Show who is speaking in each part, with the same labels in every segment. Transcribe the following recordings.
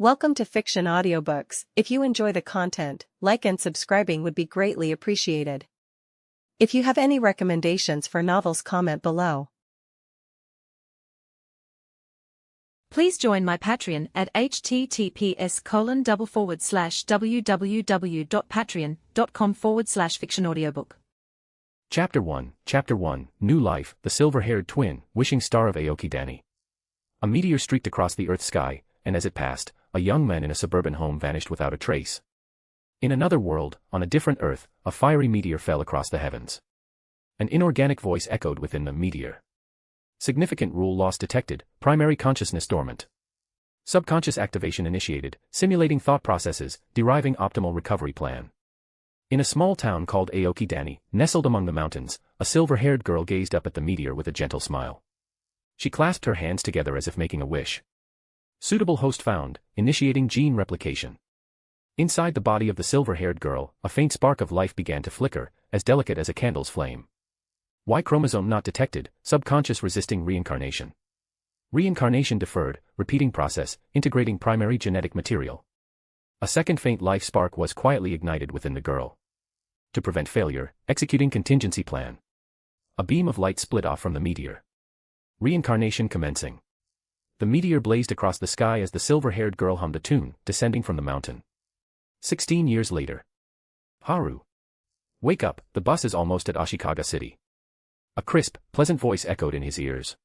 Speaker 1: Welcome to Fiction Audiobooks. If you enjoy the content, like and subscribing would be greatly appreciated. If you have any recommendations for novels, comment below.
Speaker 2: Please join my Patreon at https://www.patreon.com/fictionaudiobook.
Speaker 3: Chapter 1, New Life, the silver-haired twin, wishing star of Aoki Danny. A meteor streaked across the Earth's sky, and as it passed, a young man in a suburban home vanished without a trace. In another world, on a different Earth, a fiery meteor fell across the heavens. An inorganic voice echoed within the meteor. Significant rule loss detected, primary consciousness dormant. Subconscious activation initiated, simulating thought processes, deriving optimal recovery plan. In a small town called Aoki Danny, nestled among the mountains, a silver-haired girl gazed up at the meteor with a gentle smile. She clasped her hands together as if making a wish. Suitable host found, initiating gene replication. Inside the body of the silver-haired girl, a faint spark of life began to flicker, as delicate as a candle's flame. Y chromosome not detected, subconscious resisting reincarnation. Reincarnation deferred, repeating process, integrating primary genetic material. A second faint life spark was quietly ignited within the girl. To prevent failure, executing contingency plan. A beam of light split off from the meteor. Reincarnation commencing. The meteor blazed across the sky as the silver-haired girl hummed a tune, descending from the mountain. 16 years later. Haru. Wake up, the bus is almost at Ashikaga City. A crisp, pleasant voice echoed in his ears.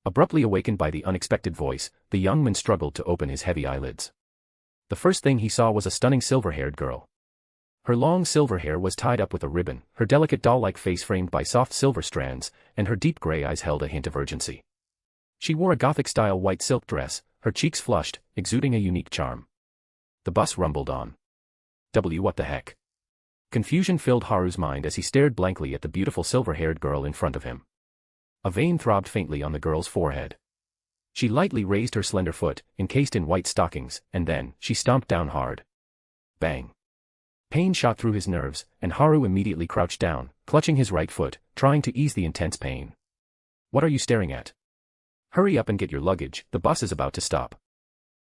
Speaker 3: Abruptly awakened by the unexpected voice, the young man struggled to open his heavy eyelids. The first thing he saw was a stunning silver-haired girl. Her long silver hair was tied up with a ribbon, her delicate doll-like face framed by soft silver strands, and her deep gray eyes held a hint of urgency. She wore a Gothic-style white silk dress, her cheeks flushed, exuding a unique charm. The bus rumbled on. What the heck? Confusion filled Haru's mind as he stared blankly at the beautiful silver-haired girl in front of him. A vein throbbed faintly on the girl's forehead. She lightly raised her slender foot, encased in white stockings, and then, she stomped down hard. Bang. Pain shot through his nerves, and Haru immediately crouched down, clutching his right foot, trying to ease the intense pain. What are you staring at? Hurry up and get your luggage, the bus is about to stop.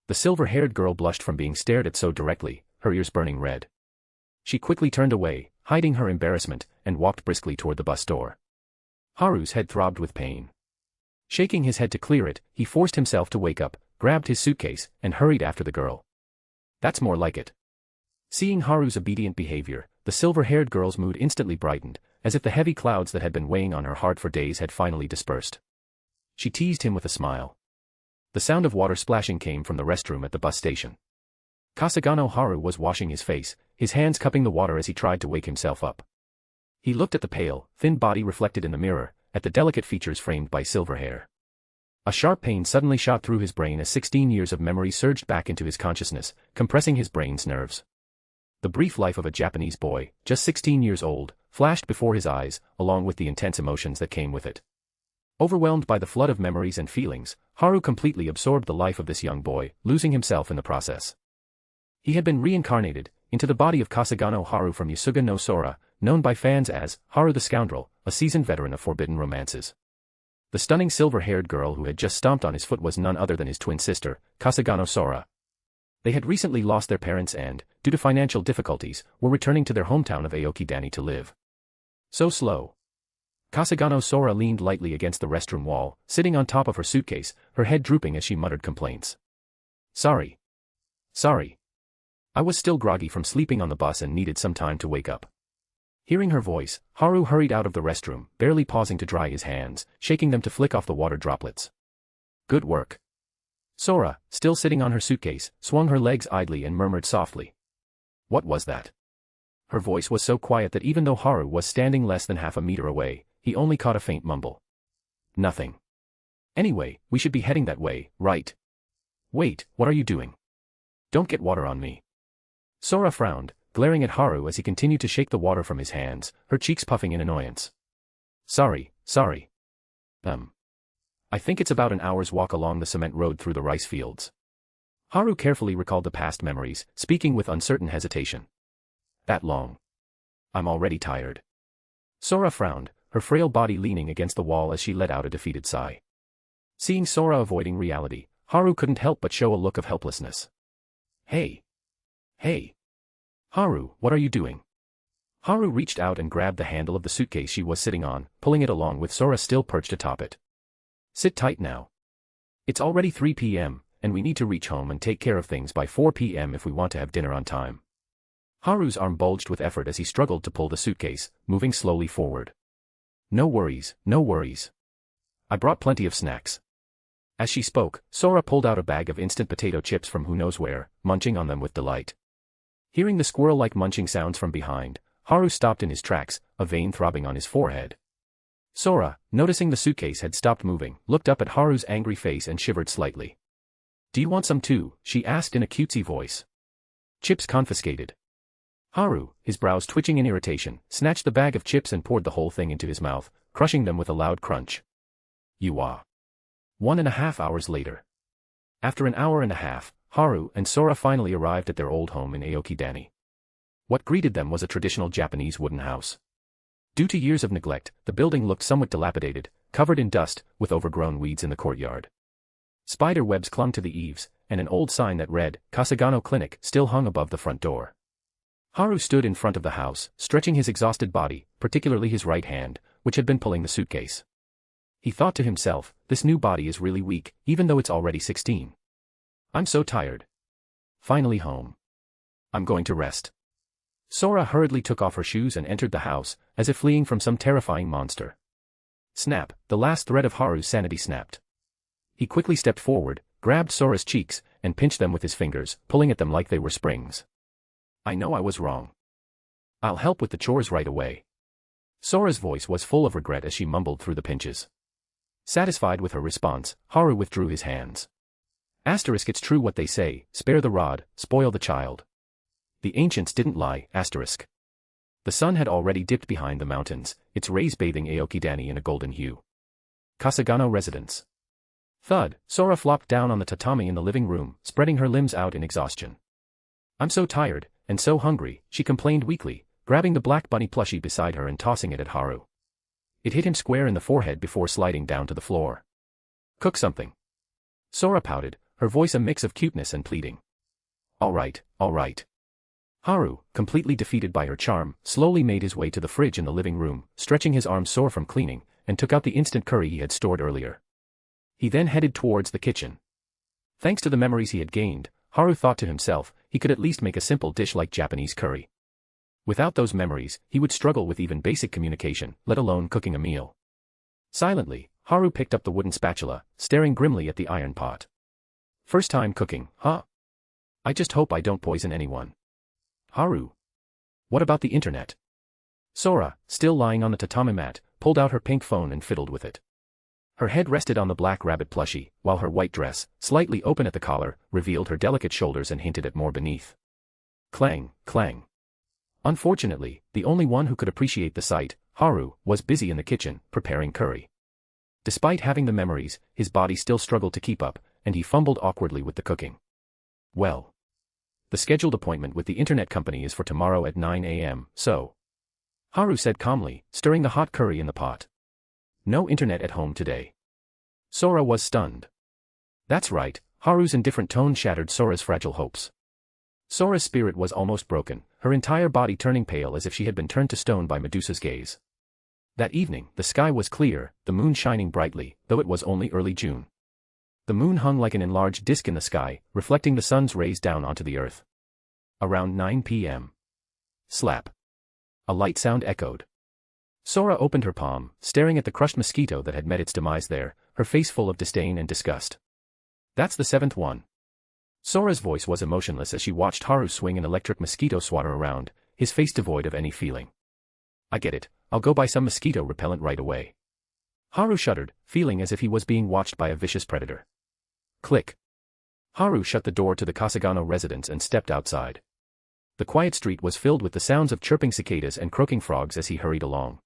Speaker 3: The silver-haired girl blushed from being stared at so directly, her ears burning red. She quickly turned away, hiding her embarrassment, and walked briskly toward the bus door. Haru's head throbbed with pain. Shaking his head to clear it, he forced himself to wake up, grabbed his suitcase, and hurried after the girl. That's more like it. Seeing Haru's obedient behavior, the silver-haired girl's mood instantly brightened, as if the heavy clouds that had been weighing on her heart for days had finally dispersed. She teased him with a smile. The sound of water splashing came from the restroom at the bus station. Kasugano Haru was washing his face, his hands cupping the water as he tried to wake himself up. He looked at the pale, thin body reflected in the mirror, at the delicate features framed by silver hair. A sharp pain suddenly shot through his brain as 16 years of memory surged back into his consciousness, compressing his brain's nerves. The brief life of a Japanese boy, just 16 years old, flashed before his eyes, along with the intense emotions that came with it. Overwhelmed by the flood of memories and feelings, Haru completely absorbed the life of this young boy, losing himself in the process. He had been reincarnated into the body of Kasugano Haru from Yasuga no Sora, known by fans as Haru the Scoundrel, a seasoned veteran of forbidden romances. The stunning silver-haired girl who had just stomped on his foot was none other than his twin sister, Kasugano Sora. They had recently lost their parents and, due to financial difficulties, were returning to their hometown of Aoki Danny to live. So slow. Kasugano Sora leaned lightly against the restroom wall, sitting on top of her suitcase, her head drooping as she muttered complaints. Sorry. I was still groggy from sleeping on the bus and needed some time to wake up. Hearing her voice, Haru hurried out of the restroom, barely pausing to dry his hands, shaking them to flick off the water droplets. Good work. Sora, still sitting on her suitcase, swung her legs idly and murmured softly. What was that? Her voice was so quiet that even though Haru was standing less than half a meter away, he only caught a faint mumble. Nothing. Anyway, we should be heading that way, right? Wait, what are you doing? Don't get water on me. Sora frowned, glaring at Haru as he continued to shake the water from his hands, her cheeks puffing in annoyance. Sorry. I think it's about an hour's walk along the cement road through the rice fields. Haru carefully recalled the past memories, speaking with uncertain hesitation. That long. I'm already tired. Sora frowned, her frail body leaning against the wall as she let out a defeated sigh. Seeing Sora avoiding reality, Haru couldn't help but show a look of helplessness. Hey! Hey! Haru, what are you doing? Haru reached out and grabbed the handle of the suitcase she was sitting on, pulling it along with Sora still perched atop it. Sit tight now. It's already 3 p.m., and we need to reach home and take care of things by 4 p.m. if we want to have dinner on time. Haru's arm bulged with effort as he struggled to pull the suitcase, moving slowly forward. No worries, no worries. I brought plenty of snacks. As she spoke, Sora pulled out a bag of instant potato chips from who knows where, munching on them with delight. Hearing the squirrel-like munching sounds from behind, Haru stopped in his tracks, a vein throbbing on his forehead. Sora, noticing the suitcase had stopped moving, looked up at Haru's angry face and shivered slightly. Do you want some too? She asked in a cutesy voice. Chips confiscated. Haru, his brows twitching in irritation, snatched the bag of chips and poured the whole thing into his mouth, crushing them with a loud crunch. You are. 1.5 hours later. After an hour and a half, Haru and Sora finally arrived at their old home in Aokidani. What greeted them was a traditional Japanese wooden house. Due to years of neglect, the building looked somewhat dilapidated, covered in dust, with overgrown weeds in the courtyard. Spider webs clung to the eaves, and an old sign that read, Kasugano Clinic, still hung above the front door. Haru stood in front of the house, stretching his exhausted body, particularly his right hand, which had been pulling the suitcase. He thought to himself, this new body is really weak, even though it's already 16. I'm so tired. Finally home. I'm going to rest. Sora hurriedly took off her shoes and entered the house, as if fleeing from some terrifying monster. Snap, the last thread of Haru's sanity snapped. He quickly stepped forward, grabbed Sora's cheeks, and pinched them with his fingers, pulling at them like they were springs. I know I was wrong. I'll help with the chores right away. Sora's voice was full of regret as she mumbled through the pinches. Satisfied with her response, Haru withdrew his hands. Asterisk, it's true what they say, spare the rod, spoil the child. The ancients didn't lie, asterisk. The sun had already dipped behind the mountains, its rays bathing Aokidani in a golden hue. Kasugano residence. Thud, Sora flopped down on the tatami in the living room, spreading her limbs out in exhaustion. I'm so tired, and so hungry, she complained weakly, grabbing the black bunny plushie beside her and tossing it at Haru. It hit him square in the forehead before sliding down to the floor. Cook something. Sora pouted, her voice a mix of cuteness and pleading. All right, all right. Haru, completely defeated by her charm, slowly made his way to the fridge in the living room, stretching his arms sore from cleaning, and took out the instant curry he had stored earlier. He then headed towards the kitchen. Thanks to the memories he had gained, Haru thought to himself, he could at least make a simple dish like Japanese curry. Without those memories, he would struggle with even basic communication, let alone cooking a meal. Silently, Haru picked up the wooden spatula, staring grimly at the iron pot. First time cooking, huh? I just hope I don't poison anyone. Haru. What about the internet? Sora, still lying on the tatami mat, pulled out her pink phone and fiddled with it. Her head rested on the black rabbit plushie, while her white dress, slightly open at the collar, revealed her delicate shoulders and hinted at more beneath. Clang, clang. Unfortunately, the only one who could appreciate the sight, Haru, was busy in the kitchen, preparing curry. Despite having the memories, his body still struggled to keep up, and he fumbled awkwardly with the cooking. Well. The scheduled appointment with the internet company is for tomorrow at 9 a.m., so. Haru said calmly, stirring the hot curry in the pot. No internet at home today. Sora was stunned. That's right, Haru's indifferent tone shattered Sora's fragile hopes. Sora's spirit was almost broken, her entire body turning pale as if she had been turned to stone by Medusa's gaze. That evening, the sky was clear, the moon shining brightly, though it was only early June. The moon hung like an enlarged disk in the sky, reflecting the sun's rays down onto the earth. Around 9 p.m. Slap. A light sound echoed. Sora opened her palm, staring at the crushed mosquito that had met its demise there, her face full of disdain and disgust. That's the 7th one. Sora's voice was emotionless as she watched Haru swing an electric mosquito swatter around, his face devoid of any feeling. I get it, I'll go buy some mosquito repellent right away. Haru shuddered, feeling as if he was being watched by a vicious predator. Click. Haru shut the door to the Kasugano residence and stepped outside. The quiet street was filled with the sounds of chirping cicadas and croaking frogs as he hurried along.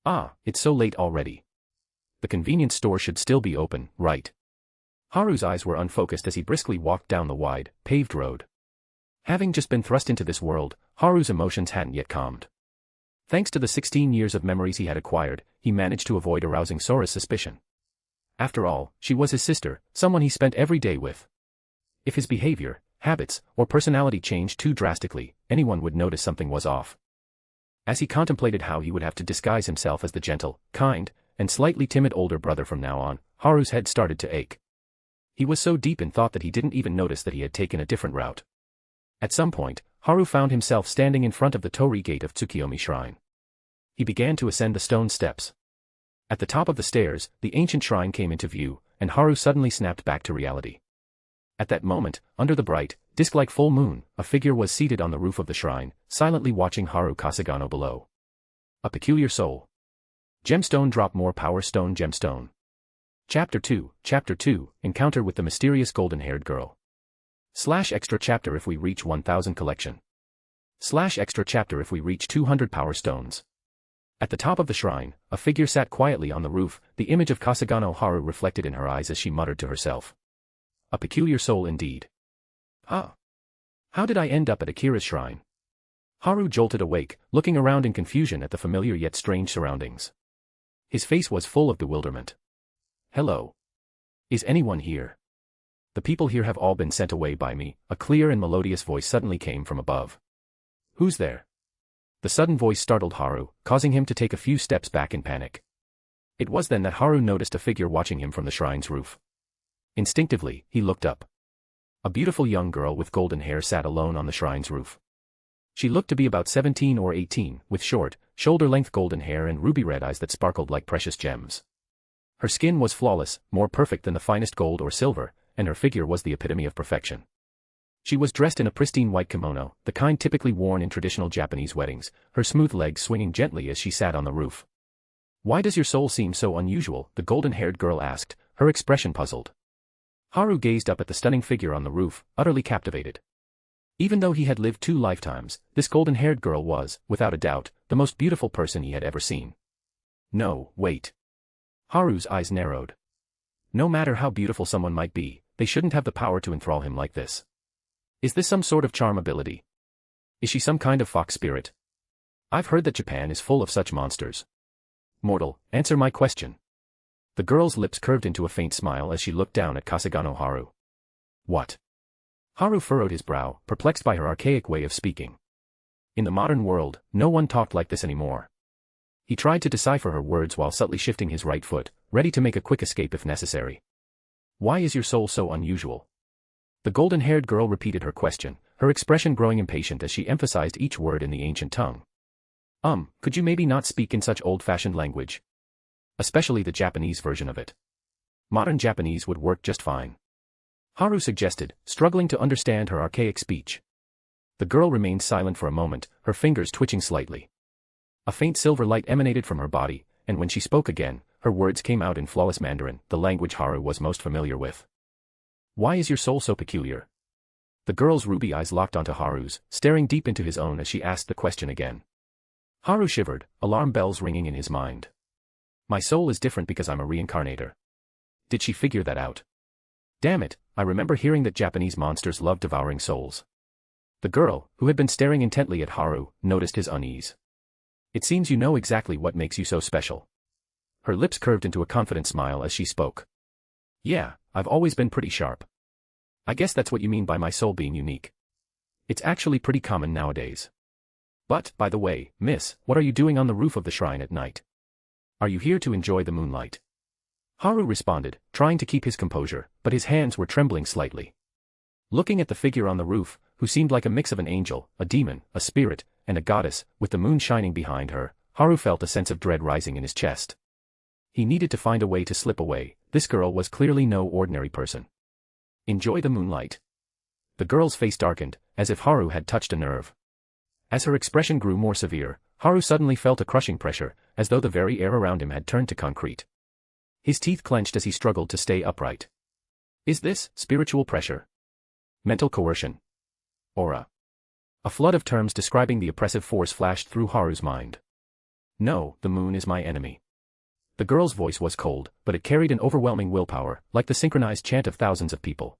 Speaker 3: Ah, it's so late already. The convenience store should still be open, right? Haru's eyes were unfocused as he briskly walked down the wide, paved road. Having just been thrust into this world, Haru's emotions hadn't yet calmed. Thanks to the 16 years of memories he had acquired, he managed to avoid arousing Sora's suspicion. After all, she was his sister, someone he spent every day with. If his behavior, habits, or personality changed too drastically, anyone would notice something was off. As he contemplated how he would have to disguise himself as the gentle, kind, and slightly timid older brother from now on, Haru's head started to ache. He was so deep in thought that he didn't even notice that he had taken a different route. At some point, Haru found himself standing in front of the torii gate of Tsukiyomi Shrine. He began to ascend the stone steps. At the top of the stairs, the ancient shrine came into view, and Haru suddenly snapped back to reality. At that moment, under the bright, disc-like full moon, a figure was seated on the roof of the shrine, silently watching Haru Kasugano below. A peculiar soul. Gemstone drop more power stone gemstone. Chapter 2, Encounter with the mysterious golden-haired girl. /extra chapter if we reach 1000 collection. /extra chapter if we reach 200 power stones. At the top of the shrine, a figure sat quietly on the roof, the image of Kasugano Haru reflected in her eyes as she muttered to herself. A peculiar soul indeed. Ah! How did I end up at Akira's shrine? Haru jolted awake, looking around in confusion at the familiar yet strange surroundings. His face was full of bewilderment. Hello. Is anyone here? The people here have all been sent away by me, a clear and melodious voice suddenly came from above. Who's there? The sudden voice startled Haru, causing him to take a few steps back in panic. It was then that Haru noticed a figure watching him from the shrine's roof. Instinctively, he looked up. A beautiful young girl with golden hair sat alone on the shrine's roof. She looked to be about 17 or 18, with short, shoulder-length golden hair and ruby-red eyes that sparkled like precious gems. Her skin was flawless, more perfect than the finest gold or silver, and her figure was the epitome of perfection. She was dressed in a pristine white kimono, the kind typically worn in traditional Japanese weddings, her smooth legs swinging gently as she sat on the roof. Why does your soul seem so unusual? The golden-haired girl asked, her expression puzzled. Haru gazed up at the stunning figure on the roof, utterly captivated. Even though he had lived 2 lifetimes, this golden-haired girl was, without a doubt, the most beautiful person he had ever seen. No, wait. Haru's eyes narrowed. No matter how beautiful someone might be, they shouldn't have the power to enthrall him like this. Is this some sort of charm ability? Is she some kind of fox spirit? I've heard that Japan is full of such monsters. Mortal, answer my question. The girl's lips curved into a faint smile as she looked down at Kasugano Haru. What? Haru furrowed his brow, perplexed by her archaic way of speaking. In the modern world, no one talked like this anymore. He tried to decipher her words while subtly shifting his right foot, ready to make a quick escape if necessary. Why is your soul so unusual? The golden-haired girl repeated her question, her expression growing impatient as she emphasized each word in the ancient tongue. Could you maybe not speak in such old-fashioned language? Especially the Japanese version of it. Modern Japanese would work just fine. Haru suggested, struggling to understand her archaic speech. The girl remained silent for a moment, her fingers twitching slightly. A faint silver light emanated from her body, and when she spoke again, her words came out in flawless Mandarin, the language Haru was most familiar with. Why is your soul so peculiar? The girl's ruby eyes locked onto Haru's, staring deep into his own as she asked the question again. Haru shivered, alarm bells ringing in his mind. My soul is different because I'm a reincarnator. Did she figure that out? Damn it, I remember hearing that Japanese monsters love devouring souls. The girl, who had been staring intently at Haru, noticed his unease. It seems you know exactly what makes you so special. Her lips curved into a confident smile as she spoke. Yeah, I've always been pretty sharp. I guess that's what you mean by my soul being unique. It's actually pretty common nowadays. But, by the way, miss, what are you doing on the roof of the shrine at night? Are you here to enjoy the moonlight? Haru responded, trying to keep his composure, but his hands were trembling slightly. Looking at the figure on the roof, who seemed like a mix of an angel, a demon, a spirit, and a goddess, with the moon shining behind her, Haru felt a sense of dread rising in his chest. He needed to find a way to slip away. This girl was clearly no ordinary person. Enjoy the moonlight. The girl's face darkened, as if Haru had touched a nerve. As her expression grew more severe, Haru suddenly felt a crushing pressure, as though the very air around him had turned to concrete. His teeth clenched as he struggled to stay upright. Is this spiritual pressure? Mental coercion? Aura? A flood of terms describing the oppressive force flashed through Haru's mind. No, the moon is my enemy. The girl's voice was cold, but it carried an overwhelming willpower, like the synchronized chant of thousands of people.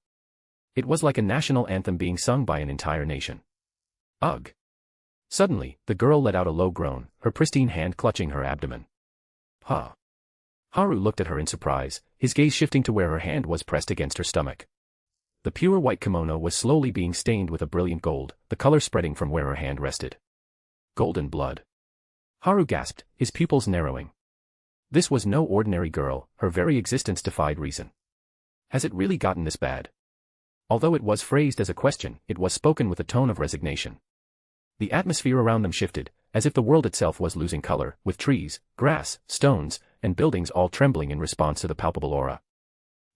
Speaker 3: It was like a national anthem being sung by an entire nation. Ugh. Suddenly, the girl let out a low groan, her pristine hand clutching her abdomen. Huh. Haru looked at her in surprise, his gaze shifting to where her hand was pressed against her stomach. The pure white kimono was slowly being stained with a brilliant gold, the color spreading from where her hand rested. Golden blood. Haru gasped, his pupils narrowing. This was no ordinary girl, her very existence defied reason. Has it really gotten this bad? Although it was phrased as a question, it was spoken with a tone of resignation. The atmosphere around them shifted, as if the world itself was losing color, with trees, grass, stones, and buildings all trembling in response to the palpable aura.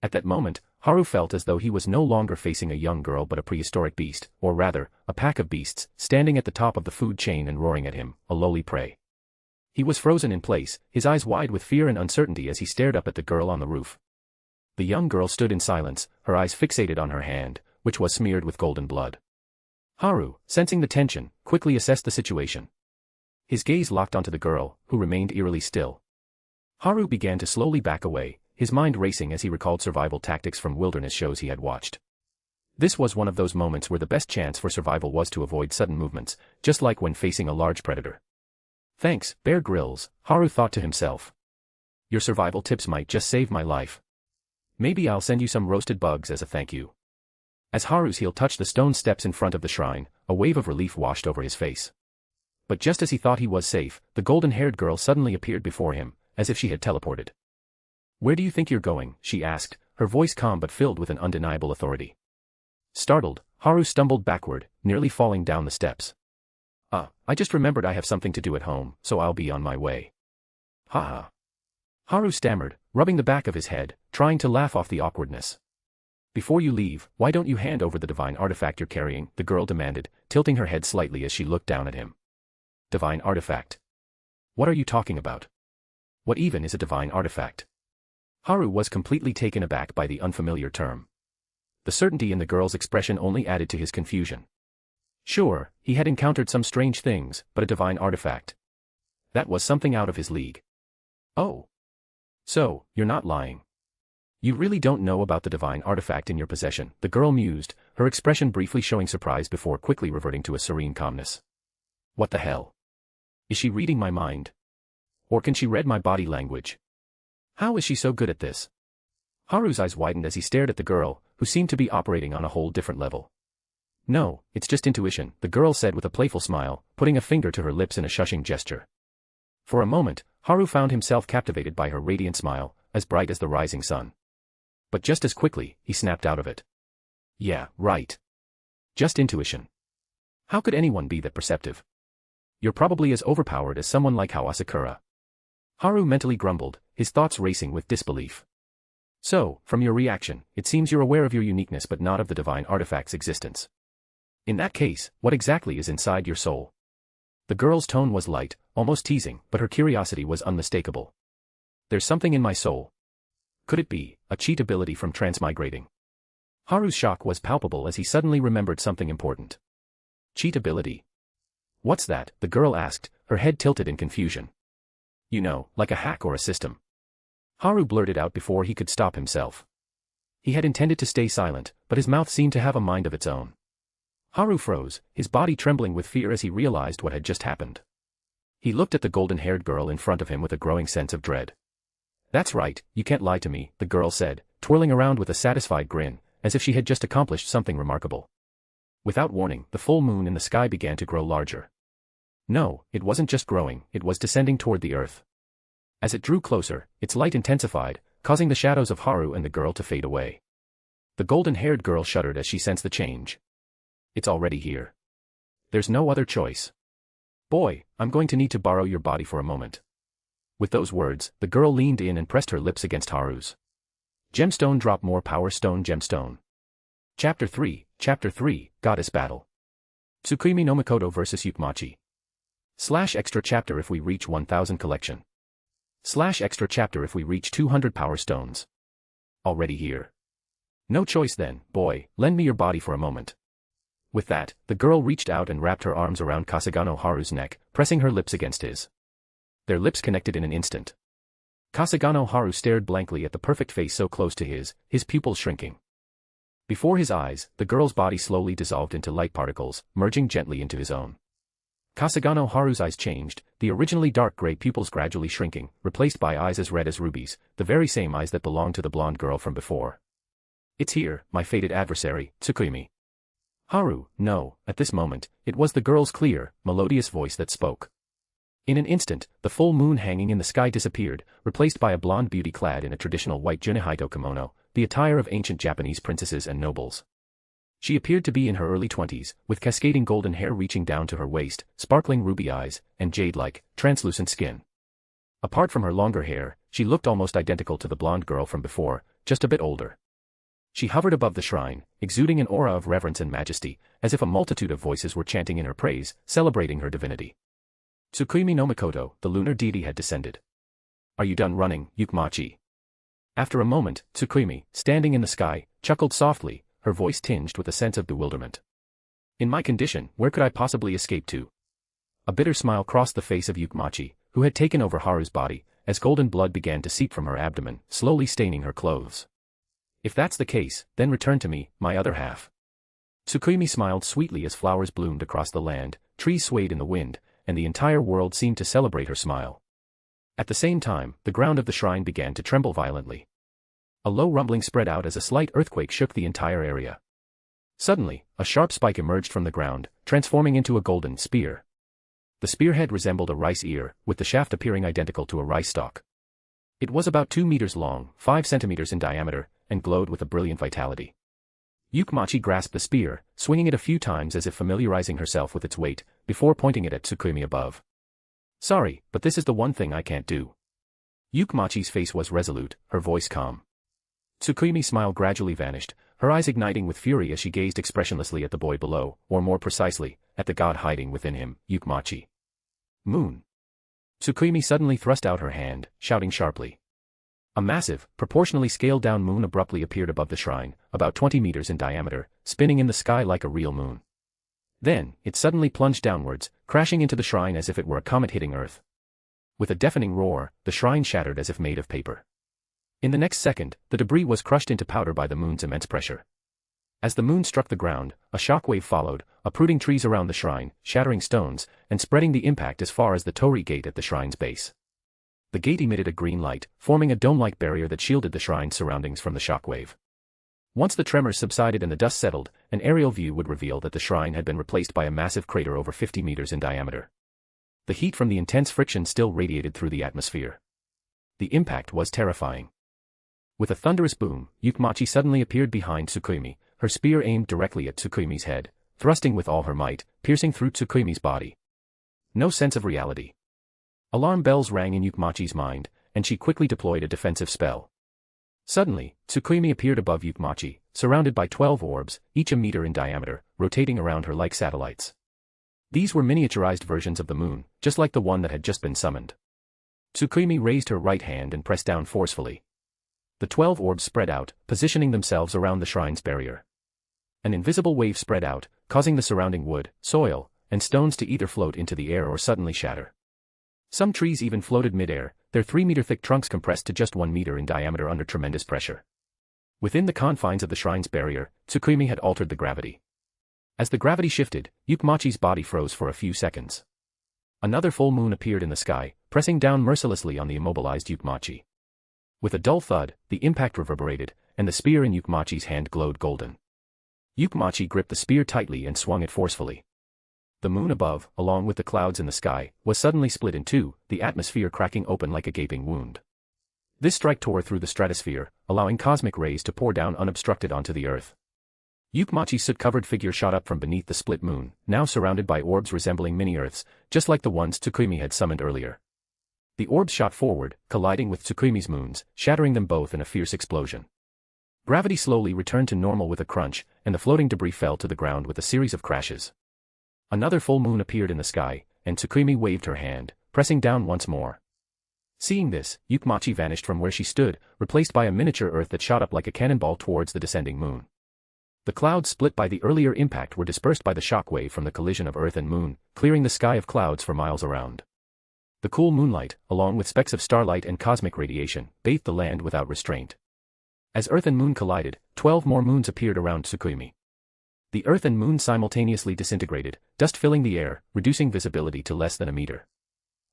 Speaker 3: At that moment, Haru felt as though he was no longer facing a young girl but a prehistoric beast, or rather, a pack of beasts, standing at the top of the food chain and roaring at him, a lowly prey. He was frozen in place, his eyes wide with fear and uncertainty as he stared up at the girl on the roof. The young girl stood in silence, her eyes fixated on her hand, which was smeared with golden blood. Haru, sensing the tension, quickly assessed the situation. His gaze locked onto the girl, who remained eerily still. Haru began to slowly back away, his mind racing as he recalled survival tactics from wilderness shows he had watched. This was one of those moments where the best chance for survival was to avoid sudden movements, just like when facing a large predator. Thanks, Bear Grylls, Haru thought to himself. Your survival tips might just save my life. Maybe I'll send you some roasted bugs as a thank you. As Haru's heel touched the stone steps in front of the shrine, a wave of relief washed over his face. But just as he thought he was safe, the golden-haired girl suddenly appeared before him, as if she had teleported. Where do you think you're going? She asked, her voice calm but filled with an undeniable authority. Startled, Haru stumbled backward, nearly falling down the steps. I just remembered I have something to do at home, so I'll be on my way. Ha. Haru stammered, rubbing the back of his head, trying to laugh off the awkwardness. Before you leave, why don't you hand over the divine artifact you're carrying? The girl demanded, tilting her head slightly as she looked down at him. Divine artifact? What are you talking about? What even is a divine artifact? Haru was completely taken aback by the unfamiliar term. The certainty in the girl's expression only added to his confusion. Sure, he had encountered some strange things, but a divine artifact. That was something out of his league. Oh. So, you're not lying. You really don't know about the divine artifact in your possession, the girl mused, her expression briefly showing surprise before quickly reverting to a serene calmness. What the hell? Is she reading my mind? Or can she read my body language? How is she so good at this? Haru's eyes widened as he stared at the girl, who seemed to be operating on a whole different level. No, it's just intuition, the girl said with a playful smile, putting a finger to her lips in a shushing gesture. For a moment, Haru found himself captivated by her radiant smile, as bright as the rising sun. But just as quickly, he snapped out of it. Yeah, right. Just intuition. How could anyone be that perceptive? You're probably as overpowered as someone like Asakura. Haru mentally grumbled, his thoughts racing with disbelief. So, from your reaction, it seems you're aware of your uniqueness but not of the divine artifact's existence. In that case, what exactly is inside your soul? The girl's tone was light, almost teasing, but her curiosity was unmistakable. There's something in my soul. Could it be a cheat ability from transmigrating? Haru's shock was palpable as he suddenly remembered something important. Cheat ability? What's that? The girl asked, her head tilted in confusion. You know, like a hack or a system. Haru blurted out before he could stop himself. He had intended to stay silent, but his mouth seemed to have a mind of its own. Haru froze, his body trembling with fear as he realized what had just happened. He looked at the golden-haired girl in front of him with a growing sense of dread. That's right, you can't lie to me, the girl said, twirling around with a satisfied grin, as if she had just accomplished something remarkable. Without warning, the full moon in the sky began to grow larger. No, it wasn't just growing, it was descending toward the earth. As it drew closer, its light intensified, causing the shadows of Haru and the girl to fade away. The golden-haired girl shuddered as she sensed the change. It's already here. There's no other choice. Boy, I'm going to need to borrow your body for a moment. With those words, the girl leaned in and pressed her lips against Haru's. Gemstone drop more power stone gemstone. Chapter 3, Goddess Battle. Tsukimi no Mikoto vs Yukmachi. /extra chapter if we reach 1000 collection. /extra chapter if we reach 200 power stones. Already here. No choice then, boy, lend me your body for a moment. With that, the girl reached out and wrapped her arms around Kasugano Haru's neck, pressing her lips against his. Their lips connected in an instant. Kasugano Haru stared blankly at the perfect face so close to his pupils shrinking. Before his eyes, the girl's body slowly dissolved into light particles, merging gently into his own. Kasugano Haru's eyes changed, the originally dark gray pupils gradually shrinking, replaced by eyes as red as rubies, the very same eyes that belonged to the blonde girl from before. It's here, my fated adversary, Tsukimi. Haru, no, at this moment, it was the girl's clear, melodious voice that spoke. In an instant, the full moon hanging in the sky disappeared, replaced by a blonde beauty clad in a traditional white junihito kimono, the attire of ancient Japanese princesses and nobles. She appeared to be in her early 20s, with cascading golden hair reaching down to her waist, sparkling ruby eyes, and jade-like, translucent skin. Apart from her longer hair, she looked almost identical to the blonde girl from before, just a bit older. She hovered above the shrine, exuding an aura of reverence and majesty, as if a multitude of voices were chanting in her praise, celebrating her divinity. Tsukimi no Mikoto, the lunar deity, had descended. Are you done running, Yukmachi? After a moment, Tsukimi, standing in the sky, chuckled softly, her voice tinged with a sense of bewilderment. In my condition, where could I possibly escape to? A bitter smile crossed the face of Yukmachi, who had taken over Haru's body, as golden blood began to seep from her abdomen, slowly staining her clothes. If that's the case, then return to me, my other half. Tsukimi smiled sweetly as flowers bloomed across the land, trees swayed in the wind, and the entire world seemed to celebrate her smile. At the same time, the ground of the shrine began to tremble violently. A low rumbling spread out as a slight earthquake shook the entire area. Suddenly, a sharp spike emerged from the ground, transforming into a golden spear. The spearhead resembled a rice ear, with the shaft appearing identical to a rice stalk. It was about 2 meters long, 5 centimeters in diameter, and glowed with a brilliant vitality. Yukmachi grasped the spear, swinging it a few times as if familiarizing herself with its weight, before pointing it at Tsukimi above. Sorry, but this is the one thing I can't do. Yukmachi's face was resolute, her voice calm. Tsukimi's smile gradually vanished, her eyes igniting with fury as she gazed expressionlessly at the boy below, or more precisely, at the god hiding within him, Yukmachi. Moon. Tsukimi suddenly thrust out her hand, shouting sharply. A massive, proportionally scaled-down moon abruptly appeared above the shrine, about 20 meters in diameter, spinning in the sky like a real moon. Then, it suddenly plunged downwards, crashing into the shrine as if it were a comet hitting Earth. With a deafening roar, the shrine shattered as if made of paper. In the next second, the debris was crushed into powder by the moon's immense pressure. As the moon struck the ground, a shockwave followed, uprooting trees around the shrine, shattering stones, and spreading the impact as far as the torii gate at the shrine's base. The gate emitted a green light, forming a dome-like barrier that shielded the shrine's surroundings from the shockwave. Once the tremors subsided and the dust settled, an aerial view would reveal that the shrine had been replaced by a massive crater over 50 meters in diameter. The heat from the intense friction still radiated through the atmosphere. The impact was terrifying. With a thunderous boom, Yukmachi suddenly appeared behind Tsukimi, her spear aimed directly at Tsukimi's head, thrusting with all her might, piercing through Tsukimi's body. No sense of reality. Alarm bells rang in Yukmachi's mind, and she quickly deployed a defensive spell. Suddenly, Tsukimi appeared above Yukmachi, surrounded by 12 orbs, each a meter in diameter, rotating around her like satellites. These were miniaturized versions of the moon, just like the one that had just been summoned. Tsukimi raised her right hand and pressed down forcefully. The 12 orbs spread out, positioning themselves around the shrine's barrier. An invisible wave spread out, causing the surrounding wood, soil, and stones to either float into the air or suddenly shatter. Some trees even floated mid-air, their 3-meter-thick trunks compressed to just 1 meter in diameter under tremendous pressure. Within the confines of the shrine's barrier, Tsukimi had altered the gravity. As the gravity shifted, Yukmachi's body froze for a few seconds. Another full moon appeared in the sky, pressing down mercilessly on the immobilized Yukmachi. With a dull thud, the impact reverberated, and the spear in Yukmachi's hand glowed golden. Yukmachi gripped the spear tightly and swung it forcefully. The moon above, along with the clouds in the sky, was suddenly split in two, the atmosphere cracking open like a gaping wound. This strike tore through the stratosphere, allowing cosmic rays to pour down unobstructed onto the earth. Yukmachi's soot-covered figure shot up from beneath the split moon, now surrounded by orbs resembling mini-Earths, just like the ones Tsukimi had summoned earlier. The orbs shot forward, colliding with Tsukimi's moons, shattering them both in a fierce explosion. Gravity slowly returned to normal with a crunch, and the floating debris fell to the ground with a series of crashes. Another full moon appeared in the sky, and Tsukimi waved her hand, pressing down once more. Seeing this, Yukmachi vanished from where she stood, replaced by a miniature Earth that shot up like a cannonball towards the descending moon. The clouds split by the earlier impact were dispersed by the shockwave from the collision of Earth and Moon, clearing the sky of clouds for miles around. The cool moonlight, along with specks of starlight and cosmic radiation, bathed the land without restraint. As Earth and Moon collided, 12 more moons appeared around Tsukimi. The Earth and Moon simultaneously disintegrated, dust filling the air, reducing visibility to less than a meter.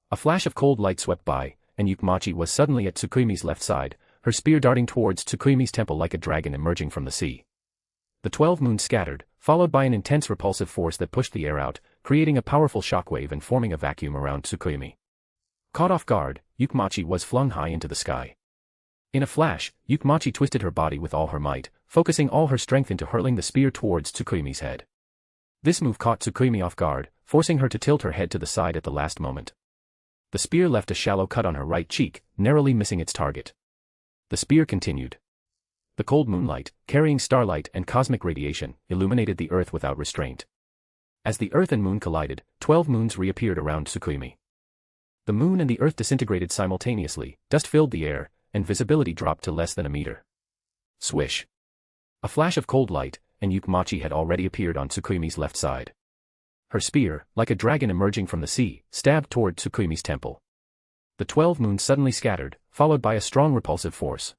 Speaker 3: A flash of cold light swept by, and Yukmachi was suddenly at Tsukimi's left side, her spear darting towards Tsukuyomi's temple like a dragon emerging from the sea. The 12 moons scattered, followed by an intense repulsive force that pushed the air out, creating a powerful shockwave and forming a vacuum around Tsukuyomi. Caught off guard, Yukmachi was flung high into the sky. In a flash, Yukmachi twisted her body with all her might, focusing all her strength into hurling the spear towards Tsukuyomi's head. This move caught Tsukuyomi off guard, forcing her to tilt her head to the side at the last moment. The spear left a shallow cut on her right cheek, narrowly missing its target. The spear continued. The cold moonlight, carrying starlight and cosmic radiation, illuminated the earth without restraint. As the earth and moon collided, 12 moons reappeared around Tsukuyomi. The moon and the earth disintegrated simultaneously, dust filled the air, and visibility dropped to less than a meter. Swish. A flash of cold light, and Yukmachi had already appeared on Tsukuyomi's left side. Her spear, like a dragon emerging from the sea, stabbed toward Tsukuyomi's temple. The 12 moons suddenly scattered, followed by a strong repulsive force.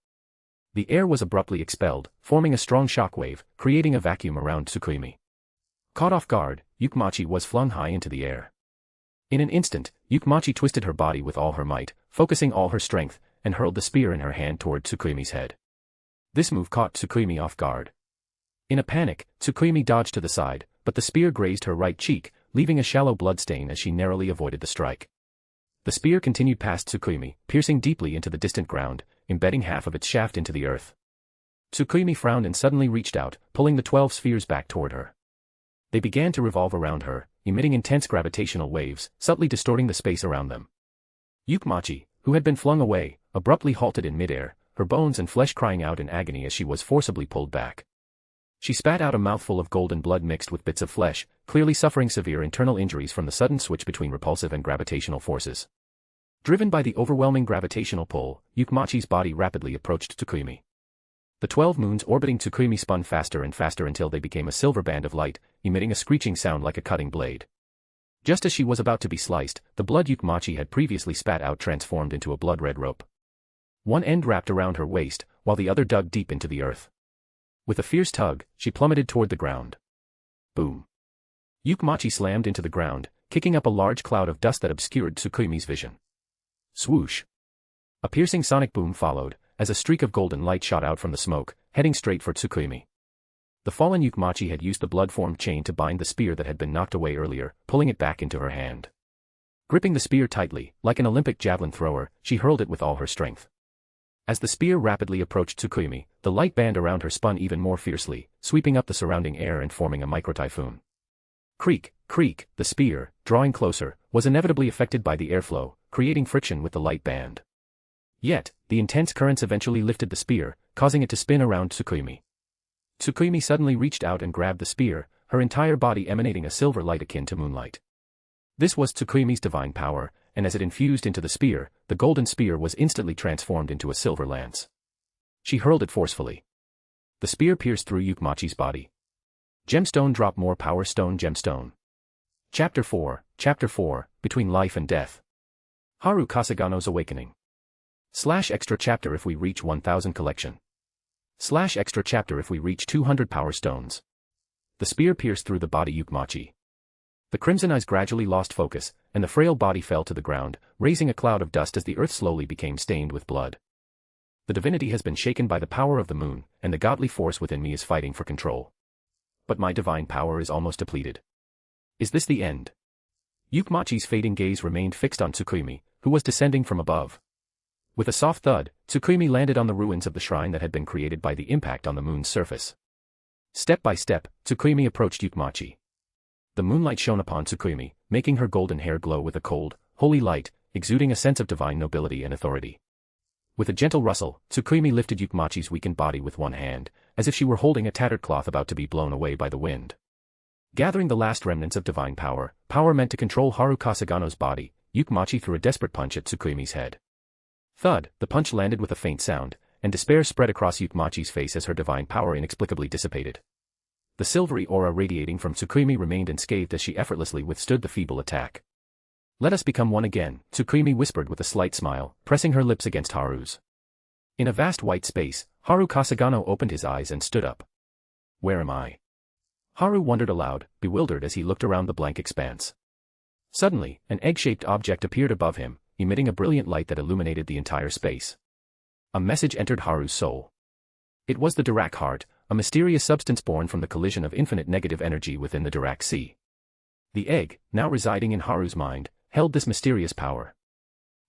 Speaker 3: The air was abruptly expelled, forming a strong shockwave, creating a vacuum around Tsukuyomi. Caught off guard, Yukmachi was flung high into the air. In an instant, Yukmachi twisted her body with all her might, focusing all her strength, and hurled the spear in her hand toward Tsukuyomi's head. This move caught Tsukuyomi off guard. In a panic, Tsukuyomi dodged to the side, but the spear grazed her right cheek, leaving a shallow blood stain as she narrowly avoided the strike. The spear continued past Tsukuyomi, piercing deeply into the distant ground, embedding half of its shaft into the earth. Tsukuyomi frowned and suddenly reached out, pulling the 12 spheres back toward her. They began to revolve around her, emitting intense gravitational waves, subtly distorting the space around them. Yukmachi, who had been flung away, abruptly halted in midair, her bones and flesh crying out in agony as she was forcibly pulled back. She spat out a mouthful of golden blood mixed with bits of flesh, clearly suffering severe internal injuries from the sudden switch between repulsive and gravitational forces. Driven by the overwhelming gravitational pull, Yukmachi's body rapidly approached Tsukuyomi. The 12 moons orbiting Tsukuyomi spun faster and faster until they became a silver band of light, emitting a screeching sound like a cutting blade. Just as she was about to be sliced, the blood Yukmachi had previously spat out transformed into a blood-red rope. One end wrapped around her waist, while the other dug deep into the earth. With a fierce tug, she plummeted toward the ground. Boom. Yukmachi slammed into the ground, kicking up a large cloud of dust that obscured Tsukuyomi's vision. Swoosh. A piercing sonic boom followed, as a streak of golden light shot out from the smoke, heading straight for Tsukuyomi. The fallen Yukmachi had used the blood-formed chain to bind the spear that had been knocked away earlier, pulling it back into her hand. Gripping the spear tightly, like an Olympic javelin thrower, she hurled it with all her strength. As the spear rapidly approached Tsukuyomi, the light band around her spun even more fiercely, sweeping up the surrounding air and forming a micro-typhoon. Creak, creak, the spear, drawing closer, was inevitably affected by the airflow, creating friction with the light band. Yet, the intense currents eventually lifted the spear, causing it to spin around Tsukuyomi. Tsukuyomi suddenly reached out and grabbed the spear, her entire body emanating a silver light akin to moonlight. This was Tsukuyomi's divine power, and as it infused into the spear, the golden spear was instantly transformed into a silver lance. She hurled it forcefully. The spear pierced through Yukmachi's body. Gemstone drop more power stone gemstone. Chapter 4, Between Life and Death. Haru Kasugano's Awakening. /extra chapter if we reach 1000 collection. /extra chapter if we reach 200 power stones. The spear pierced through the body Yukmachi. The crimson eyes gradually lost focus, and the frail body fell to the ground, raising a cloud of dust as the earth slowly became stained with blood. The divinity has been shaken by the power of the moon, and the godly force within me is fighting for control. But my divine power is almost depleted. Is this the end? Yukmachi's fading gaze remained fixed on Tsukuyomi, who was descending from above. With a soft thud, Tsukuyomi landed on the ruins of the shrine that had been created by the impact on the moon's surface. Step by step, Tsukuyomi approached Yukmachi. The moonlight shone upon Tsukuyomi, making her golden hair glow with a cold, holy light, exuding a sense of divine nobility and authority. With a gentle rustle, Tsukuyomi lifted Yukmachi's weakened body with one hand, as if she were holding a tattered cloth about to be blown away by the wind. Gathering the last remnants of divine power, power meant to control Haru Kasugano's body, Yukmachi threw a desperate punch at Tsukuyomi's head. Thud, the punch landed with a faint sound, and despair spread across Yukmachi's face as her divine power inexplicably dissipated. The silvery aura radiating from Tsukuyomi remained unscathed as she effortlessly withstood the feeble attack. Let us become one again, Tsukuyomi whispered with a slight smile, pressing her lips against Haru's. In a vast white space, Haru Kasugano opened his eyes and stood up. Where am I? Haru wondered aloud, bewildered as he looked around the blank expanse. Suddenly, an egg-shaped object appeared above him, emitting a brilliant light that illuminated the entire space. A message entered Haru's soul. It was the Dirac heart, a mysterious substance born from the collision of infinite negative energy within the Dirac sea. The egg, now residing in Haru's mind, held this mysterious power.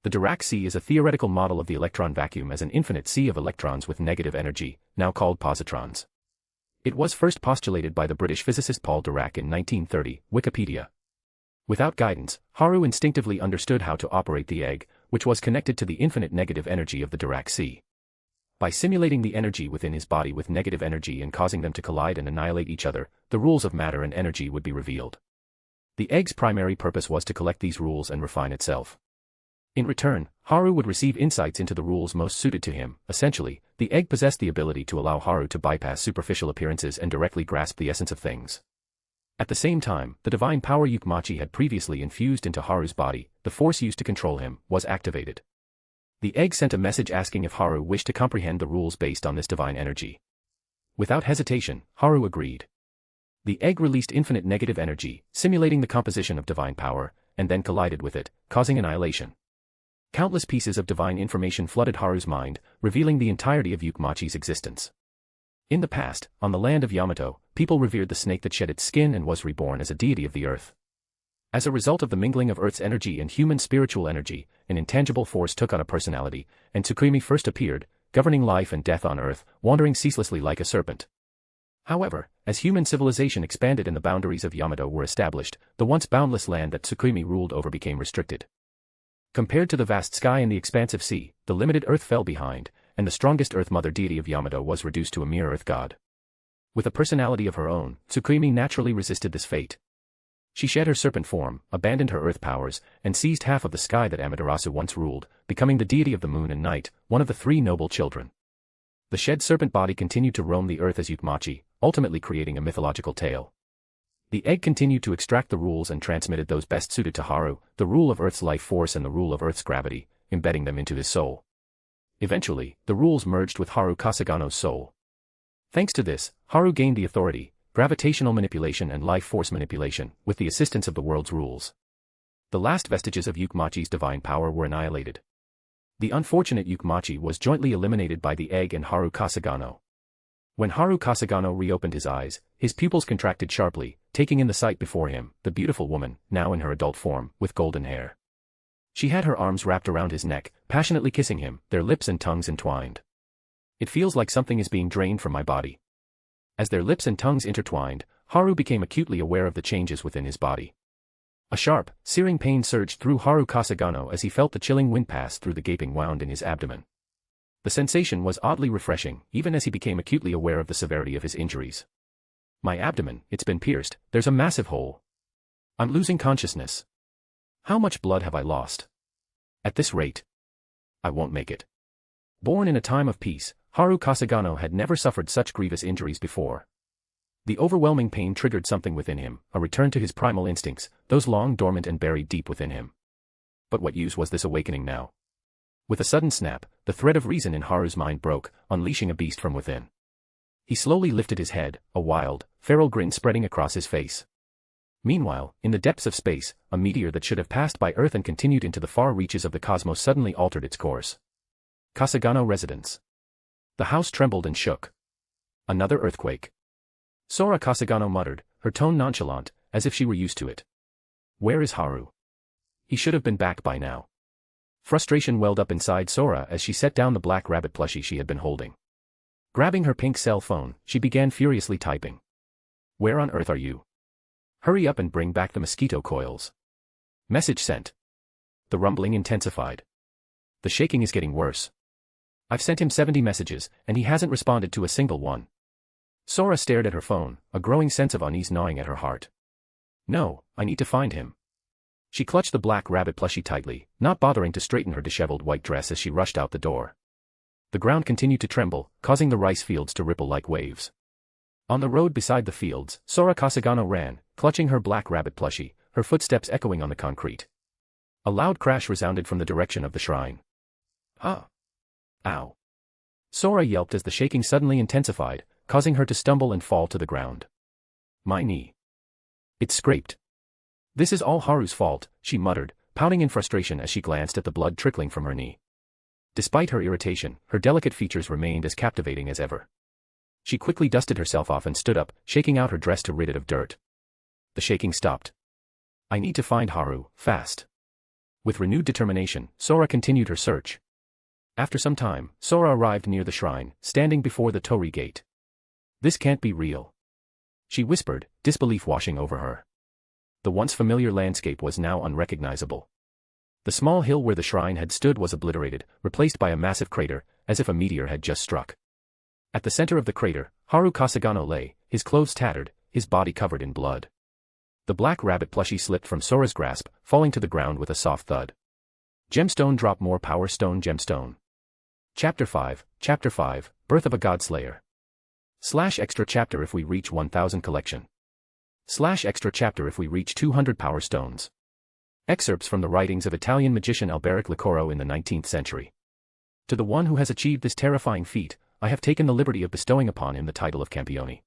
Speaker 3: The Dirac sea is a theoretical model of the electron vacuum as an infinite sea of electrons with negative energy, now called positrons. It was first postulated by the British physicist Paul Dirac in 1930, Wikipedia. Without guidance, Haru instinctively understood how to operate the egg, which was connected to the infinite negative energy of the Dirac sea. By simulating the energy within his body with negative energy and causing them to collide and annihilate each other, the rules of matter and energy would be revealed. The egg's primary purpose was to collect these rules and refine itself. In return, Haru would receive insights into the rules most suited to him. Essentially, the egg possessed the ability to allow Haru to bypass superficial appearances and directly grasp the essence of things. At the same time, the divine power Yukmachi had previously infused into Haru's body, the force used to control him, was activated. The egg sent a message asking if Haru wished to comprehend the rules based on this divine energy. Without hesitation, Haru agreed. The egg released infinite negative energy, simulating the composition of divine power, and then collided with it, causing annihilation. Countless pieces of divine information flooded Haru's mind, revealing the entirety of Yukmachi's existence. In the past, on the land of Yamato, people revered the snake that shed its skin and was reborn as a deity of the earth. As a result of the mingling of Earth's energy and human spiritual energy, an intangible force took on a personality, and Tsukuyomi first appeared, governing life and death on Earth, wandering ceaselessly like a serpent. However, as human civilization expanded and the boundaries of Yamato were established, the once boundless land that Tsukuyomi ruled over became restricted. Compared to the vast sky and the expansive sea, the limited Earth fell behind, and the strongest Earth Mother deity of Yamato was reduced to a mere Earth god. With a personality of her own, Tsukuyomi naturally resisted this fate. She shed her serpent form, abandoned her earth powers, and seized half of the sky that Amaterasu once ruled, becoming the deity of the moon and night, one of the three noble children. The shed serpent body continued to roam the earth as Yukmachi, ultimately creating a mythological tale. The egg continued to extract the rules and transmitted those best suited to Haru, the rule of Earth's life force and the rule of Earth's gravity, embedding them into his soul. Eventually, the rules merged with Haru Kasugano's soul. Thanks to this, Haru gained the authority, gravitational manipulation and life force manipulation, with the assistance of the world's rules. The last vestiges of Yukmachi's divine power were annihilated. The unfortunate Yukmachi was jointly eliminated by the egg and Haru Kasugano. When Haru Kasugano reopened his eyes, his pupils contracted sharply, taking in the sight before him, the beautiful woman, now in her adult form, with golden hair. She had her arms wrapped around his neck, passionately kissing him, their lips and tongues entwined. It feels like something is being drained from my body. As their lips and tongues intertwined, Haru became acutely aware of the changes within his body. A sharp, searing pain surged through Haru Kasugano as he felt the chilling wind pass through the gaping wound in his abdomen. The sensation was oddly refreshing, even as he became acutely aware of the severity of his injuries. My abdomen, it's been pierced, there's a massive hole. I'm losing consciousness. How much blood have I lost? At this rate, I won't make it. Born in a time of peace, Haru Kasugano had never suffered such grievous injuries before. The overwhelming pain triggered something within him, a return to his primal instincts, those long dormant and buried deep within him. But what use was this awakening now? With a sudden snap, the thread of reason in Haru's mind broke, unleashing a beast from within. He slowly lifted his head, a wild, feral grin spreading across his face. Meanwhile, in the depths of space, a meteor that should have passed by Earth and continued into the far reaches of the cosmos suddenly altered its course. Kasugano Residence. The house trembled and shook. Another earthquake. Sora Kasugano muttered, her tone nonchalant, as if she were used to it. Where is Haru? He should have been back by now. Frustration welled up inside Sora as she set down the black rabbit plushie she had been holding. Grabbing her pink cell phone, she began furiously typing. Where on earth are you? Hurry up and bring back the mosquito coils. Message sent. The rumbling intensified. The shaking is getting worse. I've sent him 70 messages, and he hasn't responded to a single one. Sora stared at her phone, a growing sense of unease gnawing at her heart. No, I need to find him. She clutched the black rabbit plushie tightly, not bothering to straighten her disheveled white dress as she rushed out the door. The ground continued to tremble, causing the rice fields to ripple like waves. On the road beside the fields, Sora Kasugano ran, clutching her black rabbit plushie, her footsteps echoing on the concrete. A loud crash resounded from the direction of the shrine. Ah! Ow! Sora yelped as the shaking suddenly intensified, causing her to stumble and fall to the ground. My knee. It scraped. This is all Haru's fault, she muttered, pouting in frustration as she glanced at the blood trickling from her knee. Despite her irritation, her delicate features remained as captivating as ever. She quickly dusted herself off and stood up, shaking out her dress to rid it of dirt. The shaking stopped. I need to find Haru, fast. With renewed determination, Sora continued her search. After some time, Sora arrived near the shrine, standing before the torii gate. This can't be real, she whispered, disbelief washing over her. The once familiar landscape was now unrecognizable. The small hill where the shrine had stood was obliterated, replaced by a massive crater, as if a meteor had just struck. At the center of the crater, Haru Kasugano lay, his clothes tattered, his body covered in blood. The black rabbit plushie slipped from Sora's grasp, falling to the ground with a soft thud. Gemstone drop more power stone gemstone. Chapter 5, Birth of a Godslayer. / extra chapter if we reach 1000 collection. / extra chapter if we reach 200 power stones. Excerpts from the writings of Italian magician Alberic Licoro in the 19th century. To the one who has achieved this terrifying feat, I have taken the liberty of bestowing upon him the title of Campione.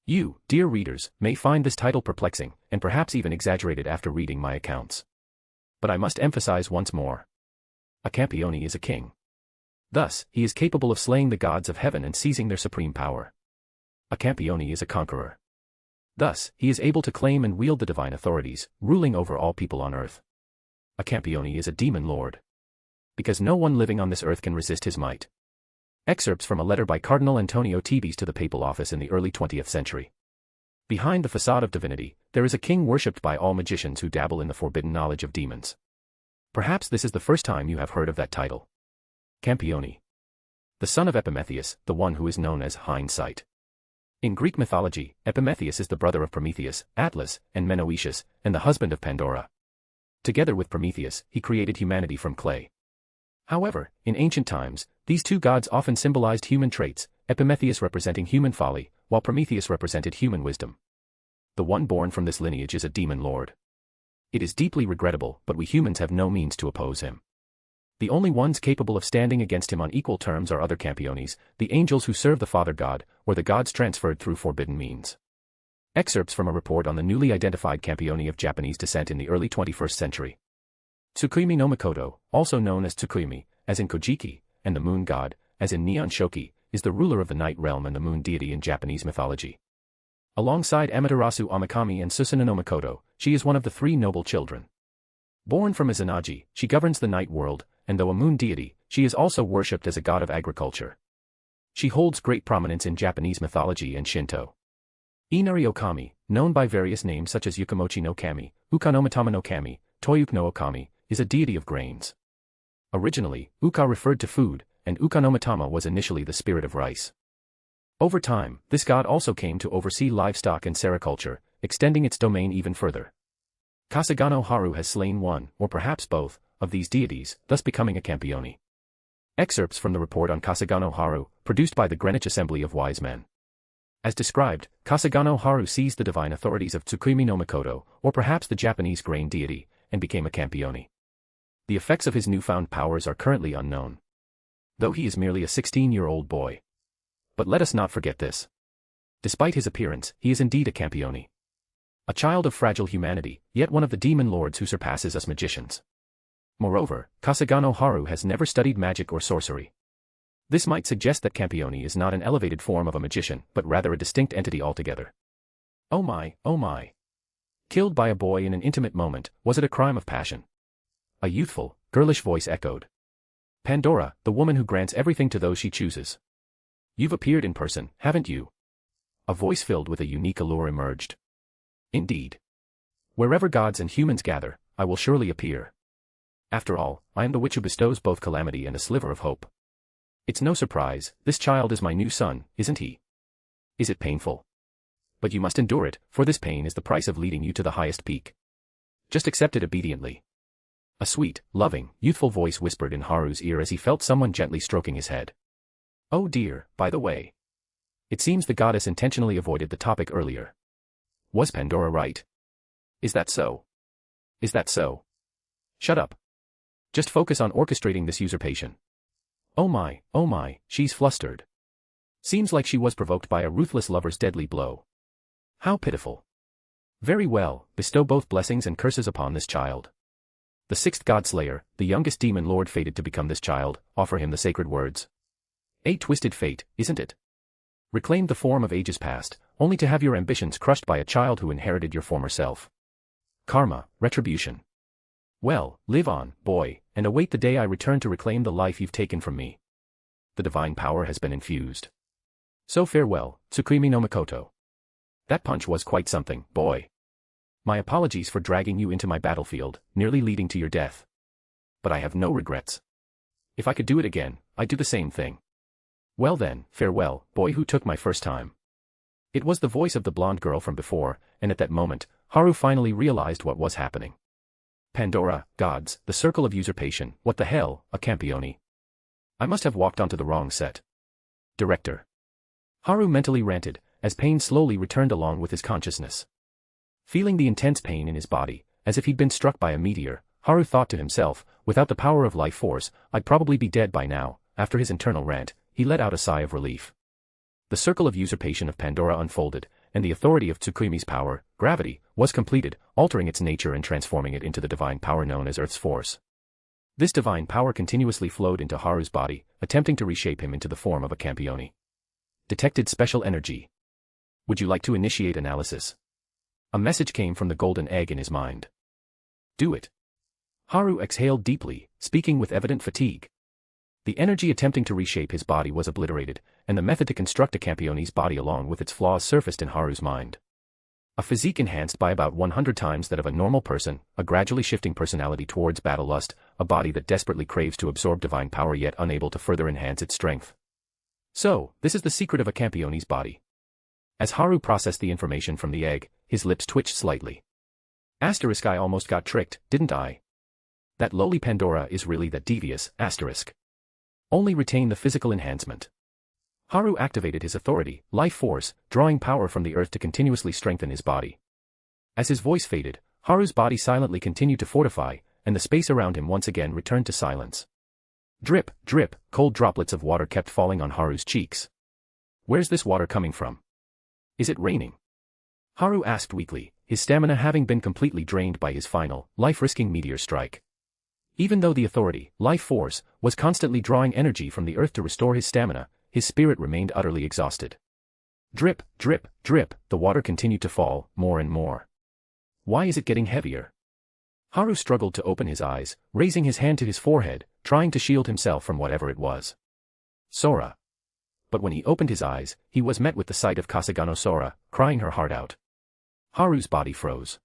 Speaker 3: You, dear readers, may find this title perplexing, and perhaps even exaggerated after reading my accounts. But I must emphasize once more. A Campione is a king. Thus, he is capable of slaying the gods of heaven and seizing their supreme power. A Campione is a conqueror. Thus, he is able to claim and wield the divine authorities, ruling over all people on earth. A Campione is a demon lord. Because no one living on this earth can resist his might. Excerpts from a letter by Cardinal Antonio Tebes to the papal office in the early 20th century. Behind the facade of divinity, there is a king worshipped by all magicians who dabble in the forbidden knowledge of demons. Perhaps this is the first time you have heard of that title. Campione. The son of Epimetheus, the one who is known as Hindsight. In Greek mythology, Epimetheus is the brother of Prometheus, Atlas, and Menoetius, and the husband of Pandora. Together with Prometheus, he created humanity from clay. However, in ancient times, these two gods often symbolized human traits, Epimetheus representing human folly, while Prometheus represented human wisdom. The one born from this lineage is a demon lord. It is deeply regrettable, but we humans have no means to oppose him. The only ones capable of standing against him on equal terms are other Campiones, the angels who serve the Father God, or the gods transferred through forbidden means. Excerpts from a report on the newly identified Campione of Japanese descent in the early 21st century. Tsukuyomi no Mikoto, also known as Tsukuyomi, as in Kojiki, and the moon god, as in Nihon Shoki, is the ruler of the night realm and the moon deity in Japanese mythology. Alongside Amaterasu Omikami and Susanoo no Mikoto, she is one of the three noble children. Born from Izanagi, she governs the night world, and though a moon deity, she is also worshipped as a god of agriculture. She holds great prominence in Japanese mythology and Shinto. Inari Okami, known by various names such as Yukamochi no Kami, Ukanomatama no Kami, Toyuki no Okami, is a deity of grains. Originally, Uka referred to food, and Ukanomatama was initially the spirit of rice. Over time, this god also came to oversee livestock and sericulture, extending its domain even further. Kasugano Haru has slain one, or perhaps both, of these deities, thus becoming a Campione. Excerpts from the report on Kasugano Haru, produced by the Greenwich Assembly of Wise Men. As described, Kasugano Haru seized the divine authorities of Tsukuyomi no Mikoto, or perhaps the Japanese grain deity, and became a Campione. The effects of his newfound powers are currently unknown. Though he is merely a 16-year-old boy. But let us not forget this. Despite his appearance, he is indeed a Campione. A child of fragile humanity, yet one of the demon lords who surpasses us magicians. Moreover, Kasugano Haru has never studied magic or sorcery. This might suggest that Campione is not an elevated form of a magician, but rather a distinct entity altogether. Oh my, oh my. Killed by a boy in an intimate moment, was it a crime of passion? A youthful, girlish voice echoed. Pandora, the woman who grants everything to those she chooses. You've appeared in person, haven't you? A voice filled with a unique allure emerged. Indeed. Wherever gods and humans gather, I will surely appear. After all, I am the witch who bestows both calamity and a sliver of hope. It's no surprise, this child is my new son, isn't he? Is it painful? But you must endure it, for this pain is the price of leading you to the highest peak. Just accept it obediently. A sweet, loving, youthful voice whispered in Haru's ear as he felt someone gently stroking his head. Oh dear, by the way. It seems the goddess intentionally avoided the topic earlier. Was Pandora right? Is that so? Is that so? Shut up. Just focus on orchestrating this usurpation. Oh my, she's flustered. Seems like she was provoked by a ruthless lover's deadly blow. How pitiful. Very well, bestow both blessings and curses upon this child. The sixth Godslayer, the youngest demon lord fated to become this child, offer him the sacred words. A twisted fate, isn't it? Reclaim the form of ages past, only to have your ambitions crushed by a child who inherited your former self. Karma, retribution. Well, live on, boy, and await the day I return to reclaim the life you've taken from me. The divine power has been infused. So farewell, Tsukrimi no Mikoto. That punch was quite something, boy. My apologies for dragging you into my battlefield, nearly leading to your death. But I have no regrets. If I could do it again, I'd do the same thing. Well then, farewell, boy who took my first time. It was the voice of the blonde girl from before, and at that moment, Haru finally realized what was happening. Pandora, gods, the circle of usurpation, what the hell, a Campione. I must have walked onto the wrong set. Director. Haru mentally ranted, as pain slowly returned along with his consciousness. Feeling the intense pain in his body, as if he'd been struck by a meteor, Haru thought to himself, without the power of life force, I'd probably be dead by now. After his internal rant, he let out a sigh of relief. The circle of usurpation of Pandora unfolded, and the authority of Tsukrimi's power, gravity, was completed, altering its nature and transforming it into the divine power known as Earth's force. This divine power continuously flowed into Haru's body, attempting to reshape him into the form of a Campione. Detected special energy. Would you like to initiate analysis? A message came from the golden egg in his mind. Do it. Haru exhaled deeply, speaking with evident fatigue. The energy attempting to reshape his body was obliterated, and the method to construct a Campione's body along with its flaws surfaced in Haru's mind. A physique enhanced by about 100 times that of a normal person, a gradually shifting personality towards battle lust, a body that desperately craves to absorb divine power yet unable to further enhance its strength. So, this is the secret of a Campione's body. As Haru processed the information from the egg, his lips twitched slightly. Asterisk, I almost got tricked, didn't I? That lowly Pandora is really that devious, asterisk. Only retain the physical enhancement. Haru activated his authority, life force, drawing power from the earth to continuously strengthen his body. As his voice faded, Haru's body silently continued to fortify, and the space around him once again returned to silence. Drip, drip, cold droplets of water kept falling on Haru's cheeks. Where's this water coming from? Is it raining? Haru asked weakly, his stamina having been completely drained by his final, life-risking meteor strike. Even though the authority, life force, was constantly drawing energy from the earth to restore his stamina, his spirit remained utterly exhausted. Drip, drip, drip, the water continued to fall, more and more. Why is it getting heavier? Haru struggled to open his eyes, raising his hand to his forehead, trying to shield himself from whatever it was. Sora. But when he opened his eyes, he was met with the sight of Kasugano Sora, crying her heart out. Haru's body froze.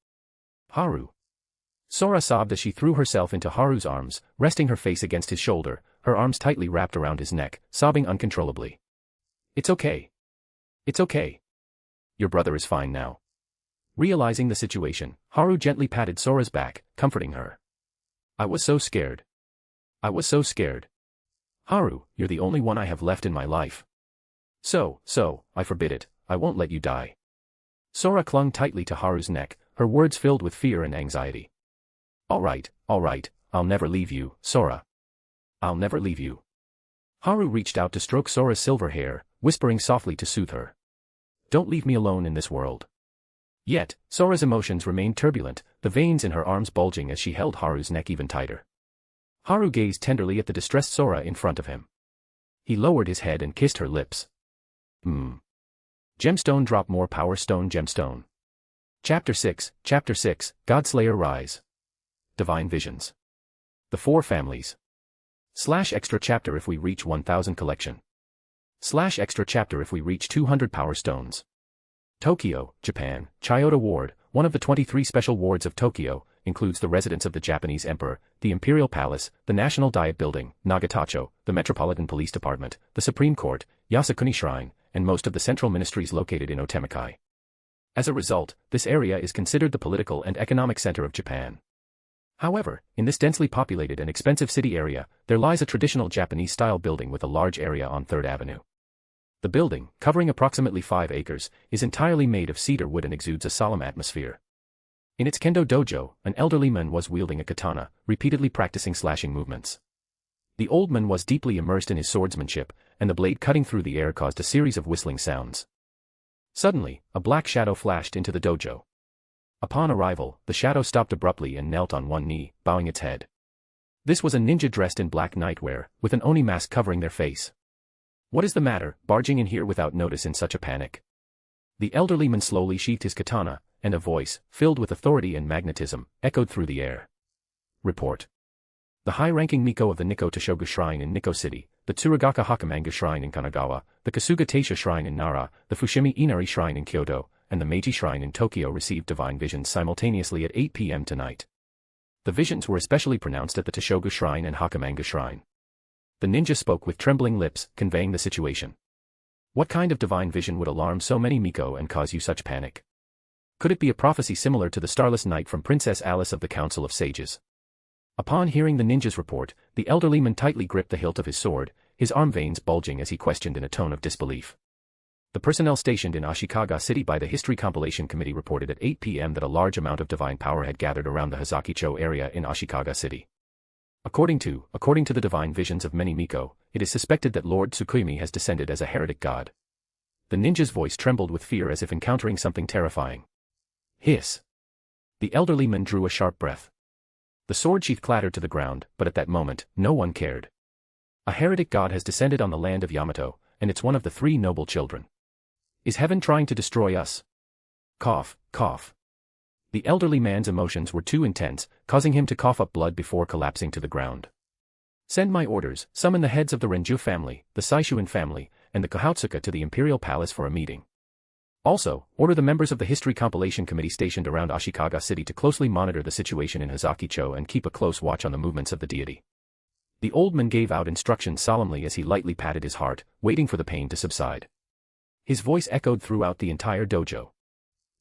Speaker 3: Haru. Sora sobbed as she threw herself into Haru's arms, resting her face against his shoulder, her arms tightly wrapped around his neck, sobbing uncontrollably. It's okay. It's okay. Your brother is fine now. Realizing the situation, Haru gently patted Sora's back, comforting her. I was so scared. I was so scared. Haru, you're the only one I have left in my life. So, I forbid it, I won't let you die. Sora clung tightly to Haru's neck, her words filled with fear and anxiety. All right, I'll never leave you, Sora. I'll never leave you. Haru reached out to stroke Sora's silver hair, whispering softly to soothe her. Don't leave me alone in this world. Yet, Sora's emotions remained turbulent, the veins in her arms bulging as she held Haru's neck even tighter. Haru gazed tenderly at the distressed Sora in front of him. He lowered his head and kissed her lips. Gemstone drop more power stone gemstone. Chapter 6, Godslayer Rise. Divine Visions. The Four Families. /extra chapter if we reach 1000 collection. /extra chapter if we reach 200 power stones. Tokyo, Japan, Chiyoda Ward, one of the 23 special wards of Tokyo, includes the residence of the Japanese Emperor, the Imperial Palace, the National Diet Building, Nagatacho, the Metropolitan Police Department, the Supreme Court, Yasukuni Shrine, and most of the central ministries located in Otemakai. As a result, this area is considered the political and economic center of Japan. However, in this densely populated and expensive city area, there lies a traditional Japanese-style building with a large area on 3rd Avenue. The building, covering approximately 5 acres, is entirely made of cedar wood and exudes a solemn atmosphere. In its kendo dojo, an elderly man was wielding a katana, repeatedly practicing slashing movements. The old man was deeply immersed in his swordsmanship, and the blade cutting through the air caused a series of whistling sounds. Suddenly, a black shadow flashed into the dojo. Upon arrival, the shadow stopped abruptly and knelt on one knee, bowing its head. This was a ninja dressed in black nightwear, with an oni mask covering their face. What is the matter, barging in here without notice in such a panic? The elderly man slowly sheathed his katana, and a voice, filled with authority and magnetism, echoed through the air. Report. The high-ranking Miko of the Nikko Toshogu Shrine in Nikko City, the Tsurugaka Hakamanga Shrine in Kanagawa, the Kasuga Taisha Shrine in Nara, the Fushimi Inari Shrine in Kyoto, and the Meiji Shrine in Tokyo received divine visions simultaneously at 8 p.m. tonight. The visions were especially pronounced at the Toshogu Shrine and Hakamanga Shrine. The ninja spoke with trembling lips, conveying the situation. What kind of divine vision would alarm so many Miko and cause you such panic? Could it be a prophecy similar to the Starless Night from Princess Alice of the Council of Sages? Upon hearing the ninja's report, the elderly man tightly gripped the hilt of his sword, his arm veins bulging as he questioned in a tone of disbelief. The personnel stationed in Ashikaga City by the History Compilation Committee reported at 8 p.m. that a large amount of divine power had gathered around the Hazakicho area in Ashikaga City. According to the divine visions of many Miko, it is suspected that Lord Tsukuyomi has descended as a heretic god. The ninja's voice trembled with fear as if encountering something terrifying. Hiss. The elderly man drew a sharp breath. The sword sheath clattered to the ground, but at that moment, no one cared. A heretic god has descended on the land of Yamato, and it's one of the 3 noble children. Is heaven trying to destroy us? Cough, cough. The elderly man's emotions were too intense, causing him to cough up blood before collapsing to the ground. Send my orders, summon the heads of the Renju family, the Saishuin family, and the Kohatsuka to the Imperial Palace for a meeting. Also, order the members of the History Compilation Committee stationed around Ashikaga City to closely monitor the situation in Hazakicho and keep a close watch on the movements of the deity. The old man gave out instructions solemnly as he lightly patted his heart, waiting for the pain to subside. His voice echoed throughout the entire dojo.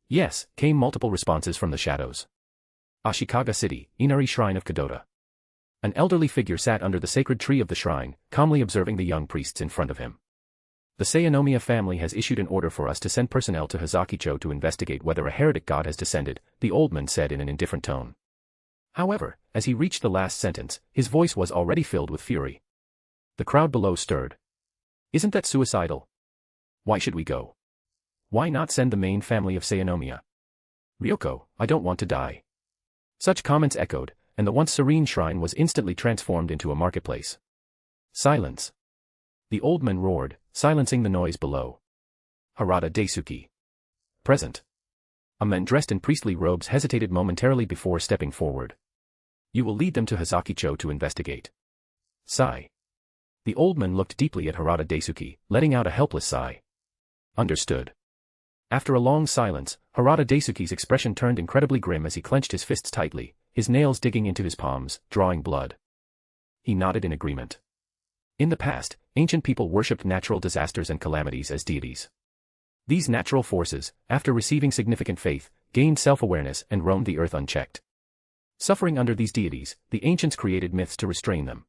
Speaker 3: Yes, came multiple responses from the shadows. Ashikaga City, Inari Shrine of Kadota. An elderly figure sat under the sacred tree of the shrine, calmly observing the young priests in front of him. The Seinomiya family has issued an order for us to send personnel to Hazakicho to investigate whether a heretic god has descended, the old man said in an indifferent tone. However, as he reached the last sentence, his voice was already filled with fury. The crowd below stirred. Isn't that suicidal? Why should we go? Why not send the main family of Seinomiya? Ryoko, I don't want to die. Such comments echoed, and the once serene shrine was instantly transformed into a marketplace. Silence. The old man roared, silencing the noise below. Harada Daisuke. Present. A man dressed in priestly robes hesitated momentarily before stepping forward. You will lead them to Hazakicho to investigate. Sigh. The old man looked deeply at Harada Daisuke, letting out a helpless sigh. Understood. After a long silence, Harada Daisuke's expression turned incredibly grim as he clenched his fists tightly, his nails digging into his palms, drawing blood. He nodded in agreement. In the past, ancient people worshipped natural disasters and calamities as deities. These natural forces, after receiving significant faith, gained self-awareness and roamed the earth unchecked. Suffering under these deities, the ancients created myths to restrain them.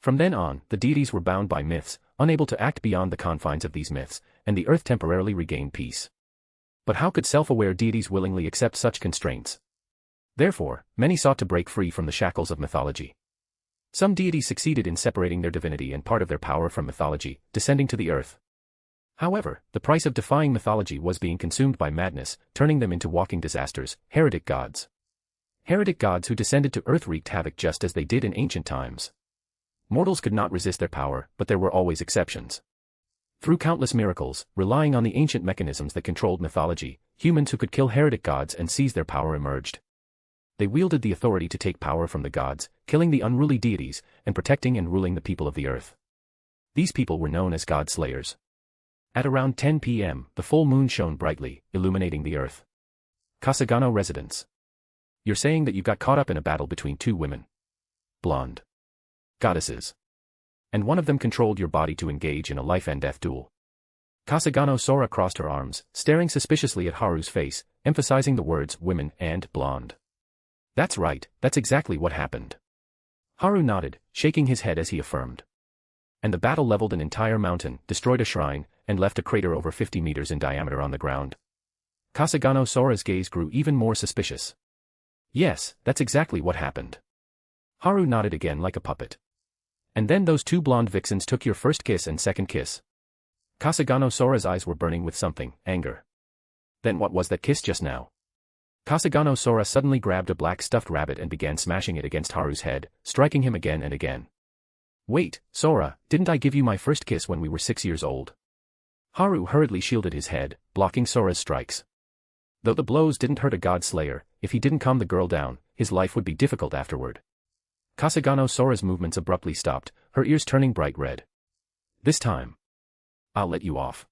Speaker 3: From then on, the deities were bound by myths, unable to act beyond the confines of these myths, and the earth temporarily regained peace. But how could self-aware deities willingly accept such constraints? Therefore, many sought to break free from the shackles of mythology. Some deities succeeded in separating their divinity and part of their power from mythology, descending to the earth. However, the price of defying mythology was being consumed by madness, turning them into walking disasters, heretic gods. Heretic gods who descended to earth wreaked havoc just as they did in ancient times. Mortals could not resist their power, but there were always exceptions. Through countless miracles, relying on the ancient mechanisms that controlled mythology, humans who could kill heretic gods and seize their power emerged. They wielded the authority to take power from the gods, killing the unruly deities, and protecting and ruling the people of the earth. These people were known as Godslayers. At around 10 p.m., the full moon shone brightly, illuminating the earth. Kasugano residence. You're saying that you got caught up in a battle between 2 women. Blonde. Goddesses. And one of them controlled your body to engage in a life-and-death duel. Kasugano Sora crossed her arms, staring suspiciously at Haru's face, emphasizing the words women and blonde. That's right, that's exactly what happened. Haru nodded, shaking his head as he affirmed. And the battle leveled an entire mountain, destroyed a shrine, and left a crater over 50 meters in diameter on the ground. Kasugano Sora's gaze grew even more suspicious. Yes, that's exactly what happened. Haru nodded again like a puppet. And then those 2 blonde vixens took your first kiss and second kiss. Kasugano Sora's eyes were burning with something, anger. Then what was that kiss just now? Kasugano Sora suddenly grabbed a black stuffed rabbit and began smashing it against Haru's head, striking him again and again. Wait, Sora, didn't I give you my first kiss when we were 6 years old? Haru hurriedly shielded his head, blocking Sora's strikes. Though the blows didn't hurt a Godslayer, if he didn't calm the girl down, his life would be difficult afterward. Kasugano Sora's movements abruptly stopped, her ears turning bright red. This time, I'll let you off.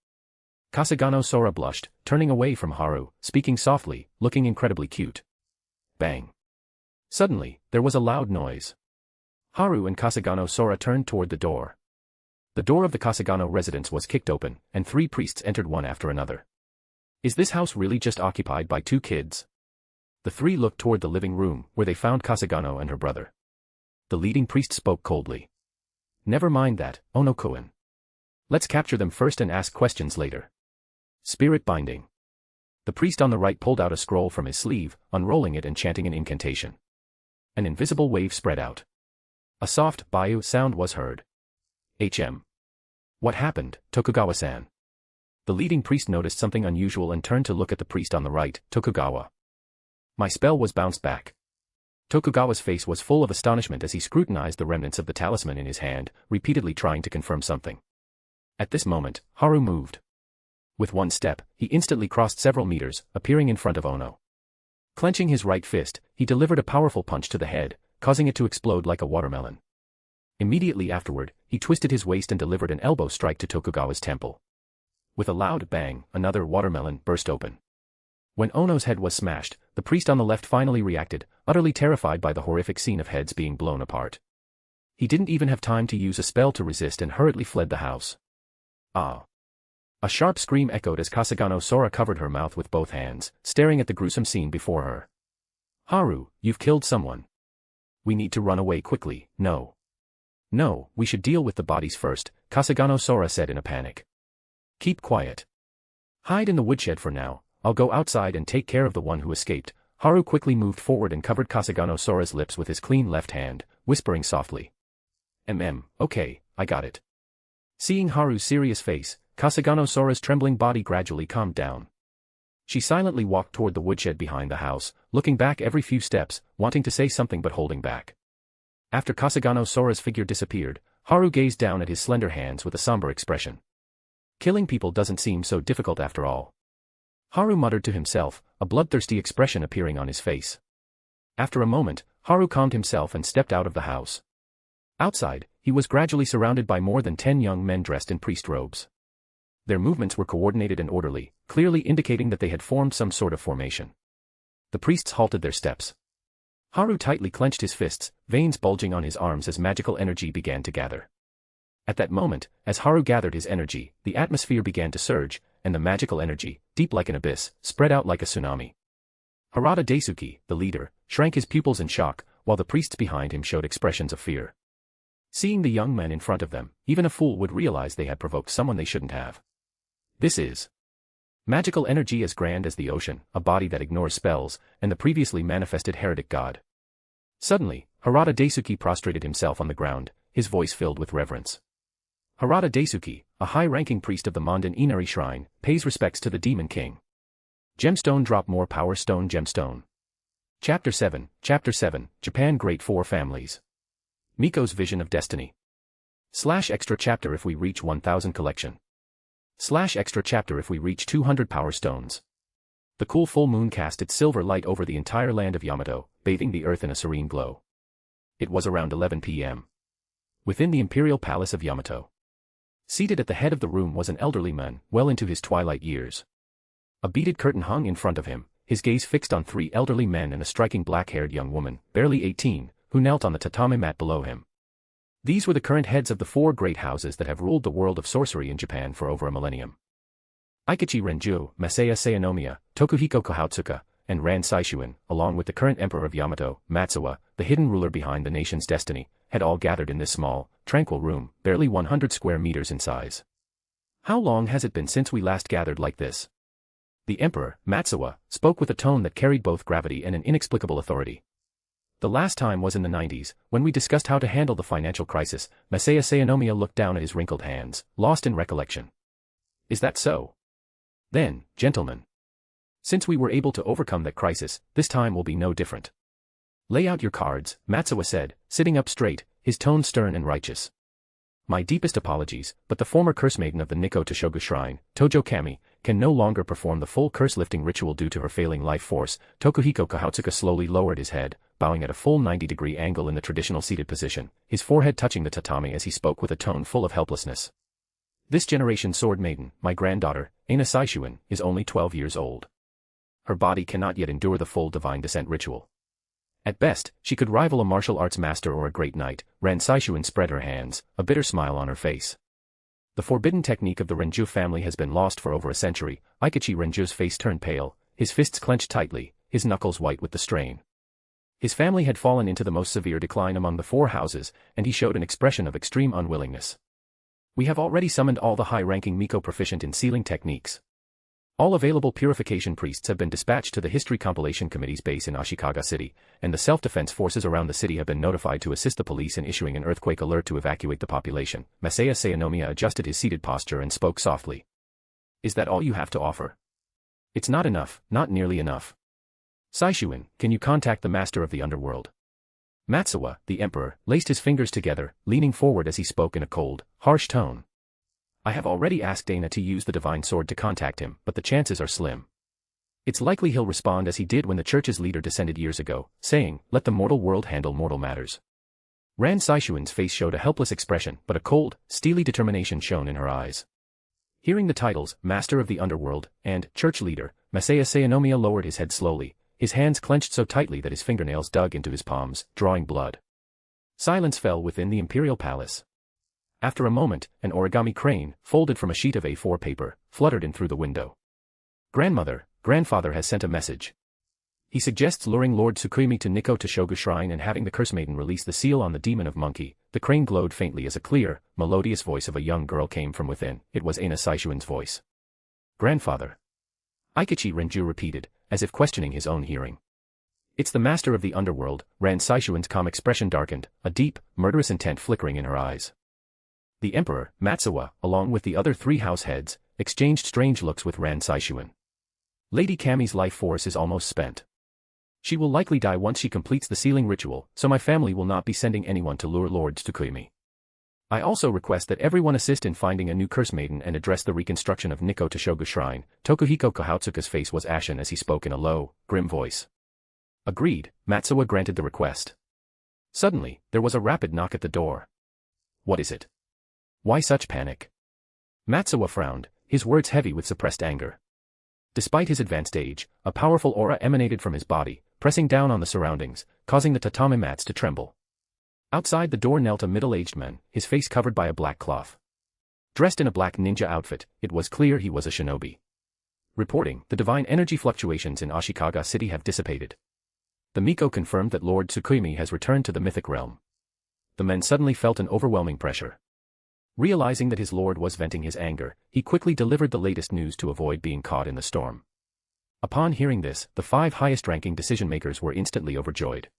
Speaker 3: Kasugano Sora blushed, turning away from Haru, speaking softly, looking incredibly cute. Bang. Suddenly, there was a loud noise. Haru and Kasugano Sora turned toward the door. The door of the Kasugano residence was kicked open, and 3 priests entered one after another. Is this house really just occupied by 2 kids? The 3 looked toward the living room, where they found Kasugano and her brother. The leading priest spoke coldly. Never mind that, Ono-kun. Let's capture them first and ask questions later. Spirit binding. The priest on the right pulled out a scroll from his sleeve, unrolling it and chanting an incantation. An invisible wave spread out. A soft "bayu" sound was heard. What happened, Tokugawa-san? The leading priest noticed something unusual and turned to look at the priest on the right, Tokugawa. My spell was bounced back. Tokugawa's face was full of astonishment as he scrutinized the remnants of the talisman in his hand, repeatedly trying to confirm something. At this moment, Haru moved. With one step, he instantly crossed several meters, appearing in front of Ono. Clenching his right fist, he delivered a powerful punch to the head, causing it to explode like a watermelon. Immediately afterward, he twisted his waist and delivered an elbow strike to Tokugawa's temple. With a loud bang, another watermelon burst open. When Ono's head was smashed, the priest on the left finally reacted, utterly terrified by the horrific scene of heads being blown apart. He didn't even have time to use a spell to resist and hurriedly fled the house. Ah! A sharp scream echoed as Kasugano Sora covered her mouth with both hands, staring at the gruesome scene before her. Haru, you've killed someone. We need to run away quickly, no. No, we should deal with the bodies first, Kasugano Sora said in a panic. Keep quiet. Hide in the woodshed for now, I'll go outside and take care of the one who escaped. Haru quickly moved forward and covered Kasugano Sora's lips with his clean left hand, whispering softly. Okay, I got it. Seeing Haru's serious face, Kasugano Sora's trembling body gradually calmed down. She silently walked toward the woodshed behind the house, looking back every few steps, wanting to say something but holding back. After Kasugano Sora's figure disappeared, Haru gazed down at his slender hands with a somber expression. Killing people doesn't seem so difficult after all. Haru muttered to himself, a bloodthirsty expression appearing on his face. After a moment, Haru calmed himself and stepped out of the house. Outside, he was gradually surrounded by more than 10 young men dressed in priest robes. Their movements were coordinated and orderly, clearly indicating that they had formed some sort of formation. The priests halted their steps. Haru tightly clenched his fists, veins bulging on his arms as magical energy began to gather. At that moment, as Haru gathered his energy, the atmosphere began to surge, and the magical energy, deep like an abyss, spread out like a tsunami. Harada Daisuke, the leader, shrank his pupils in shock, while the priests behind him showed expressions of fear. Seeing the young men in front of them, even a fool would realize they had provoked someone they shouldn't have. This is magical energy as grand as the ocean, a body that ignores spells, and the previously manifested heretic god. Suddenly, Harada Daisuke prostrated himself on the ground, his voice filled with reverence. Harada Daisuke, a high-ranking priest of the Mondan Inari Shrine, pays respects to the Demon King. Gemstone drop more power stone gemstone. Chapter 7, Japan Great Four Families. Miko's Vision of Destiny. /extra chapter if we reach 1000 collection. /extra chapter if we reach 200 power stones. The cool full moon cast its silver light over the entire land of Yamato, bathing the earth in a serene glow. It was around 11 p.m. Within the imperial palace of Yamato. Seated at the head of the room was an elderly man, well into his twilight years. A beaded curtain hung in front of him, his gaze fixed on 3 elderly men and a striking black-haired young woman, barely 18, who knelt on the tatami mat below him. These were the current heads of the 4 great houses that have ruled the world of sorcery in Japan for over a millennium. Aikichi Renju, Masaya Seinomiya, Tokuhiko Kohautsuka, and Ran Saishuin, along with the current emperor of Yamato, Matsuwa, the hidden ruler behind the nation's destiny, had all gathered in this small, tranquil room, barely 100 square meters in size. How long has it been since we last gathered like this? The emperor, Matsuwa, spoke with a tone that carried both gravity and an inexplicable authority. The last time was in the 90s, when we discussed how to handle the financial crisis. Masaya Seinomiya looked down at his wrinkled hands, lost in recollection. Is that so? Then, gentlemen. Since we were able to overcome that crisis, this time will be no different. Lay out your cards, Matsuwa said, sitting up straight, his tone stern and righteous. My deepest apologies, but the former curse maiden of the Nikko Toshogu Shrine, Tojo Kami, can no longer perform the full curse-lifting ritual due to her failing life force. Tokuhiko Kohotsuka slowly lowered his head, bowing at a full 90-degree angle in the traditional seated position, his forehead touching the tatami as he spoke with a tone full of helplessness. This generation sword maiden, my granddaughter, Aina Saishuin, is only 12 years old. Her body cannot yet endure the full divine descent ritual. At best, she could rival a martial arts master or a great knight. Ran Saishuin spread her hands, a bitter smile on her face. The forbidden technique of the Renju family has been lost for over a century. Aikachi Renju's face turned pale, his fists clenched tightly, his knuckles white with the strain. His family had fallen into the most severe decline among the 4 houses, and he showed an expression of extreme unwillingness. We have already summoned all the high-ranking Miko proficient in sealing techniques. All available purification priests have been dispatched to the History Compilation Committee's base in Ashikaga City, and the self-defense forces around the city have been notified to assist the police in issuing an earthquake alert to evacuate the population. Masaya Sayanomiya adjusted his seated posture and spoke softly. Is that all you have to offer? It's not enough, not nearly enough. Saishuin, can you contact the master of the underworld? Matsuwa, the emperor, laced his fingers together, leaning forward as he spoke in a cold, harsh tone. I have already asked Dana to use the divine sword to contact him, but the chances are slim. It's likely he'll respond as he did when the church's leader descended years ago, saying, let the mortal world handle mortal matters. Ran Saishuin's face showed a helpless expression, but a cold, steely determination shone in her eyes. Hearing the titles, Master of the Underworld, and Church Leader, Masaya Sayanomiya lowered his head slowly, his hands clenched so tightly that his fingernails dug into his palms, drawing blood. Silence fell within the imperial palace. After a moment, an origami crane, folded from a sheet of A4 paper, fluttered in through the window. Grandfather has sent a message. He suggests luring Lord Tsukuyomi to Nikko Toshogu Shrine and having the Curse Maiden release the seal on the Demon of Monkey. The crane glowed faintly as a clear, melodious voice of a young girl came from within. It was Aina Saishuin's voice. Grandfather. Aikachi Renju repeated, as if questioning his own hearing. It's the master of the underworld. Ran Saishuin's calm expression darkened, a deep, murderous intent flickering in her eyes. The emperor, Matsuwa, along with the other 3 house heads, exchanged strange looks with Ran Saishuin. Lady Kami's life force is almost spent. She will likely die once she completes the sealing ritual, so my family will not be sending anyone to lure Lord Tsukuyomi. I also request that everyone assist in finding a new curse maiden and address the reconstruction of Nikko Toshogu Shrine. Tokuhiko Kohotsuka's face was ashen as he spoke in a low, grim voice. Agreed, Matsuwa granted the request. Suddenly, there was a rapid knock at the door. What is it? Why such panic? Matsuwa frowned, his words heavy with suppressed anger. Despite his advanced age, a powerful aura emanated from his body, pressing down on the surroundings, causing the tatami mats to tremble. Outside the door knelt a middle-aged man, his face covered by a black cloth. Dressed in a black ninja outfit, it was clear he was a shinobi. Reporting, the divine energy fluctuations in Ashikaga City have dissipated. The Miko confirmed that Lord Tsukuyomi has returned to the mythic realm. The men suddenly felt an overwhelming pressure. Realizing that his lord was venting his anger, he quickly delivered the latest news to avoid being caught in the storm. Upon hearing this, the 5 highest-ranking decision-makers were instantly overjoyed.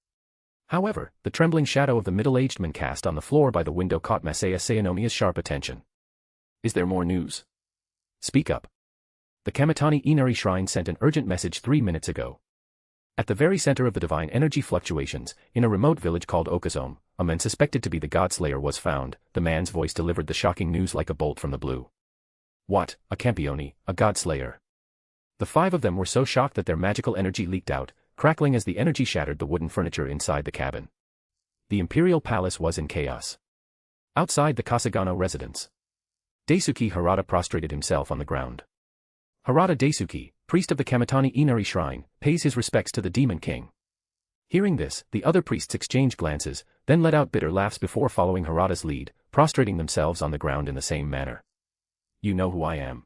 Speaker 3: However, the trembling shadow of the middle-aged man cast on the floor by the window caught Masaya Sayanomiya's sharp attention. Is there more news? Speak up. The Kamitani Inari Shrine sent an urgent message 3 minutes ago. At the very center of the divine energy fluctuations, in a remote village called Okazome, a man suspected to be the Godslayer was found. The man's voice delivered the shocking news like a bolt from the blue. What, a Campione, a Godslayer? The 5 of them were so shocked that their magical energy leaked out, crackling as the energy shattered the wooden furniture inside the cabin. The imperial palace was in chaos. Outside the Kasugano residence, Daisuke Harada prostrated himself on the ground. Harada Daisuke, priest of the Kamitani Inari Shrine, pays his respects to the Demon King. Hearing this, the other priests exchanged glances, then let out bitter laughs before following Harada's lead, prostrating themselves on the ground in the same manner. You know who I am.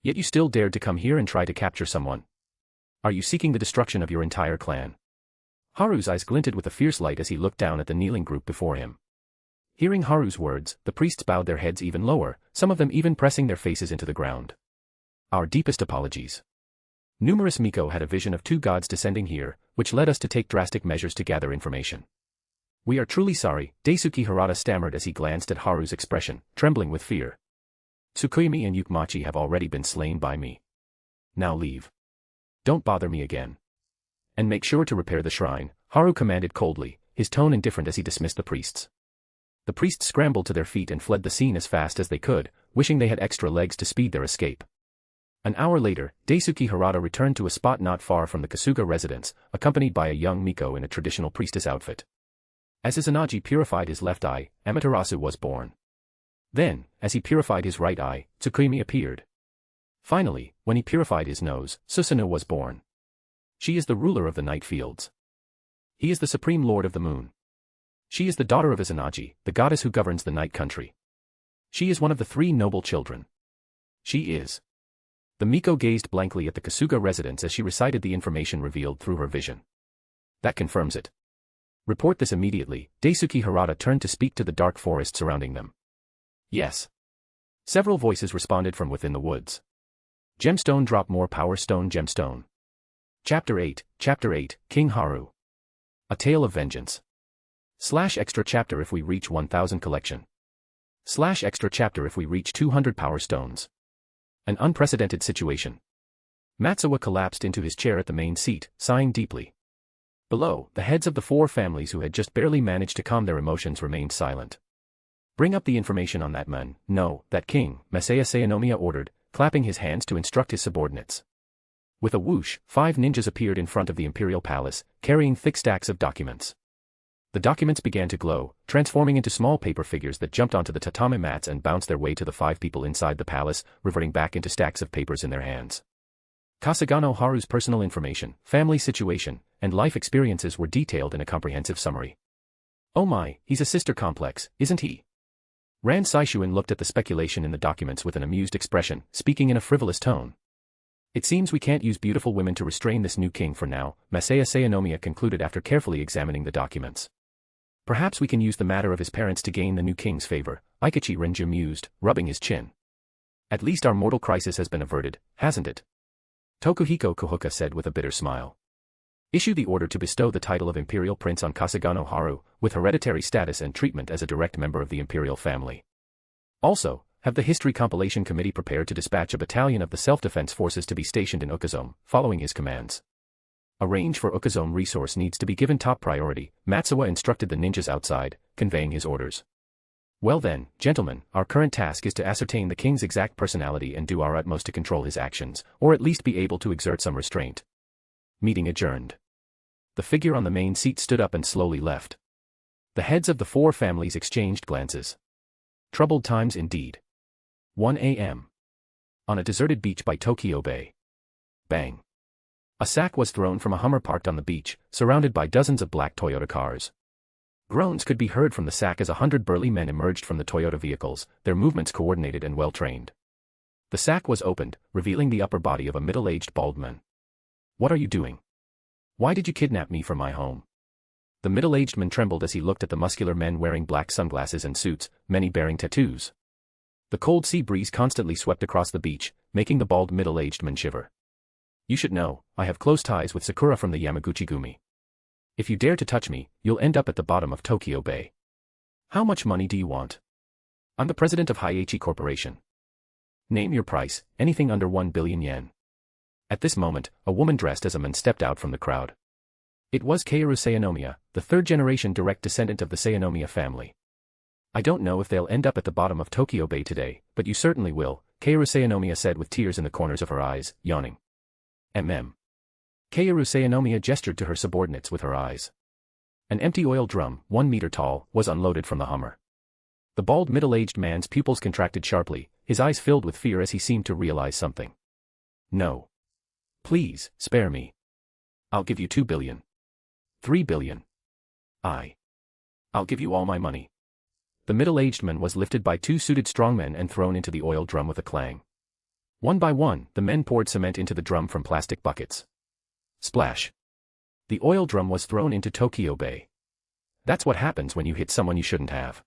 Speaker 3: Yet you still dared to come here and try to capture someone. Are you seeking the destruction of your entire clan? Haru's eyes glinted with a fierce light as he looked down at the kneeling group before him. Hearing Haru's words, the priests bowed their heads even lower, some of them even pressing their faces into the ground. Our deepest apologies. Numerous Miko had a vision of 2 gods descending here, which led us to take drastic measures to gather information. We are truly sorry, Daisuke Harada stammered as he glanced at Haru's expression, trembling with fear. Tsukuyomi and Yukmachi have already been slain by me. Now leave. don't bother me again. And make sure to repair the shrine, Haru commanded coldly, his tone indifferent as he dismissed the priests. The priests scrambled to their feet and fled the scene as fast as they could, wishing they had extra legs to speed their escape. An hour later, Daisuke Harada returned to a spot not far from the Kasuga residence, accompanied by a young Miko in a traditional priestess outfit. As Izanagi purified his left eye, Amaterasu was born. Then, as he purified his right eye, Tsukimi appeared. Finally, when he purified his nose, Susanoo was born. She is the ruler of the night fields. He is the supreme lord of the moon. She is the daughter of Izanagi, the goddess who governs the night country. She is one of the 3 noble children. She is. The Miko gazed blankly at the Kasuga residence as she recited the information revealed through her vision. That confirms it. Report this immediately. Daisuke Harada turned to speak to the dark forest surrounding them. Yes. Several voices responded from within the woods. Gemstone drop more power stone gemstone. Chapter 8, King Haru. A Tale of Vengeance. /extra chapter if we reach 1000 collection. /extra chapter if we reach 200 power stones. An unprecedented situation. Matsuwa collapsed into his chair at the main seat, sighing deeply. Below, the heads of the 4 families who had just barely managed to calm their emotions remained silent. Bring up the information on that man, no, that king, Masaya Sayanomiya ordered, clapping his hands to instruct his subordinates. With a whoosh, 5 ninjas appeared in front of the imperial palace, carrying thick stacks of documents. The documents began to glow, transforming into small paper figures that jumped onto the tatami mats and bounced their way to the 5 people inside the palace, reverting back into stacks of papers in their hands. Kasugano Haru's personal information, family situation, and life experiences were detailed in a comprehensive summary. Oh my, he's a sister complex, isn't he? Ran Saishuin looked at the speculation in the documents with an amused expression, speaking in a frivolous tone. It seems we can't use beautiful women to restrain this new king for now, Masaya Sayanomiya concluded after carefully examining the documents. Perhaps we can use the matter of his parents to gain the new king's favor, Aikachi Renju mused, rubbing his chin. At least our mortal crisis has been averted, hasn't it? Tokuhiko Kohuka said with a bitter smile. Issue the order to bestow the title of Imperial Prince on Kasugano Haru, with hereditary status and treatment as a direct member of the imperial family. Also, have the History Compilation Committee prepared to dispatch a battalion of the self-defense forces to be stationed in Ukazome, following his commands. A range for Ukazome resource needs to be given top priority, Matsuwa instructed the ninjas outside, conveying his orders. Well then, gentlemen, our current task is to ascertain the king's exact personality and do our utmost to control his actions, or at least be able to exert some restraint. Meeting adjourned. The figure on the main seat stood up and slowly left. The heads of the 4 families exchanged glances. Troubled times indeed. 1 a.m. On a deserted beach by Tokyo Bay. Bang. A sack was thrown from a Hummer parked on the beach, surrounded by dozens of black Toyota cars. Groans could be heard from the sack as 100 burly men emerged from the Toyota vehicles, their movements coordinated and well-trained. The sack was opened, revealing the upper body of a middle-aged bald man. What are you doing? Why did you kidnap me from my home? The middle-aged man trembled as he looked at the muscular men wearing black sunglasses and suits, many bearing tattoos. The cold sea breeze constantly swept across the beach, making the bald middle-aged man shiver. You should know, I have close ties with Sakura from the Yamaguchi-gumi. If you dare to touch me, you'll end up at the bottom of Tokyo Bay. How much money do you want? I'm the president of Hiachi Corporation. Name your price, anything under 1 billion yen. At this moment, a woman dressed as a man stepped out from the crowd. It was Kaoru Sayanomiya, the 3rd-generation direct descendant of the Sayanomiya family. I don't know if they'll end up at the bottom of Tokyo Bay today, but you certainly will, Kaoru Sayanomiya said with tears in the corners of her eyes, yawning. Kaoru Sayanomiya gestured to her subordinates with her eyes. An empty oil drum, 1 meter tall, was unloaded from the Hummer. The bald middle-aged man's pupils contracted sharply, his eyes filled with fear as he seemed to realize something. No. Please, spare me. I'll give you 2 billion. 3 billion. I'll give you all my money. The middle-aged man was lifted by 2 suited strongmen and thrown into the oil drum with a clang. One by one, the men poured cement into the drum from plastic buckets. Splash. The oil drum was thrown into Tokyo Bay. That's what happens when you hit someone you shouldn't have.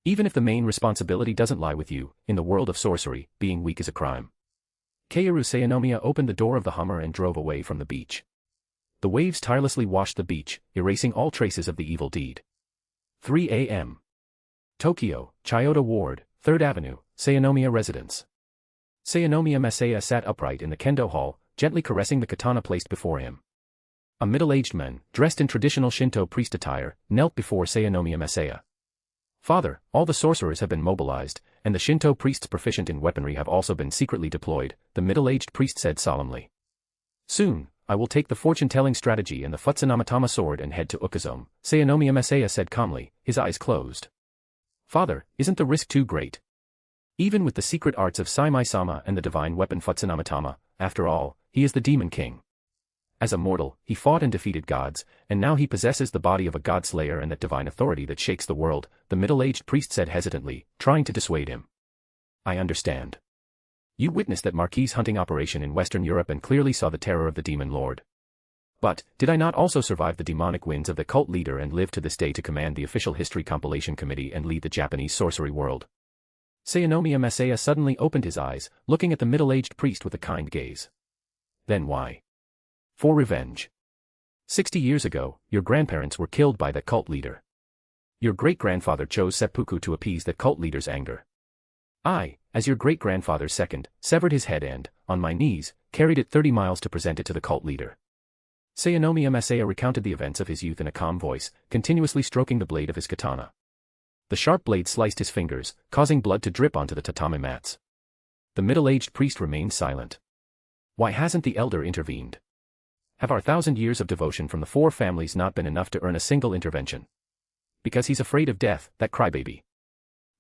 Speaker 3: Even if the main responsibility doesn't lie with you, in the world of sorcery, being weak is a crime. Kaoru Sayanomiya opened the door of the Hummer and drove away from the beach. The waves tirelessly washed the beach, erasing all traces of the evil deed. 3 a.m. Tokyo, Chiyoda Ward, 3rd Avenue, Sayanomiya Residence. Sayanomiya Masaya sat upright in the kendo hall, gently caressing the katana placed before him. A middle-aged man, dressed in traditional Shinto priest attire, knelt before Sayanomiya Masaya. Father, all the sorcerers have been mobilized, and the Shinto priests proficient in weaponry have also been secretly deployed, the middle-aged priest said solemnly. Soon, I will take the fortune-telling strategy and the Futsunamatama sword and head to Ukazome, Sayanomiya Masaya said calmly, his eyes closed. Father, isn't the risk too great? Even with the secret arts of Saimai-sama and the divine weapon Futsunamatama, after all, he is the demon king. As a mortal, he fought and defeated gods, and now he possesses the body of a Godslayer and that divine authority that shakes the world, the middle-aged priest said hesitantly, trying to dissuade him. I understand. You witnessed that Marquis' hunting operation in Western Europe and clearly saw the terror of the demon lord. But, did I not also survive the demonic winds of the cult leader and live to this day to command the official history compilation committee and lead the Japanese sorcery world? Sayanomiya Masaya suddenly opened his eyes, looking at the middle-aged priest with a kind gaze. Then why? For revenge. 60 years ago, your grandparents were killed by that cult leader. Your great-grandfather chose seppuku to appease that cult leader's anger. I, as your great-grandfather's second, severed his head and, on my knees, carried it 30 miles to present it to the cult leader. Sayanomiya Masaya recounted the events of his youth in a calm voice, continuously stroking the blade of his katana. The sharp blade sliced his fingers, causing blood to drip onto the tatami mats. The middle-aged priest remained silent. Why hasn't the elder intervened? Have our 1,000 years of devotion from the four families not been enough to earn a single intervention? Because he's afraid of death, that crybaby.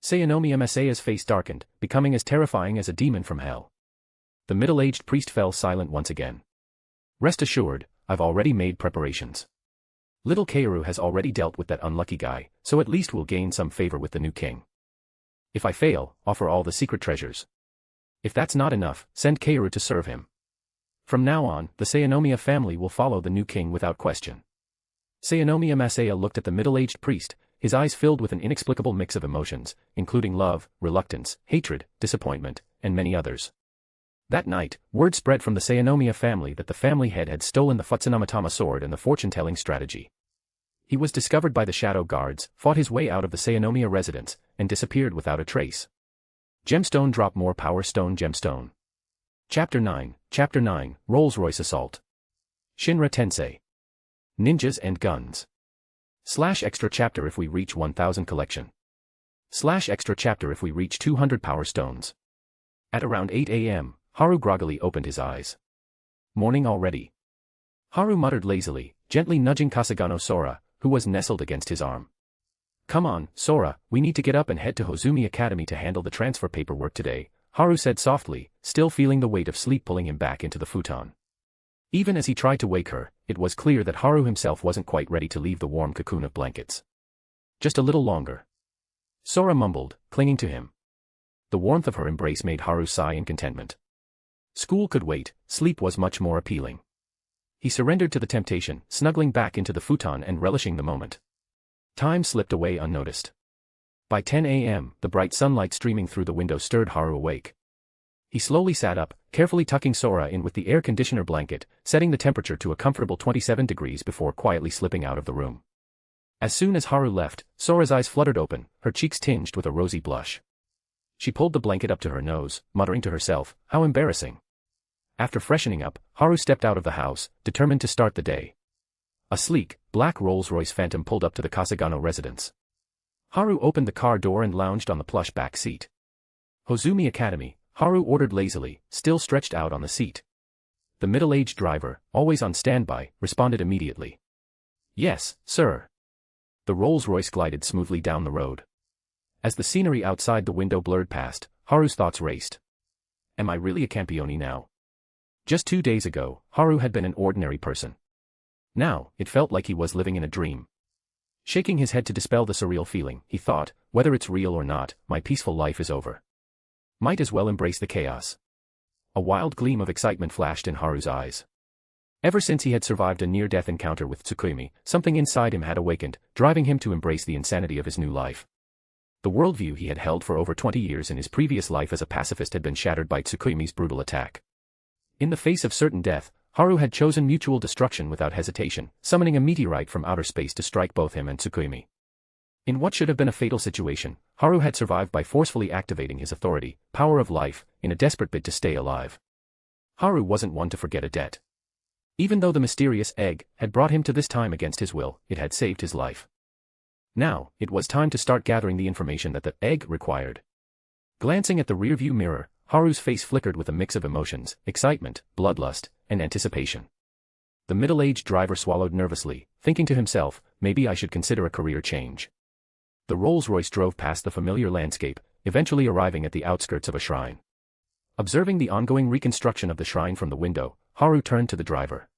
Speaker 3: Sayanomiya Masaya's face darkened, becoming as terrifying as a demon from hell. The middle-aged priest fell silent once again. Rest assured, I've already made preparations. Little Kaoru has already dealt with that unlucky guy, so at least we'll gain some favor with the new king. If I fail, offer all the secret treasures. If that's not enough, send Kaoru to serve him. From now on, the Sayanomiya family will follow the new king without question. Sayanomiya Masaya looked at the middle-aged priest, his eyes filled with an inexplicable mix of emotions, including love, reluctance, hatred, disappointment, and many others. That night, word spread from the Sayanomiya family that the family head had stolen the Futsunamatama sword and the fortune-telling strategy. He was discovered by the shadow guards, fought his way out of the Sayanomiya residence, and disappeared without a trace. Gemstone drop more power stone gemstone. Chapter 9, Rolls-Royce Assault. Shinra Tensei. Ninjas and Guns. / extra chapter if we reach 1000 collection. / extra chapter if we reach 200 power stones. At around 8 a.m., Haru groggily opened his eyes. Morning already. Haru muttered lazily, gently nudging Kasugano Sora, who was nestled against his arm. Come on, Sora, we need to get up and head to Hozumi Academy to handle the transfer paperwork today, Haru said softly, still feeling the weight of sleep pulling him back into the futon. Even as he tried to wake her, it was clear that Haru himself wasn't quite ready to leave the warm cocoon of blankets. Just a little longer. Sora mumbled, clinging to him. The warmth of her embrace made Haru sigh in contentment. School could wait, sleep was much more appealing. He surrendered to the temptation, snuggling back into the futon and relishing the moment. Time slipped away unnoticed. By 10 a.m., the bright sunlight streaming through the window stirred Haru awake. He slowly sat up, carefully tucking Sora in with the air conditioner blanket, setting the temperature to a comfortable 27 degrees before quietly slipping out of the room. As soon as Haru left, Sora's eyes fluttered open, her cheeks tinged with a rosy blush. She pulled the blanket up to her nose, muttering to herself, how embarrassing. After freshening up, Haru stepped out of the house, determined to start the day. A sleek, black Rolls-Royce Phantom pulled up to the Kasugano residence. Haru opened the car door and lounged on the plush back seat. Hozumi Academy, Haru ordered lazily, still stretched out on the seat. The middle-aged driver, always on standby, responded immediately. Yes, sir. The Rolls-Royce glided smoothly down the road. As the scenery outside the window blurred past, Haru's thoughts raced. Am I really a Campione now? Just 2 days ago, Haru had been an ordinary person. Now, it felt like he was living in a dream. Shaking his head to dispel the surreal feeling, he thought, whether it's real or not, my peaceful life is over. Might as well embrace the chaos. A wild gleam of excitement flashed in Haru's eyes. Ever since he had survived a near-death encounter with Tsukuyomi, something inside him had awakened, driving him to embrace the insanity of his new life. The worldview he had held for over 20 years in his previous life as a pacifist had been shattered by Tsukuyomi's brutal attack. In the face of certain death, Haru had chosen mutual destruction without hesitation, summoning a meteorite from outer space to strike both him and Tsukuyomi. In what should have been a fatal situation, Haru had survived by forcefully activating his authority, power of life, in a desperate bid to stay alive. Haru wasn't one to forget a debt. Even though the mysterious egg had brought him to this time against his will, it had saved his life. Now, it was time to start gathering the information that the egg required. Glancing at the rearview mirror, Haru's face flickered with a mix of emotions, excitement, bloodlust, and anticipation. The middle-aged driver swallowed nervously, thinking to himself, maybe I should consider a career change. The Rolls-Royce drove past the familiar landscape, eventually arriving at the outskirts of a shrine. Observing the ongoing reconstruction of the shrine from the window, Haru turned to the driver.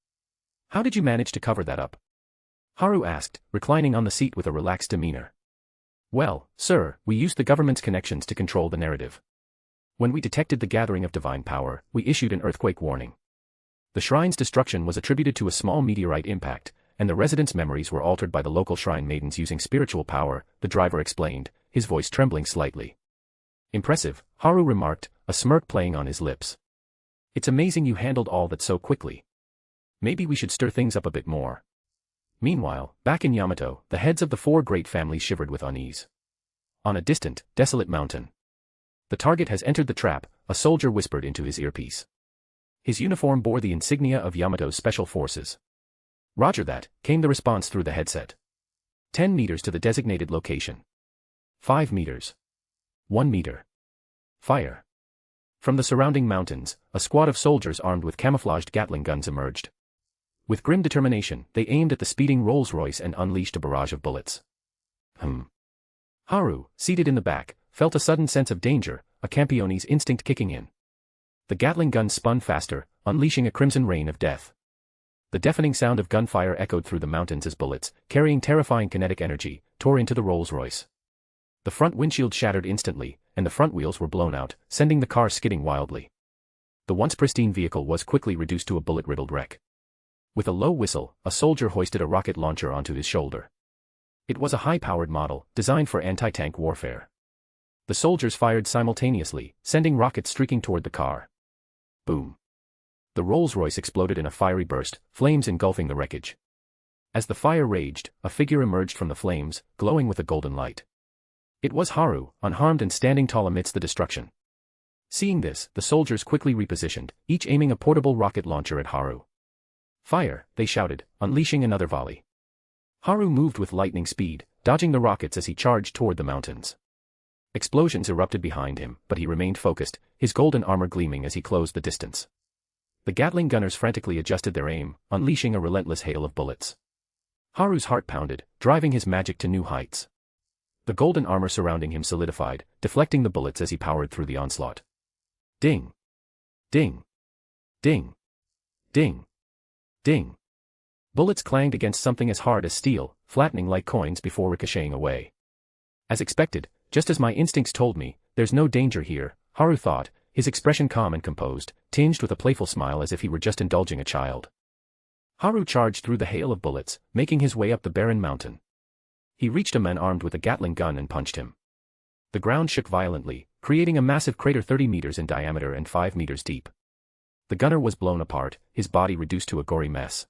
Speaker 3: How did you manage to cover that up? Haru asked, reclining on the seat with a relaxed demeanor. Well, sir, we used the government's connections to control the narrative. When we detected the gathering of divine power, we issued an earthquake warning. The shrine's destruction was attributed to a small meteorite impact, and the residents' memories were altered by the local shrine maidens using spiritual power, the driver explained, his voice trembling slightly. Impressive, Haru remarked, a smirk playing on his lips. It's amazing you handled all that so quickly. Maybe we should stir things up a bit more. Meanwhile, back in Yamato, the heads of the four great families shivered with unease. On a distant, desolate mountain. The target has entered the trap, a soldier whispered into his earpiece. His uniform bore the insignia of Yamato's special forces. Roger that, came the response through the headset. 10 meters to the designated location. 5 meters. 1 meter. Fire. From the surrounding mountains, a squad of soldiers armed with camouflaged Gatling guns emerged. With grim determination, they aimed at the speeding Rolls-Royce and unleashed a barrage of bullets. Haru, seated in the back, felt a sudden sense of danger, a Campione's instinct kicking in. The Gatling gun spun faster, unleashing a crimson rain of death. The deafening sound of gunfire echoed through the mountains as bullets, carrying terrifying kinetic energy, tore into the Rolls-Royce. The front windshield shattered instantly, and the front wheels were blown out, sending the car skidding wildly. The once pristine vehicle was quickly reduced to a bullet-riddled wreck. With a low whistle, a soldier hoisted a rocket launcher onto his shoulder. It was a high-powered model, designed for anti-tank warfare. The soldiers fired simultaneously, sending rockets streaking toward the car. Boom. The Rolls-Royce exploded in a fiery burst, flames engulfing the wreckage. As the fire raged, a figure emerged from the flames, glowing with a golden light. It was Haru, unharmed and standing tall amidst the destruction. Seeing this, the soldiers quickly repositioned, each aiming a portable rocket launcher at Haru. Fire, they shouted, unleashing another volley. Haru moved with lightning speed, dodging the rockets as he charged toward the mountains. Explosions erupted behind him, but he remained focused, his golden armor gleaming as he closed the distance. The Gatling gunners frantically adjusted their aim, unleashing a relentless hail of bullets. Haru's heart pounded, driving his magic to new heights. The golden armor surrounding him solidified, deflecting the bullets as he powered through the onslaught. Ding! Ding! Ding! Ding! Ding! Bullets clanged against something as hard as steel, flattening like coins before ricocheting away. As expected, just as my instincts told me, there's no danger here, Haru thought, his expression calm and composed, tinged with a playful smile as if he were just indulging a child. Haru charged through the hail of bullets, making his way up the barren mountain. He reached a man armed with a Gatling gun and punched him. The ground shook violently, creating a massive crater 30 meters in diameter and 5 meters deep. The gunner was blown apart, his body reduced to a gory mess.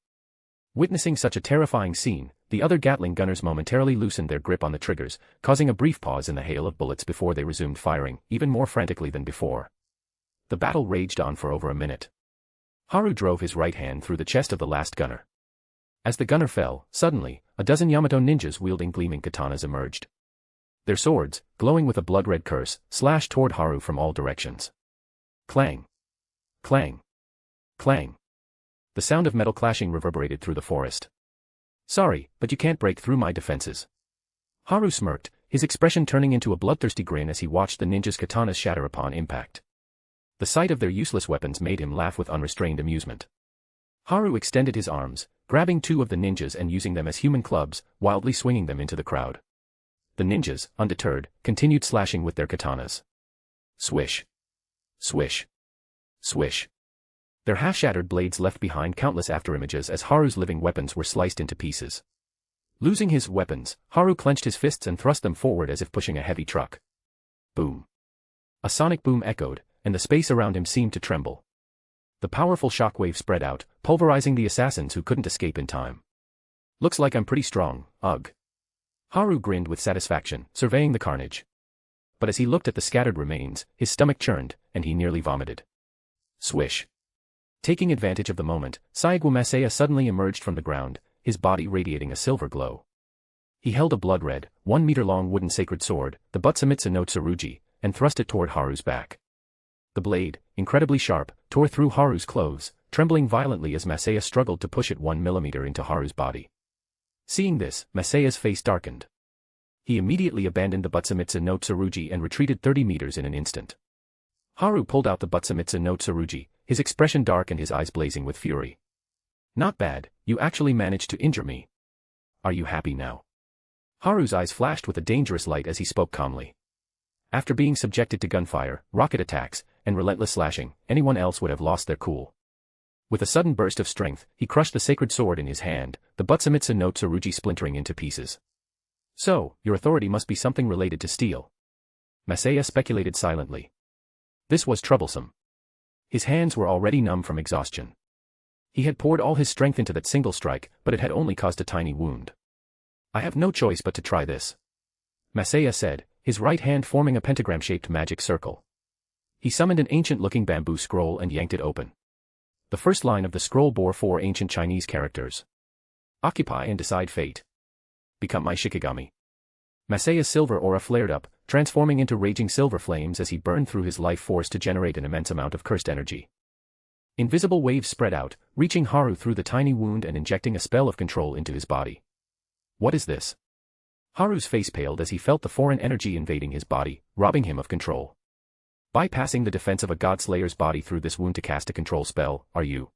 Speaker 3: Witnessing such a terrifying scene, the other Gatling gunners momentarily loosened their grip on the triggers, causing a brief pause in the hail of bullets before they resumed firing, even more frantically than before. The battle raged on for over a minute. Haru drove his right hand through the chest of the last gunner. As the gunner fell, suddenly, a dozen Yamato ninjas wielding gleaming katanas emerged. Their swords, glowing with a blood-red curse, slashed toward Haru from all directions. Clang! Clang! Clang! The sound of metal clashing reverberated through the forest. Sorry, but you can't break through my defenses. Haru smirked, his expression turning into a bloodthirsty grin as he watched the ninjas' katanas shatter upon impact. The sight of their useless weapons made him laugh with unrestrained amusement. Haru extended his arms, grabbing two of the ninjas and using them as human clubs, wildly swinging them into the crowd. The ninjas, undeterred, continued slashing with their katanas. Swish. Swish. Swish. Their half-shattered blades left behind countless afterimages as Haru's living weapons were sliced into pieces. Losing his weapons, Haru clenched his fists and thrust them forward as if pushing a heavy truck. Boom. A sonic boom echoed, and the space around him seemed to tremble. The powerful shockwave spread out, pulverizing the assassins who couldn't escape in time. Looks like I'm pretty strong, ugh. Haru grinned with satisfaction, surveying the carnage. But as he looked at the scattered remains, his stomach churned, and he nearly vomited. Swish. Taking advantage of the moment, Saigwu Masaya suddenly emerged from the ground, his body radiating a silver glow. He held a blood-red, 1-meter-long wooden sacred sword, the Butsumitsu no Tsurugi, and thrust it toward Haru's back. The blade, incredibly sharp, tore through Haru's clothes, trembling violently as Masaya struggled to push it 1 millimeter into Haru's body. Seeing this, Masaya's face darkened. He immediately abandoned the Butsumitsu no Tsurugi and retreated 30 meters in an instant. Haru pulled out the Butsumitsu no Tsurugi, his expression dark and his eyes blazing with fury. Not bad, you actually managed to injure me. Are you happy now? Haru's eyes flashed with a dangerous light as he spoke calmly. After being subjected to gunfire, rocket attacks, and relentless slashing, anyone else would have lost their cool. With a sudden burst of strength, he crushed the sacred sword in his hand, the Butsumitsu no Tsurugi splintering into pieces. So, your authority must be something related to steel. Masaya speculated silently. This was troublesome. His hands were already numb from exhaustion. He had poured all his strength into that single strike, but it had only caused a tiny wound. I have no choice but to try this. Masaya said, his right hand forming a pentagram-shaped magic circle. He summoned an ancient-looking bamboo scroll and yanked it open. The first line of the scroll bore 4 ancient Chinese characters. Occupy and decide fate. Become my Shikigami. Masaya's silver aura flared up, transforming into raging silver flames as he burned through his life force to generate an immense amount of cursed energy. Invisible waves spread out, reaching Haru through the tiny wound and injecting a spell of control into his body. What is this? Haru's face paled as he felt the foreign energy invading his body, robbing him of control. Bypassing the defense of a Godslayer's body through this wound to cast a control spell, are you?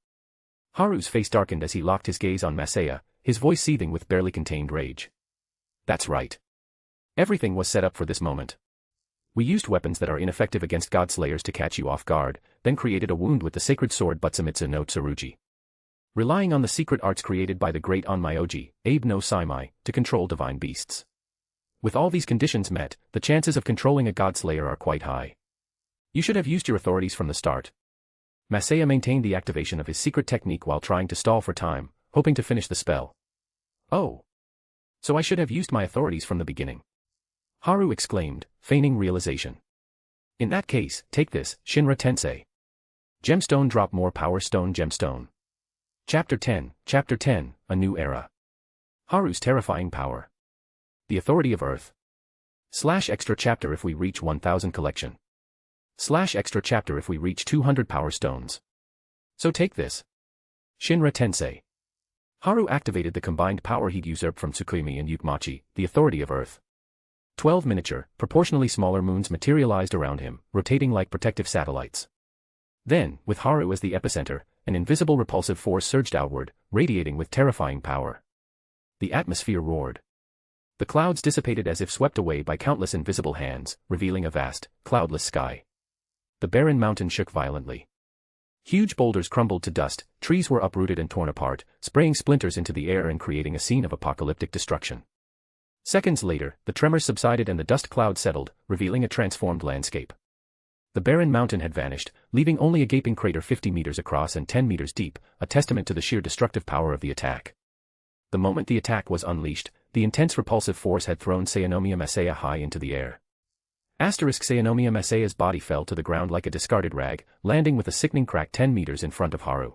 Speaker 3: Haru's face darkened as he locked his gaze on Masaya, his voice seething with barely contained rage. That's right. Everything was set up for this moment. We used weapons that are ineffective against Godslayers to catch you off guard, then created a wound with the sacred sword Butsumitsu no Tsurugi. Relying on the secret arts created by the great Onmyoji, Abe no Saimai, to control divine beasts. With all these conditions met, the chances of controlling a Godslayer are quite high. You should have used your authorities from the start. Masaya maintained the activation of his secret technique while trying to stall for time, hoping to finish the spell. Oh. So I should have used my authorities from the beginning. Haru exclaimed, feigning realization. In that case, take this, Shinra Tensei. Gemstone drop more power stone gemstone. Chapter 10, A New Era. Haru's terrifying power. The authority of Earth. / extra chapter if we reach 1000 collection. / extra chapter if we reach 200 power stones. So take this. Shinra Tensei. Haru activated the combined power he'd usurped from Tsukuyomi and Yukmachi, the authority of Earth. 12 miniature, proportionally smaller moons materialized around him, rotating like protective satellites. Then, with Haru as the epicenter, an invisible repulsive force surged outward, radiating with terrifying power. The atmosphere roared. The clouds dissipated as if swept away by countless invisible hands, revealing a vast, cloudless sky. The barren mountain shook violently. Huge boulders crumbled to dust, trees were uprooted and torn apart, spraying splinters into the air and creating a scene of apocalyptic destruction. Seconds later, the tremors subsided and the dust cloud settled, revealing a transformed landscape. The barren mountain had vanished, leaving only a gaping crater 50 meters across and 10 meters deep, a testament to the sheer destructive power of the attack. The moment the attack was unleashed, the intense repulsive force had thrown Sayanomiya Masaya high into the air. Sayanomiya Masaya's body fell to the ground like a discarded rag, landing with a sickening crack 10 meters in front of Haru.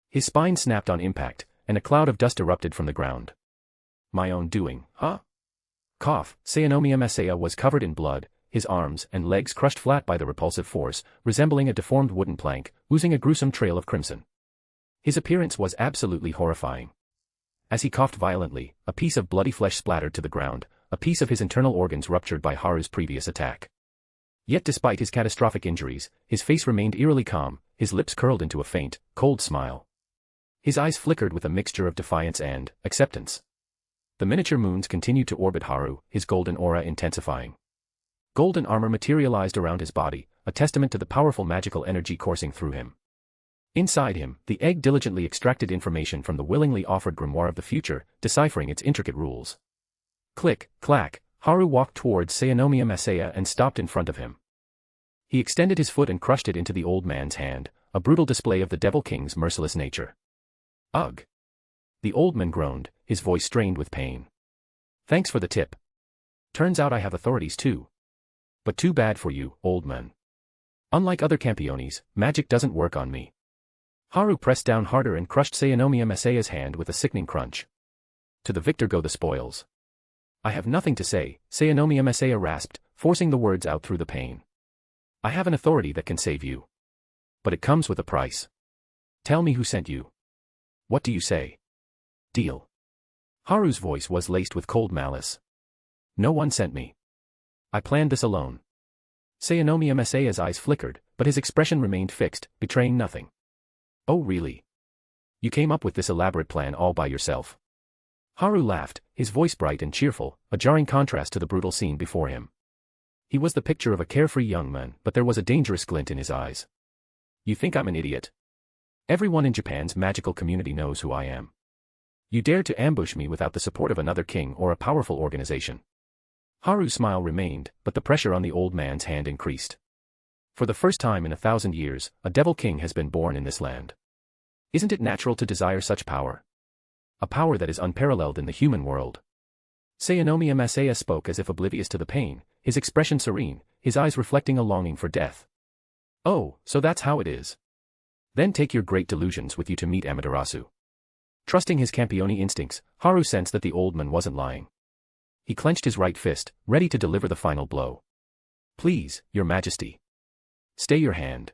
Speaker 3: His spine snapped on impact, and a cloud of dust erupted from the ground. My own doing, huh? Cough, Sayanomiya Masaya was covered in blood, his arms and legs crushed flat by the repulsive force, resembling a deformed wooden plank, oozing a gruesome trail of crimson. His appearance was absolutely horrifying. As he coughed violently, a piece of bloody flesh splattered to the ground, a piece of his internal organs ruptured by Haru's previous attack. Yet despite his catastrophic injuries, his face remained eerily calm, his lips curled into a faint, cold smile. His eyes flickered with a mixture of defiance and acceptance. The miniature moons continued to orbit Haru, his golden aura intensifying. Golden armor materialized around his body, a testament to the powerful magical energy coursing through him. Inside him, the egg diligently extracted information from the willingly offered grimoire of the future, deciphering its intricate rules. Click, clack, Haru walked towards Sayanomiya Masaya and stopped in front of him. He extended his foot and crushed it into the old man's hand, a brutal display of the Devil King's merciless nature. Ugh! The old man groaned, his voice strained with pain. Thanks for the tip. Turns out I have authorities too. But too bad for you, old man. Unlike other Campiones, magic doesn't work on me. Haru pressed down harder and crushed Sayanomiya Masaya's hand with a sickening crunch. To the victor go the spoils. I have nothing to say, Sayanomiya Masaya rasped, forcing the words out through the pain. I have an authority that can save you. But it comes with a price. Tell me who sent you. What do you say? Deal. Haru's voice was laced with cold malice. No one sent me. I planned this alone. Sayanomiya Masaya's eyes flickered, but his expression remained fixed, betraying nothing. Oh really? You came up with this elaborate plan all by yourself? Haru laughed, his voice bright and cheerful, a jarring contrast to the brutal scene before him. He was the picture of a carefree young man, but there was a dangerous glint in his eyes. You think I'm an idiot? Everyone in Japan's magical community knows who I am. You dare to ambush me without the support of another king or a powerful organization. Haru's smile remained, but the pressure on the old man's hand increased. For the first time in 1,000 years, a devil king has been born in this land. Isn't it natural to desire such power? A power that is unparalleled in the human world. Sayanomiya Masaya spoke as if oblivious to the pain, his expression serene, his eyes reflecting a longing for death. Oh, so that's how it is. Then take your great delusions with you to meet Amaterasu. Trusting his Campione instincts, Haru sensed that the old man wasn't lying. He clenched his right fist, ready to deliver the final blow. Please, your majesty. Stay your hand.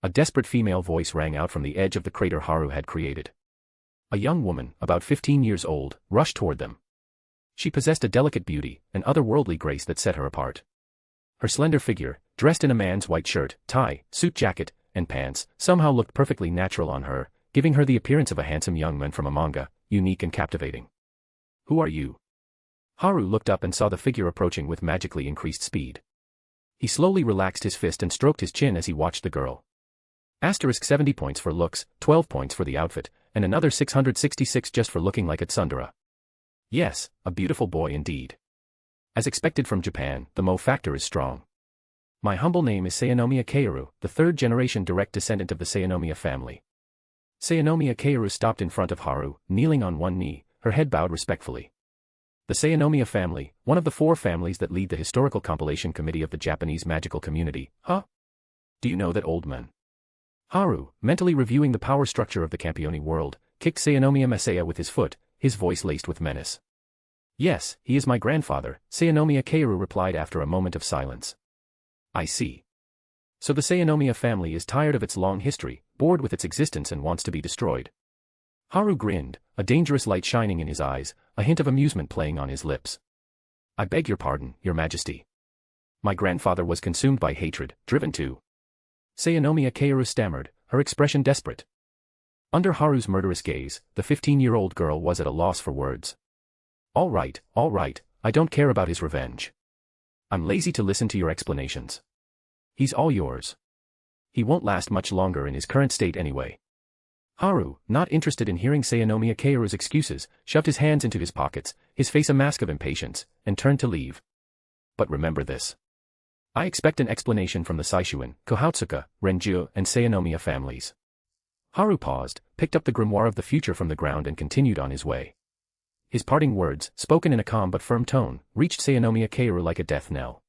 Speaker 3: A desperate female voice rang out from the edge of the crater Haru had created. A young woman, about 15 years old, rushed toward them. She possessed a delicate beauty, an otherworldly grace that set her apart. Her slender figure, dressed in a man's white shirt, tie, suit jacket, and pants, somehow looked perfectly natural on her, giving her the appearance of a handsome young man from a manga, unique and captivating. Who are you? Haru looked up and saw the figure approaching with magically increased speed. He slowly relaxed his fist and stroked his chin as he watched the girl. Asterisk 70 points for looks, 12 points for the outfit, and another 666 just for looking like a tsundere. Yes, a beautiful boy indeed. As expected from Japan, the Mo factor is strong. My humble name is Sayanomiya Kaoru, the third-generation direct descendant of the Sayanomiya family. Sayanomiya Kaoru stopped in front of Haru, kneeling on one knee, her head bowed respectfully. The Sayanomiya family, one of the 4 families that lead the historical compilation committee of the Japanese magical community, huh? Do you know that old man? Haru, mentally reviewing the power structure of the Campione world, kicked Sayanomiya Masaya with his foot, his voice laced with menace. Yes, he is my grandfather, Sayanomiya Kaoru replied after a moment of silence. I see. So the Sayanomiya family is tired of its long history, bored with its existence and wants to be destroyed. Haru grinned, a dangerous light shining in his eyes, a hint of amusement playing on his lips. I beg your pardon, your majesty. My grandfather was consumed by hatred, driven to. Sayanomiya Kaoru stammered, her expression desperate. Under Haru's murderous gaze, the 15-year-old girl was at a loss for words. All right, I don't care about his revenge. I'm lazy to listen to your explanations. He's all yours. He won't last much longer in his current state anyway. Haru, not interested in hearing Sayanomiya Kaoru's excuses, shoved his hands into his pockets, his face a mask of impatience, and turned to leave. But remember this. I expect an explanation from the Saishuin, Kohatsuka, Renju, and Sayanomiya families. Haru paused, picked up the grimoire of the future from the ground and continued on his way. His parting words, spoken in a calm but firm tone, reached Sayanomiya Kaoru like a death knell.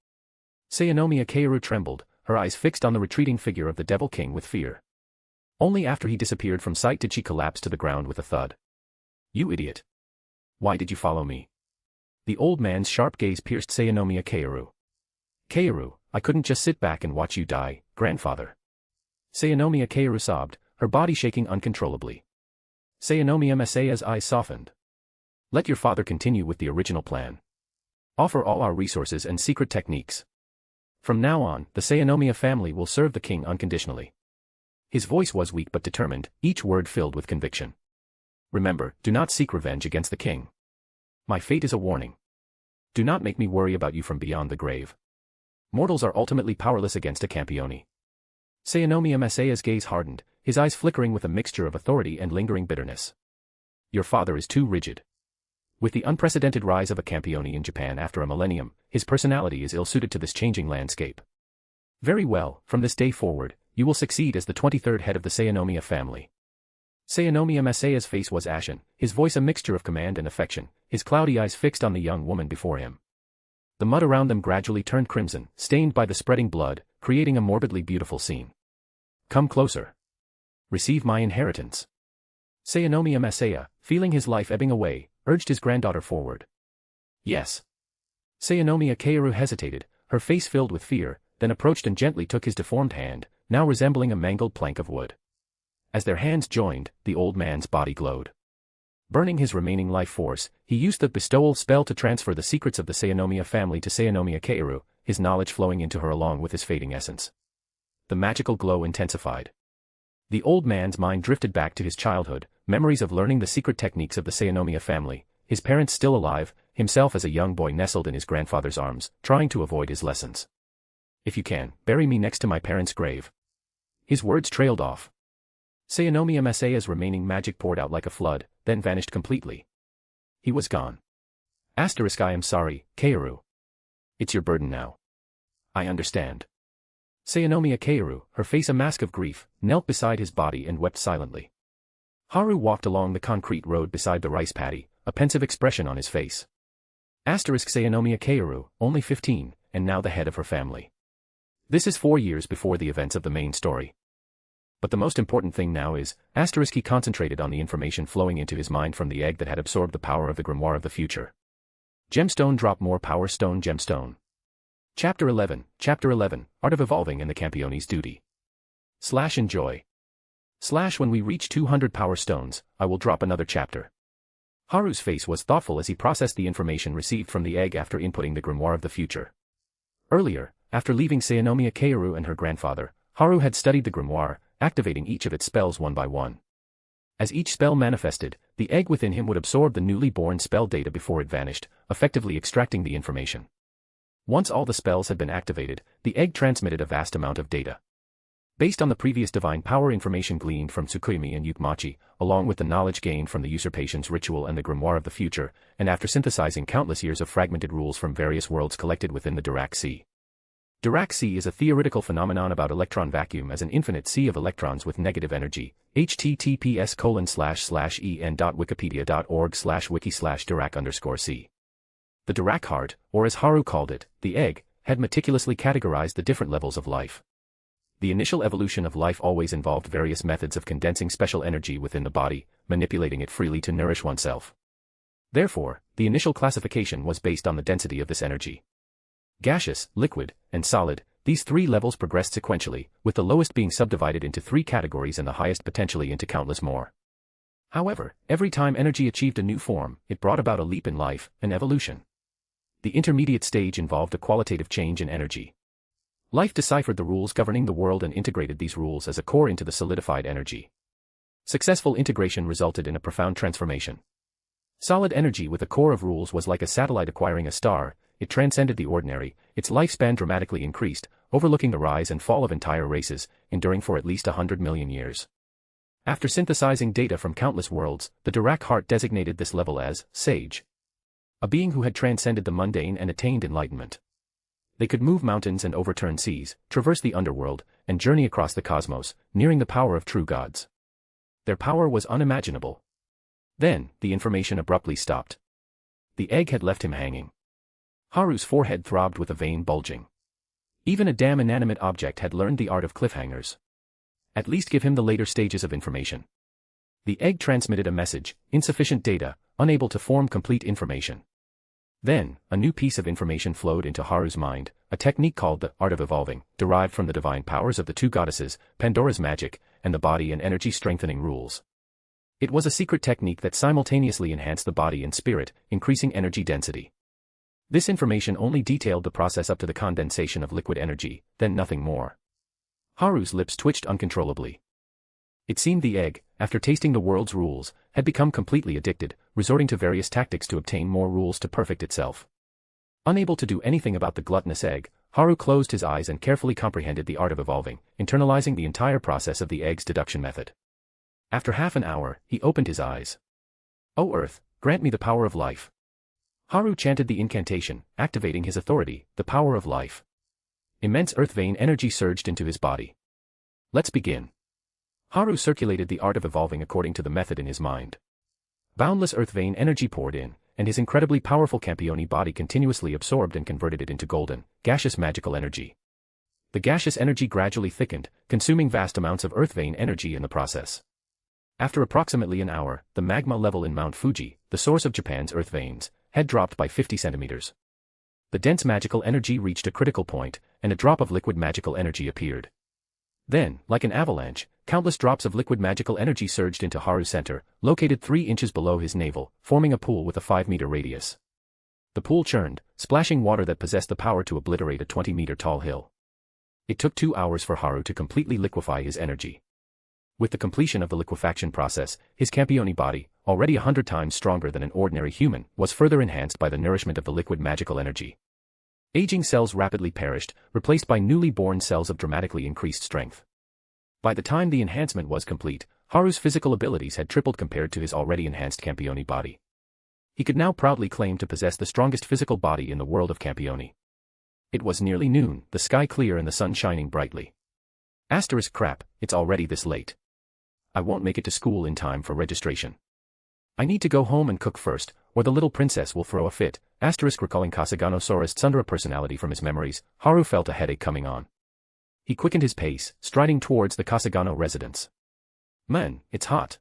Speaker 3: Sayanomiya Kaoru trembled, her eyes fixed on the retreating figure of the Devil King with fear. Only after he disappeared from sight did she collapse to the ground with a thud. You idiot. Why did you follow me? The old man's sharp gaze pierced Sayanomiya Kaoru. Kaoru, I couldn't just sit back and watch you die, grandfather. Sayanomiya Kaoru sobbed, her body shaking uncontrollably. Sayanomiya Masaya's eyes softened. Let your father continue with the original plan. Offer all our resources and secret techniques. From now on, the Sayanomiya family will serve the king unconditionally. His voice was weak but determined, each word filled with conviction. Remember, do not seek revenge against the king. My fate is a warning. Do not make me worry about you from beyond the grave. Mortals are ultimately powerless against a Campione. Sayanomiya Masaya's gaze hardened, his eyes flickering with a mixture of authority and lingering bitterness. Your father is too rigid. With the unprecedented rise of a Campione in Japan after a millennium, his personality is ill-suited to this changing landscape. Very well, from this day forward, you will succeed as the 23rd head of the Sayanomiya family. Sayanomiya Masaya's face was ashen, his voice a mixture of command and affection, his cloudy eyes fixed on the young woman before him. The mud around them gradually turned crimson, stained by the spreading blood, creating a morbidly beautiful scene. Come closer. Receive my inheritance. Sayanomiya Masaya, feeling his life ebbing away, urged his granddaughter forward. Yes. Sayanomiya Kaoru hesitated, her face filled with fear, then approached and gently took his deformed hand, now resembling a mangled plank of wood. As their hands joined, the old man's body glowed. Burning his remaining life force, he used the bestowal spell to transfer the secrets of the Sayanomiya family to Sayanomiya Kaoru, his knowledge flowing into her along with his fading essence. The magical glow intensified. The old man's mind drifted back to his childhood, memories of learning the secret techniques of the Sayanomiya family, his parents still alive, himself as a young boy nestled in his grandfather's arms, trying to avoid his lessons. If you can, bury me next to my parents' grave. His words trailed off. Sayanomiya Masaya's remaining magic poured out like a flood, then vanished completely. He was gone. I am sorry, Kaoru. It's your burden now. I understand. Sayanomiya Kaoru, her face a mask of grief, knelt beside his body and wept silently. Haru walked along the concrete road beside the rice paddy, a pensive expression on his face. Sayanomiya Kaoru, only 15, and now the head of her family. This is 4 years before the events of the main story. But the most important thing now is, he concentrated on the information flowing into his mind from the egg that had absorbed the power of the grimoire of the future. Gemstone drop more power stone gemstone. Chapter 11, Art of Evolving and the Campione's Duty. /enjoy. When we reach 200 power stones, I will drop another chapter. Haru's face was thoughtful as he processed the information received from the egg after inputting the grimoire of the future. Earlier, after leaving Sayanomiya Kaoru and her grandfather, Haru had studied the grimoire, activating each of its spells one by one. As each spell manifested, the egg within him would absorb the newly born spell data before it vanished, effectively extracting the information. Once all the spells had been activated, the egg transmitted a vast amount of data. Based on the previous divine power information gleaned from Tsukuyomi and Yukmachi, along with the knowledge gained from the usurpation's ritual and the grimoire of the future, and after synthesizing countless years of fragmented rules from various worlds collected within the Dirac Sea. Dirac Sea is a theoretical phenomenon about electron vacuum as an infinite sea of electrons with negative energy. https://en.wikipedia.org/wiki/Dirac_C. The Dirac heart, or as Haru called it, the egg, had meticulously categorized the different levels of life. The initial evolution of life always involved various methods of condensing special energy within the body, manipulating it freely to nourish oneself. Therefore, the initial classification was based on the density of this energy. Gaseous, liquid, and solid, these three levels progressed sequentially, with the lowest being subdivided into 3 categories and the highest potentially into countless more. However, every time energy achieved a new form, it brought about a leap in life, an evolution. The intermediate stage involved a qualitative change in energy. Life deciphered the rules governing the world and integrated these rules as a core into the solidified energy. Successful integration resulted in a profound transformation. Solid energy with a core of rules was like a satellite acquiring a star. It transcended the ordinary, its lifespan dramatically increased, overlooking the rise and fall of entire races, enduring for at least 100 million years. After synthesizing data from countless worlds, the Dirac heart designated this level as Sage. A being who had transcended the mundane and attained enlightenment. They could move mountains and overturn seas, traverse the underworld, and journey across the cosmos, nearing the power of true gods. Their power was unimaginable. Then, the information abruptly stopped. The egg had left him hanging. Haru's forehead throbbed with a vein bulging. Even a damn inanimate object had learned the art of cliffhangers. At least give him the later stages of information. The egg transmitted a message, insufficient data, unable to form complete information. Then, a new piece of information flowed into Haru's mind, a technique called the art of evolving, derived from the divine powers of the 2 goddesses, Pandora's magic, and the body and energy strengthening rules. It was a secret technique that simultaneously enhanced the body and spirit, increasing energy density. This information only detailed the process up to the condensation of liquid energy, then nothing more. Haru's lips twitched uncontrollably. It seemed the egg, after tasting the world's rules, had become completely addicted, resorting to various tactics to obtain more rules to perfect itself. Unable to do anything about the gluttonous egg, Haru closed his eyes and carefully comprehended the art of evolving, internalizing the entire process of the egg's deduction method. After half an hour, he opened his eyes. "O Earth, grant me the power of life." Haru chanted the incantation, activating his authority, the power of life. Immense earth vein energy surged into his body. "Let's begin." Haru circulated the art of evolving according to the method in his mind. Boundless earth vein energy poured in, and his incredibly powerful Campione body continuously absorbed and converted it into golden, gaseous magical energy. The gaseous energy gradually thickened, consuming vast amounts of earth vein energy in the process. After approximately an hour, the magma level in Mount Fuji, the source of Japan's earth veins, had dropped by 50 centimeters. The dense magical energy reached a critical point, and a drop of liquid magical energy appeared. Then, like an avalanche, countless drops of liquid magical energy surged into Haru's center, located 3 inches below his navel, forming a pool with a 5-meter radius. The pool churned, splashing water that possessed the power to obliterate a 20-meter tall hill. It took 2 hours for Haru to completely liquefy his energy. With the completion of the liquefaction process, his Campione body, already 100 times stronger than an ordinary human, was further enhanced by the nourishment of the liquid magical energy. Aging cells rapidly perished, replaced by newly born cells of dramatically increased strength. By the time the enhancement was complete, Haru's physical abilities had tripled compared to his already enhanced Campione body. He could now proudly claim to possess the strongest physical body in the world of Campione. It was nearly noon, the sky clear and the sun shining brightly. Crap, it's already this late. I won't make it to school in time for registration. I need to go home and cook first, or the little princess will throw a fit. Recalling Kasugano Sora's tsundere personality from his memories, Haru felt a headache coming on. He quickened his pace, striding towards the Kasugano residence. Man, it's hot.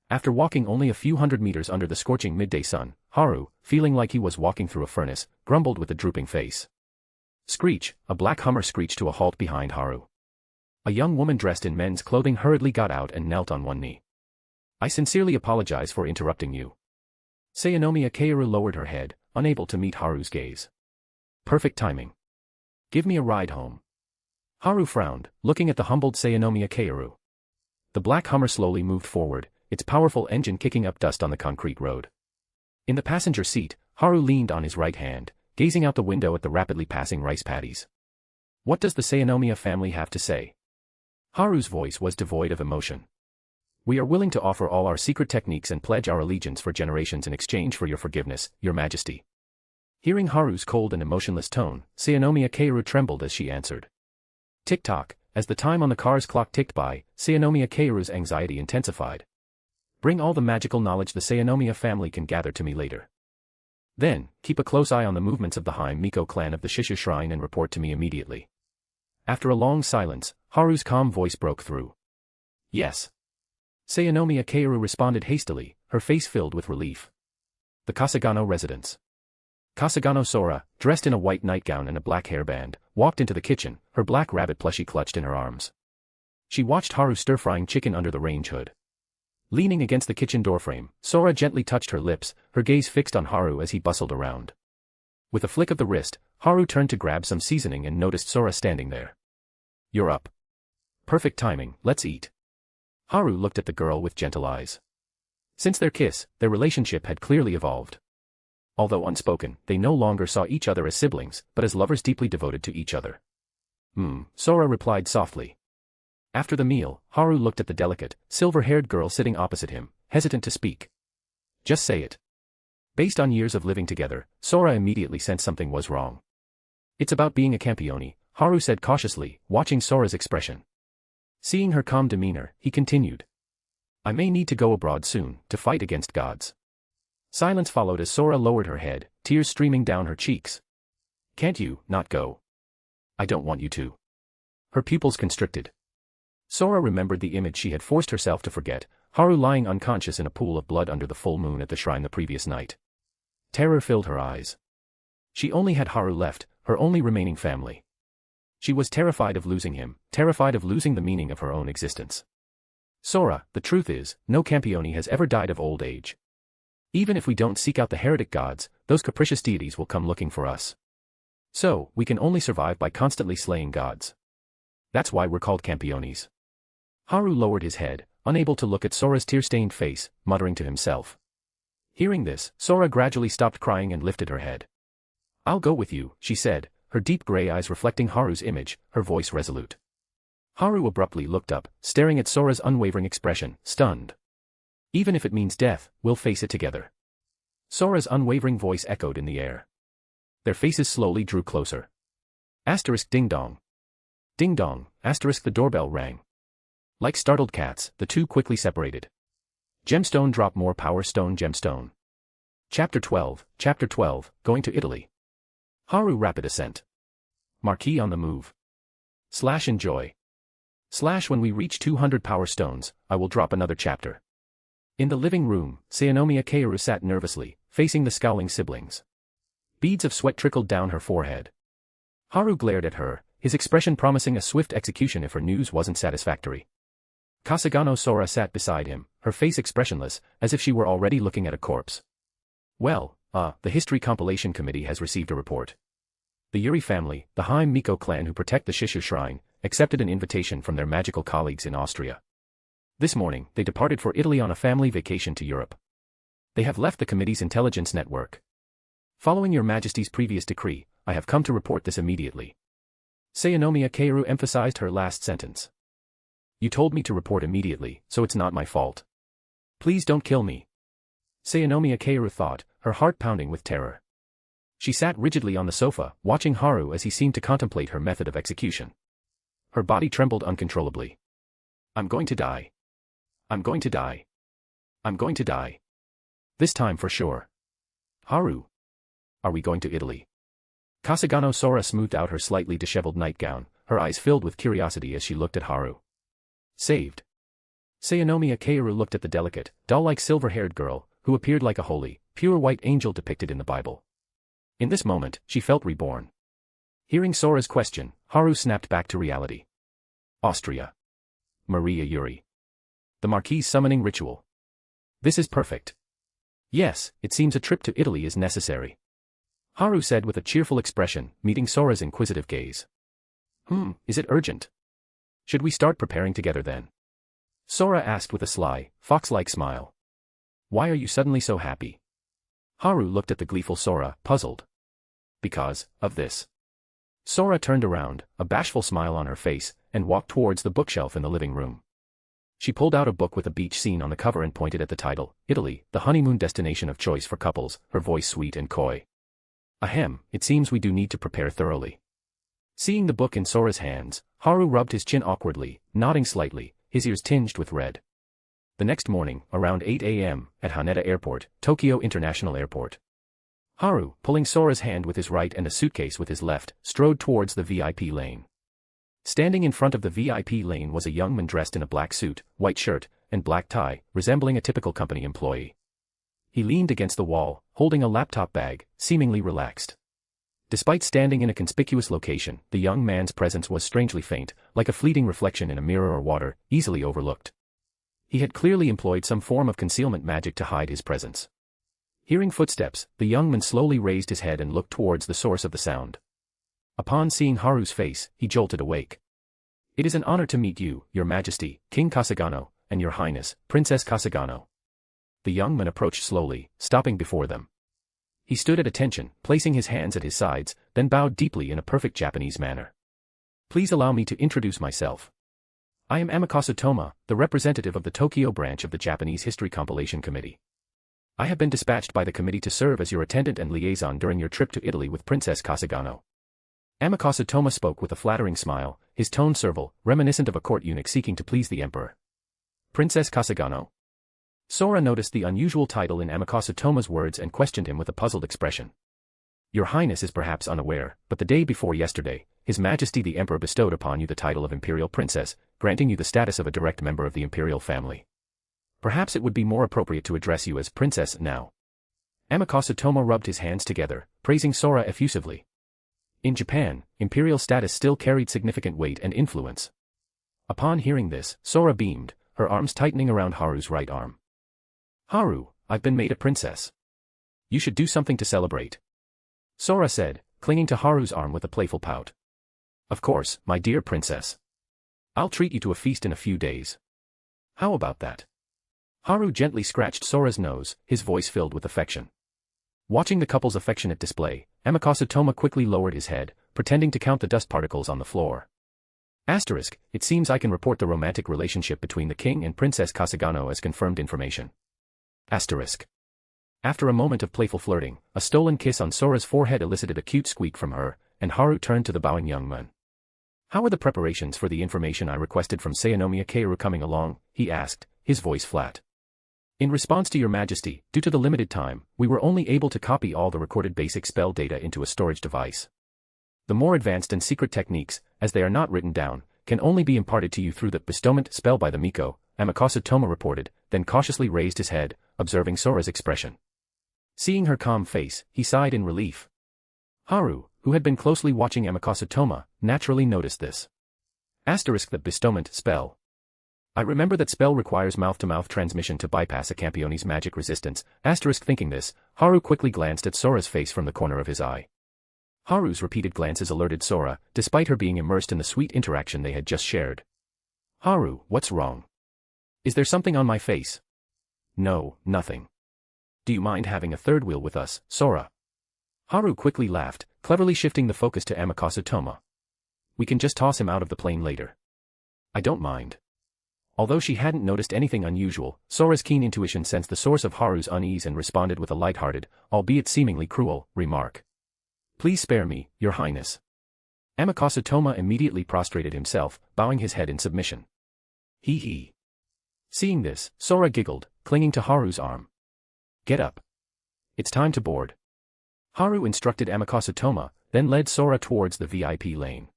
Speaker 3: After walking only a few hundred meters under the scorching midday sun, Haru, feeling like he was walking through a furnace, grumbled with a drooping face. Screech, a black Hummer screeched to a halt behind Haru. A young woman dressed in men's clothing hurriedly got out and knelt on one knee. I sincerely apologize for interrupting you. Sayanomiya Kaoru lowered her head, unable to meet Haru's gaze. Perfect timing. Give me a ride home. Haru frowned, looking at the humbled Sayanomiya Kaoru. The black Hummer slowly moved forward, its powerful engine kicking up dust on the concrete road. In the passenger seat, Haru leaned on his right hand, gazing out the window at the rapidly passing rice paddies. What does the Sayanomiya family have to say? Haru's voice was devoid of emotion. We are willing to offer all our secret techniques and pledge our allegiance for generations in exchange for your forgiveness, your majesty. Hearing Haru's cold and emotionless tone, Sayanomiya Kaoru trembled as she answered. Tick-tock, as the time on the car's clock ticked by, Sayanomiya Kaoru's anxiety intensified. Bring all the magical knowledge the Sayanomiya family can gather to me later. Then, keep a close eye on the movements of the Haim Miko clan of the Shishu Shrine and report to me immediately. After a long silence, Haru's calm voice broke through. Yes. Sayanomiya Kaoru responded hastily, her face filled with relief. The Kasugano residence. Kasugano Sora, dressed in a white nightgown and a black hairband, walked into the kitchen, her black rabbit plushie clutched in her arms. She watched Haru stir-frying chicken under the range hood. Leaning against the kitchen doorframe, Sora gently touched her lips, her gaze fixed on Haru as he bustled around. With a flick of the wrist, Haru turned to grab some seasoning and noticed Sora standing there. You're up. Perfect timing, let's eat. Haru looked at the girl with gentle eyes. Since their kiss, their relationship had clearly evolved. Although unspoken, they no longer saw each other as siblings, but as lovers deeply devoted to each other. Sora replied softly. After the meal, Haru looked at the delicate, silver-haired girl sitting opposite him, hesitant to speak. Just say it. Based on years of living together, Sora immediately sensed something was wrong. It's about being a Campione, Haru said cautiously, watching Sora's expression. Seeing her calm demeanor, he continued. I may need to go abroad soon, to fight against gods. Silence followed as Sora lowered her head, tears streaming down her cheeks. Can't you, not go? I don't want you to. Her pupils constricted. Sora remembered the image she had forced herself to forget, Haru lying unconscious in a pool of blood under the full moon at the shrine the previous night. Terror filled her eyes. She only had Haru left, her only remaining family. She was terrified of losing him, terrified of losing the meaning of her own existence. Sora, the truth is, no Campione has ever died of old age. Even if we don't seek out the heretic gods, those capricious deities will come looking for us. So, we can only survive by constantly slaying gods. That's why we're called Campiones. Haru lowered his head, unable to look at Sora's tear-stained face, muttering to himself. Hearing this, Sora gradually stopped crying and lifted her head. I'll go with you, she said, her deep gray eyes reflecting Haru's image, her voice resolute. Haru abruptly looked up, staring at Sora's unwavering expression, stunned. Even if it means death, we'll face it together. Sora's unwavering voice echoed in the air. Their faces slowly drew closer. Asterisk ding dong. Ding dong, asterisk the doorbell rang. Like startled cats, the two quickly separated. Gemstone drop more power stone gemstone. Chapter 12, going to Italy. Haru rapid ascent. Marquis on the move. / enjoy. / when we reach 200 power stones, I will drop another chapter. In the living room, Sayanomiya Kaoru sat nervously, facing the scowling siblings. Beads of sweat trickled down her forehead. Haru glared at her, his expression promising a swift execution if her news wasn't satisfactory. Kasugano Sora sat beside him, her face expressionless, as if she were already looking at a corpse. Well, the History Compilation Committee has received a report. The Yuri family, the Haim Miko clan who protect the Shishu Shrine, accepted an invitation from their magical colleagues in Austria. This morning, they departed for Italy on a family vacation to Europe. They have left the committee's intelligence network. Following Your Majesty's previous decree, I have come to report this immediately. Sayanomiya Kaoru emphasized her last sentence. You told me to report immediately, so it's not my fault. Please don't kill me. Sayanomiya Kaoru thought, her heart pounding with terror. She sat rigidly on the sofa, watching Haru as he seemed to contemplate her method of execution. Her body trembled uncontrollably. I'm going to die. I'm going to die. I'm going to die. This time for sure. Haru. Are we going to Italy? Kasugano Sora smoothed out her slightly disheveled nightgown, her eyes filled with curiosity as she looked at Haru. Saved. Sayanomiya Kaoru looked at the delicate, doll-like silver-haired girl, who appeared like a holy, pure white angel depicted in the Bible. In this moment, she felt reborn. Hearing Sora's question, Haru snapped back to reality. Austria. Maria Yuri. The Marquis's summoning ritual. This is perfect. Yes, it seems a trip to Italy is necessary. Haru said with a cheerful expression, meeting Sora's inquisitive gaze. Is it urgent? Should we start preparing together then? Sora asked with a sly, fox-like smile. Why are you suddenly so happy? Haru looked at the gleeful Sora, puzzled. Because of this. Sora turned around, a bashful smile on her face, and walked towards the bookshelf in the living room. She pulled out a book with a beach scene on the cover and pointed at the title, Italy, the honeymoon destination of choice for couples, her voice sweet and coy. Ahem, it seems we do need to prepare thoroughly. Seeing the book in Sora's hands, Haru rubbed his chin awkwardly, nodding slightly, his ears tinged with red. The next morning, around 8 a.m., at Haneda Airport, Tokyo International Airport. Haru, pulling Sora's hand with his right and a suitcase with his left, strode towards the VIP lane. Standing in front of the VIP lane was a young man dressed in a black suit, white shirt, and black tie, resembling a typical company employee. He leaned against the wall, holding a laptop bag, seemingly relaxed. Despite standing in a conspicuous location, the young man's presence was strangely faint, like a fleeting reflection in a mirror or water, easily overlooked. He had clearly employed some form of concealment magic to hide his presence. Hearing footsteps, the young man slowly raised his head and looked towards the source of the sound. Upon seeing Haru's face, he jolted awake. It is an honor to meet you, Your Majesty, King Kasugano, and Your Highness, Princess Kasugano. The young man approached slowly, stopping before them. He stood at attention, placing his hands at his sides, then bowed deeply in a perfect Japanese manner. Please allow me to introduce myself. I am Amikasu Toma, the representative of the Tokyo branch of the Japanese History Compilation Committee. I have been dispatched by the committee to serve as your attendant and liaison during your trip to Italy with Princess Kasugano. Amikasu Toma spoke with a flattering smile, his tone servile, reminiscent of a court eunuch seeking to please the emperor. Princess Kasugano. Sora noticed the unusual title in Amikasu Toma's words and questioned him with a puzzled expression. Your Highness is perhaps unaware, but the day before yesterday, His Majesty the Emperor bestowed upon you the title of Imperial Princess, granting you the status of a direct member of the imperial family. Perhaps it would be more appropriate to address you as Princess now. Amikasu Toma rubbed his hands together, praising Sora effusively. In Japan, imperial status still carried significant weight and influence. Upon hearing this, Sora beamed, her arms tightening around Haru's right arm. Haru, I've been made a princess. You should do something to celebrate. Sora said, clinging to Haru's arm with a playful pout. Of course, my dear princess. I'll treat you to a feast in a few days. How about that? Haru gently scratched Sora's nose, his voice filled with affection. Watching the couple's affectionate display, Amikasu Toma quickly lowered his head, pretending to count the dust particles on the floor. Asterisk, it seems I can report the romantic relationship between the king and Princess Kasugano as confirmed information. Asterisk. After a moment of playful flirting, a stolen kiss on Sora's forehead elicited a cute squeak from her, and Haru turned to the bowing young man. How are the preparations for the information I requested from Sayanomiya Kaoru coming along? He asked, his voice flat. In response to Your Majesty, due to the limited time, we were only able to copy all the recorded basic spell data into a storage device. The more advanced and secret techniques, as they are not written down, can only be imparted to you through the bestowment spell by the Miko, Amakase Toma reported, then cautiously raised his head, observing Sora's expression. Seeing her calm face, he sighed in relief. Haru, who had been closely watching Amakase Toma, naturally noticed this. The bestowment spell. I remember that spell requires mouth-to-mouth transmission to bypass a Campione's magic resistance. Thinking this, Haru quickly glanced at Sora's face from the corner of his eye. Haru's repeated glances alerted Sora, despite her being immersed in the sweet interaction they had just shared. Haru, what's wrong? Is there something on my face? No, nothing. Do you mind having a third wheel with us, Sora? Haru quickly laughed, cleverly shifting the focus to Amakase Toma. We can just toss him out of the plane later. I don't mind. Although she hadn't noticed anything unusual, Sora's keen intuition sensed the source of Haru's unease and responded with a light-hearted, albeit seemingly cruel, remark. Please spare me, Your Highness. Amakase Toma immediately prostrated himself, bowing his head in submission. Hee. Seeing this, Sora giggled, clinging to Haru's arm. Get up. It's time to board. Haru instructed Amakase Toma, then led Sora towards the VIP lane.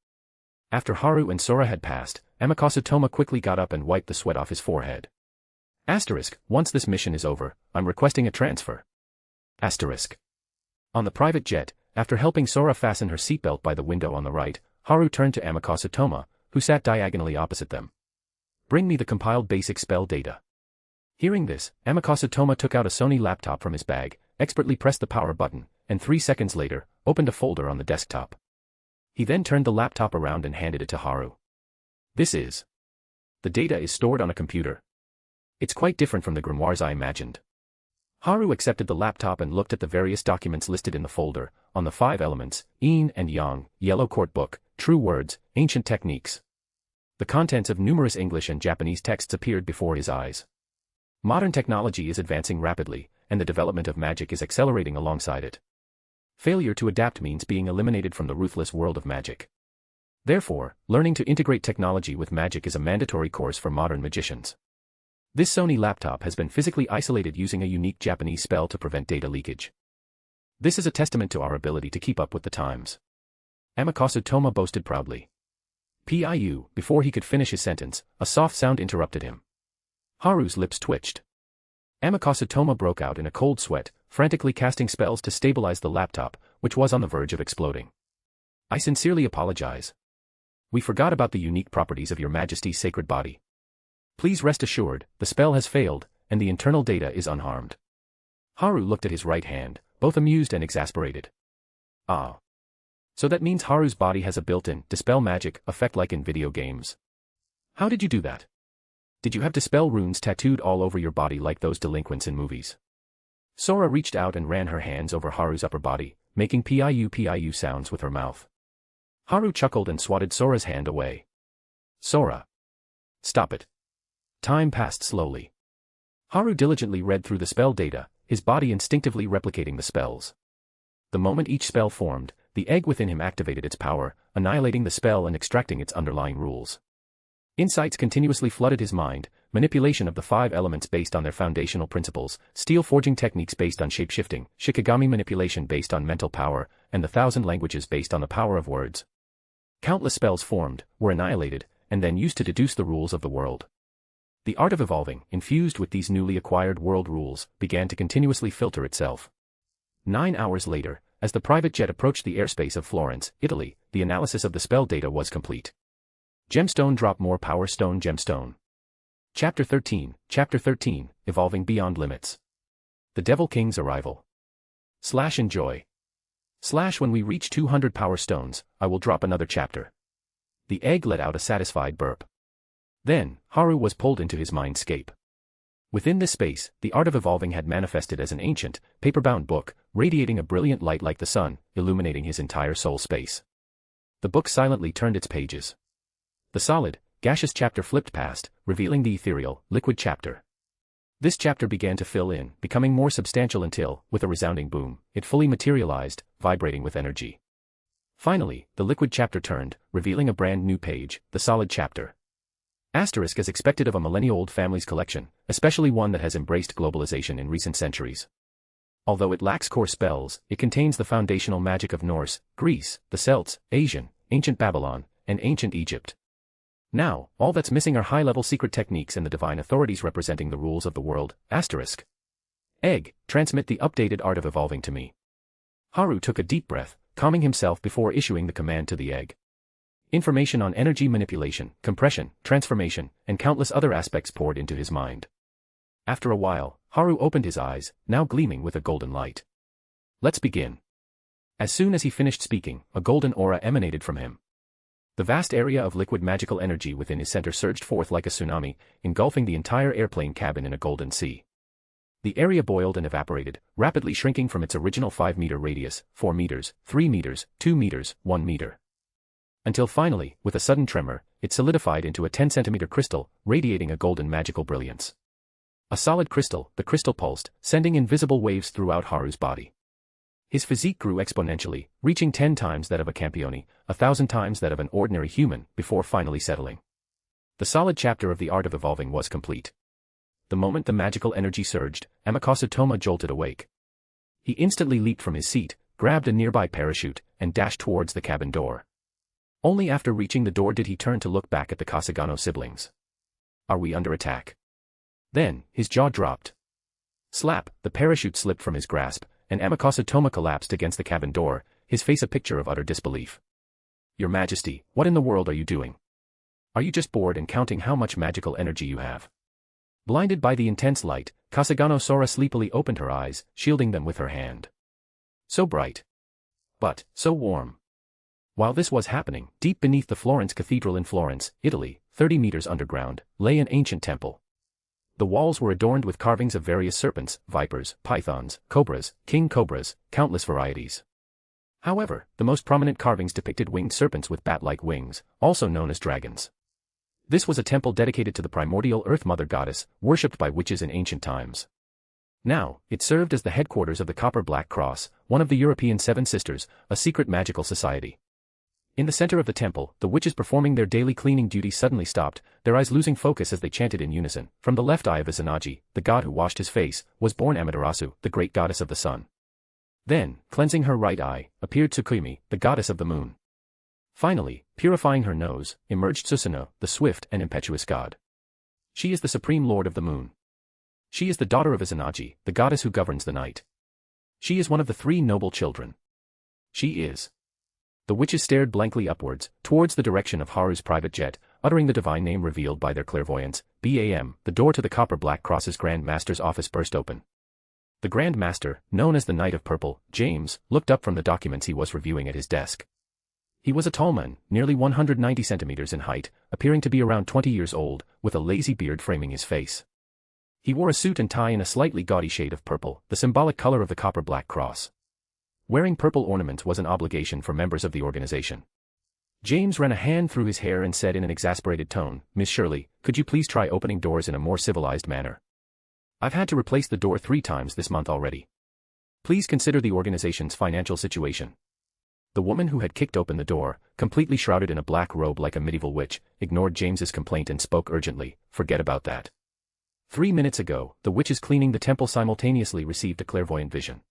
Speaker 3: After Haru and Sora had passed, Amakase Toma quickly got up and wiped the sweat off his forehead. Once this mission is over, I'm requesting a transfer. On the private jet, after helping Sora fasten her seatbelt by the window on the right, Haru turned to Amakase Toma, who sat diagonally opposite them. Bring me the compiled basic spell data. Hearing this, Amakase Toma took out a Sony laptop from his bag, expertly pressed the power button, and 3 seconds later, opened a folder on the desktop. He then turned the laptop around and handed it to Haru. The data is stored on a computer. It's quite different from the grimoires I imagined. Haru accepted the laptop and looked at the various documents listed in the folder, on the 5 elements, yin and yang, yellow court book, true words, ancient techniques. The contents of numerous English and Japanese texts appeared before his eyes. Modern technology is advancing rapidly, and the development of magic is accelerating alongside it. Failure to adapt means being eliminated from the ruthless world of magic. Therefore, learning to integrate technology with magic is a mandatory course for modern magicians. This Sony laptop has been physically isolated using a unique Japanese spell to prevent data leakage. This is a testament to our ability to keep up with the times. Amakase Toma boasted proudly. Before he could finish his sentence, a soft sound interrupted him. Haru's lips twitched. Amakase Toma broke out in a cold sweat, frantically casting spells to stabilize the laptop, which was on the verge of exploding. I sincerely apologize. We forgot about the unique properties of Your Majesty's sacred body. Please rest assured, the spell has failed, and the internal data is unharmed. Haru looked at his right hand, both amused and exasperated. Ah. So that means Haru's body has a built-in, dispel magic, effect like in video games. How did you do that? Did you have dispel runes tattooed all over your body like those delinquents in movies? Sora reached out and ran her hands over Haru's upper body, making piu sounds with her mouth. Haru chuckled and swatted Sora's hand away. Sora. Stop it. Time passed slowly. Haru diligently read through the spell data, his body instinctively replicating the spells. The moment each spell formed, the egg within him activated its power, annihilating the spell and extracting its underlying rules. Insights continuously flooded his mind, manipulation of the 5 elements based on their foundational principles, steel forging techniques based on shape-shifting, shikigami manipulation based on mental power, and the 1,000 languages based on the power of words. Countless spells formed, were annihilated, and then used to deduce the rules of the world. The art of evolving, infused with these newly acquired world rules, began to continuously filter itself. 9 hours later, as the private jet approached the airspace of Florence, Italy, the analysis of the spell data was complete. Gemstone drop more power stone gemstone. Chapter 13, Evolving Beyond Limits. The Devil King's arrival. /enjoy. When we reach 200 power stones, I will drop another chapter. The egg let out a satisfied burp. Then, Haru was pulled into his mindscape. Within this space, the art of evolving had manifested as an ancient, paper-bound book, radiating a brilliant light like the sun, illuminating his entire soul space. The book silently turned its pages. The solid, gaseous chapter flipped past, revealing the ethereal, liquid chapter. This chapter began to fill in, becoming more substantial until, with a resounding boom, it fully materialized, vibrating with energy. Finally, the liquid chapter turned, revealing a brand new page, the solid chapter. As expected of a millennia-old family's collection, especially one that has embraced globalization in recent centuries. Although it lacks core spells, it contains the foundational magic of Norse, Greece, the Celts, Asian, ancient Babylon, and ancient Egypt. Now, all that's missing are high-level secret techniques and the divine authorities representing the rules of the world. Egg, transmit the updated art of evolving to me. Haru took a deep breath, calming himself before issuing the command to the egg. Information on energy manipulation, compression, transformation, and countless other aspects poured into his mind. After a while, Haru opened his eyes, now gleaming with a golden light. Let's begin. As soon as he finished speaking, a golden aura emanated from him. The vast area of liquid magical energy within his center surged forth like a tsunami, engulfing the entire airplane cabin in a golden sea. The area boiled and evaporated, rapidly shrinking from its original 5-meter radius, 4 meters, 3 meters, 2 meters, 1 meter. Until finally, with a sudden tremor, it solidified into a 10-centimeter crystal, radiating a golden magical brilliance. A solid crystal, the crystal pulsed, sending invisible waves throughout Haru's body. His physique grew exponentially, reaching 10 times that of a Campione, 1,000 times that of an ordinary human, before finally settling. The solid chapter of the art of evolving was complete. The moment the magical energy surged, Kasugano jolted awake. He instantly leaped from his seat, grabbed a nearby parachute, and dashed towards the cabin door. Only after reaching the door did he turn to look back at the Kasugano siblings. Are we under attack? Then, his jaw dropped. Slap, the parachute slipped from his grasp, and Kasugano collapsed against the cabin door, his face a picture of utter disbelief. Your Majesty, what in the world are you doing? Are you just bored and counting how much magical energy you have? Blinded by the intense light, Kasugano Sora sleepily opened her eyes, shielding them with her hand. So bright. But, so warm. While this was happening, deep beneath the Florence Cathedral in Florence, Italy, 30 meters underground, lay an ancient temple. The walls were adorned with carvings of various serpents, vipers, pythons, cobras, king cobras, countless varieties. However, the most prominent carvings depicted winged serpents with bat-like wings, also known as dragons. This was a temple dedicated to the primordial Earth Mother Goddess, worshipped by witches in ancient times. Now, it served as the headquarters of the Copper Black Cross, one of the European Seven Sisters, a secret magical society. In the center of the temple, the witches performing their daily cleaning duties suddenly stopped, their eyes losing focus as they chanted in unison. From the left eye of Izanagi, the god who washed his face, was born Amaterasu, the great goddess of the sun. Then, cleansing her right eye, appeared Tsukuyomi, the goddess of the moon. Finally, purifying her nose, emerged Susanoo, the swift and impetuous god. She is the supreme lord of the moon. She is the daughter of Izanagi, the goddess who governs the night. She is one of the 3 noble children. She is. The witches stared blankly upwards, towards the direction of Haru's private jet, uttering the divine name revealed by their clairvoyance. Bam, the door to the Copper Black Cross's Grand Master's office burst open. The Grand Master, known as the Knight of Purple, James, looked up from the documents he was reviewing at his desk. He was a tall man, nearly 190 centimeters in height, appearing to be around 20 years old, with a lazy beard framing his face. He wore a suit and tie in a slightly gaudy shade of purple, the symbolic color of the Copper Black Cross. Wearing purple ornaments was an obligation for members of the organization. James ran a hand through his hair and said in an exasperated tone, "Miss Shirley, could you please try opening doors in a more civilized manner? I've had to replace the door 3 times this month already. Please consider the organization's financial situation." The woman who had kicked open the door, completely shrouded in a black robe like a medieval witch, ignored James's complaint and spoke urgently, "Forget about that. 3 minutes ago, the witches cleaning the temple simultaneously received a clairvoyant vision.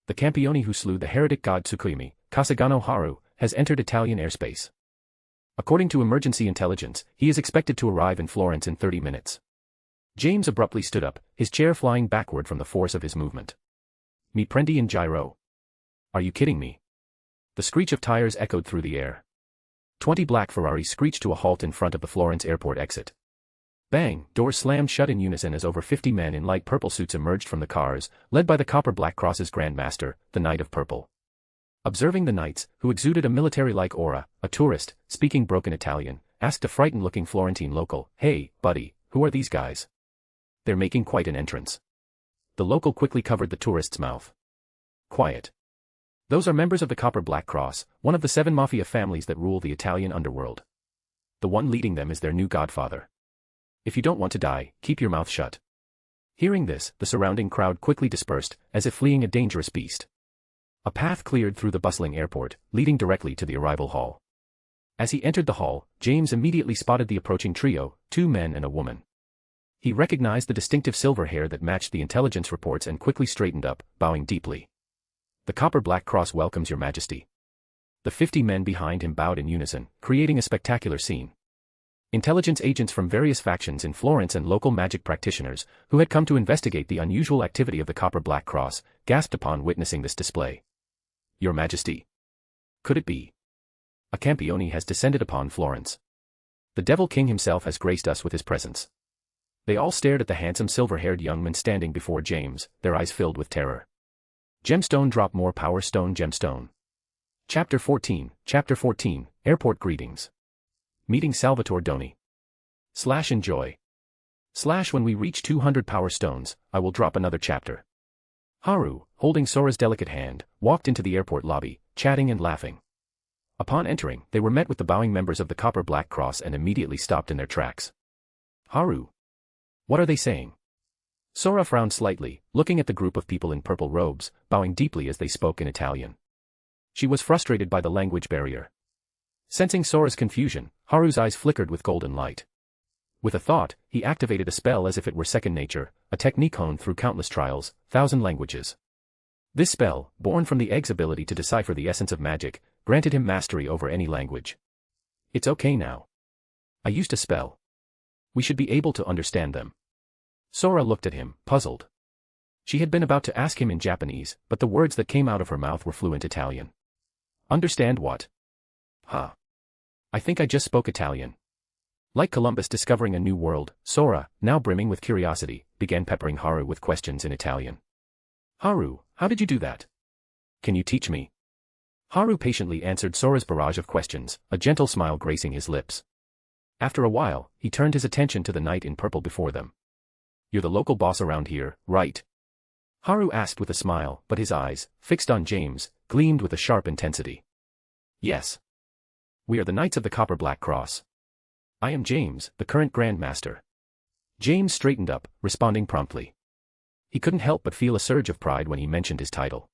Speaker 3: The Campione who slew the heretic god Tsukuyomi, Kasugano Haru, has entered Italian airspace. According to emergency intelligence, he is expected to arrive in Florence in 30 minutes. James abruptly stood up, his chair flying backward from the force of his movement. "Mi prendi in giro? Are you kidding me?" The screech of tires echoed through the air. 20 black Ferraris screeched to a halt in front of the Florence airport exit. Bang, doors slammed shut in unison as over 50 men in light purple suits emerged from the cars, led by the Copper Black Cross's Grand Master, the Knight of Purple. Observing the knights, who exuded a military-like aura, a tourist, speaking broken Italian, asked a frightened-looking Florentine local, "Hey, buddy, who are these guys? They're making quite an entrance." The local quickly covered the tourist's mouth. "Quiet. Those are members of the Copper Black Cross, one of the 7 mafia families that rule the Italian underworld. The one leading them is their new godfather. If you don't want to die, keep your mouth shut." Hearing this, the surrounding crowd quickly dispersed, as if fleeing a dangerous beast. A path cleared through the bustling airport, leading directly to the arrival hall. As he entered the hall, James immediately spotted the approaching trio, 2 men and a woman. He recognized the distinctive silver hair that matched the intelligence reports and quickly straightened up, bowing deeply. The copper-black cross welcomes your majesty. The 50 men behind him bowed in unison, creating a spectacular scene. Intelligence agents from various factions in Florence and local magic practitioners, who had come to investigate the unusual activity of the copper-black cross, gasped upon witnessing this display. Your Majesty. Could it be? A Campione has descended upon Florence. The Devil King himself has graced us with his presence. They all stared at the handsome silver-haired young man standing before James, their eyes filled with terror. Gemstone drop more power stone gemstone. Chapter 14, Airport Greetings. Meeting Salvatore Doni. / enjoy. / when we reach 200 power stones, I will drop another chapter. Haru, holding Sora's delicate hand, walked into the airport lobby, chatting and laughing. Upon entering, they were met with the bowing members of the Copper-Black Cross and immediately stopped in their tracks. Haru. What are they saying? Sora frowned slightly, looking at the group of people in purple robes, bowing deeply as they spoke in Italian. She was frustrated by the language barrier. Sensing Sora's confusion, Haru's eyes flickered with golden light. With a thought, he activated a spell as if it were second nature, a technique honed through countless trials, 1,000 languages. This spell, born from the egg's ability to decipher the essence of magic, granted him mastery over any language. It's okay now. I used a spell. We should be able to understand them. Sora looked at him, puzzled. She had been about to ask him in Japanese, but the words that came out of her mouth were fluent Italian. Understand what? Huh. I think I just spoke Italian. Like Columbus discovering a new world, Sora, now brimming with curiosity, began peppering Haru with questions in Italian. Haru, how did you do that? Can you teach me? Haru patiently answered Sora's barrage of questions, a gentle smile gracing his lips. After a while, he turned his attention to the knight in purple before them. You're the local boss around here, right? Haru asked with a smile, but his eyes, fixed on James, gleamed with a sharp intensity. Yes. We are the Knights of the Copper-Black Cross. I am James, the current Grand Master. James straightened up, responding promptly. He couldn't help but feel a surge of pride when he mentioned his title.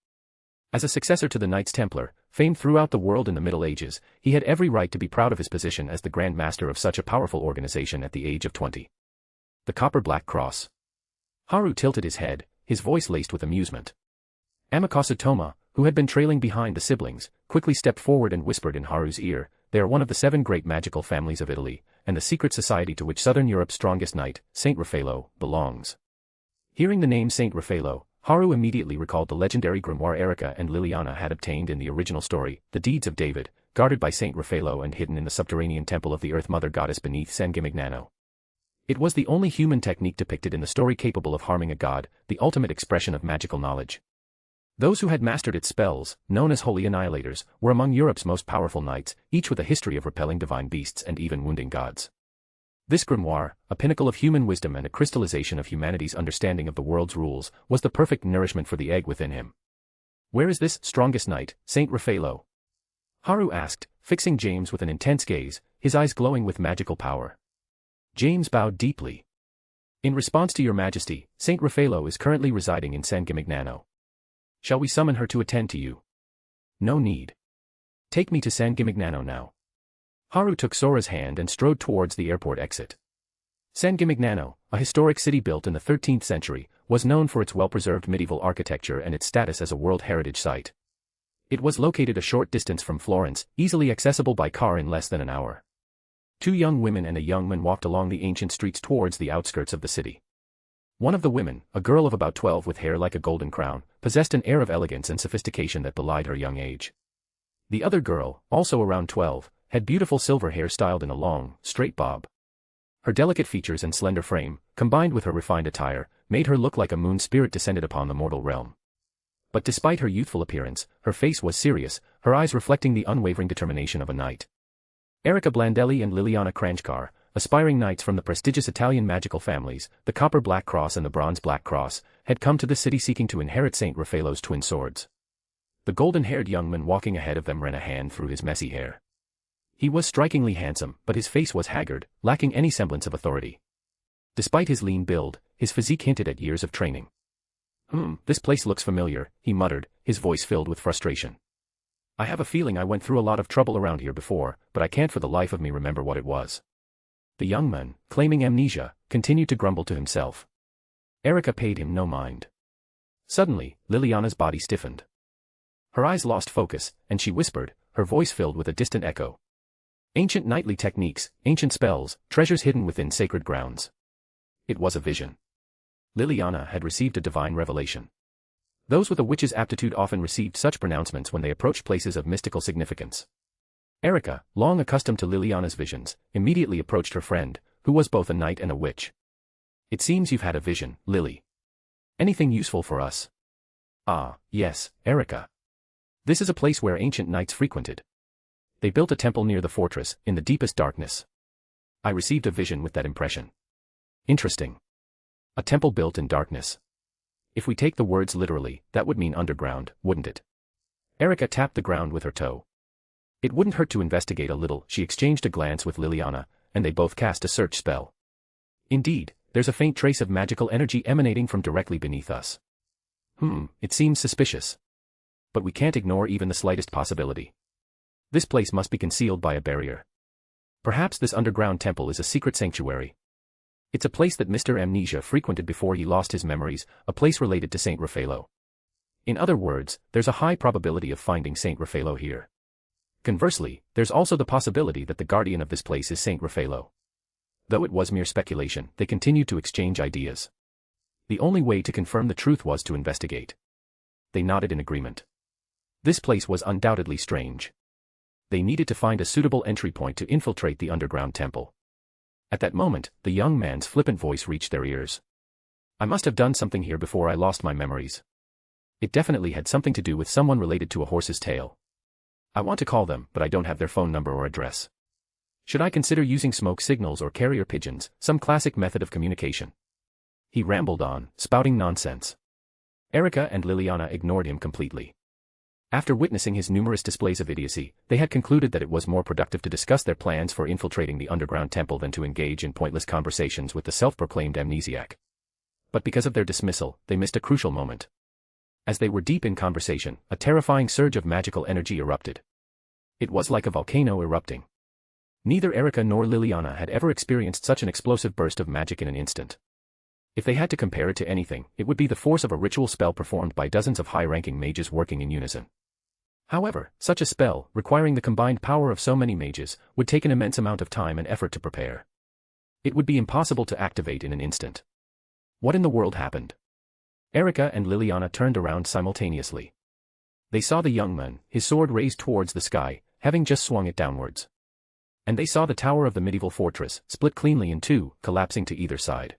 Speaker 3: As a successor to the Knights Templar, famed throughout the world in the Middle Ages, he had every right to be proud of his position as the Grand Master of such a powerful organization at the age of 20. The Copper-Black Cross. Haru tilted his head, his voice laced with amusement. Amikasu Toma, who had been trailing behind the siblings, quickly stepped forward and whispered in Haru's ear, they are one of the 7 great magical families of Italy, and the secret society to which Southern Europe's strongest knight, Saint Raffaello, belongs. Hearing the name Saint Raffaello, Haru immediately recalled the legendary grimoire Erica and Liliana had obtained in the original story, the Deeds of David, guarded by Saint Raffaello and hidden in the subterranean temple of the Earth Mother Goddess beneath San Gimignano. It was the only human technique depicted in the story capable of harming a god, the ultimate expression of magical knowledge. Those who had mastered its spells, known as Holy Annihilators, were among Europe's most powerful knights, each with a history of repelling divine beasts and even wounding gods. This grimoire, a pinnacle of human wisdom and a crystallization of humanity's understanding of the world's rules, was the perfect nourishment for the egg within him. Where is this strongest knight, Saint Raffaello? Haru asked, fixing James with an intense gaze, his eyes glowing with magical power. James bowed deeply. In response to your majesty, Saint Raffaello is currently residing in San Gimignano. Shall we summon her to attend to you? No need. Take me to San Gimignano now. Haru took Sora's hand and strode towards the airport exit. San Gimignano, a historic city built in the 13th century, was known for its well-preserved medieval architecture and its status as a World Heritage Site. It was located a short distance from Florence, easily accessible by car in less than an hour. 2 young women and a young man walked along the ancient streets towards the outskirts of the city. One of the women, a girl of about 12 with hair like a golden crown, possessed an air of elegance and sophistication that belied her young age. The other girl, also around 12, had beautiful silver hair styled in a long, straight bob. Her delicate features and slender frame, combined with her refined attire, made her look like a moon spirit descended upon the mortal realm. But despite her youthful appearance, her face was serious, her eyes reflecting the unwavering determination of a knight. Erica Blandelli and Liliana Kranjkar, aspiring knights from the prestigious Italian magical families, the Copper-Black Cross and the Bronze-Black Cross, had come to the city seeking to inherit Saint Raffaello's twin swords. The golden-haired young man walking ahead of them ran a hand through his messy hair. He was strikingly handsome, but his face was haggard, lacking any semblance of authority. Despite his lean build, his physique hinted at years of training. This place looks familiar, he muttered, his voice filled with frustration. I have a feeling I went through a lot of trouble around here before, but I can't for the life of me remember what it was. The young man, claiming amnesia, continued to grumble to himself. Erica paid him no mind. Suddenly, Liliana's body stiffened. Her eyes lost focus, and she whispered, her voice filled with a distant echo. Ancient knightly techniques, ancient spells, treasures hidden within sacred grounds. It was a vision. Liliana had received a divine revelation. Those with a witch's aptitude often received such pronouncements when they approached places of mystical significance. Erica, long accustomed to Liliana's visions, immediately approached her friend, who was both a knight and a witch. It seems you've had a vision, Lily. Anything useful for us? Ah, yes, Erica. This is a place where ancient knights frequented. They built a temple near the fortress, in the deepest darkness. I received a vision with that impression. Interesting. A temple built in darkness. If we take the words literally, that would mean underground, wouldn't it? Erica tapped the ground with her toe. It wouldn't hurt to investigate a little. She exchanged a glance with Liliana, and they both cast a search spell. Indeed, there's a faint trace of magical energy emanating from directly beneath us. It seems suspicious. But we can't ignore even the slightest possibility. This place must be concealed by a barrier. Perhaps this underground temple is a secret sanctuary. It's a place that Mr. Amnesia frequented before he lost his memories, a place related to Saint Raffaello. In other words, there's a high probability of finding Saint Raffaello here. Conversely, there's also the possibility that the guardian of this place is Saint Raffaello. Though it was mere speculation, they continued to exchange ideas. The only way to confirm the truth was to investigate. They nodded in agreement. This place was undoubtedly strange. They needed to find a suitable entry point to infiltrate the underground temple. At that moment, the young man's flippant voice reached their ears. I must have done something here before I lost my memories. It definitely had something to do with someone related to a horse's tail. I want to call them, but I don't have their phone number or address. Should I consider using smoke signals or carrier pigeons, some classic method of communication? He rambled on, spouting nonsense. Erica and Liliana ignored him completely. After witnessing his numerous displays of idiocy, they had concluded that it was more productive to discuss their plans for infiltrating the underground temple than to engage in pointless conversations with the self-proclaimed amnesiac. But because of their dismissal, they missed a crucial moment. As they were deep in conversation, a terrifying surge of magical energy erupted. It was like a volcano erupting. Neither Erica nor Liliana had ever experienced such an explosive burst of magic in an instant. If they had to compare it to anything, it would be the force of a ritual spell performed by dozens of high-ranking mages working in unison. However, such a spell, requiring the combined power of so many mages, would take an immense amount of time and effort to prepare. It would be impossible to activate in an instant. What in the world happened? Erica and Liliana turned around simultaneously. They saw the young man, his sword raised towards the sky, having just swung it downwards. And they saw the tower of the medieval fortress, split cleanly in two, collapsing to either side.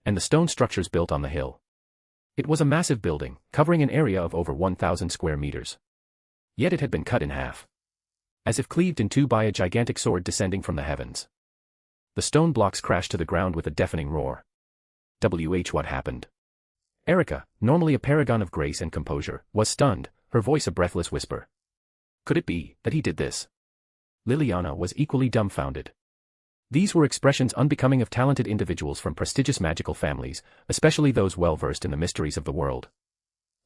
Speaker 3: And the stone structures built on the hill. It was a massive building, covering an area of over 1,000 square meters. Yet it had been cut in half. As if cleaved in two by a gigantic sword descending from the heavens. The stone blocks crashed to the ground with a deafening roar. What happened? Erica, normally a paragon of grace and composure, was stunned, her voice a breathless whisper. Could it be that he did this? Liliana was equally dumbfounded. These were expressions unbecoming of talented individuals from prestigious magical families, especially those well-versed in the mysteries of the world.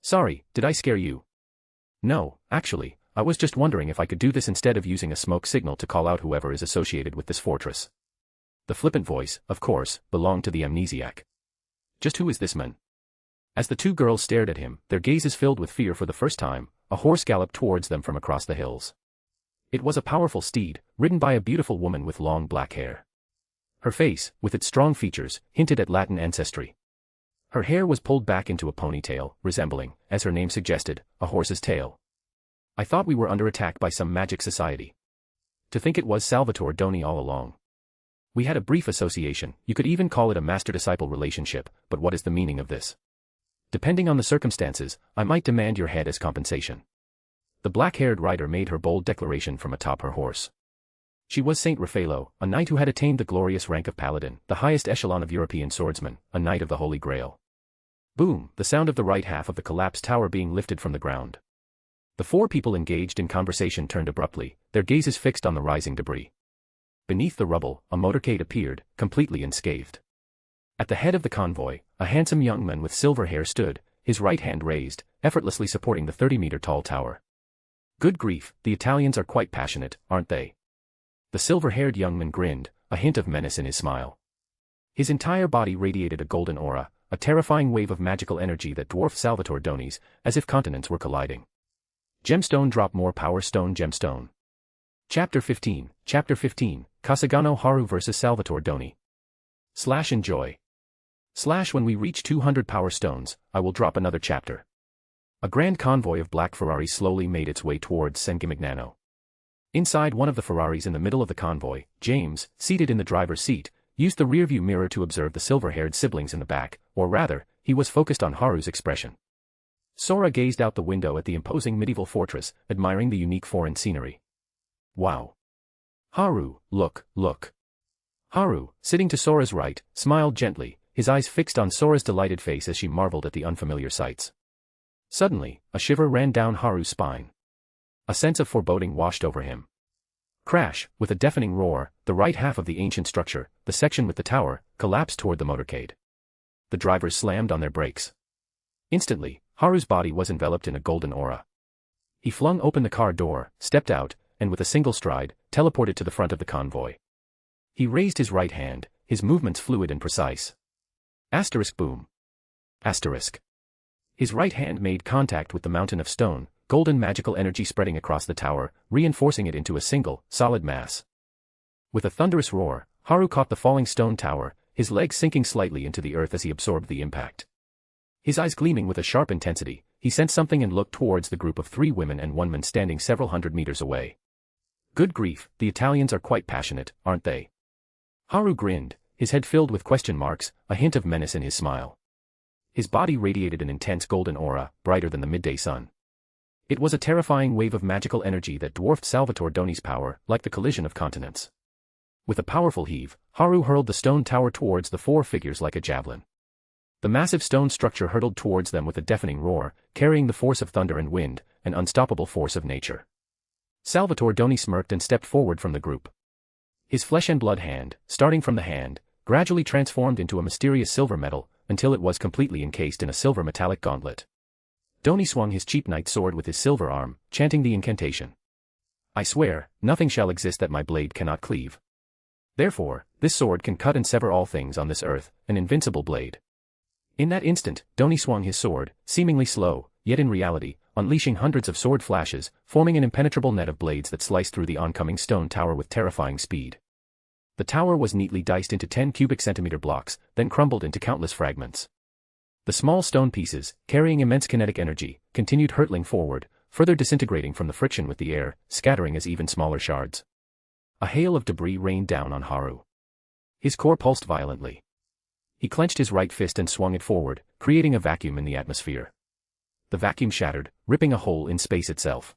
Speaker 3: Sorry, did I scare you? No, actually, I was just wondering if I could do this instead of using a smoke signal to call out whoever is associated with this fortress. The flippant voice, of course, belonged to the amnesiac. Just who is this man? As the two girls stared at him, their gazes filled with fear for the first time, a horse galloped towards them from across the hills. It was a powerful steed, ridden by a beautiful woman with long black hair. Her face, with its strong features, hinted at Latin ancestry. Her hair was pulled back into a ponytail, resembling, as her name suggested, a horse's tail. I thought we were under attack by some magic society. To think it was Salvatore Doni all along. We had a brief association, you could even call it a master-disciple relationship, but what is the meaning of this? Depending on the circumstances, I might demand your head as compensation. The black-haired rider made her bold declaration from atop her horse. She was Saint Raffaello, a knight who had attained the glorious rank of paladin, the highest echelon of European swordsman, a knight of the Holy Grail. Boom, the sound of the right half of the collapsed tower being lifted from the ground. The four people engaged in conversation turned abruptly, their gazes fixed on the rising debris. Beneath the rubble, a motorcade appeared, completely unscathed. At the head of the convoy, a handsome young man with silver hair stood, his right hand raised, effortlessly supporting the 30-meter-tall tower. Good grief, the Italians are quite passionate, aren't they? The silver-haired young man grinned, a hint of menace in his smile. His entire body radiated a golden aura, a terrifying wave of magical energy that dwarfed Salvatore Doni's, as if continents were colliding. Gemstone drop more power stone gemstone. Chapter 15, Kasugano Haru vs Salvatore Doni. / enjoy. / when we reach 200 power stones, I will drop another chapter. A grand convoy of black Ferraris slowly made its way towards Sengimignano. Inside one of the Ferraris in the middle of the convoy, James, seated in the driver's seat, used the rearview mirror to observe the silver-haired siblings in the back, or rather, he was focused on Haru's expression. Sora gazed out the window at the imposing medieval fortress, admiring the unique foreign scenery. Wow. Haru, look. Haru, sitting to Sora's right, smiled gently, his eyes fixed on Sora's delighted face as she marveled at the unfamiliar sights. Suddenly, a shiver ran down Haru's spine. A sense of foreboding washed over him. Crash, with a deafening roar, the right half of the ancient structure, the section with the tower, collapsed toward the motorcade. The drivers slammed on their brakes. Instantly, Haru's body was enveloped in a golden aura. He flung open the car door, stepped out, and with a single stride, teleported to the front of the convoy. He raised his right hand, his movements fluid and precise. Asterisk boom. Asterisk. His right hand made contact with the mountain of stone, golden magical energy spreading across the tower, reinforcing it into a single, solid mass. With a thunderous roar, Haru caught the falling stone tower, his legs sinking slightly into the earth as he absorbed the impact. His eyes gleaming with a sharp intensity, he sensed something and looked towards the group of 3 women and 1 man standing several hundred meters away. Good grief, the Italians are quite passionate, aren't they? Haru grinned, his head filled with question marks, a hint of menace in his smile. His body radiated an intense golden aura, brighter than the midday sun. It was a terrifying wave of magical energy that dwarfed Salvatore Doni's power, like the collision of continents. With a powerful heave, Haru hurled the stone tower towards the 4 figures like a javelin. The massive stone structure hurtled towards them with a deafening roar, carrying the force of thunder and wind, an unstoppable force of nature. Salvatore Doni smirked and stepped forward from the group. His flesh and blood hand, starting from the hand, gradually transformed into a mysterious silver metal, until it was completely encased in a silver metallic gauntlet. Doni swung his cheap knight sword with his silver arm, chanting the incantation. I swear, nothing shall exist that my blade cannot cleave. Therefore, this sword can cut and sever all things on this earth, an invincible blade. In that instant, Doni swung his sword, seemingly slow, yet in reality, unleashing hundreds of sword flashes, forming an impenetrable net of blades that sliced through the oncoming stone tower with terrifying speed. The tower was neatly diced into 10 cubic centimeter blocks, then crumbled into countless fragments. The small stone pieces, carrying immense kinetic energy, continued hurtling forward, further disintegrating from the friction with the air, scattering as even smaller shards. A hail of debris rained down on Haru. His core pulsed violently. He clenched his right fist and swung it forward, creating a vacuum in the atmosphere. The vacuum shattered, ripping a hole in space itself.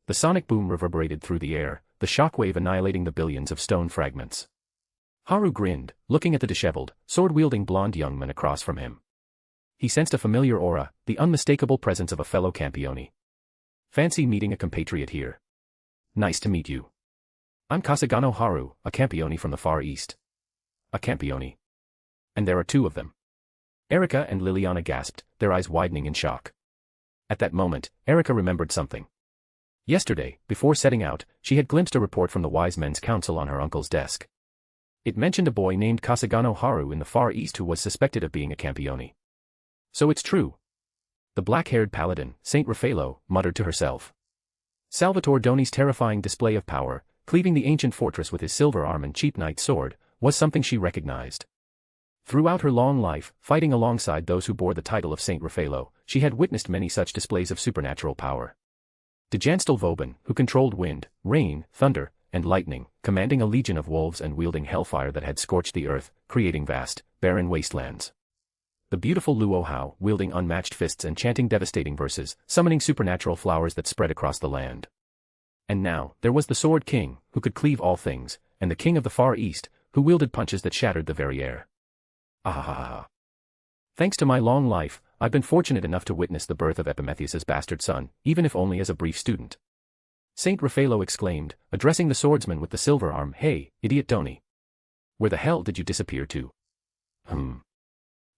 Speaker 3: The sonic boom reverberated through the air, the shockwave annihilating the billions of stone fragments. Haru grinned, looking at the disheveled, sword-wielding blonde young man across from him. He sensed a familiar aura, the unmistakable presence of a fellow Campione. Fancy meeting a compatriot here. Nice to meet you. I'm Kasugano Haru, a Campione from the Far East. A Campione. And there are 2 of them. Erika and Liliana gasped, their eyes widening in shock. At that moment, Erika remembered something. Yesterday, before setting out, she had glimpsed a report from the Wise Men's Council on her uncle's desk. It mentioned a boy named Kasugano Haru in the Far East who was suspected of being a Campione. So it's true. The black-haired paladin, Saint Raffaello, muttered to herself. Salvatore Doni's terrifying display of power, cleaving the ancient fortress with his silver arm and cheap knight sword, was something she recognized. Throughout her long life, fighting alongside those who bore the title of Saint Raffaello, she had witnessed many such displays of supernatural power. De Janstel Vauban, who controlled wind, rain, thunder, and lightning, commanding a legion of wolves and wielding hellfire that had scorched the earth, creating vast, barren wastelands. The beautiful Luo Hao, wielding unmatched fists and chanting devastating verses, summoning supernatural flowers that spread across the land. And now, there was the Sword King, who could cleave all things, and the King of the Far East, who wielded punches that shattered the very air. Ah. Thanks to my long life, I've been fortunate enough to witness the birth of Epimetheus's bastard son, even if only as a brief student. Saint Raffaello exclaimed, addressing the swordsman with the silver arm, Hey, idiot Doni. Where the hell did you disappear to?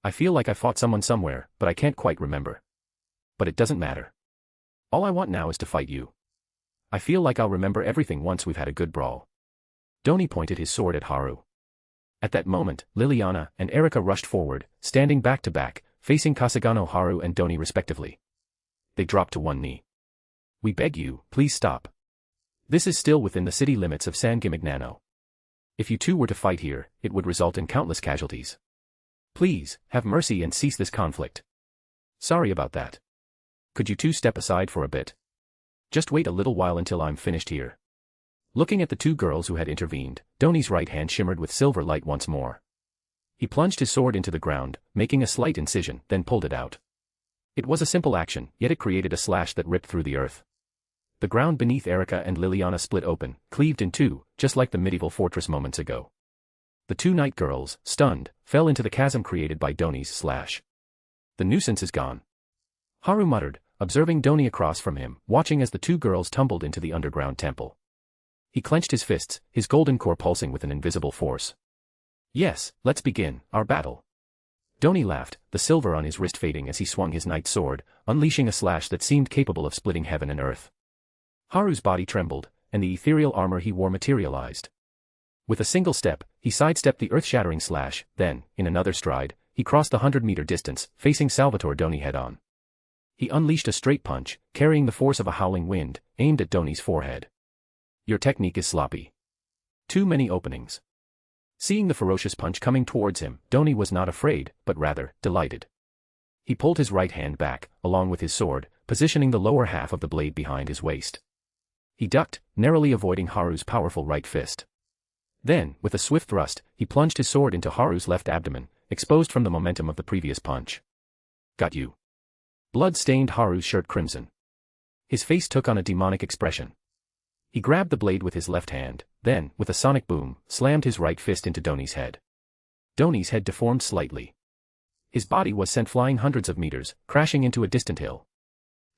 Speaker 3: I feel like I fought someone somewhere, but I can't quite remember. But it doesn't matter. All I want now is to fight you. I feel like I'll remember everything once we've had a good brawl. Doni pointed his sword at Haru. At that moment, Liliana and Erika rushed forward, standing back to back, facing Kasugano, Haru and Doni respectively. They dropped to one knee. "We beg you, please stop. This is still within the city limits of San Gimignano. If you two were to fight here, it would result in countless casualties. Please, have mercy and cease this conflict. Sorry about that. Could you two step aside for a bit? Just wait a little while until I'm finished here." Looking at the two girls who had intervened, Doni's right hand shimmered with silver light once more. He plunged his sword into the ground, making a slight incision, then pulled it out. It was a simple action, yet it created a slash that ripped through the earth. The ground beneath Erika and Liliana split open, cleaved in two, just like the medieval fortress moments ago. The two night girls, stunned, fell into the chasm created by Doni's slash. "The nuisance is gone," Haru muttered, observing Doni across from him, watching as the two girls tumbled into the underground temple. He clenched his fists, his golden core pulsing with an invisible force. "Yes, let's begin our battle." Doni laughed, the silver on his wrist fading as he swung his knight's sword, unleashing a slash that seemed capable of splitting heaven and earth. Haru's body trembled, and the ethereal armor he wore materialized. With a single step, he sidestepped the earth-shattering slash, then, in another stride, he crossed the 100-meter distance, facing Salvatore Doni head-on. He unleashed a straight punch, carrying the force of a howling wind, aimed at Doni's forehead. "Your technique is sloppy. Too many openings." Seeing the ferocious punch coming towards him, Doni was not afraid, but rather, delighted. He pulled his right hand back, along with his sword, positioning the lower half of the blade behind his waist. He ducked, narrowly avoiding Haru's powerful right fist. Then, with a swift thrust, he plunged his sword into Haru's left abdomen, exposed from the momentum of the previous punch. "Got you." Blood stained Haru's shirt crimson. His face took on a demonic expression. He grabbed the blade with his left hand, then, with a sonic boom, slammed his right fist into Doni's head. Doni's head deformed slightly. His body was sent flying hundreds of meters, crashing into a distant hill.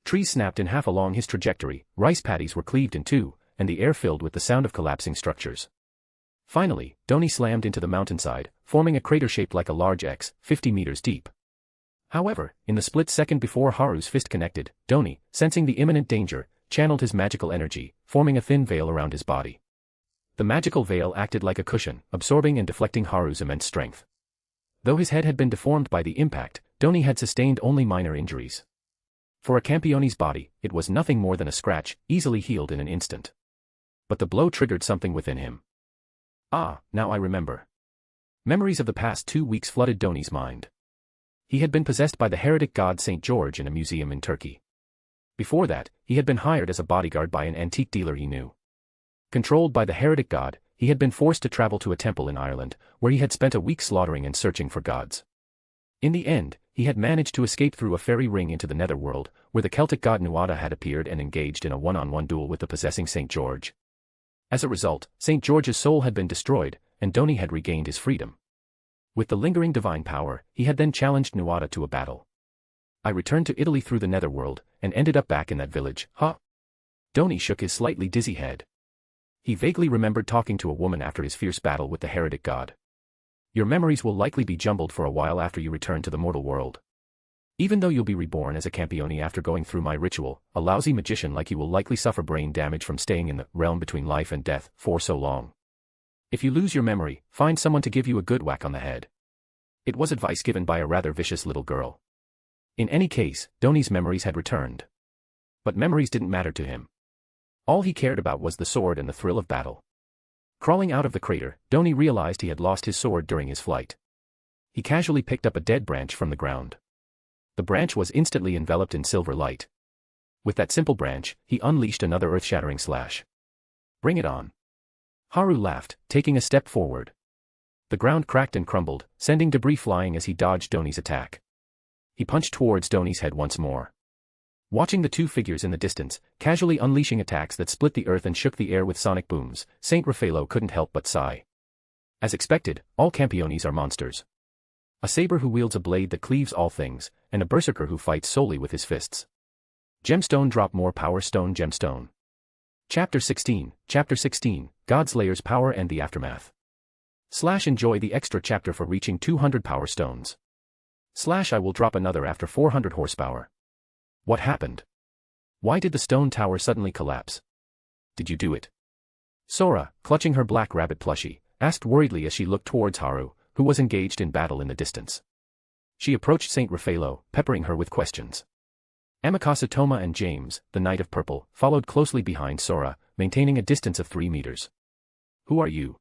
Speaker 3: Trees snapped in half along his trajectory, rice paddies were cleaved in two, and the air filled with the sound of collapsing structures. Finally, Doni slammed into the mountainside, forming a crater shaped like a large X, 50 meters deep. However, in the split second before Haru's fist connected, Doni, sensing the imminent danger, channeled his magical energy, forming a thin veil around his body. The magical veil acted like a cushion, absorbing and deflecting Haru's immense strength. Though his head had been deformed by the impact, Doni had sustained only minor injuries. For a Campione's body, it was nothing more than a scratch, easily healed in an instant. But the blow triggered something within him. "Ah, now I remember." Memories of the past 2 weeks flooded Doni's mind. He had been possessed by the heretic god St. George in a museum in Turkey. Before that, he had been hired as a bodyguard by an antique dealer he knew. Controlled by the heretic god, he had been forced to travel to a temple in Ireland, where he had spent a week slaughtering and searching for gods. In the end, he had managed to escape through a fairy ring into the netherworld, where the Celtic god Nuada had appeared and engaged in a one-on-one duel with the possessing St. George. As a result, St. George's soul had been destroyed, and Doni had regained his freedom. With the lingering divine power, he had then challenged Nuada to a battle. "I returned to Italy through the netherworld, and ended up back in that village, huh?" Doni shook his slightly dizzy head. He vaguely remembered talking to a woman after his fierce battle with the heretic god. "Your memories will likely be jumbled for a while after you return to the mortal world. Even though you'll be reborn as a Campione after going through my ritual, a lousy magician like you will likely suffer brain damage from staying in the realm between life and death for so long. If you lose your memory, find someone to give you a good whack on the head." It was advice given by a rather vicious little girl. In any case, Doni's memories had returned. But memories didn't matter to him. All he cared about was the sword and the thrill of battle. Crawling out of the crater, Doni realized he had lost his sword during his flight. He casually picked up a dead branch from the ground. The branch was instantly enveloped in silver light. With that simple branch, he unleashed another earth-shattering slash. "Bring it on." Haru laughed, taking a step forward. The ground cracked and crumbled, sending debris flying as he dodged Doni's attack. He punched towards Doni's head once more. Watching the two figures in the distance, casually unleashing attacks that split the earth and shook the air with sonic booms, Saint Raffaello couldn't help but sigh. As expected, all Campiones are monsters. A saber who wields a blade that cleaves all things, and a berserker who fights solely with his fists. Gemstone drop more power stone gemstone. Chapter 16, Godslayer's Power and the Aftermath. / enjoy the extra chapter for reaching 200 power stones. / I will drop another after 400 horsepower. What happened? Why did the stone tower suddenly collapse? Did you do it? Sora, clutching her black rabbit plushie, asked worriedly as she looked towards Haru, who was engaged in battle in the distance. She approached Saint Raffaello, peppering her with questions. Amikasa Toma and James, the Knight of Purple, followed closely behind Sora, maintaining a distance of 3 meters. Who are you?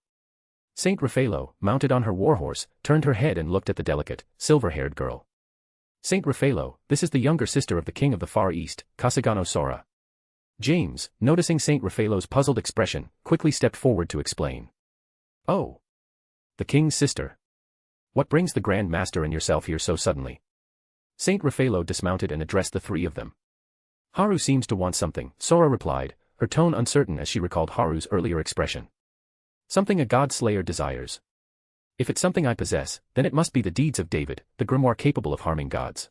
Speaker 3: Saint Raffaello, mounted on her warhorse, turned her head and looked at the delicate, silver-haired girl. Saint Raffaello, this is the younger sister of the King of the Far East, Kasugano Sora. James, noticing Saint Raffaello's puzzled expression, quickly stepped forward to explain. Oh. The King's sister. What brings the Grand Master and yourself here so suddenly? Saint Raffaello dismounted and addressed the 3 of them. Haru seems to want something, Sora replied, her tone uncertain as she recalled Haru's earlier expression. Something a God-Slayer desires. If it's something I possess, then it must be the deeds of David, the grimoire capable of harming gods.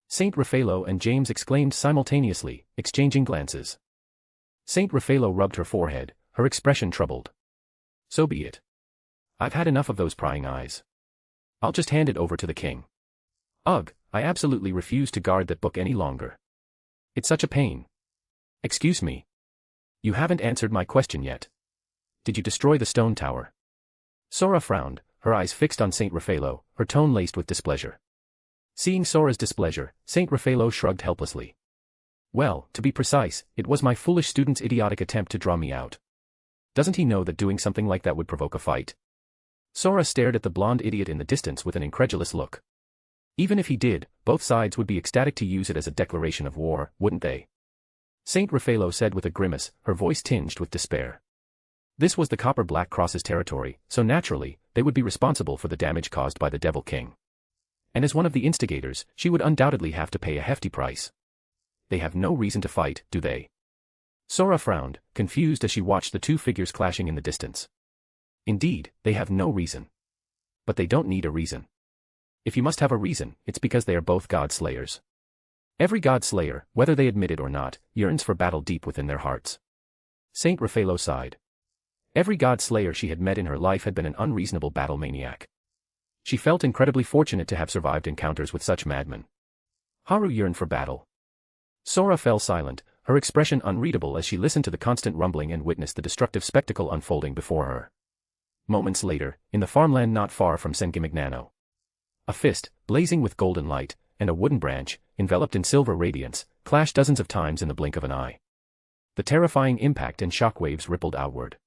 Speaker 3: Saint Raffaello and James exclaimed simultaneously, exchanging glances. Saint Raffaello rubbed her forehead, her expression troubled. So be it. I've had enough of those prying eyes. I'll just hand it over to the king. Ugh, I absolutely refuse to guard that book any longer. It's such a pain. Excuse me. You haven't answered my question yet. Did you destroy the stone tower? Sora frowned, her eyes fixed on Saint Raffaello, her tone laced with displeasure. Seeing Sora's displeasure, Saint Raffaello shrugged helplessly. Well, to be precise, it was my foolish student's idiotic attempt to draw me out. Doesn't he know that doing something like that would provoke a fight? Sora stared at the blonde idiot in the distance with an incredulous look. Even if he did, both sides would be ecstatic to use it as a declaration of war, wouldn't they? Saint Raffaello said with a grimace, her voice tinged with despair. This was the Copper Black Cross's territory, so naturally, they would be responsible for the damage caused by the Devil King. And as one of the instigators, she would undoubtedly have to pay a hefty price. They have no reason to fight, do they? Sora frowned, confused as she watched the 2 figures clashing in the distance. Indeed, they have no reason. But they don't need a reason. If you must have a reason, it's because they are both God-Slayers. Every God-Slayer, whether they admit it or not, yearns for battle deep within their hearts. Saint Raffaello sighed. Every God-Slayer she had met in her life had been an unreasonable battle maniac. She felt incredibly fortunate to have survived encounters with such madmen. Haru yearned for battle. Sora fell silent, her expression unreadable as she listened to the constant rumbling and witnessed the destructive spectacle unfolding before her. Moments later, in the farmland not far from Sengimignano. A fist, blazing with golden light, and a wooden branch, enveloped in silver radiance, clashed dozens of times in the blink of an eye. The terrifying impact and shockwaves rippled outward.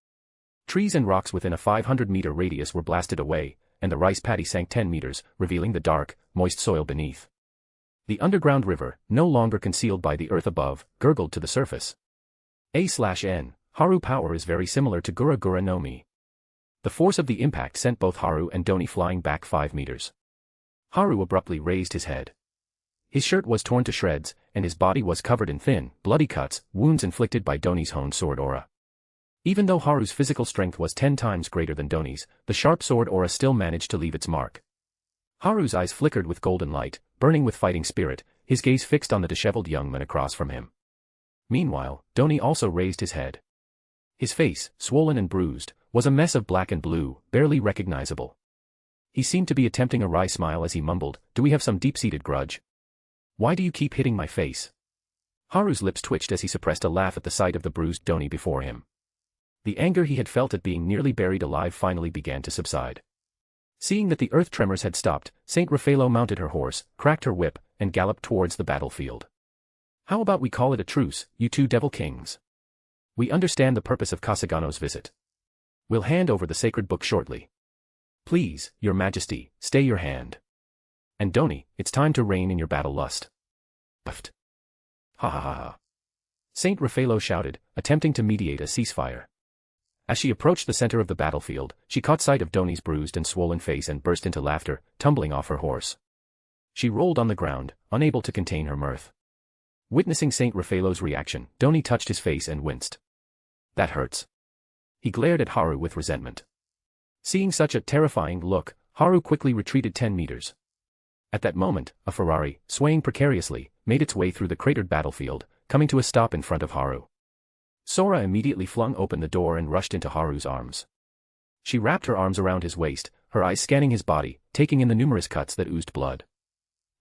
Speaker 3: Trees and rocks within a 500-meter radius were blasted away, and the rice paddy sank 10 meters, revealing the dark, moist soil beneath. The underground river, no longer concealed by the earth above, gurgled to the surface. A/N, Haru power is very similar to Gura Gura no Mi. The force of the impact sent both Haru and Doni flying back 5 meters. Haru abruptly raised his head. His shirt was torn to shreds, and his body was covered in thin, bloody cuts, wounds inflicted by Doni's honed sword aura. Even though Haru's physical strength was 10 times greater than Doni's, the sharp sword aura still managed to leave its mark. Haru's eyes flickered with golden light, burning with fighting spirit, his gaze fixed on the disheveled young man across from him. Meanwhile, Doni also raised his head. His face, swollen and bruised, was a mess of black and blue, barely recognizable. He seemed to be attempting a wry smile as he mumbled, "Do we have some deep-seated grudge? Why do you keep hitting my face?" Haru's lips twitched as he suppressed a laugh at the sight of the bruised Doni before him. The anger he had felt at being nearly buried alive finally began to subside. Seeing that the earth tremors had stopped, Saint Raffaello mounted her horse, cracked her whip, and galloped towards the battlefield. "How about we call it a truce, you 2 devil kings? We understand the purpose of Kasugano's visit. We'll hand over the sacred book shortly. Please, your majesty, stay your hand. And Doni, it's time to rein in your battle lust." Puffed. Ha ha ha ha. Saint Raffaello shouted, attempting to mediate a ceasefire. As she approached the center of the battlefield, she caught sight of Doni's bruised and swollen face and burst into laughter, tumbling off her horse. She rolled on the ground, unable to contain her mirth. Witnessing Saint Raffaello's reaction, Doni touched his face and winced. "That hurts." He glared at Haru with resentment. Seeing such a terrifying look, Haru quickly retreated 10 meters. At that moment, a Ferrari, swaying precariously, made its way through the cratered battlefield, coming to a stop in front of Haru. Sora immediately flung open the door and rushed into Haru's arms. She wrapped her arms around his waist, her eyes scanning his body, taking in the numerous cuts that oozed blood.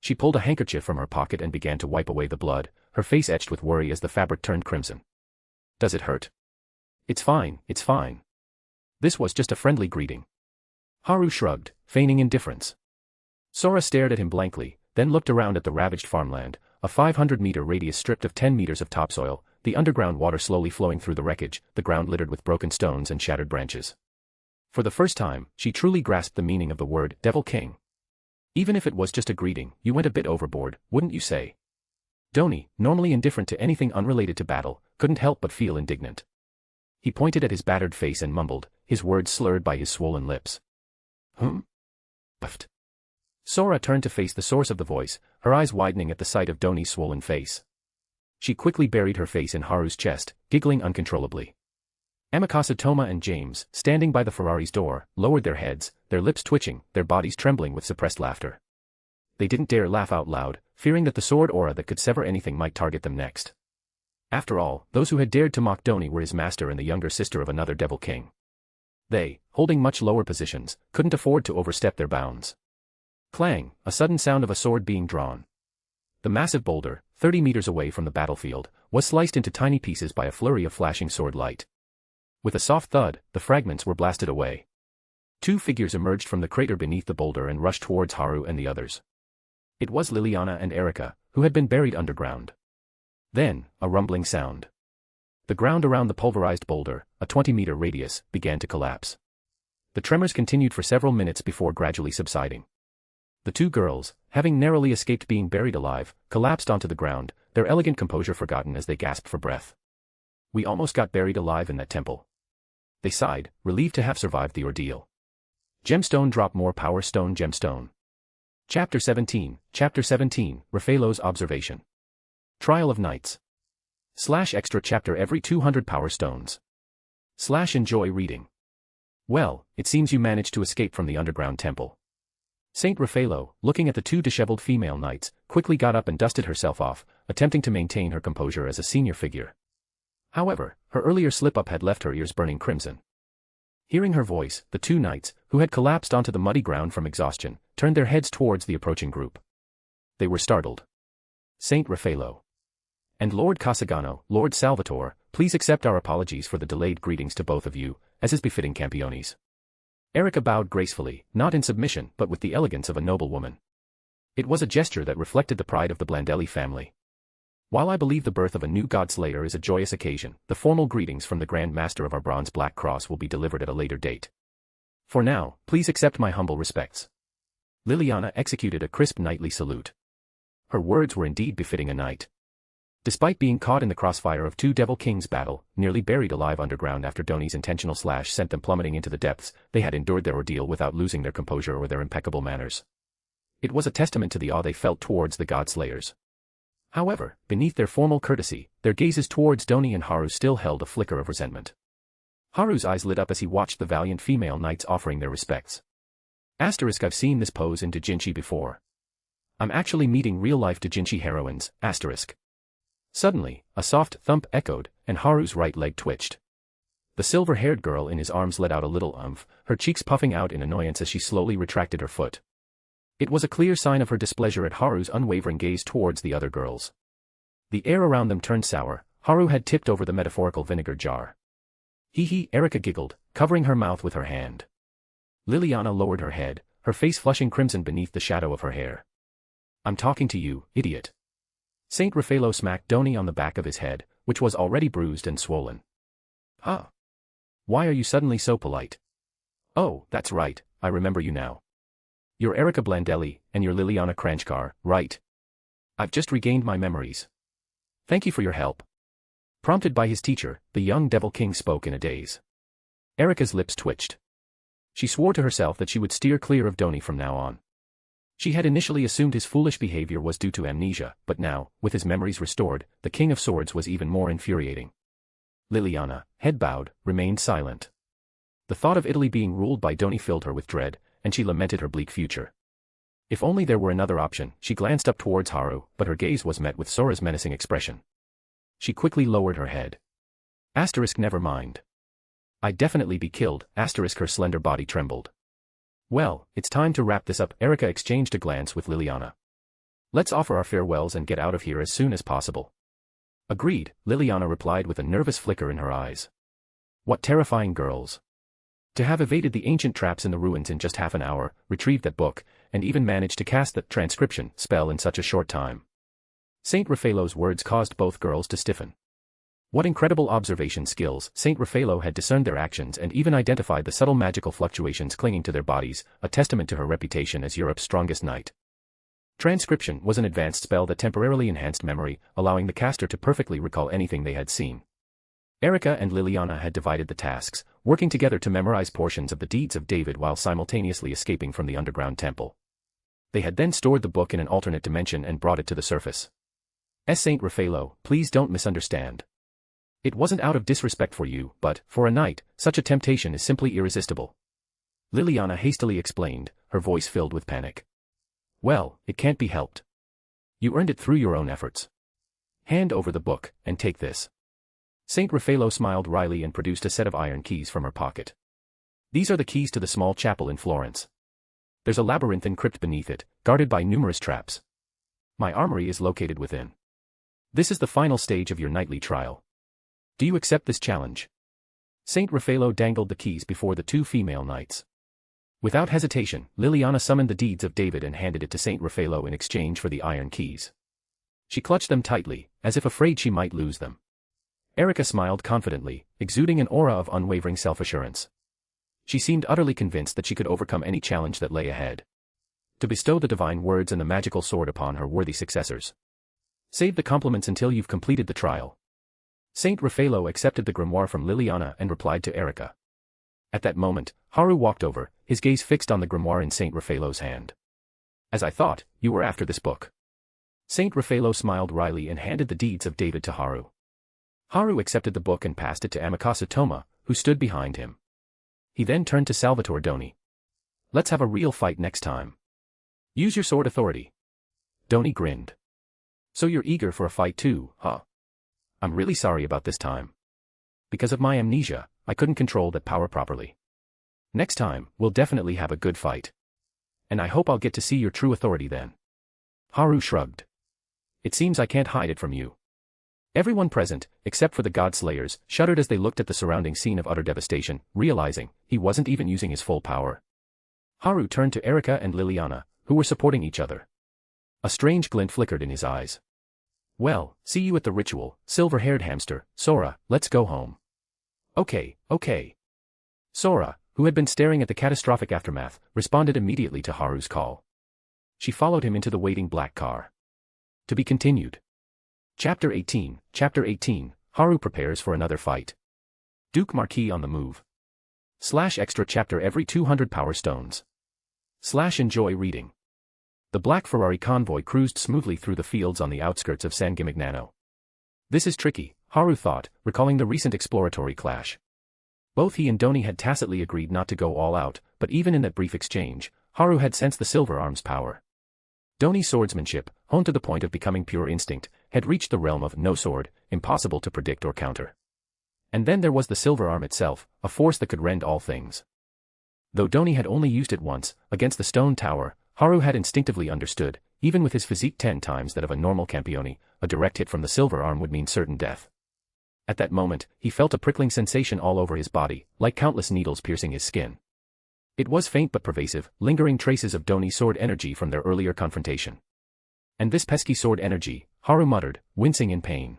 Speaker 3: She pulled a handkerchief from her pocket and began to wipe away the blood, her face etched with worry as the fabric turned crimson. "Does it hurt?" It's fine, it's fine. This was just a friendly greeting. Haru shrugged, feigning indifference. Sora stared at him blankly, then looked around at the ravaged farmland, a 500-meter radius stripped of 10 meters of topsoil, the underground water slowly flowing through the wreckage, the ground littered with broken stones and shattered branches. For the first time, she truly grasped the meaning of the word Devil King. Even if it was just a greeting, you went a bit overboard, wouldn't you say? Doni, normally indifferent to anything unrelated to battle, couldn't help but feel indignant. He pointed at his battered face and mumbled, his words slurred by his swollen lips. Puffed. Sora turned to face the source of the voice, her eyes widening at the sight of Doni's swollen face. She quickly buried her face in Haru's chest, giggling uncontrollably. Amikasa Toma and James, standing by the Ferrari's door, lowered their heads, their lips twitching, their bodies trembling with suppressed laughter. They didn't dare laugh out loud, fearing that the sword aura that could sever anything might target them next. After all, those who had dared to mock Doni were his master and the younger sister of another Devil King. They, holding much lower positions, couldn't afford to overstep their bounds. Clang, a sudden sound of a sword being drawn. The massive boulder, 30 meters away from the battlefield, was sliced into tiny pieces by a flurry of flashing sword light. With a soft thud, the fragments were blasted away. Two figures emerged from the crater beneath the boulder and rushed towards Haru and the others. It was Liliana and Erika, who had been buried underground. Then, a rumbling sound. The ground around the pulverized boulder, a 20-meter radius, began to collapse. The tremors continued for several minutes before gradually subsiding. The two girls, having narrowly escaped being buried alive, collapsed onto the ground, their elegant composure forgotten as they gasped for breath. We almost got buried alive in that temple. They sighed, relieved to have survived the ordeal. Gemstone drop more power stone gemstone. Chapter 17, Raffaello's observation. Trial of Knights. / extra chapter every 200 power stones. / enjoy reading. Well, it seems you managed to escape from the underground temple. Saint Raffaello, looking at the two disheveled female knights, quickly got up and dusted herself off, attempting to maintain her composure as a senior figure. However, her earlier slip-up had left her ears burning crimson. Hearing her voice, the two knights, who had collapsed onto the muddy ground from exhaustion, turned their heads towards the approaching group. They were startled. Saint Raffaello. And Lord Kasugano, Lord Salvatore, please accept our apologies for the delayed greetings to both of you, as is befitting Campiones. Erika bowed gracefully, not in submission but with the elegance of a noblewoman. It was a gesture that reflected the pride of the Blandelli family. While I believe the birth of a new Godslayer is a joyous occasion, the formal greetings from the Grand Master of our Bronze Black Cross will be delivered at a later date. For now, please accept my humble respects. Liliana executed a crisp knightly salute. Her words were indeed befitting a knight. Despite being caught in the crossfire of two Devil Kings' battle, nearly buried alive underground after Doni's intentional slash sent them plummeting into the depths, they had endured their ordeal without losing their composure or their impeccable manners. It was a testament to the awe they felt towards the Godslayers. However, beneath their formal courtesy, their gazes towards Doni and Haru still held a flicker of resentment. Haru's eyes lit up as he watched the valiant female knights offering their respects. I've seen this pose in doujinshi before. I'm actually meeting real-life doujinshi heroines, Suddenly, a soft thump echoed, and Haru's right leg twitched. The silver-haired girl in his arms let out a little umph, her cheeks puffing out in annoyance as she slowly retracted her foot. It was a clear sign of her displeasure at Haru's unwavering gaze towards the other girls. The air around them turned sour. Haru had tipped over the metaphorical vinegar jar. Hee, Erika giggled, covering her mouth with her hand. Liliana lowered her head, her face flushing crimson beneath the shadow of her hair. I'm talking to you, idiot. Saint Raffaello smacked Doni on the back of his head, which was already bruised and swollen. Huh? Why are you suddenly so polite? Oh, that's right, I remember you now. You're Erika Blandelli, and you're Liliana Kranjkar, right? I've just regained my memories. Thank you for your help. Prompted by his teacher, the young Devil King spoke in a daze. Erika's lips twitched. She swore to herself that she would steer clear of Doni from now on. She had initially assumed his foolish behavior was due to amnesia, but now, with his memories restored, the King of Swords was even more infuriating. Liliana, head bowed, remained silent. The thought of Italy being ruled by Doni filled her with dread, and she lamented her bleak future. If only there were another option. She glanced up towards Haru, but her gaze was met with Sora's menacing expression. She quickly lowered her head. Never mind. I'd definitely be killed. Her slender body trembled. Well, it's time to wrap this up. Erika exchanged a glance with Liliana. Let's offer our farewells and get out of here as soon as possible. Agreed, Liliana replied with a nervous flicker in her eyes. What terrifying girls. To have evaded the ancient traps in the ruins in just half an hour, retrieved that book, and even managed to cast the transcription spell in such a short time. Saint Raffaello's words caused both girls to stiffen. What incredible observation skills! Saint Raffaello had discerned their actions and even identified the subtle magical fluctuations clinging to their bodies, a testament to her reputation as Europe's strongest knight. Transcription was an advanced spell that temporarily enhanced memory, allowing the caster to perfectly recall anything they had seen. Erica and Liliana had divided the tasks, working together to memorize portions of the deeds of David while simultaneously escaping from the underground temple. They had then stored the book in an alternate dimension and brought it to the surface. Saint Raffaello, please don't misunderstand. It wasn't out of disrespect for you, but, for a knight, such a temptation is simply irresistible. Liliana hastily explained, her voice filled with panic. Well, it can't be helped. You earned it through your own efforts. Hand over the book, and take this. Saint Raffaello smiled wryly and produced a set of iron keys from her pocket. These are the keys to the small chapel in Florence. There's a labyrinthine crypt beneath it, guarded by numerous traps. My armory is located within. This is the final stage of your knightly trial. Do you accept this challenge? Saint Raffaello dangled the keys before the two female knights. Without hesitation, Liliana summoned the deeds of David and handed it to Saint Raffaello in exchange for the iron keys. She clutched them tightly, as if afraid she might lose them. Erica smiled confidently, exuding an aura of unwavering self-assurance. She seemed utterly convinced that she could overcome any challenge that lay ahead. To bestow the divine words and the magical sword upon her worthy successors. Save the compliments until you've completed the trial. Saint Raffaello accepted the grimoire from Liliana and replied to Erica. At that moment, Haru walked over, his gaze fixed on the grimoire in Saint Raffaello's hand. As I thought, you were after this book. Saint Raffaello smiled wryly and handed the deeds of David to Haru. Haru accepted the book and passed it to Amikasa Toma, who stood behind him. He then turned to Salvatore Doni. Let's have a real fight next time. Use your sword authority. Doni grinned. So you're eager for a fight too, huh? I'm really sorry about this time. Because of my amnesia, I couldn't control that power properly. Next time, we'll definitely have a good fight. And I hope I'll get to see your true authority then. Haru shrugged. It seems I can't hide it from you. Everyone present, except for the Godslayers, shuddered as they looked at the surrounding scene of utter devastation, realizing he wasn't even using his full power. Haru turned to Erica and Liliana, who were supporting each other. A strange glint flickered in his eyes. Well, see you at the ritual, silver-haired hamster. Sora, let's go home. Okay. Sora, who had been staring at the catastrophic aftermath, responded immediately to Haru's call. She followed him into the waiting black car. To be continued. Chapter 18, Haru prepares for another fight. Duke Marquis on the move. /extra chapter every 200 power stones. /enjoy reading. The black Ferrari convoy cruised smoothly through the fields on the outskirts of San Gimignano. This is tricky, Haru thought, recalling the recent exploratory clash. Both he and Doni had tacitly agreed not to go all out, but even in that brief exchange, Haru had sensed the silver arm's power. Doni's swordsmanship, honed to the point of becoming pure instinct, had reached the realm of no sword, impossible to predict or counter. And then there was the silver arm itself, a force that could rend all things. Though Doni had only used it once, against the stone tower, Haru had instinctively understood, even with his physique 10 times that of a normal Campione, a direct hit from the silver arm would mean certain death. At that moment, he felt a prickling sensation all over his body, like countless needles piercing his skin. It was faint but pervasive, lingering traces of Doni's sword energy from their earlier confrontation. And this pesky sword energy, Haru muttered, wincing in pain.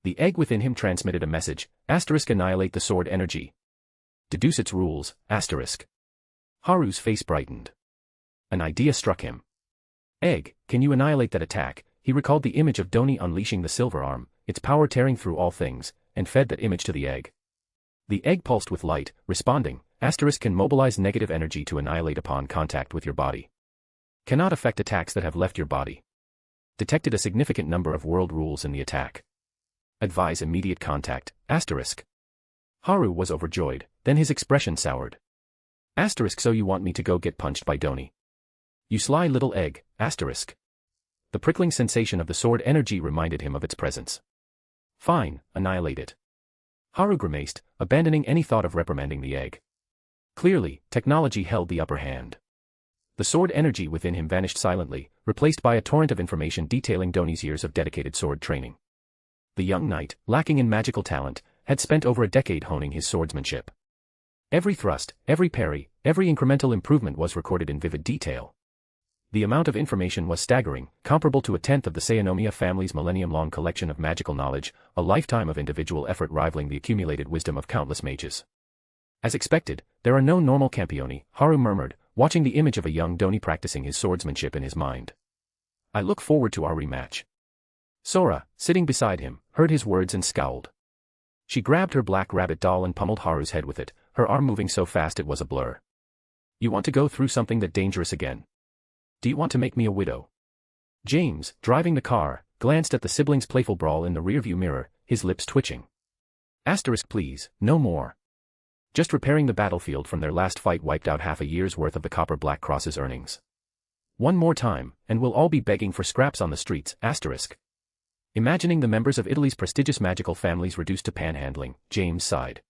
Speaker 3: The egg within him transmitted a message, annihilate the sword energy. Deduce its rules, Haru's face brightened. An idea struck him. Egg, can you annihilate that attack? He recalled the image of Doni unleashing the silver arm, its power tearing through all things, and fed that image to the egg. The egg pulsed with light, responding, can mobilize negative energy to annihilate upon contact with your body. Cannot affect attacks that have left your body. Detected a significant number of world rules in the attack. Advise immediate contact, Haru was overjoyed, then his expression soured. So you want me to go get punched by Doni? You sly little egg, The prickling sensation of the sword energy reminded him of its presence. Fine, annihilate it. Haru grimaced, abandoning any thought of reprimanding the egg. Clearly, technology held the upper hand. The sword energy within him vanished silently, replaced by a torrent of information detailing Doni's years of dedicated sword training. The young knight, lacking in magical talent, had spent over a decade honing his swordsmanship. Every thrust, every parry, every incremental improvement was recorded in vivid detail. The amount of information was staggering, comparable to a tenth of the Seinomiya family's millennium-long collection of magical knowledge, a lifetime of individual effort rivaling the accumulated wisdom of countless mages. As expected, there are no normal Campione, Haru murmured, watching the image of a young Doni practicing his swordsmanship in his mind. I look forward to our rematch. Sora, sitting beside him, heard his words and scowled. She grabbed her black rabbit doll and pummeled Haru's head with it, her arm moving so fast it was a blur. You want to go through something that dangerous again? Do you want to make me a widow? James, driving the car, glanced at the siblings' playful brawl in the rearview mirror, his lips twitching. Asterisk please, no more. Just repairing the battlefield from their last fight wiped out half a year's worth of the Copper Black Cross's earnings. One more time, and we'll all be begging for scraps on the streets, asterisk. Imagining the members of Italy's prestigious magical families reduced to panhandling, James sighed.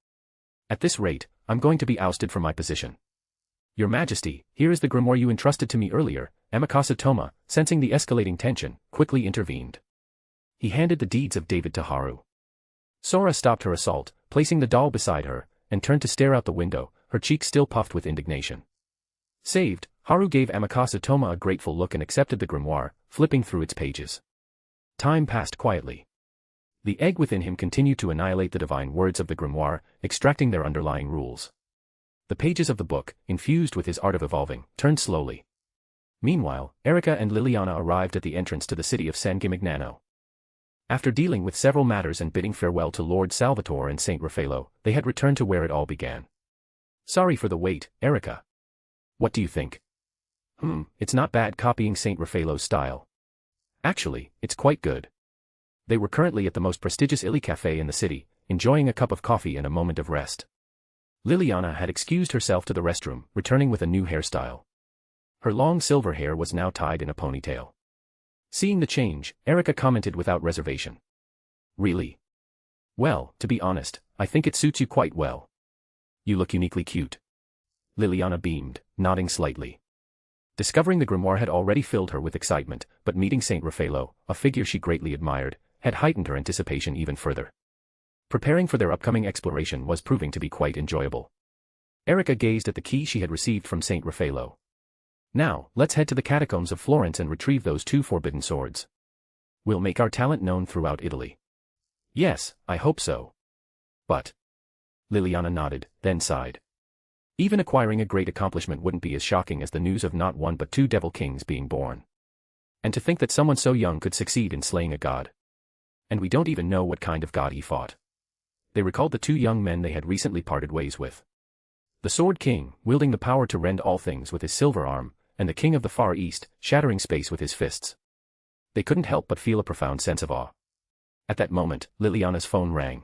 Speaker 3: At this rate, I'm going to be ousted from my position. Your Majesty, here is the grimoire you entrusted to me earlier, Amakasa Toma, sensing the escalating tension, quickly intervened. He handed the deeds of David to Haru. Sora stopped her assault, placing the doll beside her, and turned to stare out the window, her cheeks still puffed with indignation. Saved, Haru gave Amakasa Toma a grateful look and accepted the grimoire, flipping through its pages. Time passed quietly. The egg within him continued to annihilate the divine words of the grimoire, extracting their underlying rules. The pages of the book, infused with his art of evolving, turned slowly. Meanwhile, Erica and Liliana arrived at the entrance to the city of San Gimignano. After dealing with several matters and bidding farewell to Lord Salvatore and Saint Raffaello, they had returned to where it all began. Sorry for the wait, Erica. What do you think? It's not bad copying Saint Raffaello's style. Actually, it's quite good. They were currently at the most prestigious Illy Café in the city, enjoying a cup of coffee and a moment of rest. Liliana had excused herself to the restroom, returning with a new hairstyle. Her long silver hair was now tied in a ponytail. Seeing the change, Erica commented without reservation. Really? Well, to be honest, I think it suits you quite well. You look uniquely cute. Liliana beamed, nodding slightly. Discovering the grimoire had already filled her with excitement, but meeting Saint Raffaello, a figure she greatly admired, had heightened her anticipation even further. Preparing for their upcoming exploration was proving to be quite enjoyable. Erica gazed at the key she had received from Saint Raffaello. Now, let's head to the catacombs of Florence and retrieve those two forbidden swords. We'll make our talent known throughout Italy. Yes, I hope so. But... Liliana nodded, then sighed. Even acquiring a great accomplishment wouldn't be as shocking as the news of not one but two devil kings being born. And to think that someone so young could succeed in slaying a god. And we don't even know what kind of god he fought. They recalled the two young men they had recently parted ways with. The Sword King, wielding the power to rend all things with his silver arm, and the King of the Far East, shattering space with his fists. They couldn't help but feel a profound sense of awe. At that moment, Liliana's phone rang.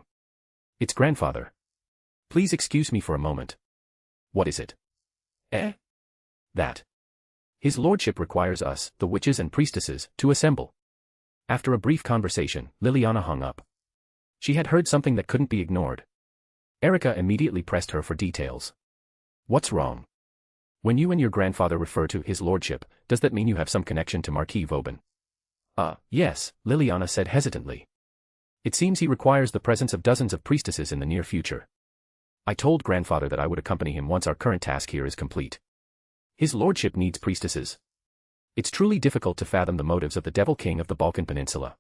Speaker 3: It's grandfather. Please excuse me for a moment. What is it? That. His lordship requires us, the witches and priestesses, to assemble. After a brief conversation, Liliana hung up. She had heard something that couldn't be ignored. Erica immediately pressed her for details. What's wrong? When you and your grandfather refer to his lordship, does that mean you have some connection to Marquis Vauban? Yes, Liliana said hesitantly. It seems he requires the presence of dozens of priestesses in the near future. I told grandfather that I would accompany him once our current task here is complete. His lordship needs priestesses. It's truly difficult to fathom the motives of the Devil King of the Balkan Peninsula.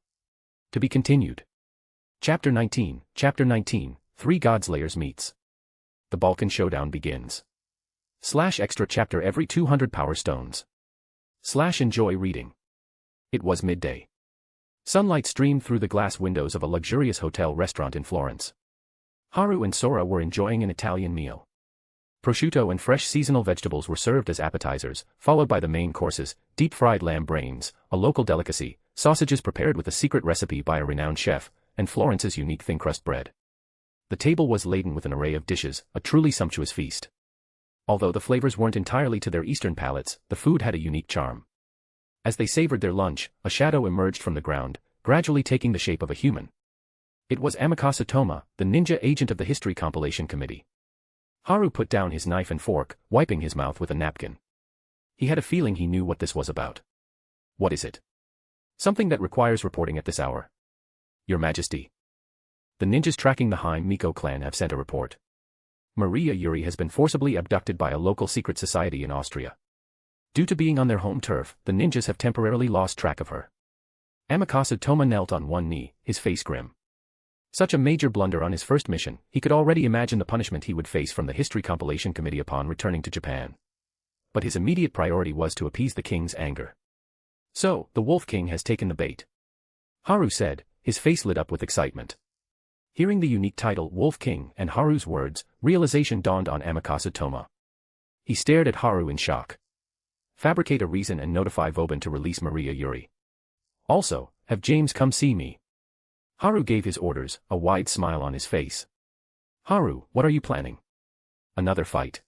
Speaker 3: To be continued. Chapter 19, 3 Godslayers meets. The Balkan Showdown begins. /extra chapter every 200 power stones. /enjoy reading. It was midday. Sunlight streamed through the glass windows of a luxurious hotel restaurant in Florence. Haru and Sora were enjoying an Italian meal. Prosciutto and fresh seasonal vegetables were served as appetizers, followed by the main courses, deep-fried lamb brains, a local delicacy, sausages prepared with a secret recipe by a renowned chef, and Florence's unique thin-crust bread. The table was laden with an array of dishes, a truly sumptuous feast. Although the flavors weren't entirely to their Eastern palates, the food had a unique charm. As they savored their lunch, a shadow emerged from the ground, gradually taking the shape of a human. It was Amakasa Toma, the ninja agent of the History Compilation Committee. Haru put down his knife and fork, wiping his mouth with a napkin. He had a feeling he knew what this was about. What is it? Something that requires reporting at this hour. Your Majesty. The ninjas tracking the Hime Miko clan have sent a report. Maria Yuri has been forcibly abducted by a local secret society in Austria. Due to being on their home turf, the ninjas have temporarily lost track of her. Amakasa Toma knelt on one knee, his face grim. Such a major blunder on his first mission, he could already imagine the punishment he would face from the History Compilation Committee upon returning to Japan. But his immediate priority was to appease the king's anger. So, the Wolf King has taken the bait. Haru said, his face lit up with excitement. Hearing the unique title Wolf King and Haru's words, realization dawned on Amakasa Toma. He stared at Haru in shock. Fabricate a reason and notify Vauban to release Maria Yuri. Also, have James come see me. Haru gave his orders, a wide smile on his face. Haru, what are you planning? Another fight?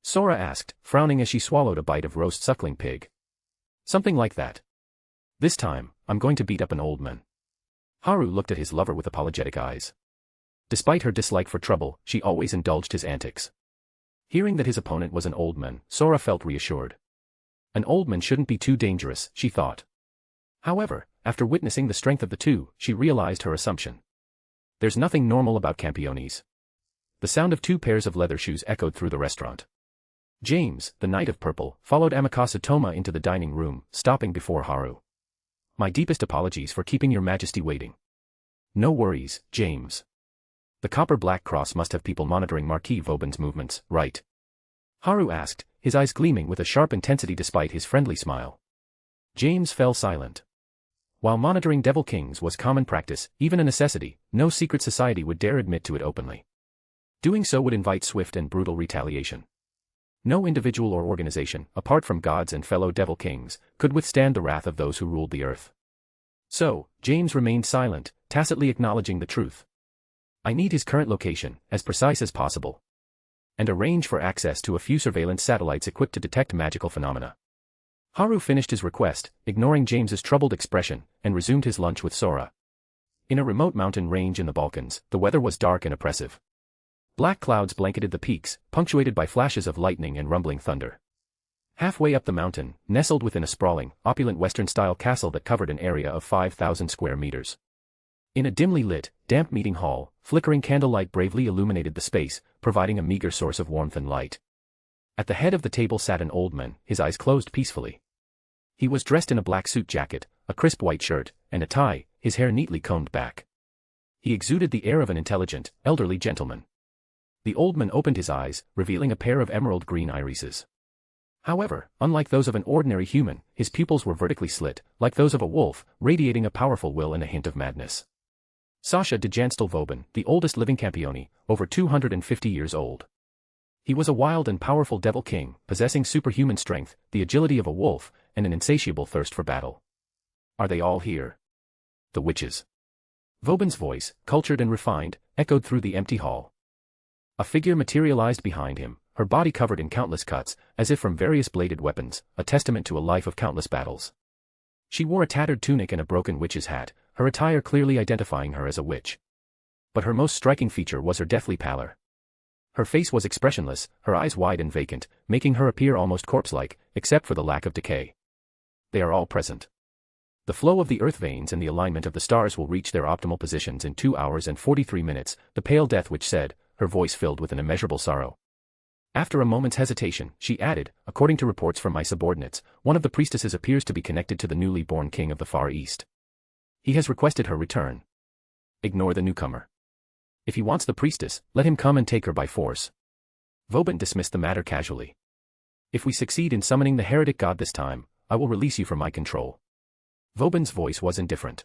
Speaker 3: Sora asked, frowning as she swallowed a bite of roast suckling pig. Something like that. This time, I'm going to beat up an old man. Haru looked at his lover with apologetic eyes. Despite her dislike for trouble, she always indulged his antics. Hearing that his opponent was an old man, Sora felt reassured. An old man shouldn't be too dangerous, she thought. However, after witnessing the strength of the two, she realized her assumption. There's nothing normal about Campiones. The sound of 2 pairs of leather shoes echoed through the restaurant. James, the Knight of Purple, followed Amakasa Toma into the dining room, stopping before Haru. My deepest apologies for keeping your majesty waiting. No worries, James. The copper-black cross must have people monitoring Marquis Vauban's movements, right? Haru asked, his eyes gleaming with a sharp intensity despite his friendly smile. James fell silent. While monitoring Devil Kings was common practice, even a necessity, no secret society would dare admit to it openly. Doing so would invite swift and brutal retaliation. No individual or organization, apart from gods and fellow Devil Kings, could withstand the wrath of those who ruled the earth. So, James remained silent, tacitly acknowledging the truth. I need his current location, as precise as possible. And arrange for access to a few surveillance satellites equipped to detect magical phenomena. Haru finished his request, ignoring James's troubled expression, and resumed his lunch with Sora. In a remote mountain range in the Balkans, the weather was dark and oppressive. Black clouds blanketed the peaks, punctuated by flashes of lightning and rumbling thunder. Halfway up the mountain, nestled within a sprawling, opulent Western-style castle that covered an area of 5,000 square meters. In a dimly lit, damp meeting hall, flickering candlelight bravely illuminated the space, providing a meager source of warmth and light. At the head of the table sat an old man, his eyes closed peacefully. He was dressed in a black suit jacket, a crisp white shirt, and a tie, his hair neatly combed back. He exuded the air of an intelligent, elderly gentleman. The old man opened his eyes, revealing a pair of emerald green irises. However, unlike those of an ordinary human, his pupils were vertically slit, like those of a wolf, radiating a powerful will and a hint of madness. Sasha de Janstel Vauban, the oldest living Campione, over 250 years old. He was a wild and powerful devil king, possessing superhuman strength, the agility of a wolf, and an insatiable thirst for battle. Are they all here? The witches. Vauban's voice, cultured and refined, echoed through the empty hall. A figure materialized behind him, her body covered in countless cuts, as if from various bladed weapons, a testament to a life of countless battles. She wore a tattered tunic and a broken witch's hat, her attire clearly identifying her as a witch. But her most striking feature was her deathly pallor. Her face was expressionless, her eyes wide and vacant, making her appear almost corpse-like, except for the lack of decay. They are all present. The flow of the earth veins and the alignment of the stars will reach their optimal positions in 2 hours and 43 minutes, the pale death witch said, her voice filled with an immeasurable sorrow. After a moment's hesitation, she added, according to reports from my subordinates, one of the priestesses appears to be connected to the newly born king of the Far East. He has requested her return. Ignore the newcomer. If he wants the priestess, let him come and take her by force. Vauban dismissed the matter casually. If we succeed in summoning the heretic god this time, I will release you from my control. Vauban's voice was indifferent.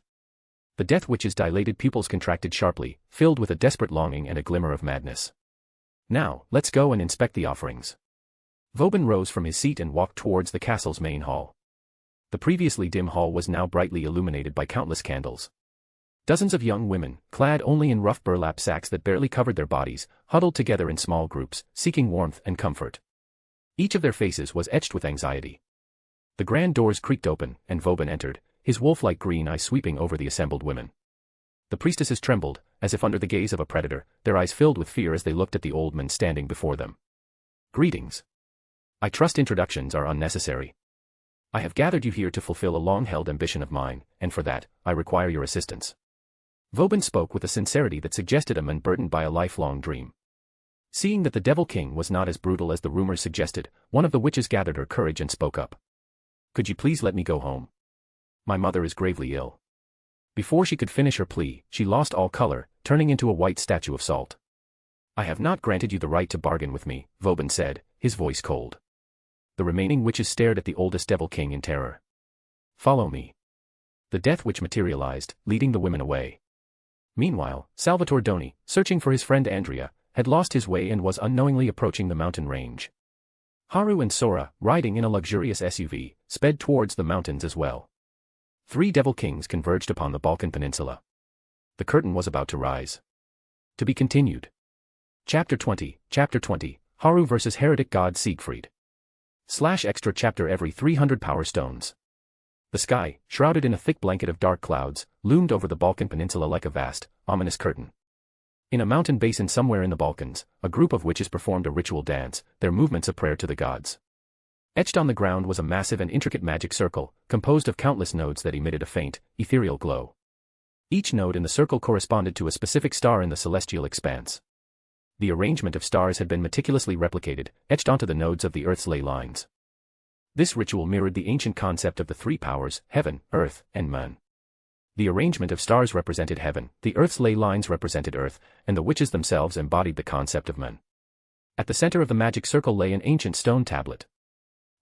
Speaker 3: The death witch's dilated pupils contracted sharply, filled with a desperate longing and a glimmer of madness. Now, let's go and inspect the offerings. Vauban rose from his seat and walked towards the castle's main hall. The previously dim hall was now brightly illuminated by countless candles. Dozens of young women, clad only in rough burlap sacks that barely covered their bodies, huddled together in small groups, seeking warmth and comfort. Each of their faces was etched with anxiety. The grand doors creaked open, and Vauban entered, his wolf-like green eyes sweeping over the assembled women. The priestesses trembled, as if under the gaze of a predator, their eyes filled with fear as they looked at the old man standing before them. Greetings. I trust introductions are unnecessary. I have gathered you here to fulfill a long-held ambition of mine, and for that, I require your assistance. Vauban spoke with a sincerity that suggested a man burdened by a lifelong dream. Seeing that the Devil King was not as brutal as the rumors suggested, one of the witches gathered her courage and spoke up. "Could you please let me go home? My mother is gravely ill." Before she could finish her plea, she lost all color, turning into a white statue of salt. "I have not granted you the right to bargain with me," Vauban said, his voice cold. The remaining witches stared at the oldest Devil King in terror. "Follow me." The Death Witch materialized, leading the women away. Meanwhile, Salvatore Doni, searching for his friend Andrea, had lost his way and was unknowingly approaching the mountain range. Haru and Sora, riding in a luxurious SUV, sped towards the mountains as well. 3 Devil Kings converged upon the Balkan Peninsula. The curtain was about to rise. To be continued. Chapter 20, Haru vs. Heretic God Siegfried. /extra chapter every 300 power stones. The sky, shrouded in a thick blanket of dark clouds, loomed over the Balkan Peninsula like a vast, ominous curtain. In a mountain basin somewhere in the Balkans, a group of witches performed a ritual dance, their movements a prayer to the gods. Etched on the ground was a massive and intricate magic circle, composed of countless nodes that emitted a faint, ethereal glow. Each node in the circle corresponded to a specific star in the celestial expanse. The arrangement of stars had been meticulously replicated, etched onto the nodes of the Earth's ley lines. This ritual mirrored the ancient concept of the 3 powers, heaven, earth, and man. The arrangement of stars represented heaven, the Earth's ley lines represented earth, and the witches themselves embodied the concept of man. At the center of the magic circle lay an ancient stone tablet.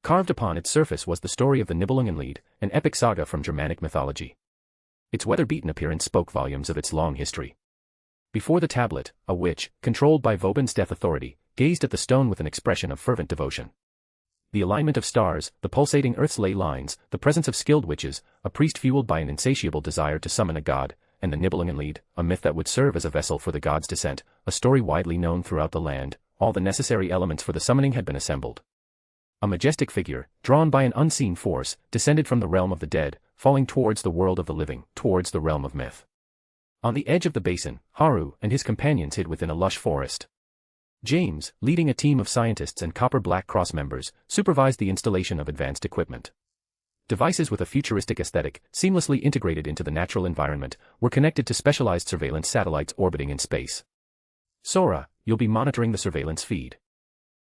Speaker 3: Carved upon its surface was the story of the Nibelungenlied, an epic saga from Germanic mythology. Its weather-beaten appearance spoke volumes of its long history. Before the tablet, a witch, controlled by Vauban's death authority, gazed at the stone with an expression of fervent devotion. The alignment of stars, the pulsating Earth's ley lines, the presence of skilled witches, a priest fueled by an insatiable desire to summon a god, and the Nibelungenlied, a myth that would serve as a vessel for the god's descent, a story widely known throughout the land, all the necessary elements for the summoning had been assembled. A majestic figure, drawn by an unseen force, descended from the realm of the dead, falling towards the world of the living, towards the realm of myth. On the edge of the basin, Haru and his companions hid within a lush forest. James, leading a team of scientists and Copper Black Cross members, supervised the installation of advanced equipment. Devices with a futuristic aesthetic, seamlessly integrated into the natural environment, were connected to specialized surveillance satellites orbiting in space. Sora, you'll be monitoring the surveillance feed.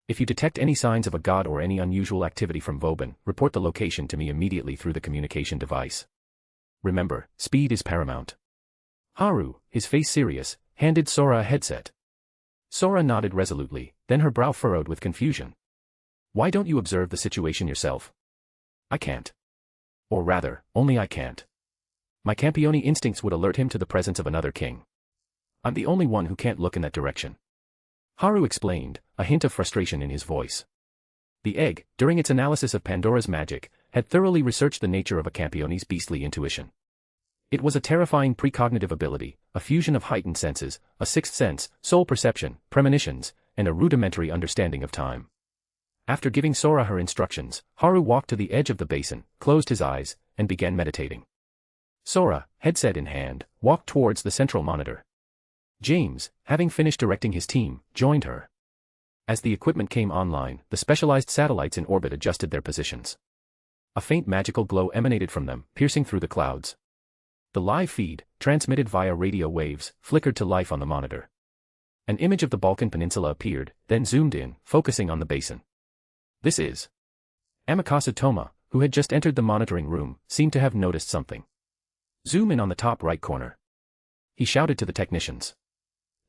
Speaker 3: If you detect any signs of a god or any unusual activity from Vauban, report the location to me immediately through the communication device. Remember, speed is paramount. Haru, his face serious, handed Sora a headset. Sora nodded resolutely, then her brow furrowed with confusion. "Why don't you observe the situation yourself?" "I can't. Or rather, only I can't. My Campione instincts would alert him to the presence of another king. I'm the only one who can't look in that direction." Haru explained, a hint of frustration in his voice. The egg, during its analysis of Pandora's magic, had thoroughly researched the nature of a Campione's beastly intuition. It was a terrifying precognitive ability, a fusion of heightened senses, a sixth sense, soul perception, premonitions, and a rudimentary understanding of time. After giving Sora her instructions, Haru walked to the edge of the basin, closed his eyes, and began meditating. Sora, headset in hand, walked towards the central monitor. James, having finished directing his team, joined her. As the equipment came online, the specialized satellites in orbit adjusted their positions. A faint magical glow emanated from them, piercing through the clouds. The live feed, transmitted via radio waves, flickered to life on the monitor. An image of the Balkan Peninsula appeared, then zoomed in, focusing on the basin. "This is..." Amikasu Toma, who had just entered the monitoring room, seemed to have noticed something. "Zoom in on the top right corner," he shouted to the technicians.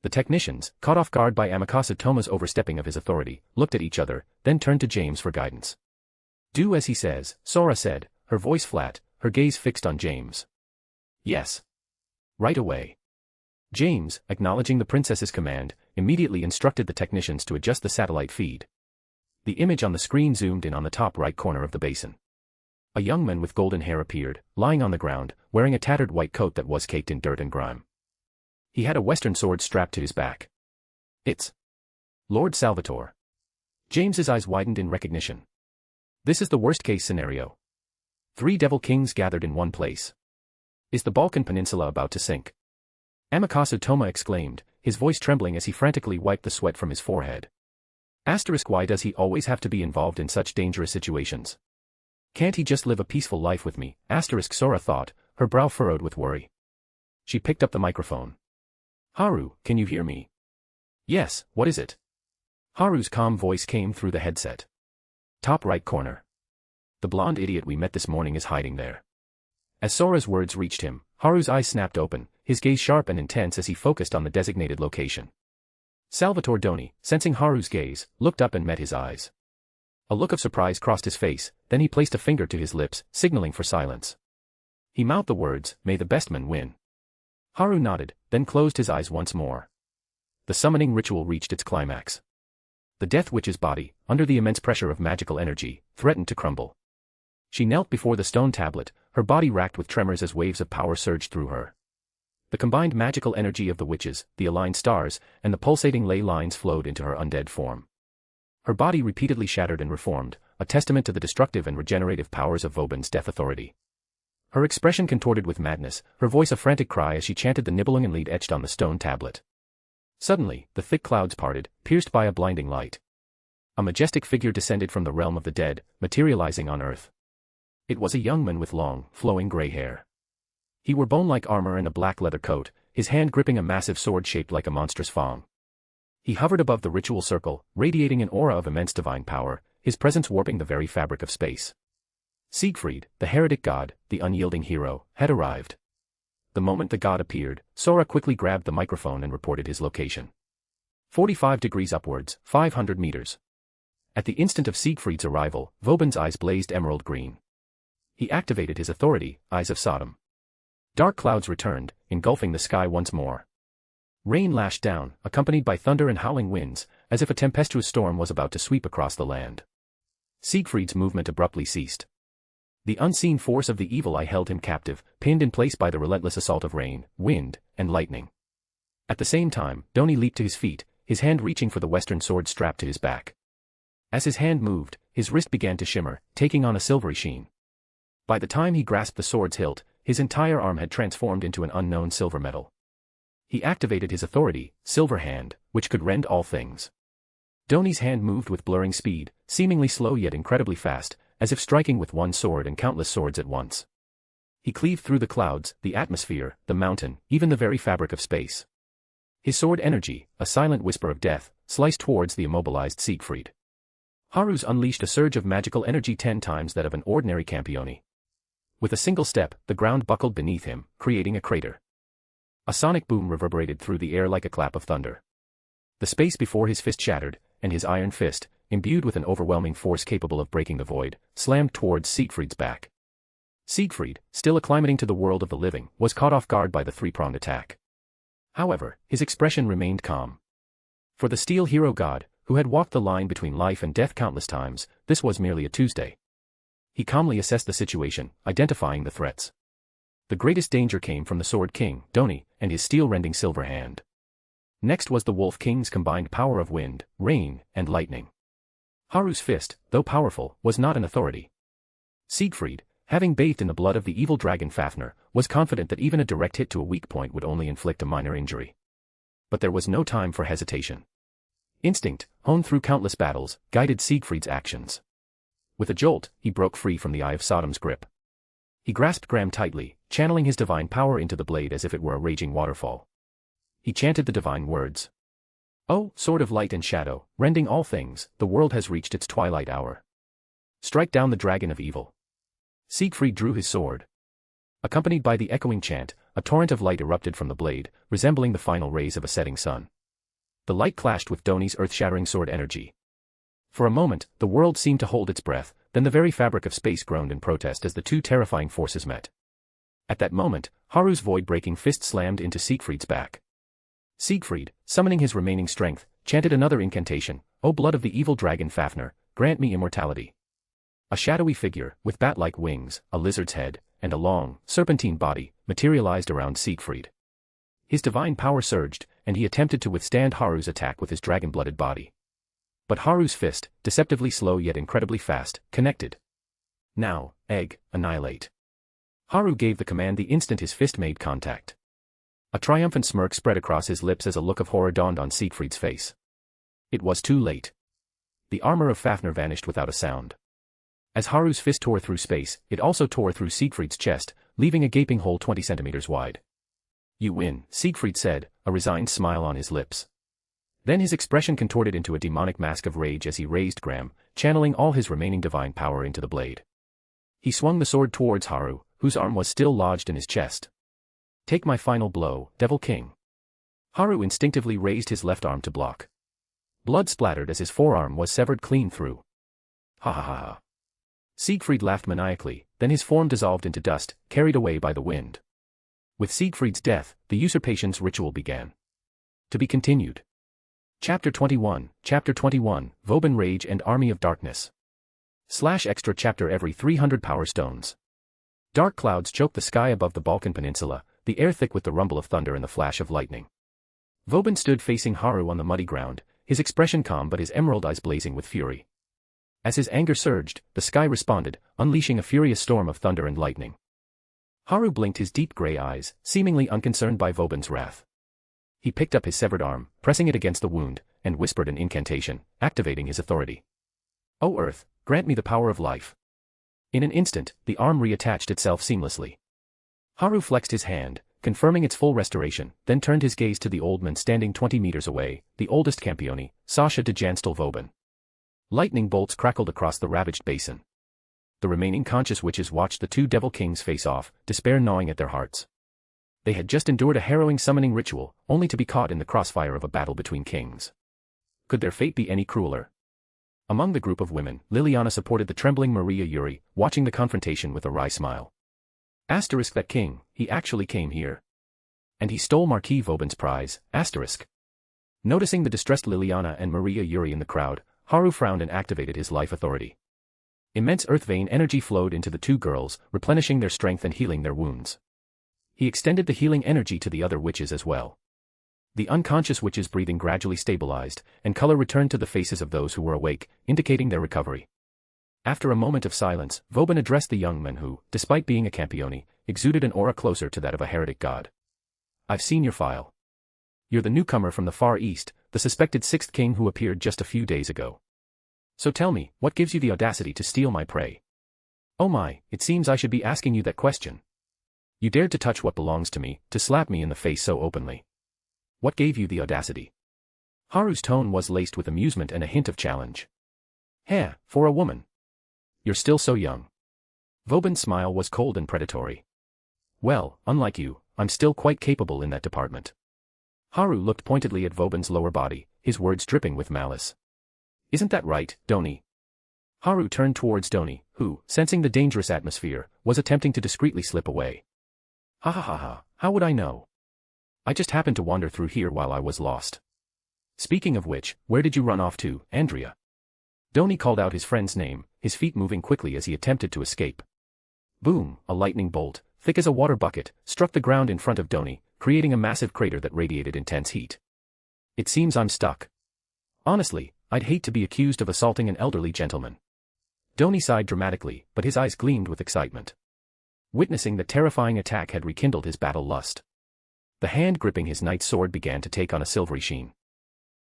Speaker 3: The technicians, caught off guard by Amikasu Toma's overstepping of his authority, looked at each other, then turned to James for guidance. "Do as he says," Sora said, her voice flat, her gaze fixed on James. "Yes. Right away." James, acknowledging the princess's command, immediately instructed the technicians to adjust the satellite feed. The image on the screen zoomed in on the top right corner of the basin. A young man with golden hair appeared, lying on the ground, wearing a tattered white coat that was caked in dirt and grime. He had a western sword strapped to his back. "It's Lord Salvatore." James's eyes widened in recognition. This is the worst-case scenario. 3 Devil Kings gathered in one place. Is the Balkan Peninsula about to sink? Amikasu Toma exclaimed, his voice trembling as he frantically wiped the sweat from his forehead. Why does he always have to be involved in such dangerous situations? Can't he just live a peaceful life with me? Sora thought, her brow furrowed with worry. She picked up the microphone. Haru, can you hear me? Yes, what is it? Haru's calm voice came through the headset. Top right corner. The blonde idiot we met this morning is hiding there. As Sora's words reached him, Haru's eyes snapped open, his gaze sharp and intense as he focused on the designated location. Salvatore Doni, sensing Haru's gaze, looked up and met his eyes. A look of surprise crossed his face, then he placed a finger to his lips, signaling for silence. He mouthed the words, "May the best man win." Haru nodded, then closed his eyes once more. The summoning ritual reached its climax. The Death Witch's body, under the immense pressure of magical energy, threatened to crumble. She knelt before the stone tablet, her body racked with tremors as waves of power surged through her. The combined magical energy of the witches, the aligned stars, and the pulsating ley lines flowed into her undead form. Her body repeatedly shattered and reformed, a testament to the destructive and regenerative powers of Vauban's death authority. Her expression contorted with madness, her voice a frantic cry as she chanted the Nibelungen Lied etched on the stone tablet. Suddenly, the thick clouds parted, pierced by a blinding light. A majestic figure descended from the realm of the dead, materializing on earth. It was a young man with long, flowing gray hair. He wore bone-like armor and a black leather coat, his hand gripping a massive sword shaped like a monstrous fang. He hovered above the ritual circle, radiating an aura of immense divine power, his presence warping the very fabric of space. Siegfried, the heretic god, the unyielding hero, had arrived. The moment the god appeared, Sora quickly grabbed the microphone and reported his location. 45 degrees upwards, 500 meters. At the instant of Siegfried's arrival, Vauban's eyes blazed emerald green. He activated his authority, Eyes of Sodom. Dark clouds returned, engulfing the sky once more. Rain lashed down, accompanied by thunder and howling winds, as if a tempestuous storm was about to sweep across the land. Siegfried's movement abruptly ceased. The unseen force of the evil eye held him captive, pinned in place by the relentless assault of rain, wind, and lightning. At the same time, Doni leaped to his feet, his hand reaching for the western sword strapped to his back. As his hand moved, his wrist began to shimmer, taking on a silvery sheen. By the time he grasped the sword's hilt, his entire arm had transformed into an unknown silver metal. He activated his authority, Silver Hand, which could rend all things. Doni's hand moved with blurring speed, seemingly slow yet incredibly fast, as if striking with one sword and countless swords at once. He cleaved through the clouds, the atmosphere, the mountain, even the very fabric of space. His sword energy, a silent whisper of death, sliced towards the immobilized Siegfried. Haru's unleashed a surge of magical energy 10 times that of an ordinary Campione. With a single step, the ground buckled beneath him, creating a crater. A sonic boom reverberated through the air like a clap of thunder. The space before his fist shattered, and his iron fist, imbued with an overwhelming force capable of breaking the void, slammed towards Siegfried's back. Siegfried, still acclimating to the world of the living, was caught off guard by the three-pronged attack. However, his expression remained calm. For the steel hero god, who had walked the line between life and death countless times, this was merely a Tuesday. He calmly assessed the situation, identifying the threats. The greatest danger came from the Sword King, Doni, and his steel-rending silver hand. Next was the Wolf King's combined power of wind, rain, and lightning. Haru's fist, though powerful, was not an authority. Siegfried, having bathed in the blood of the evil dragon Fafnir, was confident that even a direct hit to a weak point would only inflict a minor injury. But there was no time for hesitation. Instinct, honed through countless battles, guided Siegfried's actions. With a jolt, he broke free from the Eye of Sodom's grip. He grasped Gram tightly, channeling his divine power into the blade as if it were a raging waterfall. He chanted the divine words. "Oh, sword of light and shadow, rending all things, the world has reached its twilight hour. Strike down the dragon of evil." Siegfried drew his sword. Accompanied by the echoing chant, a torrent of light erupted from the blade, resembling the final rays of a setting sun. The light clashed with Doni's earth-shattering sword energy. For a moment, the world seemed to hold its breath, then the very fabric of space groaned in protest as the two terrifying forces met. At that moment, Haru's void-breaking fist slammed into Siegfried's back. Siegfried, summoning his remaining strength, chanted another incantation, "O blood of the evil dragon Fafnir, grant me immortality." A shadowy figure, with bat-like wings, a lizard's head, and a long, serpentine body, materialized around Siegfried. His divine power surged, and he attempted to withstand Haru's attack with his dragon-blooded body. But Haru's fist, deceptively slow yet incredibly fast, connected. "Now, egg, annihilate." Haru gave the command the instant his fist made contact. A triumphant smirk spread across his lips as a look of horror dawned on Siegfried's face. It was too late. The armor of Fafnir vanished without a sound. As Haru's fist tore through space, it also tore through Siegfried's chest, leaving a gaping hole 20 centimeters wide. You win, Siegfried said, a resigned smile on his lips. Then his expression contorted into a demonic mask of rage as he raised Graham, channeling all his remaining divine power into the blade. He swung the sword towards Haru, whose arm was still lodged in his chest. Take my final blow, Devil King. Haru instinctively raised his left arm to block. Blood splattered as his forearm was severed clean through. Ha ha ha ha. Siegfried laughed maniacally, then his form dissolved into dust, carried away by the wind. With Siegfried's death, the usurpation's ritual began. To be continued. Chapter 21, Vauban Rage and Army of Darkness. / extra chapter every 300 power stones. Dark clouds choked the sky above the Balkan Peninsula, the air thick with the rumble of thunder and the flash of lightning. Vauban stood facing Haru on the muddy ground, his expression calm but his emerald eyes blazing with fury. As his anger surged, the sky responded, unleashing a furious storm of thunder and lightning. Haru blinked his deep gray eyes, seemingly unconcerned by Vauban's wrath. He picked up his severed arm, pressing it against the wound, and whispered an incantation, activating his authority. O Earth, grant me the power of life. In an instant, the arm reattached itself seamlessly. Haru flexed his hand, confirming its full restoration, then turned his gaze to the old man standing 20 meters away, the oldest Campione, Sasha de Janstel Vauban. Lightning bolts crackled across the ravaged basin. The remaining conscious witches watched the two devil kings face off, despair gnawing at their hearts. They had just endured a harrowing summoning ritual, only to be caught in the crossfire of a battle between kings. Could their fate be any crueler? Among the group of women, Liliana supported the trembling Maria Yuri, watching the confrontation with a wry smile. Asterisk that king, he actually came here. And he stole Marquis Vauban's prize, asterisk. Noticing the distressed Liliana and Maria Yuri in the crowd, Haru frowned and activated his life authority. Immense earth vein energy flowed into the two girls, replenishing their strength and healing their wounds. He extended the healing energy to the other witches as well. The unconscious witches' breathing gradually stabilized, and color returned to the faces of those who were awake, indicating their recovery. After a moment of silence, Vauban addressed the young men who, despite being a Campione, exuded an aura closer to that of a heretic god. I've seen your file. You're the newcomer from the Far East, the suspected sixth king who appeared just a few days ago. So tell me, what gives you the audacity to steal my prey? Oh my, it seems I should be asking you that question. You dared to touch what belongs to me, to slap me in the face so openly. What gave you the audacity? Haru's tone was laced with amusement and a hint of challenge. Heh, for a woman. You're still so young. Vauban's smile was cold and predatory. Well, unlike you, I'm still quite capable in that department. Haru looked pointedly at Vauban's lower body, his words dripping with malice. Isn't that right, Doni? Haru turned towards Doni, who, sensing the dangerous atmosphere, was attempting to discreetly slip away. Ha ha ha ha, how would I know? I just happened to wander through here while I was lost. Speaking of which, where did you run off to, Andrea? Doni called out his friend's name, his feet moving quickly as he attempted to escape. Boom, a lightning bolt, thick as a water bucket, struck the ground in front of Doni, creating a massive crater that radiated intense heat. It seems I'm stuck. Honestly, I'd hate to be accused of assaulting an elderly gentleman. Doni sighed dramatically, but his eyes gleamed with excitement. Witnessing the terrifying attack had rekindled his battle lust. The hand gripping his knight's sword began to take on a silvery sheen.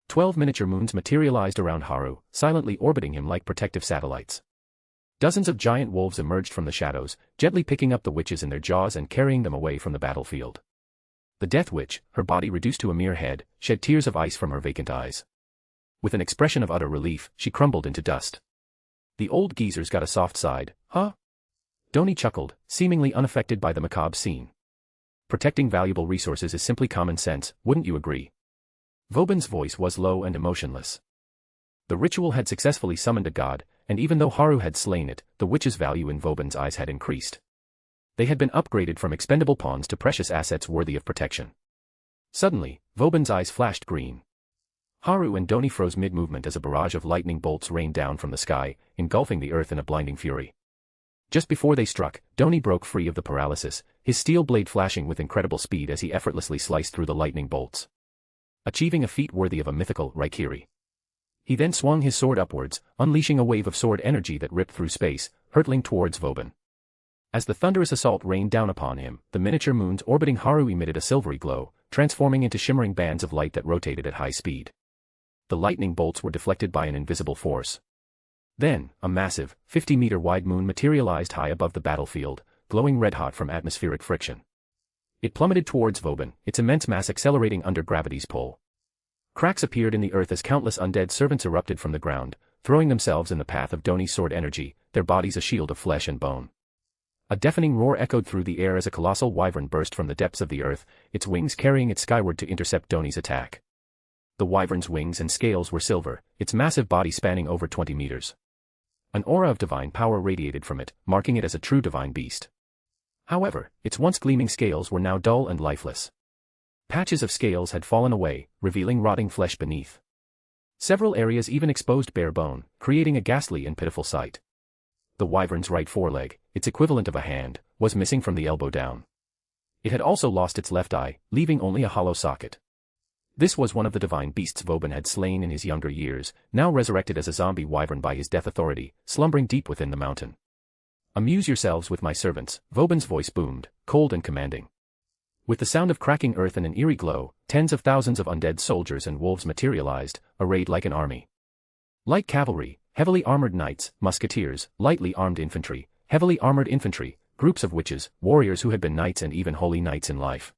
Speaker 3: 12 miniature moons materialized around Haru, silently orbiting him like protective satellites. Dozens of giant wolves emerged from the shadows, gently picking up the witches in their jaws and carrying them away from the battlefield. The Death Witch, her body reduced to a mere head, shed tears of ice from her vacant eyes. With an expression of utter relief, she crumbled into dust. The old geezer's got a soft side, huh? Doni chuckled, seemingly unaffected by the macabre scene. Protecting valuable resources is simply common sense, wouldn't you agree? Vauban's voice was low and emotionless. The ritual had successfully summoned a god, and even though Haru had slain it, the witch's value in Vauban's eyes had increased. They had been upgraded from expendable pawns to precious assets worthy of protection. Suddenly, Vauban's eyes flashed green. Haru and Doni froze mid-movement as a barrage of lightning bolts rained down from the sky, engulfing the earth in a blinding fury. Just before they struck, Doni broke free of the paralysis, his steel blade flashing with incredible speed as he effortlessly sliced through the lightning bolts. Achieving a feat worthy of a mythical Raikiri. He then swung his sword upwards, unleashing a wave of sword energy that ripped through space, hurtling towards Vauban. As the thunderous assault rained down upon him, the miniature moons orbiting Haru emitted a silvery glow, transforming into shimmering bands of light that rotated at high speed. The lightning bolts were deflected by an invisible force. Then, a massive, 50-meter wide moon materialized high above the battlefield, glowing red-hot from atmospheric friction. It plummeted towards Vauban, its immense mass accelerating under gravity's pull. Cracks appeared in the earth as countless undead servants erupted from the ground, throwing themselves in the path of Doni's sword energy, their bodies a shield of flesh and bone. A deafening roar echoed through the air as a colossal wyvern burst from the depths of the earth, its wings carrying it skyward to intercept Doni's attack. The wyvern's wings and scales were silver, its massive body spanning over 20 meters. An aura of divine power radiated from it, marking it as a true divine beast. However, its once gleaming scales were now dull and lifeless. Patches of scales had fallen away, revealing rotting flesh beneath. Several areas even exposed bare bone, creating a ghastly and pitiful sight. The wyvern's right foreleg, its equivalent of a hand, was missing from the elbow down. It had also lost its left eye, leaving only a hollow socket. This was one of the divine beasts Vauban had slain in his younger years, now resurrected as a zombie wyvern by his death authority, slumbering deep within the mountain. "Amuse yourselves with my servants," Vauban's voice boomed, cold and commanding. With the sound of cracking earth and an eerie glow, tens of thousands of undead soldiers and wolves materialized, arrayed like an army. Light cavalry, heavily armored knights, musketeers, lightly armed infantry, heavily armored infantry, groups of witches, warriors who had been knights and even holy knights in life.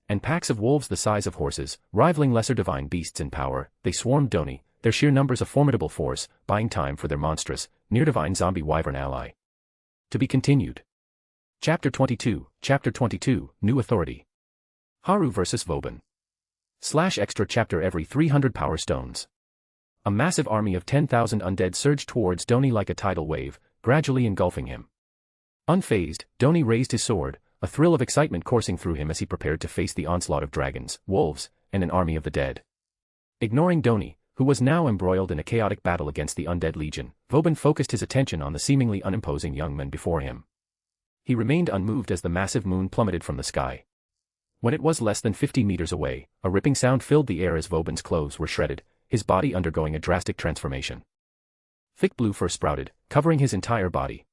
Speaker 3: And packs of wolves the size of horses, rivaling lesser divine beasts in power, they swarmed Doni, their sheer numbers a formidable force, buying time for their monstrous, near-divine zombie wyvern ally. To be continued. Chapter 22, New Authority. Haru vs. Vauban. /extra chapter every 300 power stones. A massive army of 10,000 undead surged towards Doni like a tidal wave, gradually engulfing him. Unfazed, Doni raised his sword, a thrill of excitement coursing through him as he prepared to face the onslaught of dragons, wolves, and an army of the dead. Ignoring Doni, who was now embroiled in a chaotic battle against the undead legion, Vauban focused his attention on the seemingly unimposing young men before him. He remained unmoved as the massive moon plummeted from the sky. When it was less than 50 meters away, a ripping sound filled the air as Vauban's clothes were shredded, his body undergoing a drastic transformation. Thick blue fur sprouted, covering his entire body.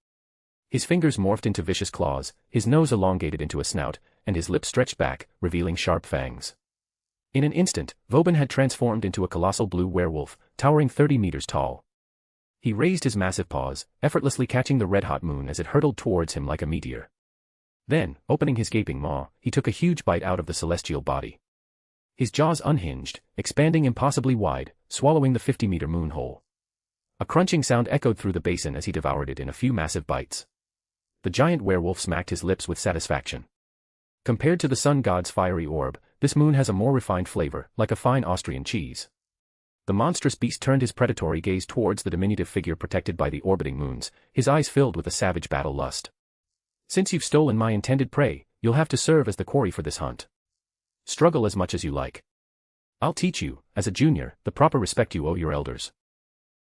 Speaker 3: His fingers morphed into vicious claws, his nose elongated into a snout, and his lips stretched back, revealing sharp fangs. In an instant, Vauban had transformed into a colossal blue werewolf, towering 30 meters tall. He raised his massive paws, effortlessly catching the red-hot moon as it hurtled towards him like a meteor. Then, opening his gaping maw, he took a huge bite out of the celestial body. His jaws unhinged, expanding impossibly wide, swallowing the 50-meter moon hole. A crunching sound echoed through the basin as he devoured it in a few massive bites. The giant werewolf smacked his lips with satisfaction. Compared to the sun god's fiery orb, this moon has a more refined flavor, like a fine Austrian cheese. The monstrous beast turned his predatory gaze towards the diminutive figure protected by the orbiting moons, his eyes filled with a savage battle lust. "Since you've stolen my intended prey, you'll have to serve as the quarry for this hunt. Struggle as much as you like. I'll teach you, as a junior, the proper respect you owe your elders."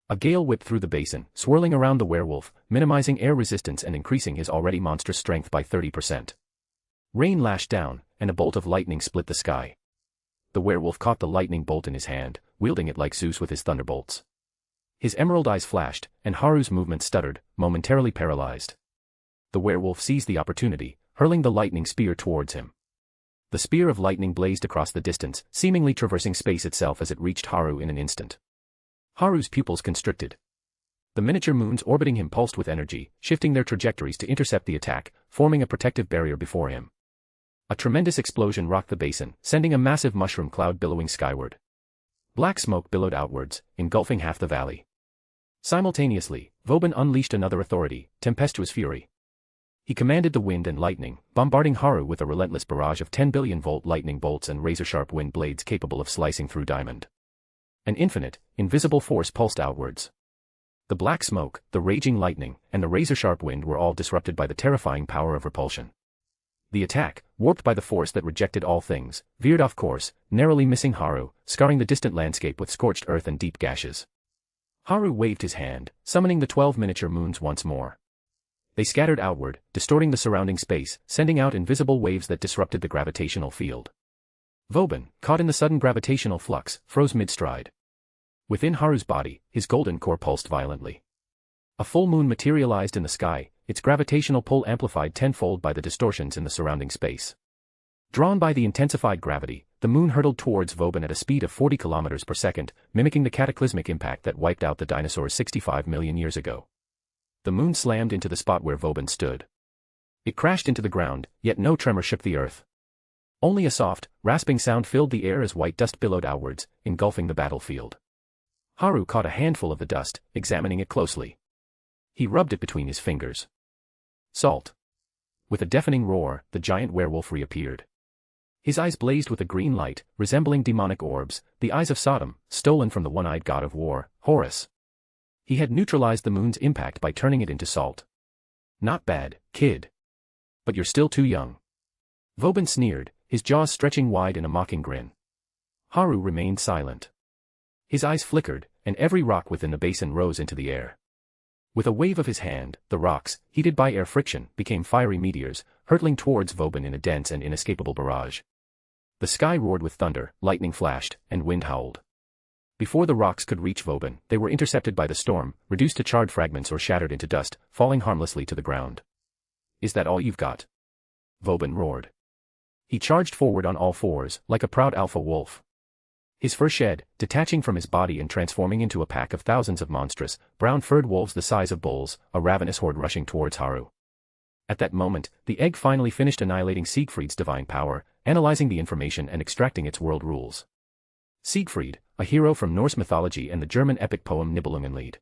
Speaker 3: A gale whipped through the basin, swirling around the werewolf, minimizing air resistance and increasing his already monstrous strength by 30%. Rain lashed down, and a bolt of lightning split the sky. The werewolf caught the lightning bolt in his hand, wielding it like Zeus with his thunderbolts. His emerald eyes flashed, and Haru's movement stuttered, momentarily paralyzed. The werewolf seized the opportunity, hurling the lightning spear towards him. The spear of lightning blazed across the distance, seemingly traversing space itself as it reached Haru in an instant. Haru's pupils constricted. The miniature moons orbiting him pulsed with energy, shifting their trajectories to intercept the attack, forming a protective barrier before him. A tremendous explosion rocked the basin, sending a massive mushroom cloud billowing skyward. Black smoke billowed outwards, engulfing half the valley. Simultaneously, Vauban unleashed another authority, tempestuous fury. He commanded the wind and lightning, bombarding Haru with a relentless barrage of 10 billion-volt lightning bolts and razor-sharp wind blades capable of slicing through diamond. An infinite, invisible force pulsed outwards. The black smoke, the raging lightning, and the razor-sharp wind were all disrupted by the terrifying power of repulsion. The attack, warped by the force that rejected all things, veered off course, narrowly missing Haru, scarring the distant landscape with scorched earth and deep gashes. Haru waved his hand, summoning the 12 miniature moons once more. They scattered outward, distorting the surrounding space, sending out invisible waves that disrupted the gravitational field. Vauban, caught in the sudden gravitational flux, froze mid-stride. Within Haru's body, his golden core pulsed violently. A full moon materialized in the sky, its gravitational pull amplified tenfold by the distortions in the surrounding space. Drawn by the intensified gravity, the moon hurtled towards Vauban at a speed of 40 kilometers per second, mimicking the cataclysmic impact that wiped out the dinosaurs 65 million years ago. The moon slammed into the spot where Vauban stood. It crashed into the ground, yet no tremor shook the earth. Only a soft, rasping sound filled the air as white dust billowed outwards, engulfing the battlefield. Haru caught a handful of the dust, examining it closely. He rubbed it between his fingers. Salt. With a deafening roar, the giant werewolf reappeared. His eyes blazed with a green light, resembling demonic orbs, the eyes of Sodom, stolen from the one-eyed god of war, Horus. He had neutralized the moon's impact by turning it into salt. Not bad, kid. But you're still too young. Vauban sneered, his jaws stretching wide in a mocking grin. Haru remained silent. His eyes flickered, and every rock within the basin rose into the air. With a wave of his hand, the rocks, heated by air friction, became fiery meteors, hurtling towards Vauban in a dense and inescapable barrage. The sky roared with thunder, lightning flashed, and wind howled. Before the rocks could reach Vauban, they were intercepted by the storm, reduced to charred fragments or shattered into dust, falling harmlessly to the ground. Is that all you've got? Vauban roared. He charged forward on all fours, like a proud alpha wolf. His fur shed, detaching from his body and transforming into a pack of thousands of monstrous, brown-furred wolves the size of bulls, a ravenous horde rushing towards Haru. At that moment, the egg finally finished annihilating Siegfried's divine power, analyzing the information and extracting its world rules. Siegfried, a hero from Norse mythology and the German epic poem Nibelungenlied.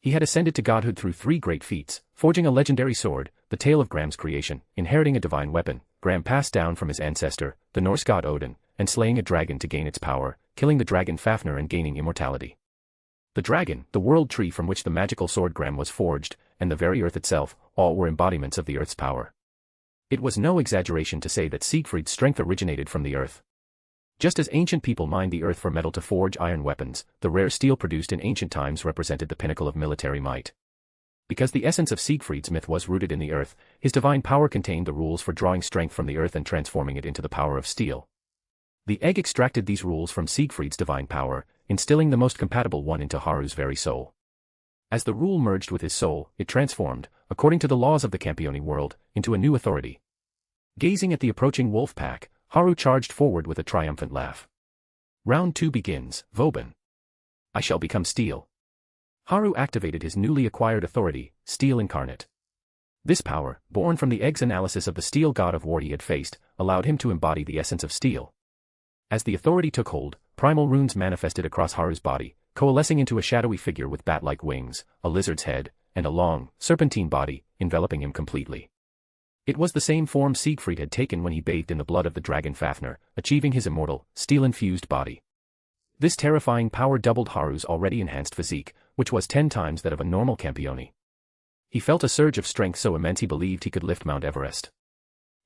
Speaker 3: He had ascended to godhood through 3 great feats, forging a legendary sword, the tale of Gram's creation, inheriting a divine weapon, Gram passed down from his ancestor, the Norse god Odin, and slaying a dragon to gain its power, killing the dragon Fafnir and gaining immortality. The dragon, the world tree from which the magical sword Gram was forged, and the very earth itself, all were embodiments of the earth's power. It was no exaggeration to say that Siegfried's strength originated from the earth. Just as ancient people mined the earth for metal to forge iron weapons, the rare steel produced in ancient times represented the pinnacle of military might. Because the essence of Siegfried's myth was rooted in the earth, his divine power contained the rules for drawing strength from the earth and transforming it into the power of steel. The egg extracted these rules from Siegfried's divine power, instilling the most compatible one into Haru's very soul. As the rule merged with his soul, it transformed, according to the laws of the Campione world, into a new authority. Gazing at the approaching wolf pack, Haru charged forward with a triumphant laugh. Round 2 begins, Vauban. I shall become steel. Haru activated his newly acquired authority, Steel Incarnate. This power, born from the egg's analysis of the steel god of war he had faced, allowed him to embody the essence of steel. As the authority took hold, primal runes manifested across Haru's body, coalescing into a shadowy figure with bat-like wings, a lizard's head, and a long, serpentine body, enveloping him completely. It was the same form Siegfried had taken when he bathed in the blood of the dragon Fafnir, achieving his immortal, steel-infused body. This terrifying power doubled Haru's already enhanced physique, which was 10 times that of a normal Campione. He felt a surge of strength so immense he believed he could lift Mount Everest.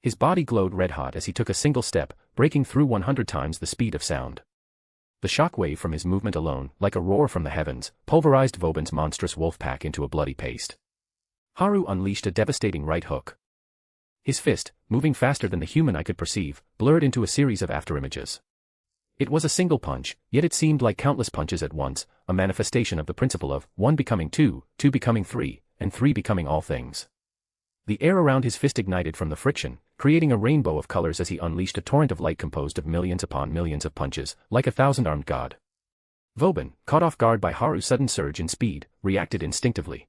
Speaker 3: His body glowed red-hot as he took a single step, breaking through 100 times the speed of sound. The shockwave from his movement alone, like a roar from the heavens, pulverized Vauban's monstrous wolf pack into a bloody paste. Haru unleashed a devastating right hook. His fist, moving faster than the human eye could perceive, blurred into a series of afterimages. It was a single punch, yet it seemed like countless punches at once, a manifestation of the principle of 1 becoming 2, 2 becoming 3, and 3 becoming all things. The air around his fist ignited from the friction, creating a rainbow of colors as he unleashed a torrent of light composed of millions upon millions of punches, like a thousand-armed god. Vauban, caught off guard by Haru's sudden surge in speed, reacted instinctively.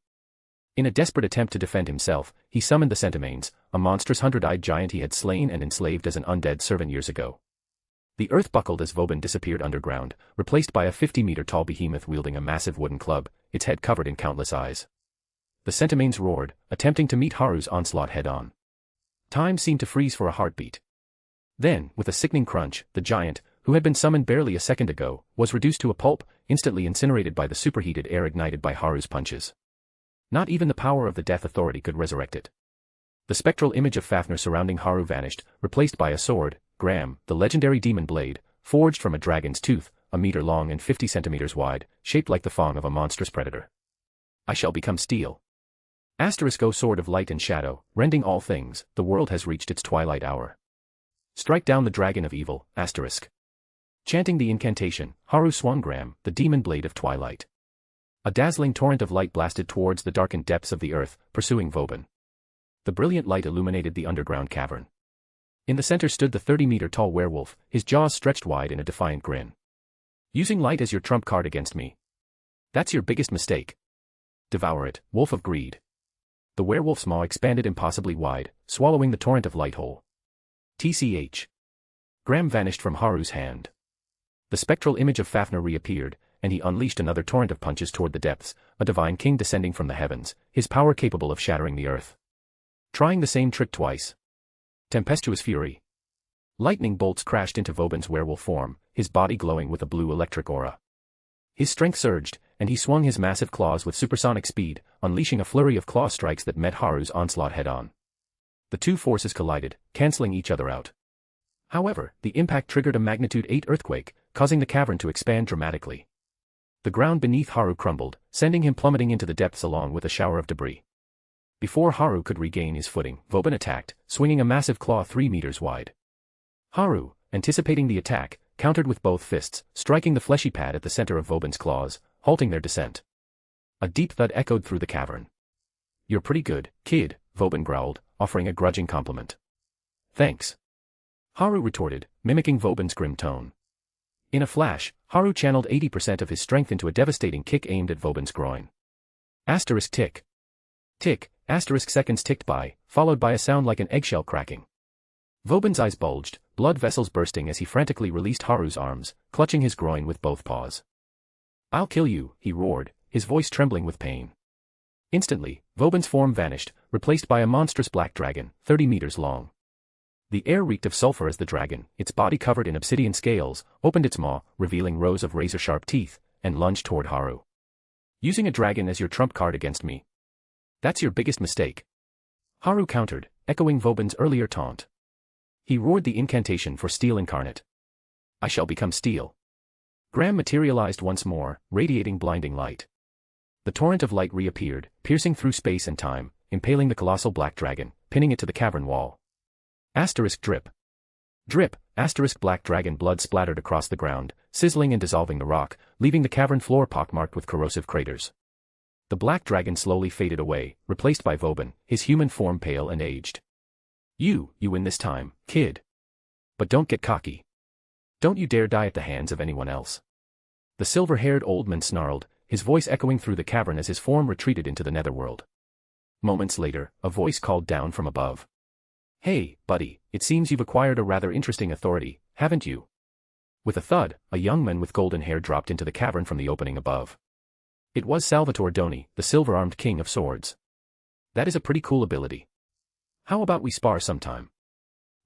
Speaker 3: In a desperate attempt to defend himself, he summoned the Centimanes, a monstrous 100-eyed giant he had slain and enslaved as an undead servant years ago. The earth buckled as Vauban disappeared underground, replaced by a 50-meter-tall behemoth wielding a massive wooden club, its head covered in countless eyes. The Centimanes roared, attempting to meet Haru's onslaught head-on. Time seemed to freeze for a heartbeat. Then, with a sickening crunch, the giant, who had been summoned barely a second ago, was reduced to a pulp, instantly incinerated by the superheated air ignited by Haru's punches. Not even the power of the Death Authority could resurrect it. The spectral image of Fafnir surrounding Haru vanished, replaced by a sword, Gram, the legendary demon blade, forged from a dragon's tooth, a meter long and 50 centimeters wide, shaped like the fang of a monstrous predator. I shall become steel. O sword of light and shadow, rending all things, the world has reached its twilight hour. Strike down the dragon of evil, asterisk. Chanting the incantation, Haru swung Gram, the demon blade of twilight. A dazzling torrent of light blasted towards the darkened depths of the earth, pursuing Vauban. The brilliant light illuminated the underground cavern. In the center stood the 30-meter-tall werewolf, his jaws stretched wide in a defiant grin. Using light as your trump card against me? That's your biggest mistake. Devour it, wolf of greed. The werewolf's maw expanded impossibly wide, swallowing the torrent of light whole. TCH. Graham vanished from Haru's hand. The spectral image of Fafnir reappeared, and he unleashed another torrent of punches toward the depths, a divine king descending from the heavens, his power capable of shattering the earth. Trying the same trick twice. Tempestuous fury. Lightning bolts crashed into Vauban's werewolf form, his body glowing with a blue electric aura. His strength surged, and he swung his massive claws with supersonic speed, unleashing a flurry of claw strikes that met Haru's onslaught head-on. The two forces collided, canceling each other out. However, the impact triggered a magnitude 8 earthquake, causing the cavern to expand dramatically. The ground beneath Haru crumbled, sending him plummeting into the depths along with a shower of debris. Before Haru could regain his footing, Vauban attacked, swinging a massive claw 3 meters wide. Haru, anticipating the attack, countered with both fists, striking the fleshy pad at the center of Vauban's claws, halting their descent. A deep thud echoed through the cavern. "You're pretty good, kid," Vauban growled, offering a grudging compliment. "Thanks," Haru retorted, mimicking Vauban's grim tone. In a flash, Haru channeled 80% of his strength into a devastating kick aimed at Vauban's groin. Asterisk tick. Tick, asterisk seconds ticked by, followed by a sound like an eggshell cracking. Vauban's eyes bulged, blood vessels bursting as he frantically released Haru's arms, clutching his groin with both paws. "I'll kill you," he roared, his voice trembling with pain. Instantly, Vauban's form vanished, replaced by a monstrous black dragon, 30 meters long. The air reeked of sulfur as the dragon, its body covered in obsidian scales, opened its maw, revealing rows of razor-sharp teeth, and lunged toward Haru. "Using a dragon as your trump card against me? That's your biggest mistake." Haru countered, echoing Vauban's earlier taunt. He roared the incantation for Steel Incarnate. "I shall become steel." Graham materialized once more, radiating blinding light. The torrent of light reappeared, piercing through space and time, impaling the colossal black dragon, pinning it to the cavern wall. Asterisk drip. Drip, asterisk black dragon blood splattered across the ground, sizzling and dissolving the rock, leaving the cavern floor pockmarked with corrosive craters. The black dragon slowly faded away, replaced by Vauban, his human form pale and aged. You win this time, kid. But don't get cocky. Don't you dare die at the hands of anyone else." The silver-haired old man snarled, his voice echoing through the cavern as his form retreated into the netherworld. Moments later, a voice called down from above. "Hey, buddy, it seems you've acquired a rather interesting authority, haven't you?" With a thud, a young man with golden hair dropped into the cavern from the opening above. It was Salvatore Doni, the silver-armed king of swords. "That is a pretty cool ability. How about we spar sometime?"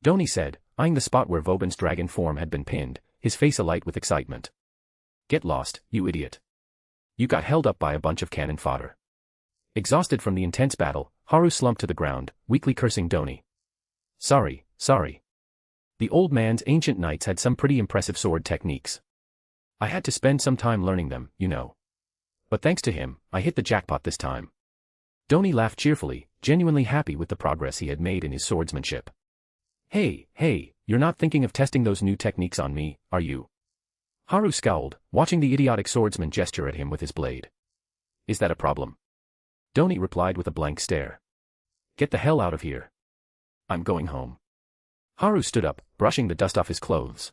Speaker 3: Doni said, eyeing the spot where Vauban's dragon form had been pinned, his face alight with excitement. "Get lost, you idiot. You got held up by a bunch of cannon fodder." Exhausted from the intense battle, Haru slumped to the ground, weakly cursing Doni. Sorry. The old man's ancient knights had some pretty impressive sword techniques. I had to spend some time learning them, you know. But thanks to him, I hit the jackpot this time." Doni laughed cheerfully, genuinely happy with the progress he had made in his swordsmanship. Hey, you're not thinking of testing those new techniques on me, are you?" Haru scowled, watching the idiotic swordsman gesture at him with his blade. "Is that a problem?" Doni replied with a blank stare. "Get the hell out of here. I'm going home." Haru stood up, brushing the dust off his clothes.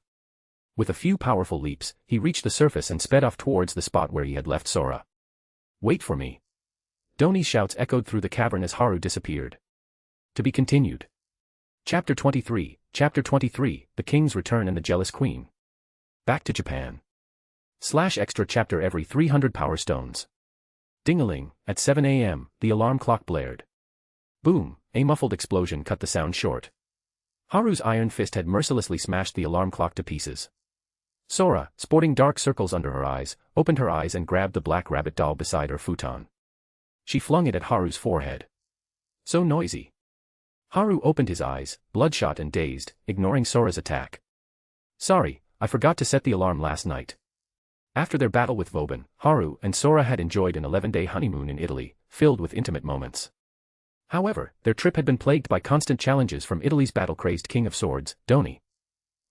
Speaker 3: With a few powerful leaps, he reached the surface and sped off towards the spot where he had left Sora. "Wait for me." Doni's shouts echoed through the cavern as Haru disappeared. To be continued. Chapter 23, The King's Return and the Jealous Queen. Back to Japan. /extra chapter every 300 power stones. Ding-a-ling, at 7 a.m., the alarm clock blared. Boom, a muffled explosion cut the sound short. Haru's iron fist had mercilessly smashed the alarm clock to pieces. Sora, sporting dark circles under her eyes, opened her eyes and grabbed the black rabbit doll beside her futon. She flung it at Haru's forehead. "So noisy." Haru opened his eyes, bloodshot and dazed, ignoring Sora's attack. "Sorry, I forgot to set the alarm last night." After their battle with Vauban, Haru and Sora had enjoyed an 11-day honeymoon in Italy, filled with intimate moments. However, their trip had been plagued by constant challenges from Italy's battle-crazed King of Swords, Doni.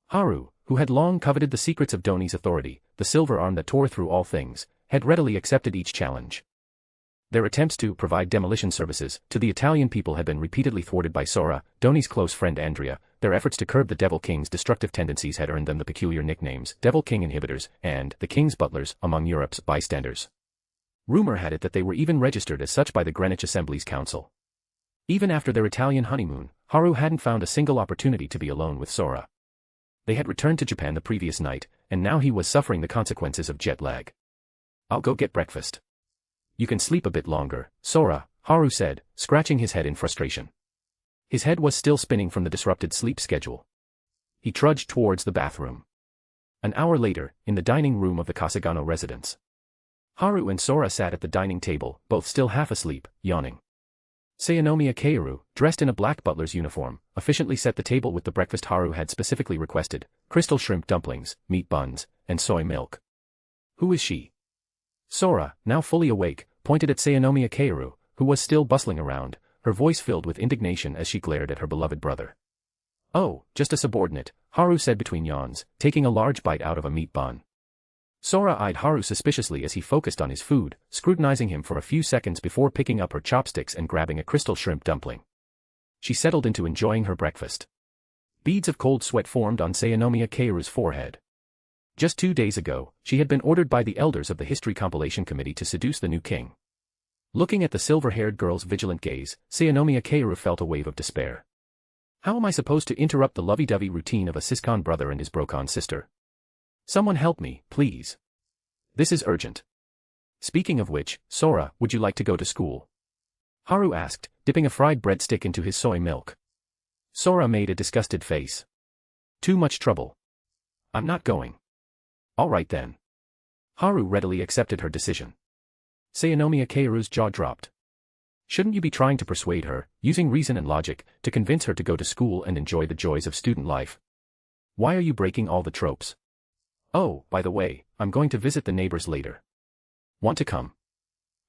Speaker 3: Haru, who had long coveted the secrets of Doni's authority, the silver arm that tore through all things, had readily accepted each challenge. Their attempts to provide demolition services to the Italian people had been repeatedly thwarted by Sora, Doni's close friend Andrea. Their efforts to curb the Devil King's destructive tendencies had earned them the peculiar nicknames Devil King Inhibitors and the King's Butlers among Europe's bystanders. Rumor had it that they were even registered as such by the Greenwich Assembly's Council. Even after their Italian honeymoon, Haru hadn't found a single opportunity to be alone with Sora. They had returned to Japan the previous night, and now he was suffering the consequences of jet lag. I'll go get breakfast. You can sleep a bit longer, Sora, Haru said, scratching his head in frustration. His head was still spinning from the disrupted sleep schedule. He trudged towards the bathroom. An hour later, in the dining room of the Kasugano residence. Haru and Sora sat at the dining table, both still half asleep, yawning. Sayanomiya Kaoru, dressed in a black butler's uniform, efficiently set the table with the breakfast Haru had specifically requested: crystal shrimp dumplings, meat buns, and soy milk. Who is she? Sora, now fully awake, pointed at Sayanomiya Kaoru, who was still bustling around, her voice filled with indignation as she glared at her beloved brother. Oh, just a subordinate, Haru said between yawns, taking a large bite out of a meat bun. Sora eyed Haru suspiciously as he focused on his food, scrutinizing him for a few seconds before picking up her chopsticks and grabbing a crystal shrimp dumpling. She settled into enjoying her breakfast. Beads of cold sweat formed on Sayanomiya Kaoru's forehead. Just 2 days ago, she had been ordered by the elders of the History Compilation Committee to seduce the new king. Looking at the silver-haired girl's vigilant gaze, Sayanomiya Kaoru felt a wave of despair. How am I supposed to interrupt the lovey-dovey routine of a Siscon brother and his Brocon sister? Someone help me, please. This is urgent. Speaking of which, Sora, would you like to go to school? Haru asked, dipping a fried breadstick into his soy milk. Sora made a disgusted face. Too much trouble. I'm not going. All right then. Haru readily accepted her decision. Sayanomiya Kaoru's jaw dropped. Shouldn't you be trying to persuade her, using reason and logic, to convince her to go to school and enjoy the joys of student life? Why are you breaking all the tropes? Oh, by the way, I'm going to visit the neighbors later. Want to come?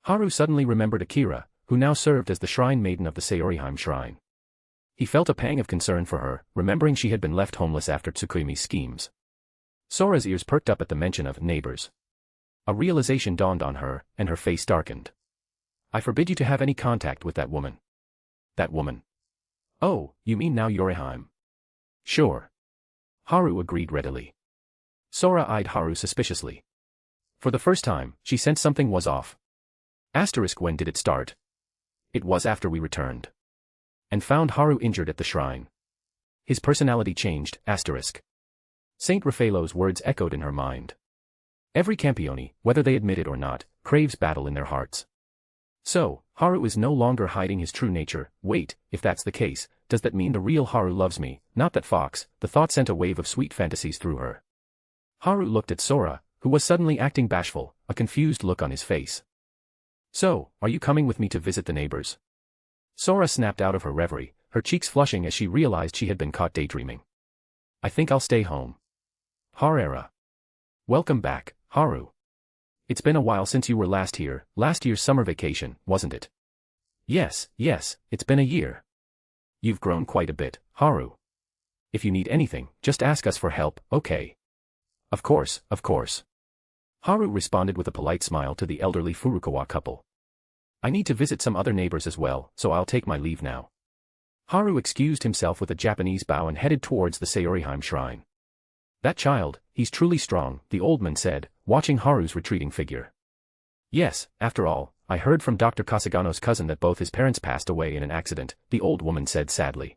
Speaker 3: Haru suddenly remembered Akira, who now served as the shrine maiden of the Saoriheim shrine. He felt a pang of concern for her, remembering she had been left homeless after Tsukuyomi's schemes. Sora's ears perked up at the mention of neighbors. A realization dawned on her, and her face darkened. I forbid you to have any contact with that woman. That woman? Oh, you mean now Yoreheim? Sure. Haru agreed readily. Sora eyed Haru suspiciously. For the first time, she sensed something was off. When did it start? It was after we returned. And found Haru injured at the shrine. His personality changed, Saint Raffaello's words echoed in her mind. Every Campione, whether they admit it or not, craves battle in their hearts. So, Haru is no longer hiding his true nature. Wait, if that's the case, does that mean the real Haru loves me, not that fox? The thought sent a wave of sweet fantasies through her. Haru looked at Sora, who was suddenly acting bashful, a confused look on his face. So, are you coming with me to visit the neighbors? Sora snapped out of her reverie, her cheeks flushing as she realized she had been caught daydreaming. I think I'll stay home. Harera. Welcome back, Haru. It's been a while since you were last here, last year's summer vacation, wasn't it? Yes, it's been a year. You've grown quite a bit, Haru. If you need anything, just ask us for help, okay? Of course. Haru responded with a polite smile to the elderly Furukawa couple. I need to visit some other neighbors as well, so I'll take my leave now. Haru excused himself with a Japanese bow and headed towards the Saoriheim shrine. That child, he's truly strong, the old man said, watching Haru's retreating figure. Yes, after all, I heard from Dr. Kasugano's cousin that both his parents passed away in an accident, the old woman said sadly.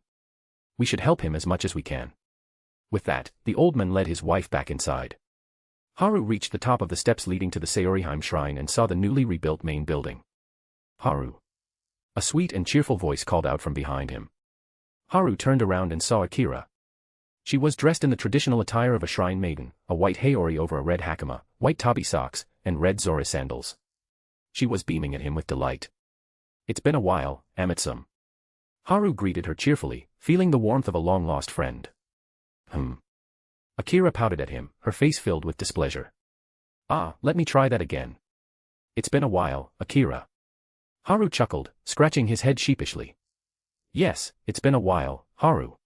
Speaker 3: We should help him as much as we can. With that, the old man led his wife back inside. Haru reached the top of the steps leading to the Saoriheim shrine and saw the newly rebuilt main building. Haru. A sweet and cheerful voice called out from behind him. Haru turned around and saw Akira. She was dressed in the traditional attire of a shrine maiden, a white haori over a red hakama, white tabi socks, and red zora sandals. She was beaming at him with delight. It's been a while, Amitsum. Haru greeted her cheerfully, feeling the warmth of a long-lost friend. Akira pouted at him, her face filled with displeasure. Let me try that again. It's been a while, Akira. Haru chuckled, scratching his head sheepishly. Yes, it's been a while, Haru.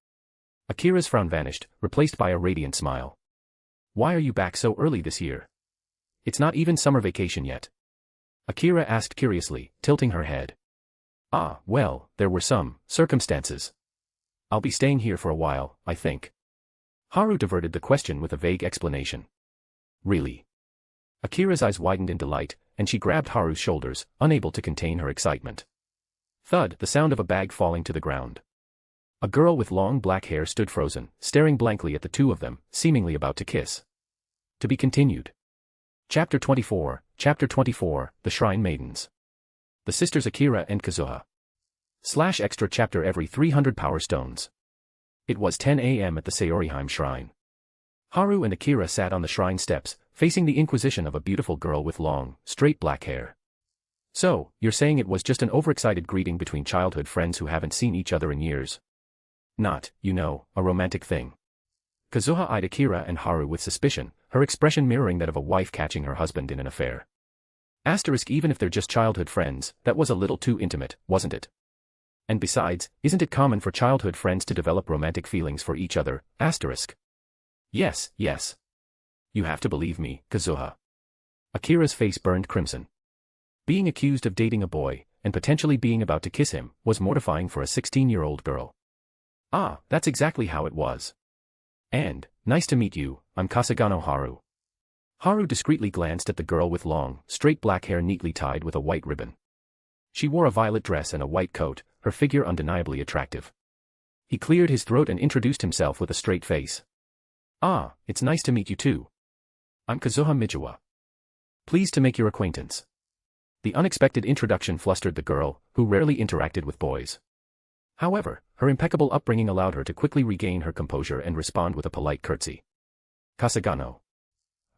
Speaker 3: Akira's frown vanished, replaced by a radiant smile. Why are you back so early this year? It's not even summer vacation yet. Akira asked curiously, tilting her head. Well, there were some circumstances. I'll be staying here for a while, I think. Haru diverted the question with a vague explanation. Really? Akira's eyes widened in delight, and she grabbed Haru's shoulders, unable to contain her excitement. Thud, the sound of a bag falling to the ground. A girl with long black hair stood frozen, staring blankly at the two of them, seemingly about to kiss. To be continued. Chapter 24, The Shrine Maidens. The Sisters Akira and Kazuha. / extra chapter every 300 power stones. It was 10 a.m. at the Saoriheim shrine. Haru and Akira sat on the shrine steps, facing the inquisition of a beautiful girl with long, straight black hair. So, you're saying it was just an overexcited greeting between childhood friends who haven't seen each other in years? Not, a romantic thing. Kazuha eyed Akira and Haru with suspicion, her expression mirroring that of a wife catching her husband in an affair. Even if they're just childhood friends, that was a little too intimate, wasn't it? And besides, isn't it common for childhood friends to develop romantic feelings for each other? Yes. You have to believe me, Kazuha. Akira's face burned crimson. Being accused of dating a boy, and potentially being about to kiss him, was mortifying for a 16-year-old girl. Ah, that's exactly how it was. And, nice to meet you, I'm Kasugano Haru. Haru discreetly glanced at the girl with long, straight black hair neatly tied with a white ribbon. She wore a violet dress and a white coat, her figure undeniably attractive. He cleared his throat and introduced himself with a straight face. Ah, it's nice to meet you too. I'm Kazuha Mijiwa. Pleased to make your acquaintance. The unexpected introduction flustered the girl, who rarely interacted with boys. However, her impeccable upbringing allowed her to quickly regain her composure and respond with a polite curtsy. Kasugano.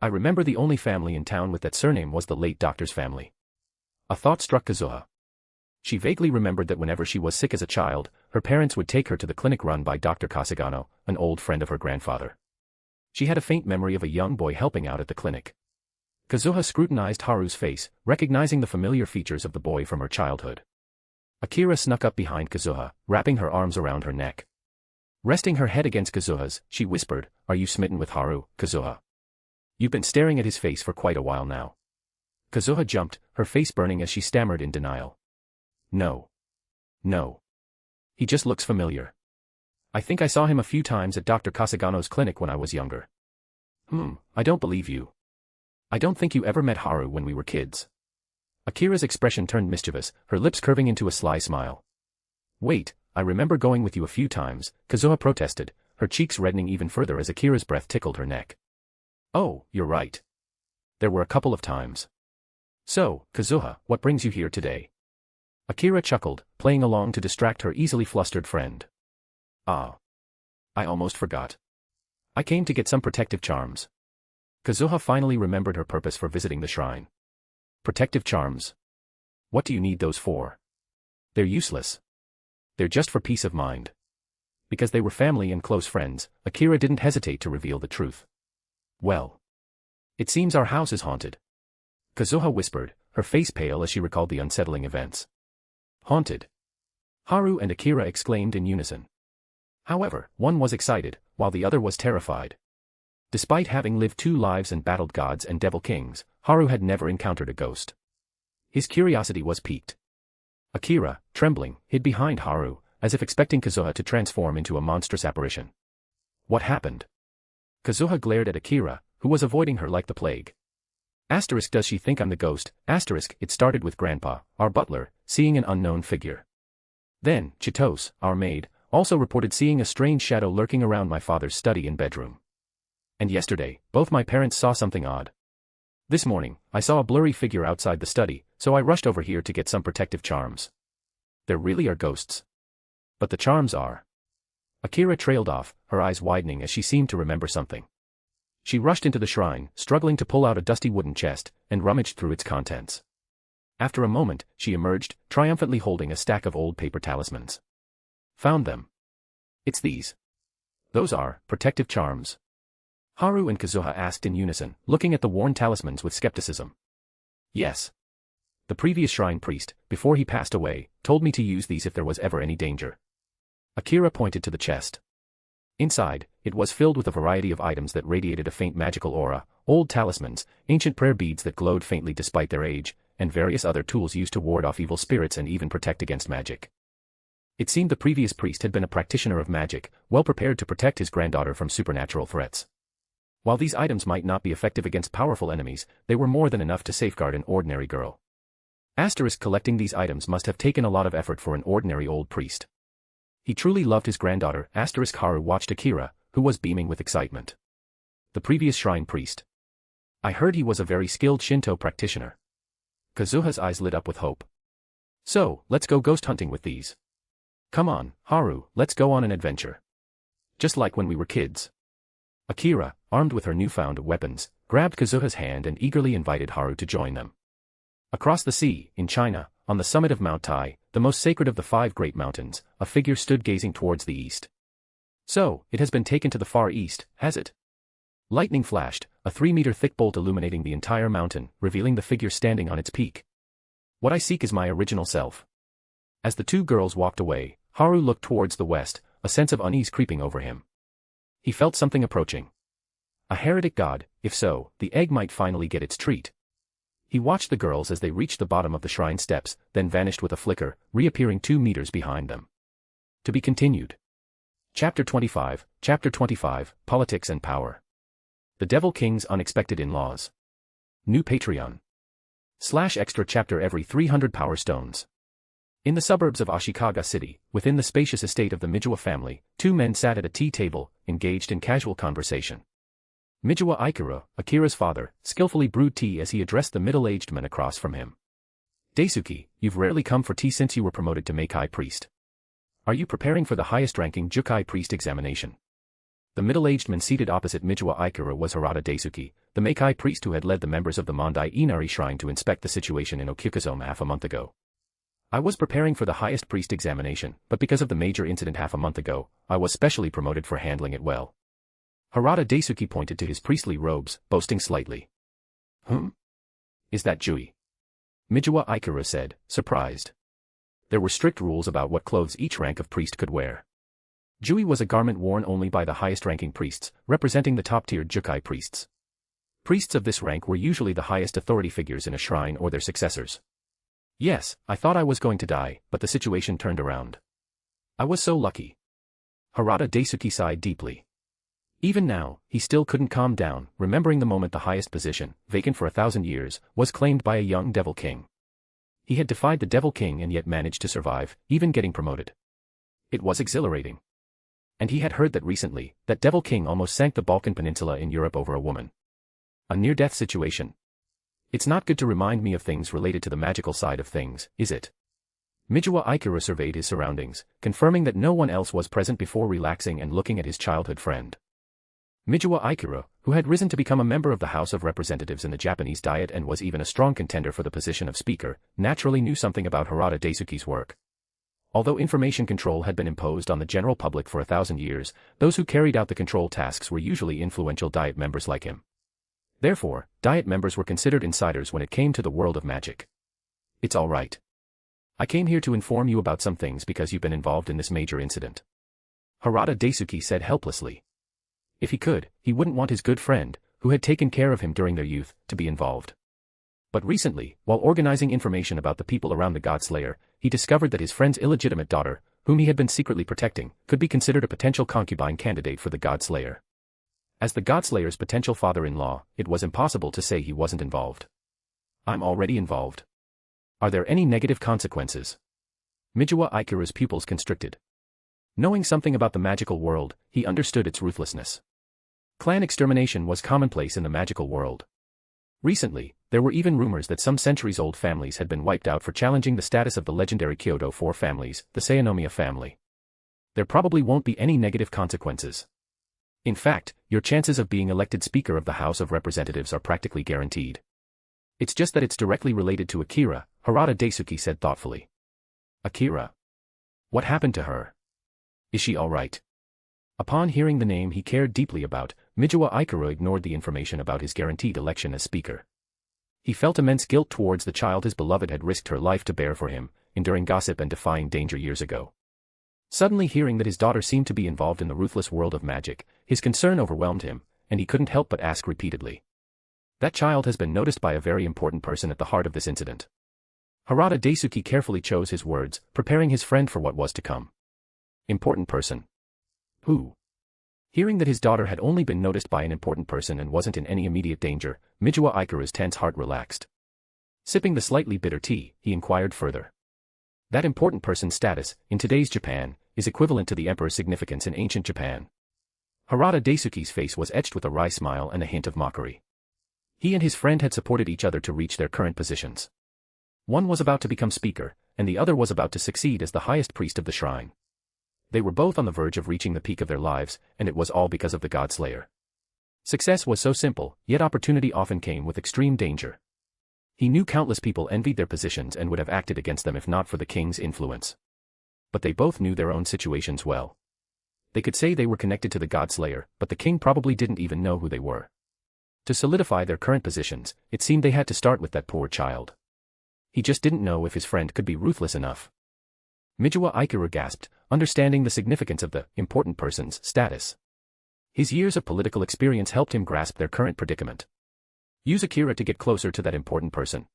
Speaker 3: I remember the only family in town with that surname was the late doctor's family. A thought struck Kazuha. She vaguely remembered that whenever she was sick as a child, her parents would take her to the clinic run by Dr. Kasugano, an old friend of her grandfather. She had a faint memory of a young boy helping out at the clinic. Kazuha scrutinized Haru's face, recognizing the familiar features of the boy from her childhood. Akira snuck up behind Kazuha, wrapping her arms around her neck. Resting her head against Kazuha's, she whispered, Are you smitten with Haru, Kazuha? You've been staring at his face for quite a while now. Kazuha jumped, her face burning as she stammered in denial. No. He just looks familiar. I think I saw him a few times at Dr. Kasugano's clinic when I was younger. I don't believe you. I don't think you ever met Haru when we were kids. Akira's expression turned mischievous, her lips curving into a sly smile. Wait, I remember going with you a few times, Kazuha protested, her cheeks reddening even further as Akira's breath tickled her neck. Oh, you're right. There were a couple of times. So, Kazuha, what brings you here today? Akira chuckled, playing along to distract her easily flustered friend. Ah. I almost forgot. I came to get some protective charms. Kazuha finally remembered her purpose for visiting the shrine. Protective charms? What do you need those for? They're useless. They're just for peace of mind. Because they were family and close friends, Akira didn't hesitate to reveal the truth. Well. It seems our house is haunted. Kazuha whispered, her face pale as she recalled the unsettling events. Haunted. Haru and Akira exclaimed in unison. However, one was excited, while the other was terrified. Despite having lived 2 lives and battled gods and devil kings, Haru had never encountered a ghost. His curiosity was piqued. Akira, trembling, hid behind Haru, as if expecting Kazuha to transform into a monstrous apparition. What happened? Kazuha glared at Akira, who was avoiding her like the plague. Does she think I'm the ghost? It started with Grandpa, our butler, seeing an unknown figure. Then, Chitose, our maid, also reported seeing a strange shadow lurking around my father's study and bedroom. And yesterday, both my parents saw something odd. This morning, I saw a blurry figure outside the study, so I rushed over here to get some protective charms. There really are ghosts. But the charms are. Akira trailed off, her eyes widening as she seemed to remember something. She rushed into the shrine, struggling to pull out a dusty wooden chest, and rummaged through its contents. After a moment, she emerged, triumphantly holding a stack of old paper talismans. Found them. It's these. Those are protective charms. Haru and Kazuha asked in unison, looking at the worn talismans with skepticism. Yes. The previous shrine priest, before he passed away, told me to use these if there was ever any danger. Akira pointed to the chest. Inside, it was filled with a variety of items that radiated a faint magical aura, old talismans, ancient prayer beads that glowed faintly despite their age, and various other tools used to ward off evil spirits and even protect against magic. It seemed the previous priest had been a practitioner of magic, well prepared to protect his granddaughter from supernatural threats. While these items might not be effective against powerful enemies, they were more than enough to safeguard an ordinary girl. Collecting these items must have taken a lot of effort for an ordinary old priest. He truly loved his granddaughter. Haru watched Akira, who was beaming with excitement. The previous shrine priest. I heard he was a very skilled Shinto practitioner. Kazuha's eyes lit up with hope. So, let's go ghost hunting with these. Come on, Haru, let's go on an adventure. Just like when we were kids. Akira, armed with her newfound weapons, grabbed Kazuha's hand and eagerly invited Haru to join them. Across the sea, in China, on the summit of Mount Tai, the most sacred of the 5 great mountains, a figure stood gazing towards the east. So, it has been taken to the far east, has it? Lightning flashed, a 3-meter-thick bolt illuminating the entire mountain, revealing the figure standing on its peak. What I seek is my original self. As the 2 girls walked away, Haru looked towards the west, a sense of unease creeping over him. He felt something approaching. A heretic god, if so, the egg might finally get its treat. He watched the girls as they reached the bottom of the shrine steps, then vanished with a flicker, reappearing 2 meters behind them. To be continued. Chapter 25, Politics and Power. The Devil King's Unexpected In-Laws. New Patreon. /extra chapter every 300 power stones. In the suburbs of Ashikaga City, within the spacious estate of the Mijiwa family, 2 men sat at a tea table, engaged in casual conversation. Mijiwa Ikura, Akira's father, skillfully brewed tea as he addressed the middle-aged man across from him. Daisuke, you've rarely come for tea since you were promoted to Meikai priest. Are you preparing for the highest-ranking Jukai priest examination? The middle-aged man seated opposite Mijiwa Ikura was Harada Daisuke, the Meikai priest who had led the members of the Mondai Inari shrine to inspect the situation in Okukazome half a month ago. I was preparing for the highest priest examination, but because of the major incident half a month ago, I was specially promoted for handling it well. Harada Daisuke pointed to his priestly robes, boasting slightly. Is that Jui? Mijiwa Ikura said, surprised. There were strict rules about what clothes each rank of priest could wear. Jui was a garment worn only by the highest-ranking priests, representing the top-tiered Jukai priests. Priests of this rank were usually the highest authority figures in a shrine or their successors. Yes, I thought I was going to die, but the situation turned around. I was so lucky. Harada Daisuke sighed deeply. Even now, he still couldn't calm down, remembering the moment the highest position, vacant for 1,000 years, was claimed by a young Devil King. He had defied the Devil King and yet managed to survive, even getting promoted. It was exhilarating. And he had heard that recently, that Devil King almost sank the Balkan Peninsula in Europe over a woman. A near-death situation. It's not good to remind me of things related to the magical side of things, is it? Mijiwa Ikura surveyed his surroundings, confirming that no one else was present before relaxing and looking at his childhood friend. Mijiwa Ikura, who had risen to become a member of the House of Representatives in the Japanese Diet and was even a strong contender for the position of Speaker, naturally knew something about Harada Daisuke's work. Although information control had been imposed on the general public for 1,000 years, those who carried out the control tasks were usually influential Diet members like him. Therefore, Diet members were considered insiders when it came to the world of magic. It's all right. I came here to inform you about some things because you've been involved in this major incident. Harada Daisuke said helplessly. If he could, he wouldn't want his good friend, who had taken care of him during their youth, to be involved. But recently, while organizing information about the people around the Godslayer, he discovered that his friend's illegitimate daughter, whom he had been secretly protecting, could be considered a potential concubine candidate for the Godslayer. As the Godslayer's potential father-in-law, it was impossible to say he wasn't involved. I'm already involved. Are there any negative consequences? Mijiwa Ikura's pupils constricted. Knowing something about the magical world, he understood its ruthlessness. Clan extermination was commonplace in the magical world. Recently, there were even rumors that some centuries-old families had been wiped out for challenging the status of the legendary Kyoto 4 families, the Seinomiya family. There probably won't be any negative consequences. In fact, your chances of being elected Speaker of the House of Representatives are practically guaranteed. It's just that it's directly related to Akira, Harada Daisuke said thoughtfully. Akira? What happened to her? Is she all right? Upon hearing the name he cared deeply about, Mijiwa Ikura ignored the information about his guaranteed election as Speaker. He felt immense guilt towards the child his beloved had risked her life to bear for him, enduring gossip and defying danger years ago. Suddenly hearing that his daughter seemed to be involved in the ruthless world of magic, his concern overwhelmed him, and he couldn't help but ask repeatedly. That child has been noticed by a very important person at the heart of this incident. Harada Daisuke carefully chose his words, preparing his friend for what was to come. Important person. Who? Hearing that his daughter had only been noticed by an important person and wasn't in any immediate danger, Mijiwa Ikura's tense heart relaxed. Sipping the slightly bitter tea, he inquired further. That important person's status, in today's Japan, is equivalent to the emperor's significance in ancient Japan. Harada Daisuke's face was etched with a wry smile and a hint of mockery. He and his friend had supported each other to reach their current positions. One was about to become speaker, and the other was about to succeed as the highest priest of the shrine. They were both on the verge of reaching the peak of their lives, and it was all because of the Godslayer. Success was so simple, yet opportunity often came with extreme danger. He knew countless people envied their positions and would have acted against them if not for the king's influence. But they both knew their own situations well. They could say they were connected to the Godslayer, but the king probably didn't even know who they were. To solidify their current positions, it seemed they had to start with that poor child. He just didn't know if his friend could be ruthless enough. Mijiwa Ikuru gasped, understanding the significance of the important person's status. His years of political experience helped him grasp their current predicament. Use Akira to get closer to that important person.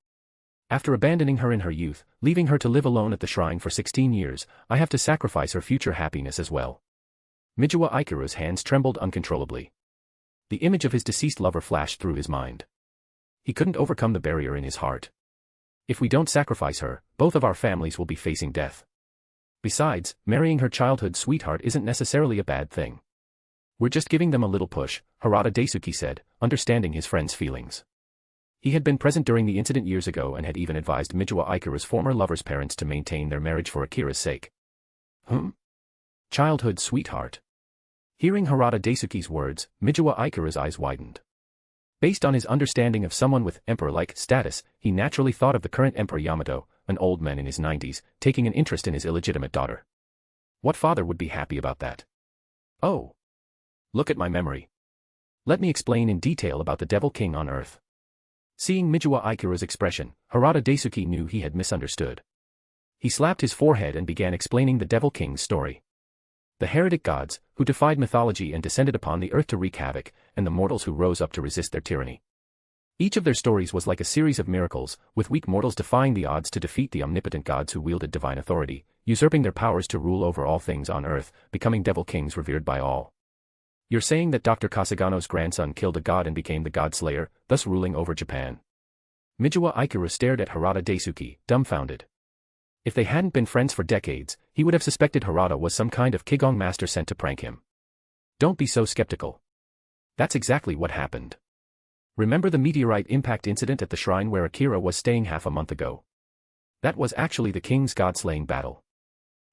Speaker 3: After abandoning her in her youth, leaving her to live alone at the shrine for 16 years, I have to sacrifice her future happiness as well. Mijiwa Ikuru's hands trembled uncontrollably. The image of his deceased lover flashed through his mind. He couldn't overcome the barrier in his heart. If we don't sacrifice her, both of our families will be facing death. Besides, marrying her childhood sweetheart isn't necessarily a bad thing. We're just giving them a little push, Harada Daisuke said, understanding his friend's feelings. He had been present during the incident years ago and had even advised Mijiwa Ikuru's former lover's parents to maintain their marriage for Akira's sake. Childhood sweetheart. Hearing Harada Daisuke's words, Mijiwa Ikuru's eyes widened. Based on his understanding of someone with emperor-like status, he naturally thought of the current Emperor Yamato, an old man in his 90s, taking an interest in his illegitimate daughter. What father would be happy about that? Oh. Look at my memory. Let me explain in detail about the Devil King on Earth. Seeing Mijiwa Ikuru's expression, Harada Daisuke knew he had misunderstood. He slapped his forehead and began explaining the Devil King's story. The heretic gods, who defied mythology and descended upon the earth to wreak havoc, and the mortals who rose up to resist their tyranny. Each of their stories was like a series of miracles, with weak mortals defying the odds to defeat the omnipotent gods who wielded divine authority, usurping their powers to rule over all things on earth, becoming devil kings revered by all. You're saying that Dr. Kasugano's grandson killed a god and became the Godslayer, thus ruling over Japan? Mijiwa Ikuru stared at Harada Daisuke, dumbfounded. If they hadn't been friends for decades, he would have suspected Harada was some kind of Kigong master sent to prank him. Don't be so skeptical. That's exactly what happened. Remember the meteorite impact incident at the shrine where Akira was staying half a month ago? That was actually the king's god-slaying battle.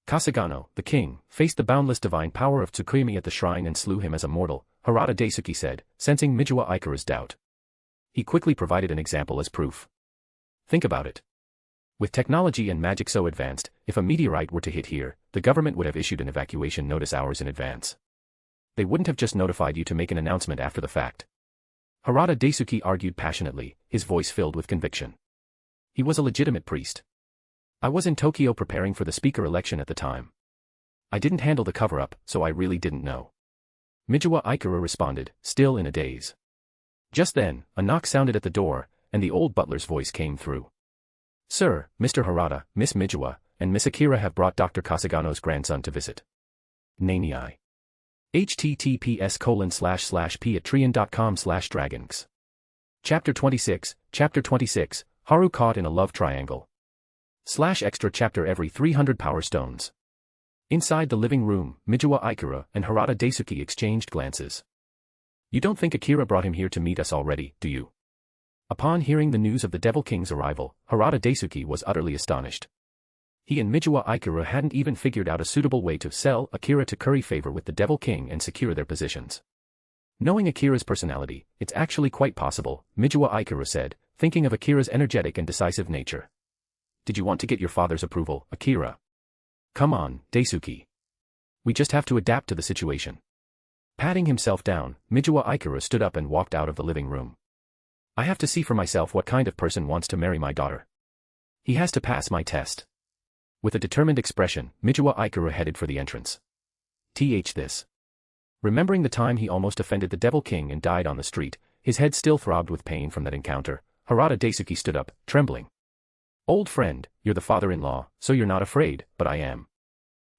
Speaker 3: Kasugano, the king, faced the boundless divine power of Tsukuyomi at the shrine and slew him as a mortal, Harada Daisuke said, sensing Mijiwa Ikuru's doubt. He quickly provided an example as proof. Think about it. With technology and magic so advanced, if a meteorite were to hit here, the government would have issued an evacuation notice hours in advance. They wouldn't have just notified you to make an announcement after the fact. Harada Daisuke argued passionately, his voice filled with conviction. He was a legitimate priest. I was in Tokyo preparing for the speaker election at the time. I didn't handle the cover-up, so I really didn't know. Mijiwa Ikuru responded, still in a daze. Just then, a knock sounded at the door, and the old butler's voice came through. Sir, Mr. Harada, Miss Mijiwa, and Miss Akira have brought Dr. Kasugano's grandson to visit. Nani. https://patreon.com/dragons. Chapter 26, Haru caught in a love triangle. /extra chapter every 300 power stones. Inside the living room, Mijiwa Ikuru and Harada Daisuke exchanged glances. You don't think Akira brought him here to meet us already, do you? Upon hearing the news of the Devil King's arrival, Harada Daisuke was utterly astonished. He and Mijiwa Ikuru hadn't even figured out a suitable way to sell Akira to curry favor with the Devil King and secure their positions. Knowing Akira's personality, it's actually quite possible, Mijiwa Ikuru said, thinking of Akira's energetic and decisive nature. Did you want to get your father's approval, Akira? Come on, Daisuke. We just have to adapt to the situation. Patting himself down, Mijiwa Ikuru stood up and walked out of the living room. I have to see for myself what kind of person wants to marry my daughter. He has to pass my test. With a determined expression, Mijiwa Ikuru headed for the entrance. This. Remembering the time he almost offended the Devil King and died on the street, his head still throbbed with pain from that encounter, Harada Daisuke stood up, trembling. Old friend, you're the father-in-law, so you're not afraid, but I am.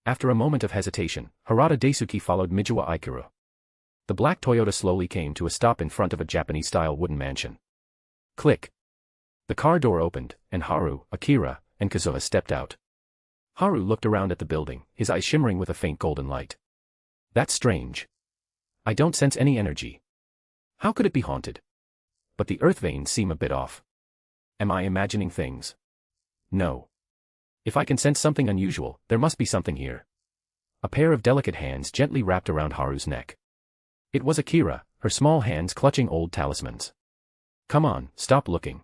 Speaker 3: After a moment of hesitation, Harada Daisuke followed Mijiwa Ikuru. The black Toyota slowly came to a stop in front of a Japanese-style wooden mansion. Click. The car door opened, and Haru, Akira, and Kazuha stepped out. Haru looked around at the building, his eyes shimmering with a faint golden light. That's strange. I don't sense any energy. How could it be haunted? But the earth veins seem a bit off. Am I imagining things? No. If I can sense something unusual, there must be something here. A pair of delicate hands gently wrapped around Haru's neck. It was Akira, her small hands clutching old talismans. Come on, stop looking.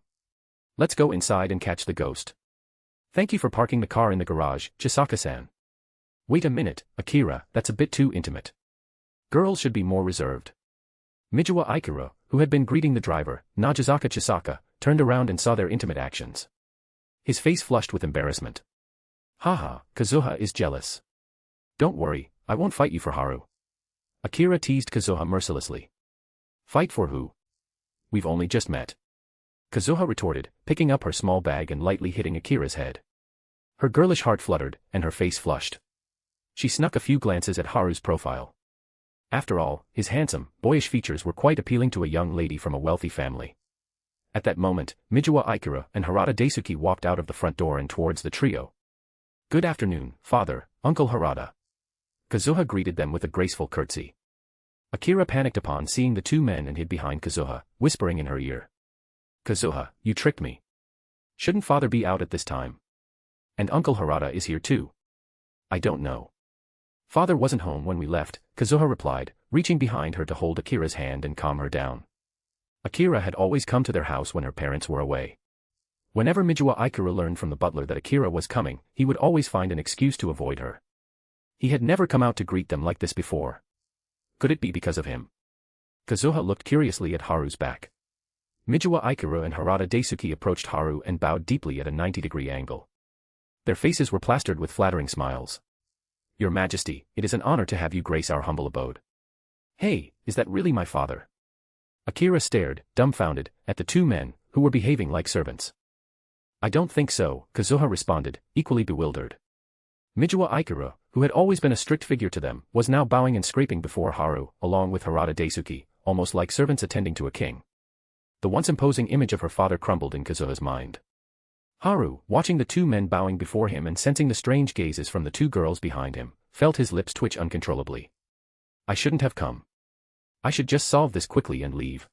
Speaker 3: Let's go inside and catch the ghost. Thank you for parking the car in the garage, Chisaka-san. Wait a minute, Akira, that's a bit too intimate. Girls should be more reserved. Mijiwa Ikura, who had been greeting the driver, Najizaka Chisaka, turned around and saw their intimate actions. His face flushed with embarrassment. Haha, Kazuha is jealous. Don't worry, I won't fight you for Haru. Akira teased Kazuha mercilessly. Fight for who? We've only just met. Kazuha retorted, picking up her small bag and lightly hitting Akira's head. Her girlish heart fluttered, and her face flushed. She snuck a few glances at Haru's profile. After all, his handsome, boyish features were quite appealing to a young lady from a wealthy family. At that moment, Mijiwa Ikura and Harada Daisuke walked out of the front door and towards the trio. Good afternoon, father, Uncle Harada. Kazuha greeted them with a graceful curtsy. Akira panicked upon seeing the two men and hid behind Kazuha, whispering in her ear. Kazuha, you tricked me. Shouldn't father be out at this time? And Uncle Harada is here too. I don't know. Father wasn't home when we left, Kazuha replied, reaching behind her to hold Akira's hand and calm her down. Akira had always come to their house when her parents were away. Whenever Mijiwa Ikura learned from the butler that Akira was coming, he would always find an excuse to avoid her. He had never come out to greet them like this before. Could it be because of him? Kazuha looked curiously at Haru's back. Mijiwa Ikura and Harada Daisuke approached Haru and bowed deeply at a 90-degree angle. Their faces were plastered with flattering smiles. Your Majesty, it is an honor to have you grace our humble abode. Hey, is that really my father? Akira stared, dumbfounded, at the two men, who were behaving like servants. I don't think so, Kazuha responded, equally bewildered. Mijiwa Ikura, who had always been a strict figure to them, was now bowing and scraping before Haru, along with Harada Daisuke, almost like servants attending to a king. The once imposing image of her father crumbled in Kazuha's mind. Haru, watching the two men bowing before him and sensing the strange gazes from the two girls behind him, felt his lips twitch uncontrollably. I shouldn't have come. I should just solve this quickly and leave.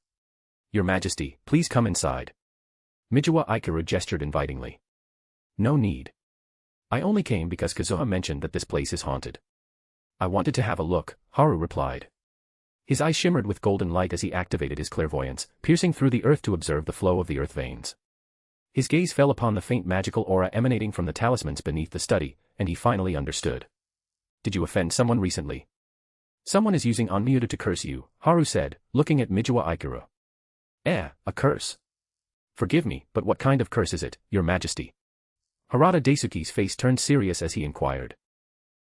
Speaker 3: Your Majesty, please come inside. Mijiwa Ikura gestured invitingly. No need. I only came because Kazuha mentioned that this place is haunted. I wanted to have a look, Haru replied. His eyes shimmered with golden light as he activated his clairvoyance, piercing through the earth to observe the flow of the earth veins. His gaze fell upon the faint magical aura emanating from the talismans beneath the study, and he finally understood. Did you offend someone recently? Someone is using Onmyuta to curse you, Haru said, looking at Mijiwa Ikura. A curse? Forgive me, but what kind of curse is it, Your Majesty? Harada Daisuke's face turned serious as he inquired.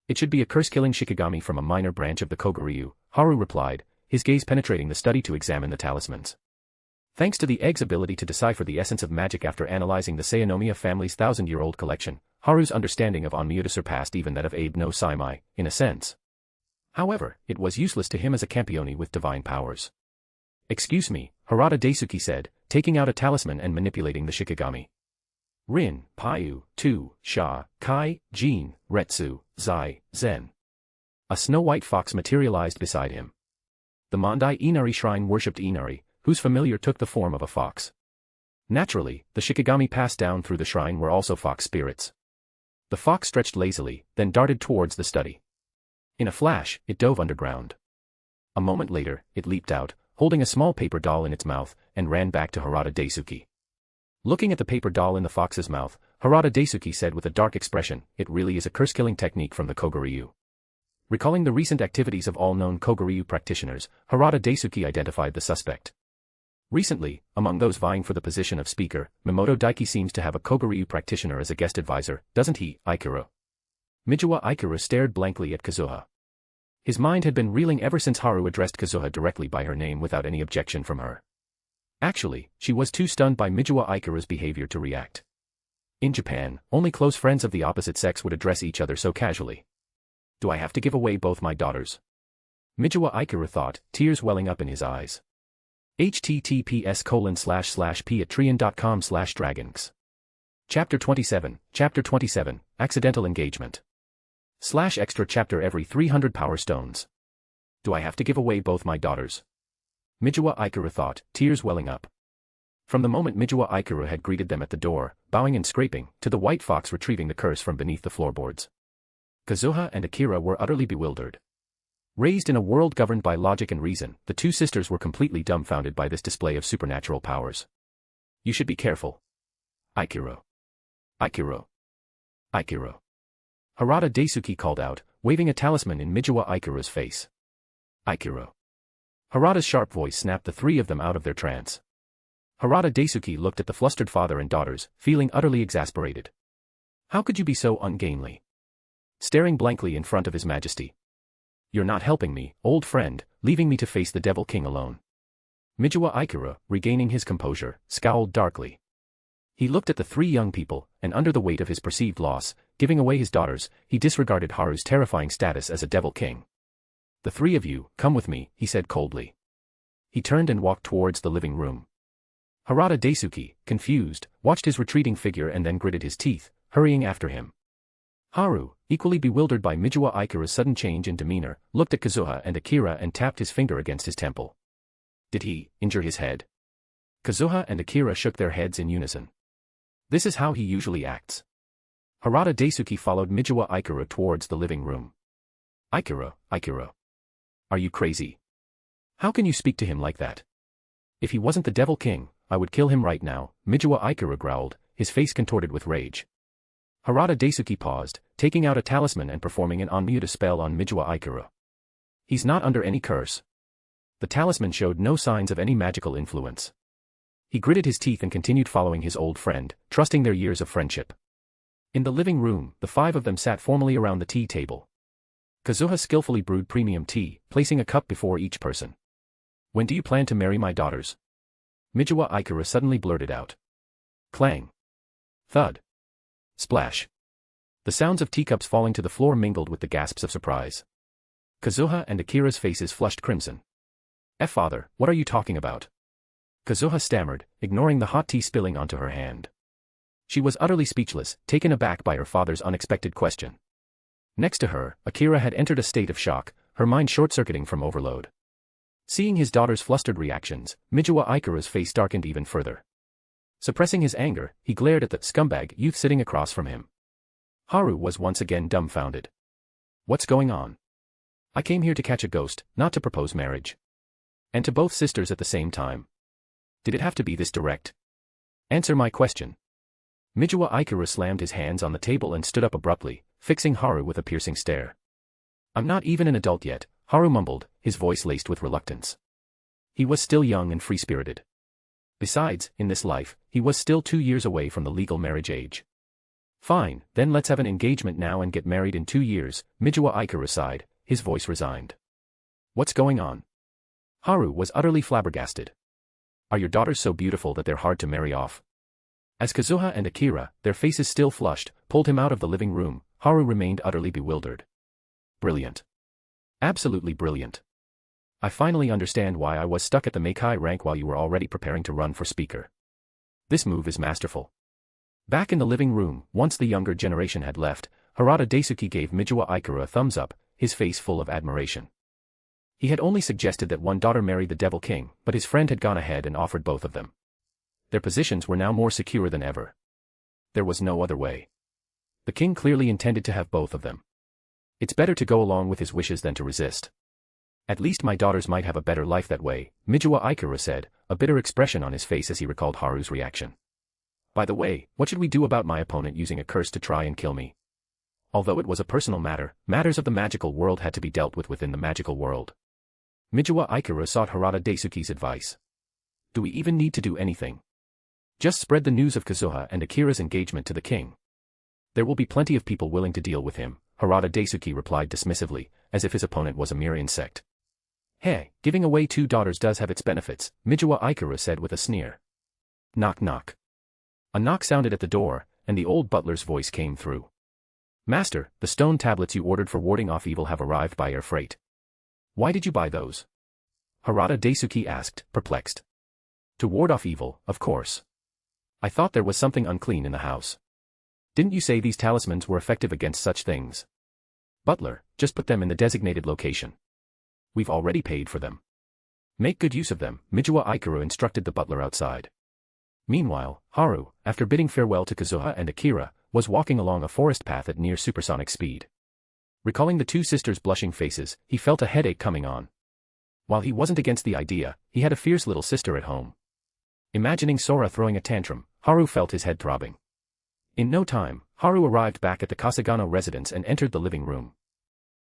Speaker 3: It should be a curse-killing Shikigami from a minor branch of the Koguryu, Haru replied, his gaze penetrating the study to examine the talismans. Thanks to the egg's ability to decipher the essence of magic after analyzing the Seinomiya family's 1,000-year-old collection, Haru's understanding of Onmyuta surpassed even that of Abe no Saimai, in a sense. However, it was useless to him as a Campione with divine powers. Excuse me, Harada Daisuke said, taking out a talisman and manipulating the Shikigami. Rin, Paiu, Tu, Sha, Kai, Jin, Retsu, Zai, Zen. A snow-white fox materialized beside him. The Mondai Inari shrine worshipped Inari, whose familiar took the form of a fox. Naturally, the Shikigami passed down through the shrine were also fox spirits. The fox stretched lazily, then darted towards the study. In a flash, it dove underground. A moment later, it leaped out, holding a small paper doll in its mouth, and ran back to Harada Daisuke. Looking at the paper doll in the fox's mouth, Harada Daisuke said with a dark expression, it really is a curse-killing technique from the Koguryu. Recalling the recent activities of all known Koguryu practitioners, Harada Daisuke identified the suspect. Recently, among those vying for the position of speaker, Mimoto Daiki seems to have a Koguryu practitioner as a guest advisor, doesn't he, Ikura? Mijiwa Ikura stared blankly at Kazuha. His mind had been reeling ever since Haru addressed Kazuha directly by her name without any objection from her. Actually, she was too stunned by Mijiwa Ikura's behavior to react. In Japan, only close friends of the opposite sex would address each other so casually. Do I have to give away both my daughters? Mijiwa Ikura thought, tears welling up in his eyes. https://patreon.com/dragons Chapter 27, Accidental Engagement. / extra chapter every 300 power stones. Do I have to give away both my daughters? Mijiwa Ikuru thought, tears welling up. From the moment Mijiwa Ikuru had greeted them at the door, bowing and scraping, to the white fox retrieving the curse from beneath the floorboards, Kazuha and Akira were utterly bewildered. Raised in a world governed by logic and reason, the two sisters were completely dumbfounded by this display of supernatural powers. You should be careful. Ikuru. Ikuru. Ikuru. Harada Daisuke called out, waving a talisman in Mijiwa Ikuru's face. Ikuru. Harada's sharp voice snapped the three of them out of their trance. Harada Daisuke looked at the flustered father and daughters, feeling utterly exasperated. How could you be so ungainly? Staring blankly in front of his majesty. You're not helping me, old friend, leaving me to face the Devil King alone. Mijiwa Ikuru, regaining his composure, scowled darkly. He looked at the three young people, and under the weight of his perceived loss, giving away his daughters, he disregarded Haru's terrifying status as a Devil King. The three of you, come with me, he said coldly. He turned and walked towards the living room. Harada Daisuke, confused, watched his retreating figure and then gritted his teeth, hurrying after him. Haru, equally bewildered by Mijiwa Ikuru's sudden change in demeanor, looked at Kazuha and Akira and tapped his finger against his temple. Did he injure his head? Kazuha and Akira shook their heads in unison. This is how he usually acts. Harada Daisuke followed Mijiwa Ikuru towards the living room. Ikuru. Are you crazy? How can you speak to him like that? If he wasn't the Devil King, I would kill him right now, Mijiwa Ikuru growled, his face contorted with rage. Harada Daisuke paused, taking out a talisman and performing an unmute spell on Mijiwa Ikuru. He's not under any curse. The talisman showed no signs of any magical influence. He gritted his teeth and continued following his old friend, trusting their years of friendship. In the living room, the five of them sat formally around the tea table. Kazuha skillfully brewed premium tea, placing a cup before each person. When do you plan to marry my daughters? Mijiwa Ikuru suddenly blurted out. Clang. Thud. Splash. The sounds of teacups falling to the floor mingled with the gasps of surprise. Kazuha and Akira's faces flushed crimson. Father, what are you talking about? Kazuha stammered, ignoring the hot tea spilling onto her hand. She was utterly speechless, taken aback by her father's unexpected question. Next to her, Akira had entered a state of shock, her mind short-circuiting from overload. Seeing his daughter's flustered reactions, Mijiwa Ikuru's face darkened even further. Suppressing his anger, he glared at the scumbag youth sitting across from him. Haru was once again dumbfounded. What's going on? I came here to catch a ghost, not to propose marriage. And to both sisters at the same time. Did it have to be this direct? Answer my question. Mijiwa Ikuru slammed his hands on the table and stood up abruptly, fixing Haru with a piercing stare. I'm not even an adult yet, Haru mumbled, his voice laced with reluctance. He was still young and free-spirited. Besides, in this life, he was still 2 years away from the legal marriage age. Fine, then let's have an engagement now and get married in 2 years, Mijiwa Ikuru sighed, his voice resigned. What's going on? Haru was utterly flabbergasted. Are your daughters so beautiful that they're hard to marry off? As Kazuha and Akira, their faces still flushed, pulled him out of the living room, Haru remained utterly bewildered. Brilliant. Absolutely brilliant. I finally understand why I was stuck at the Meikai rank while you were already preparing to run for speaker. This move is masterful. Back in the living room, once the younger generation had left, Harada Daisuke gave Mijiwa Ikuru a thumbs up, his face full of admiration. He had only suggested that one daughter marry the Devil King, but his friend had gone ahead and offered both of them. Their positions were now more secure than ever. There was no other way. The king clearly intended to have both of them. It's better to go along with his wishes than to resist. At least my daughters might have a better life that way, Mijiwa Ikuru said, a bitter expression on his face as he recalled Haru's reaction. By the way, what should we do about my opponent using a curse to try and kill me? Although it was a personal matter, matters of the magical world had to be dealt with within the magical world. Mijiwa Ikuru sought Harada Daisuke's advice. Do we even need to do anything? Just spread the news of Kazuha and Akira's engagement to the king. There will be plenty of people willing to deal with him, Harada Daisuke replied dismissively, as if his opponent was a mere insect. Hey, giving away 2 daughters does have its benefits, Mijiwa Ikuru said with a sneer. Knock knock. A knock sounded at the door, and the old butler's voice came through. Master, the stone tablets you ordered for warding off evil have arrived by air freight. Why did you buy those? Harada Daisuke asked, perplexed. To ward off evil, of course. I thought there was something unclean in the house. Didn't you say these talismans were effective against such things? Butler, just put them in the designated location. We've already paid for them. Make good use of them, Mijiwa Ikuru instructed the butler outside. Meanwhile, Haru, after bidding farewell to Kazuha and Akira, was walking along a forest path at near supersonic speed. Recalling the two sisters' blushing faces, he felt a headache coming on. While he wasn't against the idea, he had a fierce little sister at home. Imagining Sora throwing a tantrum, Haru felt his head throbbing. In no time, Haru arrived back at the Kasugano residence and entered the living room.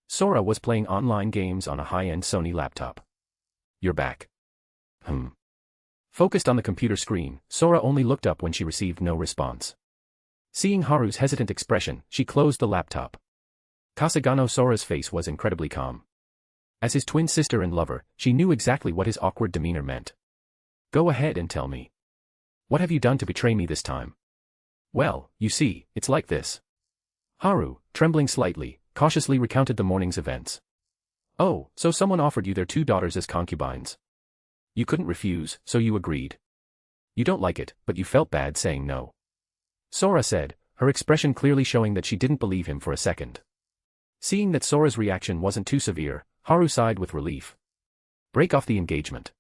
Speaker 3: Sora was playing online games on a high-end Sony laptop. You're back. Focused on the computer screen, Sora only looked up when she received no response. Seeing Haru's hesitant expression, she closed the laptop. Kasugano Sora's face was incredibly calm. As his twin sister and lover, she knew exactly what his awkward demeanor meant. Go ahead and tell me. What have you done to betray me this time? Well, you see, it's like this. Haru, trembling slightly, cautiously recounted the morning's events. Oh, so someone offered you their 2 daughters as concubines. You couldn't refuse, so you agreed. You don't like it, but you felt bad saying no. Sora said, her expression clearly showing that she didn't believe him for a second. Seeing that Sora's reaction wasn't too severe, Haru sighed with relief. Break off the engagement.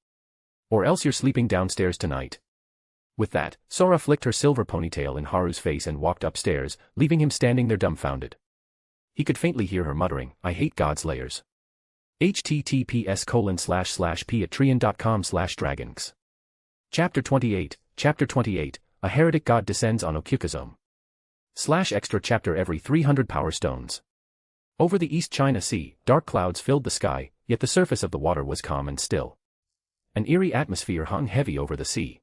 Speaker 3: Or else you're sleeping downstairs tonight. With that, Sora flicked her silver ponytail in Haru's face and walked upstairs, leaving him standing there dumbfounded. He could faintly hear her muttering, I hate Godslayers. https://patreon.com/dragons. Chapter 28, A Heretic God Descends on Okukazome. /extra chapter every 300 power stones. Over the East China Sea, dark clouds filled the sky, yet the surface of the water was calm and still. An eerie atmosphere hung heavy over the sea.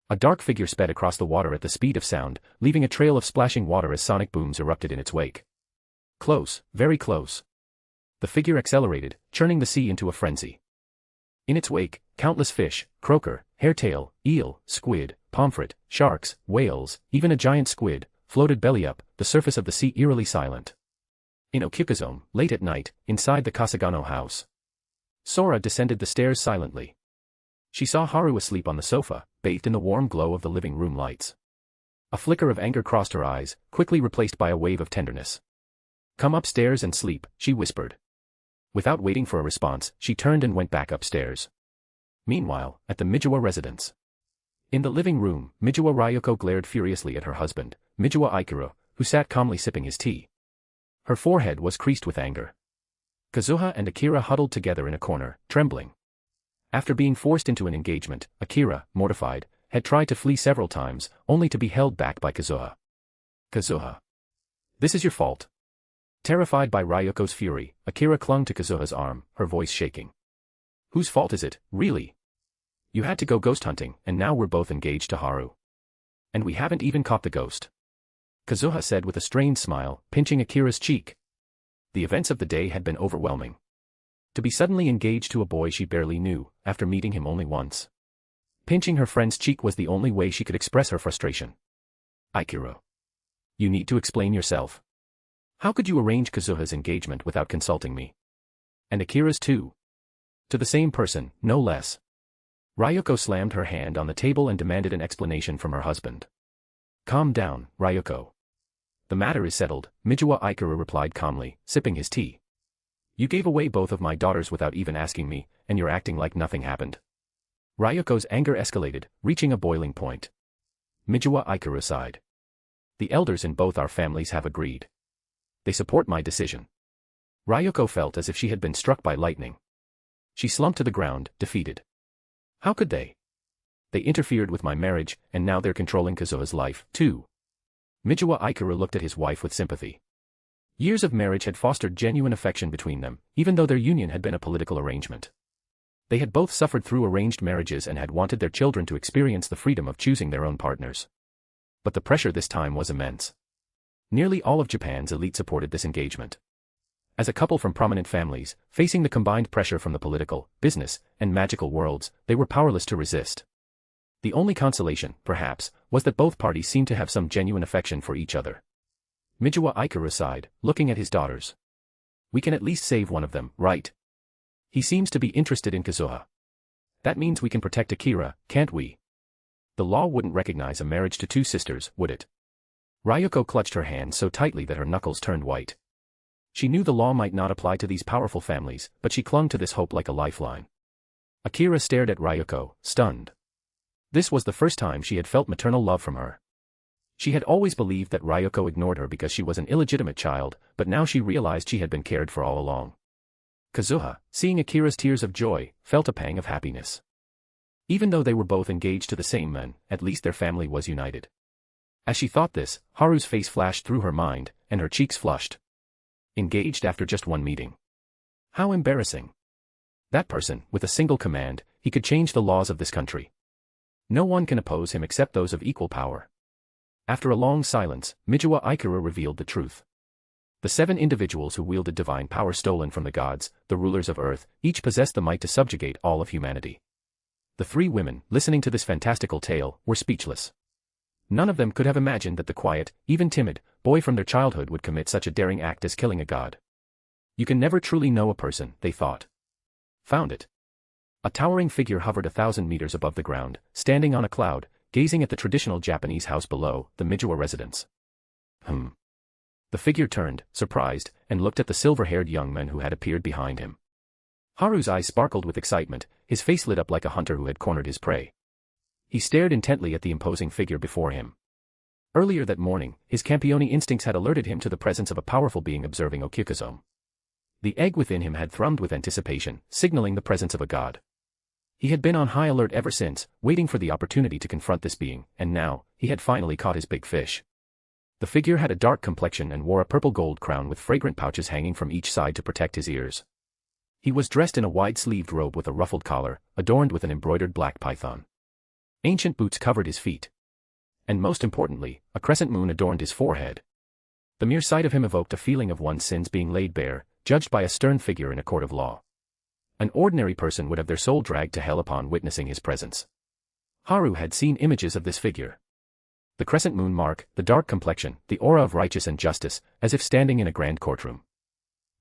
Speaker 3: A dark figure sped across the water at the speed of sound, leaving a trail of splashing water as sonic booms erupted in its wake. Close, very close. The figure accelerated, churning the sea into a frenzy. In its wake, countless fish, croaker, hairtail, eel, squid, pomfret, sharks, whales, even a giant squid, floated belly up, the surface of the sea eerily silent. In Okukazome, late at night, inside the Kasugano house. Sora descended the stairs silently. She saw Haru asleep on the sofa, bathed in the warm glow of the living room lights. A flicker of anger crossed her eyes, quickly replaced by a wave of tenderness. Come upstairs and sleep, she whispered. Without waiting for a response, she turned and went back upstairs. Meanwhile, at the Mijiwa residence. In the living room, Mijiwa Ryoko glared furiously at her husband, Mijiwa Ikuru, who sat calmly sipping his tea. Her forehead was creased with anger. Kazuha and Akira huddled together in a corner, trembling. After being forced into an engagement, Akira, mortified, had tried to flee several times, only to be held back by Kazuha. Kazuha. This is your fault. Terrified by Ryoko's fury, Akira clung to Kazuha's arm, her voice shaking. Whose fault is it, really? You had to go ghost hunting, and now we're both engaged to Haru. And we haven't even caught the ghost. Kazuha said with a strained smile, pinching Akira's cheek. The events of the day had been overwhelming. To be suddenly engaged to a boy she barely knew, after meeting him only once. Pinching her friend's cheek was the only way she could express her frustration. Ikuru. You need to explain yourself. How could you arrange Kazuha's engagement without consulting me? And Akira's too. To the same person, no less. Ryoko slammed her hand on the table and demanded an explanation from her husband. Calm down, Ryoko. The matter is settled, Mijiwa Ikuru replied calmly, sipping his tea. You gave away both of my daughters without even asking me, and you're acting like nothing happened. Ryoko's anger escalated, reaching a boiling point. Mijiwa Ikuru sighed. The elders in both our families have agreed. They support my decision. Ryoko felt as if she had been struck by lightning. She slumped to the ground, defeated. How could they? They interfered with my marriage, and now they're controlling Kazuha's life, too. Mijiwa Ikuru looked at his wife with sympathy. Years of marriage had fostered genuine affection between them, even though their union had been a political arrangement. They had both suffered through arranged marriages and had wanted their children to experience the freedom of choosing their own partners. But the pressure this time was immense. Nearly all of Japan's elite supported this engagement. As a couple from prominent families, facing the combined pressure from the political, business, and magical worlds, they were powerless to resist. The only consolation, perhaps, was that both parties seemed to have some genuine affection for each other. Mijiwa Ikuru sighed, looking at his daughters. We can at least save one of them, right? He seems to be interested in Kazuha. That means we can protect Akira, can't we? the law wouldn't recognize a marriage to two sisters, would it? Ryuko clutched her hand so tightly that her knuckles turned white. She knew the law might not apply to these powerful families, but she clung to this hope like a lifeline. Akira stared at Ryuko, stunned. This was the first time she had felt maternal love from her. She had always believed that Ryuko ignored her because she was an illegitimate child, but now she realized she had been cared for all along. Kazuha, seeing Akira's tears of joy, felt a pang of happiness. Even though they were both engaged to the same man, at least their family was united. As she thought this, Haru's face flashed through her mind, and her cheeks flushed. Engaged after just one meeting. How embarrassing. That person, with a single command, he could change the laws of this country. No one can oppose him except those of equal power. After a long silence, Mijiwa Ikura revealed the truth. The 7 individuals who wielded divine power stolen from the gods, the rulers of Earth, each possessed the might to subjugate all of humanity. The 3 women, listening to this fantastical tale, were speechless. None of them could have imagined that the quiet, even timid, boy from their childhood would commit such a daring act as killing a god. You can never truly know a person, they thought. Found it. A towering figure hovered 1,000 meters above the ground, standing on a cloud, gazing at the traditional Japanese house below, the Mijiwa residence. The figure turned, surprised, and looked at the silver-haired young man who had appeared behind him. Haru's eyes sparkled with excitement, his face lit up like a hunter who had cornered his prey. He stared intently at the imposing figure before him. Earlier that morning, his Campione instincts had alerted him to the presence of a powerful being observing Okikazome. The egg within him had thrummed with anticipation, signaling the presence of a god. He had been on high alert ever since, waiting for the opportunity to confront this being, and now, he had finally caught his big fish. The figure had a dark complexion and wore a purple-gold crown with fragrant pouches hanging from each side to protect his ears. He was dressed in a wide-sleeved robe with a ruffled collar, adorned with an embroidered black python. Ancient boots covered his feet. And most importantly, a crescent moon adorned his forehead. The mere sight of him evoked a feeling of one's sins being laid bare, judged by a stern figure in a court of law. An ordinary person would have their soul dragged to hell upon witnessing his presence. Haru had seen images of this figure. The crescent moon mark, the dark complexion, the aura of righteousness and justice, as if standing in a grand courtroom.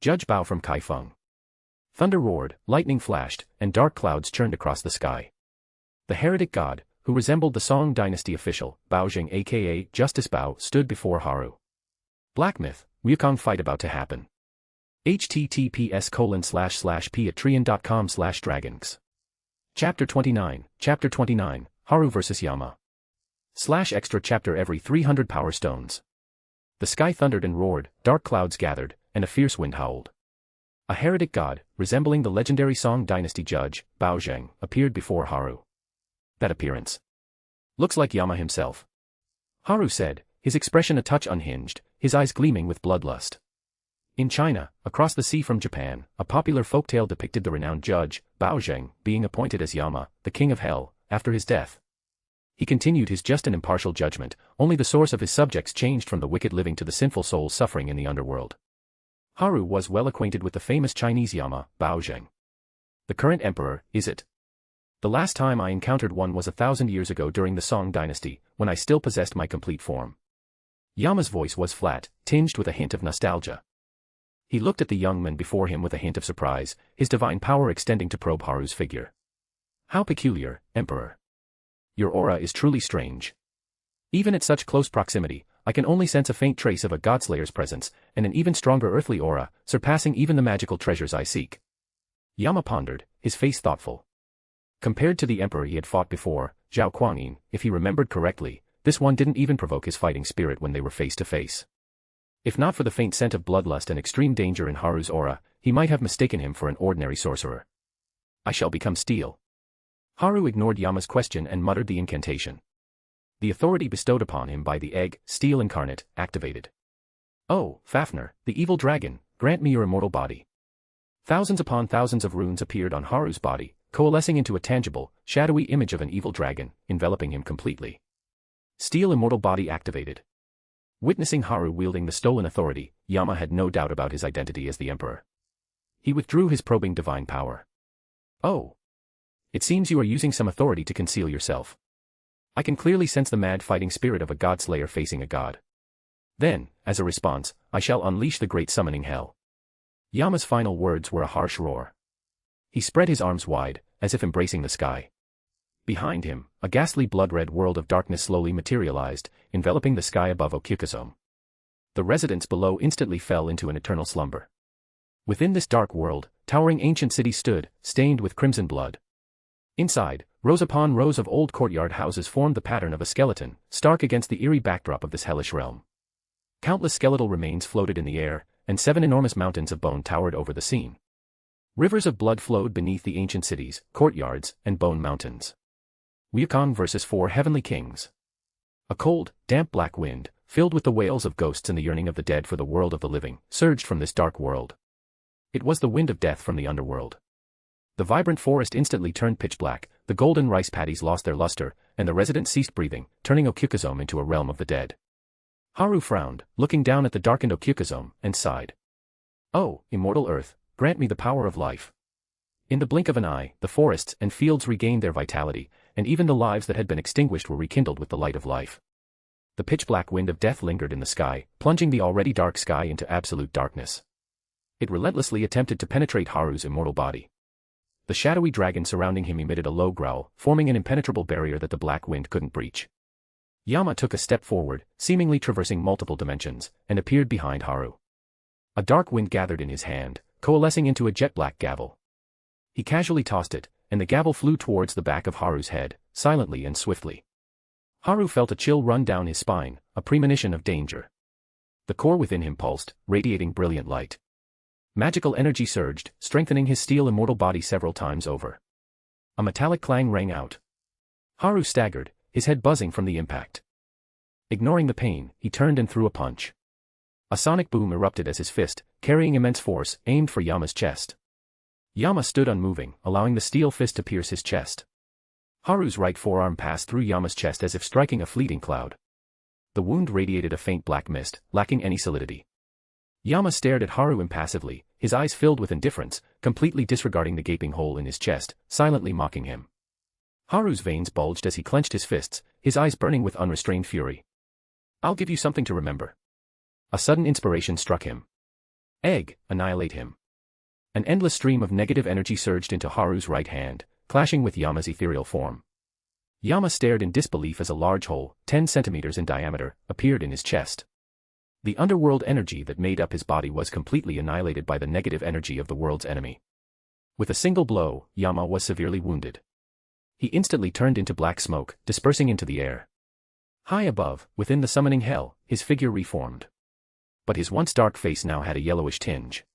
Speaker 3: Judge Bao from Kaifeng. Thunder roared, lightning flashed, and dark clouds churned across the sky. The heretic god, who resembled the Song dynasty official, Baojing aka Justice Bao, stood before Haru. Black myth, Wukong fight about to happen. https://patreon.com/dragons. Chapter 29, Haru vs Yama. /extra chapter every 300 power stones. The sky thundered and roared, dark clouds gathered, and a fierce wind howled. A heretic god, resembling the legendary Song dynasty judge, Baojing, appeared before Haru. That appearance. Looks like Yama himself. Haru said, his expression a touch unhinged, his eyes gleaming with bloodlust. In China, across the sea from Japan, a popular folktale depicted the renowned judge, Baojing, being appointed as Yama, the king of hell, after his death. He continued his just and impartial judgment, only the source of his subjects changed from the wicked living to the sinful souls suffering in the underworld. Haru was well acquainted with the famous Chinese Yama, Baojing. The current emperor, is it? The last time I encountered one was 1,000 years ago during the Song dynasty, when I still possessed my complete form. Yama's voice was flat, tinged with a hint of nostalgia. He looked at the young man before him with a hint of surprise, his divine power extending to probe Haru's figure. How peculiar, Emperor. Your aura is truly strange. Even at such close proximity, I can only sense a faint trace of a Godslayer's presence, and an even stronger earthly aura, surpassing even the magical treasures I seek. Yama pondered, his face thoughtful. Compared to the emperor he had fought before, Zhao Kuangyin, if he remembered correctly, this one didn't even provoke his fighting spirit when they were face to face. If not for the faint scent of bloodlust and extreme danger in Haru's aura, he might have mistaken him for an ordinary sorcerer. I shall become steel. Haru ignored Yama's question and muttered the incantation. The authority bestowed upon him by the egg, steel incarnate, activated. Oh, Fafnir, the evil dragon, grant me your immortal body. Thousands upon thousands of runes appeared on Haru's body, coalescing into a tangible, shadowy image of an evil dragon, enveloping him completely. Steel immortal body activated. Witnessing Haru wielding the stolen authority, Yama had no doubt about his identity as the emperor. He withdrew his probing divine power. Oh. It seems you are using some authority to conceal yourself. I can clearly sense the mad fighting spirit of a Godslayer facing a god. Then, as a response, I shall unleash the great summoning hell. Yama's final words were a harsh roar. He spread his arms wide, as if embracing the sky. Behind him, a ghastly blood-red world of darkness slowly materialized, enveloping the sky above Okyukazome. The residents below instantly fell into an eternal slumber. Within this dark world, towering ancient cities stood, stained with crimson blood. Inside, rows upon rows of old courtyard houses formed the pattern of a skeleton, stark against the eerie backdrop of this hellish realm. Countless skeletal remains floated in the air, and 7 enormous mountains of bone towered over the scene. Rivers of blood flowed beneath the ancient cities, courtyards, and bone mountains. Wukong versus 4 heavenly kings. A cold, damp black wind, filled with the wails of ghosts and the yearning of the dead for the world of the living, surged from this dark world. It was the wind of death from the underworld. The vibrant forest instantly turned pitch black, the golden rice paddies lost their luster, and the residents ceased breathing, turning Okyukazome into a realm of the dead. Haru frowned, looking down at the darkened Okyukazome, and sighed. "Oh, immortal earth, grant me the power of life." In the blink of an eye, the forests and fields regained their vitality, and even the lives that had been extinguished were rekindled with the light of life. The pitch-black wind of death lingered in the sky, plunging the already dark sky into absolute darkness. It relentlessly attempted to penetrate Haru's immortal body. The shadowy dragon surrounding him emitted a low growl, forming an impenetrable barrier that the black wind couldn't breach. Yama took a step forward, seemingly traversing multiple dimensions, and appeared behind Haru. A dark wind gathered in his hand, coalescing into a jet-black gavel. He casually tossed it, and the gavel flew towards the back of Haru's head, silently and swiftly. Haru felt a chill run down his spine, a premonition of danger. The core within him pulsed, radiating brilliant light. Magical energy surged, strengthening his steel immortal body several times over. A metallic clang rang out. Haru staggered, his head buzzing from the impact. Ignoring the pain, he turned and threw a punch. A sonic boom erupted as his fist, carrying immense force, aimed for Yama's chest. Yama stood unmoving, allowing the steel fist to pierce his chest. Haru's right forearm passed through Yama's chest as if striking a fleeting cloud. The wound radiated a faint black mist, lacking any solidity. Yama stared at Haru impassively, his eyes filled with indifference, completely disregarding the gaping hole in his chest, silently mocking him. Haru's veins bulged as he clenched his fists, his eyes burning with unrestrained fury. "I'll give you something to remember." A sudden inspiration struck him. "Egg, annihilate him." An endless stream of negative energy surged into Haru's right hand, clashing with Yama's ethereal form. Yama stared in disbelief as a large hole, 10 centimeters in diameter, appeared in his chest. The underworld energy that made up his body was completely annihilated by the negative energy of the world's enemy. With a single blow, Yama was severely wounded. He instantly turned into black smoke, dispersing into the air. High above, within the summoning hell, his figure reformed. But his once dark face now had a yellowish tinge.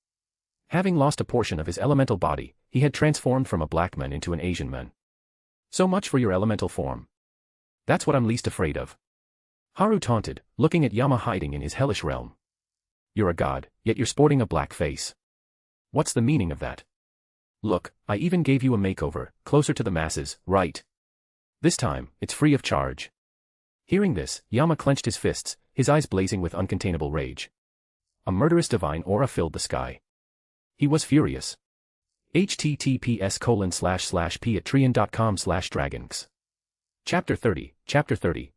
Speaker 3: Having lost a portion of his elemental body, he had transformed from a black man into an Asian man. "So much for your elemental form. That's what I'm least afraid of." Haru taunted, looking at Yama hiding in his hellish realm. "You're a god, yet you're sporting a black face. What's the meaning of that? Look, I even gave you a makeover, closer to the masses, right? This time, it's free of charge." Hearing this, Yama clenched his fists, his eyes blazing with uncontainable rage. A murderous divine aura filled the sky. He was furious. https://patreon.com/dragons. Chapter 30,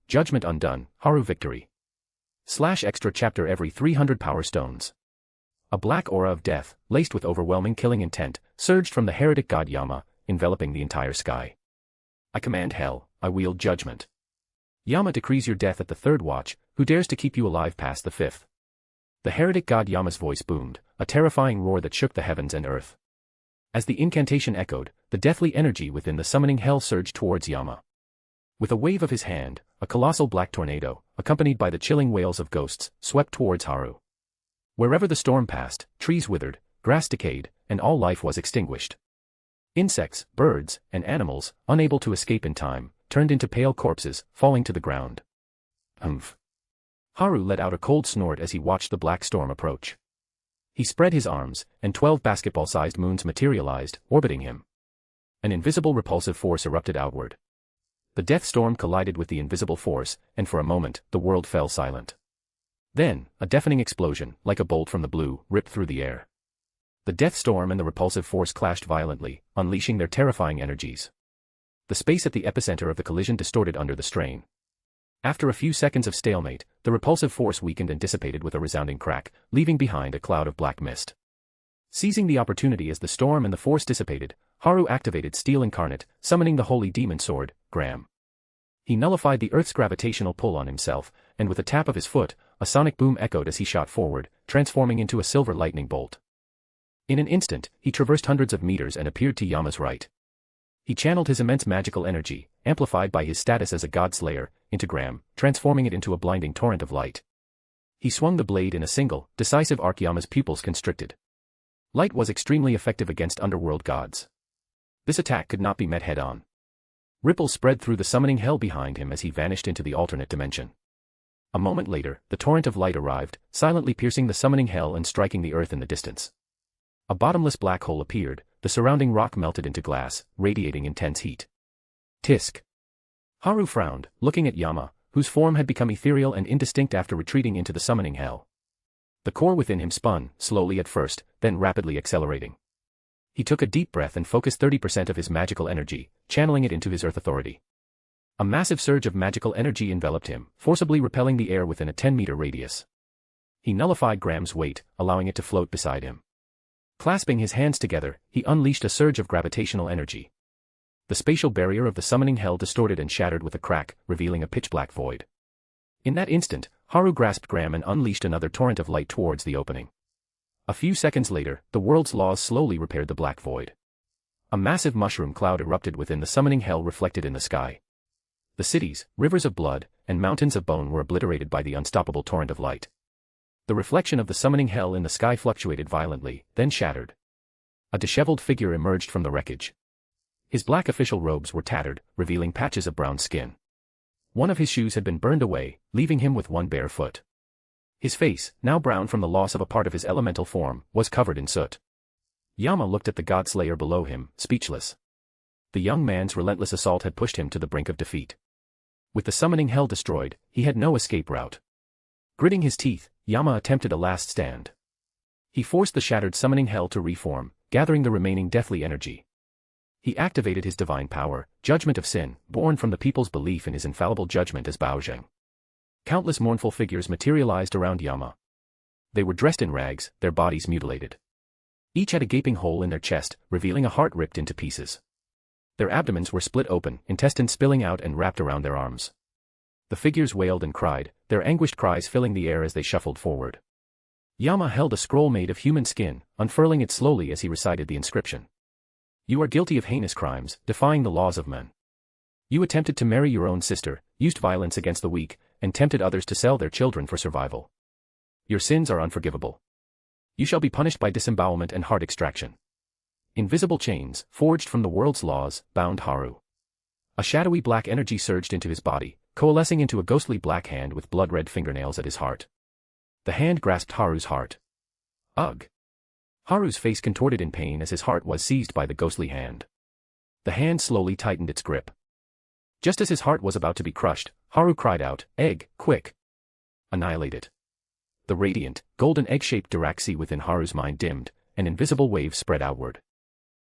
Speaker 3: Judgment Undone, Haru Victory. /extra chapter every 300 power stones. A black aura of death, laced with overwhelming killing intent, surged from the heretic god Yama, enveloping the entire sky. "I command hell, I wield judgment. Yama decrees your death at the 3rd watch, who dares to keep you alive past the 5th? The heretic god Yama's voice boomed, a terrifying roar that shook the heavens and earth. As the incantation echoed, the deathly energy within the summoning hell surged towards Yama. With a wave of his hand, a colossal black tornado, accompanied by the chilling wails of ghosts, swept towards Haru. Wherever the storm passed, trees withered, grass decayed, and all life was extinguished. Insects, birds, and animals, unable to escape in time, turned into pale corpses, falling to the ground. Humph. Haru let out a cold snort as he watched the black storm approach. He spread his arms, and 12 basketball-sized moons materialized, orbiting him. An invisible repulsive force erupted outward. The death storm collided with the invisible force, and for a moment, the world fell silent. Then, a deafening explosion, like a bolt from the blue, ripped through the air. The death storm and the repulsive force clashed violently, unleashing their terrifying energies. The space at the epicenter of the collision distorted under the strain. After a few seconds of stalemate, the repulsive force weakened and dissipated with a resounding crack, leaving behind a cloud of black mist. Seizing the opportunity as the storm and the force dissipated, Haru activated Steel Incarnate, summoning the Holy Demon Sword, Graham. He nullified the Earth's gravitational pull on himself, and with a tap of his foot, a sonic boom echoed as he shot forward, transforming into a silver lightning bolt. In an instant, he traversed hundreds of meters and appeared to Yama's right. He channeled his immense magical energy, amplified by his status as a Godslayer, into Graham, transforming it into a blinding torrent of light. He swung the blade in a single, decisive arc. Yama's pupils constricted. Light was extremely effective against underworld gods. This attack could not be met head-on. Ripples spread through the summoning hell behind him as he vanished into the alternate dimension. A moment later, the torrent of light arrived, silently piercing the summoning hell and striking the earth in the distance. A bottomless black hole appeared, the surrounding rock melted into glass, radiating intense heat. Tisk. Haru frowned, looking at Yama, whose form had become ethereal and indistinct after retreating into the summoning hell. The core within him spun, slowly at first, then rapidly accelerating. He took a deep breath and focused 30% of his magical energy, channeling it into his earth authority. A massive surge of magical energy enveloped him, forcibly repelling the air within a 10-meter radius. He nullified Graham's weight, allowing it to float beside him. Clasping his hands together, he unleashed a surge of gravitational energy. The spatial barrier of the summoning hell distorted and shattered with a crack, revealing a pitch-black void. In that instant, Haru grasped Graham and unleashed another torrent of light towards the opening. A few seconds later, the world's laws slowly repaired the black void. A massive mushroom cloud erupted within the summoning hell, reflected in the sky. The cities, rivers of blood, and mountains of bone were obliterated by the unstoppable torrent of light. The reflection of the summoning hell in the sky fluctuated violently, then shattered. A disheveled figure emerged from the wreckage. His black official robes were tattered, revealing patches of brown skin. One of his shoes had been burned away, leaving him with one bare foot. His face, now brown from the loss of a part of his elemental form, was covered in soot. Yama looked at the Godslayer below him, speechless. The young man's relentless assault had pushed him to the brink of defeat. With the summoning hell destroyed, he had no escape route. Gritting his teeth, Yama attempted a last stand. He forced the shattered summoning hell to reform, gathering the remaining deathly energy. He activated his divine power, Judgment of Sin, born from the people's belief in his infallible judgment as Baozheng. Countless mournful figures materialized around Yama. They were dressed in rags, their bodies mutilated. Each had a gaping hole in their chest, revealing a heart ripped into pieces. Their abdomens were split open, intestines spilling out and wrapped around their arms. The figures wailed and cried, their anguished cries filling the air as they shuffled forward. Yama held a scroll made of human skin, unfurling it slowly as he recited the inscription. You are guilty of heinous crimes, defying the laws of men. You attempted to marry your own sister, used violence against the weak, and tempted others to sell their children for survival. Your sins are unforgivable. You shall be punished by disembowelment and heart extraction. Invisible chains, forged from the world's laws, bound Haru. A shadowy black energy surged into his body, coalescing into a ghostly black hand with blood-red fingernails at his heart. The hand grasped Haru's heart. Ugh! Haru's face contorted in pain as his heart was seized by the ghostly hand. The hand slowly tightened its grip. Just as his heart was about to be crushed, Haru cried out, "Egg, quick! Annihilate it!" The radiant, golden egg-shaped Diraxi within Haru's mind dimmed, an invisible wave spread outward.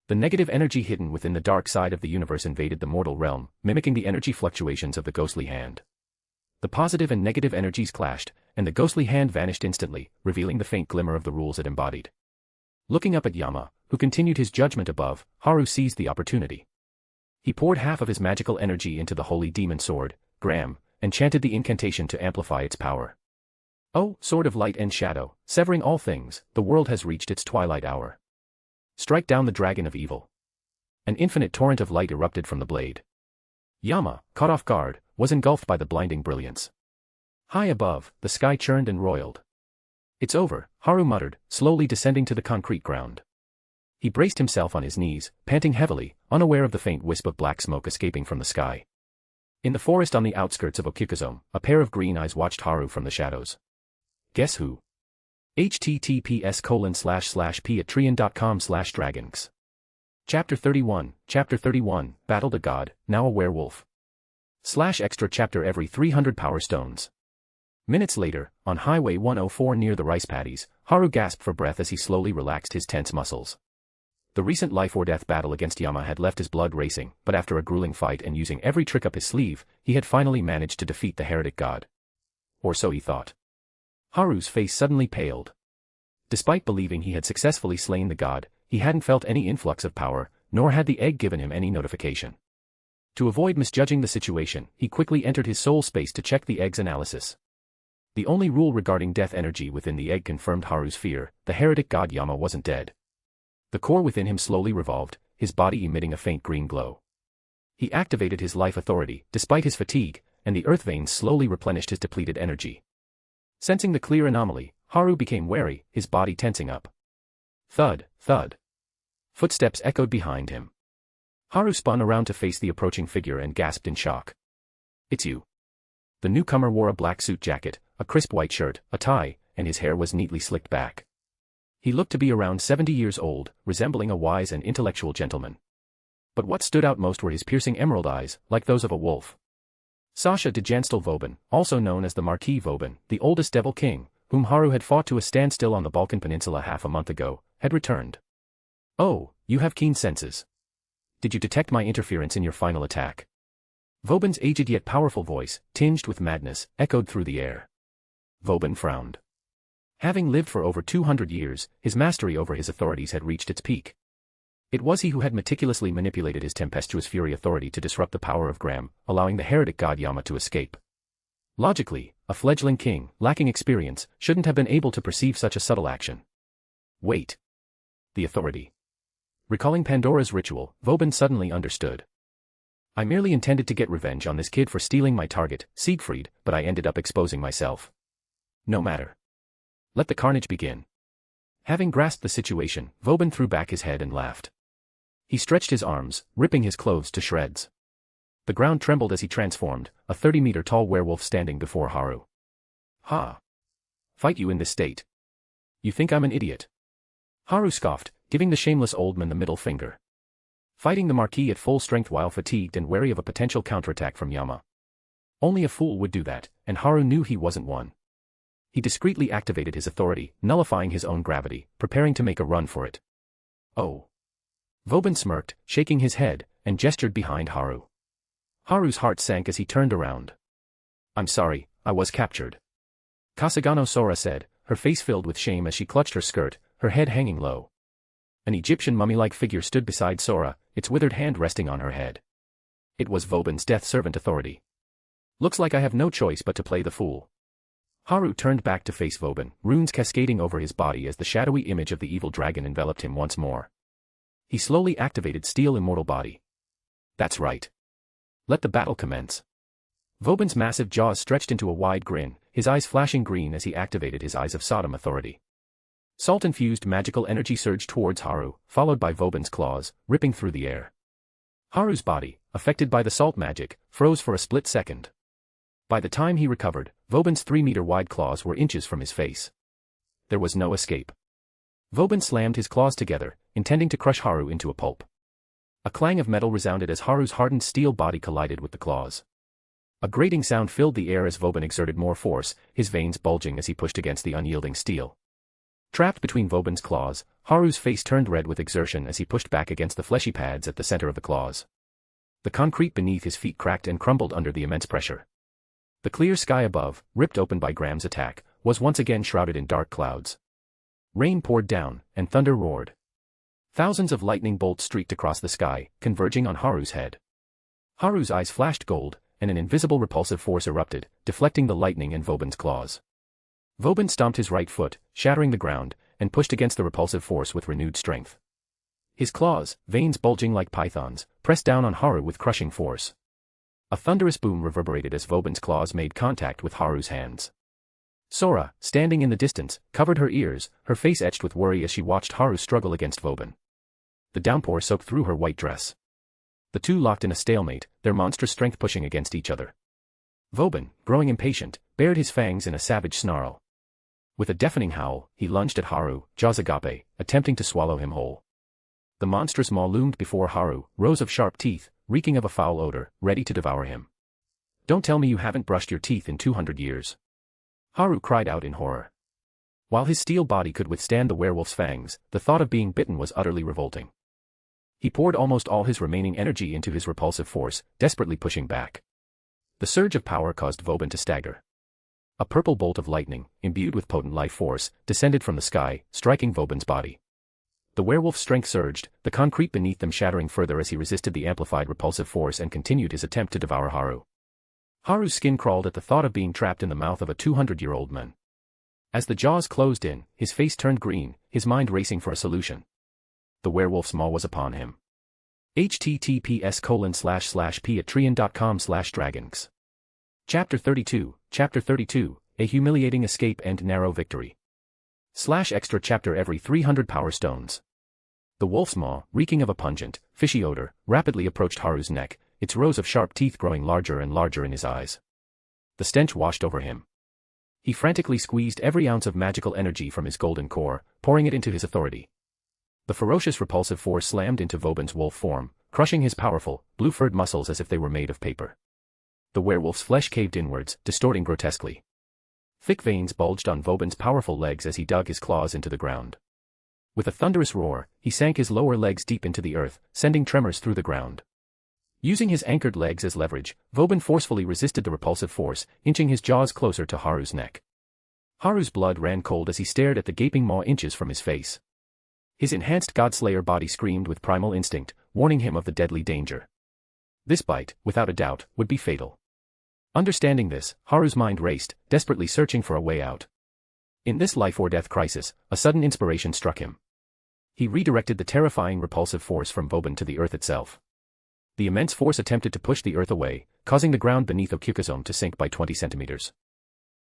Speaker 3: The negative energy hidden within the dark side of the universe invaded the mortal realm, mimicking the energy fluctuations of the ghostly hand. The positive and negative energies clashed, and the ghostly hand vanished instantly, revealing the faint glimmer of the rules it embodied. Looking up at Yama, who continued his judgment above, Haru seized the opportunity. He poured half of his magical energy into the holy demon sword, Graham, and chanted the incantation to amplify its power. "O, sword of light and shadow, severing all things, the world has reached its twilight hour. Strike down the dragon of evil." An infinite torrent of light erupted from the blade. Yama, caught off guard, was engulfed by the blinding brilliance. High above, the sky churned and roiled. "It's over," Haru muttered, slowly descending to the concrete ground. He braced himself on his knees, panting heavily, unaware of the faint wisp of black smoke escaping from the sky. In the forest on the outskirts of Okikazome, a pair of green eyes watched Haru from the shadows. Guess who? https://patreon.com/dragons. Chapter 31, Battled a God, Now a Werewolf. /extra chapter every 300 power stones. Minutes later, on Highway 104 near the rice paddies, Haru gasped for breath as he slowly relaxed his tense muscles. The recent life-or-death battle against Yama had left his blood racing, but after a grueling fight and using every trick up his sleeve, he had finally managed to defeat the heretic god. Or so he thought. Haru's face suddenly paled. Despite believing he had successfully slain the god, he hadn't felt any influx of power, nor had the egg given him any notification. To avoid misjudging the situation, he quickly entered his soul space to check the egg's analysis. The only rule regarding death energy within the egg confirmed Haru's fear: the heretic god Yama wasn't dead. The core within him slowly revolved, his body emitting a faint green glow. He activated his life authority, despite his fatigue, and the earth veins slowly replenished his depleted energy. Sensing the clear anomaly, Haru became wary, his body tensing up. Thud, thud. Footsteps echoed behind him. Haru spun around to face the approaching figure and gasped in shock. "It's you." The newcomer wore a black suit jacket, a crisp white shirt, a tie, and his hair was neatly slicked back. He looked to be around 70 years old, resembling a wise and intellectual gentleman. But what stood out most were his piercing emerald eyes, like those of a wolf. Sasha de Janstel Vauban, also known as the Marquis Vauban, the oldest Devil King, whom Haru had fought to a standstill on the Balkan Peninsula half a month ago, had returned. "Oh, you have keen senses. Did you detect my interference in your final attack?" Vauban's aged yet powerful voice, tinged with madness, echoed through the air. Vauban frowned. Having lived for over 200 years, his mastery over his authorities had reached its peak. It was he who had meticulously manipulated his tempestuous fury authority to disrupt the power of Gram, allowing the heretic god Yama to escape. Logically, a fledgling king, lacking experience, shouldn't have been able to perceive such a subtle action. Wait. The authority. Recalling Pandora's ritual, Vauban suddenly understood. "I merely intended to get revenge on this kid for stealing my target, Siegfried, but I ended up exposing myself. No matter. Let the carnage begin." Having grasped the situation, Vauban threw back his head and laughed. He stretched his arms, ripping his clothes to shreds. The ground trembled as he transformed, a 30-meter-tall werewolf standing before Haru. "Ha! Fight you in this state? You think I'm an idiot?" Haru scoffed, giving the shameless old man the middle finger. Fighting the Marquis at full strength while fatigued and wary of a potential counterattack from Yama. Only a fool would do that, and Haru knew he wasn't one. He discreetly activated his authority, nullifying his own gravity, preparing to make a run for it. "Oh." Vauban smirked, shaking his head, and gestured behind Haru. Haru's heart sank as he turned around. "I'm sorry, I was captured." Kasugano Sora said, her face filled with shame as she clutched her skirt, her head hanging low. An Egyptian mummy-like figure stood beside Sora, its withered hand resting on her head. It was Vauban's death servant authority. "Looks like I have no choice but to play the fool." Haru turned back to face Vauban, runes cascading over his body as the shadowy image of the evil dragon enveloped him once more. He slowly activated Steel Immortal Body. "That's right. Let the battle commence." Vauban's massive jaws stretched into a wide grin, his eyes flashing green as he activated his Eyes of Sodom authority. Salt-infused magical energy surged towards Haru, followed by Vauban's claws, ripping through the air. Haru's body, affected by the salt magic, froze for a split second. By the time he recovered, Vauban's 3-meter-wide claws were inches from his face. There was no escape. Vauban slammed his claws together, intending to crush Haru into a pulp. A clang of metal resounded as Haru's hardened steel body collided with the claws. A grating sound filled the air as Vauban exerted more force, his veins bulging as he pushed against the unyielding steel. Trapped between Vauban's claws, Haru's face turned red with exertion as he pushed back against the fleshy pads at the center of the claws. The concrete beneath his feet cracked and crumbled under the immense pressure. The clear sky above, ripped open by Gram's attack, was once again shrouded in dark clouds. Rain poured down, and thunder roared. Thousands of lightning bolts streaked across the sky, converging on Haru's head. Haru's eyes flashed gold, and an invisible repulsive force erupted, deflecting the lightning and Vauban's claws. Vauban stomped his right foot, shattering the ground, and pushed against the repulsive force with renewed strength. His claws, veins bulging like pythons, pressed down on Haru with crushing force. A thunderous boom reverberated as Vauban's claws made contact with Haru's hands. Sora, standing in the distance, covered her ears, her face etched with worry as she watched Haru struggle against Vauban. The downpour soaked through her white dress. The two locked in a stalemate, their monstrous strength pushing against each other. Vauban, growing impatient, bared his fangs in a savage snarl. With a deafening howl, he lunged at Haru, jaws agape, attempting to swallow him whole. The monstrous maw loomed before Haru, rows of sharp teeth, reeking of a foul odor, ready to devour him. "Don't tell me you haven't brushed your teeth in 200 years. Haru cried out in horror. While his steel body could withstand the werewolf's fangs, the thought of being bitten was utterly revolting. He poured almost all his remaining energy into his repulsive force, desperately pushing back. The surge of power caused Vauban to stagger. A purple bolt of lightning, imbued with potent life force, descended from the sky, striking Vauban's body. The werewolf's strength surged, the concrete beneath them shattering further as he resisted the amplified repulsive force and continued his attempt to devour Haru. Haru's skin crawled at the thought of being trapped in the mouth of a 200-year-old man. As the jaws closed in, his face turned green, his mind racing for a solution. The werewolf's maw was upon him. https://patreon.com/dragons. Chapter 32, A Humiliating Escape and Narrow Victory. /extra chapter every 300 power stones. The wolf's maw, reeking of a pungent, fishy odor, rapidly approached Haru's neck, its rows of sharp teeth growing larger and larger in his eyes. The stench washed over him. He frantically squeezed every ounce of magical energy from his golden core, pouring it into his authority. The ferocious repulsive force slammed into Vauban's wolf form, crushing his powerful, blue-furred muscles as if they were made of paper. The werewolf's flesh caved inwards, distorting grotesquely. Thick veins bulged on Vauban's powerful legs as he dug his claws into the ground. With a thunderous roar, he sank his lower legs deep into the earth, sending tremors through the ground. Using his anchored legs as leverage, Vauban forcefully resisted the repulsive force, inching his jaws closer to Haru's neck. Haru's blood ran cold as he stared at the gaping maw inches from his face. His enhanced Godslayer body screamed with primal instinct, warning him of the deadly danger. This bite, without a doubt, would be fatal. Understanding this, Haru's mind raced, desperately searching for a way out. In this life-or-death crisis, a sudden inspiration struck him. He redirected the terrifying repulsive force from Vauban to the earth itself. The immense force attempted to push the earth away, causing the ground beneath Okukazome to sink by 20 centimeters.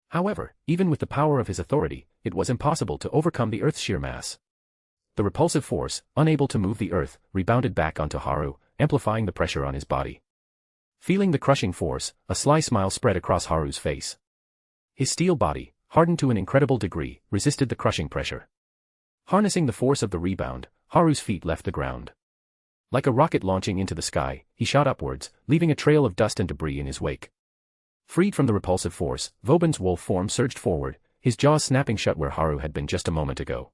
Speaker 3: However, even with the power of his authority, it was impossible to overcome the earth's sheer mass. The repulsive force, unable to move the earth, rebounded back onto Haru, amplifying the pressure on his body. Feeling the crushing force, a sly smile spread across Haru's face. His steel body, hardened to an incredible degree, resisted the crushing pressure. Harnessing the force of the rebound, Haru's feet left the ground. Like a rocket launching into the sky, he shot upwards, leaving a trail of dust and debris in his wake. Freed from the repulsive force, Vauban's wolf form surged forward, his jaws snapping shut where Haru had been just a moment ago.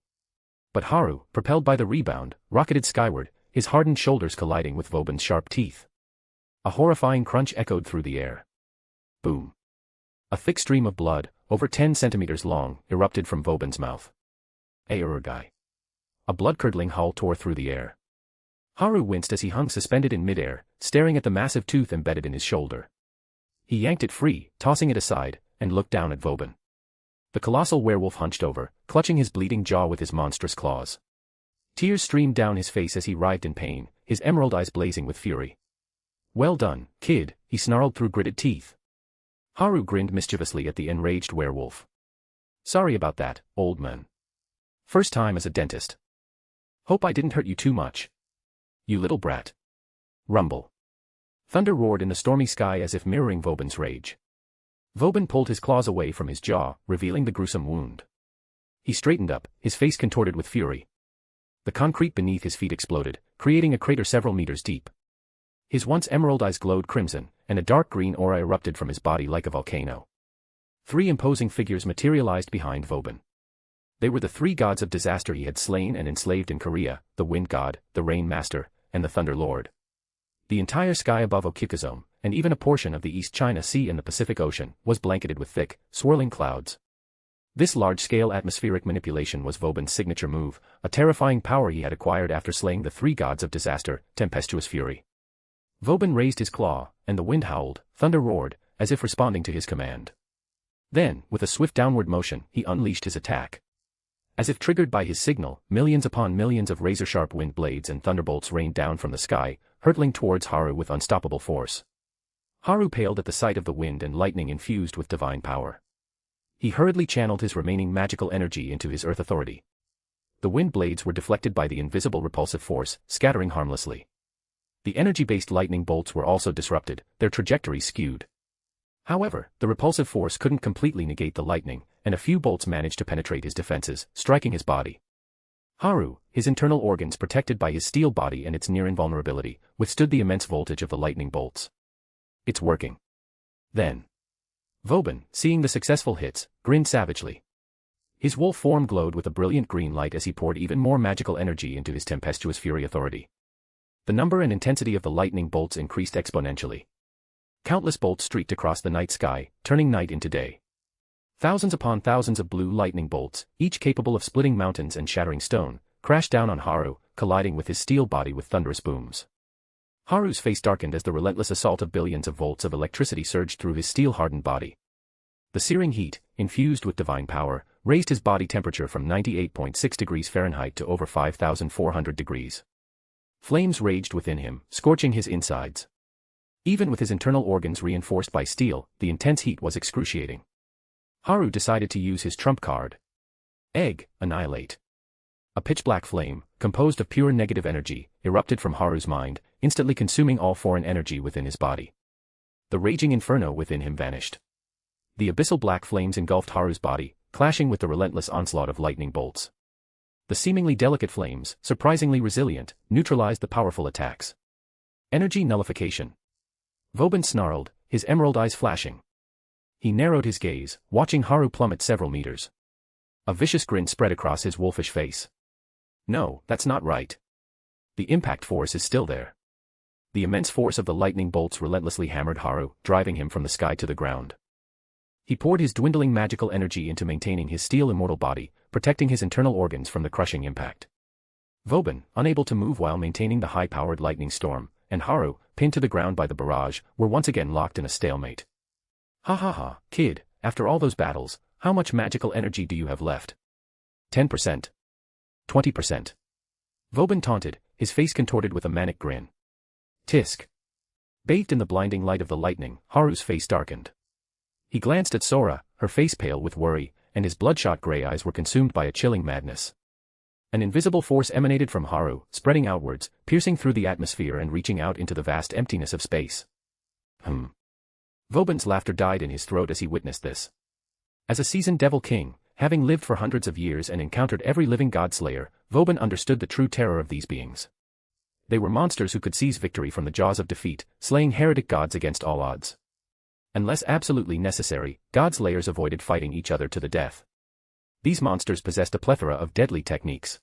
Speaker 3: But Haru, propelled by the rebound, rocketed skyward, his hardened shoulders colliding with Vauban's sharp teeth. A horrifying crunch echoed through the air. Boom. A thick stream of blood, over 10 centimeters long, erupted from Vauban's mouth. Aurgai. A blood-curdling howl tore through the air. Haru winced as he hung suspended in midair, staring at the massive tooth embedded in his shoulder. He yanked it free, tossing it aside, and looked down at Vauban. The colossal werewolf hunched over, clutching his bleeding jaw with his monstrous claws. Tears streamed down his face as he writhed in pain, his emerald eyes blazing with fury. "Well done, kid," he snarled through gritted teeth. Haru grinned mischievously at the enraged werewolf. "Sorry about that, old man. First time as a dentist. Hope I didn't hurt you too much. You little brat." Rumble. Thunder roared in the stormy sky as if mirroring Vauban's rage. Vauban pulled his claws away from his jaw, revealing the gruesome wound. He straightened up, his face contorted with fury. The concrete beneath his feet exploded, creating a crater several meters deep. His once emerald eyes glowed crimson, and a dark green aura erupted from his body like a volcano. 3 imposing figures materialized behind Vauban. They were the 3 gods of disaster he had slain and enslaved in Korea, the Wind God, the Rain Master, and the Thunder Lord. The entire sky above Okukazome, and even a portion of the East China Sea and the Pacific Ocean, was blanketed with thick, swirling clouds. This large-scale atmospheric manipulation was Vauban's signature move, a terrifying power he had acquired after slaying the 3 gods of disaster, tempestuous fury. Vauban raised his claw, and the wind howled, thunder roared, as if responding to his command. Then, with a swift downward motion, he unleashed his attack. As if triggered by his signal, millions upon millions of razor-sharp wind blades and thunderbolts rained down from the sky, hurtling towards Haru with unstoppable force. Haru paled at the sight of the wind and lightning infused with divine power. He hurriedly channeled his remaining magical energy into his earth authority. The wind blades were deflected by the invisible repulsive force, scattering harmlessly. The energy-based lightning bolts were also disrupted, their trajectories skewed. However, the repulsive force couldn't completely negate the lightning, and a few bolts managed to penetrate his defenses, striking his body. Haru, his internal organs protected by his steel body and its near invulnerability, withstood the immense voltage of the lightning bolts. "It's working." Then. Vauban, seeing the successful hits, grinned savagely. His wolf form glowed with a brilliant green light as he poured even more magical energy into his tempestuous fury authority. The number and intensity of the lightning bolts increased exponentially. Countless bolts streaked across the night sky, turning night into day. Thousands upon thousands of blue lightning bolts, each capable of splitting mountains and shattering stone, crashed down on Haru, colliding with his steel body with thunderous booms. Haru's face darkened as the relentless assault of billions of volts of electricity surged through his steel-hardened body. The searing heat, infused with divine power, raised his body temperature from 98.6 degrees Fahrenheit to over 5,400 degrees. Flames raged within him, scorching his insides. Even with his internal organs reinforced by steel, the intense heat was excruciating. Haru decided to use his trump card. Egg, Annihilate. A pitch-black flame, composed of pure negative energy, erupted from Haru's mind, instantly consuming all foreign energy within his body. The raging inferno within him vanished. The abyssal black flames engulfed Haru's body, clashing with the relentless onslaught of lightning bolts. The seemingly delicate flames, surprisingly resilient, neutralized the powerful attacks. Energy nullification. Vauban snarled, his emerald eyes flashing. He narrowed his gaze, watching Haru plummet several meters. A vicious grin spread across his wolfish face. No, that's not right. The impact force is still there. The immense force of the lightning bolts relentlessly hammered Haru, driving him from the sky to the ground. He poured his dwindling magical energy into maintaining his steel immortal body, protecting his internal organs from the crushing impact. Vauban, unable to move while maintaining the high-powered lightning storm, and Haru, pinned to the ground by the barrage, were once again locked in a stalemate. Ha ha ha, kid, after all those battles, how much magical energy do you have left? 10%. 20%. Vauban taunted, his face contorted with a manic grin. Tisk. Bathed in the blinding light of the lightning, Haru's face darkened. He glanced at Sora, her face pale with worry, and his bloodshot gray eyes were consumed by a chilling madness. An invisible force emanated from Haru, spreading outwards, piercing through the atmosphere and reaching out into the vast emptiness of space. Vauban's laughter died in his throat as he witnessed this. As a seasoned Devil King, having lived for hundreds of years and encountered every living Godslayer, Vauban understood the true terror of these beings. They were monsters who could seize victory from the jaws of defeat, slaying heretic gods against all odds. Unless absolutely necessary, Godslayers avoided fighting each other to the death. These monsters possessed a plethora of deadly techniques.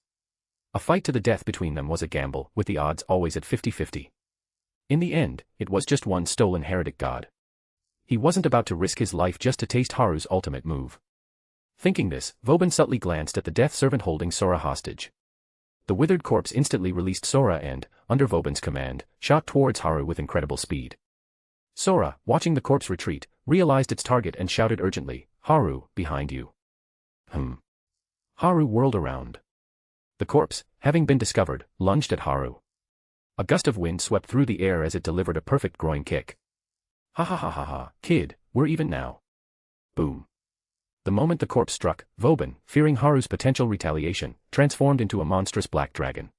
Speaker 3: A fight to the death between them was a gamble, with the odds always at 50-50. In the end, it was just one stolen heretic god. He wasn't about to risk his life just to taste Haru's ultimate move. Thinking this, Vauban subtly glanced at the death servant holding Sora hostage. The withered corpse instantly released Sora and, under Vauban's command, shot towards Haru with incredible speed. Sora, watching the corpse retreat, realized its target and shouted urgently, "Haru, behind you." Haru whirled around. The corpse, having been discovered, lunged at Haru. A gust of wind swept through the air as it delivered a perfect groin kick. Ha ha ha ha ha, kid, we're even now. Boom. The moment the corpse struck, Vauban, fearing Haru's potential retaliation, transformed into a monstrous black dragon.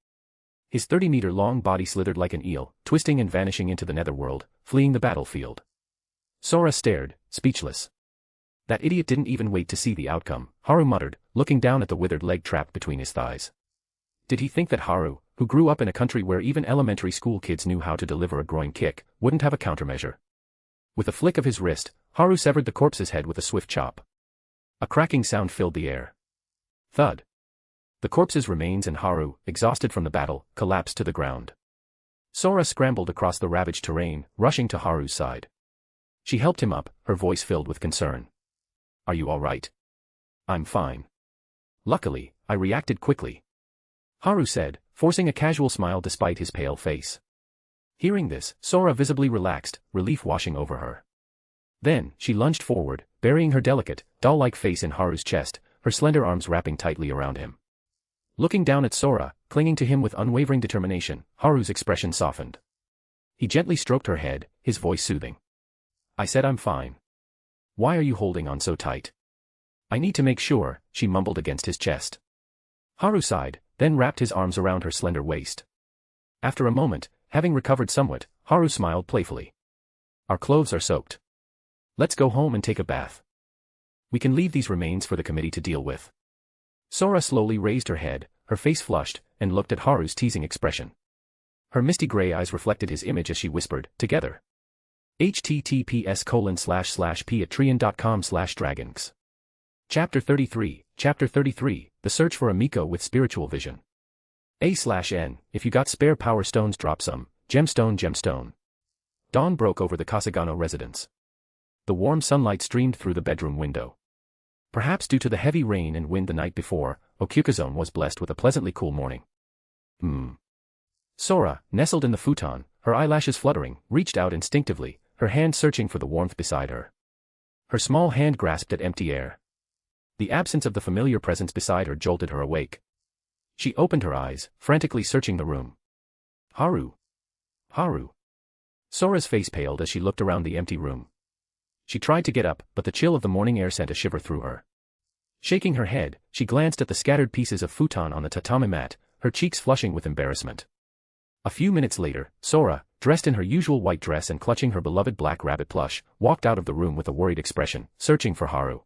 Speaker 3: His 30-meter-long body slithered like an eel, twisting and vanishing into the netherworld, fleeing the battlefield. Sora stared, speechless. That idiot didn't even wait to see the outcome, Haru muttered, looking down at the withered leg trapped between his thighs. Did he think that Haru, who grew up in a country where even elementary school kids knew how to deliver a groin kick, wouldn't have a countermeasure? With a flick of his wrist, Haru severed the corpse's head with a swift chop. A cracking sound filled the air. Thud. The corpse's remains and Haru, exhausted from the battle, collapsed to the ground. Sora scrambled across the ravaged terrain, rushing to Haru's side. She helped him up, her voice filled with concern. Are you all right? I'm fine. Luckily, I reacted quickly. Haru said, forcing a casual smile despite his pale face. Hearing this, Sora visibly relaxed, relief washing over her. Then, she lunged forward, burying her delicate, doll-like face in Haru's chest, her slender arms wrapping tightly around him. Looking down at Sora, clinging to him with unwavering determination, Haru's expression softened. He gently stroked her head, his voice soothing. I said I'm fine. Why are you holding on so tight? I need to make sure, she mumbled against his chest. Haru sighed, then wrapped his arms around her slender waist. After a moment, having recovered somewhat, Haru smiled playfully. Our clothes are soaked. Let's go home and take a bath. We can leave these remains for the committee to deal with. Sora slowly raised her head, her face flushed, and looked at Haru's teasing expression. Her misty gray eyes reflected his image as she whispered, together. https://patreon.com/dragons. Chapter 33, The Search for a Miko with Spiritual Vision. A/N, if you got spare power stones drop some, gemstone. Dawn broke over the Kasugano residence. The warm sunlight streamed through the bedroom window. Perhaps due to the heavy rain and wind the night before, Okukazone was blessed with a pleasantly cool morning. Sora, nestled in the futon, her eyelashes fluttering, reached out instinctively, her hand searching for the warmth beside her. Her small hand grasped at empty air. The absence of the familiar presence beside her jolted her awake. She opened her eyes, frantically searching the room. Haru. Haru. Sora's face paled as she looked around the empty room. She tried to get up, but the chill of the morning air sent a shiver through her. Shaking her head, she glanced at the scattered pieces of futon on the tatami mat, her cheeks flushing with embarrassment. A few minutes later, Sora, dressed in her usual white dress and clutching her beloved black rabbit plush, walked out of the room with a worried expression, searching for Haru.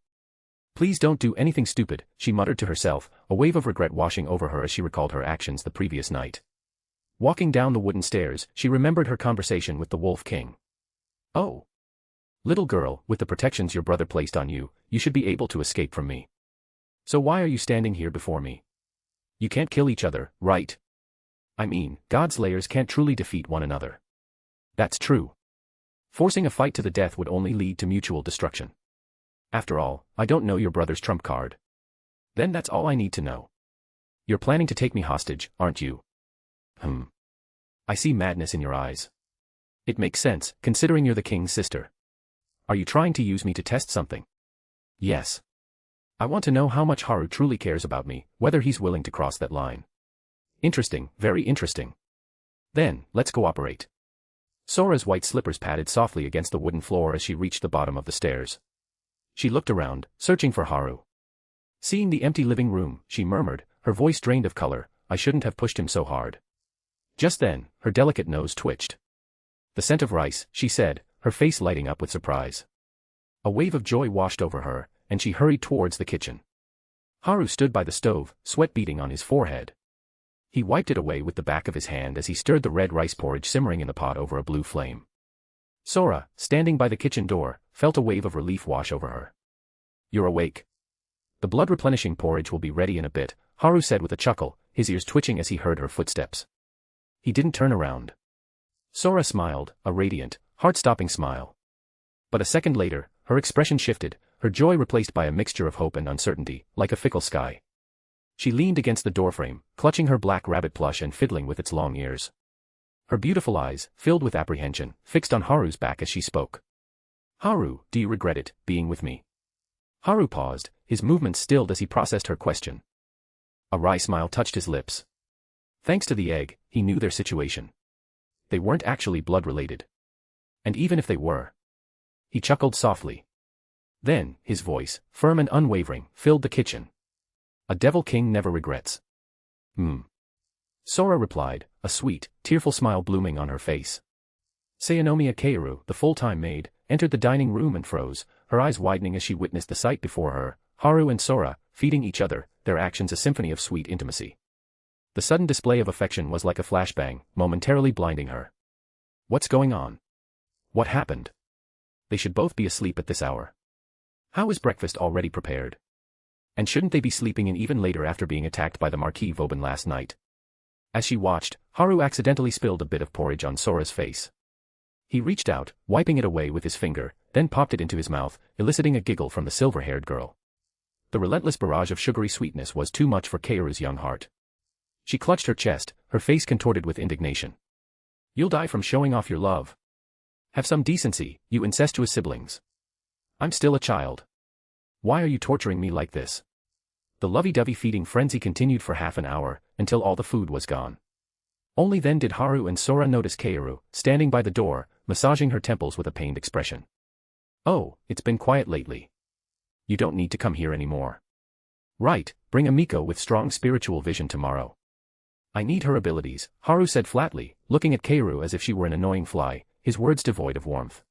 Speaker 3: Please don't do anything stupid, she muttered to herself, a wave of regret washing over her as she recalled her actions the previous night. Walking down the wooden stairs, she remembered her conversation with the Wolf King. Oh. Little girl, with the protections your brother placed on you, you should be able to escape from me. So why are you standing here before me? You can't kill each other, right? I mean, Godslayers can't truly defeat one another. That's true. Forcing a fight to the death would only lead to mutual destruction. After all, I don't know your brother's trump card. Then that's all I need to know. You're planning to take me hostage, aren't you? I see madness in your eyes. It makes sense, considering you're the king's sister. Are you trying to use me to test something? Yes. I want to know how much Haru truly cares about me, whether he's willing to cross that line. Interesting, very interesting. Then, let's cooperate. Sora's white slippers padded softly against the wooden floor as she reached the bottom of the stairs. She looked around, searching for Haru. Seeing the empty living room, she murmured, her voice drained of color, I shouldn't have pushed him so hard. Just then, her delicate nose twitched. The scent of rice, she said, her face lighting up with surprise. A wave of joy washed over her, and she hurried towards the kitchen. Haru stood by the stove, sweat beading on his forehead. He wiped it away with the back of his hand as he stirred the red rice porridge simmering in the pot over a blue flame. Sora, standing by the kitchen door, felt a wave of relief wash over her. You're awake. The blood-replenishing porridge will be ready in a bit, Haru said with a chuckle, his ears twitching as he heard her footsteps. He didn't turn around. Sora smiled, a radiant, heart-stopping smile. But a second later, her expression shifted, her joy replaced by a mixture of hope and uncertainty, like a fickle sky. She leaned against the doorframe, clutching her black rabbit plush and fiddling with its long ears. Her beautiful eyes, filled with apprehension, fixed on Haru's back as she spoke. Haru, do you regret it, being with me? Haru paused, his movements stilled as he processed her question. A wry smile touched his lips. Thanks to the egg, he knew their situation. They weren't actually blood-related. And even if they were. He chuckled softly. Then, his voice, firm and unwavering, filled the kitchen. A devil king never regrets. Sora replied, a sweet, tearful smile blooming on her face. Sayanomiya Kaoru, the full-time maid, entered the dining room and froze, her eyes widening as she witnessed the sight before her, Haru and Sora, feeding each other, their actions a symphony of sweet intimacy. The sudden display of affection was like a flashbang, momentarily blinding her. What's going on? What happened? They should both be asleep at this hour. How is breakfast already prepared? And shouldn't they be sleeping in even later after being attacked by the Marquis Vauban last night? As she watched, Haru accidentally spilled a bit of porridge on Sora's face. He reached out, wiping it away with his finger, then popped it into his mouth, eliciting a giggle from the silver-haired girl. The relentless barrage of sugary sweetness was too much for Kaoru's young heart. She clutched her chest, her face contorted with indignation. You'll die from showing off your love. Have some decency, you incestuous siblings. I'm still a child. Why are you torturing me like this? The lovey-dovey feeding frenzy continued for half an hour, until all the food was gone. Only then did Haru and Sora notice Kaoru, standing by the door, massaging her temples with a pained expression. Oh, it's been quiet lately. You don't need to come here anymore. Right, bring Amiko with strong spiritual vision tomorrow. I need her abilities, Haru said flatly, looking at Kaoru as if she were an annoying fly, his words devoid of warmth.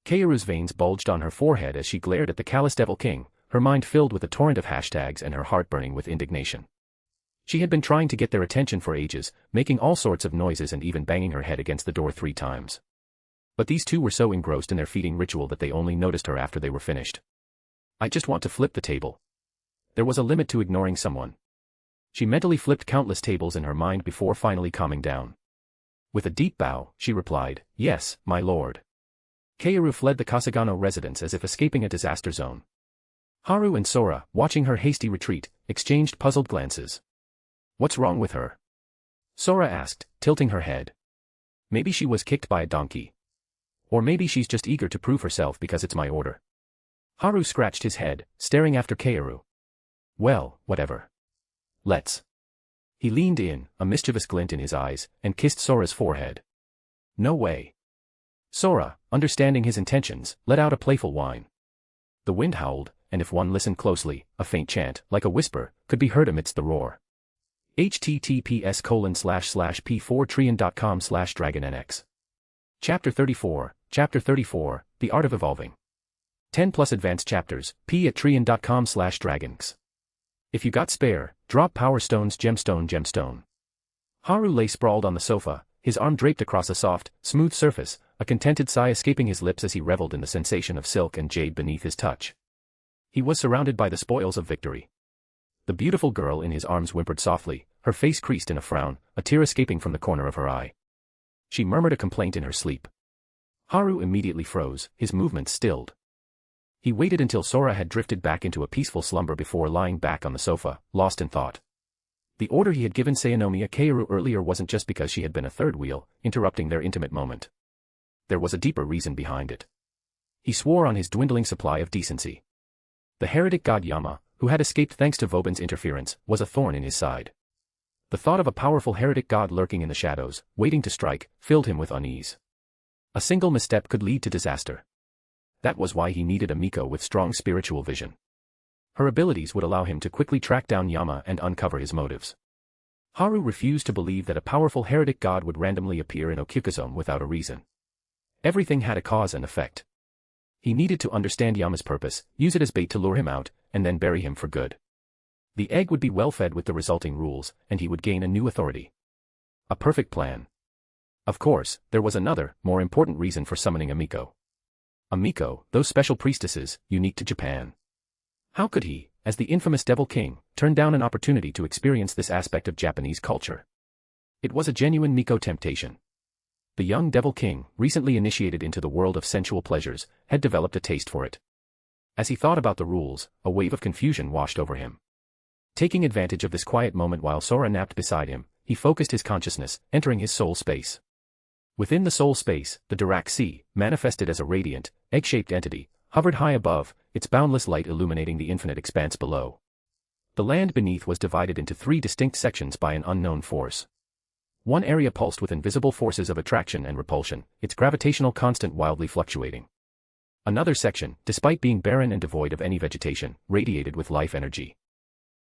Speaker 3: Kaoru's veins bulged on her forehead as she glared at the callous Devil King, her mind filled with a torrent of hashtags and her heart burning with indignation. She had been trying to get their attention for ages, making all sorts of noises and even banging her head against the door 3 times. But these two were so engrossed in their feeding ritual that they only noticed her after they were finished. I just want to flip the table. There was a limit to ignoring someone. She mentally flipped countless tables in her mind before finally calming down. With a deep bow, she replied, yes, my lord. Kaoru fled the Kasugano residence as if escaping a disaster zone. Haru and Sora, watching her hasty retreat, exchanged puzzled glances. What's wrong with her? Sora asked, tilting her head. Maybe she was kicked by a donkey. Or maybe she's just eager to prove herself because it's my order. Haru scratched his head, staring after Kaoru. Well, whatever. Let's. He leaned in, a mischievous glint in his eyes, and kissed Sora's forehead. No way. Sora, understanding his intentions, let out a playful whine. The wind howled, and if one listened closely, a faint chant, like a whisper, could be heard amidst the roar. https://p4trion.com/dragonnx. Chapter 34, The Art of Evolving. 10 plus advanced chapters, p@trion.com/dragons. If you got spare, drop power stones gemstone. Haru lay sprawled on the sofa, his arm draped across a soft, smooth surface, a contented sigh escaping his lips as he reveled in the sensation of silk and jade beneath his touch. He was surrounded by the spoils of victory. The beautiful girl in his arms whimpered softly, her face creased in a frown, a tear escaping from the corner of her eye. She murmured a complaint in her sleep. Haru immediately froze, his movements stilled. He waited until Sora had drifted back into a peaceful slumber before lying back on the sofa, lost in thought. The order he had given Sayanomiya Kaoru earlier wasn't just because she had been a third wheel, interrupting their intimate moment. There was a deeper reason behind it. He swore on his dwindling supply of decency. The heretic god Yama, who had escaped thanks to Vobin's interference, was a thorn in his side. The thought of a powerful heretic god lurking in the shadows, waiting to strike, filled him with unease. A single misstep could lead to disaster. That was why he needed a Miko with strong spiritual vision. Her abilities would allow him to quickly track down Yama and uncover his motives. Haru refused to believe that a powerful heretic god would randomly appear in Okukazome without a reason. Everything had a cause and effect. He needed to understand Yama's purpose, use it as bait to lure him out, and then bury him for good. The egg would be well fed with the resulting rules, and he would gain a new authority. A perfect plan. Of course, there was another, more important reason for summoning a Miko. A Miko, those special priestesses, unique to Japan. How could he, as the infamous Devil King, turn down an opportunity to experience this aspect of Japanese culture? It was a genuine Miko temptation. The young Devil King, recently initiated into the world of sensual pleasures, had developed a taste for it. As he thought about the rules, a wave of confusion washed over him. Taking advantage of this quiet moment while Sora napped beside him, he focused his consciousness, entering his soul space. Within the soul space, the Dirac Sea, manifested as a radiant, egg-shaped entity, hovered high above, its boundless light illuminating the infinite expanse below. The land beneath was divided into 3 distinct sections by an unknown force. One area pulsed with invisible forces of attraction and repulsion, its gravitational constant wildly fluctuating. Another section, despite being barren and devoid of any vegetation, radiated with life energy.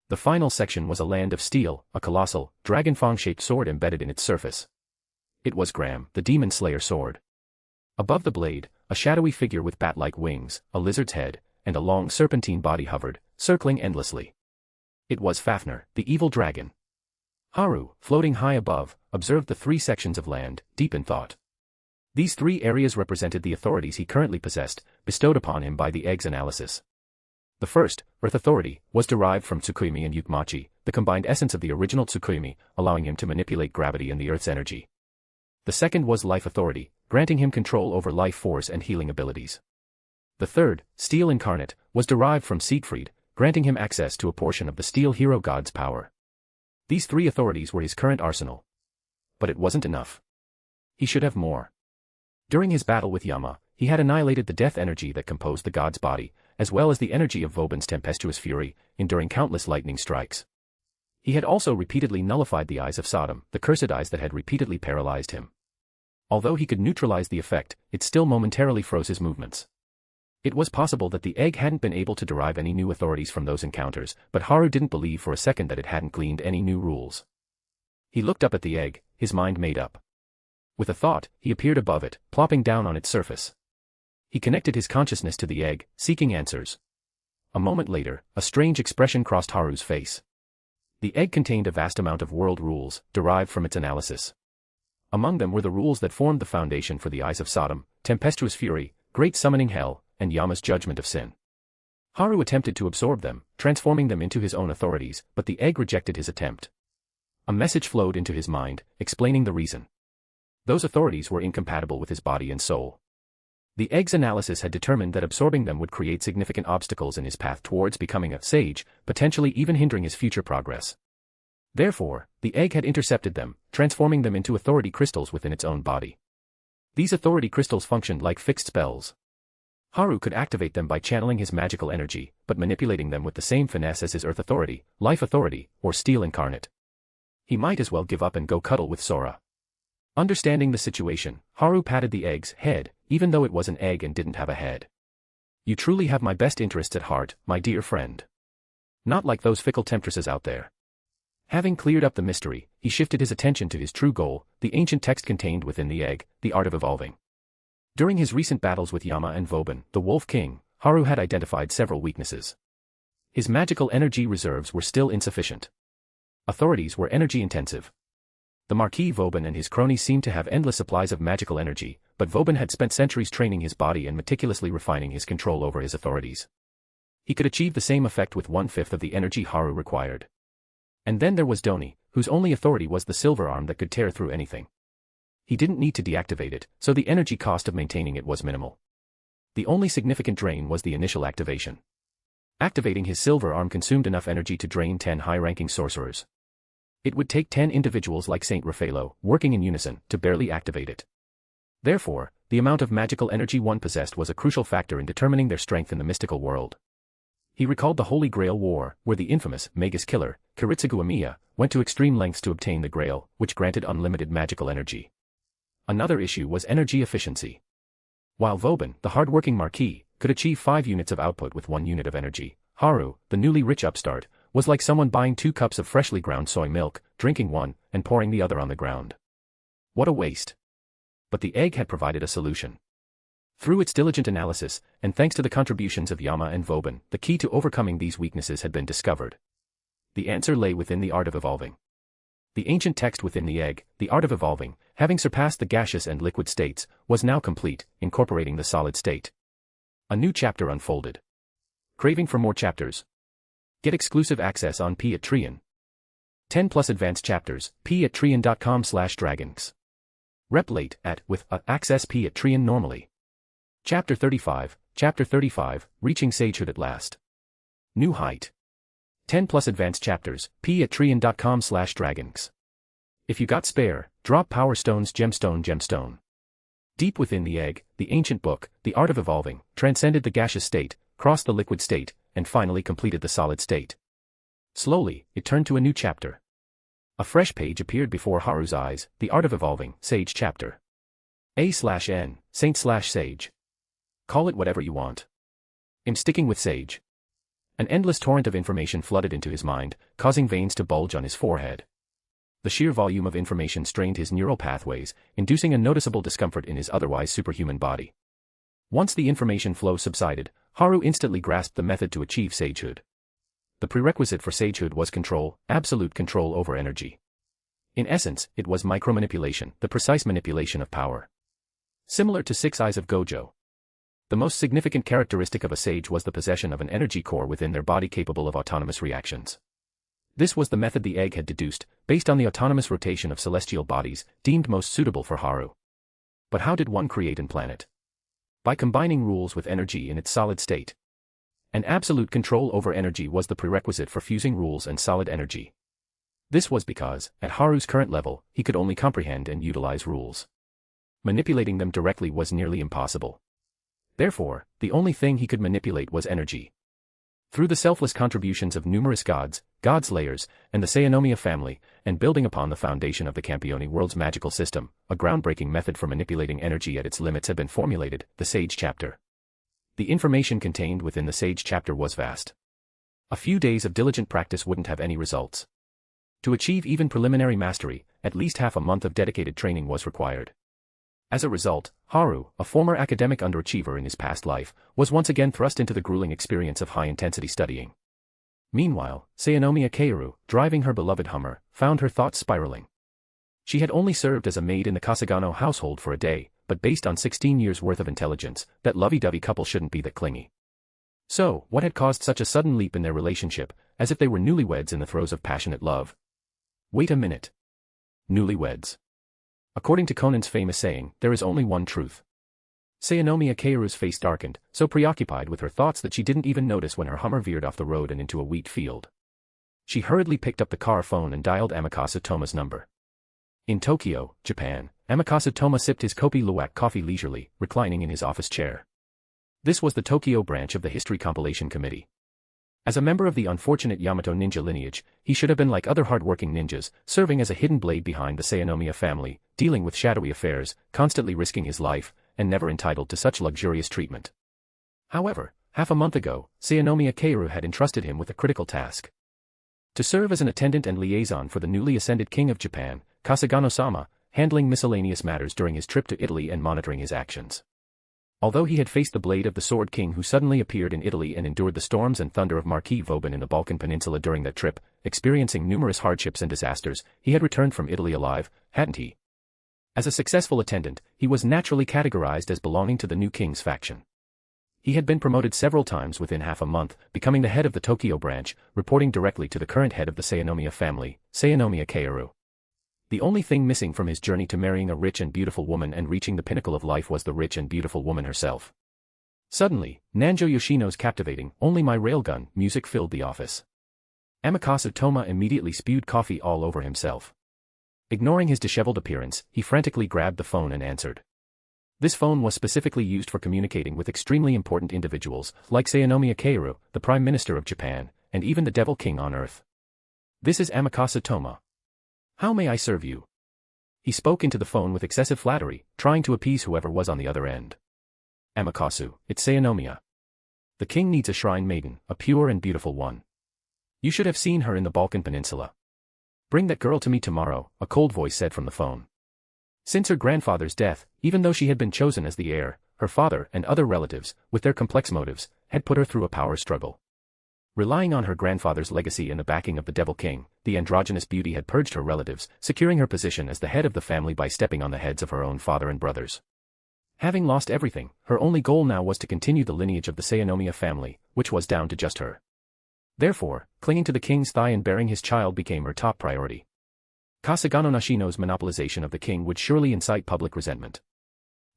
Speaker 3: The final section was a land of steel, a colossal, dragon-fang-shaped sword embedded in its surface. It was Gram, the demon slayer sword. Above the blade, a shadowy figure with bat-like wings, a lizard's head, and a long serpentine body hovered, circling endlessly. It was Fafnir, the evil dragon. Haru, floating high above, observed the 3 sections of land, deep in thought. These 3 areas represented the authorities he currently possessed, bestowed upon him by the egg's analysis. The first, Earth Authority, was derived from Tsukuyomi and Yukmachi, the combined essence of the original Tsukuyomi, allowing him to manipulate gravity and the Earth's energy. The second was Life Authority, granting him control over life force and healing abilities. The third, Steel Incarnate, was derived from Siegfried, granting him access to a portion of the Steel Hero God's power. These 3 authorities were his current arsenal. But it wasn't enough. He should have more. During his battle with Yama, he had annihilated the death energy that composed the god's body, as well as the energy of Vobin's tempestuous fury, enduring countless lightning strikes. He had also repeatedly nullified the eyes of Sodom, the cursed eyes that had repeatedly paralyzed him. Although he could neutralize the effect, it still momentarily froze his movements. It was possible that the egg hadn't been able to derive any new authorities from those encounters, but Haru didn't believe for a second that it hadn't gleaned any new rules. He looked up at the egg, his mind made up. With a thought, he appeared above it, plopping down on its surface. He connected his consciousness to the egg, seeking answers. A moment later, a strange expression crossed Haru's face. The egg contained a vast amount of world rules, derived from its analysis. Among them were the rules that formed the foundation for the Eyes of Sodom, Tempestuous Fury, Great Summoning Hell, and Yama's Judgment of Sin. Haru attempted to absorb them, transforming them into his own authorities, but the egg rejected his attempt. A message flowed into his mind, explaining the reason. Those authorities were incompatible with his body and soul. The egg's analysis had determined that absorbing them would create significant obstacles in his path towards becoming a sage, potentially even hindering his future progress. Therefore, the egg had intercepted them, transforming them into authority crystals within its own body. These authority crystals functioned like fixed spells. Haru could activate them by channeling his magical energy, but manipulating them with the same finesse as his Earth Authority, Life Authority, or Steel Incarnate. He might as well give up and go cuddle with Sora. Understanding the situation, Haru patted the egg's head, even though it was an egg and didn't have a head. You truly have my best interests at heart, my dear friend. Not like those fickle temptresses out there. Having cleared up the mystery, he shifted his attention to his true goal, the ancient text contained within the egg, the art of evolving. During his recent battles with Yama and Vauban, the Wolf King, Haru had identified several weaknesses. His magical energy reserves were still insufficient. Authorities were energy-intensive. The Marquis Vauban and his cronies seemed to have endless supplies of magical energy, but Vauban had spent centuries training his body and meticulously refining his control over his authorities. He could achieve the same effect with 1/5 of the energy Haru required. And then there was Doni, whose only authority was the silver arm that could tear through anything. He didn't need to deactivate it, so the energy cost of maintaining it was minimal. The only significant drain was the initial activation. Activating his silver arm consumed enough energy to drain 10 high-ranking sorcerers. It would take 10 individuals like Saint Raffaello, working in unison, to barely activate it. Therefore, the amount of magical energy one possessed was a crucial factor in determining their strength in the mystical world. He recalled the Holy Grail War, where the infamous Magus killer, Kiritsugu Amiya, went to extreme lengths to obtain the Grail, which granted unlimited magical energy. Another issue was energy efficiency. While Vauban, the hard-working Marquis, could achieve 5 units of output with 1 unit of energy, Haru, the newly rich upstart, was like someone buying 2 cups of freshly ground soy milk, drinking one, and pouring the other on the ground. What a waste. But the egg had provided a solution. Through its diligent analysis, and thanks to the contributions of Yama and Vauban, the key to overcoming these weaknesses had been discovered. The answer lay within the art of evolving. The ancient text within the egg, the art of evolving, having surpassed the gaseous and liquid states, was now complete, incorporating the solid state. A new chapter unfolded. Craving for more chapters? Get exclusive access on Patreon. 10 plus advanced chapters, patreon.com/dragons. Rep late at with access Patreon normally. Chapter 35, Reaching Sagehood at Last. New height. 10 plus advanced chapters, patreon.com/dragons. If you got spare, drop Power Stone's gemstone. Deep within the egg, the ancient book, The Art of Evolving, transcended the gaseous state, crossed the liquid state, and finally completed the solid state. Slowly, it turned to a new chapter. A fresh page appeared before Haru's eyes, The Art of Evolving, Sage Chapter. A/N, Saint/Sage. Call it whatever you want. I'm sticking with Sage. An endless torrent of information flooded into his mind, causing veins to bulge on his forehead. The sheer volume of information strained his neural pathways, inducing a noticeable discomfort in his otherwise superhuman body. Once the information flow subsided, Haru instantly grasped the method to achieve sagehood. The prerequisite for sagehood was control, absolute control over energy. In essence, it was micromanipulation, the precise manipulation of power. Similar to Six Eyes of Gojo. The most significant characteristic of a sage was the possession of an energy core within their body capable of autonomous reactions. This was the method the egg had deduced, based on the autonomous rotation of celestial bodies, deemed most suitable for Haru. But how did one create and plan it? By combining rules with energy in its solid state. An absolute control over energy was the prerequisite for fusing rules and solid energy. This was because, at Haru's current level, he could only comprehend and utilize rules. Manipulating them directly was nearly impossible. Therefore, the only thing he could manipulate was energy. Through the selfless contributions of numerous gods, Godslayers, and the Seinomiya family, and building upon the foundation of the Campione world's magical system, a groundbreaking method for manipulating energy at its limits had been formulated, the Sage Chapter. The information contained within the Sage Chapter was vast. A few days of diligent practice wouldn't have any results. To achieve even preliminary mastery, at least half a month of dedicated training was required. As a result, Haru, a former academic underachiever in his past life, was once again thrust into the grueling experience of high-intensity studying. Meanwhile, Seinomiya Kaoru, driving her beloved Hummer, found her thoughts spiraling. She had only served as a maid in the Kasugano household for a day, but based on 16 years' worth of intelligence, that lovey-dovey couple shouldn't be that clingy. So, what had caused such a sudden leap in their relationship, as if they were newlyweds in the throes of passionate love? Wait a minute. Newlyweds. According to Conan's famous saying, there is only one truth. Sayanomiya Keiru's face darkened, so preoccupied with her thoughts that she didn't even notice when her Hummer veered off the road and into a wheat field. She hurriedly picked up the car phone and dialed Amikasu Toma's number. In Tokyo, Japan, Amikasu Toma sipped his Kopi Luwak coffee leisurely, reclining in his office chair. This was the Tokyo branch of the History Compilation Committee. As a member of the unfortunate Yamato ninja lineage, he should have been like other hard-working ninjas, serving as a hidden blade behind the Sayanomiya family, dealing with shadowy affairs, constantly risking his life, and never entitled to such luxurious treatment. However, half a month ago, Sayanomiya Keiru had entrusted him with a critical task. To serve as an attendant and liaison for the newly ascended King of Japan, Kasugano-sama, handling miscellaneous matters during his trip to Italy and monitoring his actions. Although he had faced the blade of the Sword King who suddenly appeared in Italy and endured the storms and thunder of Marquis Vauban in the Balkan Peninsula during that trip, experiencing numerous hardships and disasters, he had returned from Italy alive, hadn't he? As a successful attendant, he was naturally categorized as belonging to the new king's faction. He had been promoted several times within half a month, becoming the head of the Tokyo branch, reporting directly to the current head of the Sayanomiya family, Sayanomiya Keiru. The only thing missing from his journey to marrying a rich and beautiful woman and reaching the pinnacle of life was the rich and beautiful woman herself. Suddenly, Nanjo Yoshino's captivating, "Only My Railgun" music filled the office. Amikasu Toma immediately spewed coffee all over himself. Ignoring his disheveled appearance, he frantically grabbed the phone and answered. This phone was specifically used for communicating with extremely important individuals, like Sayanomiya Keiru, the Prime Minister of Japan, and even the Devil King on Earth. "This is Amikasu Toma. How may I serve you?" He spoke into the phone with excessive flattery, trying to appease whoever was on the other end. "Amikasu, it's Sayanomiya. The king needs a shrine maiden, a pure and beautiful one. You should have seen her in the Balkan Peninsula. Bring that girl to me tomorrow," a cold voice said from the phone. Since her grandfather's death, even though she had been chosen as the heir, her father and other relatives, with their complex motives, had put her through a power struggle. Relying on her grandfather's legacy and the backing of the Devil King, the androgynous beauty had purged her relatives, securing her position as the head of the family by stepping on the heads of her own father and brothers. Having lost everything, her only goal now was to continue the lineage of the Sayanomiya family, which was down to just her. Therefore, clinging to the king's thigh and bearing his child became her top priority. Kasugano Nashino's monopolization of the king would surely incite public resentment.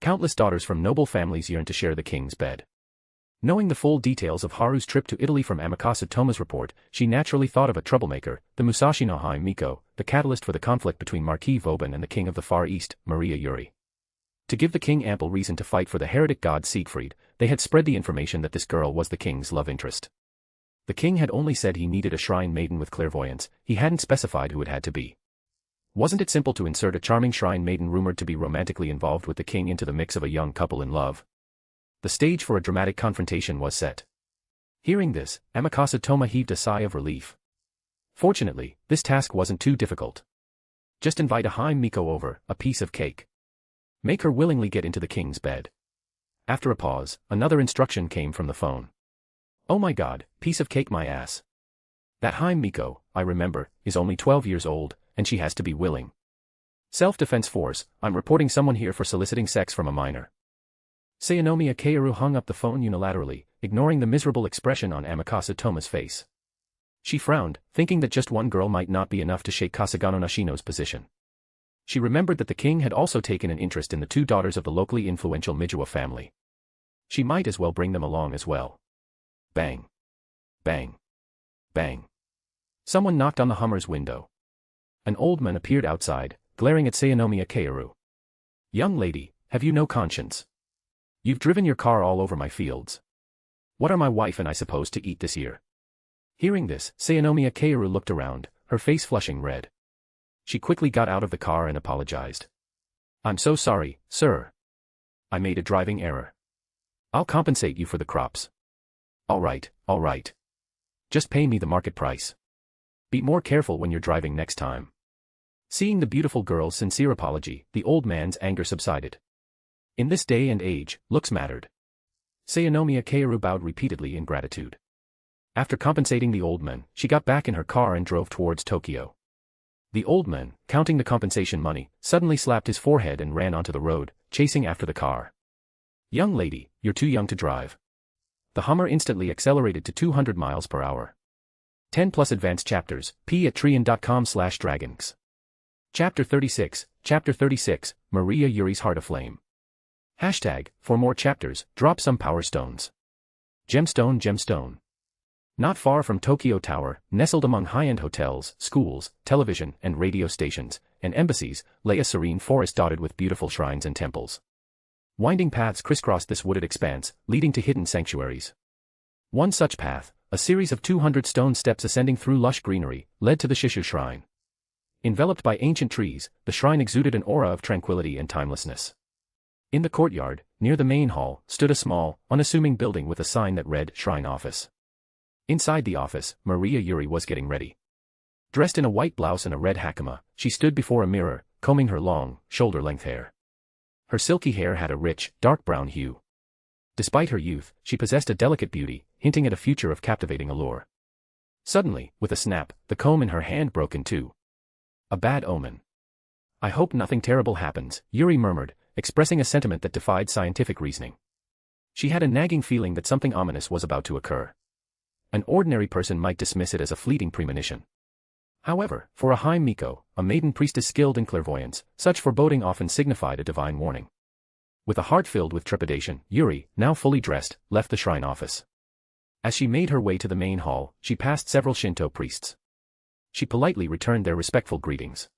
Speaker 3: Countless daughters from noble families yearned to share the king's bed. Knowing the full details of Haru's trip to Italy from Amikasu Toma's report, she naturally thought of a troublemaker, the Musashi no Hime Miko, the catalyst for the conflict between Marquis Vauban and the king of the Far East, Maria Yuri. To give the king ample reason to fight for the heretic god Siegfried, they had spread the information that this girl was the king's love interest. The king had only said he needed a shrine maiden with clairvoyance, he hadn't specified who it had to be. Wasn't it simple to insert a charming shrine maiden rumored to be romantically involved with the king into the mix of a young couple in love? The stage for a dramatic confrontation was set. Hearing this, Amikasu Toma heaved a sigh of relief. Fortunately, this task wasn't too difficult. Just invite a Hime Miko over, a piece of cake. Make her willingly get into the king's bed. After a pause, another instruction came from the phone. "Oh my god, piece of cake my ass. That Hime Miko, I remember, is only 12 years old, and she has to be willing. Self-defense force, I'm reporting someone here for soliciting sex from a minor." Sayanomiya Keiru hung up the phone unilaterally, ignoring the miserable expression on Amikasu Toma's face. She frowned, thinking that just one girl might not be enough to shake Kasugano Nashino's position. She remembered that the king had also taken an interest in the two daughters of the locally influential Mijiwa family. She might as well bring them along as well. Bang. Bang. Bang. Someone knocked on the Hummer's window. An old man appeared outside, glaring at Sayanomiya Keiru. "Young lady, have you no conscience? You've driven your car all over my fields. What are my wife and I supposed to eat this year?" Hearing this, Sayanomiya Keiru looked around, her face flushing red. She quickly got out of the car and apologized. "I'm so sorry, sir. I made a driving error. I'll compensate you for the crops." All right. Just pay me the market price. Be more careful when you're driving next time." Seeing the beautiful girl's sincere apology, the old man's anger subsided. In this day and age, looks mattered. Sayanomiya Keiru bowed repeatedly in gratitude. After compensating the old man, she got back in her car and drove towards Tokyo. The old man, counting the compensation money, suddenly slapped his forehead and ran onto the road, chasing after the car. "Young lady, you're too young to drive." The Hummer instantly accelerated to 200 miles per hour. 10 plus advanced chapters, p@trian.com/dragons. Chapter 36, Maria Yuri's Heart Aflame. Hashtag, for more chapters, drop some power stones. Gemstone, gemstone. Not far from Tokyo Tower, nestled among high-end hotels, schools, television and radio stations, and embassies, lay a serene forest dotted with beautiful shrines and temples. Winding paths crisscrossed this wooded expanse, leading to hidden sanctuaries. One such path, a series of 200 stone steps ascending through lush greenery, led to the Shishu Shrine. Enveloped by ancient trees, the shrine exuded an aura of tranquility and timelessness. In the courtyard, near the main hall, stood a small, unassuming building with a sign that read Shrine Office. Inside the office, Maria Yuri was getting ready. Dressed in a white blouse and a red hakama, she stood before a mirror, combing her long, shoulder-length hair. Her silky hair had a rich, dark brown hue. Despite her youth, she possessed a delicate beauty, hinting at a future of captivating allure. Suddenly, with a snap, the comb in her hand broke in two. A bad omen. I hope nothing terrible happens, Yuri murmured, expressing a sentiment that defied scientific reasoning. She had a nagging feeling that something ominous was about to occur. An ordinary person might dismiss it as a fleeting premonition. However, for a High Miko, a maiden priestess skilled in clairvoyance, such foreboding often signified a divine warning. With a heart filled with trepidation, Yuri, now fully dressed, left the shrine office. As she made her way to the main hall, she passed several Shinto priests. She politely returned their respectful greetings.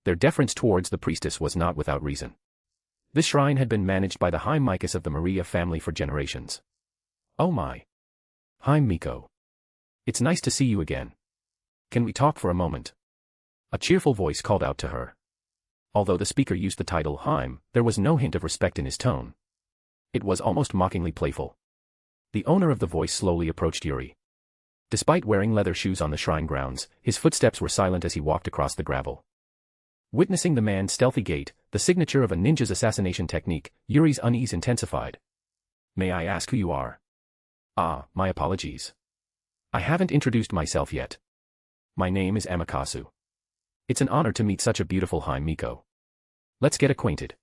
Speaker 3: Their deference towards the priestess was not without reason. This shrine had been managed by the High Mikas of the Maria family for generations. Oh my. High Miko. It's nice to see you again. Can we talk for a moment? A cheerful voice called out to her. Although the speaker used the title Haim, there was no hint of respect in his tone. It was almost mockingly playful. The owner of the voice slowly approached Yuri. Despite wearing leather shoes on the shrine grounds, his footsteps were silent as he walked across the gravel. Witnessing the man's stealthy gait, the signature of a ninja's assassination technique, Yuri's unease intensified. May I ask who you are? Ah, my apologies. I haven't introduced myself yet. My name is Amikasu. It's an honor to meet such a beautiful High Miko. Let's get acquainted.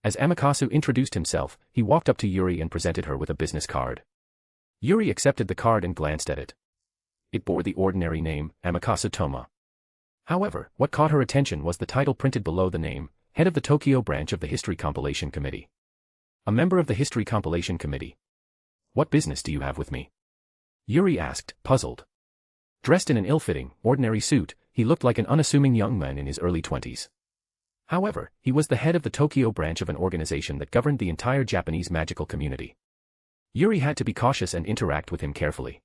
Speaker 3: As Amikasu introduced himself, he walked up to Yuri and presented her with a business card. Yuri accepted the card and glanced at it. It bore the ordinary name, Amikasu Toma. However, what caught her attention was the title printed below the name, head of the Tokyo branch of the History Compilation Committee. A member of the History Compilation Committee. What business do you have with me? Yuri asked, puzzled. Dressed in an ill-fitting, ordinary suit, he looked like an unassuming young man in his early 20s. However, he was the head of the Tokyo branch of an organization that governed the entire Japanese magical community. Yuri had to be cautious and interact with him carefully.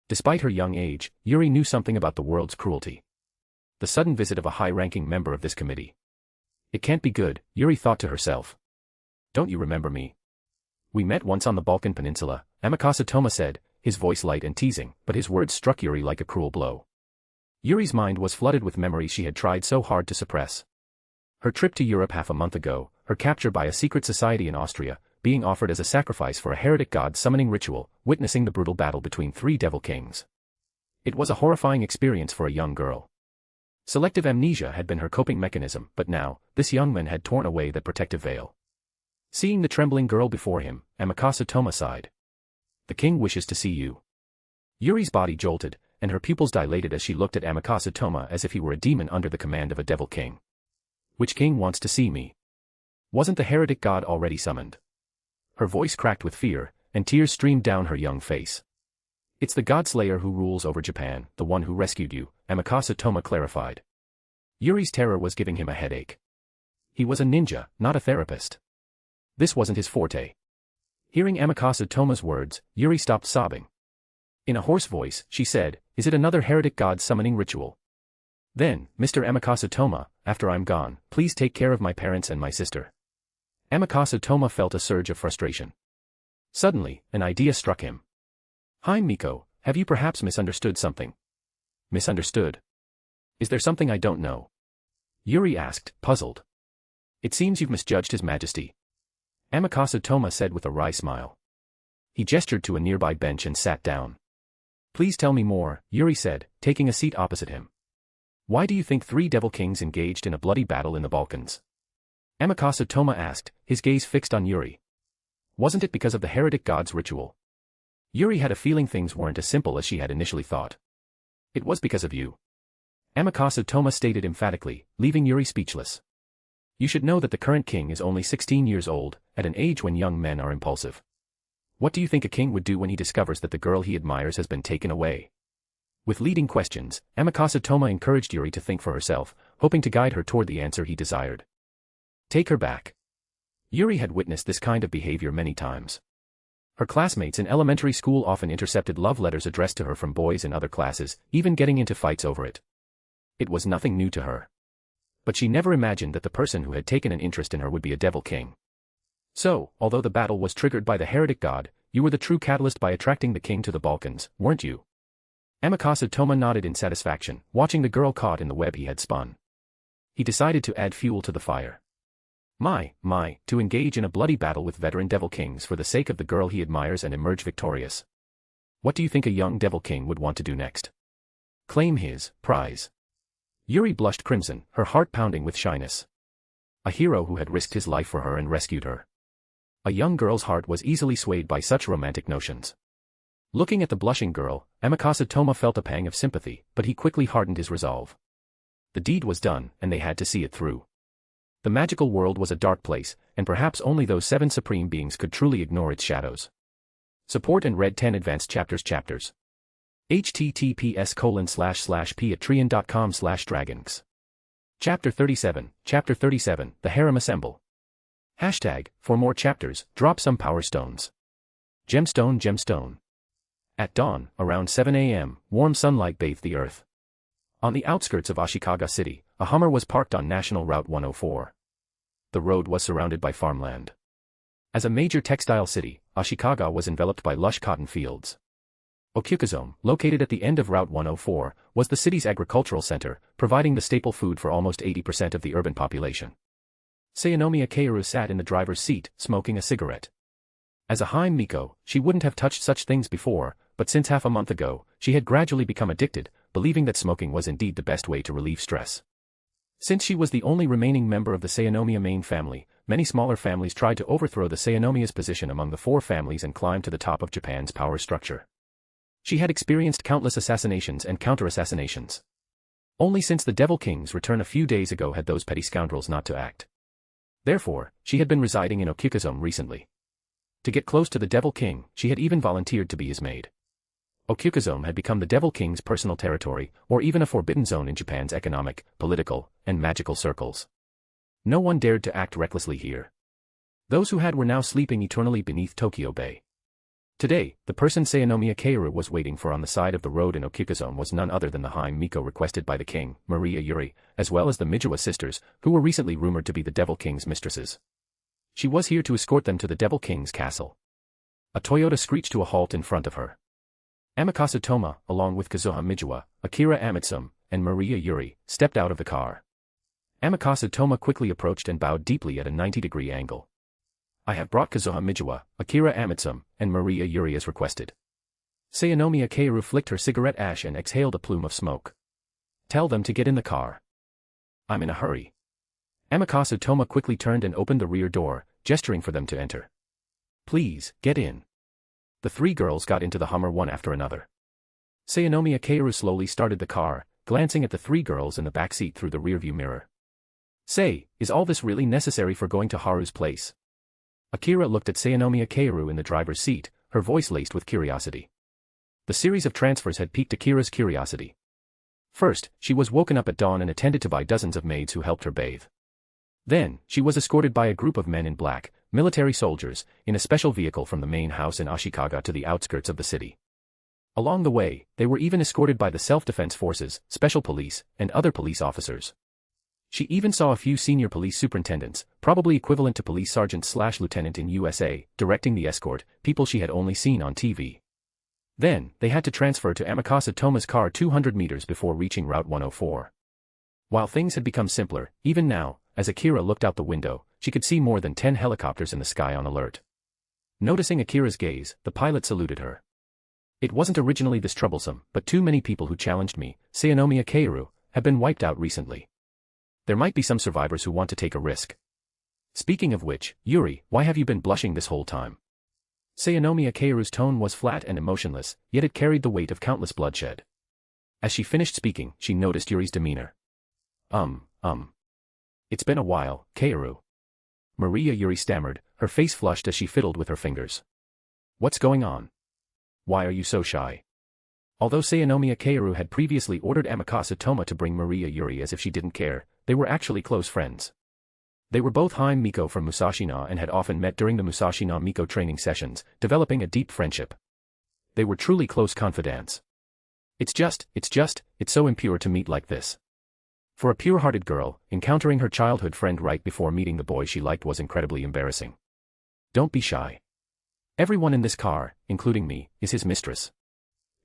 Speaker 3: Despite her young age, Yuri knew something about the world's cruelty. The sudden visit of a high-ranking member of this committee. It can't be good, Yuri thought to herself. Don't you remember me? We met once on the Balkan Peninsula, Amikasu Toma said, his voice light and teasing, but his words struck Yuri like a cruel blow. Yuri's mind was flooded with memories she had tried so hard to suppress. Her trip to Europe half a month ago, her capture by a secret society in Austria, being offered as a sacrifice for a heretic god summoning ritual, witnessing the brutal battle between 3 devil kings. It was a horrifying experience for a young girl. Selective amnesia had been her coping mechanism, but now, this young man had torn away that protective veil. Seeing the trembling girl before him, Amikasu Toma sighed. The king wishes to see you. Yuri's body jolted, and her pupils dilated as she looked at Amikasu Toma as if he were a demon under the command of a devil king. Which king wants to see me? Wasn't the heretic god already summoned? Her voice cracked with fear, and tears streamed down her young face. It's the Godslayer who rules over Japan, the one who rescued you, Amikasu Toma clarified. Yuri's terror was giving him a headache. He was a ninja, not a therapist. This wasn't his forte. Hearing Amikasu Toma's words, Yuri stopped sobbing. In a hoarse voice, she said, is it another heretic god summoning ritual? Then, Mr. Amikasu Toma, after I'm gone, please take care of my parents and my sister. Amikasu Toma felt a surge of frustration. Suddenly, an idea struck him. Hi Miko, have you perhaps misunderstood something? Misunderstood? Is there something I don't know? Yuri asked, puzzled. It seems you've misjudged His Majesty. Amikasu Toma said with a wry smile. He gestured to a nearby bench and sat down. Please tell me more, Yuri said, taking a seat opposite him. Why do you think 3 devil kings engaged in a bloody battle in the Balkans? Amikasu Toma asked, his gaze fixed on Yuri. Wasn't it because of the heretic god's ritual? Yuri had a feeling things weren't as simple as she had initially thought. It was because of you. Amikasu Toma stated emphatically, leaving Yuri speechless. You should know that the current king is only 16 years old, at an age when young men are impulsive. What do you think a king would do when he discovers that the girl he admires has been taken away? With leading questions, Amakase Toma encouraged Yuri to think for herself, hoping to guide her toward the answer he desired. Take her back. Yuri had witnessed this kind of behavior many times. Her classmates in elementary school often intercepted love letters addressed to her from boys in other classes, even getting into fights over it. It was nothing new to her. But she never imagined that the person who had taken an interest in her would be a devil king. So, although the battle was triggered by the heretic god, you were the true catalyst by attracting the king to the Balkans, weren't you? Amakase Toma nodded in satisfaction, watching the girl caught in the web he had spun. He decided to add fuel to the fire. To engage in a bloody battle with veteran devil kings for the sake of the girl he admires and emerge victorious. What do you think a young devil king would want to do next? Claim his prize. Yuri blushed crimson, her heart pounding with shyness. A hero who had risked his life for her and rescued her. A young girl's heart was easily swayed by such romantic notions. Looking at the blushing girl, Amakase Toma felt a pang of sympathy, but he quickly hardened his resolve. The deed was done, and they had to see it through. The magical world was a dark place, and perhaps only those 7 supreme beings could truly ignore its shadows. Support and read 10 advanced chapters. https://patreon.com/dragons. Chapter 37, The Harem Assemble. # For more chapters, drop some power stones. Gemstone. At dawn, around 7 a.m., warm sunlight bathed the earth. On the outskirts of Ashikaga City, a Hummer was parked on National Route 104. The road was surrounded by farmland. As a major textile city, Ashikaga was enveloped by lush cotton fields. Okyukazome, located at the end of Route 104, was the city's agricultural center, providing the staple food for almost 80% of the urban population. Sayanomiya Kaoru sat in the driver's seat, smoking a cigarette. As a Hime Miko, she wouldn't have touched such things before, but since half a month ago, she had gradually become addicted, believing that smoking was indeed the best way to relieve stress. Since she was the only remaining member of the Sayanomiya main family, many smaller families tried to overthrow the Sayanomiya's position among the 4 families and climb to the top of Japan's power structure. She had experienced countless assassinations and counter-assassinations. Only since the Devil King's return a few days ago had those petty scoundrels not to act. Therefore, she had been residing in Okyukazome recently. To get close to the Devil King, she had even volunteered to be his maid. Okyukazome had become the Devil King's personal territory, or even a forbidden zone in Japan's economic, political, and magical circles. No one dared to act recklessly here. Those who had were now sleeping eternally beneath Tokyo Bay. Today, the person Sayanomiya Kaoru was waiting for on the side of the road in Okyukazome was none other than the Hime Miko requested by the king, Maria Yuri, as well as the Mijiwa sisters, who were recently rumored to be the Devil King's mistresses. She was here to escort them to the Devil King's castle. A Toyota screeched to a halt in front of her. Amakase Toma, along with Kazuha Mijiwa, Akira Amitsum, and Maria Yuri, stepped out of the car. Amakase Toma quickly approached and bowed deeply at a 90-degree angle. I have brought Kazuha Mijiwa, Akira Amitsum, and Maria Yuri as requested. Sayanomiya Kaoru flicked her cigarette ash and exhaled a plume of smoke. Tell them to get in the car. I'm in a hurry. Amakase Toma quickly turned and opened the rear door, gesturing for them to enter. Please, get in. The 3 girls got into the Hummer one after another. Sayanomiya Kaoru slowly started the car, glancing at the 3 girls in the back seat through the rearview mirror. Say, is all this really necessary for going to Haru's place? Akira looked at Sayanomiya Kaoru in the driver's seat, her voice laced with curiosity. The series of transfers had piqued Akira's curiosity. First, she was woken up at dawn and attended to by dozens of maids who helped her bathe. Then, she was escorted by a group of men in black, military soldiers, in a special vehicle from the main house in Ashikaga to the outskirts of the city. Along the way, they were even escorted by the self-defense forces, special police, and other police officers. She even saw a few senior police superintendents, probably equivalent to police sergeant/lieutenant in USA, directing the escort, people she had only seen on TV. Then, they had to transfer to Amakase Toma's car 200 meters before reaching Route 104. While things had become simpler, even now, as Akira looked out the window, she could see more than 10 helicopters in the sky on alert. Noticing Akira's gaze, the pilot saluted her. It wasn't originally this troublesome, but too many people who challenged me, Sayanomiya Kaoru, have been wiped out recently. There might be some survivors who want to take a risk. Speaking of which, Yuri, why have you been blushing this whole time? Sayanomiya Kaoru's tone was flat and emotionless, yet it carried the weight of countless bloodshed. As she finished speaking, she noticed Yuri's demeanor. It's been a while, Kaoru. Maria Yuri stammered, her face flushed as she fiddled with her fingers. What's going on? Why are you so shy? Although Sayanomiya Kaoru had previously ordered Amikasa Toma to bring Maria Yuri as if she didn't care, they were actually close friends. They were both Haim Miko from Musashina and had often met during the Musashina Miko training sessions, developing a deep friendship. They were truly close confidants. It's so impure to meet like this. For a pure-hearted girl, encountering her childhood friend right before meeting the boy she liked was incredibly embarrassing. Don't be shy. Everyone in this car, including me, is his mistress.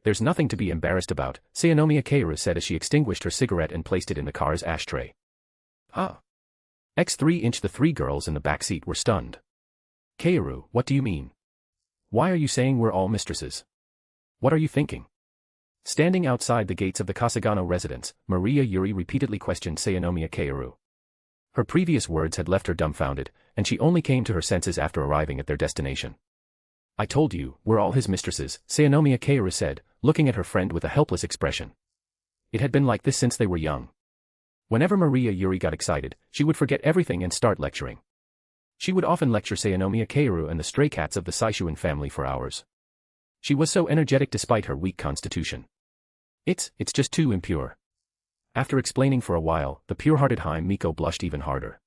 Speaker 3: There's nothing to be embarrassed about, Sayanomiya Kaoru said as she extinguished her cigarette and placed it in the car's ashtray. Ah. X3-inch The three girls in the back seat were stunned. Kaoru, what do you mean? Why are you saying we're all mistresses? What are you thinking? Standing outside the gates of the Kasugano residence, Maria Yuri repeatedly questioned Sayanomiya Kaoru. Her previous words had left her dumbfounded, and she only came to her senses after arriving at their destination. I told you, we're all his mistresses, Sayanomiya Kaoru said, looking at her friend with a helpless expression. It had been like this since they were young. Whenever Maria Yuri got excited, she would forget everything and start lecturing. She would often lecture Sayanomiya Kaoru and the stray cats of the Saishuin family for hours. She was so energetic despite her weak constitution. It's just too impure. After explaining for a while, the pure-hearted Haim Miko blushed even harder.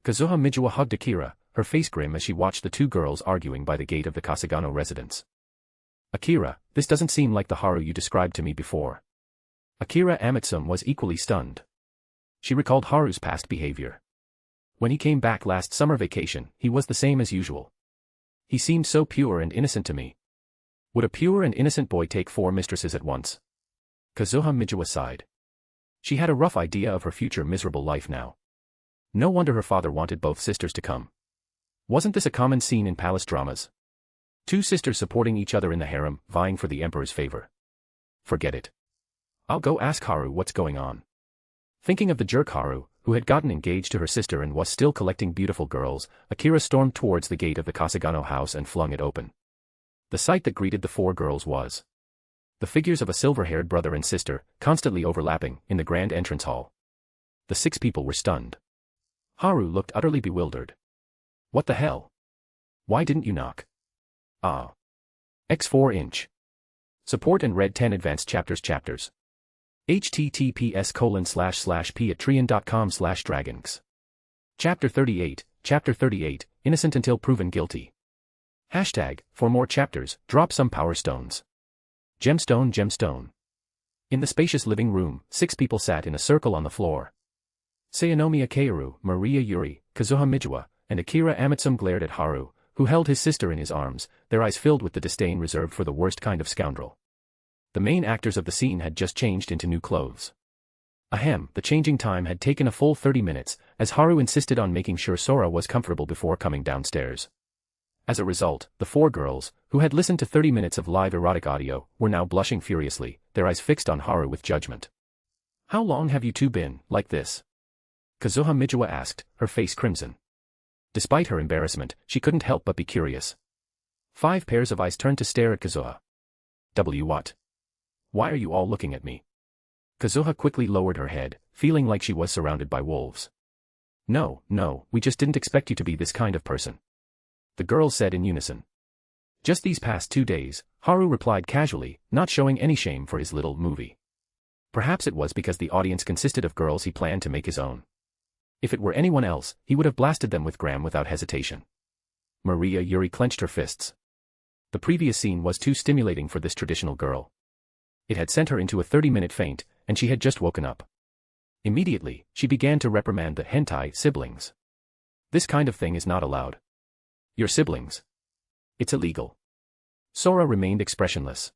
Speaker 3: Kazuha Mijiwa hugged Akira, her face grim as she watched the two girls arguing by the gate of the Kasugano residence. Akira, this doesn't seem like the Haru you described to me before. Akira Amitsum was equally stunned. She recalled Haru's past behavior. When he came back last summer vacation, he was the same as usual. He seemed so pure and innocent to me. Would a pure and innocent boy take 4 mistresses at once? Kazuha Mijiwa sighed. She had a rough idea of her future miserable life now. No wonder her father wanted both sisters to come. Wasn't this a common scene in palace dramas? 2 sisters supporting each other in the harem, vying for the emperor's favor. Forget it. I'll go ask Haru what's going on. Thinking of the jerk Haru, who had gotten engaged to her sister and was still collecting beautiful girls, Akira stormed towards the gate of the Kasugano house and flung it open. The sight that greeted the 4 girls was the figures of a silver-haired brother and sister, constantly overlapping, in the grand entrance hall. The 6 people were stunned. Haru looked utterly bewildered. What the hell? Why didn't you knock? Ah. X4-inch. Support and read 10 advanced chapters. https://patreon.com/dragons. Chapter 38, Innocent Until Proven Guilty. Hashtag, for more chapters, drop some power stones. Gemstone. In the spacious living room, 6 people sat in a circle on the floor. Sayanomiya Kaoru, Maria Yuri, Kazuha Mijiwa, and Akira Amitsum glared at Haru, who held his sister in his arms, their eyes filled with the disdain reserved for the worst kind of scoundrel. The main actors of the scene had just changed into new clothes. Ahem, the changing time had taken a full 30 minutes, as Haru insisted on making sure Sora was comfortable before coming downstairs. As a result, the 4 girls, who had listened to 30 minutes of live erotic audio, were now blushing furiously, their eyes fixed on Haru with judgment. How long have you 2 been, like this? Kazuha Mijiwa asked, her face crimson. Despite her embarrassment, she couldn't help but be curious. 5 pairs of eyes turned to stare at Kazuha. What? Why are you all looking at me? Kazuha quickly lowered her head, feeling like she was surrounded by wolves. No, we just didn't expect you to be this kind of person. The girls said in unison. Just these past 2 days, Haru replied casually, not showing any shame for his little movie. Perhaps it was because the audience consisted of girls he planned to make his own. If it were anyone else, he would have blasted them with Gram without hesitation. Maria Yuri clenched her fists. The previous scene was too stimulating for this traditional girl. It had sent her into a 30-minute faint, and she had just woken up. Immediately, she began to reprimand the hentai siblings. This kind of thing is not allowed. Your siblings. It's illegal. Sora remained expressionless.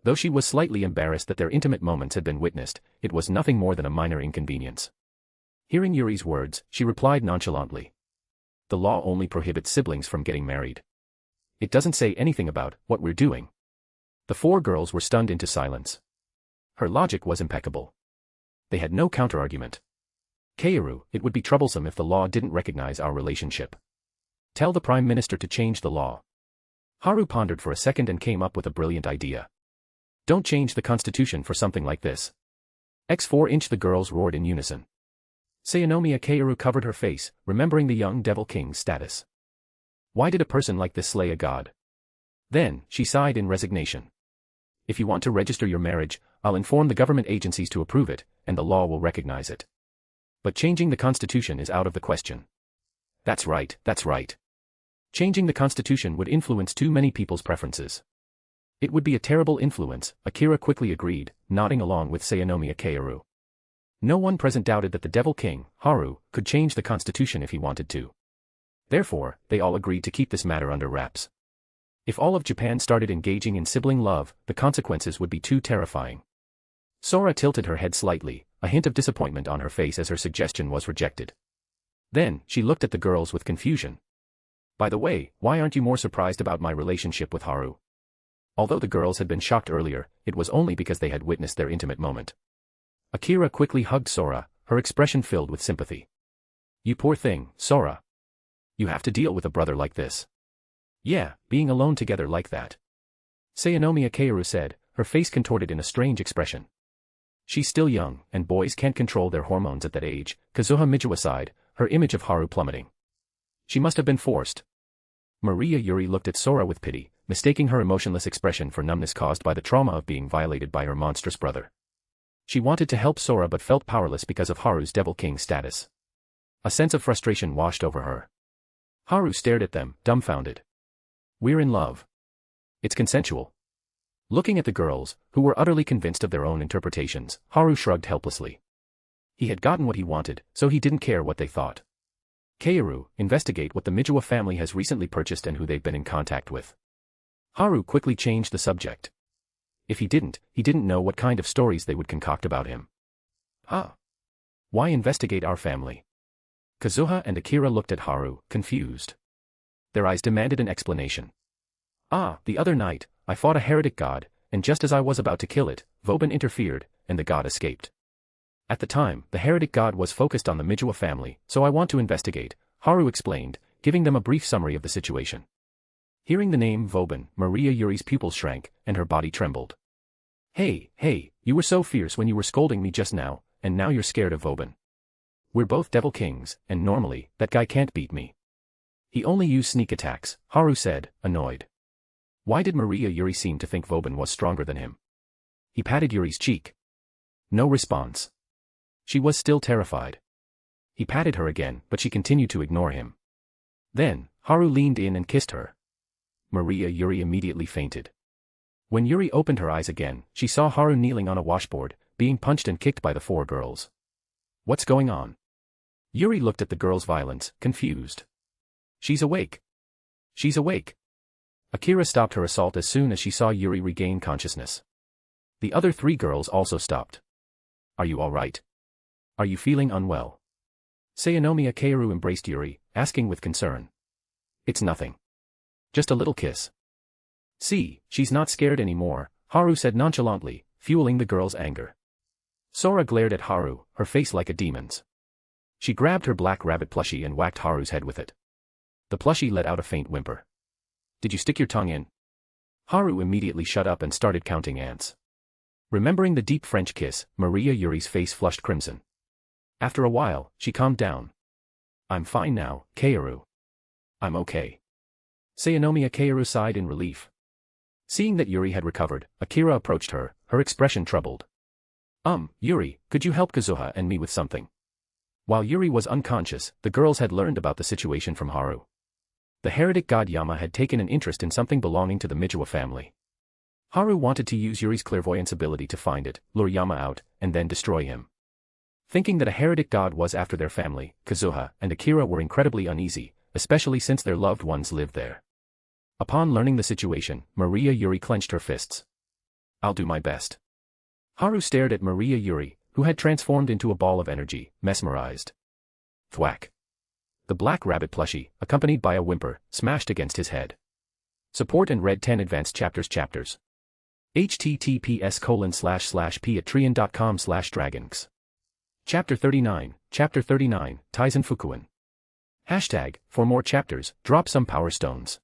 Speaker 3: Though she was slightly embarrassed that their intimate moments had been witnessed, it was nothing more than a minor inconvenience. Hearing Yuri's words, she replied nonchalantly. The law only prohibits siblings from getting married. It doesn't say anything about what we're doing. The 4 girls were stunned into silence. Her logic was impeccable. They had no counterargument. Kaoru, it would be troublesome if the law didn't recognize our relationship. Tell the Prime Minister to change the law. Haru pondered for a second and came up with a brilliant idea. Don't change the constitution for something like this. X4-inch the girls roared in unison. Sayanomiya Kaoru covered her face, remembering the young devil king's status. Why did a person like this slay a god? Then, she sighed in resignation. If you want to register your marriage, I'll inform the government agencies to approve it, and the law will recognize it. But changing the constitution is out of the question. That's right, that's right. Changing the constitution would influence too many people's preferences. It would be a terrible influence, Akira quickly agreed, nodding along with Sayanomiya Kaoru. No one present doubted that the Devil King, Haru, could change the constitution if he wanted to. Therefore, they all agreed to keep this matter under wraps. If all of Japan started engaging in sibling love, the consequences would be too terrifying. Sora tilted her head slightly, a hint of disappointment on her face as her suggestion was rejected. Then, she looked at the girls with confusion. By the way, why aren't you more surprised about my relationship with Haru? Although the girls had been shocked earlier, it was only because they had witnessed their intimate moment. Akira quickly hugged Sora, her expression filled with sympathy. You poor thing, Sora. You have to deal with a brother like this. Yeah, being alone together like that. Sayanomiya Kaoru said, her face contorted in a strange expression. She's still young, and boys can't control their hormones at that age, Kazuha Mijiwa sighed, her image of Haru plummeting. She must have been forced. Maria Yuri looked at Sora with pity, mistaking her emotionless expression for numbness caused by the trauma of being violated by her monstrous brother. She wanted to help Sora but felt powerless because of Haru's Devil King status. A sense of frustration washed over her. Haru stared at them, dumbfounded. We're in love. It's consensual. Looking at the girls, who were utterly convinced of their own interpretations, Haru shrugged helplessly. He had gotten what he wanted, so he didn't care what they thought. Kaoru, investigate what the Mijiwa family has recently purchased and who they've been in contact with. Haru quickly changed the subject. If he didn't know what kind of stories they would concoct about him. Why investigate our family? Kazuha and Akira looked at Haru, confused. Their eyes demanded an explanation. The other night, I fought a heretic god, and just as I was about to kill it, Vauban interfered, and the god escaped. At the time, the heretic god was focused on the Mijiwa family, so I want to investigate, Haru explained, giving them a brief summary of the situation. Hearing the name Vauban, Maria Yuri's pupils shrank, and her body trembled. Hey, you were so fierce when you were scolding me just now, and now you're scared of Vauban. We're both Devil Kings, and normally, that guy can't beat me. He only used sneak attacks, Haru said, annoyed. Why did Maria Yuri seem to think Vauban was stronger than him? He patted Yuri's cheek. No response. She was still terrified. He patted her again, but she continued to ignore him. Then, Haru leaned in and kissed her. Maria Yuri immediately fainted. When Yuri opened her eyes again, she saw Haru kneeling on a washboard, being punched and kicked by the four girls. What's going on? Yuri looked at the girls' violence, confused. She's awake. She's awake. Akira stopped her assault as soon as she saw Yuri regain consciousness. The other three girls also stopped. Are you all right? Are you feeling unwell? Sayanomiya Kaoru embraced Yuri, asking with concern. It's nothing. Just a little kiss. See, she's not scared anymore, Haru said nonchalantly, fueling the girls' anger. Sora glared at Haru, her face like a demon's. She grabbed her black rabbit plushie and whacked Haru's head with it. The plushie let out a faint whimper. Did you stick your tongue in? Haru immediately shut up and started counting ants. Remembering the deep French kiss, Maria Yuri's face flushed crimson. After a while, she calmed down. I'm fine now, Kaoru. I'm okay. Sayanomiya Kaoru sighed in relief. Seeing that Yuri had recovered, Akira approached her, her expression troubled. Yuri, could you help Kazuha and me with something? While Yuri was unconscious, the girls had learned about the situation from Haru. The heretic god Yama had taken an interest in something belonging to the Mijiwa family. Haru wanted to use Yuri's clairvoyance ability to find it, lure Yama out, and then destroy him. Thinking that a heretic god was after their family, Kazuha and Akira were incredibly uneasy, especially since their loved ones lived there. Upon learning the situation, Maria Yuri clenched her fists. I'll do my best. Haru stared at Maria Yuri, who had transformed into a ball of energy, mesmerized. Thwack. The black rabbit plushie, accompanied by a whimper, smashed against his head. Support and read 10 advanced chapters. https://p@trian.com/dragons. Chapter 39, Taizen Fukuin. For more chapters, drop some power stones.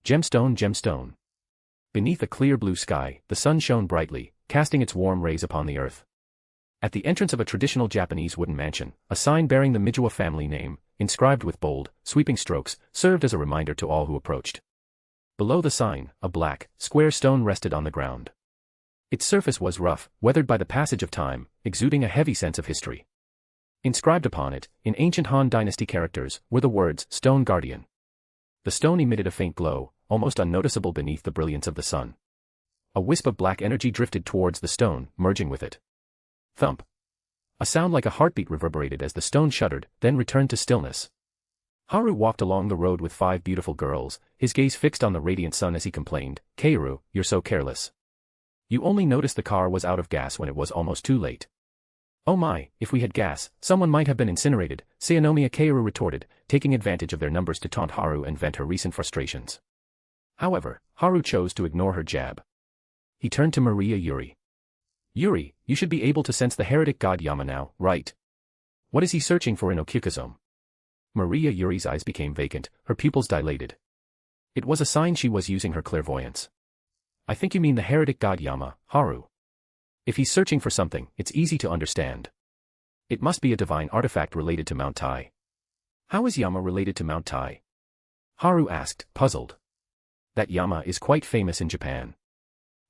Speaker 3: Gemstone. Beneath a clear blue sky, the sun shone brightly, casting its warm rays upon the earth. At the entrance of a traditional Japanese wooden mansion, a sign bearing the Mijiwa family name, inscribed with bold, sweeping strokes, served as a reminder to all who approached. Below the sign, a black, square stone rested on the ground. Its surface was rough, weathered by the passage of time, exuding a heavy sense of history. Inscribed upon it, in ancient Han Dynasty characters, were the words, Stone Guardian. The stone emitted a faint glow, almost unnoticeable beneath the brilliance of the sun. A wisp of black energy drifted towards the stone, merging with it. Thump. A sound like a heartbeat reverberated as the stone shuddered, then returned to stillness. Haru walked along the road with 5 beautiful girls, his gaze fixed on the radiant sun as he complained, Kaoru, you're so careless. You only noticed the car was out of gas when it was almost too late. Oh my, if we had gas, someone might have been incinerated, Sayanomiya Kaoru retorted, taking advantage of their numbers to taunt Haru and vent her recent frustrations. However, Haru chose to ignore her jab. He turned to Maria Yuri. Yuri, you should be able to sense the heretic god Yama now, right? What is he searching for in Okukazome? Maria Yuri's eyes became vacant, her pupils dilated. It was a sign she was using her clairvoyance. I think you mean the heretic god Yama, Haru. If he's searching for something, it's easy to understand. It must be a divine artifact related to Mount Tai. How is Yama related to Mount Tai? Haru asked, puzzled. That Yama is quite famous in Japan.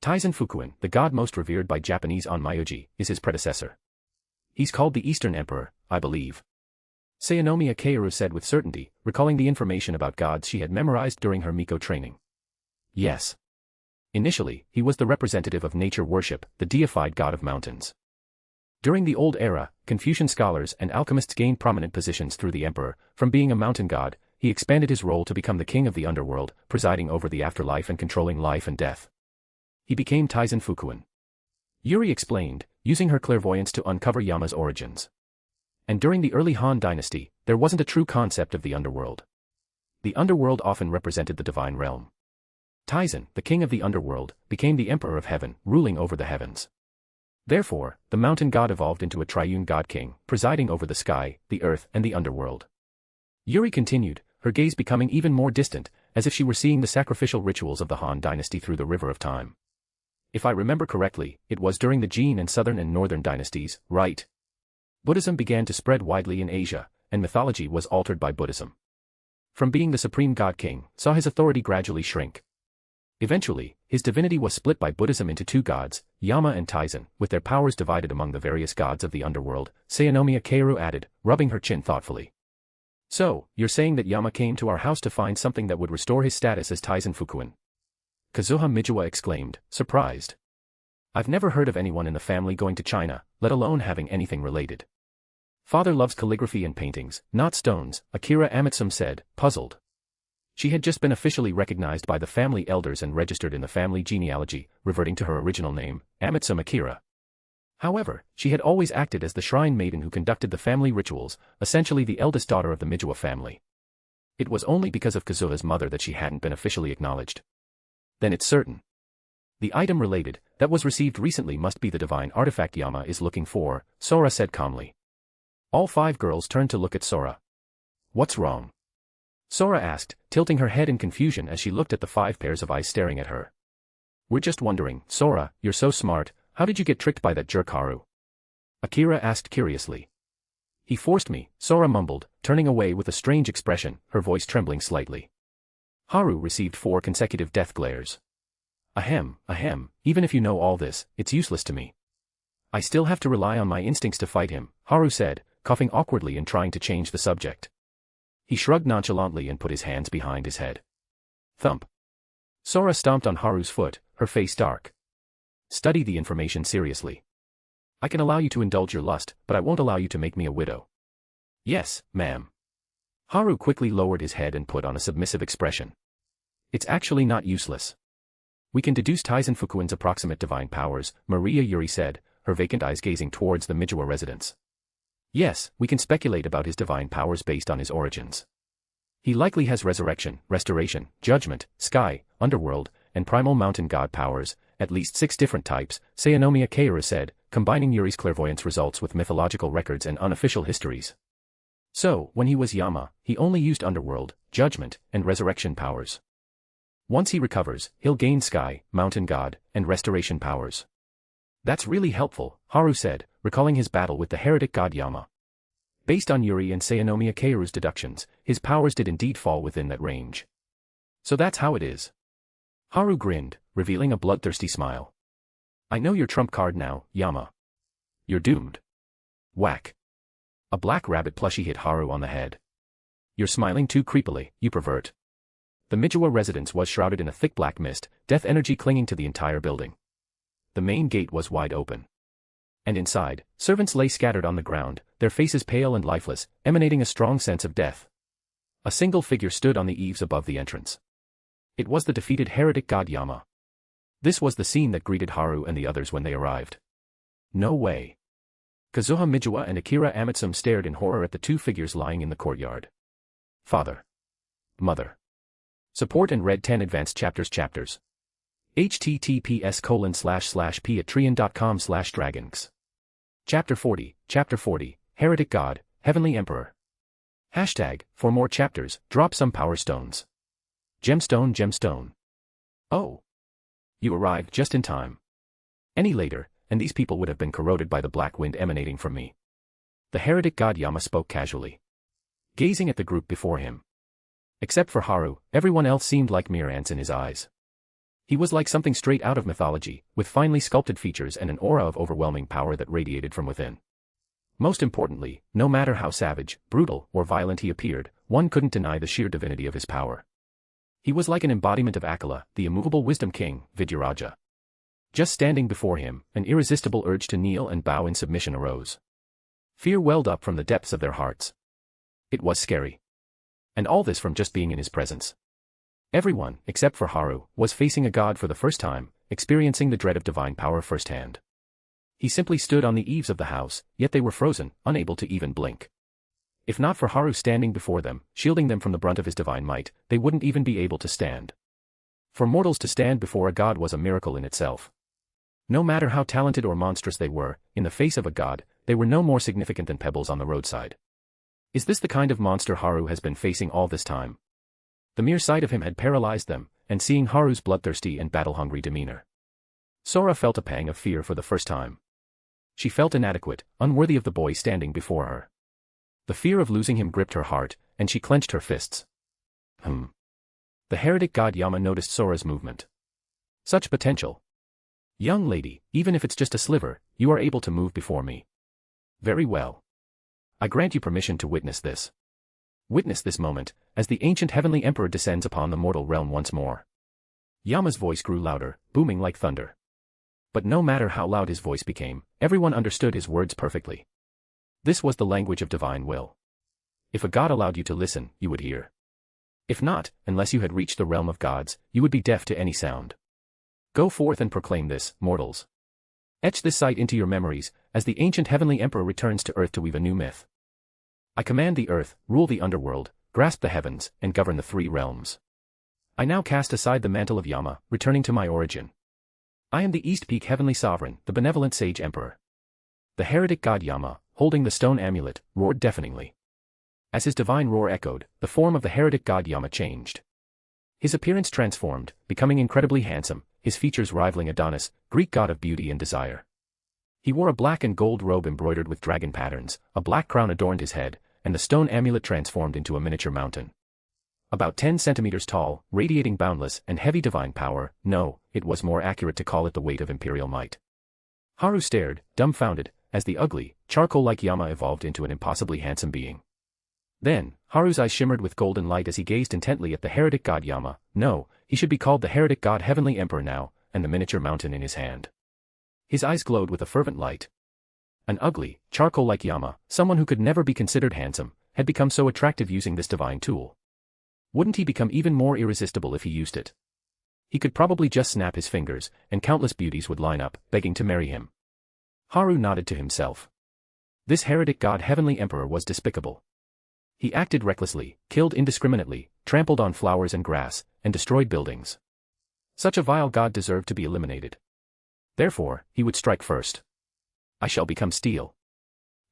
Speaker 3: Taizen Fukuin, the god most revered by Japanese onmyoji, is his predecessor. He's called the Eastern Emperor, I believe. Sayanomiya Kaoru said with certainty, recalling the information about gods she had memorized during her Miko training. Yes. Initially, he was the representative of nature worship, the deified god of mountains. During the Old Era, Confucian scholars and alchemists gained prominent positions through the emperor. From being a mountain god, he expanded his role to become the king of the underworld, presiding over the afterlife and controlling life and death. He became Taizen Fukuin. Yuri explained, using her clairvoyance to uncover Yama's origins. And during the early Han Dynasty, there wasn't a true concept of the underworld. The underworld often represented the divine realm. Taizen, the king of the underworld, became the emperor of heaven, ruling over the heavens. Therefore, the mountain god evolved into a triune god-king, presiding over the sky, the earth, and the underworld. Yuri continued, her gaze becoming even more distant, as if she were seeing the sacrificial rituals of the Han Dynasty through the river of time. If I remember correctly, it was during the Jin and Southern and Northern dynasties, right? Buddhism began to spread widely in Asia, and mythology was altered by Buddhism. From being the supreme god-king, saw his authority gradually shrink. Eventually, his divinity was split by Buddhism into 2 gods, Yama and Taizen, with their powers divided among the various gods of the underworld, Sayanomiya Kaoru added, rubbing her chin thoughtfully. So, you're saying that Yama came to our house to find something that would restore his status as Taizen Fukuin? Kazuha Mijiwa exclaimed, surprised. I've never heard of anyone in the family going to China, let alone having anything related. Father loves calligraphy and paintings, not stones, Akira Amatsume said, puzzled. She had just been officially recognized by the family elders and registered in the family genealogy, reverting to her original name, Amatsume Akira. However, she had always acted as the shrine maiden who conducted the family rituals, essentially the eldest daughter of the Mijiwa family. It was only because of Kazuha's mother that she hadn't been officially acknowledged. Then it's certain. The item related, that was received recently must be the divine artifact Yama is looking for, Sora said calmly. All 5 girls turned to look at Sora. What's wrong? Sora asked, tilting her head in confusion as she looked at the 5 pairs of eyes staring at her. We're just wondering, Sora, you're so smart, how did you get tricked by that jerk Haru? Akira asked curiously. He forced me, Sora mumbled, turning away with a strange expression, her voice trembling slightly. Haru received 4 consecutive death glares. Ahem, even if you know all this, it's useless to me. I still have to rely on my instincts to fight him, Haru said, coughing awkwardly and trying to change the subject. He shrugged nonchalantly and put his hands behind his head. Thump. Sora stomped on Haru's foot, her face dark. Study the information seriously. I can allow you to indulge your lust, but I won't allow you to make me a widow. Yes, ma'am. Haru quickly lowered his head and put on a submissive expression. It's actually not useless. We can deduce Taizen Fukuin's approximate divine powers, Maria Yuri said, her vacant eyes gazing towards the Mijiwa residence. Yes, we can speculate about his divine powers based on his origins. He likely has resurrection, restoration, judgment, sky, underworld, and primal mountain god powers, at least 6 different types, Sayanomiya Kaoru said, combining Yuri's clairvoyance results with mythological records and unofficial histories. So, when he was Yama, he only used underworld, judgment, and resurrection powers. Once he recovers, he'll gain sky, mountain god, and restoration powers. That's really helpful, Haru said, recalling his battle with the heretic god Yama. Based on Yuri and Sayanomiya Keiru's deductions, his powers did indeed fall within that range. So that's how it is. Haru grinned, revealing a bloodthirsty smile. I know your trump card now, Yama. You're doomed. Whack. A black rabbit plushie hit Haru on the head. You're smiling too creepily, you pervert. The Mijiwa residence was shrouded in a thick black mist, death energy clinging to the entire building. The main gate was wide open. And inside, servants lay scattered on the ground, their faces pale and lifeless, emanating a strong sense of death. A single figure stood on the eaves above the entrance. It was the defeated heretic god Yama. This was the scene that greeted Haru and the others when they arrived. No way. Kazuha Mijiwa and Akira Amatsum stared in horror at the two figures lying in the courtyard. Father. Mother. Support and read 10 advanced chapters. https://patreon.com/dragons. Chapter 40, Heretic God, Heavenly Emperor. Hashtag, for more chapters, drop some power stones. Gemstone. Oh. You arrived just in time. Any later, and these people would have been corroded by the black wind emanating from me. The heretic god Yama spoke casually, gazing at the group before him. Except for Haru, everyone else seemed like mere ants in his eyes. He was like something straight out of mythology, with finely sculpted features and an aura of overwhelming power that radiated from within. Most importantly, no matter how savage, brutal, or violent he appeared, one couldn't deny the sheer divinity of his power. He was like an embodiment of Akala, the immovable wisdom king, Vidyaraja. Just standing before him, an irresistible urge to kneel and bow in submission arose. Fear welled up from the depths of their hearts. It was scary. And all this from just being in his presence. Everyone, except for Haru, was facing a god for the first time, experiencing the dread of divine power firsthand. He simply stood on the eaves of the house, yet they were frozen, unable to even blink. If not for Haru standing before them, shielding them from the brunt of his divine might, they wouldn't even be able to stand. For mortals to stand before a god was a miracle in itself. No matter how talented or monstrous they were, in the face of a god, they were no more significant than pebbles on the roadside. Is this the kind of monster Haru has been facing all this time? The mere sight of him had paralyzed them, and seeing Haru's bloodthirsty and battle-hungry demeanor, Sora felt a pang of fear for the first time. She felt inadequate, unworthy of the boy standing before her. The fear of losing him gripped her heart, and she clenched her fists. The heretic god Yama noticed Sora's movement. Such potential. Young lady, even if it's just a sliver, you are able to move before me. Very well. I grant you permission to witness this. Witness this moment, as the ancient heavenly emperor descends upon the mortal realm once more. Yama's voice grew louder, booming like thunder. But no matter how loud his voice became, everyone understood his words perfectly. This was the language of divine will. If a god allowed you to listen, you would hear. If not, unless you had reached the realm of gods, you would be deaf to any sound. Go forth and proclaim this, mortals. Etch this sight into your memories, as the ancient heavenly emperor returns to earth to weave a new myth. I command the earth, rule the underworld, grasp the heavens, and govern the three realms. I now cast aside the mantle of Yama, returning to my origin. I am the East Peak Heavenly Sovereign, the benevolent sage emperor. The heretic god Yama, holding the stone amulet, roared deafeningly. As his divine roar echoed, the form of the heretic god Yama changed. His appearance transformed, becoming incredibly handsome, his features rivaling Adonis, Greek god of beauty and desire. He wore a black and gold robe embroidered with dragon patterns, a black crown adorned his head, and the stone amulet transformed into a miniature mountain. About 10 centimeters tall, radiating boundless and heavy divine power, no, it was more accurate to call it the weight of imperial might. Haru stared, dumbfounded, as the ugly, charcoal-like Yama evolved into an impossibly handsome being. Then, Haru's eyes shimmered with golden light as he gazed intently at the heretic god Yama. No, he should be called the heretic god Heavenly Emperor now, and the miniature mountain in his hand. His eyes glowed with a fervent light. An ugly, charcoal-like Yama, someone who could never be considered handsome, had become so attractive using this divine tool. Wouldn't he become even more irresistible if he used it? He could probably just snap his fingers, and countless beauties would line up, begging to marry him. Haru nodded to himself. This heretic god Heavenly Emperor was despicable. He acted recklessly, killed indiscriminately, trampled on flowers and grass, and destroyed buildings. Such a vile god deserved to be eliminated. Therefore, he would strike first. I shall become steel.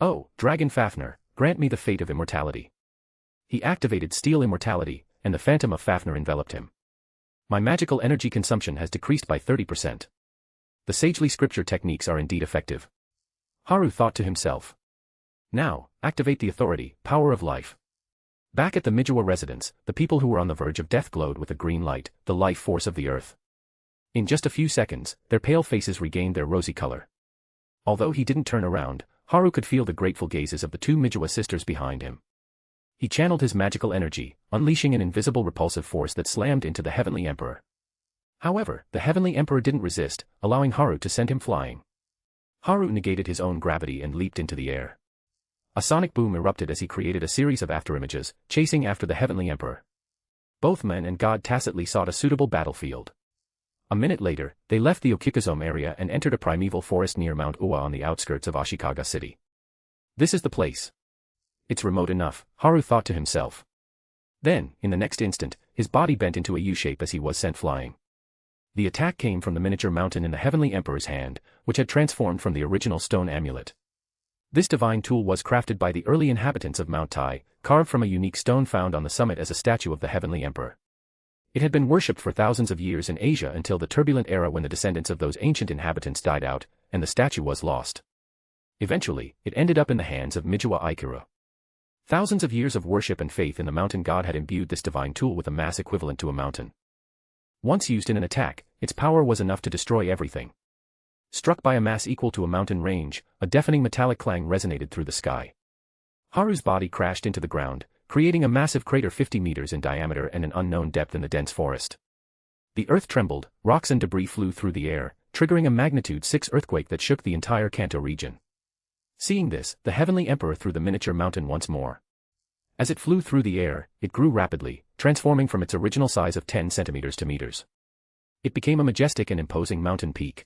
Speaker 3: Oh, Dragon Fafnir, grant me the fate of immortality. He activated steel immortality, and the phantom of Fafnir enveloped him. My magical energy consumption has decreased by 30%. The sagely scripture techniques are indeed effective. Haru thought to himself. Now, activate the authority, power of life. Back at the Mijiwa residence, the people who were on the verge of death glowed with a green light, the life force of the earth. In just a few seconds, their pale faces regained their rosy color. Although he didn't turn around, Haru could feel the grateful gazes of the two Mijiwa sisters behind him. He channeled his magical energy, unleashing an invisible repulsive force that slammed into the Heavenly Emperor. However, the Heavenly Emperor didn't resist, allowing Haru to send him flying. Haru negated his own gravity and leaped into the air. A sonic boom erupted as he created a series of afterimages, chasing after the Heavenly Emperor. Both men and God tacitly sought a suitable battlefield. A minute later, they left the Okikazome area and entered a primeval forest near Mount Uwa on the outskirts of Ashikaga City. This is the place. It's remote enough, Haru thought to himself. Then, in the next instant, his body bent into a U-shape as he was sent flying. The attack came from the miniature mountain in the Heavenly Emperor's hand, which had transformed from the original stone amulet. This divine tool was crafted by the early inhabitants of Mount Tai, carved from a unique stone found on the summit as a statue of the Heavenly Emperor. It had been worshipped for thousands of years in Asia until the turbulent era when the descendants of those ancient inhabitants died out, and the statue was lost. Eventually, it ended up in the hands of Mijiwa Aikura. Thousands of years of worship and faith in the mountain god had imbued this divine tool with a mass equivalent to a mountain. Once used in an attack, its power was enough to destroy everything. Struck by a mass equal to a mountain range, a deafening metallic clang resonated through the sky. Haru's body crashed into the ground, creating a massive crater 50 meters in diameter and an unknown depth in the dense forest. The earth trembled, rocks and debris flew through the air, triggering a magnitude 6 earthquake that shook the entire Kanto region. Seeing this, the Heavenly Emperor threw the miniature mountain once more. As it flew through the air, it grew rapidly, transforming from its original size of 10 centimeters to meters. It became a majestic and imposing mountain peak.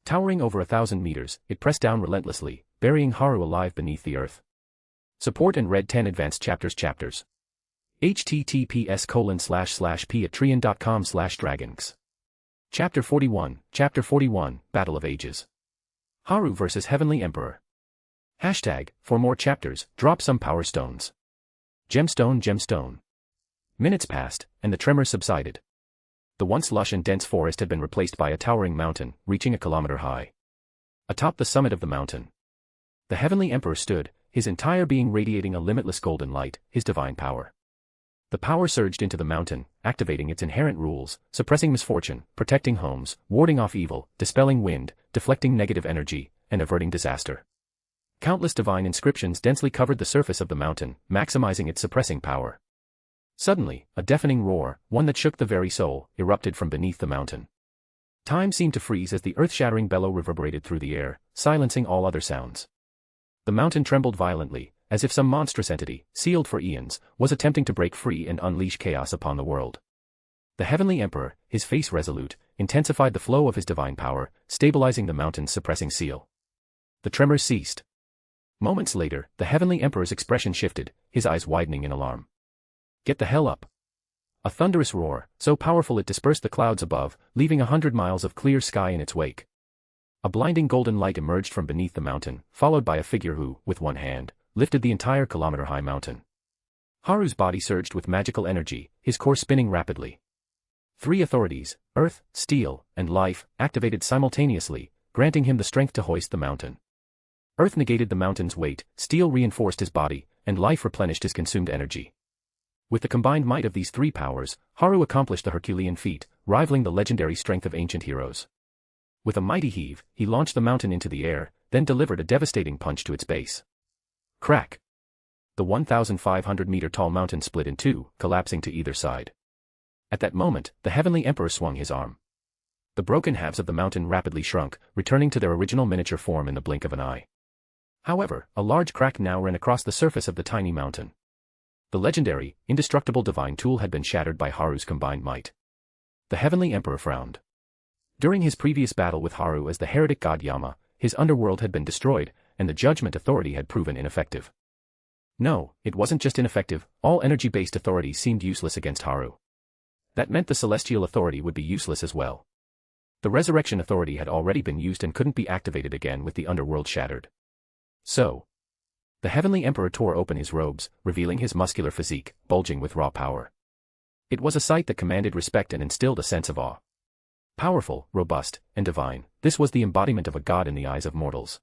Speaker 3: Towering over 1,000 meters, it pressed down relentlessly, burying Haru alive beneath the earth. Support and read 10 advanced chapters. https://patreon.com/dragons. Chapter 41, Battle of Ages. Haru vs. Heavenly Emperor. For more chapters, drop some power stones. Gemstone. Minutes passed, and the tremors subsided. The once lush and dense forest had been replaced by a towering mountain, reaching a kilometer high. Atop the summit of the mountain, the Heavenly Emperor stood, his entire being radiating a limitless golden light, his divine power. The power surged into the mountain, activating its inherent rules, suppressing misfortune, protecting homes, warding off evil, dispelling wind, deflecting negative energy, and averting disaster. Countless divine inscriptions densely covered the surface of the mountain, maximizing its suppressing power. Suddenly, a deafening roar, one that shook the very soul, erupted from beneath the mountain. Time seemed to freeze as the earth-shattering bellow reverberated through the air, silencing all other sounds. The mountain trembled violently, as if some monstrous entity, sealed for eons, was attempting to break free and unleash chaos upon the world. The Heavenly Emperor, his face resolute, intensified the flow of his divine power, stabilizing the mountain's suppressing seal. The tremors ceased. Moments later, the Heavenly Emperor's expression shifted, his eyes widening in alarm. Get the hell up. A thunderous roar, so powerful it dispersed the clouds above, leaving 100 miles of clear sky in its wake. A blinding golden light emerged from beneath the mountain, followed by a figure who, with one hand, lifted the entire kilometer-high mountain. Haru's body surged with magical energy, his core spinning rapidly. 3 authorities, earth, steel, and life, activated simultaneously, granting him the strength to hoist the mountain. Earth negated the mountain's weight, steel reinforced his body, and life replenished his consumed energy. With the combined might of these 3 powers, Haru accomplished the Herculean feat, rivaling the legendary strength of ancient heroes. With a mighty heave, he launched the mountain into the air, then delivered a devastating punch to its base. Crack! The 1,500-meter-tall mountain split in 2, collapsing to either side. At that moment, the Heavenly Emperor swung his arm. The broken halves of the mountain rapidly shrunk, returning to their original miniature form in the blink of an eye. However, a large crack now ran across the surface of the tiny mountain. The legendary, indestructible divine tool had been shattered by Haru's combined might. The Heavenly Emperor frowned. During his previous battle with Haru as the heretic god Yama, his underworld had been destroyed, and the Judgment Authority had proven ineffective. No, it wasn't just ineffective, all energy-based authorities seemed useless against Haru. That meant the Celestial Authority would be useless as well. The Resurrection Authority had already been used and couldn't be activated again with the underworld shattered. So, the Heavenly Emperor tore open his robes, revealing his muscular physique, bulging with raw power. It was a sight that commanded respect and instilled a sense of awe. Powerful, robust, and divine, this was the embodiment of a god in the eyes of mortals.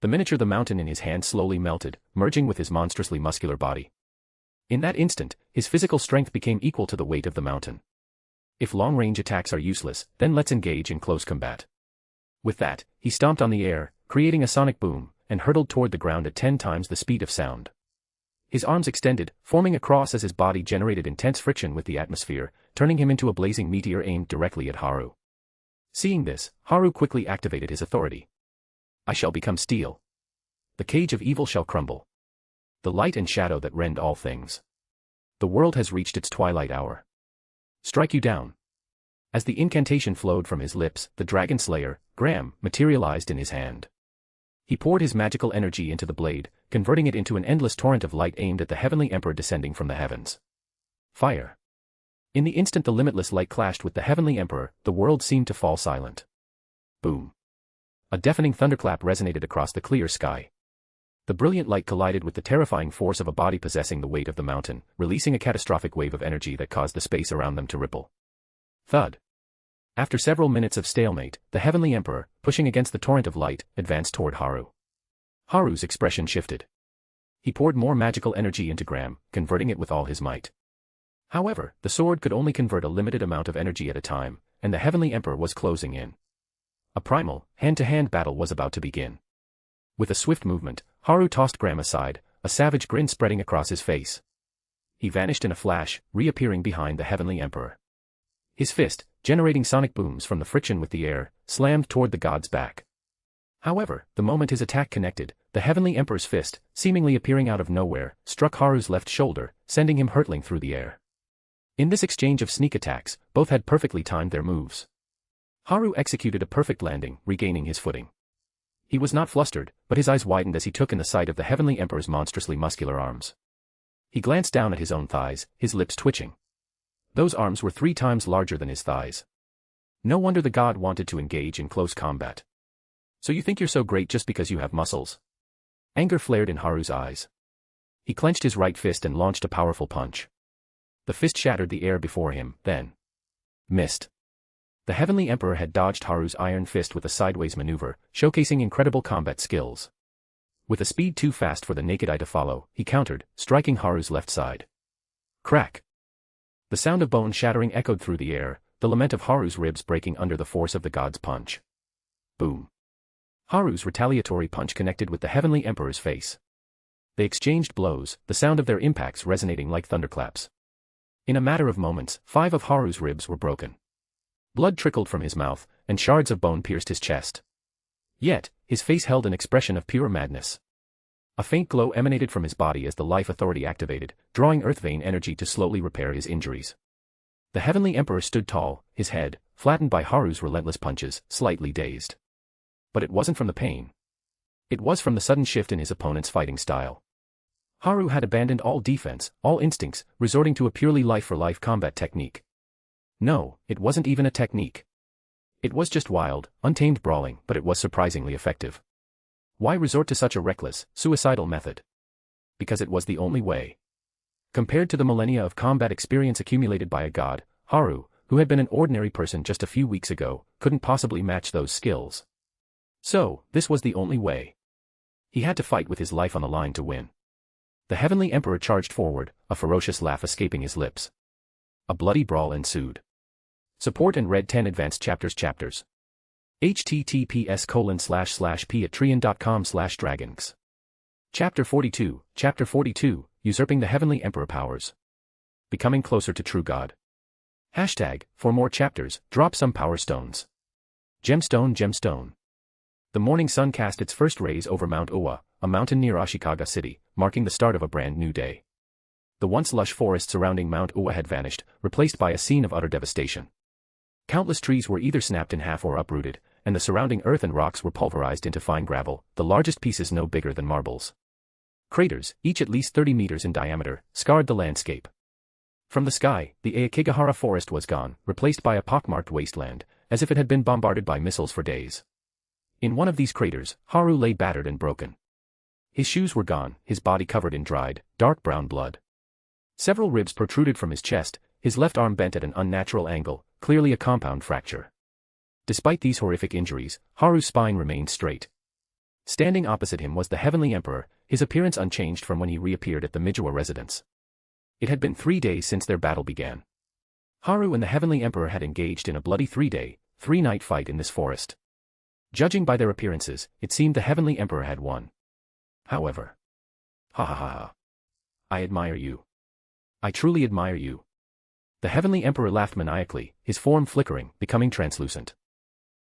Speaker 3: The mountain in his hand slowly melted, merging with his monstrously muscular body. In that instant, his physical strength became equal to the weight of the mountain. If long-range attacks are useless, then let's engage in close combat. With that, he stomped on the air, creating a sonic boom, and hurtled toward the ground at 10 times the speed of sound. His arms extended, forming a cross as his body generated intense friction with the atmosphere, turning him into a blazing meteor aimed directly at Haru. Seeing this, Haru quickly activated his authority. I shall become steel. The cage of evil shall crumble. The light and shadow that rend all things. The world has reached its twilight hour. Strike you down. As the incantation flowed from his lips, the Dragon Slayer, Graham, materialized in his hand. He poured his magical energy into the blade, converting it into an endless torrent of light aimed at the Heavenly Emperor descending from the heavens. Fire. In the instant the limitless light clashed with the Heavenly Emperor, the world seemed to fall silent. Boom. A deafening thunderclap resonated across the clear sky. The brilliant light collided with the terrifying force of a body possessing the weight of the mountain, releasing a catastrophic wave of energy that caused the space around them to ripple. Thud. After several minutes of stalemate, the Heavenly Emperor, pushing against the torrent of light, advanced toward Haru. Haru's expression shifted. He poured more magical energy into Graham, converting it with all his might. However, the sword could only convert a limited amount of energy at a time, and the Heavenly Emperor was closing in. A primal, hand-to-hand battle was about to begin. With a swift movement, Haru tossed Graham aside, a savage grin spreading across his face. He vanished in a flash, reappearing behind the Heavenly Emperor. His fist, generating sonic booms from the friction with the air, slammed toward the god's back. However, the moment his attack connected, the Heavenly Emperor's fist, seemingly appearing out of nowhere, struck Haru's left shoulder, sending him hurtling through the air. In this exchange of sneak attacks, both had perfectly timed their moves. Haru executed a perfect landing, regaining his footing. He was not flustered, but his eyes widened as he took in the sight of the Heavenly Emperor's monstrously muscular arms. He glanced down at his own thighs, his lips twitching. Those arms were 3 times larger than his thighs. No wonder the god wanted to engage in close combat. So you think you're so great just because you have muscles? Anger flared in Haru's eyes. He clenched his right fist and launched a powerful punch. The fist shattered the air before him, then missed. The Heavenly Emperor had dodged Haru's iron fist with a sideways maneuver, showcasing incredible combat skills. With a speed too fast for the naked eye to follow, he countered, striking Haru's left side. Crack! The sound of bone shattering echoed through the air, the lament of Haru's ribs breaking under the force of the god's punch. Boom! Haru's retaliatory punch connected with the Heavenly Emperor's face. They exchanged blows, the sound of their impacts resonating like thunderclaps. In a matter of moments, 5 of Haru's ribs were broken. Blood trickled from his mouth, and shards of bone pierced his chest. Yet, his face held an expression of pure madness. A faint glow emanated from his body as the life authority activated, drawing earth vein energy to slowly repair his injuries. The Heavenly Emperor stood tall, his head, flattened by Haru's relentless punches, slightly dazed. But it wasn't from the pain. It was from the sudden shift in his opponent's fighting style. Haru had abandoned all defense, all instincts, resorting to a purely life-for-life combat technique. No, it wasn't even a technique. It was just wild, untamed brawling, but it was surprisingly effective. Why resort to such a reckless, suicidal method? Because it was the only way. Compared to the millennia of combat experience accumulated by a god, Haru, who had been an ordinary person just a few weeks ago, couldn't possibly match those skills. So, this was the only way. He had to fight with his life on the line to win. The Heavenly Emperor charged forward, a ferocious laugh escaping his lips. A bloody brawl ensued. Support and read 10 advanced chapters. https://patreon.com/dragons. Chapter 42, Usurping the Heavenly Emperor Powers. Becoming closer to true God. For more chapters, drop some power stones. Gemstone. The morning sun cast its first rays over Mount Owa, a mountain near Ashikaga City, marking the start of a brand new day. The once lush forest surrounding Mount Owa had vanished, replaced by a scene of utter devastation. Countless trees were either snapped in half or uprooted, and the surrounding earth and rocks were pulverized into fine gravel, the largest pieces no bigger than marbles. Craters, each at least 30 meters in diameter, scarred the landscape. From the sky, the Aokigahara forest was gone, replaced by a pockmarked wasteland, as if it had been bombarded by missiles for days. In one of these craters, Haru lay battered and broken. His shoes were gone, his body covered in dried, dark brown blood. Several ribs protruded from his chest, his left arm bent at an unnatural angle, clearly a compound fracture. Despite these horrific injuries, Haru's spine remained straight. Standing opposite him was the Heavenly Emperor, his appearance unchanged from when he reappeared at the Mijiwa residence. It had been 3 days since their battle began. Haru and the Heavenly Emperor had engaged in a bloody 3-day, 3-night fight in this forest. Judging by their appearances, it seemed the Heavenly Emperor had won. However. Ha ha ha ha. I admire you. I truly admire you. The Heavenly Emperor laughed maniacally, his form flickering, becoming translucent.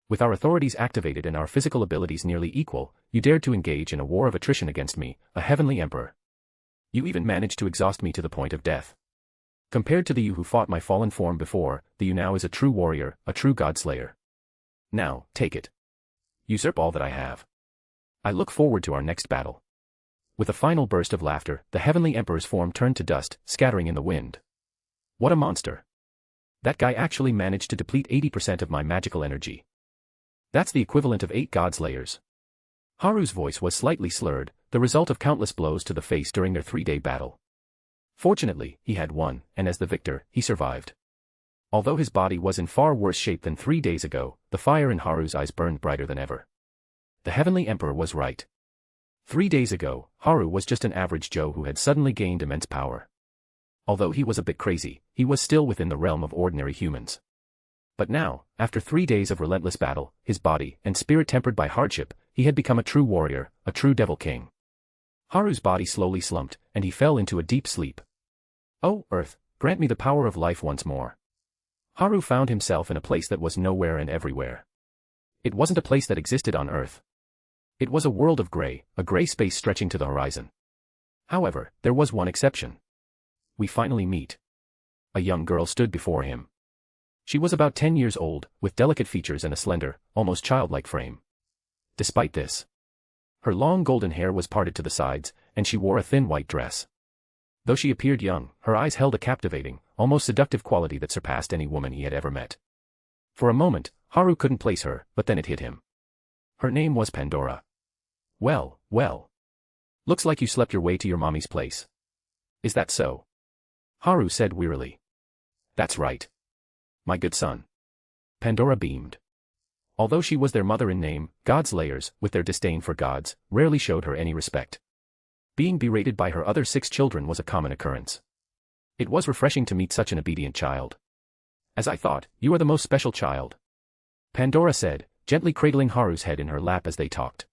Speaker 3: With our authorities activated and our physical abilities nearly equal, you dared to engage in a war of attrition against me, a Heavenly Emperor. You even managed to exhaust me to the point of death. Compared to the you who fought my fallen form before, the you now is a true warrior, a true Godslayer. Now, take it. Usurp all that I have. I look forward to our next battle. With a final burst of laughter, the Heavenly Emperor's form turned to dust, scattering in the wind. What a monster. That guy actually managed to deplete 80% of my magical energy. That's the equivalent of 8 Godslayers. Haru's voice was slightly slurred, the result of countless blows to the face during their 3-day battle. Fortunately, he had won, and as the victor, he survived. Although his body was in far worse shape than 3 days ago, the fire in Haru's eyes burned brighter than ever. The Heavenly Emperor was right. 3 days ago, Haru was just an average Joe who had suddenly gained immense power. Although he was a bit crazy, he was still within the realm of ordinary humans. But now, after 3 days of relentless battle, his body and spirit tempered by hardship, he had become a true warrior, a true devil king. Haru's body slowly slumped, and he fell into a deep sleep. Oh, Earth, grant me the power of life once more. Haru found himself in a place that was nowhere and everywhere. It wasn't a place that existed on Earth. It was a world of gray, a gray space stretching to the horizon. However, there was one exception. We finally meet. A young girl stood before him. She was about 10 years old, with delicate features and a slender, almost childlike frame. Despite this, her long golden hair was parted to the sides, and she wore a thin white dress. Though she appeared young, her eyes held a captivating, almost seductive quality that surpassed any woman he had ever met. For a moment, Haru couldn't place her, but then it hit him. Her name was Pandora. Well, well. Looks like you slept your way to your mommy's place. Is that so? Haru said wearily. That's right. My good son. Pandora beamed. Although she was their mother in name, Godslayers, with their disdain for gods, rarely showed her any respect. Being berated by her other 6 children was a common occurrence. It was refreshing to meet such an obedient child. As I thought, you are the most special child. Pandora said, gently cradling Haru's head in her lap as they talked.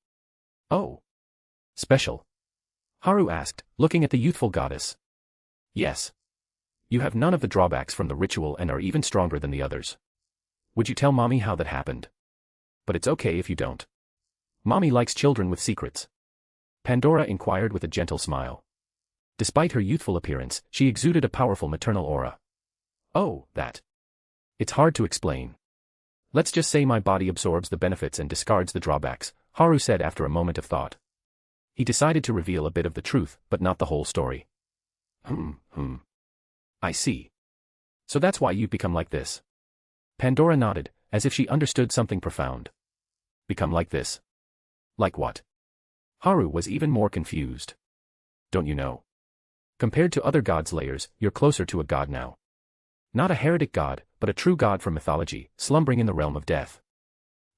Speaker 3: Oh. Special? Haru asked, looking at the youthful goddess. Yes. You have none of the drawbacks from the ritual and are even stronger than the others. Would you tell Mommy how that happened? But it's okay if you don't. Mommy likes children with secrets. Pandora inquired with a gentle smile. Despite her youthful appearance, she exuded a powerful maternal aura. Oh, that. It's hard to explain. Let's just say my body absorbs the benefits and discards the drawbacks, Haru said after a moment of thought. He decided to reveal a bit of the truth, but not the whole story. I see. So that's why you've become like this. Pandora nodded, as if she understood something profound. Become like this? Like what? Haru was even more confused. Don't you know? Compared to other Godslayers, you're closer to a god now. Not a heretic god, but a true god from mythology, slumbering in the realm of death.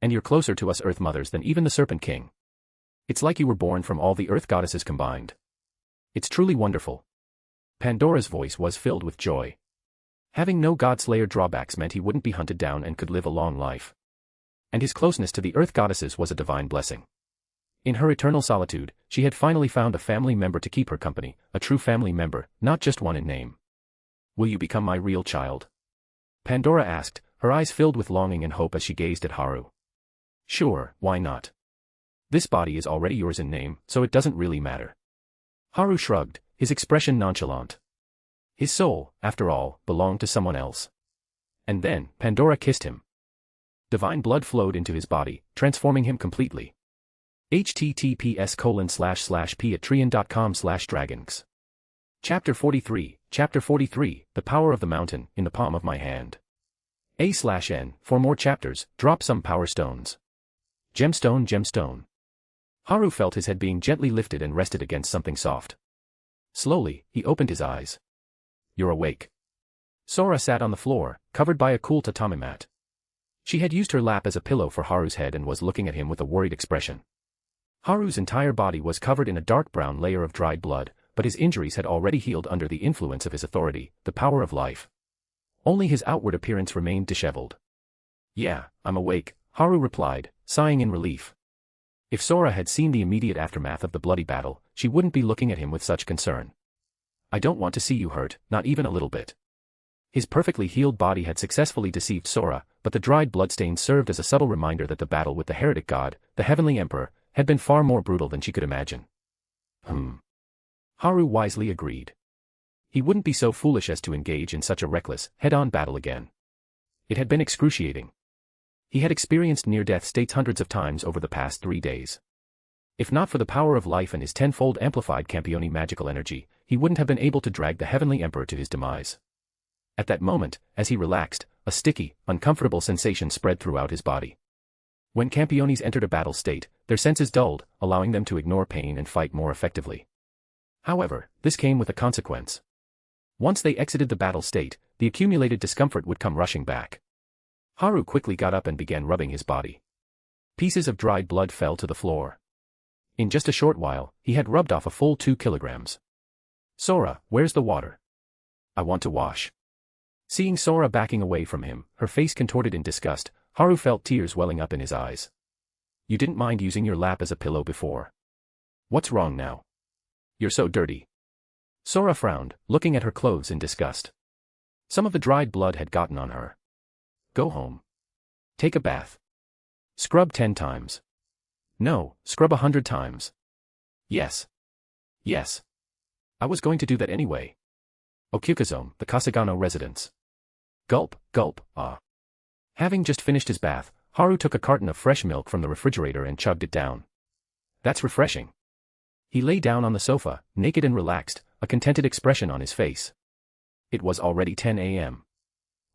Speaker 3: And you're closer to us Earth Mothers than even the Serpent King. It's like you were born from all the Earth Goddesses combined. It's truly wonderful. Pandora's voice was filled with joy. Having no Godslayer drawbacks meant he wouldn't be hunted down and could live a long life. And his closeness to the Earth Goddesses was a divine blessing. In her eternal solitude, she had finally found a family member to keep her company, a true family member, not just one in name. Will you become my real child? Pandora asked, her eyes filled with longing and hope as she gazed at Haru. Sure, why not? This body is already yours in name, so it doesn't really matter. Haru shrugged, his expression nonchalant. His soul, after all, belonged to someone else. And then, Pandora kissed him. Divine blood flowed into his body, transforming him completely. https://patreon.com/dragons. Chapter 43, Chapter 43, The Power of the Mountain, in the Palm of My Hand. A/N, for more chapters, drop some power stones. Gemstone, gemstone. Haru felt his head being gently lifted and rested against something soft. Slowly, he opened his eyes. You're awake. Sora sat on the floor, covered by a cool tatami mat. She had used her lap as a pillow for Haru's head and was looking at him with a worried expression. Haru's entire body was covered in a dark brown layer of dried blood, but his injuries had already healed under the influence of his authority, the power of life. Only his outward appearance remained disheveled. "Yeah, I'm awake," Haru replied, sighing in relief. If Sora had seen the immediate aftermath of the bloody battle, she wouldn't be looking at him with such concern. "I don't want to see you hurt, not even a little bit." His perfectly healed body had successfully deceived Sora, but the dried bloodstains served as a subtle reminder that the battle with the heretic god, the Heavenly Emperor, had been far more brutal than she could imagine. Haru wisely agreed. He wouldn't be so foolish as to engage in such a reckless, head-on battle again. It had been excruciating. He had experienced near-death states hundreds of times over the past 3 days. If not for the power of life and his tenfold amplified Campione magical energy, he wouldn't have been able to drag the Heavenly Emperor to his demise. At that moment, as he relaxed, a sticky, uncomfortable sensation spread throughout his body. When Campiones entered a battle state, their senses dulled, allowing them to ignore pain and fight more effectively. However, this came with a consequence. Once they exited the battle state, the accumulated discomfort would come rushing back. Haru quickly got up and began rubbing his body. Pieces of dried blood fell to the floor. In just a short while, he had rubbed off a full 2 kilograms. "Sora, where's the water? I want to wash." Seeing Sora backing away from him, her face contorted in disgust, Haru felt tears welling up in his eyes. "You didn't mind using your lap as a pillow before. What's wrong now? You're so dirty." Sora frowned, looking at her clothes in disgust. Some of the dried blood had gotten on her. "Go home. Take a bath. Scrub 10 times. No, scrub 100 times. Yes. Yes. I was going to do that anyway." Okyukazome, the Kasugano residence. Gulp, gulp, ah. Having just finished his bath, Haru took a carton of fresh milk from the refrigerator and chugged it down. "That's refreshing." He lay down on the sofa, naked and relaxed, a contented expression on his face. It was already 10 a.m.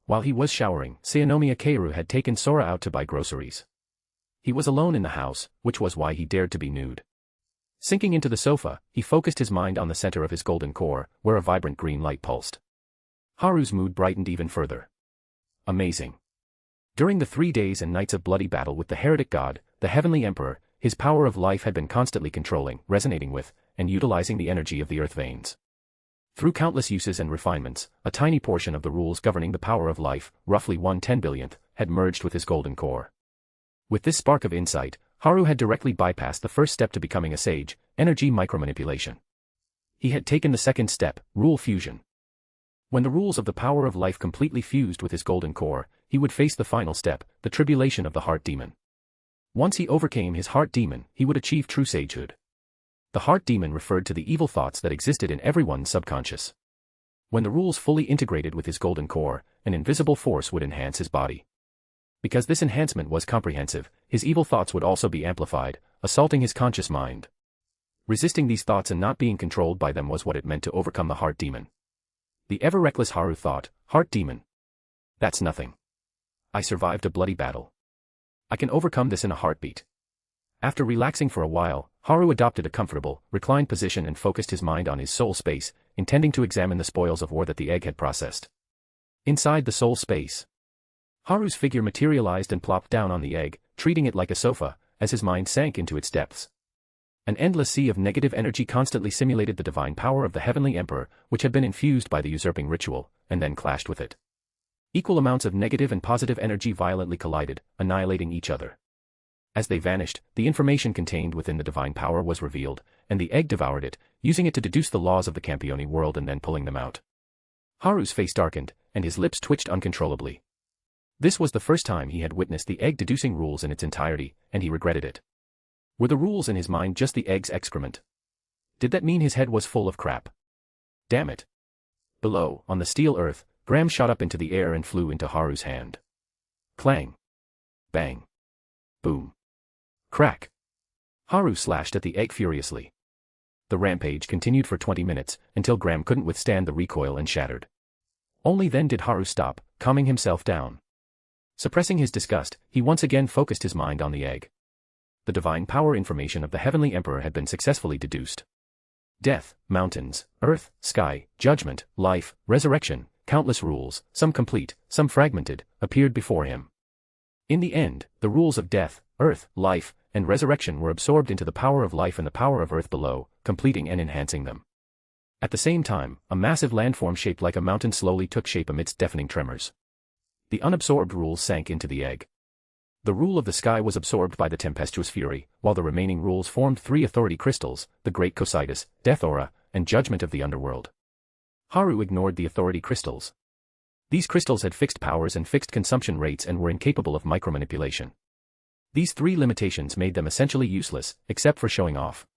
Speaker 3: While he was showering, Sayanomiya Kaoru had taken Sora out to buy groceries. He was alone in the house, which was why he dared to be nude. Sinking into the sofa, he focused his mind on the center of his golden core, where a vibrant green light pulsed. Haru's mood brightened even further. Amazing. During the 3 days and nights of bloody battle with the heretic god, the Heavenly Emperor, his power of life had been constantly controlling, resonating with, and utilizing the energy of the earth veins. Through countless uses and refinements, a tiny portion of the rules governing the power of life, roughly 1/10 billionth, had merged with his golden core. With this spark of insight, Haru had directly bypassed the first step to becoming a sage, energy micromanipulation. He had taken the second step, rule fusion. When the rules of the power of life completely fused with his golden core, he would face the final step, the tribulation of the heart demon. Once he overcame his heart demon, he would achieve true sagehood. The heart demon referred to the evil thoughts that existed in everyone's subconscious. When the rules fully integrated with his golden core, an invisible force would enhance his body. Because this enhancement was comprehensive, his evil thoughts would also be amplified, assaulting his conscious mind. Resisting these thoughts and not being controlled by them was what it meant to overcome the heart demon. The ever-reckless Haru thought, "Heart demon. That's nothing. I survived a bloody battle. I can overcome this in a heartbeat." After relaxing for a while, Haru adopted a comfortable, reclined position and focused his mind on his soul space, intending to examine the spoils of war that the egg had processed. Inside the soul space, Haru's figure materialized and plopped down on the egg, treating it like a sofa, as his mind sank into its depths. An endless sea of negative energy constantly simulated the divine power of the Heavenly Emperor, which had been infused by the usurping ritual, and then clashed with it. Equal amounts of negative and positive energy violently collided, annihilating each other. As they vanished, the information contained within the divine power was revealed, and the egg devoured it, using it to deduce the laws of the Campione world and then pulling them out. Haru's face darkened, and his lips twitched uncontrollably. This was the first time he had witnessed the egg deducing rules in its entirety, and he regretted it. Were the rules in his mind just the egg's excrement? Did that mean his head was full of crap? Damn it. Below, on the steel earth, Gram shot up into the air and flew into Haru's hand. Clang. Bang. Boom. Crack. Haru slashed at the egg furiously. The rampage continued for 20 minutes, until Gram couldn't withstand the recoil and shattered. Only then did Haru stop, calming himself down. Suppressing his disgust, he once again focused his mind on the egg. The divine power information of the Heavenly Emperor had been successfully deduced. Death, mountains, earth, sky, judgment, life, resurrection, countless rules, some complete, some fragmented, appeared before him. In the end, the rules of death, earth, life, and resurrection were absorbed into the power of life and the power of earth below, completing and enhancing them. At the same time, a massive landform shaped like a mountain slowly took shape amidst deafening tremors. The unabsorbed rules sank into the egg. The rule of the sky was absorbed by the tempestuous fury, while the remaining rules formed 3 authority crystals, the Great Cositus, Death Aura, and Judgment of the Underworld. Haru ignored the authority crystals. These crystals had fixed powers and fixed consumption rates and were incapable of micromanipulation. These 3 limitations made them essentially useless, except for showing off.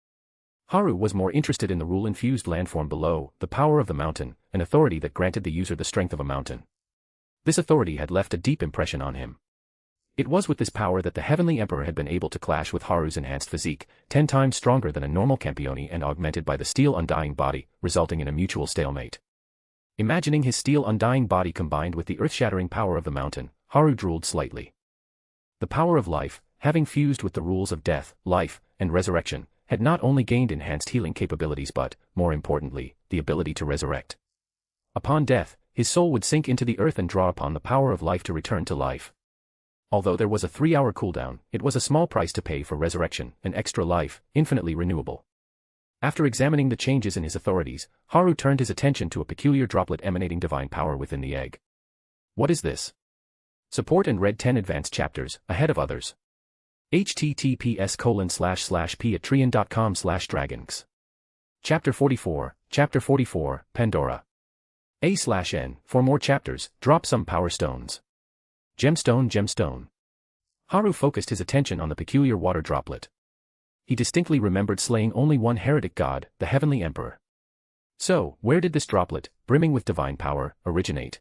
Speaker 3: Haru was more interested in the rule-infused landform below, the power of the mountain, an authority that granted the user the strength of a mountain. This authority had left a deep impression on him. It was with this power that the Heavenly Emperor had been able to clash with Haru's enhanced physique, 10 times stronger than a normal Campione and augmented by the steel undying body, resulting in a mutual stalemate. Imagining his steel undying body combined with the earth-shattering power of the mountain, Haru drooled slightly. The power of life, having fused with the rules of death, life, and resurrection, had not only gained enhanced healing capabilities but, more importantly, the ability to resurrect. Upon death, his soul would sink into the earth and draw upon the power of life to return to life. Although there was a 3-hour cooldown, it was a small price to pay for resurrection, an extra life, infinitely renewable. After examining the changes in his authorities, Haru turned his attention to a peculiar droplet emanating divine power within the egg. What is this? Support and read 10 advanced chapters, ahead of others. https://patreon.com/dragons. Chapter 44, Pandora. A/N, for more chapters, drop some power stones. Gemstone. Haru focused his attention on the peculiar water droplet. He distinctly remembered slaying only one heretic god, the Heavenly Emperor. So, where did this droplet, brimming with divine power, originate?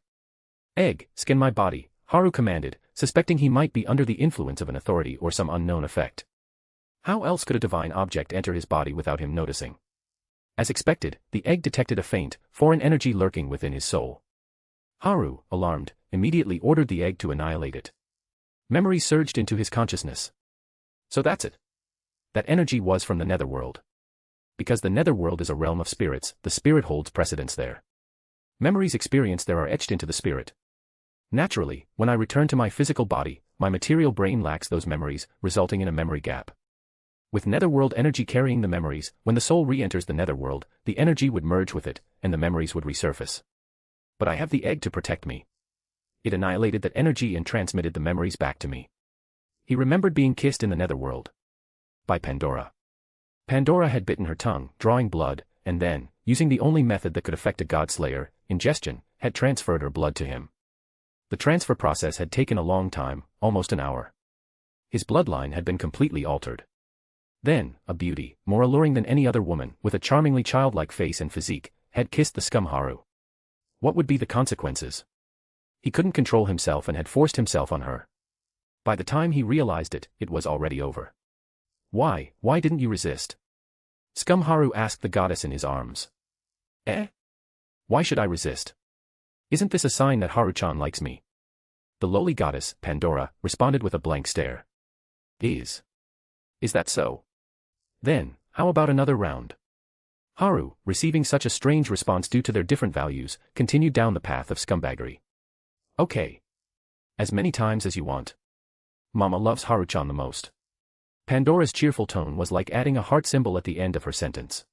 Speaker 3: Egg, scan my body, Haru commanded, suspecting he might be under the influence of an authority or some unknown effect. How else could a divine object enter his body without him noticing? As expected, the egg detected a faint, foreign energy lurking within his soul. Haru, alarmed, immediately ordered the egg to annihilate it. Memory surged into his consciousness. So that's it. That energy was from the netherworld. Because the netherworld is a realm of spirits, the spirit holds precedence there. Memories experienced there are etched into the spirit. Naturally, when I return to my physical body, my material brain lacks those memories, resulting in a memory gap. With netherworld energy carrying the memories, when the soul re-enters the netherworld, the energy would merge with it, and the memories would resurface. But I have the egg to protect me. It annihilated that energy and transmitted the memories back to me. He remembered being kissed in the netherworld. By Pandora. Pandora had bitten her tongue, drawing blood, and then, using the only method that could affect a Godslayer, ingestion, had transferred her blood to him. The transfer process had taken a long time, almost an hour. His bloodline had been completely altered. Then, a beauty, more alluring than any other woman, with a charmingly childlike face and physique, had kissed the scum Haru. What would be the consequences? He couldn't control himself and had forced himself on her. By the time he realized it, it was already over. Why didn't you resist? Scum Haru asked the goddess in his arms. Why should I resist? Isn't this a sign that Haru-chan likes me? The lowly goddess, Pandora, responded with a blank stare. Is that so? Then, how about another round? Haru, receiving such a strange response due to their different values, continued down the path of scumbaggery. Okay. As many times as you want. Mama loves Haru-chan the most. Pandora's cheerful tone was like adding a heart symbol at the end of her sentence.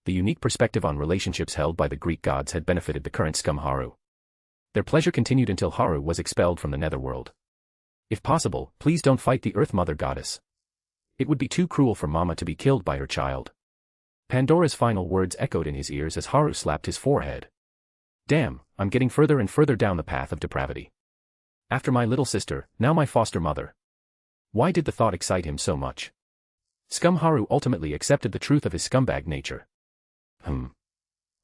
Speaker 3: The unique perspective on relationships held by the Greek gods had benefited the current scum Haru. Their pleasure continued until Haru was expelled from the netherworld. If possible, please don't fight the Earth Mother goddess. It would be too cruel for Mama to be killed by her child. Pandora's final words echoed in his ears as Haru slapped his forehead. Damn, I'm getting further and further down the path of depravity. After my little sister, now my foster mother. Why did the thought excite him so much? Scum Haru ultimately accepted the truth of his scumbag nature.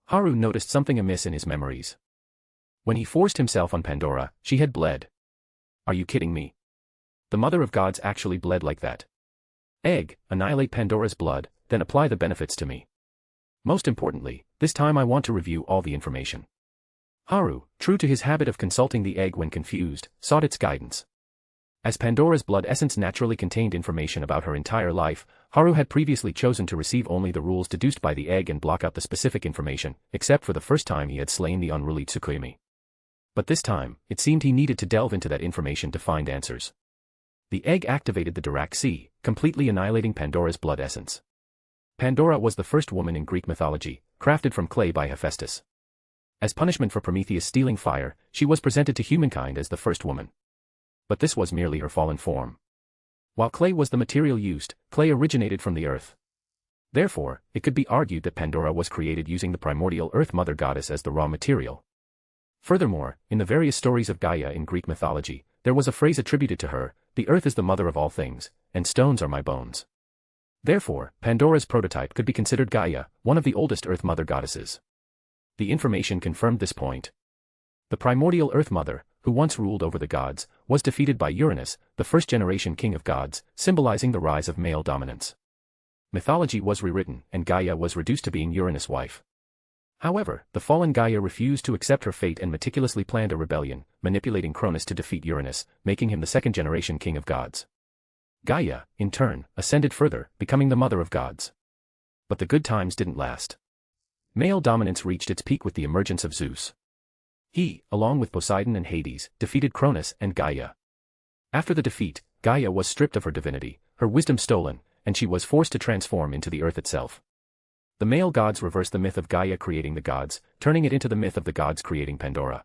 Speaker 3: Haru noticed something amiss in his memories. When he forced himself on Pandora, she had bled. Are you kidding me? The Mother of Gods actually bled like that. Egg, annihilate Pandora's blood, then apply the benefits to me. Most importantly, this time I want to review all the information. Haru, true to his habit of consulting the egg when confused, sought its guidance. As Pandora's blood essence naturally contained information about her entire life, Haru had previously chosen to receive only the rules deduced by the egg and block out the specific information, except for the first time he had slain the unruly Tsukuyomi. But this time, it seemed he needed to delve into that information to find answers. The egg activated the Dirac Sea, completely annihilating Pandora's blood essence. Pandora was the first woman in Greek mythology, crafted from clay by Hephaestus. As punishment for Prometheus stealing fire, she was presented to humankind as the first woman. But this was merely her fallen form. While clay was the material used, clay originated from the earth. Therefore, it could be argued that Pandora was created using the primordial Earth Mother Goddess as the raw material. Furthermore, in the various stories of Gaia in Greek mythology, there was a phrase attributed to her, "The earth is the mother of all things, and stones are my bones." Therefore, Pandora's prototype could be considered Gaia, one of the oldest Earth Mother goddesses. The information confirmed this point. The primordial Earth Mother, who once ruled over the gods, was defeated by Uranus, the first-generation king of gods, symbolizing the rise of male dominance. Mythology was rewritten, and Gaia was reduced to being Uranus' wife. However, the fallen Gaia refused to accept her fate and meticulously planned a rebellion, manipulating Cronus to defeat Uranus, making him the second-generation king of gods. Gaia, in turn, ascended further, becoming the mother of gods. But the good times didn't last. Male dominance reached its peak with the emergence of Zeus. He, along with Poseidon and Hades, defeated Cronus and Gaia. After the defeat, Gaia was stripped of her divinity, her wisdom stolen, and she was forced to transform into the earth itself. The male gods reversed the myth of Gaia creating the gods, turning it into the myth of the gods creating Pandora.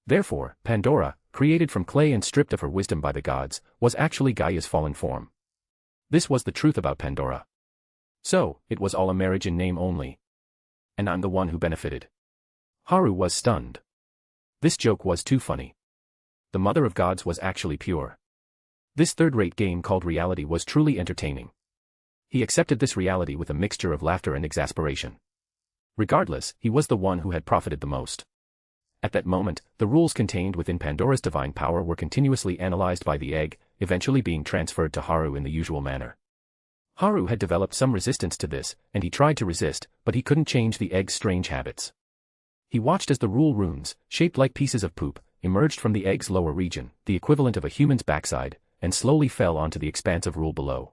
Speaker 3: Therefore, Pandora, created from clay and stripped of her wisdom by the gods, was actually Gaia's fallen form. This was the truth about Pandora. So, it was all a marriage in name only. And I'm the one who benefited. Haru was stunned. This joke was too funny. The mother of gods was actually pure. This third-rate game called reality was truly entertaining. He accepted this reality with a mixture of laughter and exasperation. Regardless, he was the one who had profited the most. At that moment, the rules contained within Pandora's divine power were continuously analyzed by the egg, eventually being transferred to Haru in the usual manner. Haru had developed some resistance to this, and he tried to resist, but he couldn't change the egg's strange habits. He watched as the rule runes, shaped like pieces of poop, emerged from the egg's lower region, the equivalent of a human's backside, and slowly fell onto the expanse of rule below.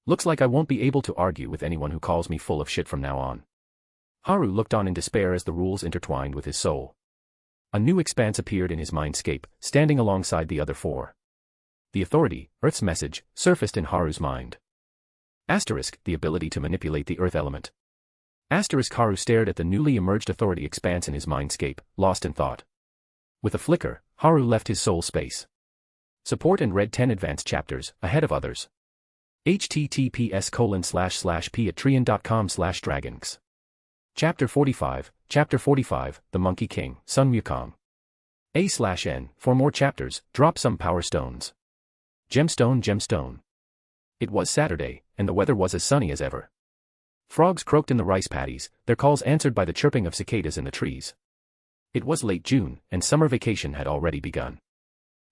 Speaker 3: Looks like I won't be able to argue with anyone who calls me full of shit from now on. Haru looked on in despair as the rules intertwined with his soul. A new expanse appeared in his mindscape, standing alongside the other four. The authority, Earth's message, surfaced in Haru's mind. Asterisk, the ability to manipulate the Earth element. Asterisk, Haru stared at the newly emerged authority expanse in his mindscape, lost in thought. With a flicker, Haru left his soul space. Support and read 10 advanced chapters, ahead of others. https://patreon.com/dragons. Chapter 45, The Monkey King, Sun Wukong. A/N, for more chapters, drop some power stones. Gemstone. It was Saturday, and the weather was as sunny as ever. Frogs croaked in the rice paddies, their calls answered by the chirping of cicadas in the trees. It was late June, and summer vacation had already begun.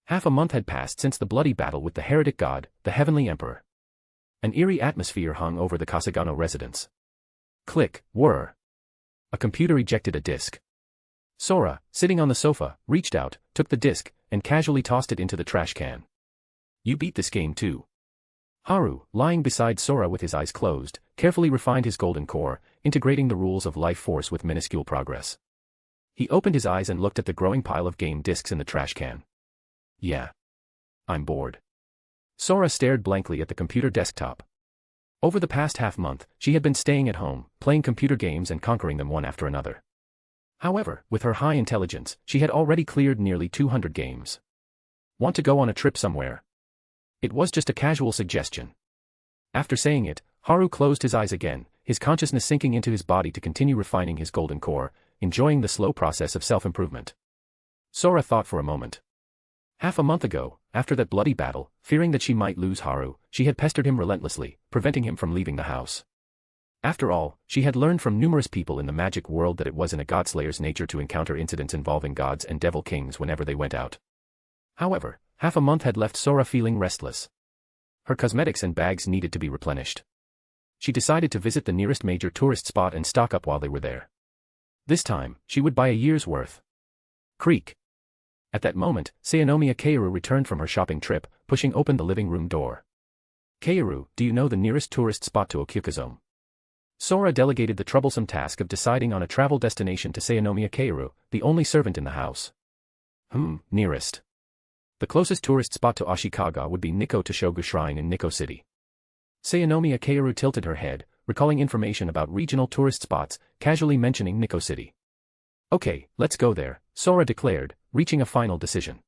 Speaker 3: Half a month had passed since the bloody battle with the heretic god, the Heavenly Emperor. An eerie atmosphere hung over the Kasugano residence. Click, whir. A computer ejected a disk. Sora, sitting on the sofa, reached out, took the disk, and casually tossed it into the trash can. You beat this game too. Haru, lying beside Sora with his eyes closed, carefully refined his golden core, integrating the rules of life force with minuscule progress. He opened his eyes and looked at the growing pile of game disks in the trash can. Yeah. I'm bored. Sora stared blankly at the computer desktop. Over the past half-month, she had been staying at home, playing computer games and conquering them one after another. However, with her high intelligence, she had already cleared nearly 200 games. Want to go on a trip somewhere? It was just a casual suggestion. After saying it, Haru closed his eyes again, his consciousness sinking into his body to continue refining his golden core, enjoying the slow process of self-improvement. Sora thought for a moment. Half a month ago, after that bloody battle, fearing that she might lose Haru, she had pestered him relentlessly, preventing him from leaving the house. After all, she had learned from numerous people in the magic world that it was in a Godslayer's nature to encounter incidents involving gods and devil kings whenever they went out. However, half a month had left Sora feeling restless. Her cosmetics and bags needed to be replenished. She decided to visit the nearest major tourist spot and stock up while they were there. This time, she would buy a year's worth. Creak. At that moment, Sayanomiya Kaoru returned from her shopping trip, pushing open the living room door. Kaoru, do you know the nearest tourist spot to Okyukazome? Sora delegated the troublesome task of deciding on a travel destination to Sayanomiya Kaoru, the only servant in the house. Nearest. The closest tourist spot to Ashikaga would be Nikko Toshogu Shrine in Nikko City. Sayanomiya Kaoru tilted her head, recalling information about regional tourist spots, casually mentioning Nikko City. Okay, let's go there, Sora declared, reaching a final decision.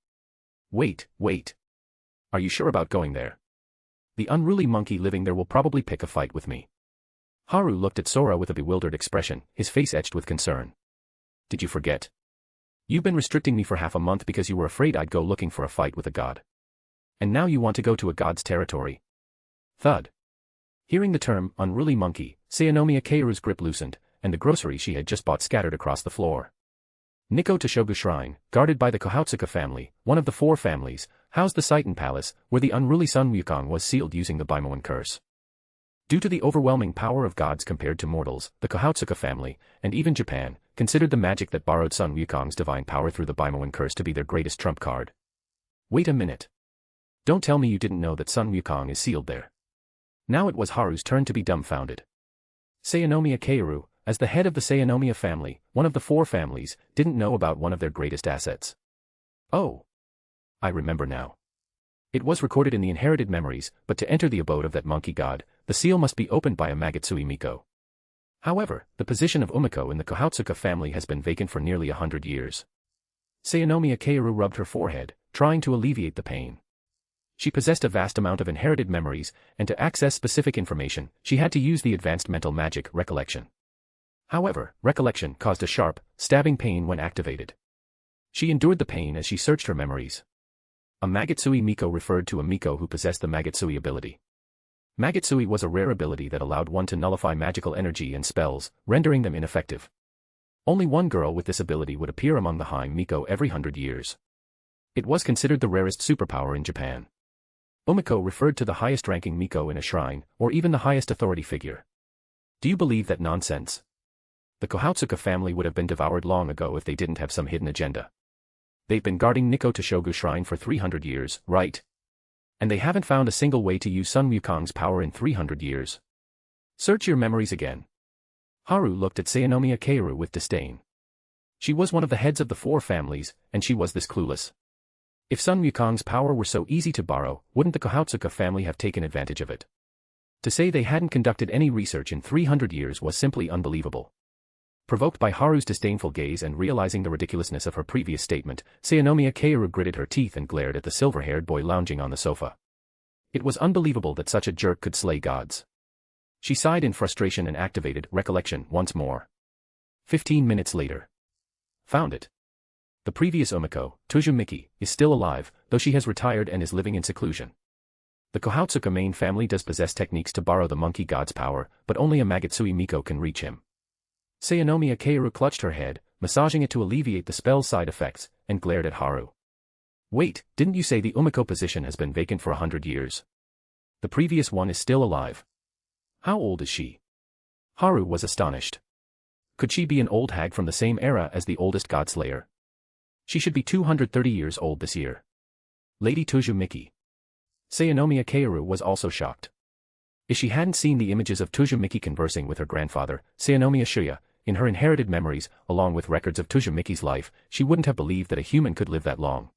Speaker 3: Wait. Are you sure about going there? The unruly monkey living there will probably pick a fight with me. Haru looked at Sora with a bewildered expression, his face etched with concern. Did you forget? You've been restricting me for half a month because you were afraid I'd go looking for a fight with a god. And now you want to go to a god's territory? Thud. Hearing the term, unruly monkey, Sayanomiya Kaoru's grip loosened, and the groceries she had just bought scattered across the floor. Nikko Toshogu Shrine, guarded by the Kohatsuka family, one of the 4 families, housed the Seitan Palace, where the unruly Sun Wukong was sealed using the Baimoan curse. Due to the overwhelming power of gods compared to mortals, the Kohatsuka family, and even Japan, considered the magic that borrowed Sun Wukong's divine power through the Baimoan curse to be their greatest trump card. Wait a minute. Don't tell me you didn't know that Sun Wukong is sealed there. Now it was Haru's turn to be dumbfounded. Sayanomiya Kaoru, as the head of the Sayanomiya family, one of the 4 families, didn't know about one of their greatest assets. Oh. I remember now. It was recorded in the inherited memories, but to enter the abode of that monkey god, the seal must be opened by a Magutsui Miko. However, the position of Umiko in the Kohatsuka family has been vacant for nearly 100 years. Sayanomiya Kaoru rubbed her forehead, trying to alleviate the pain. She possessed a vast amount of inherited memories, and to access specific information, she had to use the advanced mental magic, recollection. However, recollection caused a sharp, stabbing pain when activated. She endured the pain as she searched her memories. A Magutsui Miko referred to a Miko who possessed the Magutsui ability. Magutsui was a rare ability that allowed one to nullify magical energy and spells, rendering them ineffective. Only one girl with this ability would appear among the High Miko every 100 years. It was considered the rarest superpower in Japan. Umiko referred to the highest-ranking Miko in a shrine, or even the highest authority figure. Do you believe that nonsense? The Kohatsuka family would have been devoured long ago if they didn't have some hidden agenda. They've been guarding Nikko Toshogu Shrine for 300 years, right? And they haven't found a single way to use Sun Wukong's power in 300 years. Search your memories again. Haru looked at Sayanomiya Kaoru with disdain. She was one of the heads of the 4 families, and she was this clueless. If Sun Wukong's power were so easy to borrow, wouldn't the Kohatsuka family have taken advantage of it? To say they hadn't conducted any research in 300 years was simply unbelievable. Provoked by Haru's disdainful gaze and realizing the ridiculousness of her previous statement, Sayanomiya Kaoru gritted her teeth and glared at the silver-haired boy lounging on the sofa. It was unbelievable that such a jerk could slay gods. She sighed in frustration and activated recollection once more. 15 minutes later. Found it. The previous Umiko, Tuzumiki, is still alive, though she has retired and is living in seclusion. The Kohatsuka main family does possess techniques to borrow the monkey god's power, but only a Magutsui Miko can reach him. Sayanomiya Kaoru clutched her head, massaging it to alleviate the spell's side effects, and glared at Haru. Wait, didn't you say the Umiko position has been vacant for 100 years? The previous one is still alive. How old is she? Haru was astonished. Could she be an old hag from the same era as the oldest Godslayer? She should be 230 years old this year. Lady Tuzumiki. Sayanomiya Kaoru was also shocked. If she hadn't seen the images of Tuzumiki conversing with her grandfather, Sayanomiya Shuya, in her inherited memories, along with records of Tuzumiki's life, she wouldn't have believed that a human could live that long.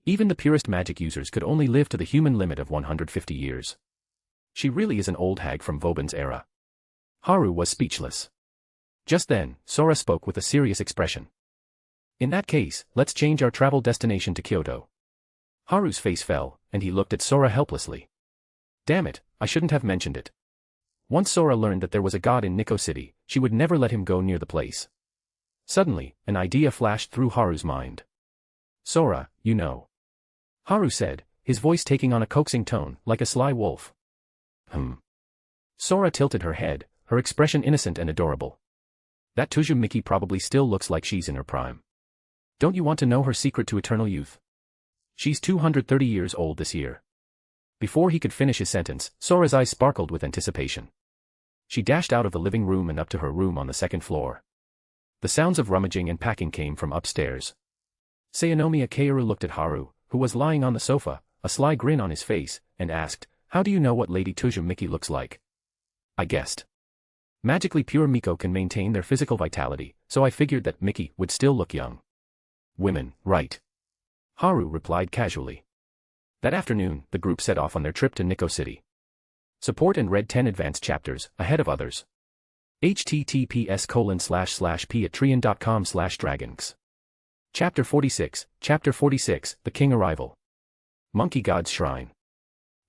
Speaker 3: Even the purest magic users could only live to the human limit of 150 years. She really is an old hag from Vauban's era. Haru was speechless. Just then, Sora spoke with a serious expression. In that case, let's change our travel destination to Kyoto. Haru's face fell, and he looked at Sora helplessly. Damn it, I shouldn't have mentioned it. Once Sora learned that there was a god in Nikko City, she would never let him go near the place. Suddenly, an idea flashed through Haru's mind. Sora, you know. Haru said, his voice taking on a coaxing tone, like a sly wolf. Sora tilted her head, her expression innocent and adorable. That Tuzumiki probably still looks like she's in her prime. Don't you want to know her secret to eternal youth? She's 230 years old this year. Before he could finish his sentence, Sora's eyes sparkled with anticipation. She dashed out of the living room and up to her room on the 2nd floor. The sounds of rummaging and packing came from upstairs. Sayanomiya Kaoru looked at Haru, who was lying on the sofa, a sly grin on his face, and asked, "How do you know what Lady Tuzumiki looks like?" I guessed. Magically pure Miko can maintain their physical vitality, so I figured that Miki would still look young. Women, right? Haru replied casually. That afternoon, the group set off on their trip to Nikko City. Support and read 10 advanced chapters, ahead of others. https://p@trian.com/dragons. Chapter 46, The King Arrival. Monkey God's Shrine.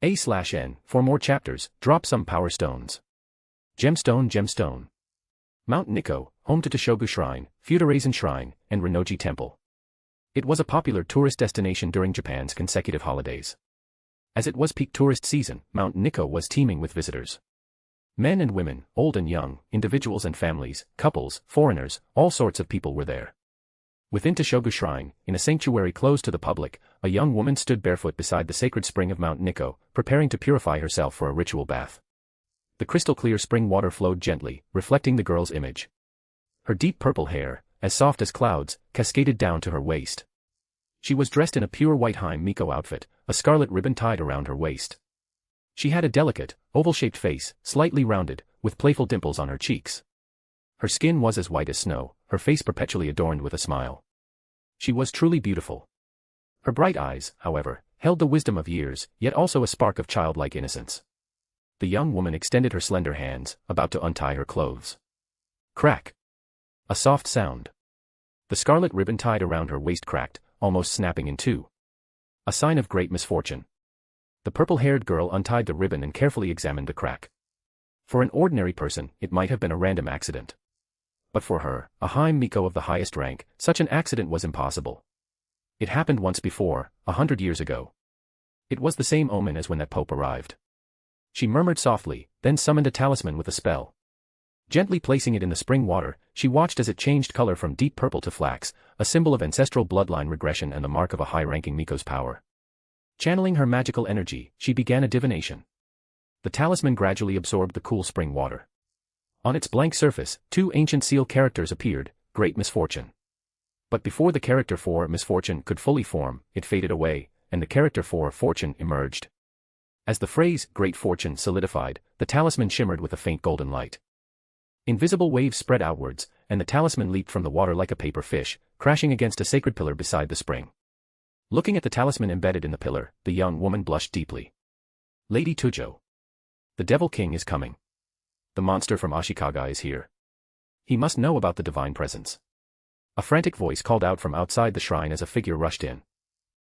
Speaker 3: A/N, for more chapters, drop some power stones. Gemstone. Mount Nikko, home to Toshogu Shrine, Fudoraisen Shrine, and Rennoji Temple. It was a popular tourist destination during Japan's consecutive holidays. As it was peak tourist season, Mount Nikko was teeming with visitors. Men and women, old and young, individuals and families, couples, foreigners, all sorts of people were there. Within Toshogu Shrine, in a sanctuary closed to the public, a young woman stood barefoot beside the sacred spring of Mount Nikko, preparing to purify herself for a ritual bath. The crystal-clear spring water flowed gently, reflecting the girl's image. Her deep purple hair, as soft as clouds, cascaded down to her waist. She was dressed in a pure white Hime Miko outfit, a scarlet ribbon tied around her waist. She had a delicate, oval-shaped face, slightly rounded, with playful dimples on her cheeks. Her skin was as white as snow, her face perpetually adorned with a smile. She was truly beautiful. Her bright eyes, however, held the wisdom of years, yet also a spark of childlike innocence. The young woman extended her slender hands, about to untie her clothes. Crack! A soft sound. The scarlet ribbon tied around her waist cracked, almost snapping in two. A sign of great misfortune. The purple-haired girl untied the ribbon and carefully examined the crack. For an ordinary person, it might have been a random accident. But for her, a Hime Miko of the highest rank, such an accident was impossible. It happened once before, 100 years ago. It was the same omen as when that Pope arrived. She murmured softly, then summoned a talisman with a spell. Gently placing it in the spring water, she watched as it changed color from deep purple to flax, a symbol of ancestral bloodline regression and the mark of a high-ranking Miko's power. Channeling her magical energy, she began a divination. The talisman gradually absorbed the cool spring water. On its blank surface, 2 ancient seal characters appeared, Great Misfortune. But before the character for Misfortune could fully form, it faded away, and the character for Fortune emerged. As the phrase, Great Fortune, solidified, the talisman shimmered with a faint golden light. Invisible waves spread outwards, and the talisman leaped from the water like a paper fish, crashing against a sacred pillar beside the spring. Looking at the talisman embedded in the pillar, the young woman blushed deeply. Lady Tujo. The Devil King is coming. The monster from Ashikaga is here. He must know about the divine presence. A frantic voice called out from outside the shrine as a figure rushed in.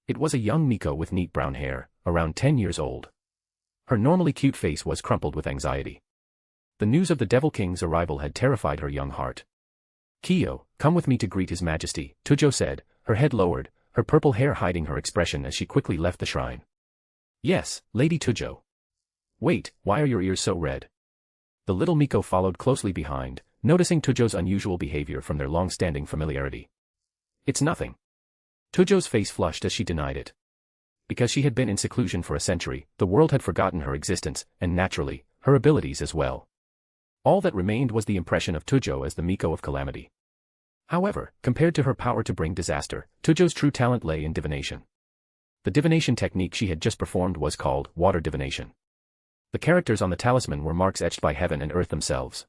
Speaker 3: It was a young Miko with neat brown hair, around 10 years old. Her normally cute face was crumpled with anxiety. The news of the Devil King's arrival had terrified her young heart. Kiyo, come with me to greet His Majesty, Tujo said, her head lowered, her purple hair hiding her expression as she quickly left the shrine. Yes, Lady Tujo. Wait, why are your ears so red? The little Miko followed closely behind, noticing Tujo's unusual behavior from their long-standing familiarity. It's nothing. Tujo's face flushed as she denied it. Because she had been in seclusion for a century, the world had forgotten her existence, and naturally, her abilities as well. All that remained was the impression of Tujo as the Miko of calamity. However, compared to her power to bring disaster, Tujo's true talent lay in divination. The divination technique she had just performed was called water divination. The characters on the talisman were marks etched by heaven and earth themselves.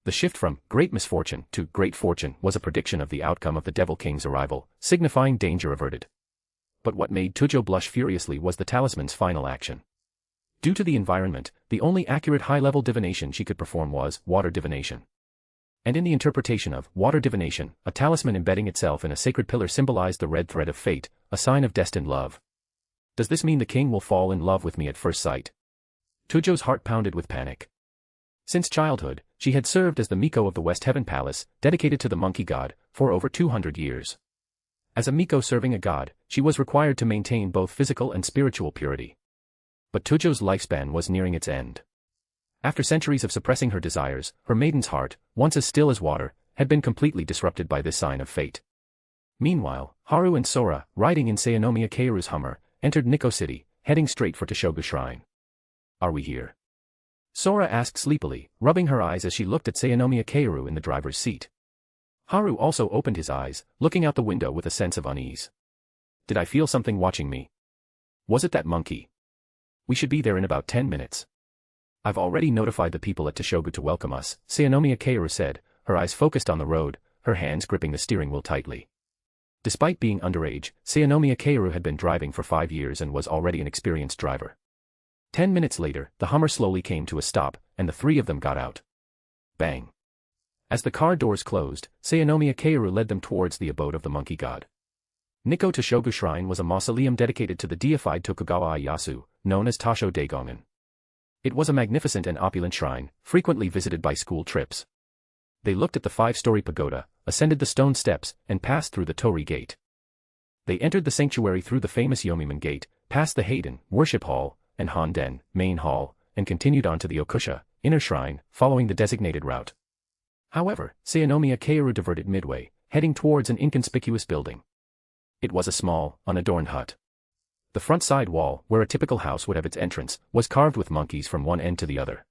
Speaker 3: The shift from Great Misfortune to Great Fortune was a prediction of the outcome of the Devil King's arrival, signifying danger averted. But what made Tujo blush furiously was the talisman's final action. Due to the environment, the only accurate high-level divination she could perform was water divination. And in the interpretation of water divination, a talisman embedding itself in a sacred pillar symbolized the red thread of fate, a sign of destined love. Does this mean the king will fall in love with me at first sight? Tujo's heart pounded with panic. Since childhood, she had served as the Miko of the West Heaven Palace, dedicated to the monkey god, for over 200 years. As a Miko serving a god, she was required to maintain both physical and spiritual purity. But Tujo's lifespan was nearing its end. After centuries of suppressing her desires, her maiden's heart, once as still as water, had been completely disrupted by this sign of fate. Meanwhile, Haru and Sora, riding in Sayanomiya Keiru's Hummer, entered Nikko City, heading straight for Toshogu Shrine. Are we here? Sora asked sleepily, rubbing her eyes as she looked at Sayanomiya Keiru in the driver's seat. Haru also opened his eyes, looking out the window with a sense of unease. Did I feel something watching me? Was it that monkey? We should be there in about 10 minutes. I've already notified the people at Toshogu to welcome us, Sayanomiya Keiru said, her eyes focused on the road, her hands gripping the steering wheel tightly. Despite being underage, Sayanomiya Kaoru had been driving for 5 years and was already an experienced driver. 10 minutes later, the Hummer slowly came to a stop, and the three of them got out. Bang. As the car doors closed, Sayanomiya Kaoru led them towards the abode of the monkey god. Nikko Toshogu Shrine was a mausoleum dedicated to the deified Tokugawa Ieyasu, known as Tasho Daigongen. It was a magnificent and opulent shrine, frequently visited by school trips. They looked at the 5-story pagoda, ascended the stone steps, and passed through the Torii Gate. They entered the sanctuary through the famous Yomiman Gate, passed the Hayden, Worship Hall, and Honden, Main Hall, and continued on to the Okusha, Inner Shrine, following the designated route. However, Sayanomiya Kaoru diverted midway, heading towards an inconspicuous building. It was a small, unadorned hut. The front side wall, where a typical house would have its entrance, was carved with monkeys from one end to the other.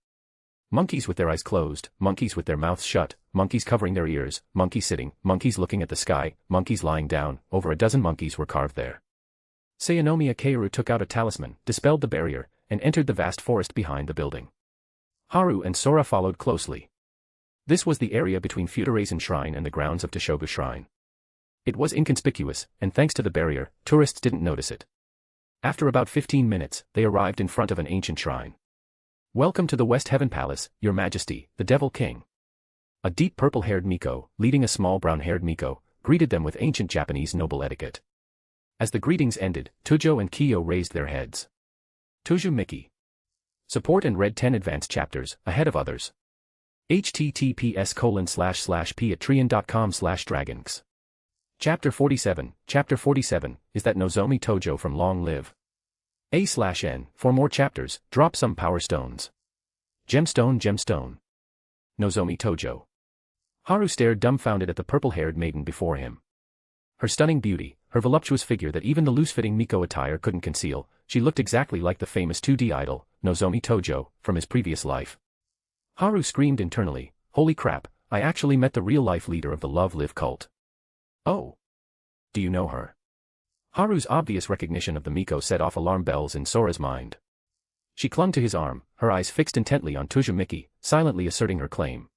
Speaker 3: Monkeys with their eyes closed, monkeys with their mouths shut, monkeys covering their ears, monkeys sitting, monkeys looking at the sky, monkeys lying down, over a dozen monkeys were carved there. Sayanomiya Kaoru took out a talisman, dispelled the barrier, and entered the vast forest behind the building. Haru and Sora followed closely. This was the area between Fudoraisen Shrine and the grounds of Toshogu Shrine. It was inconspicuous, and thanks to the barrier, tourists didn't notice it. After about 15 minutes, they arrived in front of an ancient shrine. "Welcome to the West Heaven Palace, Your Majesty, the Devil King." A deep purple-haired Miko, leading a small brown-haired Miko, greeted them with ancient Japanese noble etiquette. As the greetings ended, Tujo and Kiyo raised their heads. Tuju Miki. Support and read 10 advanced chapters, ahead of others. https://patreon.com/dragons. Chapter 47, is that Nozomi Tojo from Long Live. A/N, for more chapters, drop some power stones. Gemstone. Nozomi Tojo. Haru stared dumbfounded at the purple-haired maiden before him. Her stunning beauty, her voluptuous figure that even the loose-fitting Miko attire couldn't conceal, she looked exactly like the famous 2D idol, Nozomi Tojo, from his previous life. Haru screamed internally, "Holy crap, I actually met the real-life leader of the Love Live cult." "Oh. Do you know her?" Haru's obvious recognition of the Miko set off alarm bells in Sora's mind. She clung to his arm, her eyes fixed intently on Tuju Miki, silently asserting her claim.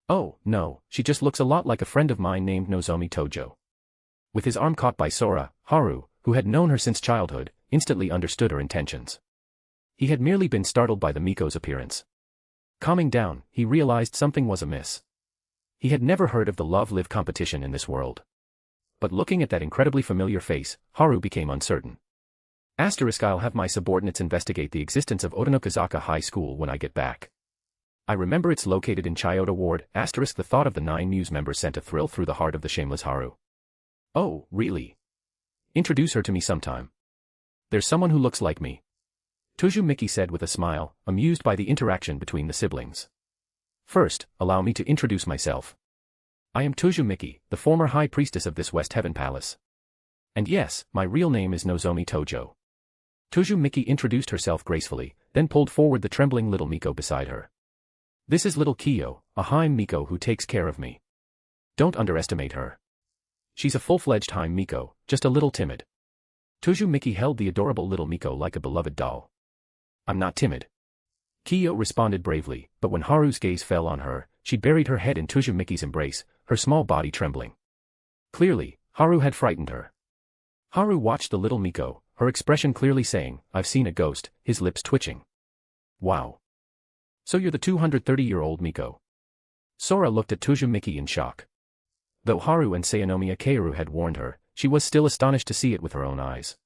Speaker 3: "Oh, no, she just looks a lot like a friend of mine named Nozomi Tojo." With his arm caught by Sora, Haru, who had known her since childhood, instantly understood her intentions. He had merely been startled by the Miko's appearance. Calming down, he realized something was amiss. He had never heard of the Love Live competition in this world. But looking at that incredibly familiar face, Haru became uncertain. I'll have my subordinates investigate the existence of Otonokazaka High School when I get back. I remember it's located in Chiyoda Ward. The thought of the 9 Muse members sent a thrill through the heart of the shameless Haru. "Oh, really? Introduce her to me sometime. There's someone who looks like me," Tuju Miki said with a smile, amused by the interaction between the siblings. "First, allow me to introduce myself. I am Tuju Miki, the former high priestess of this West Heaven Palace. And yes, my real name is Nozomi Tojo." Tuju Miki introduced herself gracefully, then pulled forward the trembling little Miko beside her. "This is little Kiyo, a Haim Miko who takes care of me. Don't underestimate her. She's a full-fledged Haim Miko, just a little timid." Tuju Miki held the adorable little Miko like a beloved doll. "I'm not timid," Kiyo responded bravely, but when Haru's gaze fell on her, she buried her head in Tuju Miki's embrace, her small body trembling. Clearly, Haru had frightened her. Haru watched the little Miko, her expression clearly saying, "I've seen a ghost," his lips twitching. "Wow. So you're the 230-year-old Miko?" Sora looked at Tuju Miki in shock. Though Haru and Sayanomiya Kaoru had warned her, she was still astonished to see it with her own eyes.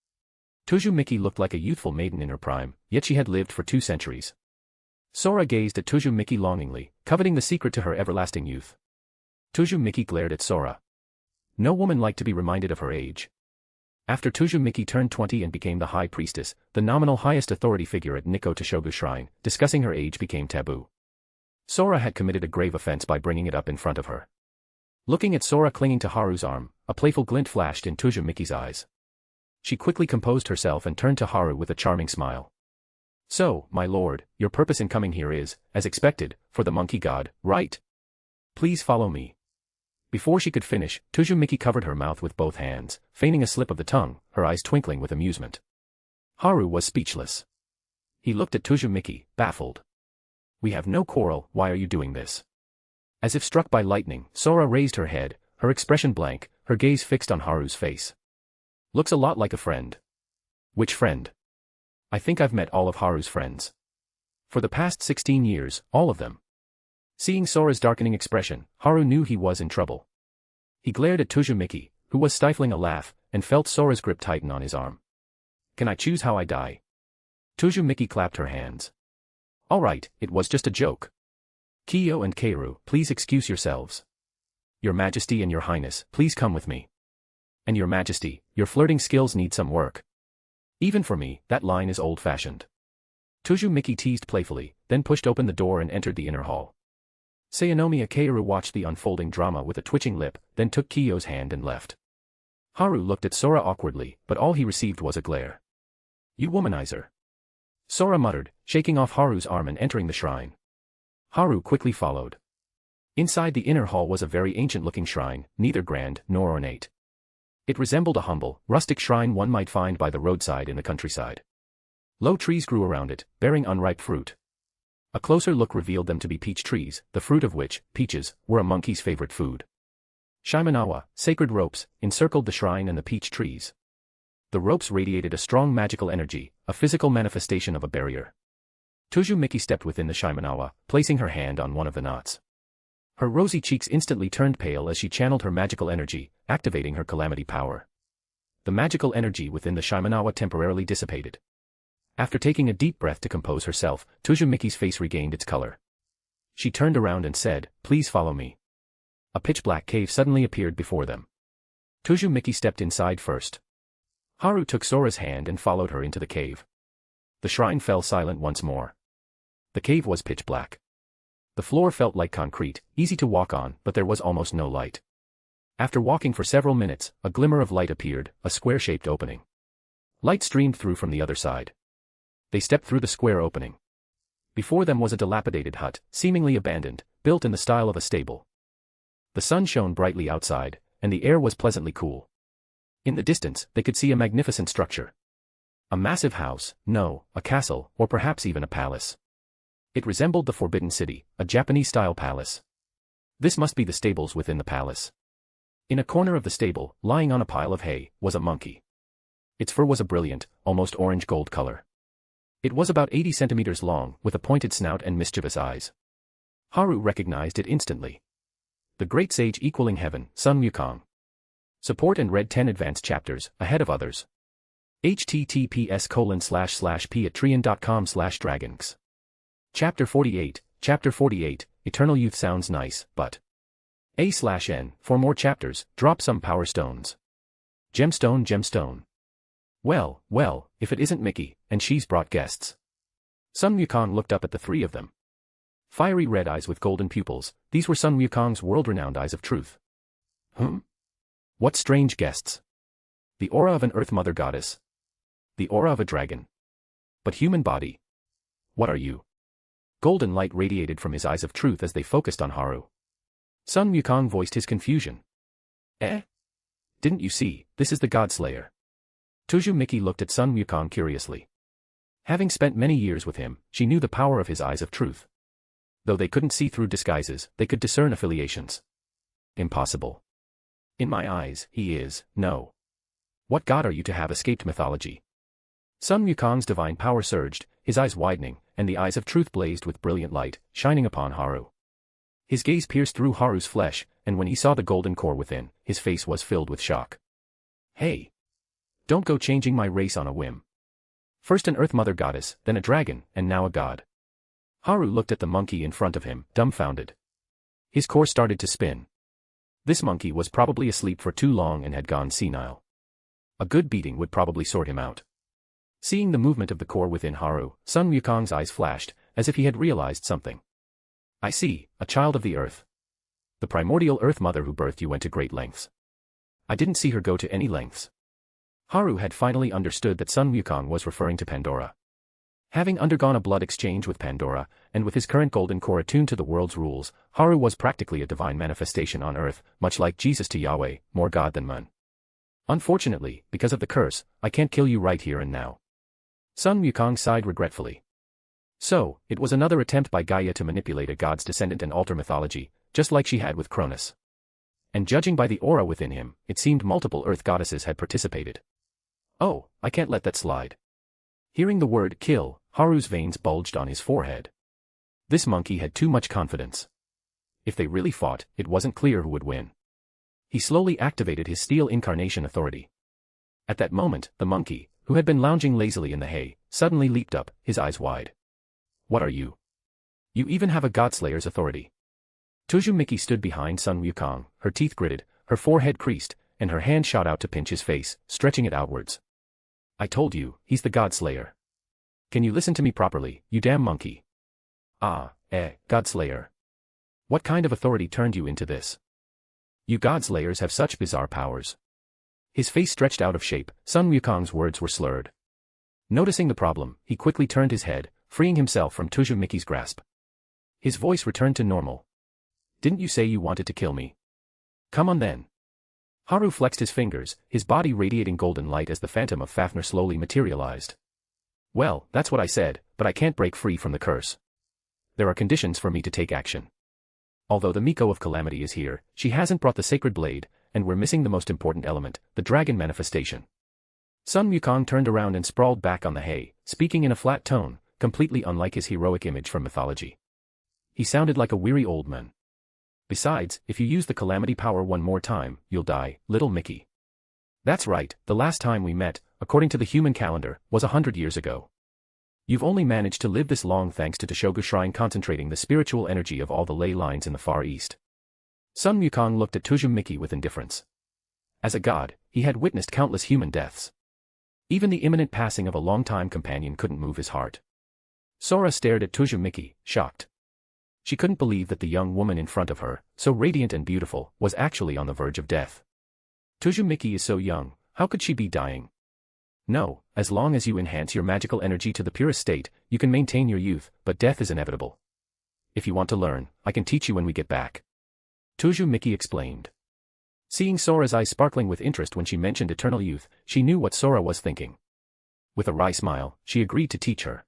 Speaker 3: Tuju Miki looked like a youthful maiden in her prime, yet she had lived for 2 centuries. Sora gazed at Tuju Miki longingly, coveting the secret to her everlasting youth. Tuju Miki glared at Sora. No woman liked to be reminded of her age. After Tuju Miki turned 20 and became the High Priestess, the nominal highest authority figure at Nikko Toshogu Shrine, discussing her age became taboo. Sora had committed a grave offense by bringing it up in front of her. Looking at Sora clinging to Haru's arm, a playful glint flashed in Tuju Miki's eyes. She quickly composed herself and turned to Haru with a charming smile. "So, my lord, your purpose in coming here is, as expected, for the monkey god, right? Please follow me." Before she could finish, Tuju Miki covered her mouth with both hands, feigning a slip of the tongue, her eyes twinkling with amusement. Haru was speechless. He looked at Tuju Miki, baffled. "We have no quarrel, why are you doing this?" As if struck by lightning, Sora raised her head, her expression blank, her gaze fixed on Haru's face. Looks a lot like a friend. Which friend? I think I've met all of Haru's friends. For the past 16 years, all of them. Seeing Sora's darkening expression, Haru knew he was in trouble. He glared at Tuzumiki, who was stifling a laugh, and felt Sora's grip tighten on his arm. Can I choose how I die? Tuzumiki clapped her hands. All right, it was just a joke. Kiyo and Keiru, please excuse yourselves. Your Majesty and Your Highness, please come with me. And Your Majesty, your flirting skills need some work. Even for me, that line is old-fashioned. Tuzumiki teased playfully, then pushed open the door and entered the inner hall. Sayanomiya Keiru watched the unfolding drama with a twitching lip, then took Kiyo's hand and left. Haru looked at Sora awkwardly, but all he received was a glare. You womanizer. Sora muttered, shaking off Haru's arm and entering the shrine. Haru quickly followed. Inside the inner hall was a very ancient-looking shrine, neither grand nor ornate. It resembled a humble, rustic shrine one might find by the roadside in the countryside. Low trees grew around it, bearing unripe fruit. A closer look revealed them to be peach trees, the fruit of which, peaches, were a monkey's favorite food. Shimenawa, sacred ropes, encircled the shrine and the peach trees. The ropes radiated a strong magical energy, a physical manifestation of a barrier. Tuzumiki stepped within the Shimenawa, placing her hand on one of the knots. Her rosy cheeks instantly turned pale as she channeled her magical energy, activating her calamity power. The magical energy within the Shimenawa temporarily dissipated. After taking a deep breath to compose herself, Tuzumiki's face regained its color. She turned around and said, "Please follow me." A pitch-black cave suddenly appeared before them. Tuzumiki stepped inside first. Haru took Sora's hand and followed her into the cave. The shrine fell silent once more. The cave was pitch black. The floor felt like concrete, easy to walk on, but there was almost no light. After walking for several minutes, a glimmer of light appeared, a square-shaped opening. Light streamed through from the other side. They stepped through the square opening. Before them was a dilapidated hut, seemingly abandoned, built in the style of a stable. The sun shone brightly outside, and the air was pleasantly cool. In the distance, they could see a magnificent structure. A massive house, no, a castle, or perhaps even a palace. It resembled the Forbidden City, a Japanese-style palace. This must be the stables within the palace. In a corner of the stable, lying on a pile of hay, was a monkey. Its fur was a brilliant, almost orange-gold color. It was about 80 centimeters long, with a pointed snout and mischievous eyes. Haru recognized it instantly. The great sage equaling heaven, Sun Wukong. Support and read 10 advanced chapters, ahead of others. https://patreon.com/dragons. Chapter 48, Eternal Youth sounds nice, but... A/N, for more chapters, drop some power stones. Gemstone. Well, if it isn't Mickey, and she's brought guests. Sun Wukong looked up at the three of them. Fiery red eyes with golden pupils, these were Sun Wukong's world-renowned eyes of truth. What strange guests. The aura of an Earth Mother Goddess. The aura of a dragon. But human body. What are you? Golden light radiated from his eyes of truth as they focused on Haru. Sun Wukong voiced his confusion. Didn't you see, this is the Godslayer. Tuzumiki looked at Sun Wukong curiously. Having spent many years with him, she knew the power of his eyes of truth. Though they couldn't see through disguises, they could discern affiliations. Impossible. In my eyes, he is, no. What god are you to have escaped mythology? Sun Wukong's divine power surged, his eyes widening, and the eyes of truth blazed with brilliant light, shining upon Haru. His gaze pierced through Haru's flesh, and when he saw the golden core within, his face was filled with shock. Hey! Don't go changing my race on a whim. First an Earth Mother Goddess, then a dragon, and now a god. Haru looked at the monkey in front of him, dumbfounded. His core started to spin. This monkey was probably asleep for too long and had gone senile. A good beating would probably sort him out. Seeing the movement of the core within Haru, Sun Wukong's eyes flashed, as if he had realized something. I see, a child of the earth. The primordial Earth Mother who birthed you went to great lengths. I didn't see her go to any lengths. Haru had finally understood that Sun Wukong was referring to Pandora. Having undergone a blood exchange with Pandora, and with his current golden core attuned to the world's rules, Haru was practically a divine manifestation on earth, much like Jesus to Yahweh, more God than man. Unfortunately, because of the curse, I can't kill you right here and now. Sun Wukong sighed regretfully. So, it was another attempt by Gaia to manipulate a god's descendant and alter mythology, just like she had with Cronus. and judging by the aura within him, it seemed multiple Earth goddesses had participated. Oh, I can't let that slide. Hearing the word kill, Haru's veins bulged on his forehead. This monkey had too much confidence. If they really fought, it wasn't clear who would win. He slowly activated his steel incarnation authority. At that moment, the monkey, who had been lounging lazily in the hay, suddenly leaped up, his eyes wide. What are you? You even have a Godslayer's authority. Tuzumiki stood behind Sun Wukong, her teeth gritted, her forehead creased, and her hand shot out to pinch his face, stretching it outwards. I told you, he's the Godslayer. Can you listen to me properly, you damn monkey? Godslayer. What kind of authority turned you into this? You Godslayers have such bizarre powers. His face stretched out of shape, Sun Wukong's words were slurred. Noticing the problem, he quickly turned his head, freeing himself from Tujumiki's grasp. His voice returned to normal. Didn't you say you wanted to kill me? Come on then. Haru flexed his fingers, his body radiating golden light as the phantom of Fafnir slowly materialized. Well, that's what I said, but I can't break free from the curse. There are conditions for me to take action. Although the Miko of Calamity is here, she hasn't brought the sacred blade, and we're missing the most important element, the dragon manifestation. Sun Wukong turned around and sprawled back on the hay, speaking in a flat tone, completely unlike his heroic image from mythology. He sounded like a weary old man. Besides, if you use the Calamity power one more time, you'll die, little Mickey. That's right, the last time we met, according to the human calendar, was 100 years ago. You've only managed to live this long thanks to Toshogu Shrine concentrating the spiritual energy of all the ley lines in the Far East. Sun Wukong looked at Tuzumiki with indifference. As a god, he had witnessed countless human deaths. Even the imminent passing of a longtime companion couldn't move his heart. Sora stared at Tuzumiki, shocked. She couldn't believe that the young woman in front of her, so radiant and beautiful, was actually on the verge of death. Tuzumiki is so young, how could she be dying? No, as long as you enhance your magical energy to the purest state, you can maintain your youth, but death is inevitable. If you want to learn, I can teach you when we get back. Tuzumiki explained. Seeing Sora's eyes sparkling with interest when she mentioned eternal youth, she knew what Sora was thinking. With a wry smile, she agreed to teach her.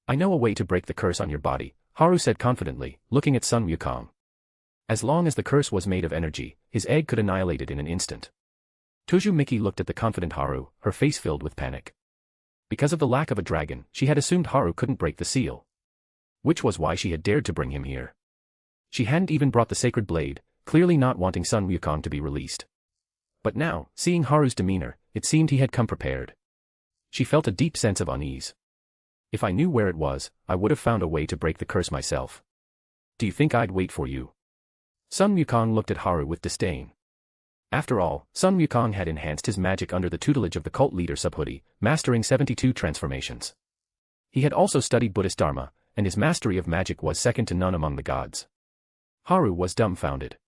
Speaker 3: I know a way to break the curse on your body, Haru said confidently, looking at Sun Wukong. As long as the curse was made of energy, his egg could annihilate it in an instant. Tuzumiki looked at the confident Haru, her face filled with panic. Because of the lack of a dragon, she had assumed Haru couldn't break the seal. Which was why she had dared to bring him here. She hadn't even brought the sacred blade, clearly not wanting Sun Wukong to be released. But now, seeing Haru's demeanor, it seemed he had come prepared. She felt a deep sense of unease. If I knew where it was, I would have found a way to break the curse myself. Do you think I'd wait for you? Sun Wukong looked at Haru with disdain. After all, Sun Wukong had enhanced his magic under the tutelage of the cult leader Subhuti, mastering 72 transformations. He had also studied Buddhist Dharma, and his mastery of magic was second to none among the gods. Haru was dumbfounded.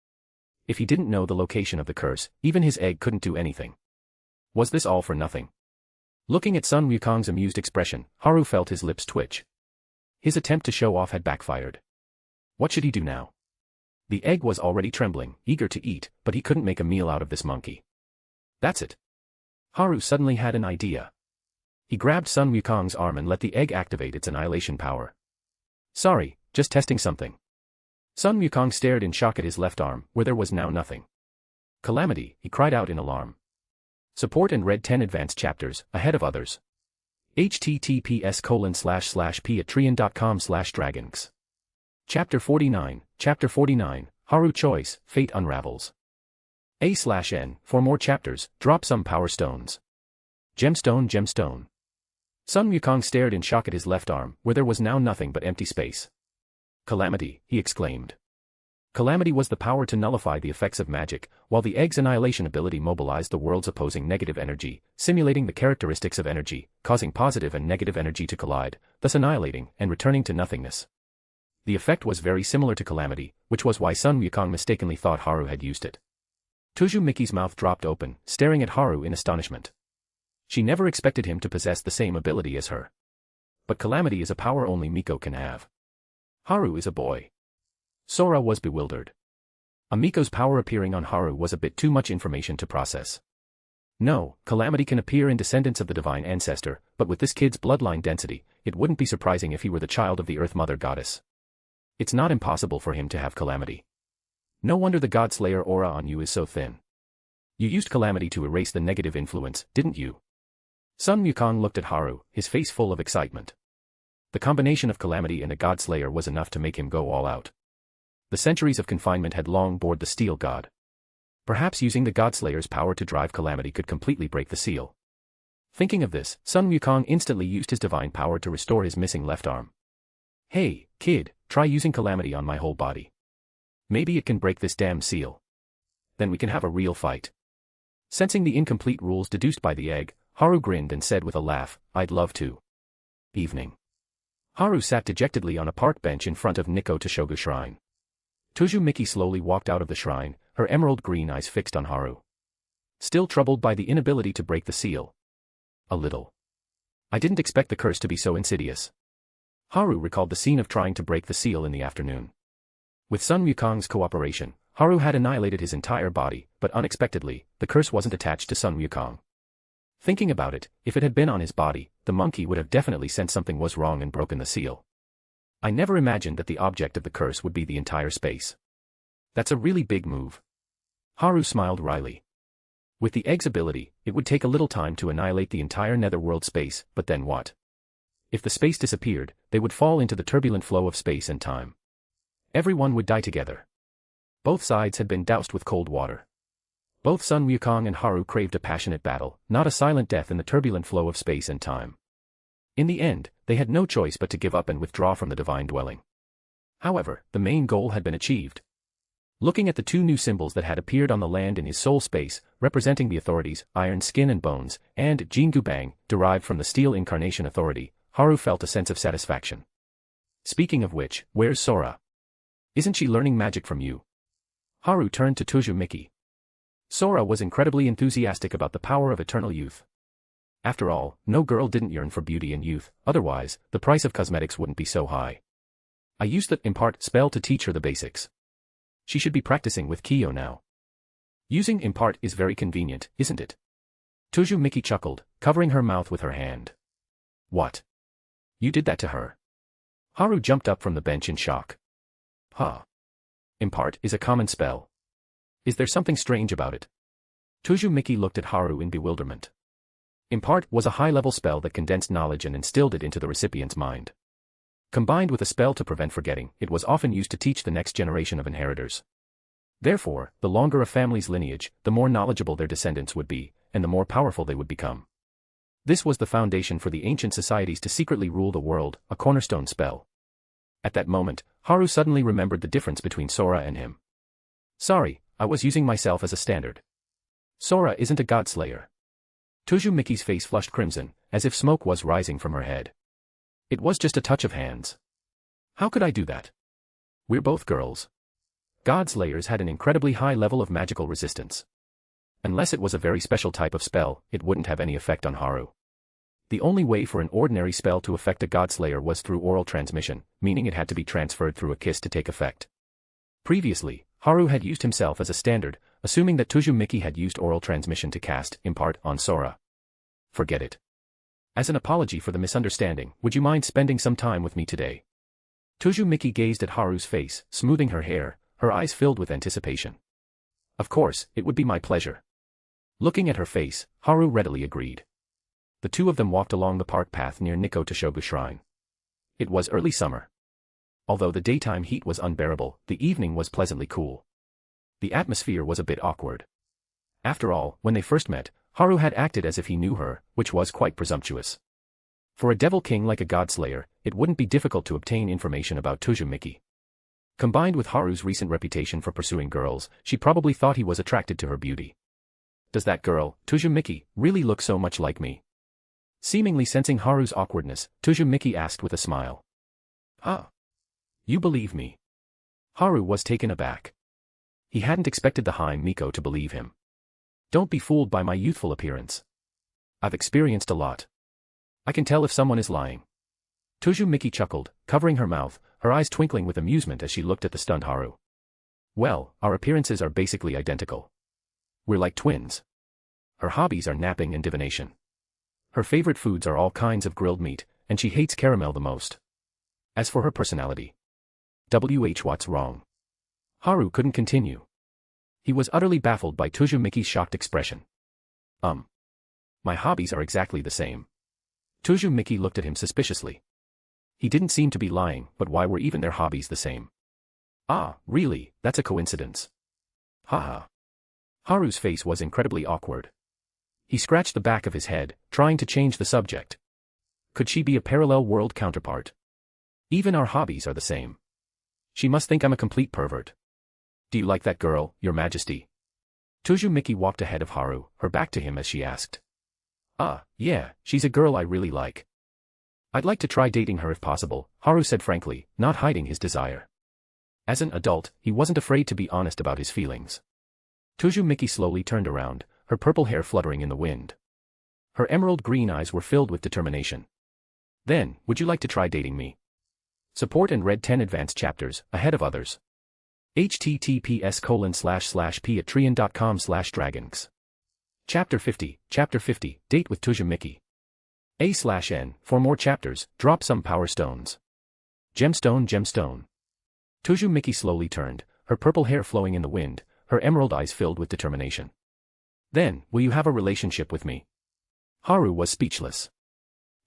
Speaker 3: If he didn't know the location of the curse, even his egg couldn't do anything. Was this all for nothing? Looking at Sun Wukong's amused expression, Haru felt his lips twitch. His attempt to show off had backfired. What should he do now? The egg was already trembling, eager to eat, but he couldn't make a meal out of this monkey. That's it. Haru suddenly had an idea. He grabbed Sun Wukong's arm and let the egg activate its annihilation power. Sorry, just testing something. Sun Wukong stared in shock at his left arm, where there was now nothing. Calamity, he cried out in alarm. Support and read 10 advanced chapters, ahead of others. https://patreon.com/dragons. Chapter 49, Haru Choice, Fate Unravels. A/N, for more chapters, drop some power stones. Gemstone. Sun Wukong stared in shock at his left arm, where there was now nothing but empty space. Calamity, he exclaimed. Calamity was the power to nullify the effects of magic, while the egg's annihilation ability mobilized the world's opposing negative energy, simulating the characteristics of energy, causing positive and negative energy to collide, thus annihilating and returning to nothingness. The effect was very similar to Calamity, which was why Sun Wukong mistakenly thought Haru had used it. Tuzumiki's mouth dropped open, staring at Haru in astonishment. She never expected him to possess the same ability as her. But Calamity is a power only Miko can have. Haru is a boy. Sora was bewildered. A Miko's power appearing on Haru was a bit too much information to process. No, Calamity can appear in descendants of the divine ancestor, but with this kid's bloodline density, it wouldn't be surprising if he were the child of the Earth Mother Goddess. It's not impossible for him to have Calamity. No wonder the Godslayer aura on you is so thin. You used Calamity to erase the negative influence, didn't you? Sun Wukong looked at Haru, his face full of excitement. The combination of Calamity and a Godslayer was enough to make him go all out. The centuries of confinement had long bored the steel god. Perhaps using the Godslayer's power to drive Calamity could completely break the seal. Thinking of this, Sun Wukong instantly used his divine power to restore his missing left arm. Hey, kid, try using Calamity on my whole body. Maybe it can break this damn seal. Then we can have a real fight. Sensing the incomplete rules deduced by the egg, Haru grinned and said with a laugh, I'd love to. Evening. Haru sat dejectedly on a park bench in front of Nikko Toshogu Shrine. Tojo Miki slowly walked out of the shrine, her emerald green eyes fixed on Haru. Still troubled by the inability to break the seal. A little. I didn't expect the curse to be so insidious. Haru recalled the scene of trying to break the seal in the afternoon. With Sun Wukong's cooperation, Haru had annihilated his entire body, but unexpectedly, the curse wasn't attached to Sun Wukong. Thinking about it, if it had been on his body, the monkey would have definitely sensed something was wrong and broken the seal. I never imagined that the object of the curse would be the entire space. That's a really big move. Haru smiled wryly. With the egg's ability, it would take a little time to annihilate the entire netherworld space, but then what? If the space disappeared, they would fall into the turbulent flow of space and time. Everyone would die together. Both sides had been doused with cold water. Both Sun Wukong and Haru craved a passionate battle, not a silent death in the turbulent flow of space and time. In the end, they had no choice but to give up and withdraw from the divine dwelling. However, the main goal had been achieved. Looking at the two new symbols that had appeared on the land in his soul space, representing the authorities, Iron Skin and Bones, and Jingu Bang, derived from the Steel Incarnation Authority, Haru felt a sense of satisfaction. Speaking of which, where's Sora? Isn't she learning magic from you? Haru turned to Tojo Miki. Sora was incredibly enthusiastic about the power of eternal youth. After all, no girl didn't yearn for beauty and youth, otherwise, the price of cosmetics wouldn't be so high. I used the impart spell to teach her the basics. She should be practicing with Kyo now. Using impart is very convenient, isn't it? Tojo Miki chuckled, covering her mouth with her hand. What? You did that to her? Haru jumped up from the bench in shock. Huh. Impart is a common spell. Is there something strange about it? Tojo Miki looked at Haru in bewilderment. Impart was a high-level spell that condensed knowledge and instilled it into the recipient's mind. Combined with a spell to prevent forgetting, it was often used to teach the next generation of inheritors. Therefore, the longer a family's lineage, the more knowledgeable their descendants would be, and the more powerful they would become. This was the foundation for the ancient societies to secretly rule the world, a cornerstone spell. At that moment, Haru suddenly remembered the difference between Sora and him. Sorry, I was using myself as a standard. Sora isn't a Godslayer. Tojo Miki's face flushed crimson, as if smoke was rising from her head. It was just a touch of hands. How could I do that? We're both girls. Godslayers had an incredibly high level of magical resistance. Unless it was a very special type of spell, it wouldn't have any effect on Haru. The only way for an ordinary spell to affect a Godslayer was through oral transmission, meaning it had to be transferred through a kiss to take effect. Previously, Haru had used himself as a standard, assuming that Tojo Miki had used oral transmission to cast impart on Sora. Forget it. As an apology for the misunderstanding, would you mind spending some time with me today? Tojo Miki gazed at Haru's face, smoothing her hair, her eyes filled with anticipation. Of course, it would be my pleasure. Looking at her face, Haru readily agreed. The two of them walked along the park path near Nikko Toshogu Shrine. It was early summer. Although the daytime heat was unbearable, the evening was pleasantly cool. The atmosphere was a bit awkward. After all, when they first met, Haru had acted as if he knew her, which was quite presumptuous. For a devil king like a Godslayer, it wouldn't be difficult to obtain information about Tojo Miki. Combined with Haru's recent reputation for pursuing girls, she probably thought he was attracted to her beauty. Does that girl, Tojo Miki, really look so much like me? Seemingly sensing Haru's awkwardness, Tojo Miki asked with a smile. Ah. You believe me? Haru was taken aback. He hadn't expected the Hime Miko to believe him. Don't be fooled by my youthful appearance. I've experienced a lot. I can tell if someone is lying. Tojo Miki chuckled, covering her mouth, her eyes twinkling with amusement as she looked at the stunned Haru. Well, our appearances are basically identical. We're like twins. Her hobbies are napping and divination. Her favorite foods are all kinds of grilled meat, and she hates caramel the most. As for her personality. What's wrong? Haru couldn't continue. He was utterly baffled by Miki's shocked expression. My hobbies are exactly the same. Miki looked at him suspiciously. He didn't seem to be lying, but why were even their hobbies the same? Ah, really, that's a coincidence. Haha. Haru's face was incredibly awkward. He scratched the back of his head, trying to change the subject. Could she be a parallel world counterpart? Even our hobbies are the same. She must think I'm a complete pervert. Do you like that girl, Your Majesty? Miki walked ahead of Haru, her back to him as she asked. Ah, yeah, she's a girl I really like. I'd like to try dating her if possible, Haru said frankly, not hiding his desire. As an adult, he wasn't afraid to be honest about his feelings. Miki slowly turned around, her purple hair fluttering in the wind. Her emerald green eyes were filled with determination. Then, would you like to try dating me? Support and read 10 advanced chapters, ahead of others. https://patreon.com/dragons. Chapter 50, Date with Miki. A/N, for more chapters, drop some power stones. Gemstone. Miki slowly turned, her purple hair flowing in the wind, her emerald eyes filled with determination. Then, will you have a relationship with me? Haru was speechless.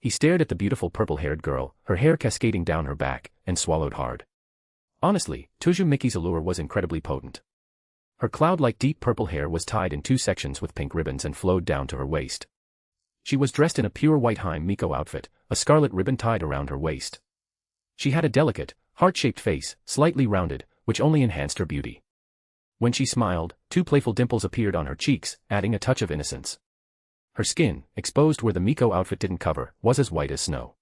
Speaker 3: He stared at the beautiful purple-haired girl, her hair cascading down her back, and swallowed hard. Honestly, Miki's allure was incredibly potent. Her cloud-like deep purple hair was tied in 2 sections with pink ribbons and flowed down to her waist. She was dressed in a pure white Hime Miko outfit, a scarlet ribbon tied around her waist. She had a delicate, heart-shaped face, slightly rounded, which only enhanced her beauty. When she smiled, 2 playful dimples appeared on her cheeks, adding a touch of innocence. Her skin, exposed where the Miko outfit didn't cover, was as white as snow.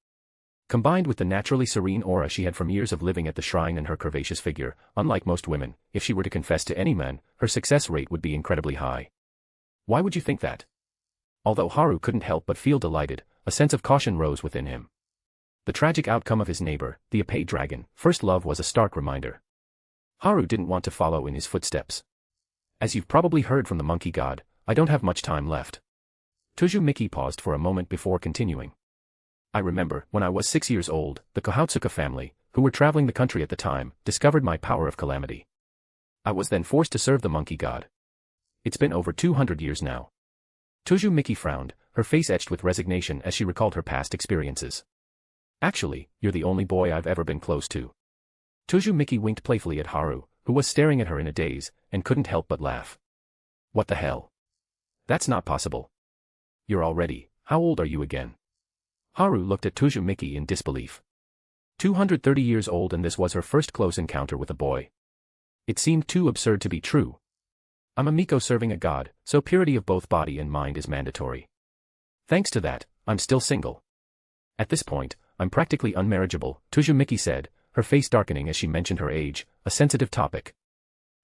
Speaker 3: Combined with the naturally serene aura she had from years of living at the shrine and her curvaceous figure, unlike most women, if she were to confess to any man, her success rate would be incredibly high. Why would you think that? Although Haru couldn't help but feel delighted, a sense of caution rose within him. The tragic outcome of his neighbor, the Ape dragon, first love was a stark reminder. Haru didn't want to follow in his footsteps. As you've probably heard from the monkey god, I don't have much time left. Miki paused for a moment before continuing. I remember, when I was 6 years old, the Kohatsuka family, who were traveling the country at the time, discovered my power of calamity. I was then forced to serve the monkey god. It's been over 200 years now. Miki frowned, her face etched with resignation as she recalled her past experiences. Actually, you're the only boy I've ever been close to. Miki winked playfully at Haru, who was staring at her in a daze, and couldn't help but laugh. What the hell? That's not possible. You're already, how old are you again? Haru looked at Miki in disbelief. 230 years old, and this was her first close encounter with a boy. It seemed too absurd to be true. I'm a Miko serving a god, so purity of both body and mind is mandatory. Thanks to that, I'm still single. At this point, I'm practically unmarriageable, Miki said, her face darkening as she mentioned her age, a sensitive topic.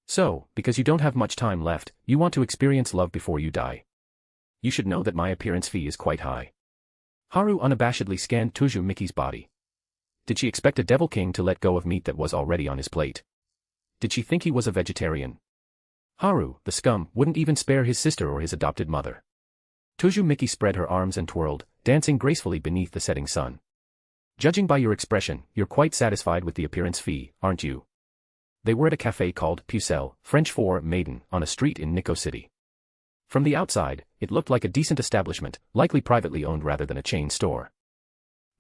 Speaker 3: So, because you don't have much time left, you want to experience love before you die. You should know that my appearance fee is quite high. Haru unabashedly scanned Miki's body. Did she expect a devil king to let go of meat that was already on his plate? Did she think he was a vegetarian? Haru, the scum, wouldn't even spare his sister or his adopted mother. Miki spread her arms and twirled, dancing gracefully beneath the setting sun. Judging by your expression, you're quite satisfied with the appearance fee, aren't you? They were at a cafe called Pucelle, French for maiden, on a street in Nikko City. From the outside, it looked like a decent establishment, likely privately owned rather than a chain store.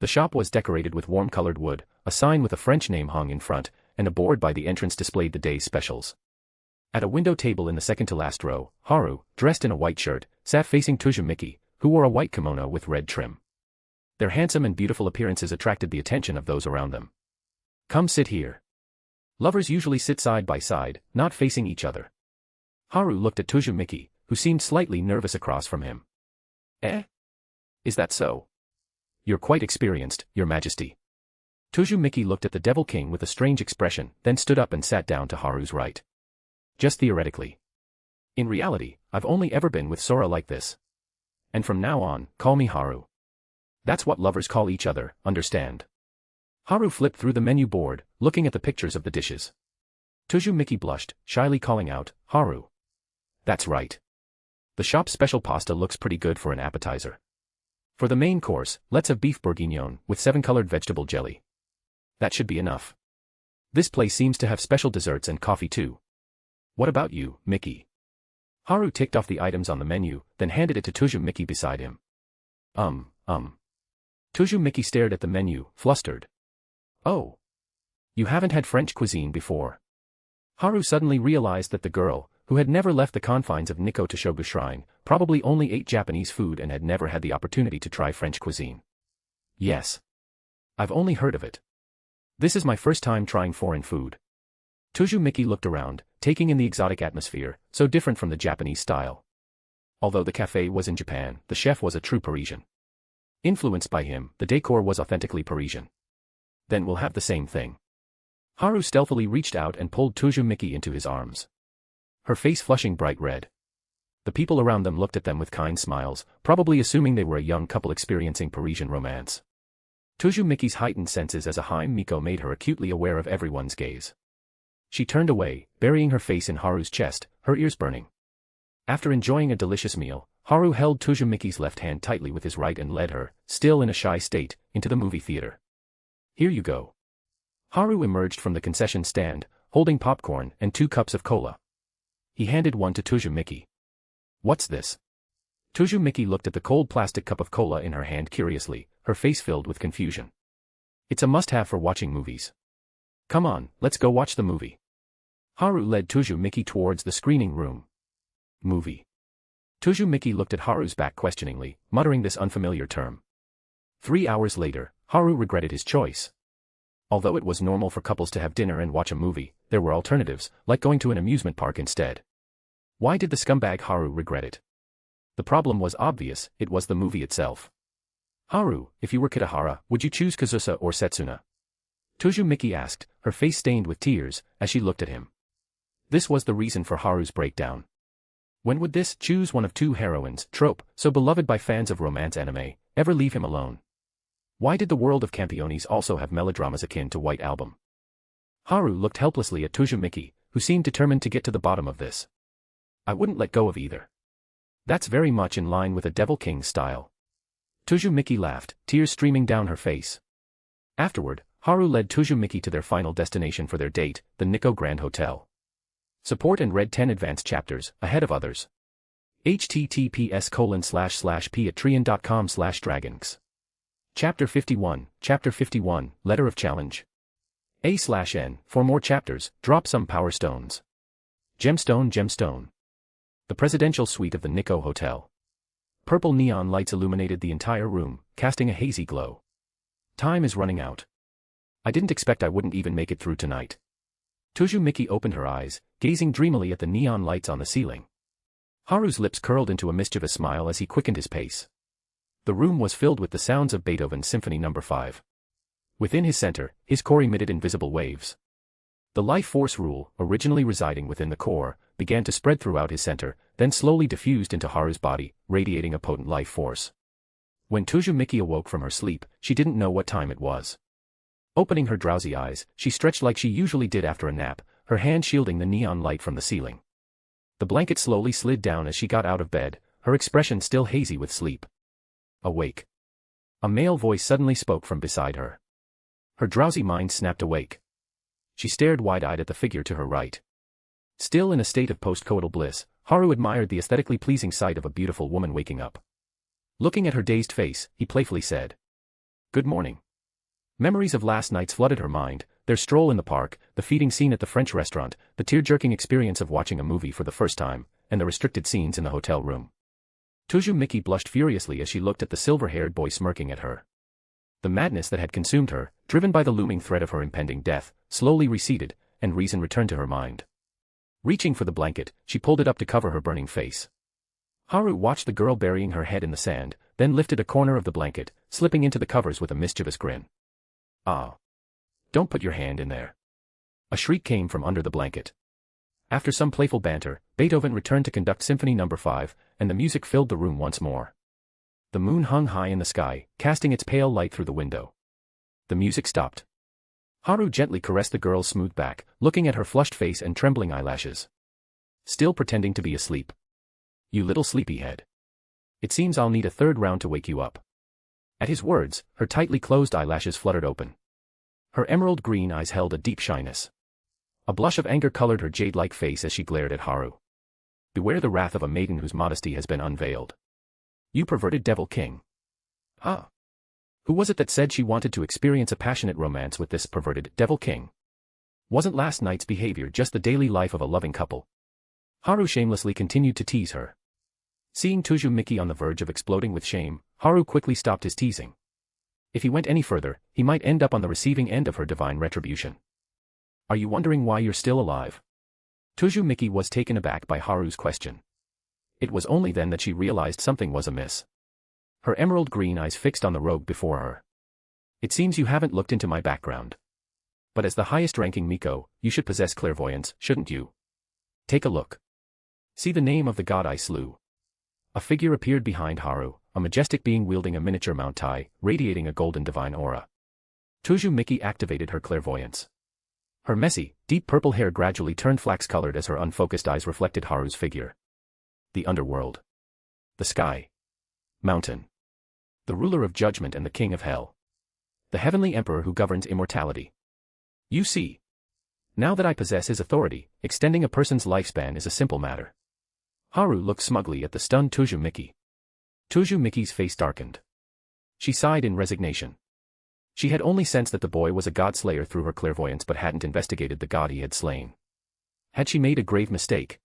Speaker 3: The shop was decorated with warm-colored wood, a sign with a French name hung in front, and a board by the entrance displayed the day's specials. At a window table in the second-to-last row, Haru, dressed in a white shirt, sat facing Miki, who wore a white kimono with red trim. Their handsome and beautiful appearances attracted the attention of those around them. Come sit here. Lovers usually sit side by side, not facing each other. Haru looked at Miki, who seemed slightly nervous across from him. Eh? Is that so? You're quite experienced, Your Majesty. Miki looked at the Devil King with a strange expression, then stood up and sat down to Haru's right. Just theoretically. In reality, I've only ever been with Sora like this. And from now on, call me Haru. That's what lovers call each other, understand? Haru flipped through the menu board, looking at the pictures of the dishes. Miki blushed, shyly calling out, Haru. That's right. The shop's special pasta looks pretty good for an appetizer. For the main course, let's have beef bourguignon with 7-colored vegetable jelly. That should be enough. This place seems to have special desserts and coffee too. What about you, Mickey? Haru ticked off the items on the menu, then handed it to Mickey beside him. Mickey stared at the menu, flustered. Oh. You haven't had French cuisine before. Haru suddenly realized that the girl, who had never left the confines of Nikko Toshogu Shrine, probably only ate Japanese food and had never had the opportunity to try French cuisine. Yes. I've only heard of it. This is my first time trying foreign food. Mickey looked around, taking in the exotic atmosphere, so different from the Japanese style. Although the cafe was in Japan, the chef was a true Parisian. Influenced by him, the decor was authentically Parisian. Then we'll have the same thing. Haru stealthily reached out and pulled Mickey into his arms. Her face flushing bright red. The people around them looked at them with kind smiles, probably assuming they were a young couple experiencing Parisian romance. Mickey's heightened senses as a Hime Miko made her acutely aware of everyone's gaze. She turned away, burying her face in Haru's chest, her ears burning. After enjoying a delicious meal, Haru held Mickey's left hand tightly with his right and led her, still in a shy state, into the movie theater. Here you go. Haru emerged from the concession stand, holding popcorn and 2 cups of cola. He handed one to Mickey. What's this? Mickey looked at the cold plastic cup of cola in her hand curiously, her face filled with confusion. It's a must-have for watching movies. Come on, let's go watch the movie. Haru led Mickey towards the screening room. Movie. Mickey looked at Haru's back questioningly, muttering this unfamiliar term. 3 hours later, Haru regretted his choice. Although it was normal for couples to have dinner and watch a movie, there were alternatives, like going to an amusement park instead. Why did the scumbag Haru regret it? The problem was obvious, it was the movie itself. Haru, if you were Kitahara, would you choose Kazusa or Setsuna? Mickey asked, her face stained with tears, as she looked at him. This was the reason for Haru's breakdown. When would this choose one of 2 heroines trope, so beloved by fans of romance anime, ever leave him alone? Why did the world of Campiones also have melodramas akin to White Album? Haru looked helplessly at Mickey, who seemed determined to get to the bottom of this. I wouldn't let go of either. That's very much in line with a Devil King style. Mickey laughed, tears streaming down her face. Afterward, Haru led Mickey to their final destination for their date, the Nikko Grand Hotel. Support and read 10 advanced chapters, ahead of others. https://patreon.com/dragons. Chapter 51, Letter of Challenge. A/N, for more chapters, drop some power stones. Gemstone. The presidential suite of the Nikko Hotel. Purple neon lights illuminated the entire room, casting a hazy glow. Time is running out. I didn't expect I wouldn't even make it through tonight. Mickey opened her eyes, gazing dreamily at the neon lights on the ceiling. Haru's lips curled into a mischievous smile as he quickened his pace. The room was filled with the sounds of Beethoven's Symphony No. 5. Within his center, his core emitted invisible waves. The life force rule, originally residing within the core, began to spread throughout his center, then slowly diffused into Haru's body, radiating a potent life force. When Mickey awoke from her sleep, she didn't know what time it was. Opening her drowsy eyes, she stretched like she usually did after a nap, her hand shielding the neon light from the ceiling. The blanket slowly slid down as she got out of bed, her expression still hazy with sleep. Awake. A male voice suddenly spoke from beside her. Her drowsy mind snapped awake. She stared wide-eyed at the figure to her right. Still in a state of post-coital bliss, Haru admired the aesthetically pleasing sight of a beautiful woman waking up. Looking at her dazed face, he playfully said, "Good morning." Memories of last nights flooded her mind, their stroll in the park, the feeding scene at the French restaurant, the tear-jerking experience of watching a movie for the first time, and the restricted scenes in the hotel room. Mickey blushed furiously as she looked at the silver-haired boy smirking at her. The madness that had consumed her, driven by the looming threat of her impending death, slowly receded, and reason returned to her mind. Reaching for the blanket, she pulled it up to cover her burning face. Haru watched the girl burying her head in the sand, then lifted a corner of the blanket, slipping into the covers with a mischievous grin. "Ah. Don't put your hand in there." A shriek came from under the blanket. After some playful banter, Beethoven returned to conduct Symphony No. 5, and the music filled the room once more. The moon hung high in the sky, casting its pale light through the window. The music stopped. Haru gently caressed the girl's smooth back, looking at her flushed face and trembling eyelashes. Still pretending to be asleep. "You little sleepyhead. It seems I'll need a third round to wake you up." At his words, her tightly closed eyelashes fluttered open. Her emerald green eyes held a deep shyness. A blush of anger colored her jade-like face as she glared at Haru. Beware the wrath of a maiden whose modesty has been unveiled. You perverted devil king. Ah. Who was it that said she wanted to experience a passionate romance with this perverted devil king? Wasn't last night's behavior just the daily life of a loving couple? Haru shamelessly continued to tease her. Seeing Tuzumiki on the verge of exploding with shame, Haru quickly stopped his teasing. If he went any further, he might end up on the receiving end of her divine retribution. Are you wondering why you're still alive? Tuzumiki was taken aback by Haru's question. It was only then that she realized something was amiss. Her emerald green eyes fixed on the rogue before her. It seems you haven't looked into my background. But as the highest-ranking Miko, you should possess clairvoyance, shouldn't you? Take a look. See the name of the god I slew. A figure appeared behind Haru, a majestic being wielding a miniature Mount Tai, radiating a golden divine aura. Tuzumiki activated her clairvoyance. Her messy, deep purple hair gradually turned flax-colored as her unfocused eyes reflected Haru's figure. The underworld. The sky. Mountain. The ruler of judgment and the king of hell. The heavenly emperor who governs immortality. You see. Now that I possess his authority, extending a person's lifespan is a simple matter. Haru looked smugly at the stunned Tuzumiki. Tuzumiki's face darkened. She sighed in resignation. She had only sensed that the boy was a Godslayer through her clairvoyance but hadn't investigated the god he had slain. Had she made a grave mistake?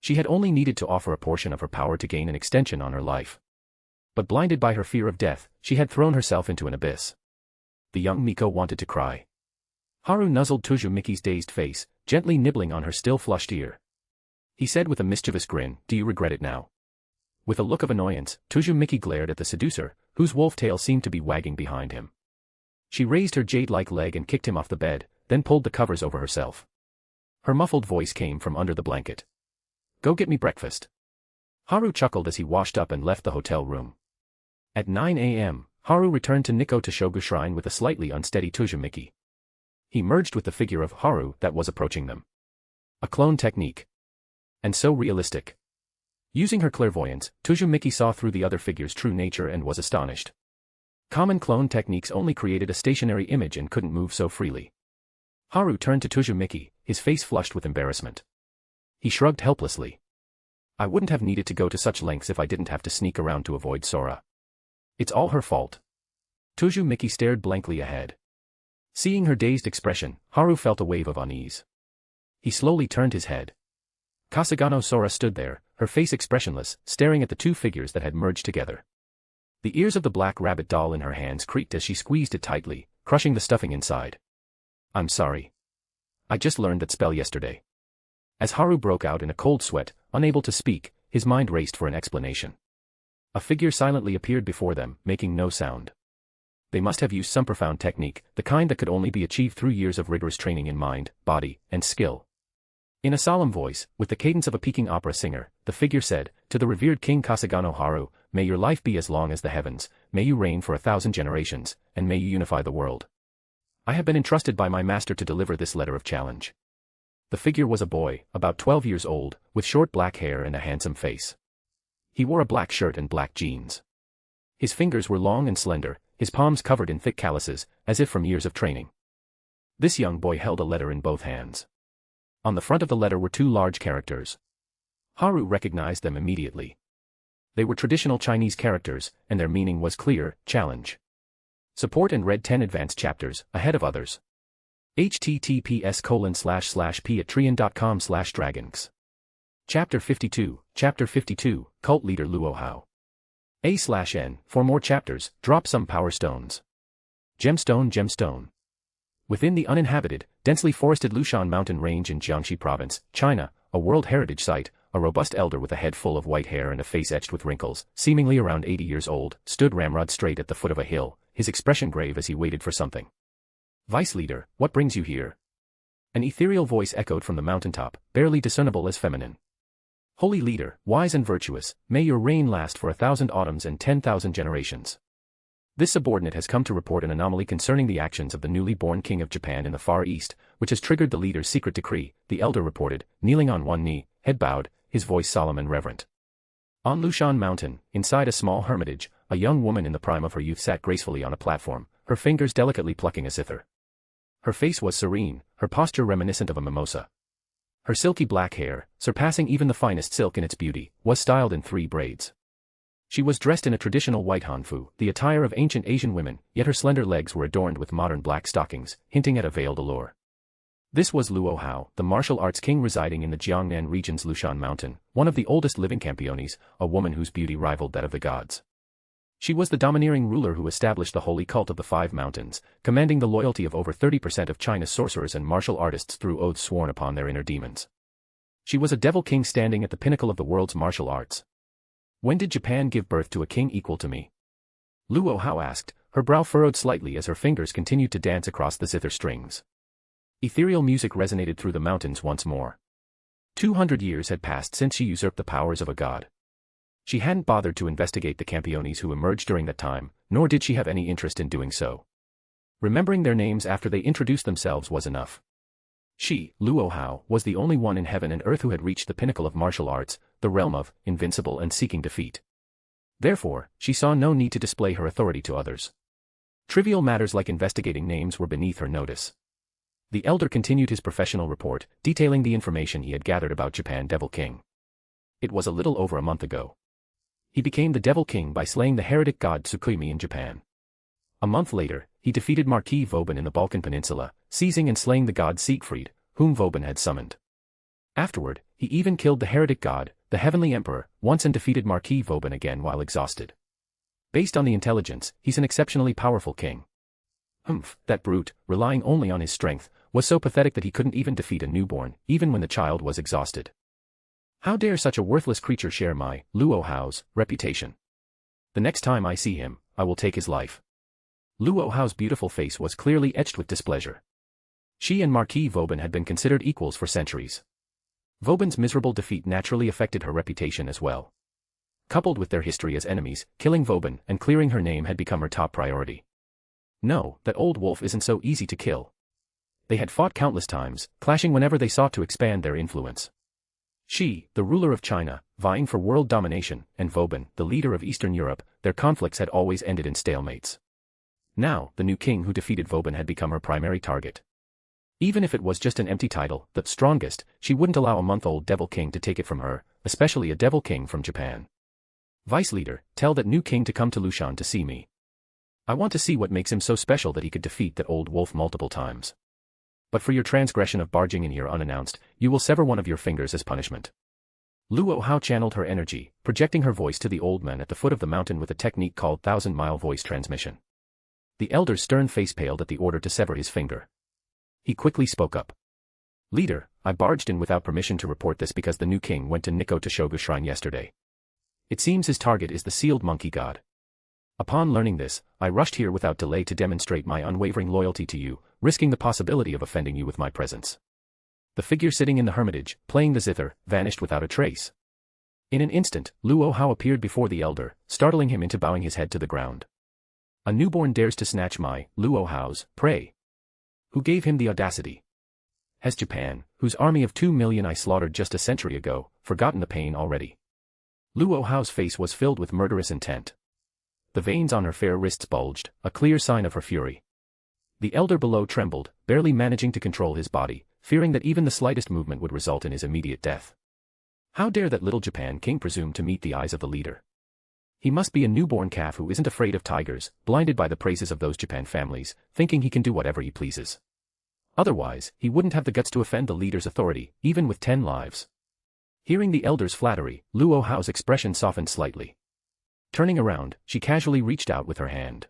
Speaker 3: She had only needed to offer a portion of her power to gain an extension on her life. But blinded by her fear of death, she had thrown herself into an abyss. The young Miko wanted to cry. Haru nuzzled Tuzumiki's dazed face, gently nibbling on her still flushed ear. He said with a mischievous grin, "Do you regret it now?" With a look of annoyance, Tuzumiki glared at the seducer, whose wolf tail seemed to be wagging behind him. She raised her jade-like leg and kicked him off the bed, then pulled the covers over herself. Her muffled voice came from under the blanket. "Go get me breakfast." Haru chuckled as he washed up and left the hotel room. At 9 a.m., Haru returned to Nikko Toshogu Shrine with a slightly unsteady Tuzumiki. He merged with the figure of Haru that was approaching them. A clone technique. And so realistic. Using her clairvoyance, Tuzumiki saw through the other figure's true nature and was astonished. Common clone techniques only created a stationary image and couldn't move so freely. Haru turned to Tuzumiki, his face flushed with embarrassment. He shrugged helplessly. I wouldn't have needed to go to such lengths if I didn't have to sneak around to avoid Sora. It's all her fault. Tuzumiki stared blankly ahead. Seeing her dazed expression, Haru felt a wave of unease. He slowly turned his head. Kasugano Sora stood there, her face expressionless, staring at the two figures that had merged together. The ears of the black rabbit doll in her hands creaked as she squeezed it tightly, crushing the stuffing inside. I'm sorry. I just learned that spell yesterday. As Haru broke out in a cold sweat, unable to speak, his mind raced for an explanation. A figure silently appeared before them, making no sound. They must have used some profound technique, the kind that could only be achieved through years of rigorous training in mind, body, and skill. In a solemn voice, with the cadence of a Peking opera singer, the figure said, "To the revered King Kasugano Haru, may your life be as long as the heavens, may you reign for 1,000 generations, and may you unify the world. I have been entrusted by my master to deliver this letter of challenge." The figure was a boy, about 12 years old, with short black hair and a handsome face. He wore a black shirt and black jeans. His fingers were long and slender, his palms covered in thick calluses, as if from years of training. This young boy held a letter in both hands. On the front of the letter were two large characters. Haru recognized them immediately. They were traditional Chinese characters, and their meaning was clear: challenge. Support and read 10 advanced chapters, ahead of others. https://p@trian.com/dragons. Chapter 52, Cult Leader Luo Hao. A/N, for more chapters, drop some power stones. Gemstone. Within the uninhabited, densely forested Lushan mountain range in Jiangxi province, China, a World Heritage Site, a robust elder with a head full of white hair and a face etched with wrinkles, seemingly around 80 years old, stood ramrod straight at the foot of a hill, his expression grave as he waited for something. Vice Leader, what brings you here? An ethereal voice echoed from the mountaintop, barely discernible as feminine. Holy Leader, wise and virtuous, may your reign last for 1,000 autumns and 10,000 generations. This subordinate has come to report an anomaly concerning the actions of the newly born king of Japan in the Far East, which has triggered the leader's secret decree, the elder reported, kneeling on one knee, head bowed, his voice solemn and reverent. On Lushan Mountain, inside a small hermitage, a young woman in the prime of her youth sat gracefully on a platform, her fingers delicately plucking a zither. Her face was serene, her posture reminiscent of a mimosa. Her silky black hair, surpassing even the finest silk in its beauty, was styled in 3 braids. She was dressed in a traditional white hanfu, the attire of ancient Asian women, yet her slender legs were adorned with modern black stockings, hinting at a veiled allure. This was Luo Hao, the martial arts king residing in the Jiangnan region's Lushan Mountain, one of the oldest living Campiones, a woman whose beauty rivaled that of the gods. She was the domineering ruler who established the holy cult of the 5 mountains, commanding the loyalty of over 30% of China's sorcerers and martial artists through oaths sworn upon their inner demons. She was a devil king standing at the pinnacle of the world's martial arts. When did Japan give birth to a king equal to me? Luo Hao asked, her brow furrowed slightly as her fingers continued to dance across the zither strings. Ethereal music resonated through the mountains once more. 200 years had passed since she usurped the powers of a god. She hadn't bothered to investigate the Campiones who emerged during that time, nor did she have any interest in doing so. Remembering their names after they introduced themselves was enough. She, Luo Hao, was the only one in heaven and earth who had reached the pinnacle of martial arts, the realm of, invincible and seeking defeat. Therefore, she saw no need to display her authority to others. Trivial matters like investigating names were beneath her notice. The elder continued his professional report, detailing the information he had gathered about Japan Devil King. It was a little over a month ago. He became the Devil King by slaying the heretic god Tsukuyomi in Japan. A month later, he defeated Marquis Vauban in the Balkan Peninsula, seizing and slaying the god Siegfried, whom Vauban had summoned. Afterward, he even killed the heretic god, the Heavenly Emperor, once and defeated Marquis Vauban again while exhausted. Based on the intelligence, he's an exceptionally powerful king. That brute, relying only on his strength, was so pathetic that he couldn't even defeat a newborn, even when the child was exhausted. How dare such a worthless creature share my, Luo Hao's, reputation? The next time I see him, I will take his life. Luo Hao's beautiful face was clearly etched with displeasure. She and Marquis Vauban had been considered equals for centuries. Vauban's miserable defeat naturally affected her reputation as well. Coupled with their history as enemies, killing Vauban and clearing her name had become her top priority. No, that old wolf isn't so easy to kill. They had fought countless times, clashing whenever they sought to expand their influence. She, the ruler of China, vying for world domination, and Vauban, the leader of Eastern Europe, their conflicts had always ended in stalemates. Now, the new king who defeated Vauban had become her primary target. Even if it was just an empty title, the strongest, she wouldn't allow a month-old devil king to take it from her, especially a devil king from Japan. Vice leader, tell that new king to come to Lushan to see me. I want to see what makes him so special that he could defeat that old wolf multiple times. But for your transgression of barging in here unannounced, you will sever one of your fingers as punishment. Luo Hao channeled her energy, projecting her voice to the old man at the foot of the mountain with a technique called 1,000-mile voice transmission. The elder's stern face paled at the order to sever his finger. He quickly spoke up. Leader, I barged in without permission to report this because the new king went to Nikko Toshogu Shrine yesterday. It seems his target is the sealed monkey god. Upon learning this, I rushed here without delay to demonstrate my unwavering loyalty to you, risking the possibility of offending you with my presence. The figure sitting in the hermitage, playing the zither, vanished without a trace. In an instant, Luo Hao appeared before the elder, startling him into bowing his head to the ground. A newborn dares to snatch my, Luo Hao's, prey. Who gave him the audacity? Has Japan, whose army of 2 million I slaughtered just a century ago, forgotten the pain already? Luo Hao's face was filled with murderous intent. The veins on her fair wrists bulged, a clear sign of her fury. The elder below trembled, barely managing to control his body, fearing that even the slightest movement would result in his immediate death. How dare that little Japan king presume to meet the eyes of the leader? He must be a newborn calf who isn't afraid of tigers, blinded by the praises of those Japan families, thinking he can do whatever he pleases. Otherwise, he wouldn't have the guts to offend the leader's authority, even with 10 lives. Hearing the elder's flattery, Luo Hao's expression softened slightly. Turning around, she casually reached out with her hand.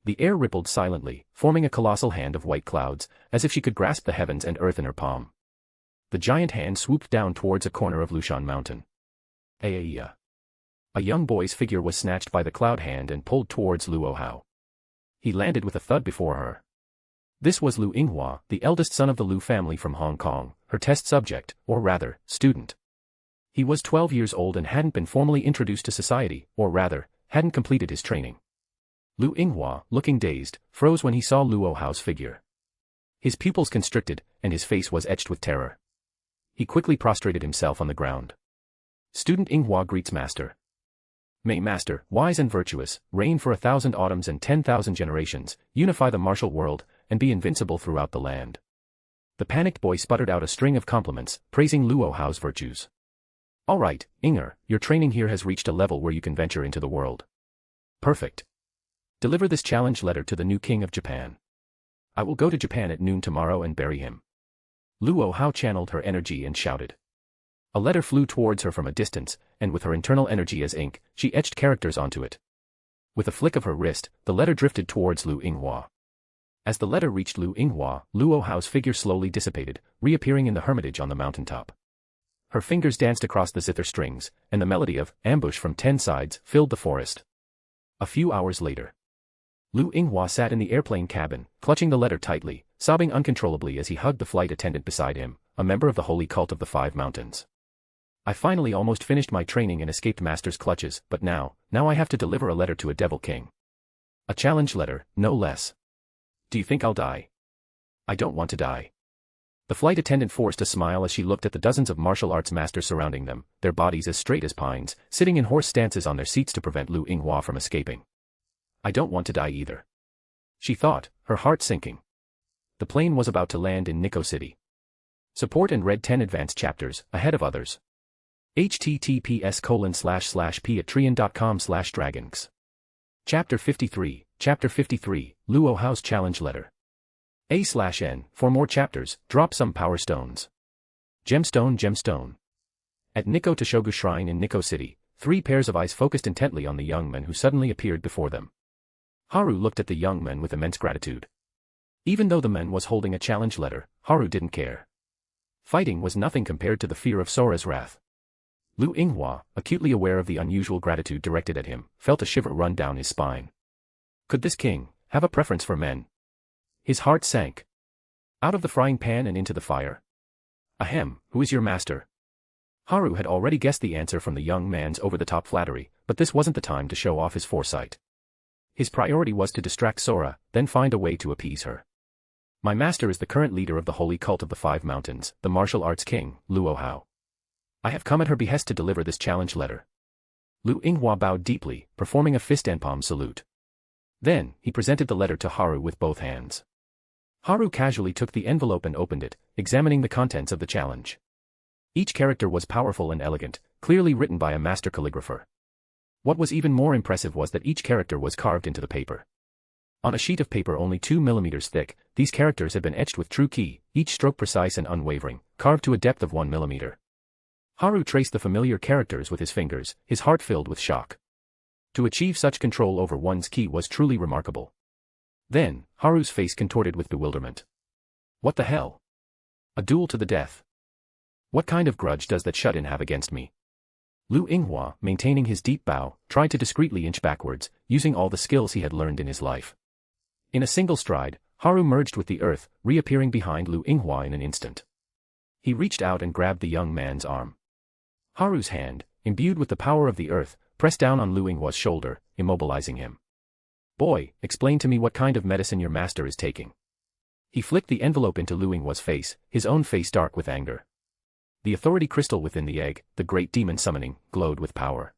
Speaker 3: The air rippled silently, forming a colossal hand of white clouds, as if she could grasp the heavens and earth in her palm. The giant hand swooped down towards a corner of Lushan Mountain. A young boy's figure was snatched by the cloud hand and pulled towards Luo Hao. He landed with a thud before her. This was Lu Yinghua, the eldest son of the Lu family from Hong Kong, her test subject, or rather, student. He was 12 years old and hadn't been formally introduced to society, or rather, hadn't completed his training. Lu Yinghua, looking dazed, froze when he saw Luo Hao's figure. His pupils constricted, and his face was etched with terror. He quickly prostrated himself on the ground. Student Yinghua greets Master. May Master, wise and virtuous, reign for 1,000 autumns and 10,000 generations, unify the martial world, and be invincible throughout the land. The panicked boy sputtered out a string of compliments, praising Luo Hao's virtues. All right, Inger, your training here has reached a level where you can venture into the world. Perfect. Deliver this challenge letter to the new king of Japan. I will go to Japan at noon tomorrow and bury him. Luo Hao channeled her energy and shouted. A letter flew towards her from a distance, and with her internal energy as ink, she etched characters onto it. With a flick of her wrist, the letter drifted towards Lu Yinghua. As the letter reached Lu Yinghua, Luo Hao's figure slowly dissipated, reappearing in the hermitage on the mountaintop. Her fingers danced across the zither strings, and the melody of Ambush from 10 Sides filled the forest. A few hours later, Lu Yinghua sat in the airplane cabin, clutching the letter tightly, sobbing uncontrollably as he hugged the flight attendant beside him, a member of the holy cult of the 5 mountains. I finally almost finished my training and escaped Master's clutches, but now I have to deliver a letter to a devil king. A challenge letter, no less. Do you think I'll die? I don't want to die. The flight attendant forced a smile as she looked at the dozens of martial arts masters surrounding them, their bodies as straight as pines, sitting in horse stances on their seats to prevent Lu Yinghua from escaping. I don't want to die either. She thought, her heart sinking. The plane was about to land in Nikko City. Support and read 10 advanced chapters, ahead of others. https://patreon.com/dragons. Chapter 53, Luo Hao's Challenge Letter. A/N, for more chapters, drop some power stones. Gemstone. At Nikko Toshogu Shrine in Nikko City, 3 pairs of eyes focused intently on the young men who suddenly appeared before them. Haru looked at the young men with immense gratitude. Even though the man was holding a challenge letter, Haru didn't care. Fighting was nothing compared to the fear of Sora's wrath. Lu Yinghua, acutely aware of the unusual gratitude directed at him, felt a shiver run down his spine. Could this king have a preference for men? His heart sank. Out of the frying pan and into the fire. Ahem, who is your master? Haru had already guessed the answer from the young man's over-the-top flattery, but this wasn't the time to show off his foresight. His priority was to distract Sora, then find a way to appease her. My master is the current leader of the holy cult of the 5 mountains, the martial arts king, Luo Hao. I have come at her behest to deliver this challenge letter. Lu Yinghua bowed deeply, performing a fist and palm salute. Then, he presented the letter to Haru with both hands. Haru casually took the envelope and opened it, examining the contents of the challenge. Each character was powerful and elegant, clearly written by a master calligrapher. What was even more impressive was that each character was carved into the paper. On a sheet of paper only 2 millimeters thick, these characters had been etched with true ki, each stroke precise and unwavering, carved to a depth of 1 millimeter. Haru traced the familiar characters with his fingers, his heart filled with shock. To achieve such control over one's ki was truly remarkable. Then, Haru's face contorted with bewilderment. What the hell? A duel to the death. What kind of grudge does that shut-in have against me? Lu Yinghua, maintaining his deep bow, tried to discreetly inch backwards, using all the skills he had learned in his life. In a single stride, Haru merged with the earth, reappearing behind Lu Yinghua in an instant. He reached out and grabbed the young man's arm. Haru's hand, imbued with the power of the earth, pressed down on Lu Yinghua's shoulder, immobilizing him. Boy, explain to me what kind of medicine your master is taking. He flicked the envelope into Lu Yinghua's face, his own face dark with anger. The authority crystal within the egg, the great demon summoning, glowed with power.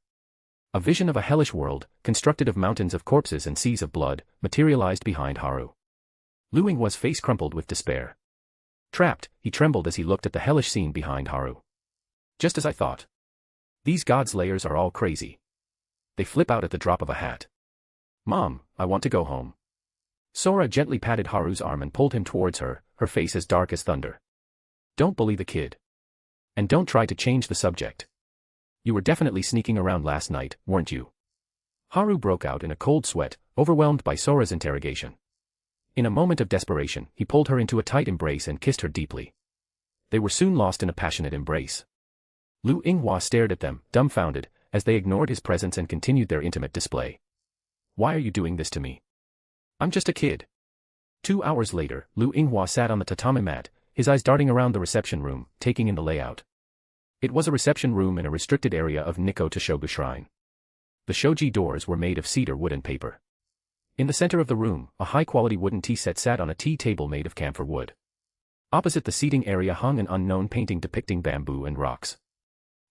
Speaker 3: A vision of a hellish world, constructed of mountains of corpses and seas of blood, materialized behind Haru. Lu Yinghua's face crumpled with despair. Trapped, he trembled as he looked at the hellish scene behind Haru. Just as I thought. These Godslayers are all crazy. They flip out at the drop of a hat. Mom, I want to go home. Sora gently patted Haru's arm and pulled him towards her, her face as dark as thunder. Don't bully the kid. And don't try to change the subject. You were definitely sneaking around last night, weren't you? Haru broke out in a cold sweat, overwhelmed by Sora's interrogation. In a moment of desperation, he pulled her into a tight embrace and kissed her deeply. They were soon lost in a passionate embrace. Lu Yinghua stared at them, dumbfounded, as they ignored his presence and continued their intimate display. Why are you doing this to me? I'm just a kid. 2 hours later, Lu Yinghua sat on the tatami mat, his eyes darting around the reception room, taking in the layout. It was a reception room in a restricted area of Nikko Toshogu Shrine. The shoji doors were made of cedar wood and paper. In the center of the room, a high-quality wooden tea set sat on a tea table made of camphor wood. Opposite the seating area hung an unknown painting depicting bamboo and rocks.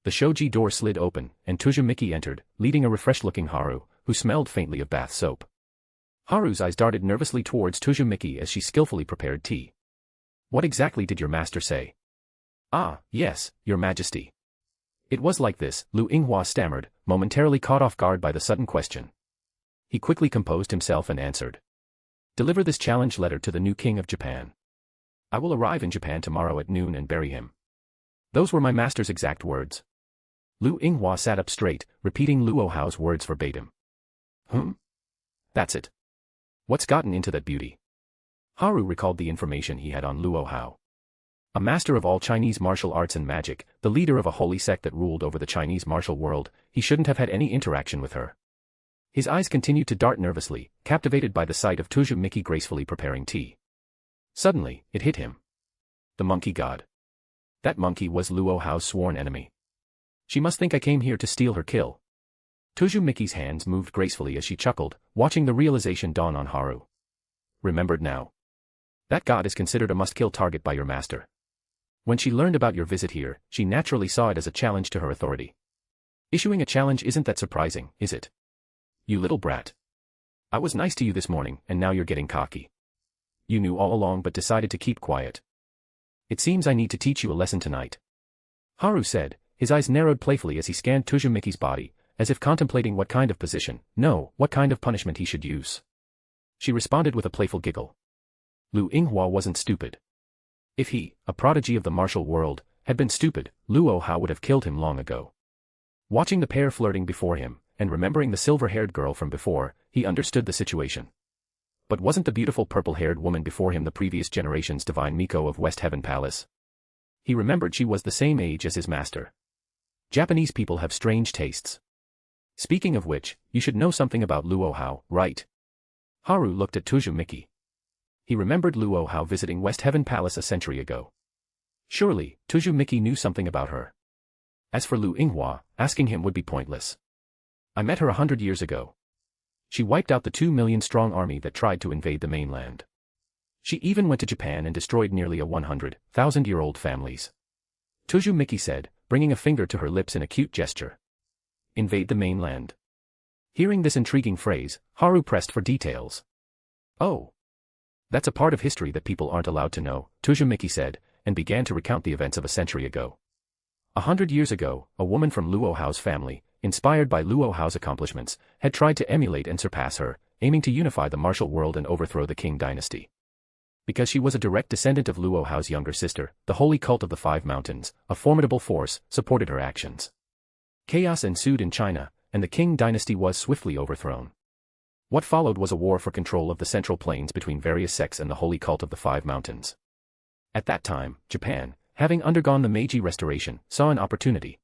Speaker 3: The shoji door slid open, and Tujumiki entered, leading a refreshed-looking Haru, who smelled faintly of bath soap. Haru's eyes darted nervously towards Tuzumiki as she skillfully prepared tea. What exactly did your master say? Ah, yes, your majesty. It was like this, Lu Yinghua stammered, momentarily caught off guard by the sudden question. He quickly composed himself and answered. Deliver this challenge letter to the new king of Japan. I will arrive in Japan tomorrow at noon and bury him. Those were my master's exact words. Lu Yinghua sat up straight, repeating Luo Hao's words verbatim. That's it. What's gotten into that beauty? Haru recalled the information he had on Luo Hao. A master of all Chinese martial arts and magic, the leader of a holy sect that ruled over the Chinese martial world, he shouldn't have had any interaction with her. His eyes continued to dart nervously, captivated by the sight of Tuzumiki gracefully preparing tea. Suddenly, it hit him. The monkey god. That monkey was Luo Hao's sworn enemy. She must think I came here to steal her kill. Tuzumiki's hands moved gracefully as she chuckled, watching the realization dawn on Haru. Remembered now. That god is considered a must-kill target by your master. When she learned about your visit here, she naturally saw it as a challenge to her authority. Issuing a challenge isn't that surprising, is it? You little brat. I was nice to you this morning, and now you're getting cocky. You knew all along but decided to keep quiet. It seems I need to teach you a lesson tonight. Haru said, his eyes narrowed playfully as he scanned Tuzumiki's body, as if contemplating what kind of position, no, what kind of punishment he should use. She responded with a playful giggle. Lu Yinghua wasn't stupid. If he, a prodigy of the martial world, had been stupid, Luo Hao would have killed him long ago. Watching the pair flirting before him, and remembering the silver-haired girl from before, he understood the situation. But wasn't the beautiful purple-haired woman before him the previous generation's divine Miko of West Heaven Palace? He remembered she was the same age as his master. Japanese people have strange tastes. Speaking of which, you should know something about Luo Hao, right? Haru looked at Tuzumiki. He remembered Luo Hao visiting West Heaven Palace a century ago. Surely, Tuzumiki knew something about her. As for Lu Yinghua, asking him would be pointless. I met her 100 years ago. She wiped out the 2 million-strong army that tried to invade the mainland. She even went to Japan and destroyed nearly a 100,000-year-old families. Tuzumiki said, bringing a finger to her lips in a cute gesture. Invade the mainland. Hearing this intriguing phrase, Haru pressed for details. Oh. That's a part of history that people aren't allowed to know, Tuzumiki said, and began to recount the events of a century ago. 100 years ago, a woman from Luo Hao's family, inspired by Luo Hao's accomplishments, had tried to emulate and surpass her, aiming to unify the martial world and overthrow the Qing dynasty. Because she was a direct descendant of Luo Hao's younger sister, the holy cult of the Five Mountains, a formidable force, supported her actions. Chaos ensued in China, and the Qing dynasty was swiftly overthrown. What followed was a war for control of the central plains between various sects and the holy cult of the Five Mountains. At that time, Japan, having undergone the Meiji Restoration, saw an opportunity.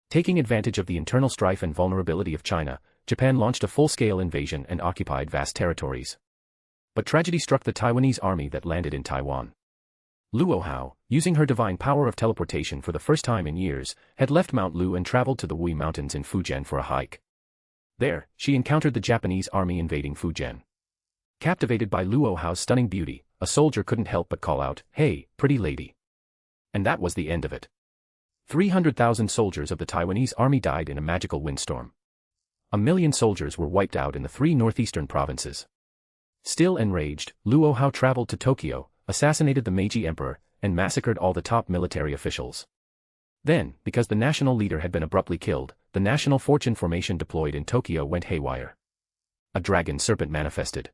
Speaker 3: Taking advantage of the internal strife and vulnerability of China, Japan launched a full-scale invasion and occupied vast territories. But tragedy struck the Taiwanese army that landed in Taiwan. Luo Hao, using her divine power of teleportation for the first time in years, had left Mount Lu and traveled to the Wui Mountains in Fujian for a hike. There, she encountered the Japanese army invading Fujian. Captivated by Luo Hao's stunning beauty, a soldier couldn't help but call out, "Hey, pretty lady." And that was the end of it. 300,000 soldiers of the Taiwanese army died in a magical windstorm. 1 million soldiers were wiped out in the 3 northeastern provinces. Still enraged, Luo Hao traveled to Tokyo, assassinated the Meiji emperor, and massacred all the top military officials. Then, because the national leader had been abruptly killed, the national fortune formation deployed in Tokyo went haywire. A dragon serpent manifested.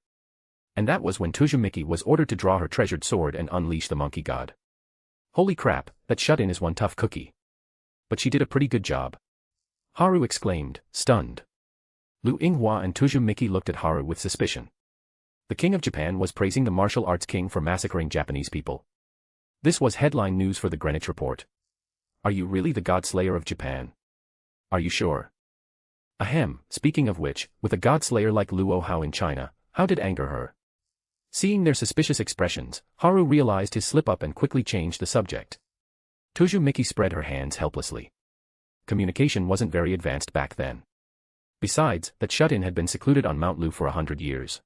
Speaker 3: And that was when Tuzumiki was ordered to draw her treasured sword and unleash the monkey god. Holy crap, that shut-in is one tough cookie. But she did a pretty good job. Haru exclaimed, stunned. Lu Yinghua and Tuzumiki looked at Haru with suspicion. The king of Japan was praising the martial arts king for massacring Japanese people. This was headline news for the Greenwich Report. Are you really the Godslayer of Japan? Are you sure? Ahem, speaking of which, with a Godslayer like Luo Hao in China, how did anger her? Seeing their suspicious expressions, Haru realized his slip-up and quickly changed the subject. Tuzumiki spread her hands helplessly. Communication wasn't very advanced back then. Besides, that shut-in had been secluded on Mount Lu for 100 years.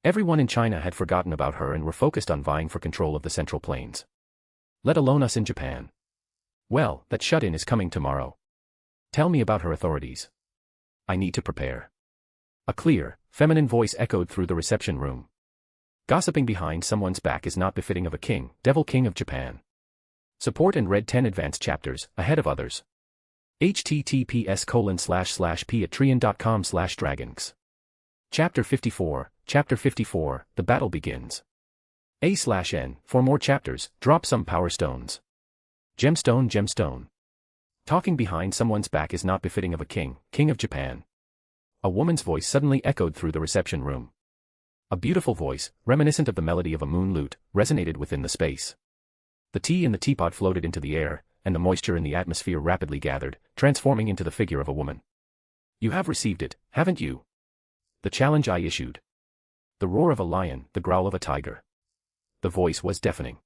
Speaker 3: Everyone in China had forgotten about her and were focused on vying for control of the Central Plains. Let alone us in Japan. Well, that shut-in is coming tomorrow. Tell me about her authorities. I need to prepare. A clear, feminine voice echoed through the reception room. Gossiping behind someone's back is not befitting of a king, Devil King of Japan. Support and read 10 advanced chapters, ahead of others. https://patreon.com/dragons. Chapter 54, Chapter 54, The Battle Begins. A/N, for more chapters, drop some power stones. Gemstone, Gemstone. Talking behind someone's back is not befitting of a king, King of Japan. A woman's voice suddenly echoed through the reception room. A beautiful voice, reminiscent of the melody of a moon lute, resonated within the space. The tea in the teapot floated into the air, and the moisture in the atmosphere rapidly gathered, transforming into the figure of a woman. You have received it, haven't you? The challenge I issued. The roar of a lion, the growl of a tiger. The voice was deafening.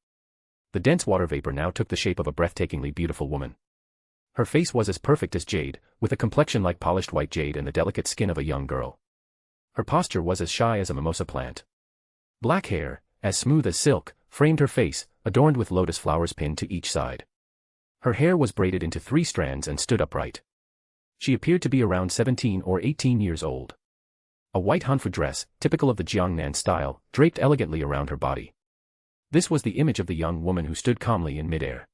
Speaker 3: The dense water vapor now took the shape of a breathtakingly beautiful woman. Her face was as perfect as jade, with a complexion like polished white jade and the delicate skin of a young girl. Her posture was as shy as a mimosa plant. Black hair, as smooth as silk, framed her face, adorned with lotus flowers pinned to each side. Her hair was braided into 3 strands and stood upright. She appeared to be around 17 or 18 years old. A white hanfu dress, typical of the Jiangnan style, draped elegantly around her body. This was the image of the young woman who stood calmly in midair.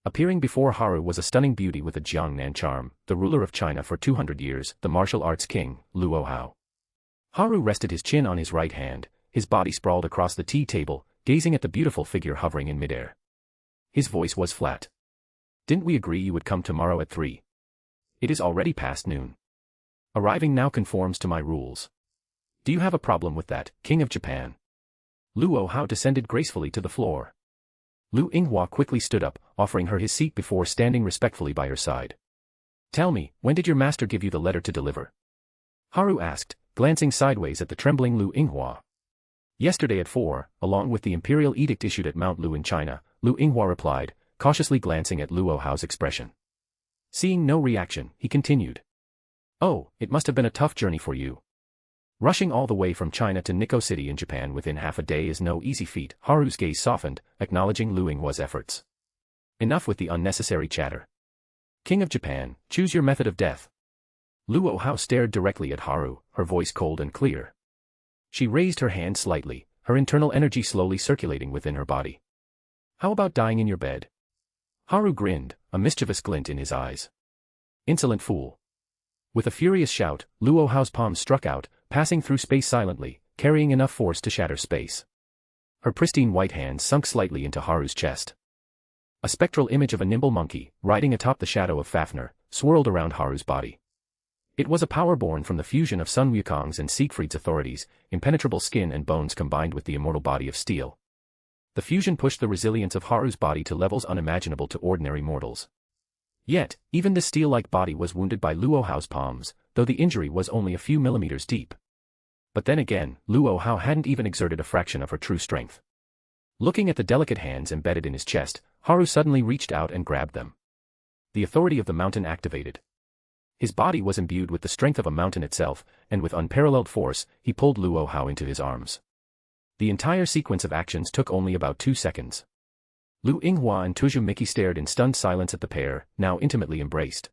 Speaker 3: Appearing before Haru was a stunning beauty with a Jiangnan charm, the ruler of China for 200 years, the martial arts king, Luo Hao. Haru rested his chin on his right hand, his body sprawled across the tea table, gazing at the beautiful figure hovering in midair. His voice was flat. Didn't we agree you would come tomorrow at 3? It is already past noon. Arriving now conforms to my rules. Do you have a problem with that, King of Japan? Luo Hao descended gracefully to the floor. Lu Yinghua quickly stood up, offering her his seat before standing respectfully by her side. Tell me, when did your master give you the letter to deliver? Haru asked, glancing sideways at the trembling Lu Yinghua. Yesterday at 4, along with the imperial edict issued at Mount Lu in China, Lu Yinghua replied, cautiously glancing at Luo Hao's expression. Seeing no reaction, he continued. Oh, it must have been a tough journey for you. Rushing all the way from China to Nikko City in Japan within half a day is no easy feat. Haru's gaze softened, acknowledging Lu Yinghua's efforts. Enough with the unnecessary chatter. King of Japan, choose your method of death. Luo Hao stared directly at Haru, her voice cold and clear. She raised her hand slightly, her internal energy slowly circulating within her body. How about dying in your bed? Haru grinned, a mischievous glint in his eyes. Insolent fool. With a furious shout, Luo Hao's palms struck out, passing through space silently, carrying enough force to shatter space. Her pristine white hands sunk slightly into Haru's chest. A spectral image of a nimble monkey, riding atop the shadow of Fafnir, swirled around Haru's body. It was a power born from the fusion of Sun Wukong's and Siegfried's authorities, impenetrable skin and bones combined with the immortal body of steel. The fusion pushed the resilience of Haru's body to levels unimaginable to ordinary mortals. Yet, even the steel-like body was wounded by Luo Hao's palms, though the injury was only a few millimeters deep. But then again, Luo Hao hadn't even exerted a fraction of her true strength. Looking at the delicate hands embedded in his chest, Haru suddenly reached out and grabbed them. The authority of the mountain activated. His body was imbued with the strength of a mountain itself, and with unparalleled force, he pulled Luo Hao into his arms. The entire sequence of actions took only about 2 seconds. Lu Yinghua and Tuju Miki stared in stunned silence at the pair, now intimately embraced.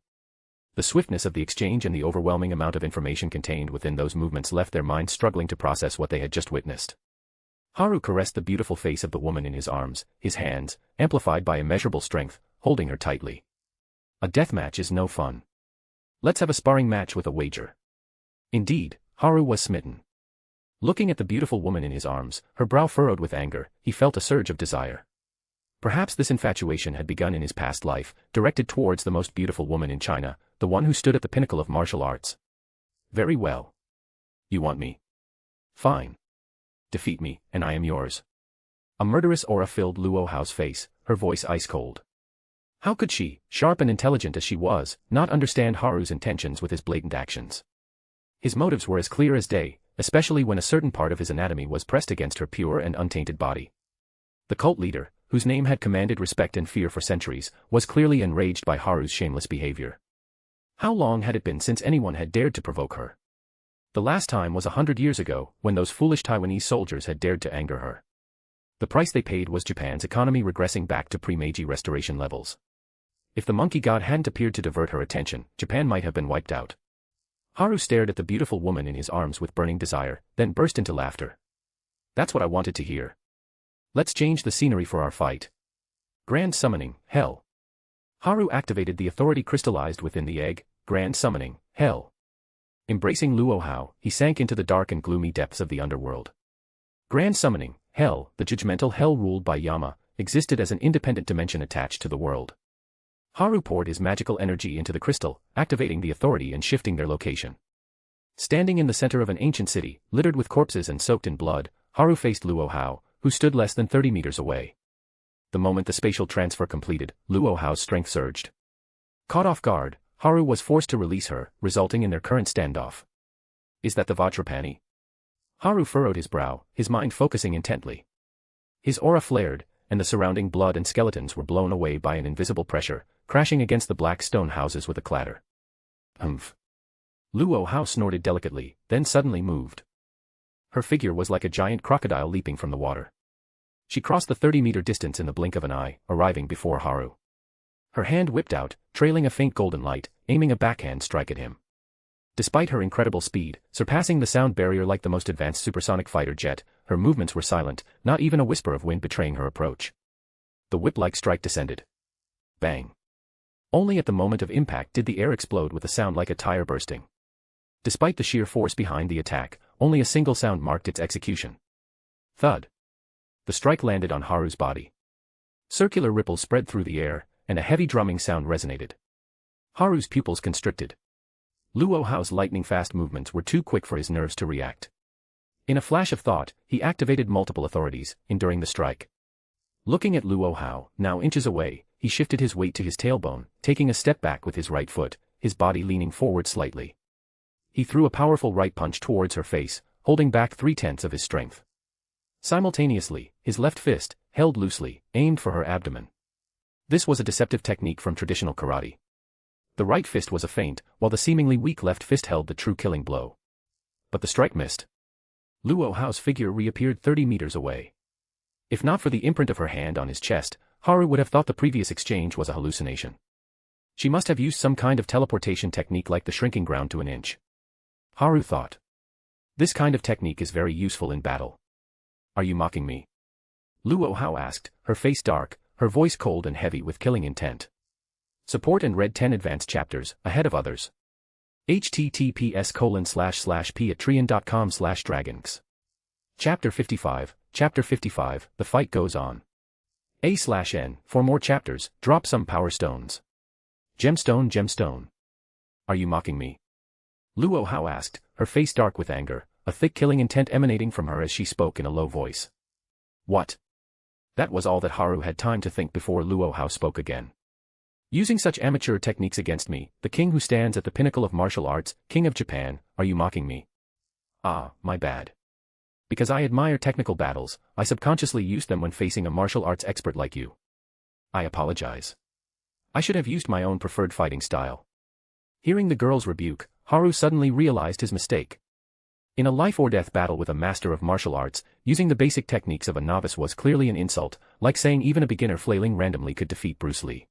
Speaker 3: The swiftness of the exchange and the overwhelming amount of information contained within those movements left their minds struggling to process what they had just witnessed. Haru caressed the beautiful face of the woman in his arms, his hands, amplified by immeasurable strength, holding her tightly. A deathmatch is no fun. Let's have a sparring match with a wager. Indeed, Haru was smitten. Looking at the beautiful woman in his arms, her brow furrowed with anger, he felt a surge of desire. Perhaps this infatuation had begun in his past life, directed towards the most beautiful woman in China, the one who stood at the pinnacle of martial arts. Very well. You want me? Fine. Defeat me, and I am yours. A murderous aura filled Luo Hao's face, her voice ice-cold. How could she, sharp and intelligent as she was, not understand Haru's intentions with his blatant actions? His motives were as clear as day, especially when a certain part of his anatomy was pressed against her pure and untainted body. The cult leader, whose name had commanded respect and fear for centuries, was clearly enraged by Haru's shameless behavior. How long had it been since anyone had dared to provoke her? The last time was 100 years ago, when those foolish Taiwanese soldiers had dared to anger her. The price they paid was Japan's economy regressing back to pre-Meiji restoration levels. If the monkey god hadn't appeared to divert her attention, Japan might have been wiped out. Haru stared at the beautiful woman in his arms with burning desire, then burst into laughter. That's what I wanted to hear. Let's change the scenery for our fight. Grand Summoning, Hell. Haru activated the authority crystallized within the egg, Grand Summoning, Hell. Embracing Luo Hao, he sank into the dark and gloomy depths of the underworld. Grand Summoning, Hell, the judgmental hell ruled by Yama, existed as an independent dimension attached to the world. Haru poured his magical energy into the crystal, activating the authority and shifting their location. Standing in the center of an ancient city, littered with corpses and soaked in blood, Haru faced Luo Hao, who stood less than 30 meters away. The moment the spatial transfer completed, Luo Hao's strength surged. Caught off guard, Haru was forced to release her, resulting in their current standoff. Is that the Vajrapani? Haru furrowed his brow, his mind focusing intently. His aura flared, and the surrounding blood and skeletons were blown away by an invisible pressure, crashing against the black stone houses with a clatter. Humph. Luo Hao snorted delicately, then suddenly moved. Her figure was like a giant crocodile leaping from the water. She crossed the 30-meter distance in the blink of an eye, arriving before Haru. Her hand whipped out, trailing a faint golden light, aiming a backhand strike at him. Despite her incredible speed, surpassing the sound barrier like the most advanced supersonic fighter jet, her movements were silent, not even a whisper of wind betraying her approach. The whip-like strike descended. Bang. Only at the moment of impact did the air explode with a sound like a tire bursting. Despite the sheer force behind the attack, only a single sound marked its execution. Thud. The strike landed on Haru's body. Circular ripples spread through the air, and a heavy drumming sound resonated. Haru's pupils constricted. Luo Hao's lightning-fast movements were too quick for his nerves to react. In a flash of thought, he activated multiple authorities, enduring the strike. Looking at Luo Hao, now inches away, he shifted his weight to his tailbone, taking a step back with his right foot, his body leaning forward slightly. He threw a powerful right punch towards her face, holding back 3/10 of his strength. Simultaneously, his left fist, held loosely, aimed for her abdomen. This was a deceptive technique from traditional karate. The right fist was a feint, while the seemingly weak left fist held the true killing blow. But the strike missed. Luo Hao's figure reappeared 30 meters away. If not for the imprint of her hand on his chest, Haru would have thought the previous exchange was a hallucination. She must have used some kind of teleportation technique like the shrinking ground to an inch. Haru thought. This kind of technique is very useful in battle. Are you mocking me? Luo Hao asked, her face dark, her voice cold and heavy with killing intent. Support and read 10 advanced chapters, ahead of others. https://patreon.com/dragons. Chapter 55, Chapter 55, The Fight Goes On. A/N, for more chapters, drop some power stones. Gemstone, gemstone. Are you mocking me? Luo Hao asked, her face dark with anger, a thick killing intent emanating from her as she spoke in a low voice. What? That was all that Haru had time to think before Luo Hao spoke again. Using such amateur techniques against me, the king who stands at the pinnacle of martial arts, King of Japan, are you mocking me? Ah, my bad. Because I admire technical battles, I subconsciously use them when facing a martial arts expert like you. I apologize. I should have used my own preferred fighting style. Hearing the girl's rebuke, Haru suddenly realized his mistake. In a life-or-death battle with a master of martial arts, using the basic techniques of a novice was clearly an insult, like saying even a beginner flailing randomly could defeat Bruce Lee.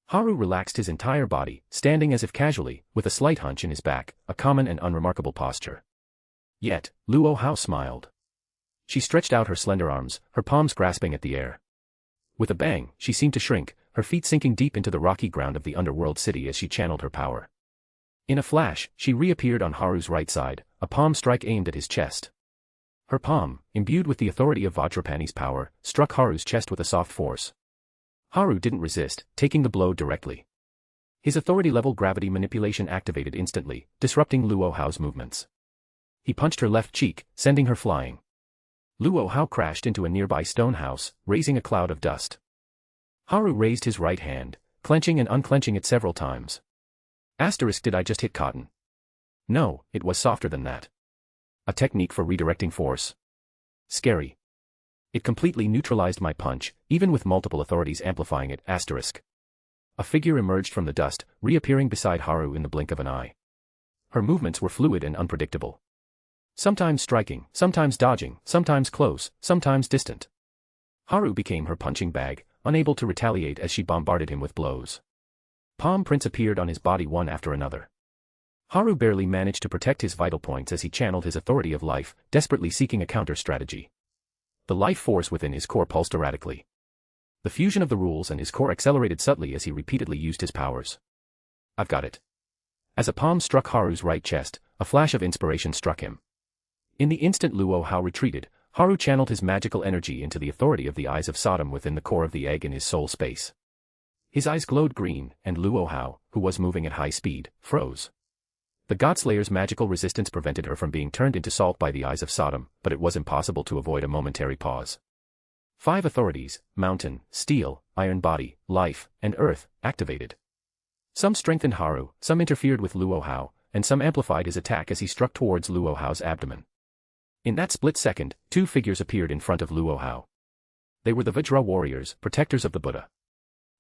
Speaker 3: Haru relaxed his entire body, standing as if casually, with a slight hunch in his back, a common and unremarkable posture. Yet, Luo Hao smiled. She stretched out her slender arms, her palms grasping at the air. With a bang, she seemed to shrink, her feet sinking deep into the rocky ground of the underworld city as she channeled her power. In a flash, she reappeared on Haru's right side, a palm strike aimed at his chest. Her palm, imbued with the authority of Vajrapani's power, struck Haru's chest with a soft force. Haru didn't resist, taking the blow directly. His authority-level gravity manipulation activated instantly, disrupting Luo Hao's movements. He punched her left cheek, sending her flying. Luo Hao crashed into a nearby stone house, raising a cloud of dust. Haru raised his right hand, clenching and unclenching it several times. Did I just hit cotton? No, it was softer than that. A technique for redirecting force. Scary. It completely neutralized my punch, even with multiple authorities amplifying it. A figure emerged from the dust, reappearing beside Haru in the blink of an eye. Her movements were fluid and unpredictable. Sometimes striking, sometimes dodging, sometimes close, sometimes distant. Haru became her punching bag, unable to retaliate as she bombarded him with blows. Palm prints appeared on his body one after another. Haru barely managed to protect his vital points as he channeled his authority of life, desperately seeking a counter-strategy. The life force within his core pulsed erratically. The fusion of the rules and his core accelerated subtly as he repeatedly used his powers. I've got it. As a palm struck Haru's right chest, a flash of inspiration struck him. In the instant Luo Hao retreated, Haru channeled his magical energy into the authority of the eyes of Sodom within the core of the egg in his soul space. His eyes glowed green, and Luo Hao, who was moving at high speed, froze. The Godslayer's magical resistance prevented her from being turned into salt by the eyes of Sodom, but it was impossible to avoid a momentary pause. 5 authorities, mountain, steel, iron body, life, and earth, activated. Some strengthened Haru, some interfered with Luo Hao, and some amplified his attack as he struck towards Luo Hao's abdomen. In that split second, 2 figures appeared in front of Luo Hao. They were the Vajra warriors, protectors of the Buddha.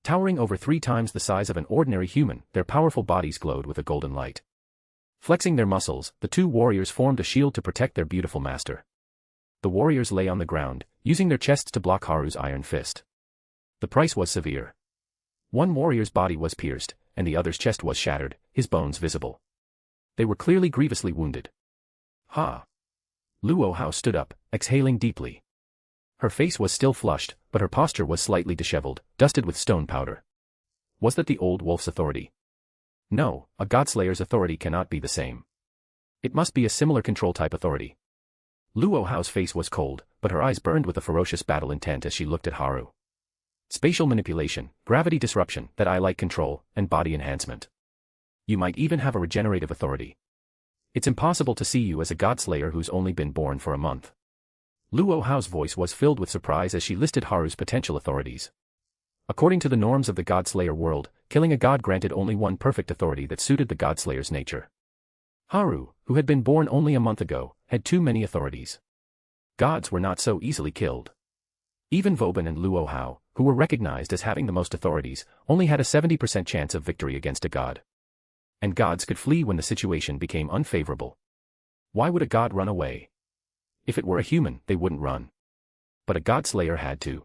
Speaker 3: Towering over 3 times the size of an ordinary human, their powerful bodies glowed with a golden light. Flexing their muscles, the 2 warriors formed a shield to protect their beautiful master. The warriors lay on the ground, using their chests to block Haru's iron fist. The price was severe. One warrior's body was pierced, and the other's chest was shattered, his bones visible. They were clearly grievously wounded. Ha! Luo Hao stood up, exhaling deeply. Her face was still flushed, but her posture was slightly disheveled, dusted with stone powder. Was that the old wolf's authority? No, a Godslayer's authority cannot be the same. It must be a similar control-type authority. Luo Hao's face was cold, but her eyes burned with a ferocious battle intent as she looked at Haru. Spatial manipulation, gravity disruption, that eye-like control, and body enhancement. You might even have a regenerative authority. It's impossible to see you as a Godslayer who's only been born for a month. Luo Hao's voice was filled with surprise as she listed Haru's potential authorities. According to the norms of the Godslayer world, killing a god granted only one perfect authority that suited the Godslayer's nature. Haru, who had been born only a month ago, had too many authorities. Gods were not so easily killed. Even Vauban and Luo Hao, who were recognized as having the most authorities, only had a 70% chance of victory against a god. And gods could flee when the situation became unfavorable. Why would a god run away? If it were a human, they wouldn't run. But a Godslayer had to.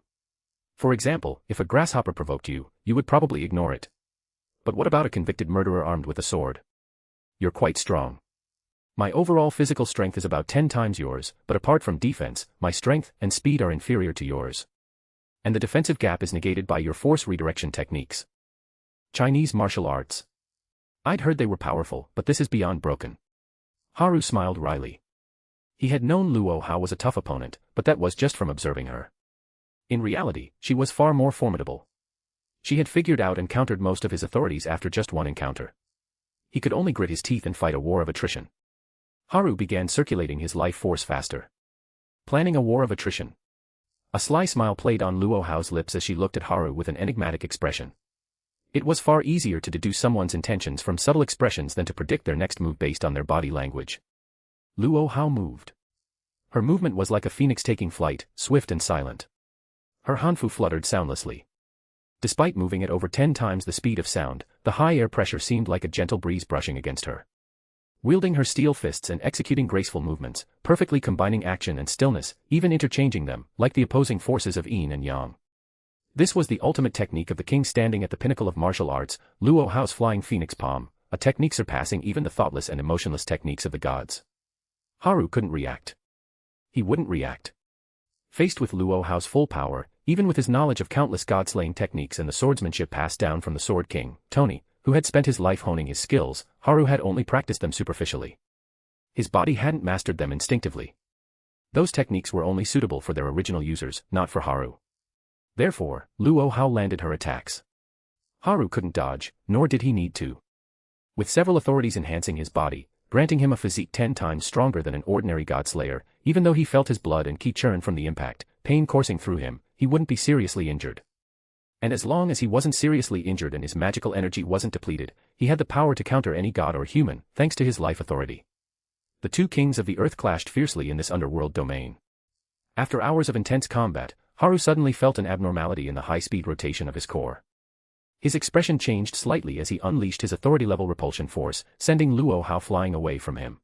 Speaker 3: For example, if a grasshopper provoked you, you would probably ignore it. But what about a convicted murderer armed with a sword? You're quite strong. My overall physical strength is about 10 times yours, but apart from defense, my strength and speed are inferior to yours. And the defensive gap is negated by your force redirection techniques. Chinese martial arts. I'd heard they were powerful, but this is beyond broken. Haru smiled wryly. He had known Luo Hao was a tough opponent, but that was just from observing her. In reality, she was far more formidable. She had figured out and countered most of his authorities after just one encounter. He could only grit his teeth and fight a war of attrition. Haru began circulating his life force faster. Planning a war of attrition. A sly smile played on Luo Hao's lips as she looked at Haru with an enigmatic expression. It was far easier to deduce someone's intentions from subtle expressions than to predict their next move based on their body language. Luo Hao moved. Her movement was like a phoenix taking flight, swift and silent. Her hanfu fluttered soundlessly. Despite moving at over 10 times the speed of sound, the high air pressure seemed like a gentle breeze brushing against her. Wielding her steel fists and executing graceful movements, perfectly combining action and stillness, even interchanging them, like the opposing forces of yin and yang. This was the ultimate technique of the king standing at the pinnacle of martial arts, Luo Hao's flying phoenix palm, a technique surpassing even the thoughtless and emotionless techniques of the gods. Haru couldn't react. He wouldn't react. Faced with Luo Hao's full power, even with his knowledge of countless god-slaying techniques and the swordsmanship passed down from the Sword King, Tony, who had spent his life honing his skills, Haru had only practiced them superficially. His body hadn't mastered them instinctively. Those techniques were only suitable for their original users, not for Haru. Therefore, Luo Hao landed her attacks. Haru couldn't dodge, nor did he need to. With several authorities enhancing his body, granting him a physique 10 times stronger than an ordinary Godslayer, even though he felt his blood and ki churn from the impact, pain coursing through him, he wouldn't be seriously injured. And as long as he wasn't seriously injured and his magical energy wasn't depleted, he had the power to counter any god or human, thanks to his life authority. The 2 kings of the earth clashed fiercely in this underworld domain. After hours of intense combat, Haru suddenly felt an abnormality in the high-speed rotation of his core. His expression changed slightly as he unleashed his authority-level repulsion force, sending Luo Hao flying away from him.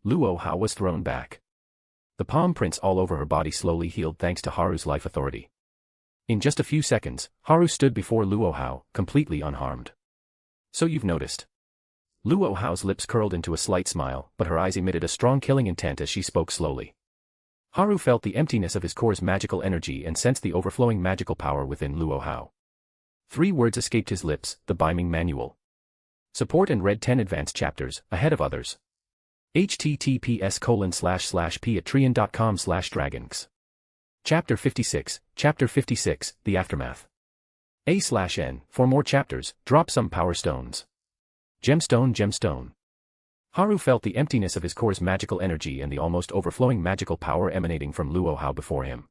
Speaker 3: Luo Hao was thrown back. The palm prints all over her body slowly healed thanks to Haru's life authority. In just a few seconds, Haru stood before Luo Hao, completely unharmed. So you've noticed. Luo Hao's lips curled into a slight smile, but her eyes emitted a strong killing intent as she spoke slowly. Haru felt the emptiness of his core's magical energy and sensed the overflowing magical power within Luo Hao. 3 words escaped his lips, the Biming Manual. Support and read 10 advanced chapters, ahead of others. https://patreon.com/dragons. Chapter 56, The Aftermath. A/N, for more chapters, drop some power stones. Gemstone. Haru felt the emptiness of his core's magical energy and the almost overflowing magical power emanating from Luo Hao before him.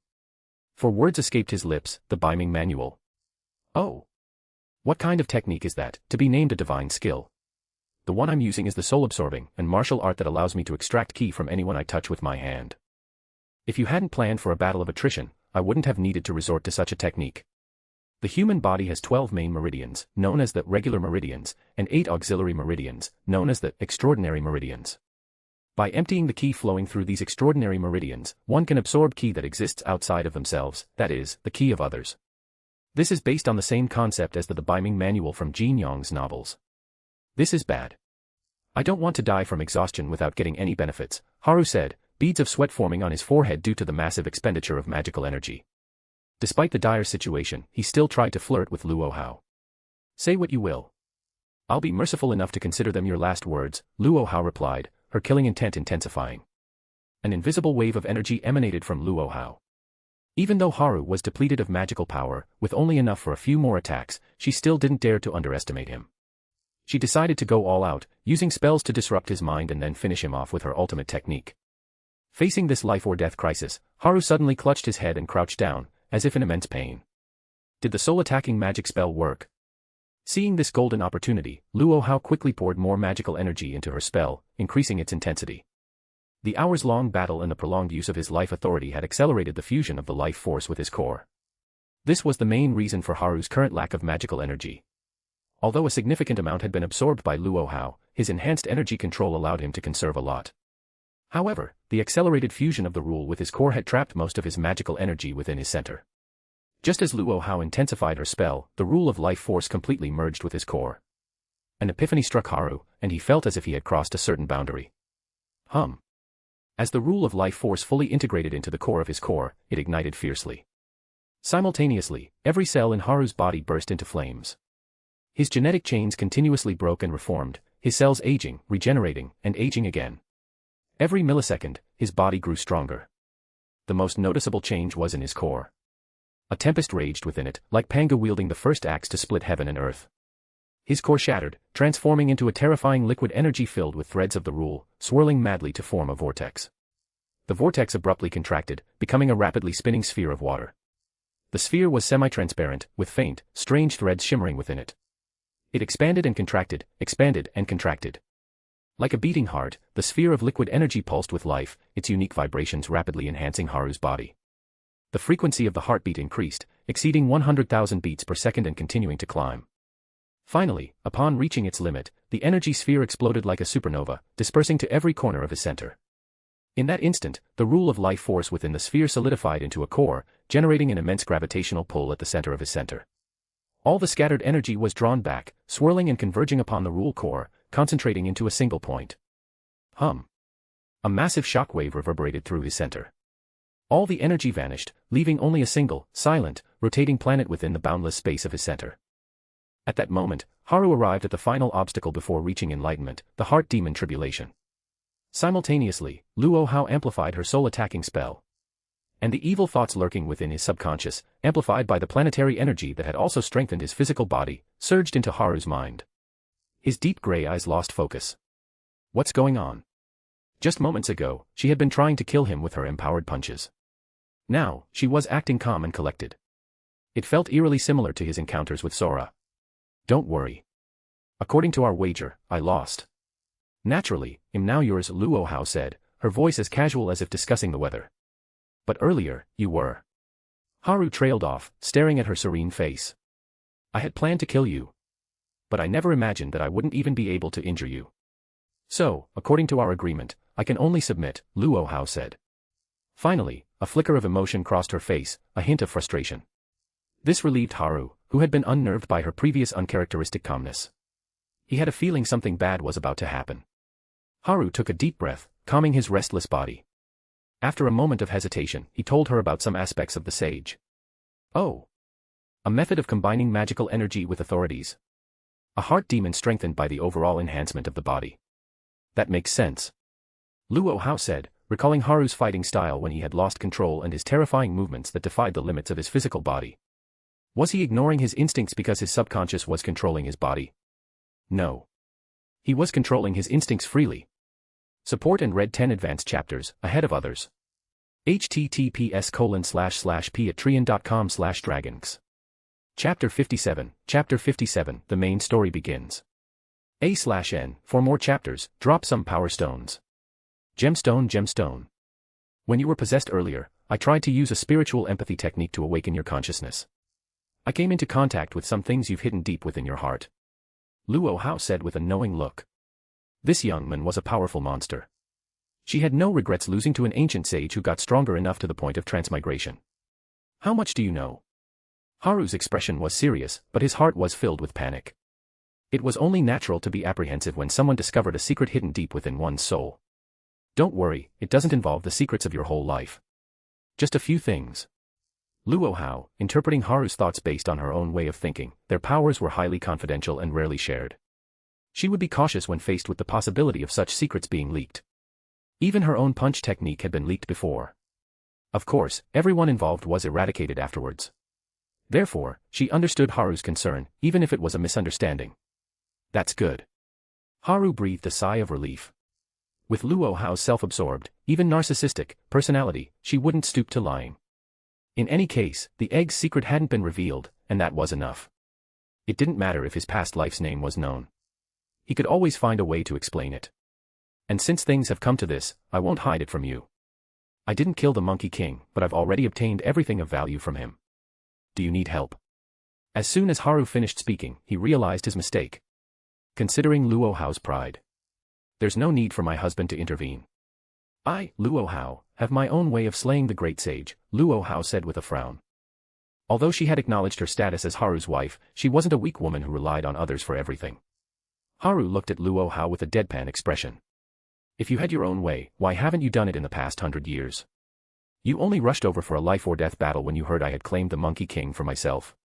Speaker 3: 4 words escaped his lips, the Biming Manual. Oh. What kind of technique is that, to be named a divine skill? The one I'm using is the soul-absorbing and martial art that allows me to extract ki from anyone I touch with my hand. If you hadn't planned for a battle of attrition, I wouldn't have needed to resort to such a technique. The human body has 12 main meridians, known as the regular meridians, and 8 auxiliary meridians, known as the extraordinary meridians. By emptying the ki flowing through these extraordinary meridians, one can absorb ki that exists outside of themselves, that is, the ki of others. This is based on the same concept as the Biming Manual from Jin Yong's novels. This is bad. I don't want to die from exhaustion without getting any benefits, Haru said, beads of sweat forming on his forehead due to the massive expenditure of magical energy. Despite the dire situation, he still tried to flirt with Luo Hao. Say what you will. I'll be merciful enough to consider them your last words, Luo Hao replied, her killing intent intensifying. An invisible wave of energy emanated from Luo Hao. Even though Haru was depleted of magical power, with only enough for a few more attacks, she still didn't dare to underestimate him. She decided to go all out, using spells to disrupt his mind and then finish him off with her ultimate technique. Facing this life-or-death crisis, Haru suddenly clutched his head and crouched down, as if in immense pain. Did the soul-attacking magic spell work? Seeing this golden opportunity, Luo Hao quickly poured more magical energy into her spell, increasing its intensity. The hours-long battle and the prolonged use of his life authority had accelerated the fusion of the life force with his core. This was the main reason for Haru's current lack of magical energy. Although a significant amount had been absorbed by Luo Hao, his enhanced energy control allowed him to conserve a lot. However, the accelerated fusion of the rule with his core had trapped most of his magical energy within his center. Just as Luo Hao intensified her spell, the rule of life force completely merged with his core. An epiphany struck Haru, and he felt as if he had crossed a certain boundary. As the rule of life force fully integrated into the core of his core, it ignited fiercely. Simultaneously, every cell in Haru's body burst into flames. His genetic chains continuously broke and reformed, his cells aging, regenerating, and aging again. Every millisecond, his body grew stronger. The most noticeable change was in his core. A tempest raged within it, like Panga wielding the first axe to split heaven and earth. His core shattered, transforming into a terrifying liquid energy filled with threads of the rule, swirling madly to form a vortex. The vortex abruptly contracted, becoming a rapidly spinning sphere of water. The sphere was semi-transparent, with faint, strange threads shimmering within it. It expanded and contracted, expanded and contracted. Like a beating heart, the sphere of liquid energy pulsed with life, its unique vibrations rapidly enhancing Haru's body. The frequency of the heartbeat increased, exceeding 100,000 beats per second and continuing to climb. Finally, upon reaching its limit, the energy sphere exploded like a supernova, dispersing to every corner of his center. In that instant, the rule of life force within the sphere solidified into a core, generating an immense gravitational pull at the center of his center. All the scattered energy was drawn back, swirling and converging upon the rule core, concentrating into a single point. A massive shockwave reverberated through his center. All the energy vanished, leaving only a single, silent, rotating planet within the boundless space of his center. At that moment, Haru arrived at the final obstacle before reaching enlightenment, the heart demon tribulation. Simultaneously, Luo Hao amplified her soul-attacking spell. And the evil thoughts lurking within his subconscious, amplified by the planetary energy that had also strengthened his physical body, surged into Haru's mind. His deep gray eyes lost focus. What's going on? Just moments ago, she had been trying to kill him with her empowered punches. Now, she was acting calm and collected. It felt eerily similar to his encounters with Sora. Don't worry. According to our wager, I lost. Naturally, I'm now yours, Luo Hao said, her voice as casual as if discussing the weather. But earlier, you were. Haru trailed off, staring at her serene face. I had planned to kill you. But I never imagined that I wouldn't even be able to injure you. So, according to our agreement, I can only submit, Luo Hao said. Finally, a flicker of emotion crossed her face, a hint of frustration. This relieved Haru, who had been unnerved by her previous uncharacteristic calmness. He had a feeling something bad was about to happen. Haru took a deep breath, calming his restless body. After a moment of hesitation, he told her about some aspects of the sage. Oh. A method of combining magical energy with authorities. A heart demon strengthened by the overall enhancement of the body. That makes sense. Luo Hao said, recalling Haru's fighting style when he had lost control and his terrifying movements that defied the limits of his physical body. Was he ignoring his instincts because his subconscious was controlling his body? No. He was controlling his instincts freely. Support and read 10 advanced chapters, ahead of others. https://patreon.com/dragons. Chapter 57, the main story begins. A/N, for more chapters, drop some power stones. Gemstone. When you were possessed earlier, I tried to use a spiritual empathy technique to awaken your consciousness. I came into contact with some things you've hidden deep within your heart. Luo Hao said with a knowing look. This young man was a powerful monster. She had no regrets losing to an ancient sage who got stronger enough to the point of transmigration. How much do you know? Haru's expression was serious, but his heart was filled with panic. It was only natural to be apprehensive when someone discovered a secret hidden deep within one's soul. Don't worry, it doesn't involve the secrets of your whole life. Just a few things. Luo Hao, interpreting Haru's thoughts based on her own way of thinking, their powers were highly confidential and rarely shared. She would be cautious when faced with the possibility of such secrets being leaked. Even her own punch technique had been leaked before. Of course, everyone involved was eradicated afterwards. Therefore, she understood Haru's concern, even if it was a misunderstanding. That's good. Haru breathed a sigh of relief. With Luo Hao's self-absorbed, even narcissistic, personality, she wouldn't stoop to lying. In any case, the egg's secret hadn't been revealed, and that was enough. It didn't matter if his past life's name was known. He could always find a way to explain it. And since things have come to this, I won't hide it from you. I didn't kill the Monkey King, but I've already obtained everything of value from him. Do you need help? As soon as Haru finished speaking, he realized his mistake. Considering Luo Hao's pride. There's no need for my husband to intervene. I, Luo Hao, have my own way of slaying the great sage, Luo Hao said with a frown. Although she had acknowledged her status as Haru's wife, she wasn't a weak woman who relied on others for everything. Haru looked at Luo Hao with a deadpan expression. If you had your own way, why haven't you done it in the past 100 years? You only rushed over for a life-or-death battle when you heard I had claimed the Monkey King for myself.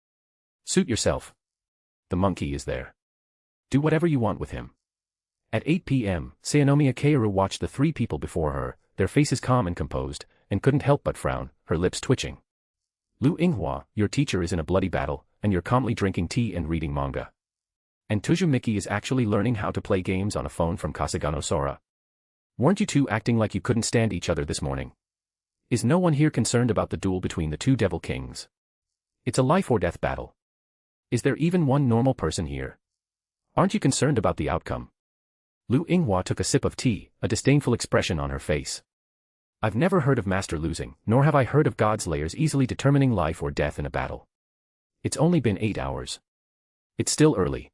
Speaker 3: Suit yourself. The monkey is there. Do whatever you want with him. At 8 p.m., Saonomiya Kaoru watched the three people before her, their faces calm and composed, and couldn't help but frown, her lips twitching. Lu Inghua, your teacher is in a bloody battle, and you're calmly drinking tea and reading manga. And Tuju Miki is actually learning how to play games on a phone from Kasugano Sora. Weren't you two acting like you couldn't stand each other this morning? Is no one here concerned about the duel between the two devil kings? It's a life-or-death battle. Is there even one normal person here? Aren't you concerned about the outcome? Lu Inghua took a sip of tea, a disdainful expression on her face. I've never heard of Master losing, nor have I heard of Godslayers easily determining life or death in a battle. It's only been 8 hours. It's still early.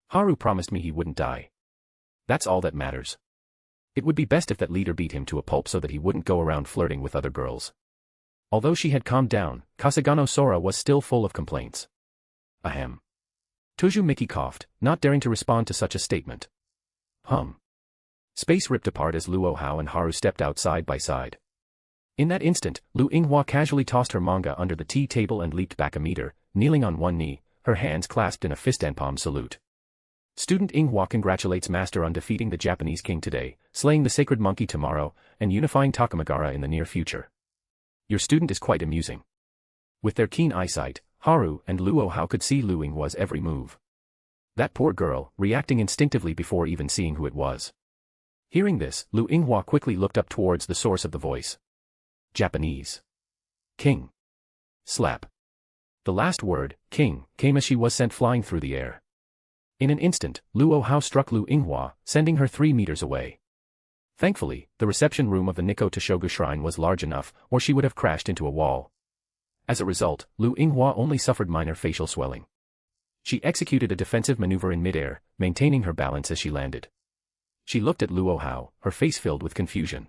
Speaker 3: Haru promised me he wouldn't die. That's all that matters. It would be best if that leader beat him to a pulp so that he wouldn't go around flirting with other girls. Although she had calmed down, Kasugano Sora was still full of complaints. Ahem. Tuju Miki coughed, not daring to respond to such a statement. Space ripped apart as Luo Hao and Haru stepped out side by side. In that instant, Lu Inghua casually tossed her manga under the tea table and leaped back a meter, kneeling on one knee, her hands clasped in a fist and palm salute. Student Inghua congratulates Master on defeating the Japanese king today, slaying the sacred monkey tomorrow, and unifying Takamagara in the near future. Your student is quite amusing. With their keen eyesight, Haru and Luo Hao could see Lu Inghua's every move. That poor girl, reacting instinctively before even seeing who it was. Hearing this, Lu Inghua quickly looked up towards the source of the voice. Japanese. King. Slap. The last word, king, came as she was sent flying through the air. In an instant, Luo Hao struck Lu Inghua, sending her 3 meters away. Thankfully, the reception room of the Nikko Toshogu Shrine was large enough, or she would have crashed into a wall. As a result, Lu Inghua only suffered minor facial swelling. She executed a defensive maneuver in midair, maintaining her balance as she landed. She looked at Luo Hao, her face filled with confusion.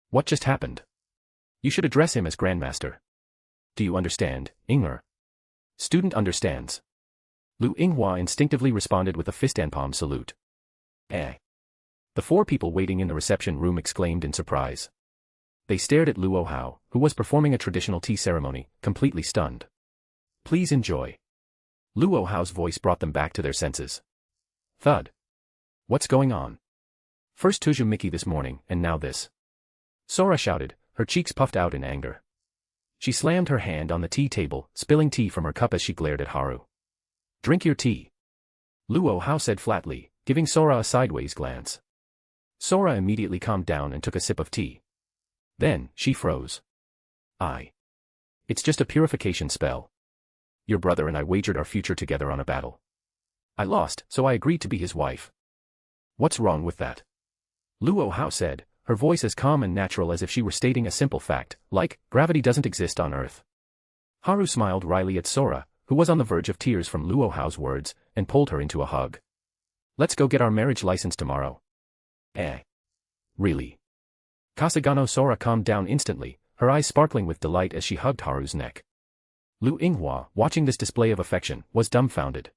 Speaker 3: What just happened? You should address him as Grandmaster. Do you understand, Inger? Student understands. Lu Yinghua instinctively responded with a fist and palm salute. Eh. The four people waiting in the reception room exclaimed in surprise. They stared at Luo Hao, who was performing a traditional tea ceremony, completely stunned. Please enjoy. Luo Hao's voice brought them back to their senses. Thud. What's going on? First Tuju Miki this morning, and now this. Sora shouted, her cheeks puffed out in anger. She slammed her hand on the tea table, spilling tea from her cup as she glared at Haru. Drink your tea. Luo Hao said flatly, giving Sora a sideways glance. Sora immediately calmed down and took a sip of tea. Then, she froze. It's just a purification spell. Your brother and I wagered our future together on a battle. I lost, so I agreed to be his wife. What's wrong with that? Luo Hao said, her voice as calm and natural as if she were stating a simple fact, like, gravity doesn't exist on Earth. Haru smiled wryly at Sora, who was on the verge of tears from Luo Hao's words, and pulled her into a hug. Let's go get our marriage license tomorrow. Eh. Really? Kasugano. Sora calmed down instantly, her eyes sparkling with delight as she hugged Haru's neck. Lu Yinghua, watching this display of affection, was dumbfounded.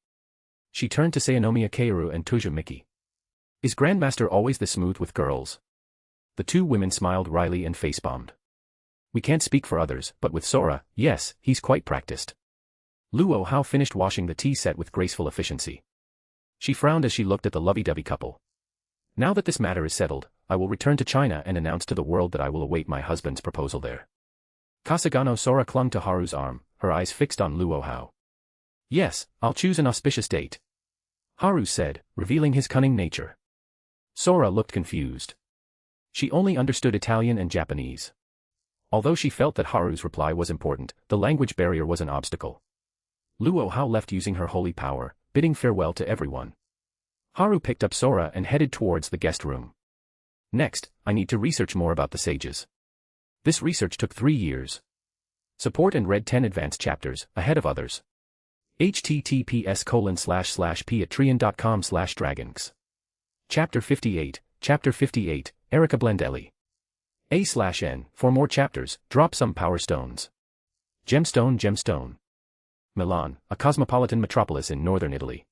Speaker 3: She turned to Sayanomiya Kaoru and Tuju Miki. Is Grandmaster always this smooth with girls? The two women smiled wryly and face-bombed. We can't speak for others, but with Sora, yes, he's quite practiced. Luo Hao finished washing the tea set with graceful efficiency. She frowned as she looked at the lovey-dovey couple. Now that this matter is settled, I will return to China and announce to the world that I will await my husband's proposal there. Kasugano. Sora clung to Haru's arm, her eyes fixed on Luo Hao. Yes, I'll choose an auspicious date. Haru said, revealing his cunning nature. Sora looked confused. She only understood Italian and Japanese. Although she felt that Haru's reply was important, the language barrier was an obstacle. Luo Hao left using her holy power, bidding farewell to everyone. Haru picked up Sora and headed towards the guest room. Next, I need to research more about the sages. This research took 3 years. Support and read 10 advanced chapters, ahead of others. https://patreon.com/dragons. Chapter 58, Chapter 58, Erica Blendelli. A/N, for more chapters, drop some power stones. Gemstone. Milan, a cosmopolitan metropolis in northern Italy.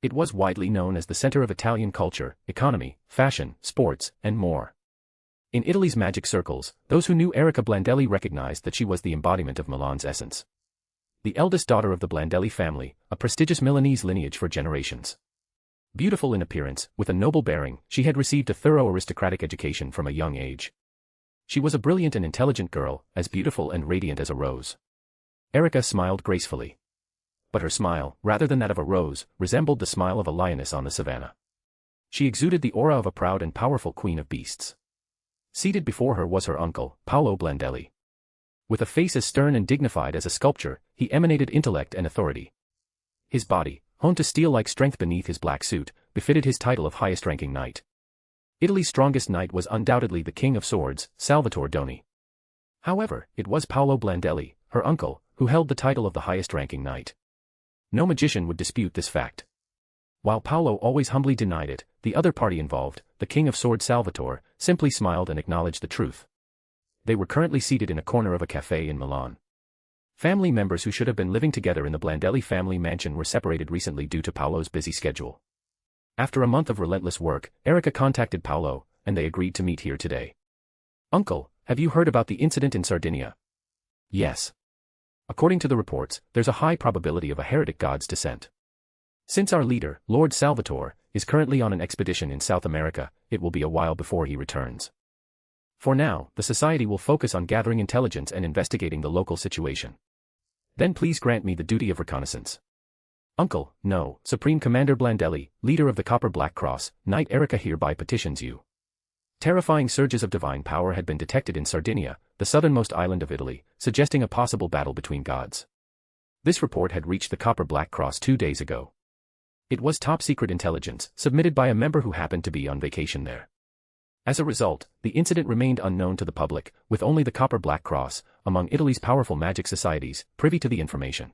Speaker 3: It was widely known as the center of Italian culture, economy, fashion, sports, and more. In Italy's magic circles, those who knew Erica Blendelli recognized that she was the embodiment of Milan's essence. The eldest daughter of the Blendelli family, a prestigious Milanese lineage for generations. Beautiful in appearance, with a noble bearing, she had received a thorough aristocratic education from a young age. She was a brilliant and intelligent girl, as beautiful and radiant as a rose. Erica smiled gracefully. But her smile, rather than that of a rose, resembled the smile of a lioness on the savannah. She exuded the aura of a proud and powerful queen of beasts. Seated before her was her uncle, Paolo Blendelli. With a face as stern and dignified as a sculpture, he emanated intellect and authority. His body, honed to steel-like strength beneath his black suit, befitted his title of highest-ranking knight. Italy's strongest knight was undoubtedly the King of Swords, Salvatore Doni. However, it was Paolo Blendelli, her uncle, who held the title of the highest-ranking knight. No magician would dispute this fact. While Paolo always humbly denied it, the other party involved, the King of Swords Salvatore, simply smiled and acknowledged the truth. They were currently seated in a corner of a cafe in Milan. Family members who should have been living together in the Blendelli family mansion were separated recently due to Paolo's busy schedule. After a month of relentless work, Erica contacted Paolo, and they agreed to meet here today. Uncle, have you heard about the incident in Sardinia? Yes. According to the reports, there's a high probability of a heretic god's descent. Since our leader, Lord Salvatore, is currently on an expedition in South America, it will be a while before he returns. For now, the society will focus on gathering intelligence and investigating the local situation. Then please grant me the duty of reconnaissance. Uncle, no, Supreme Commander Blendelli, leader of the Copper Black Cross, Knight Erica hereby petitions you. Terrifying surges of divine power had been detected in Sardinia, the southernmost island of Italy, suggesting a possible battle between gods. This report had reached the Copper Black Cross 2 days ago. It was top-secret intelligence, submitted by a member who happened to be on vacation there. As a result, the incident remained unknown to the public, with only the Copper Black Cross, among Italy's powerful magic societies, privy to the information.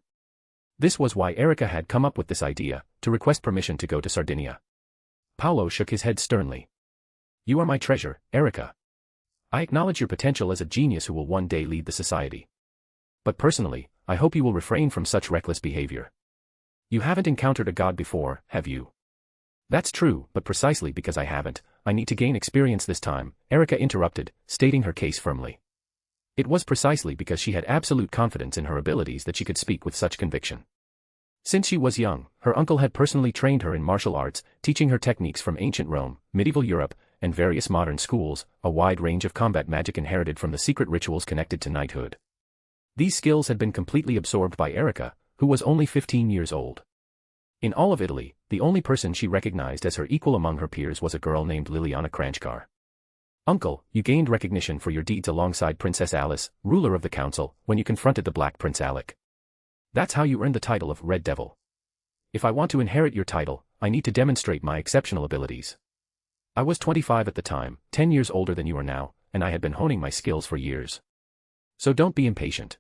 Speaker 3: This was why Erica had come up with this idea, to request permission to go to Sardinia. Paolo shook his head sternly. You are my treasure, Erica. I acknowledge your potential as a genius who will one day lead the society. But personally, I hope you will refrain from such reckless behavior. You haven't encountered a god before, have you? That's true, but precisely because I haven't, I need to gain experience this time, Erika interrupted, stating her case firmly. It was precisely because she had absolute confidence in her abilities that she could speak with such conviction. Since she was young, her uncle had personally trained her in martial arts, teaching her techniques from ancient Rome, medieval Europe, and various modern schools, a wide range of combat magic inherited from the secret rituals connected to knighthood. These skills had been completely absorbed by Erika, who was only 15 years old. In all of Italy, the only person she recognized as her equal among her peers was a girl named Liliana Kranjkar. Uncle, you gained recognition for your deeds alongside Princess Alice, ruler of the council, when you confronted the Black Prince Alec. That's how you earned the title of Red Devil. If I want to inherit your title, I need to demonstrate my exceptional abilities. I was 25 at the time, 10 years older than you are now, and I had been honing my skills for years. So don't be impatient.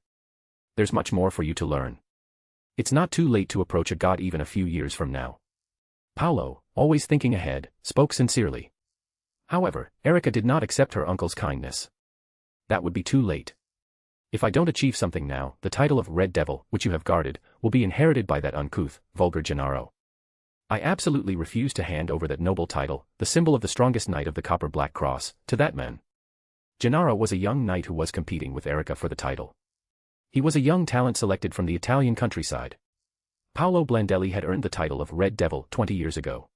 Speaker 3: There's much more for you to learn. It's not too late to approach a god even a few years from now. Paolo, always thinking ahead, spoke sincerely. However, Erika did not accept her uncle's kindness. That would be too late. If I don't achieve something now, the title of Red Devil, which you have guarded, will be inherited by that uncouth, vulgar Gennaro. I absolutely refuse to hand over that noble title, the symbol of the strongest knight of the Copper Black Cross, to that man. Gennaro was a young knight who was competing with Erika for the title. He was a young talent selected from the Italian countryside. Paolo Blandelli had earned the title of Red Devil 20 years ago.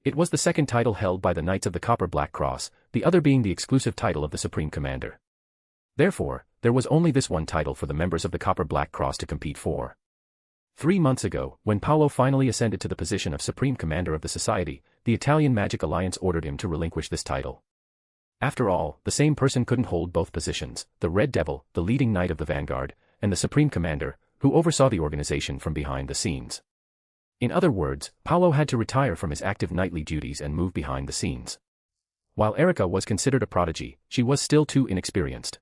Speaker 3: It was the second title held by the Knights of the Copper Black Cross, the other being the exclusive title of the Supreme Commander. Therefore, there was only this one title for the members of the Copper Black Cross to compete for. 3 months ago, when Paolo finally ascended to the position of Supreme Commander of the Society, the Italian Magic Alliance ordered him to relinquish this title. After all, the same person couldn't hold both positions, the Red Devil, the leading knight of the vanguard, and the Supreme Commander, who oversaw the organization from behind the scenes. In other words, Paolo had to retire from his active knightly duties and move behind the scenes. While Erika was considered a prodigy, she was still too inexperienced.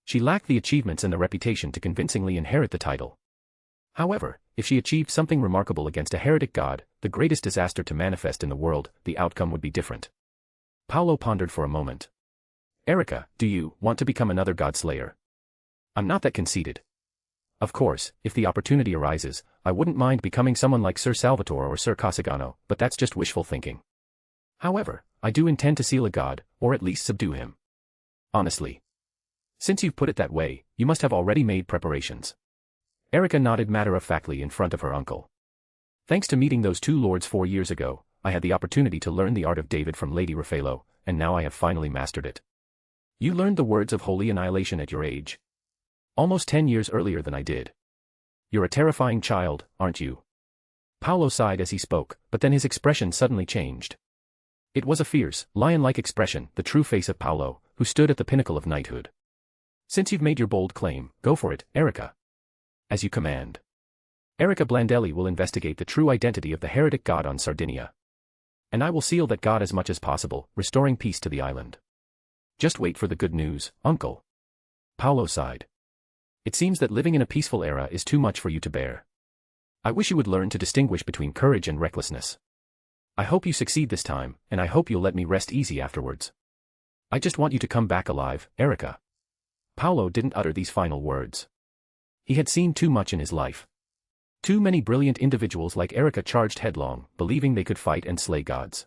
Speaker 3: She lacked the achievements and the reputation to convincingly inherit the title. However, if she achieved something remarkable against a heretic god, the greatest disaster to manifest in the world, the outcome would be different. Paolo pondered for a moment. Erika, do you want to become another Godslayer? I'm not that conceited. Of course, if the opportunity arises, I wouldn't mind becoming someone like Sir Salvatore or Sir Kasugano, but that's just wishful thinking. However, I do intend to seal a god, or at least subdue him. Honestly. Since you've put it that way, you must have already made preparations. Erika nodded matter-of-factly in front of her uncle. Thanks to meeting those two lords 4 years ago, I had the opportunity to learn the art of David from Lady Raffaello, and now I have finally mastered it. You learned the words of holy annihilation at your age. Almost 10 years earlier than I did. You're a terrifying child, aren't you? Paolo sighed as he spoke, but then his expression suddenly changed. It was a fierce, lion-like expression, the true face of Paolo, who stood at the pinnacle of knighthood. Since you've made your bold claim, go for it, Erika. As you command. Erika Blandelli will investigate the true identity of the heretic god on Sardinia. And I will seal that god as much as possible, restoring peace to the island. Just wait for the good news, uncle. Paolo sighed. It seems that living in a peaceful era is too much for you to bear. I wish you would learn to distinguish between courage and recklessness. I hope you succeed this time, and I hope you'll let me rest easy afterwards. I just want you to come back alive, Erika. Paolo didn't utter these final words. He had seen too much in his life. Too many brilliant individuals like Erika charged headlong, believing they could fight and slay gods.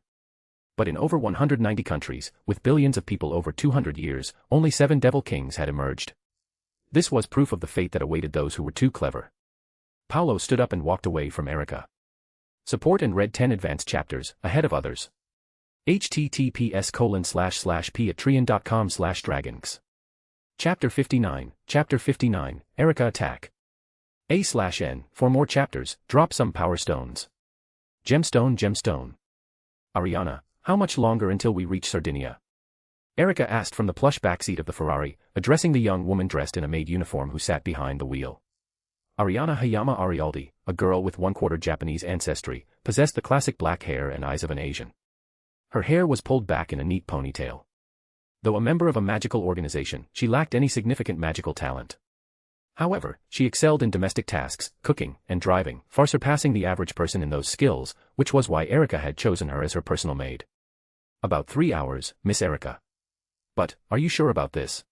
Speaker 3: But in over 190 countries, with billions of people over 200 years, only 7 devil kings had emerged. This was proof of the fate that awaited those who were too clever. Paolo stood up and walked away from Erika. Support and read 10 advanced chapters, ahead of others. https://p@trian.com/dragons. Chapter 59, Erika Attack. A/N, for more chapters, drop some power stones. Gemstone. Ariana, how much longer until we reach Sardinia? Erika asked from the plush backseat of the Ferrari, addressing the young woman dressed in a maid uniform who sat behind the wheel. Ariana Hayama Arialdi, a girl with 1/4 Japanese ancestry, possessed the classic black hair and eyes of an Asian. Her hair was pulled back in a neat ponytail. Though a member of a magical organization, she lacked any significant magical talent. However, she excelled in domestic tasks, cooking, and driving, far surpassing the average person in those skills, which was why Erika had chosen her as her personal maid. About 3 hours, Miss Erika. But, are you sure about this?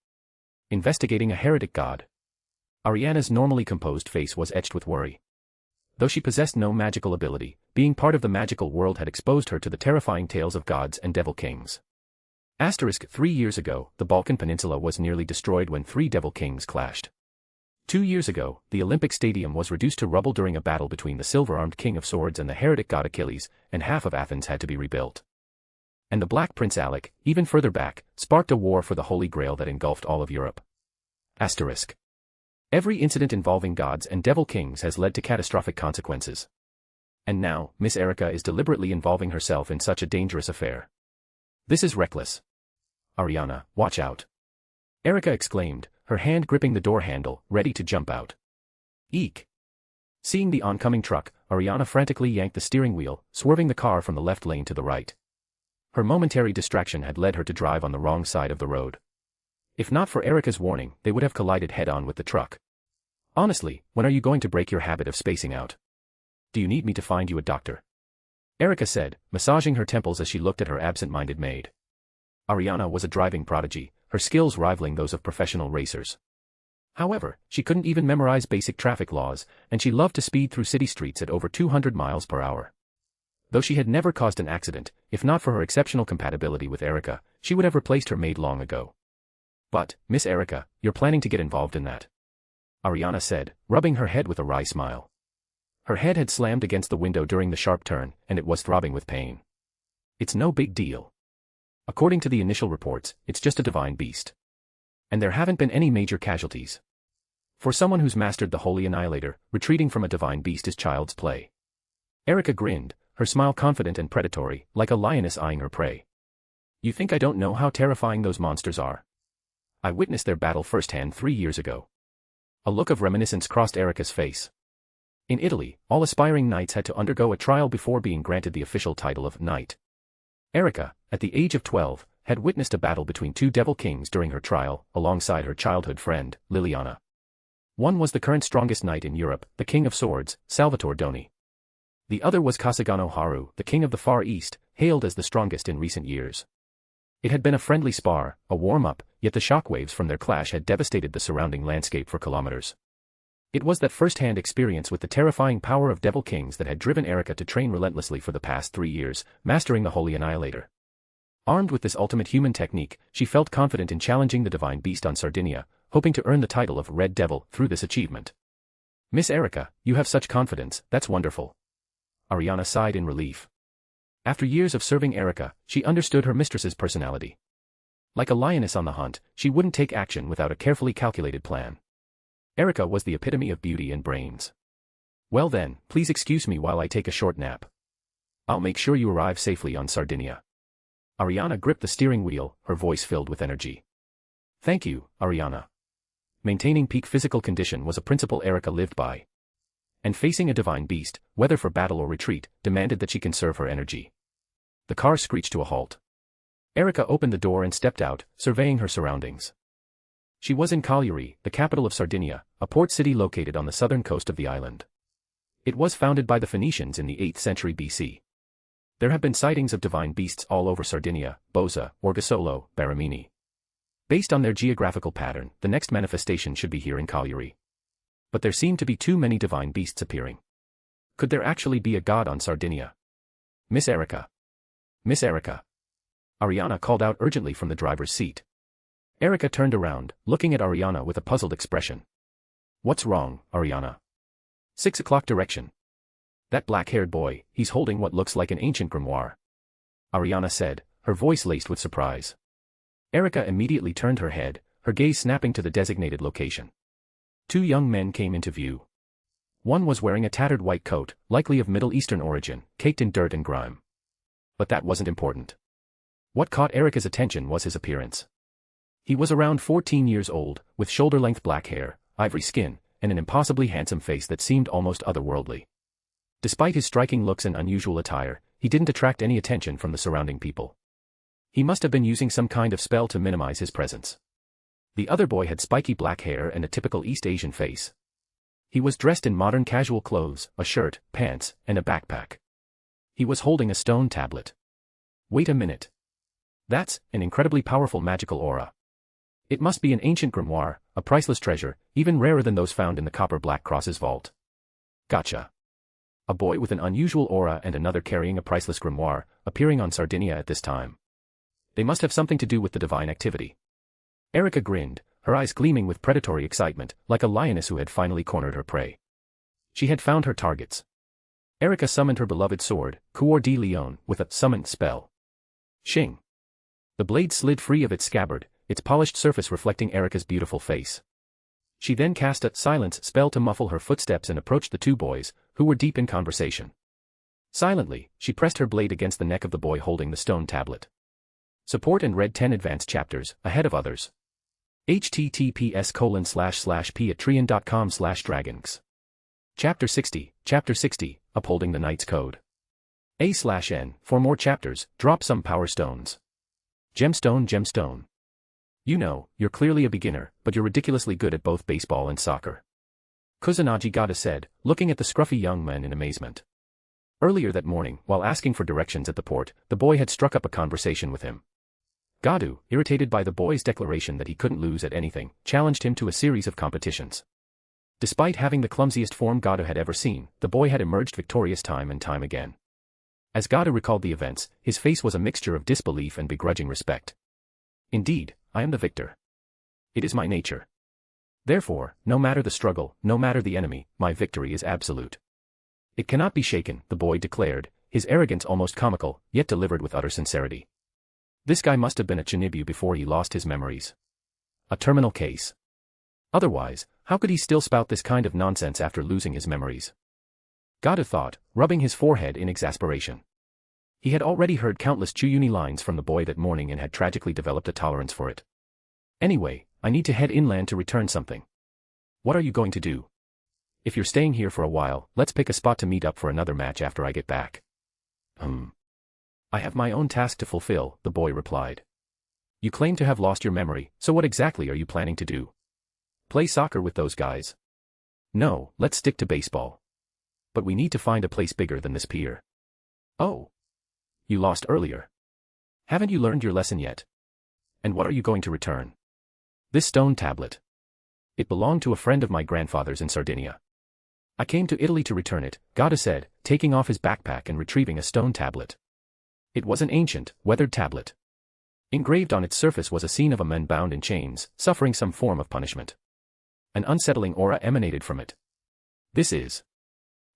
Speaker 3: Investigating a heretic god. Ariana's normally composed face was etched with worry. Though she possessed no magical ability, being part of the magical world had exposed her to the terrifying tales of gods and devil kings. 3 years ago, the Balkan Peninsula was nearly destroyed when 3 devil kings clashed. 2 years ago, the Olympic Stadium was reduced to rubble during a battle between the silver-armed King of Swords and the heretic god Achilles, and half of Athens had to be rebuilt. And the Black Prince Alec, even further back, sparked a war for the Holy Grail that engulfed all of Europe. Every incident involving gods and devil kings has led to catastrophic consequences. And now, Miss Erica is deliberately involving herself in such a dangerous affair. This is reckless. Ariana, watch out. Erica exclaimed, her hand gripping the door handle, ready to jump out. Eek! Seeing the oncoming truck, Ariana frantically yanked the steering wheel, swerving the car from the left lane to the right. Her momentary distraction had led her to drive on the wrong side of the road. If not for Erica's warning, they would have collided head-on with the truck. Honestly, when are you going to break your habit of spacing out? Do you need me to find you a doctor? Erica said, massaging her temples as she looked at her absent-minded maid. Ariana was a driving prodigy, her skills rivaling those of professional racers. However, she couldn't even memorize basic traffic laws, and she loved to speed through city streets at over 200 miles per hour. Though she had never caused an accident, if not for her exceptional compatibility with Erica, she would have replaced her maid long ago. But, Miss Erica, you're planning to get involved in that? Ariana said, rubbing her head with a wry smile. Her head had slammed against the window during the sharp turn, and it was throbbing with pain. It's no big deal. According to the initial reports, it's just a divine beast. And there haven't been any major casualties. For someone who's mastered the Holy Annihilator, retreating from a divine beast is child's play. Erica grinned, her smile confident and predatory, like a lioness eyeing her prey. You think I don't know how terrifying those monsters are? I witnessed their battle firsthand 3 years ago. A look of reminiscence crossed Erica's face. In Italy, all aspiring knights had to undergo a trial before being granted the official title of knight. Erica, at the age of 12, had witnessed a battle between 2 devil kings during her trial, alongside her childhood friend, Liliana. One was the current strongest knight in Europe, the King of Swords, Salvatore Doni. The other was Kasugano Haru, the King of the Far East, hailed as the strongest in recent years. It had been a friendly spar, a warm-up, yet the shockwaves from their clash had devastated the surrounding landscape for kilometers. It was that first-hand experience with the terrifying power of devil kings that had driven Erica to train relentlessly for the past 3 years, mastering the Holy Annihilator. Armed with this ultimate human technique, she felt confident in challenging the divine beast on Sardinia, hoping to earn the title of Red Devil through this achievement. Miss Erica, you have such confidence, that's wonderful. Ariana sighed in relief. After years of serving Erica, she understood her mistress's personality. Like a lioness on the hunt, she wouldn't take action without a carefully calculated plan. Erica was the epitome of beauty and brains. Well then, please excuse me while I take a short nap. I'll make sure you arrive safely on Sardinia. Ariana gripped the steering wheel, her voice filled with energy. Thank you, Ariana. Maintaining peak physical condition was a principle Erica lived by. And facing a divine beast, whether for battle or retreat, demanded that she conserve her energy. The car screeched to a halt. Erica opened the door and stepped out, surveying her surroundings. She was in Cagliari, the capital of Sardinia, a port city located on the southern coast of the island. It was founded by the Phoenicians in the 8th century BC. There have been sightings of divine beasts all over Sardinia, Boza, Orgosolo, Baramini. Based on their geographical pattern, the next manifestation should be here in Cagliari. But there seemed to be too many divine beasts appearing. Could there actually be a god on Sardinia? Miss Erica. Miss Erica. Ariana called out urgently from the driver's seat. Erica turned around, looking at Ariana with a puzzled expression. What's wrong, Ariana? 6 o'clock direction. That black-haired boy, he's holding what looks like an ancient grimoire. Ariana said, her voice laced with surprise. Erica immediately turned her head, her gaze snapping to the designated location. 2 young men came into view. One was wearing a tattered white coat, likely of Middle Eastern origin, caked in dirt and grime. But that wasn't important. What caught Erica's attention was his appearance. He was around 14 years old, with shoulder-length black hair, ivory skin, and an impossibly handsome face that seemed almost otherworldly. Despite his striking looks and unusual attire, he didn't attract any attention from the surrounding people. He must have been using some kind of spell to minimize his presence. The other boy had spiky black hair and a typical East Asian face. He was dressed in modern casual clothes, a shirt, pants, and a backpack. He was holding a stone tablet. Wait a minute. That's an incredibly powerful magical aura. It must be an ancient grimoire, a priceless treasure, even rarer than those found in the Copper Black Cross's vault. Gotcha. A boy with an unusual aura and another carrying a priceless grimoire, appearing on Sardinia at this time. They must have something to do with the divine activity. Erika grinned, her eyes gleaming with predatory excitement, like a lioness who had finally cornered her prey. She had found her targets. Erika summoned her beloved sword, Coeur de Lion, with a summoned spell. Shing. The blade slid free of its scabbard, its polished surface reflecting Erika's beautiful face. She then cast a silence spell to muffle her footsteps and approached the two boys, who were deep in conversation. Silently, she pressed her blade against the neck of the boy holding the stone tablet. Support and read 10 advanced chapters, ahead of others. https://patreon.com/dragons. Chapter 60, Upholding the Knight's Code. A/N, for more chapters, drop some power stones. Gemstone. You know, you're clearly a beginner, but you're ridiculously good at both baseball and soccer. Kusanagi Gata said, looking at the scruffy young man in amazement. Earlier that morning, while asking for directions at the port, the boy had struck up a conversation with him. Gadu, irritated by the boy's declaration that he couldn't lose at anything, challenged him to a series of competitions. Despite having the clumsiest form Gadu had ever seen, the boy had emerged victorious time and time again. As Gadu recalled the events, his face was a mixture of disbelief and begrudging respect. Indeed, I am the victor. It is my nature. Therefore, no matter the struggle, no matter the enemy, my victory is absolute. It cannot be shaken, the boy declared, his arrogance almost comical, yet delivered with utter sincerity. This guy must have been a Chinibu before he lost his memories. A terminal case. Otherwise, how could he still spout this kind of nonsense after losing his memories? Gada thought, rubbing his forehead in exasperation. He had already heard countless Chuyuni lines from the boy that morning and had tragically developed a tolerance for it. Anyway, I need to head inland to return something. What are you going to do? If you're staying here for a while, let's pick a spot to meet up for another match after I get back. I have my own task to fulfill, the boy replied. You claim to have lost your memory, so what exactly are you planning to do? Play soccer with those guys? No, let's stick to baseball. But we need to find a place bigger than this pier. Oh. You lost earlier. Haven't you learned your lesson yet? And what are you going to return? This stone tablet. It belonged to a friend of my grandfather's in Sardinia. I came to Italy to return it, Gada said, taking off his backpack and retrieving a stone tablet. It was an ancient, weathered tablet. Engraved on its surface was a scene of a man bound in chains, suffering some form of punishment. An unsettling aura emanated from it. This is.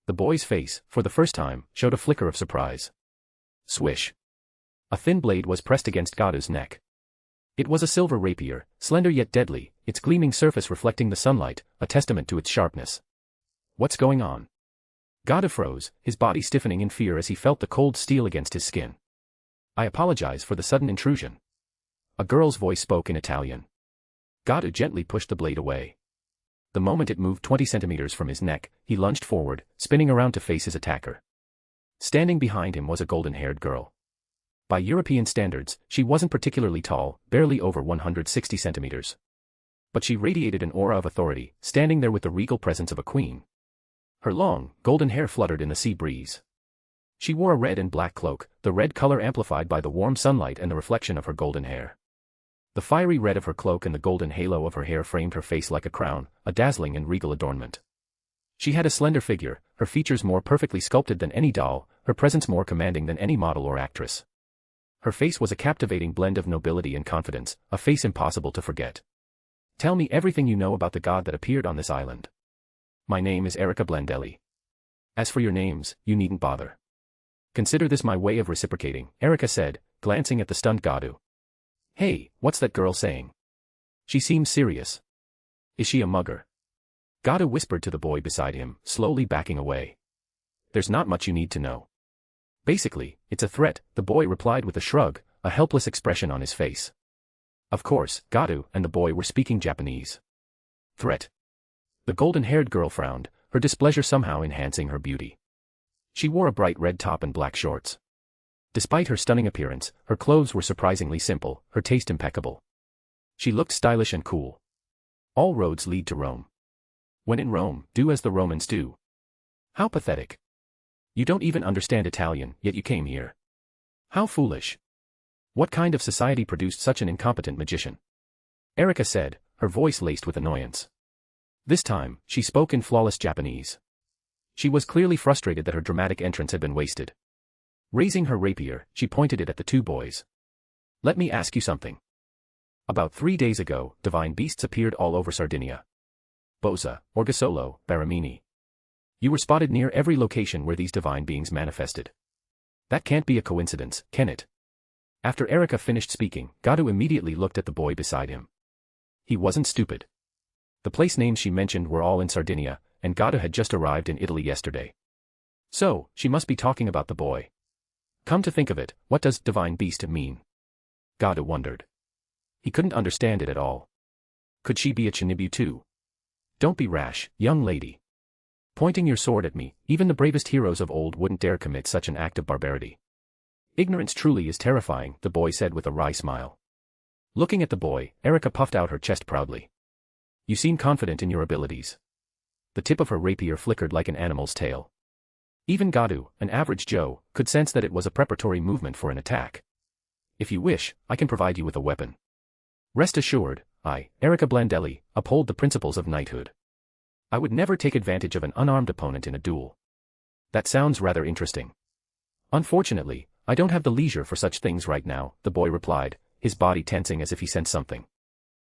Speaker 3: The boy's face, for the first time, showed a flicker of surprise. Swish. A thin blade was pressed against Gada's neck. It was a silver rapier, slender yet deadly, its gleaming surface reflecting the sunlight, a testament to its sharpness. What's going on? Gada froze, his body stiffening in fear as he felt the cold steel against his skin. I apologize for the sudden intrusion. A girl's voice spoke in Italian. Gada gently pushed the blade away. The moment it moved 20 centimeters from his neck, he lunged forward, spinning around to face his attacker. Standing behind him was a golden-haired girl. By European standards, she wasn't particularly tall, barely over 160 centimeters. But she radiated an aura of authority, standing there with the regal presence of a queen. Her long, golden hair fluttered in the sea breeze. She wore a red and black cloak, the red color amplified by the warm sunlight and the reflection of her golden hair. The fiery red of her cloak and the golden halo of her hair framed her face like a crown, a dazzling and regal adornment. She had a slender figure, her features more perfectly sculpted than any doll, her presence more commanding than any model or actress. Her face was a captivating blend of nobility and confidence, a face impossible to forget. Tell me everything you know about the god that appeared on this island. My name is Erika Blandelli. As for your names, you needn't bother. Consider this my way of reciprocating, Erika said, glancing at the stunned Gadu. Hey, what's that girl saying? She seems serious. Is she a mugger? Gada whispered to the boy beside him, slowly backing away. There's not much you need to know. Basically, it's a threat, the boy replied with a shrug, a helpless expression on his face. Of course, Gadu and the boy were speaking Japanese. Threat. The golden-haired girl frowned, her displeasure somehow enhancing her beauty. She wore a bright red top and black shorts. Despite her stunning appearance, her clothes were surprisingly simple, her taste impeccable. She looked stylish and cool. All roads lead to Rome. When in Rome, do as the Romans do. How pathetic. You don't even understand Italian, yet you came here. How foolish. What kind of society produced such an incompetent magician? Erika said, her voice laced with annoyance. This time, she spoke in flawless Japanese. She was clearly frustrated that her dramatic entrance had been wasted. Raising her rapier, she pointed it at the two boys. Let me ask you something. About 3 days ago, divine beasts appeared all over Sardinia. Boza, Orgasolo, Baramini. You were spotted near every location where these divine beings manifested. That can't be a coincidence, can it? After Erica finished speaking, Gadu immediately looked at the boy beside him. He wasn't stupid. The place names she mentioned were all in Sardinia, and Gadu had just arrived in Italy yesterday. So, she must be talking about the boy. Come to think of it, what does divine beast mean? Gadu wondered. He couldn't understand it at all. Could she be a Chinibu too? Don't be rash, young lady. Pointing your sword at me, even the bravest heroes of old wouldn't dare commit such an act of barbarity. Ignorance truly is terrifying, the boy said with a wry smile. Looking at the boy, Erica puffed out her chest proudly. You seem confident in your abilities. The tip of her rapier flickered like an animal's tail. Even Gadu, an average Joe, could sense that it was a preparatory movement for an attack. If you wish, I can provide you with a weapon. Rest assured, I, Erica Blandelli, uphold the principles of knighthood. I would never take advantage of an unarmed opponent in a duel. That sounds rather interesting. Unfortunately, I don't have the leisure for such things right now, the boy replied, his body tensing as if he sensed something.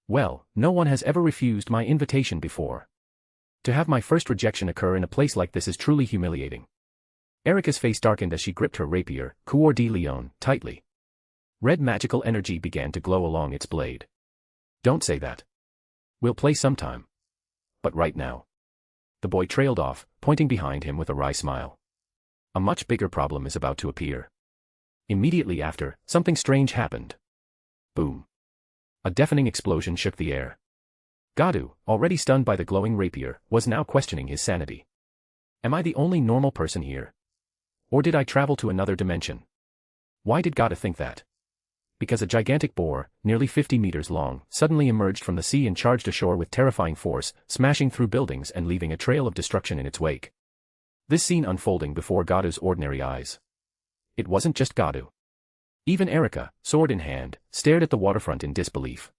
Speaker 3: Well, no one has ever refused my invitation before. To have my first rejection occur in a place like this is truly humiliating. Erica's face darkened as she gripped her rapier, Coeur de Lion, tightly. Red magical energy began to glow along its blade. Don't say that. We'll play sometime. But right now. The boy trailed off, pointing behind him with a wry smile. A much bigger problem is about to appear. Immediately after, something strange happened. Boom. A deafening explosion shook the air. Gadu, already stunned by the glowing rapier, was now questioning his sanity. Am I the only normal person here? Or did I travel to another dimension? Why did Gadu think that? Because a gigantic boar, nearly 50 meters long, suddenly emerged from the sea and charged ashore with terrifying force, smashing through buildings and leaving a trail of destruction in its wake. This scene unfolding before Gadu's ordinary eyes. It wasn't just Gadu. Even Erica, sword in hand, stared at the waterfront in disbelief.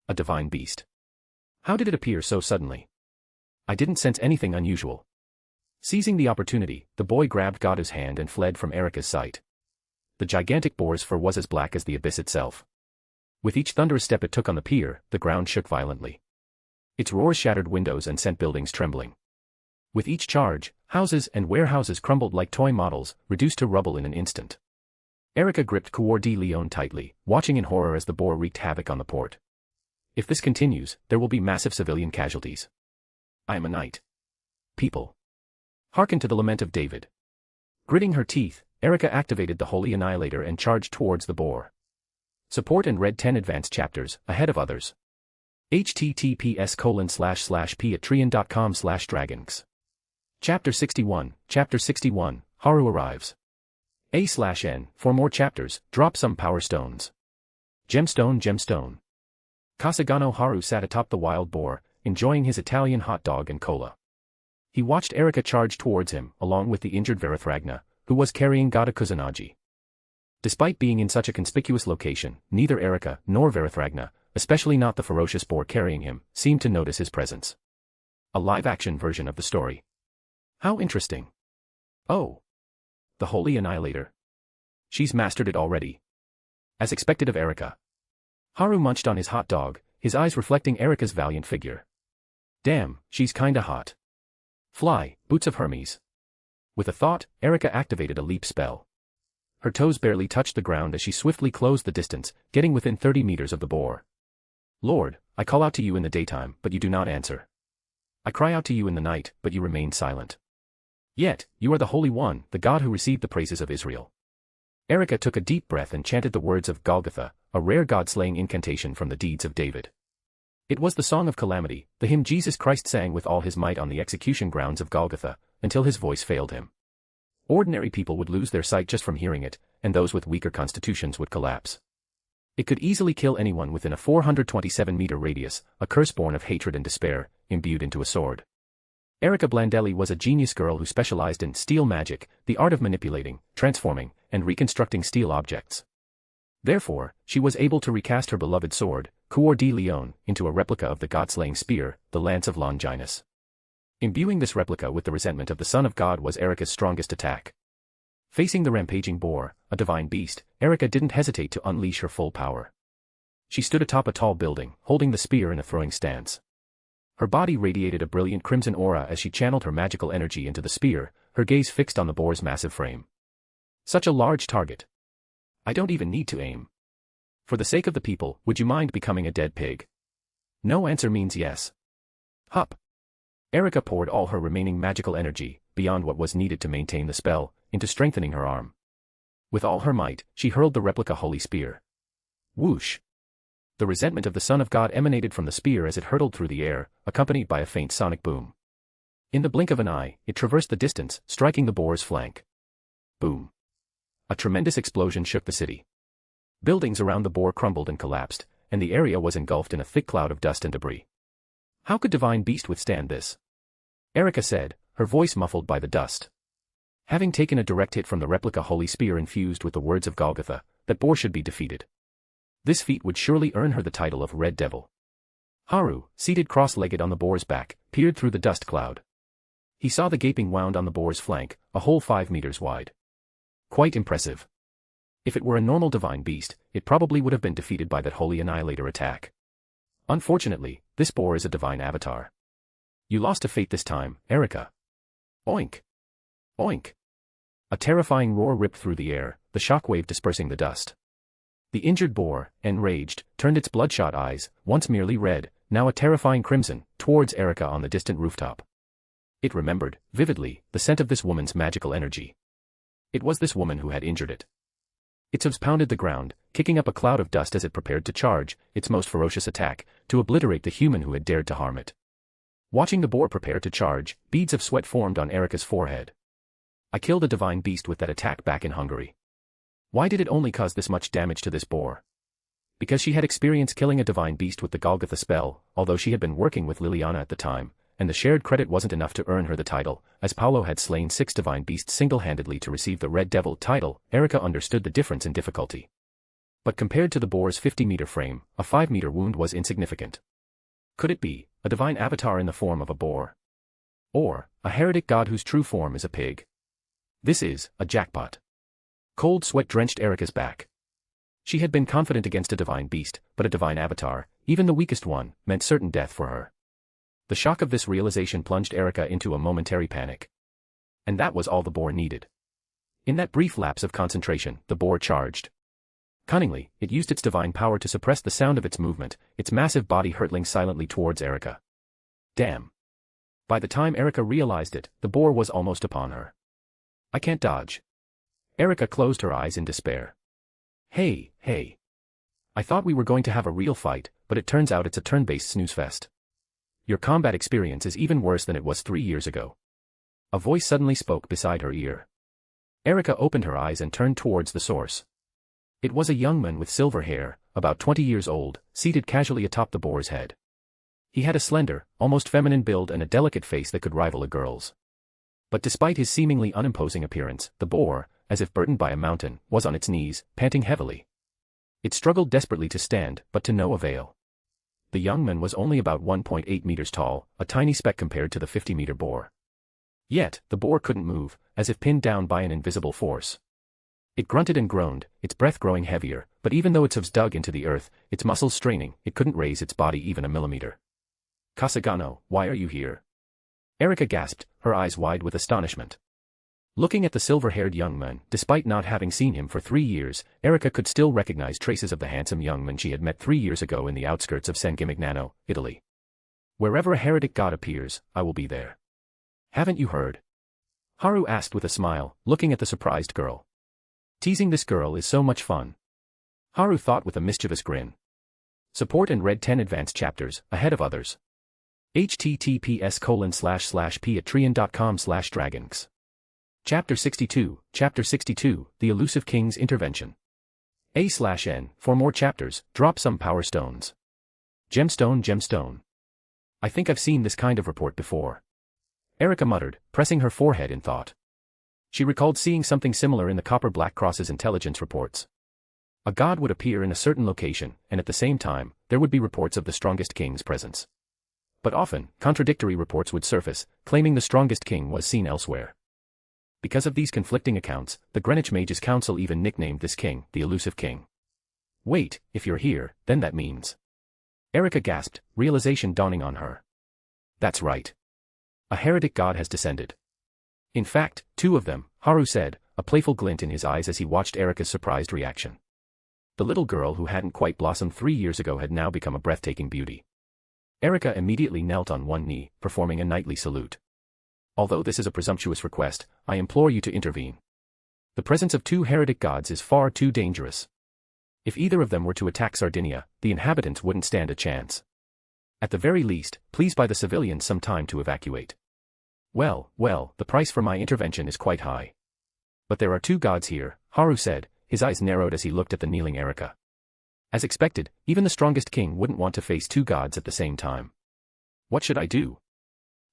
Speaker 3: A divine beast. How did it appear so suddenly? I didn't sense anything unusual. Seizing the opportunity, the boy grabbed Gadu's hand and fled from Erica's sight. The gigantic boar's fur was as black as the abyss itself. With each thunderous step it took on the pier, the ground shook violently. Its roars shattered windows and sent buildings trembling. With each charge, houses and warehouses crumbled like toy models, reduced to rubble in an instant. Erica gripped Coeur de Lion tightly, watching in horror as the boar wreaked havoc on the port. If this continues, there will be massive civilian casualties. I am a knight. People. Hearken to the lament of David. Gritting her teeth, Erica activated the Holy Annihilator and charged towards the boar. Support and read 10 advanced chapters, ahead of others. https://patreon.com/dragons. Chapter 61, Chapter 61, Haru arrives. A/N, for more chapters, drop some power stones. Gemstone, Gemstone. Kasugano Haru sat atop the wild boar, enjoying his Italian hot dog and cola. He watched Erica charge towards him, along with the injured Verathragna, who was carrying Gada Kusanagi. Despite being in such a conspicuous location, neither Erica nor Verathragna, especially not the ferocious boar carrying him, seemed to notice his presence. A live-action version of the story. How interesting. Oh. The Holy Annihilator. She's mastered it already. As expected of Erica. Haru munched on his hot dog, his eyes reflecting Erica's valiant figure. Damn, she's kinda hot. Fly, boots of Hermes. With a thought, Erica activated a leap spell. Her toes barely touched the ground as she swiftly closed the distance, getting within 30 meters of the boar. Lord, I call out to you in the daytime, but you do not answer. I cry out to you in the night, but you remain silent. Yet, you are the Holy One, the God who received the praises of Israel. Erica took a deep breath and chanted the words of Golgotha, a rare God-slaying incantation from the deeds of David. It was the Song of Calamity, the hymn Jesus Christ sang with all his might on the execution grounds of Golgotha, until his voice failed him. Ordinary people would lose their sight just from hearing it, and those with weaker constitutions would collapse. It could easily kill anyone within a 427-meter radius, a curse born of hatred and despair, imbued into a sword. Erica Blandelli was a genius girl who specialized in steel magic, the art of manipulating, transforming, and reconstructing steel objects. Therefore, she was able to recast her beloved sword, Coeur de Lion, into a replica of the god-slaying spear, the Lance of Longinus. Imbuing this replica with the resentment of the Son of God was Erika's strongest attack. Facing the rampaging boar, a divine beast, Erika didn't hesitate to unleash her full power. She stood atop a tall building, holding the spear in a throwing stance. Her body radiated a brilliant crimson aura as she channeled her magical energy into the spear, her gaze fixed on the boar's massive frame. Such a large target. I don't even need to aim. For the sake of the people, would you mind becoming a dead pig? No answer means yes. Hup. Erika poured all her remaining magical energy, beyond what was needed to maintain the spell, into strengthening her arm. With all her might, she hurled the replica holy spear. Whoosh! The resentment of the Son of God emanated from the spear as it hurtled through the air, accompanied by a faint sonic boom. In the blink of an eye, it traversed the distance, striking the boar's flank. Boom! A tremendous explosion shook the city. Buildings around the boar crumbled and collapsed, and the area was engulfed in a thick cloud of dust and debris. How could Divine Beast withstand this? Erika said, her voice muffled by the dust. Having taken a direct hit from the replica holy spear infused with the words of Golgotha, that boar should be defeated. This feat would surely earn her the title of Red Devil. Haru, seated cross-legged on the boar's back, peered through the dust cloud. He saw the gaping wound on the boar's flank, a whole 5 meters wide. Quite impressive. If it were a normal divine beast, it probably would have been defeated by that holy annihilator attack. Unfortunately, this boar is a divine avatar. You lost to fate this time, Erika. Oink! Oink! A terrifying roar ripped through the air, the shockwave dispersing the dust. The injured boar, enraged, turned its bloodshot eyes, once merely red, now a terrifying crimson, towards Erika on the distant rooftop. It remembered, vividly, the scent of this woman's magical energy. It was this woman who had injured it. Its hooves pounded the ground, kicking up a cloud of dust as it prepared to charge, its most ferocious attack, to obliterate the human who had dared to harm it. Watching the boar prepare to charge, beads of sweat formed on Erika's forehead. I killed a divine beast with that attack back in Hungary. Why did it only cause this much damage to this boar? Because she had experience killing a divine beast with the Golgotha spell, although she had been working with Liliana at the time, and the shared credit wasn't enough to earn her the title, as Paolo had slain 6 divine beasts single-handedly to receive the Red Devil title. Erika understood the difference in difficulty. But compared to the boar's 50-meter frame, a 5-meter wound was insignificant. Could it be a divine avatar in the form of a boar? Or a heretic god whose true form is a pig? This is a jackpot. Cold sweat drenched Erika's back. She had been confident against a divine beast, but a divine avatar, even the weakest one, meant certain death for her. The shock of this realization plunged Erika into a momentary panic. And that was all the boar needed. In that brief lapse of concentration, the boar charged. Cunningly, it used its divine power to suppress the sound of its movement, its massive body hurtling silently towards Erika. Damn. By the time Erika realized it, the boar was almost upon her. I can't dodge. Erika closed her eyes in despair. Hey. I thought we were going to have a real fight, but it turns out it's a turn-based snooze fest. Your combat experience is even worse than it was 3 years ago. A voice suddenly spoke beside her ear. Erika opened her eyes and turned towards the source. It was a young man with silver hair, about 20 years old, seated casually atop the boar's head. He had a slender, almost feminine build and a delicate face that could rival a girl's. But despite his seemingly unimposing appearance, the boar, as if burdened by a mountain, was on its knees, panting heavily. It struggled desperately to stand, but to no avail. The young man was only about 1.8 meters tall, a tiny speck compared to the 50-meter boar. Yet, the boar couldn't move, as if pinned down by an invisible force. It grunted and groaned, its breath growing heavier, but even though its hooves dug into the earth, its muscles straining, it couldn't raise its body even a millimeter. Kasugano, why are you here? Erika gasped, her eyes wide with astonishment. Looking at the silver-haired young man, despite not having seen him for 3 years, Erika could still recognize traces of the handsome young man she had met 3 years ago in the outskirts of San Gimignano, Italy. Wherever a heretic god appears, I will be there. Haven't you heard? Haru asked with a smile, looking at the surprised girl. Teasing this girl is so much fun. Haru thought with a mischievous grin. Support and read 10 advanced chapters, ahead of others. https://patreon.com/dragons. Chapter 62, The Elusive King's Intervention. A/N, for more chapters, drop some power stones. Gemstone. I think I've seen this kind of report before. Erika muttered, pressing her forehead in thought. She recalled seeing something similar in the Copper Black Cross's intelligence reports. A god would appear in a certain location, and at the same time, there would be reports of the strongest king's presence. But often, contradictory reports would surface, claiming the strongest king was seen elsewhere. Because of these conflicting accounts, the Greenwich Mages Council even nicknamed this king the Elusive King. Wait, if you're here, then that means... Erica gasped, realization dawning on her. That's right. A heretic god has descended. In fact, 2 of them, Haru said, a playful glint in his eyes as he watched Erica's surprised reaction. The little girl who hadn't quite blossomed 3 years ago had now become a breathtaking beauty. Erica immediately knelt on one knee, performing a knightly salute. Although this is a presumptuous request, I implore you to intervene. The presence of 2 heretic gods is far too dangerous. If either of them were to attack Sardinia, the inhabitants wouldn't stand a chance. At the very least, please buy the civilians some time to evacuate. Well, the price for my intervention is quite high. But there are 2 gods here, Haru said, his eyes narrowed as he looked at the kneeling Erica. As expected, even the strongest king wouldn't want to face 2 gods at the same time. What should I do?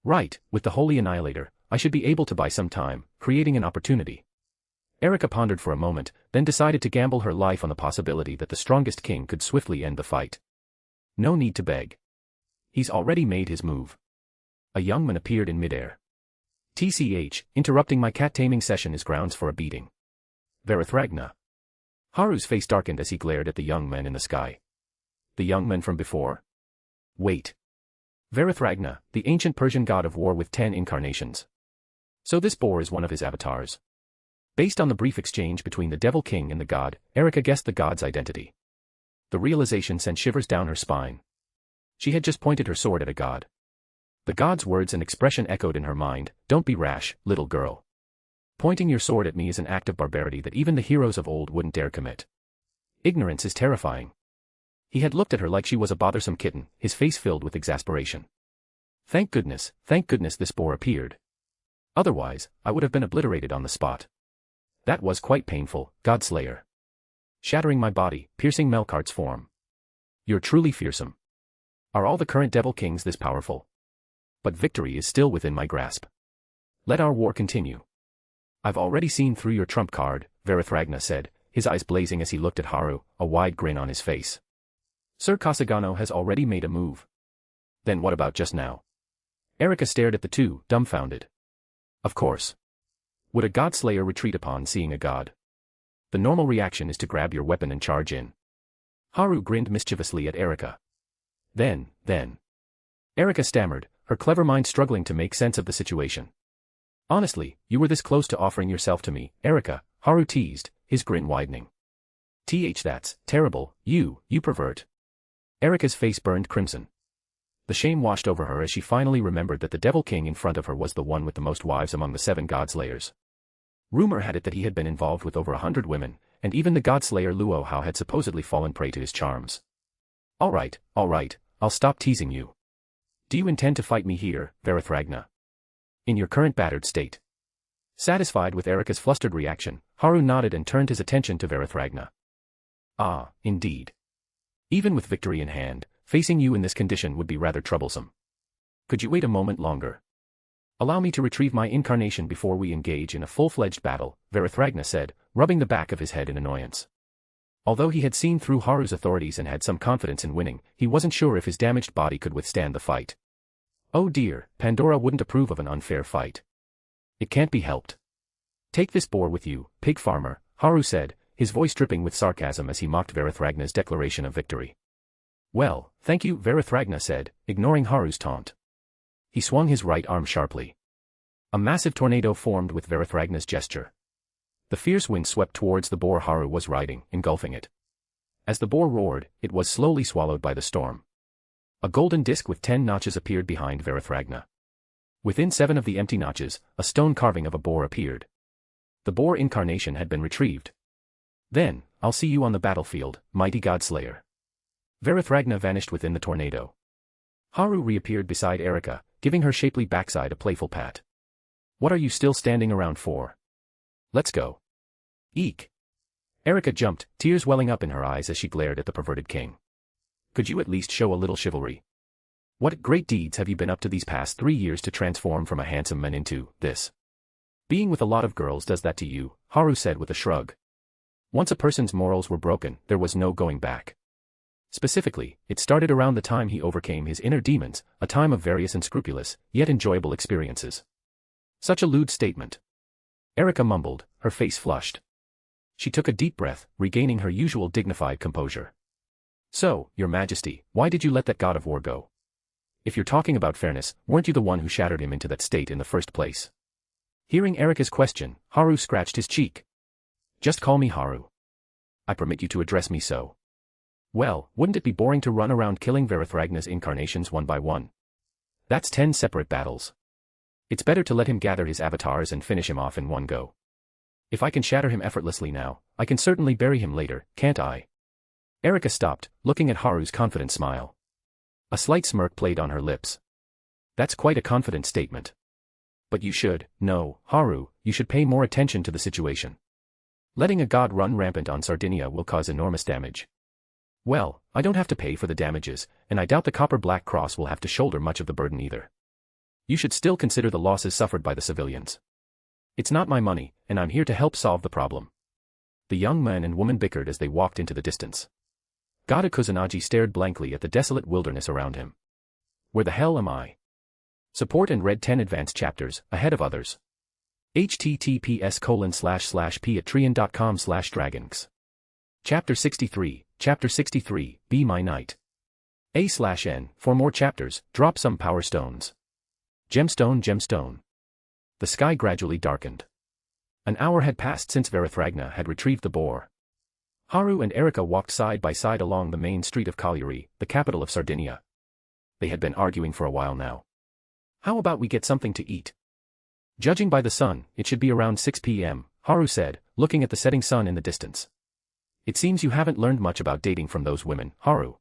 Speaker 3: Right, with the Holy Annihilator, I should be able to buy some time, creating an opportunity. Erica pondered for a moment, then decided to gamble her life on the possibility that the strongest king could swiftly end the fight. No need to beg. He's already made his move. A young man appeared in midair. TCH, interrupting my cat-taming session is grounds for a beating. Verithragna. Haru's face darkened as he glared at the young men in the sky. The young men from before? Wait. Verithragna, the ancient Persian god of war with 10 incarnations. So this boar is one of his avatars. Based on the brief exchange between the Devil King and the god, Erica guessed the god's identity. The realization sent shivers down her spine. She had just pointed her sword at a god. The god's words and expression echoed in her mind, "Don't be rash, little girl. Pointing your sword at me is an act of barbarity that even the heroes of old wouldn't dare commit. Ignorance is terrifying." He had looked at her like she was a bothersome kitten, his face filled with exasperation. Thank goodness this boar appeared. Otherwise, I would have been obliterated on the spot. That was quite painful, Godslayer. Shattering my body, piercing Melkart's form. You're truly fearsome. Are all the current Devil Kings this powerful? But victory is still within my grasp. Let our war continue. I've already seen through your trump card, Verithragna said, his eyes blazing as he looked at Haru, a wide grin on his face. Sir Kasugano has already made a move. Then what about just now? Erica stared at the 2, dumbfounded. Of course. Would a Godslayer retreat upon seeing a god? The normal reaction is to grab your weapon and charge in. Haru grinned mischievously at Erica. Then. Erica stammered, her clever mind struggling to make sense of the situation. Honestly, you were this close to offering yourself to me, Erica, Haru teased, his grin widening. That's terrible, you pervert. Erica's face burned crimson. The shame washed over her as she finally remembered that the Devil King in front of her was the one with the most wives among the 7 Godslayers. Rumor had it that he had been involved with over 100 women, and even the Godslayer Luo Hao had supposedly fallen prey to his charms. All right, I'll stop teasing you. Do you intend to fight me here, Verithragna? In your current battered state? Satisfied with Erica's flustered reaction, Haru nodded and turned his attention to Verithragna. Ah, indeed. Even with victory in hand, facing you in this condition would be rather troublesome. Could you wait a moment longer? Allow me to retrieve my incarnation before we engage in a full-fledged battle, Verithragna said, rubbing the back of his head in annoyance. Although he had seen through Haru's authorities and had some confidence in winning, he wasn't sure if his damaged body could withstand the fight. Oh dear, Pandora wouldn't approve of an unfair fight. It can't be helped. Take this boar with you, pig farmer, Haru said, his voice dripping with sarcasm as he mocked Verithragna's declaration of victory. Well, thank you, Verithragna said, ignoring Haru's taunt. He swung his right arm sharply. A massive tornado formed with Verithragna's gesture. The fierce wind swept towards the boar Haru was riding, engulfing it. As the boar roared, it was slowly swallowed by the storm. A golden disc with 10 notches appeared behind Verithragna. Within 7 of the empty notches, a stone carving of a boar appeared. The boar incarnation had been retrieved. Then, I'll see you on the battlefield, mighty Godslayer. Verithragna vanished within the tornado. Haru reappeared beside Erica, giving her shapely backside a playful pat. What are you still standing around for? Let's go. Eek. Erica jumped, tears welling up in her eyes as she glared at the perverted king. Could you at least show a little chivalry? What great deeds have you been up to these past 3 years to transform from a handsome man into this? Being with a lot of girls does that to you, Haru said with a shrug. Once a person's morals were broken, there was no going back. Specifically, it started around the time he overcame his inner demons, a time of various unscrupulous, yet enjoyable experiences. Such a lewd statement. Erica mumbled, her face flushed. She took a deep breath, regaining her usual dignified composure. So, Your Majesty, why did you let that god of war go? If you're talking about fairness, weren't you the one who shattered him into that state in the first place? Hearing Erica's question, Haru scratched his cheek. Just call me Haru. I permit you to address me so. Well, wouldn't it be boring to run around killing Verithragna's incarnations one by one? That's 10 separate battles. It's better to let him gather his avatars and finish him off in one go. If I can shatter him effortlessly now, I can certainly bury him later, can't I? Erica stopped, looking at Haru's confident smile. A slight smirk played on her lips. That's quite a confident statement. But you should, no, Haru, you should pay more attention to the situation. Letting a god run rampant on Sardinia will cause enormous damage. Well, I don't have to pay for the damages, and I doubt the Copper Black Cross will have to shoulder much of the burden either. You should still consider the losses suffered by the civilians. It's not my money, and I'm here to help solve the problem. The young man and woman bickered as they walked into the distance. God Kusanagi stared blankly at the desolate wilderness around him. Where the hell am I? Support and read 10 advanced chapters, ahead of others. https://p@trian.com/dragons. Chapter 63, Chapter 63, Be My Knight. A/N, for more chapters, drop some power stones. Gemstone, gemstone. The sky gradually darkened. An hour had passed since Verithragna had retrieved the boar. Haru and Erica walked side by side along the main street of Cagliari, the capital of Sardinia. They had been arguing for a while now. How about we get something to eat? Judging by the sun, it should be around 6 p.m., Haru said, looking at the setting sun in the distance. It seems you haven't learned much about dating from those women, Haru.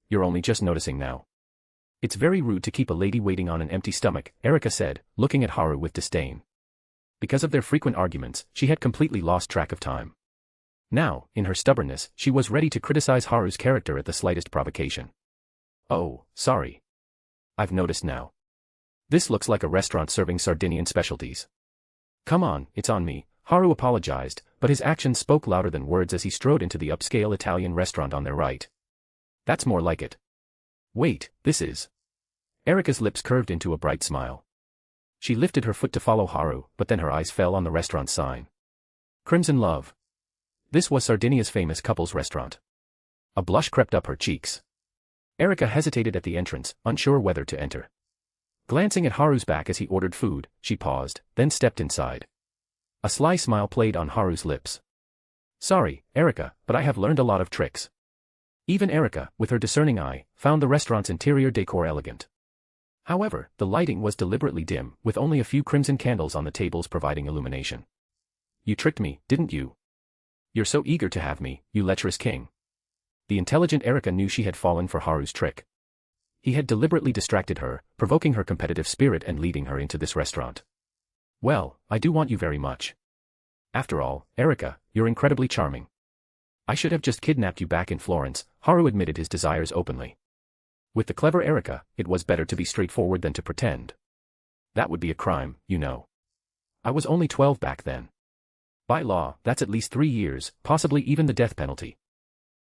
Speaker 3: You're only just noticing now. It's very rude to keep a lady waiting on an empty stomach, Erica said, looking at Haru with disdain. Because of their frequent arguments, she had completely lost track of time. Now, in her stubbornness, she was ready to criticize Haru's character at the slightest provocation. Oh, sorry. I've noticed now. This looks like a restaurant serving Sardinian specialties. Come on, it's on me, Haru apologized, but his actions spoke louder than words as he strode into the upscale Italian restaurant on their right. That's more like it. Wait, this is... Erica's lips curved into a bright smile. She lifted her foot to follow Haru, but then her eyes fell on the restaurant's sign. Crimson Love. This was Sardinia's famous couples restaurant. A blush crept up her cheeks. Erica hesitated at the entrance, unsure whether to enter. Glancing at Haru's back as he ordered food, she paused, then stepped inside. A sly smile played on Haru's lips. Sorry, Erica, but I have learned a lot of tricks. Even Erica, with her discerning eye, found the restaurant's interior decor elegant. However, the lighting was deliberately dim, with only a few crimson candles on the tables providing illumination. You tricked me, didn't you? You're so eager to have me, you lecherous king. The intelligent Erica knew she had fallen for Haru's trick. He had deliberately distracted her, provoking her competitive spirit and leading her into this restaurant. Well, I do want you very much. After all, Erica, you're incredibly charming. I should have just kidnapped you back in Florence, Haru admitted his desires openly. With the clever Erica, it was better to be straightforward than to pretend. That would be a crime, you know. I was only 12 back then. By law, that's at least 3 years, possibly even the death penalty.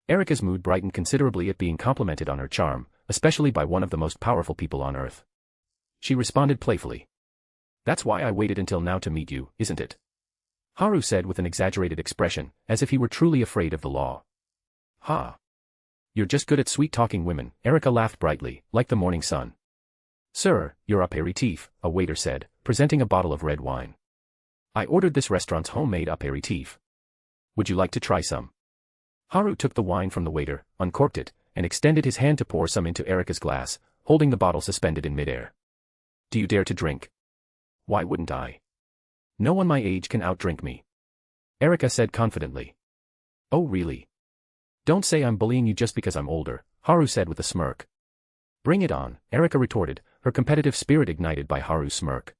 Speaker 3: Erica's mood brightened considerably at being complimented on her charm, especially by one of the most powerful people on Earth. She responded playfully. That's why I waited until now to meet you, isn't it? Haru said with an exaggerated expression, as if he were truly afraid of the law. Ha! You're just good at sweet-talking women, Erica laughed brightly, like the morning sun. Sir, your apéritif, a waiter said, presenting a bottle of red wine. I ordered this restaurant's homemade apéritif. Would you like to try some? Haru took the wine from the waiter, uncorked it, and extended his hand to pour some into Erica's glass, holding the bottle suspended in midair. Do you dare to drink? Why wouldn't I? No one my age can outdrink me. Erica said confidently. Oh really? Don't say I'm bullying you just because I'm older, Haru said with a smirk. Bring it on, Erica retorted, her competitive spirit ignited by Haru's smirk.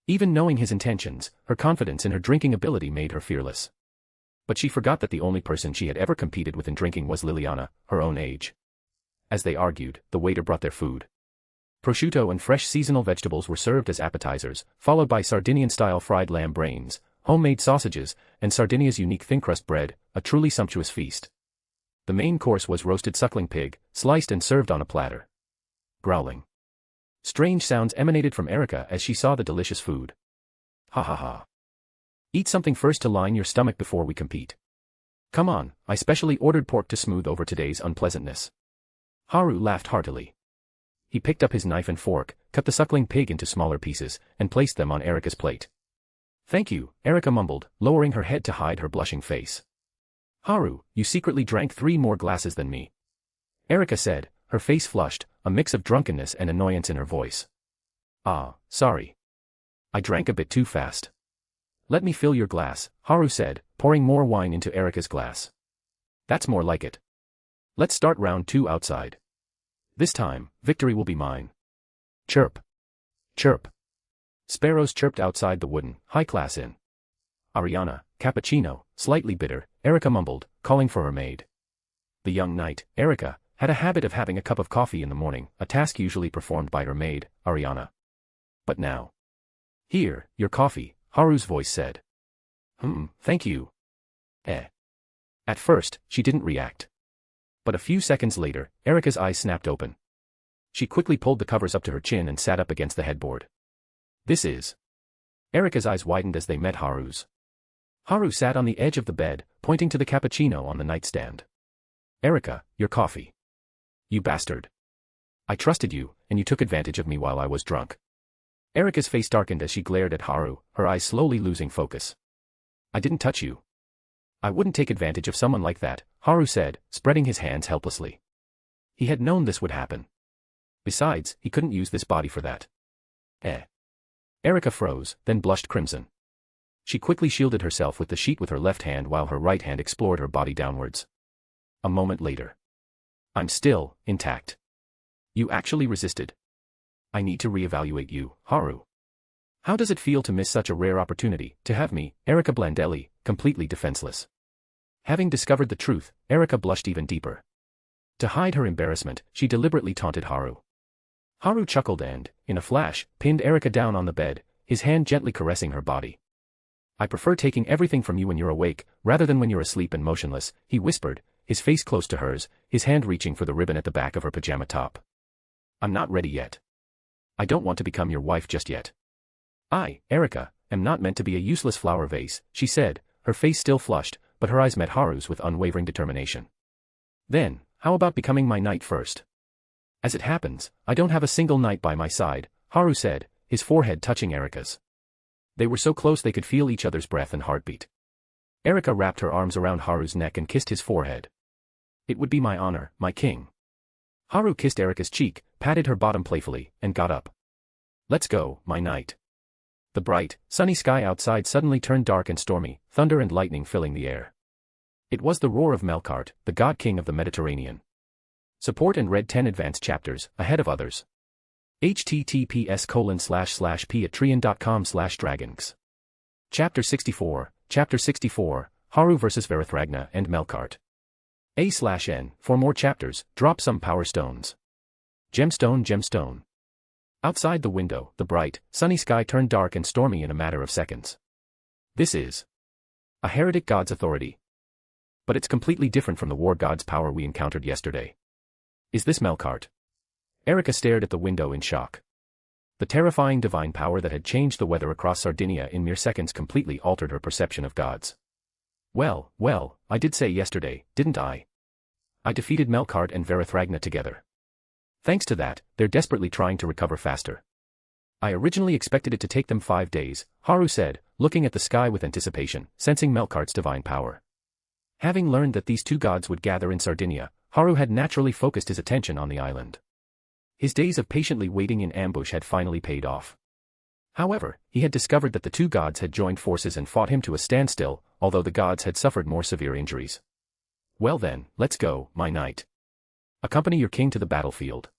Speaker 3: Even knowing his intentions, her confidence in her drinking ability made her fearless. But she forgot that the only person she had ever competed with in drinking was Liliana, her own age. As they argued, the waiter brought their food. Prosciutto and fresh seasonal vegetables were served as appetizers, followed by Sardinian-style fried lamb brains, homemade sausages, and Sardinia's unique thin-crust bread, a truly sumptuous feast. The main course was roasted suckling pig, sliced and served on a platter. Growling. Strange sounds emanated from Erica as she saw the delicious food. Ha ha ha. Eat something first to line your stomach before we compete. Come on, I specially ordered pork to smooth over today's unpleasantness. Haru laughed heartily. He picked up his knife and fork, cut the suckling pig into smaller pieces, and placed them on Erica's plate. Thank you, Erica mumbled, lowering her head to hide her blushing face. Haru, you secretly drank 3 more glasses than me. Erica said, her face flushed, a mix of drunkenness and annoyance in her voice. Ah, sorry. I drank a bit too fast. Let me fill your glass, Haru said, pouring more wine into Erica's glass. That's more like it. Let's start round 2 outside. This time, victory will be mine. Chirp. Chirp. Sparrows chirped outside the wooden, high-class inn. Ariana, cappuccino, slightly bitter, Erica mumbled, calling for her maid. The young knight, Erica, had a habit of having a cup of coffee in the morning, a task usually performed by her maid, Ariana. But now. Here, your coffee, Haru's voice said. Thank you. At first, she didn't react. But a few seconds later, Erica's eyes snapped open. She quickly pulled the covers up to her chin and sat up against the headboard. This is. Erica's eyes widened as they met Haru's. Haru sat on the edge of the bed, pointing to the cappuccino on the nightstand. Erica, your coffee. You bastard. I trusted you, and you took advantage of me while I was drunk. Erica's face darkened as she glared at Haru, her eyes slowly losing focus. I didn't touch you. I wouldn't take advantage of someone like that, Haru said, spreading his hands helplessly. He had known this would happen. Besides, he couldn't use this body for that. Erica froze, then blushed crimson. She quickly shielded herself with the sheet with her left hand while her right hand explored her body downwards. A moment later. I'm still intact. You actually resisted. I need to reevaluate you, Haru. How does it feel to miss such a rare opportunity, to have me, Erica Blandelli, completely defenseless? Having discovered the truth, Erica blushed even deeper. To hide her embarrassment, she deliberately taunted Haru. Haru chuckled and, in a flash, pinned Erica down on the bed, his hand gently caressing her body. I prefer taking everything from you when you're awake, rather than when you're asleep and motionless, he whispered, his face close to hers, his hand reaching for the ribbon at the back of her pajama top. I'm not ready yet. I don't want to become your wife just yet. I, Erica, am not meant to be a useless flower vase, she said, her face still flushed, but her eyes met Haru's with unwavering determination. Then, how about becoming my knight first? As it happens, I don't have a single knight by my side, Haru said, his forehead touching Erica's. They were so close they could feel each other's breath and heartbeat. Erica wrapped her arms around Haru's neck and kissed his forehead. It would be my honor, my king. Haru kissed Erica's cheek, patted her bottom playfully, and got up. Let's go, my knight. The bright, sunny sky outside suddenly turned dark and stormy, thunder and lightning filling the air. It was the roar of Melkart, the god king of the Mediterranean. Support and read 10 advanced chapters, ahead of others. https://patreon.com/dragons. Chapter 64, Haru vs Varithragna and Melkart. A/N, for more chapters, drop some power stones. Gemstone. Outside the window, the bright, sunny sky turned dark and stormy in a matter of seconds. This is a heretic god's authority. But it's completely different from the war god's power we encountered yesterday. Is this Melkart? Erica stared at the window in shock. The terrifying divine power that had changed the weather across Sardinia in mere seconds completely altered her perception of gods. Well, I did say yesterday, didn't I? I defeated Melkart and Varithragna together. Thanks to that, they're desperately trying to recover faster. I originally expected it to take them 5 days, Haru said, looking at the sky with anticipation, sensing Melkart's divine power. Having learned that these two gods would gather in Sardinia, Haru had naturally focused his attention on the island. His days of patiently waiting in ambush had finally paid off. However, he had discovered that the two gods had joined forces and fought him to a standstill, although the gods had suffered more severe injuries. Well then, let's go, my knight. Accompany your king to the battlefield.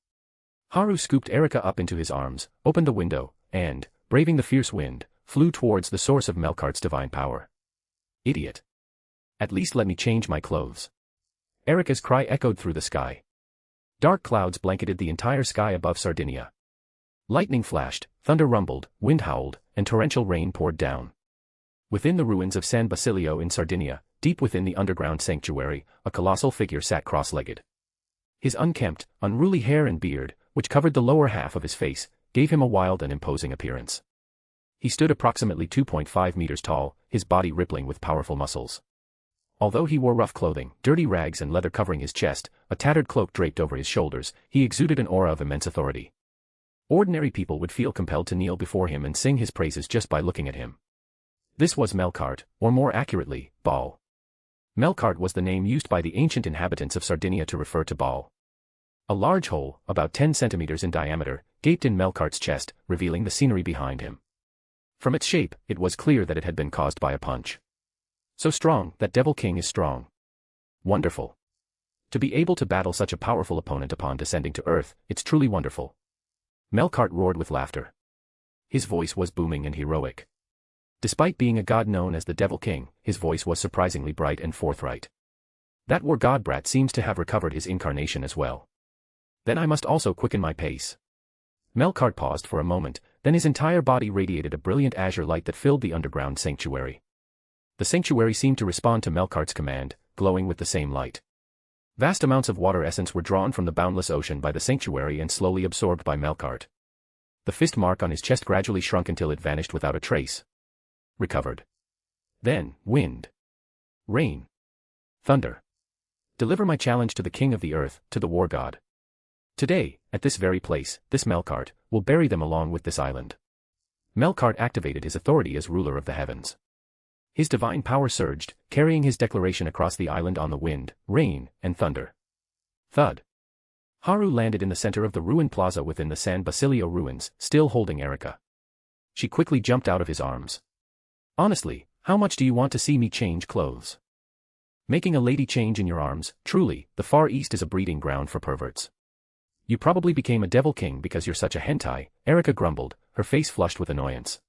Speaker 3: Haru scooped Erica up into his arms, opened the window, and, braving the fierce wind, flew towards the source of Melkart's divine power. Idiot. At least let me change my clothes. Erica's cry echoed through the sky. Dark clouds blanketed the entire sky above Sardinia. Lightning flashed, thunder rumbled, wind howled, and torrential rain poured down. Within the ruins of San Basilio in Sardinia, deep within the underground sanctuary, a colossal figure sat cross-legged. His unkempt, unruly hair and beard, which covered the lower half of his face, gave him a wild and imposing appearance. He stood approximately 2.5 meters tall, his body rippling with powerful muscles. Although he wore rough clothing, dirty rags and leather covering his chest, a tattered cloak draped over his shoulders, he exuded an aura of immense authority. Ordinary people would feel compelled to kneel before him and sing his praises just by looking at him. This was Melkart, or more accurately, Baal. Melkart was the name used by the ancient inhabitants of Sardinia to refer to Baal. A large hole, about 10 centimeters in diameter, gaped in Melkart's chest, revealing the scenery behind him. From its shape, it was clear that it had been caused by a punch. So strong that Devil King is strong. Wonderful. To be able to battle such a powerful opponent upon descending to Earth, it's truly wonderful. Melkart roared with laughter. His voice was booming and heroic. Despite being a god known as the Devil King, his voice was surprisingly bright and forthright. That war god brat seems to have recovered his incarnation as well. Then I must also quicken my pace. Melkart paused for a moment, then his entire body radiated a brilliant azure light that filled the underground sanctuary. The sanctuary seemed to respond to Melkart's command, glowing with the same light. Vast amounts of water essence were drawn from the boundless ocean by the sanctuary and slowly absorbed by Melkart. The fist mark on his chest gradually shrunk until it vanished without a trace. Recovered. Then, wind. Rain. Thunder. Deliver my challenge to the king of the earth, to the war god. Today, at this very place, this Melkart will bury them along with this island. Melkart activated his authority as ruler of the heavens. His divine power surged, carrying his declaration across the island on the wind, rain, and thunder. Thud. Haru landed in the center of the ruined plaza within the San Basilio ruins, still holding Erika. She quickly jumped out of his arms. Honestly, how much do you want to see me change clothes? Making a lady change in your arms, truly, the Far East is a breeding ground for perverts. You probably became a devil king because you're such a hentai, Erika grumbled, her face flushed with annoyance.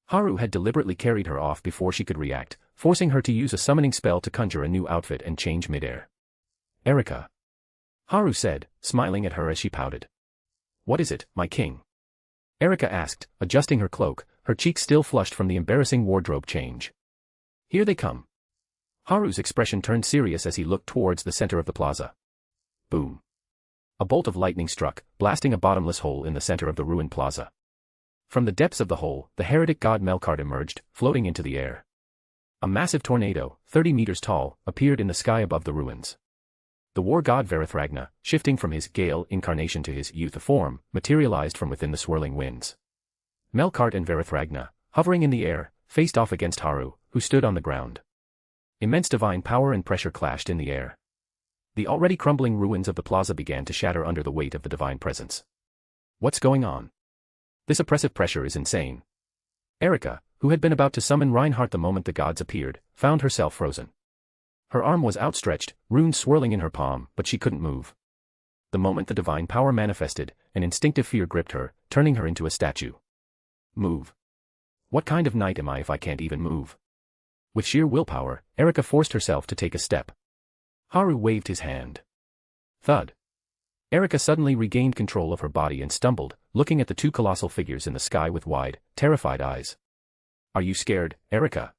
Speaker 3: Haru had deliberately carried her off before she could react, forcing her to use a summoning spell to conjure a new outfit and change midair. Erika. Haru said, smiling at her as she pouted. What is it, my king? Erika asked, adjusting her cloak, her cheeks still flushed from the embarrassing wardrobe change. Here they come. Haru's expression turned serious as he looked towards the center of the plaza. Boom. A bolt of lightning struck, blasting a bottomless hole in the center of the ruined plaza. From the depths of the hole, the heretic god Melkart emerged, floating into the air. A massive tornado, 30 meters tall, appeared in the sky above the ruins. The war god Varithragna, shifting from his Gale incarnation to his youth form, materialized from within the swirling winds. Melkart and Varithragna, hovering in the air, faced off against Haru, who stood on the ground. Immense divine power and pressure clashed in the air. The already crumbling ruins of the plaza began to shatter under the weight of the divine presence. What's going on? This oppressive pressure is insane. Erika, who had been about to summon Reinhardt the moment the gods appeared, found herself frozen. Her arm was outstretched, runes swirling in her palm, but she couldn't move. The moment the divine power manifested, an instinctive fear gripped her, turning her into a statue. Move. What kind of knight am I if I can't even move? With sheer willpower, Erika forced herself to take a step. Haru waved his hand. Thud. Erika suddenly regained control of her body and stumbled, looking at the two colossal figures in the sky with wide, terrified eyes. Are you scared, Erika?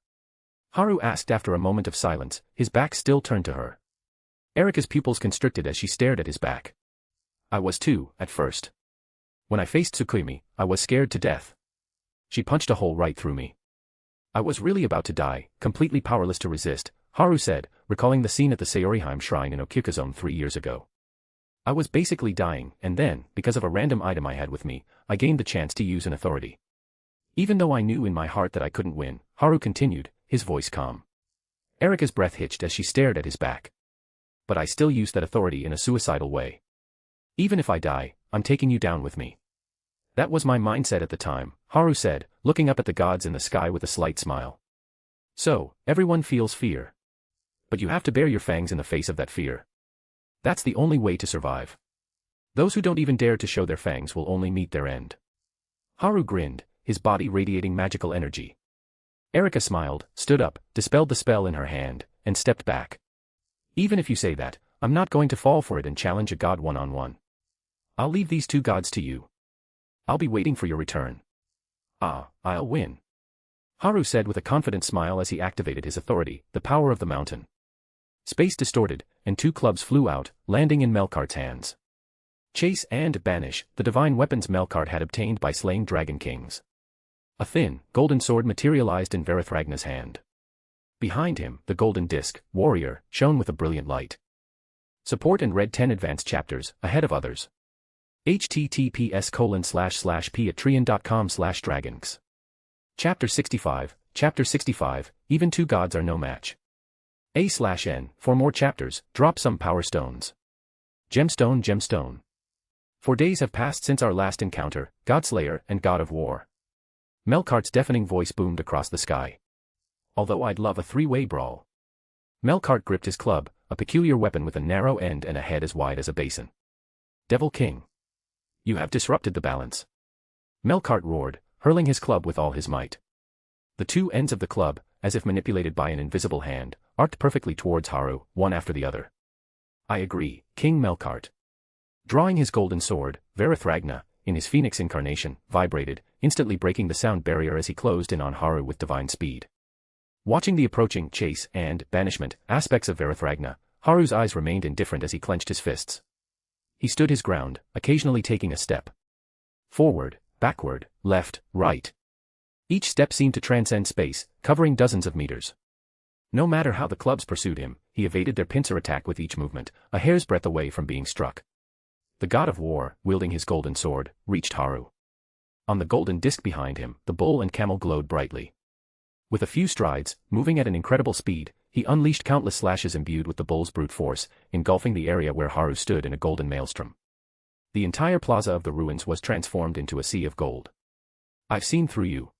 Speaker 3: Haru asked after a moment of silence, his back still turned to her. Erika's pupils constricted as she stared at his back. I was too, at first. When I faced Tsukimi, I was scared to death. She punched a hole right through me. I was really about to die, completely powerless to resist, Haru said, recalling the scene at the Saoriheim shrine in Okukazome 3 years ago. I was basically dying, and then, because of a random item I had with me, I gained the chance to use an authority. Even though I knew in my heart that I couldn't win, Haru continued, his voice calm. Erika's breath hitched as she stared at his back. But I still used that authority in a suicidal way. Even if I die, I'm taking you down with me. That was my mindset at the time, Haru said, looking up at the gods in the sky with a slight smile. So, everyone feels fear. But you have to bare your fangs in the face of that fear. That's the only way to survive. Those who don't even dare to show their fangs will only meet their end. Haru grinned, his body radiating magical energy. Erika smiled, stood up, dispelled the spell in her hand, and stepped back. Even if you say that, I'm not going to fall for it and challenge a god one-on-one. I'll leave these two gods to you. I'll be waiting for your return. I'll win. Haru said with a confident smile as he activated his authority, the power of the mountain. Space distorted, and 2 clubs flew out, landing in Melkart's hands. Chase and Banish, the divine weapons Melkart had obtained by slaying dragon kings. A thin, golden sword materialized in Verithragna's hand. Behind him, the golden disc, warrior, shone with a brilliant light. Support and read 10 advanced chapters, ahead of others. https://patreon.com/dragons. Chapter 65, Chapter 65, Even 2 gods are no match. A/N, for more chapters, drop some power stones. Gemstone, gemstone. 4 days have passed since our last encounter, Godslayer and God of War. Melkart's deafening voice boomed across the sky. Although I'd love a 3-way brawl. Melkart gripped his club, a peculiar weapon with a narrow end and a head as wide as a basin. Devil King. You have disrupted the balance. Melkart roared, hurling his club with all his might. The 2 ends of the club, as if manipulated by an invisible hand, arced perfectly towards Haru, one after the other. I agree, King Melkart. Drawing his golden sword, Verithragna, in his phoenix incarnation, vibrated, instantly breaking the sound barrier as he closed in on Haru with divine speed. Watching the approaching chase and banishment aspects of Verithragna, Haru's eyes remained indifferent as he clenched his fists. He stood his ground, occasionally taking a step forward, backward, left, right. Each step seemed to transcend space, covering dozens of meters. No matter how the clubs pursued him, he evaded their pincer attack with each movement, a hair's breadth away from being struck. The God of War, wielding his golden sword, reached Haru. On the golden disc behind him, the bull and camel glowed brightly. With a few strides, moving at an incredible speed, he unleashed countless slashes imbued with the bull's brute force, engulfing the area where Haru stood in a golden maelstrom. The entire plaza of the ruins was transformed into a sea of gold. I've seen through you.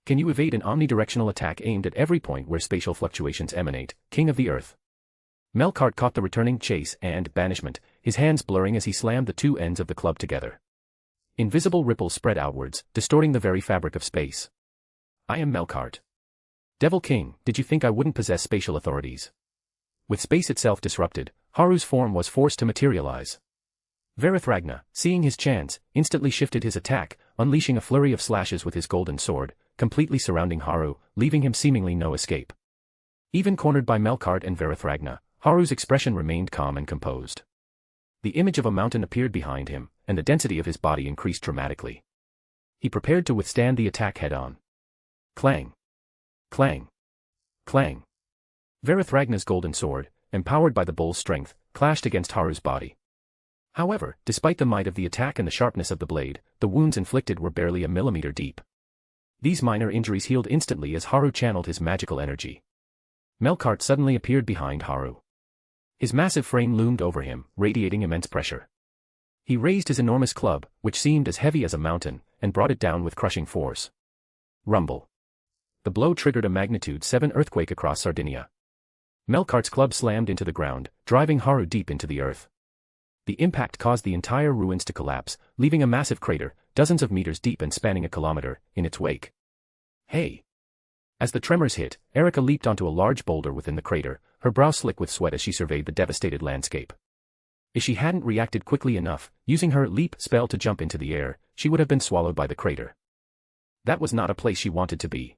Speaker 3: Can you evade an omnidirectional attack aimed at every point where spatial fluctuations emanate, King of the Earth? Melkart caught the returning chase and banishment, his hands blurring as he slammed the 2 ends of the club together. Invisible ripples spread outwards, distorting the very fabric of space. I am Melkart. Devil King, did you think I wouldn't possess spatial authorities? With space itself disrupted, Haru's form was forced to materialize. Verithragna, seeing his chance, instantly shifted his attack, unleashing a flurry of slashes with his golden sword, completely surrounding Haru, leaving him seemingly no escape. Even cornered by Melkart and Verithragna, Haru's expression remained calm and composed. The image of a mountain appeared behind him, and the density of his body increased dramatically. He prepared to withstand the attack head-on. Clang. Clang. Clang. Verithragna's golden sword, empowered by the bull's strength, clashed against Haru's body. However, despite the might of the attack and the sharpness of the blade, the wounds inflicted were barely a millimeter deep. These minor injuries healed instantly as Haru channeled his magical energy. Melkart suddenly appeared behind Haru. His massive frame loomed over him, radiating immense pressure. He raised his enormous club, which seemed as heavy as a mountain, and brought it down with crushing force. Rumble. The blow triggered a magnitude 7 earthquake across Sardinia. Melkart's club slammed into the ground, driving Haru deep into the earth. The impact caused the entire ruins to collapse, leaving a massive crater, dozens of meters deep and spanning a kilometer, in its wake. Hey! As the tremors hit, Erika leaped onto a large boulder within the crater, her brow slick with sweat as she surveyed the devastated landscape. If she hadn't reacted quickly enough, using her leap spell to jump into the air, she would have been swallowed by the crater. That was not a place she wanted to be.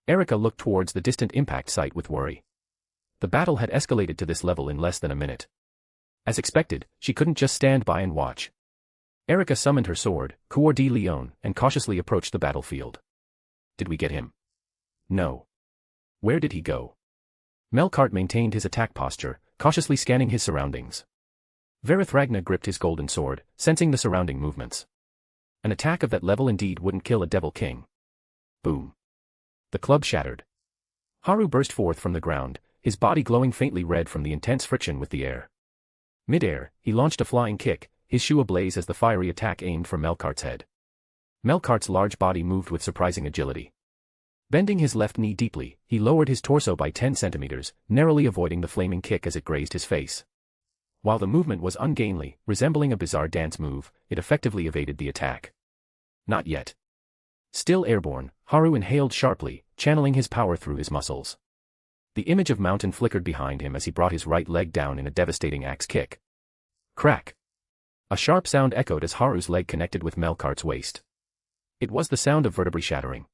Speaker 3: Erika looked towards the distant impact site with worry. The battle had escalated to this level in less than a minute. As expected, she couldn't just stand by and watch. Erika summoned her sword, Coeur de Lion, and cautiously approached the battlefield. Did we get him? No. Where did he go? Melkart maintained his attack posture, cautiously scanning his surroundings. Verithragna gripped his golden sword, sensing the surrounding movements. An attack of that level indeed wouldn't kill a Devil King. Boom. The club shattered. Haru burst forth from the ground, his body glowing faintly red from the intense friction with the air. Mid-air, he launched a flying kick, his shoe ablaze as the fiery attack aimed for Melkart's head. Melkart's large body moved with surprising agility. Bending his left knee deeply, he lowered his torso by 10 centimeters, narrowly avoiding the flaming kick as it grazed his face. While the movement was ungainly, resembling a bizarre dance move, it effectively evaded the attack. Not yet. Still airborne, Haru inhaled sharply, channeling his power through his muscles. The image of mountain flickered behind him as he brought his right leg down in a devastating axe kick. Crack! A sharp sound echoed as Haru's leg connected with Melkart's waist. It was the sound of vertebrae shattering.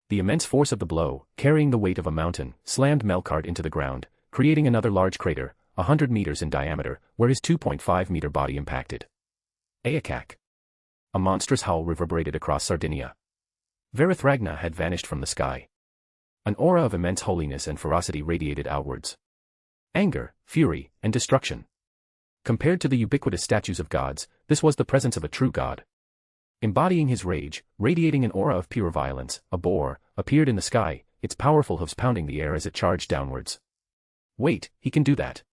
Speaker 3: The immense force of the blow, carrying the weight of a mountain, slammed Melkart into the ground, creating another large crater, 100 meters in diameter, where his 2.5-meter body impacted. Aakak. A monstrous howl reverberated across Sardinia. Varithragna had vanished from the sky. An aura of immense holiness and ferocity radiated outwards. Anger, fury, and destruction. Compared to the ubiquitous statues of gods, this was the presence of a true god. Embodying his rage, radiating an aura of pure violence, a boar appeared in the sky, its powerful hooves pounding the air as it charged downwards. Wait, he can do that.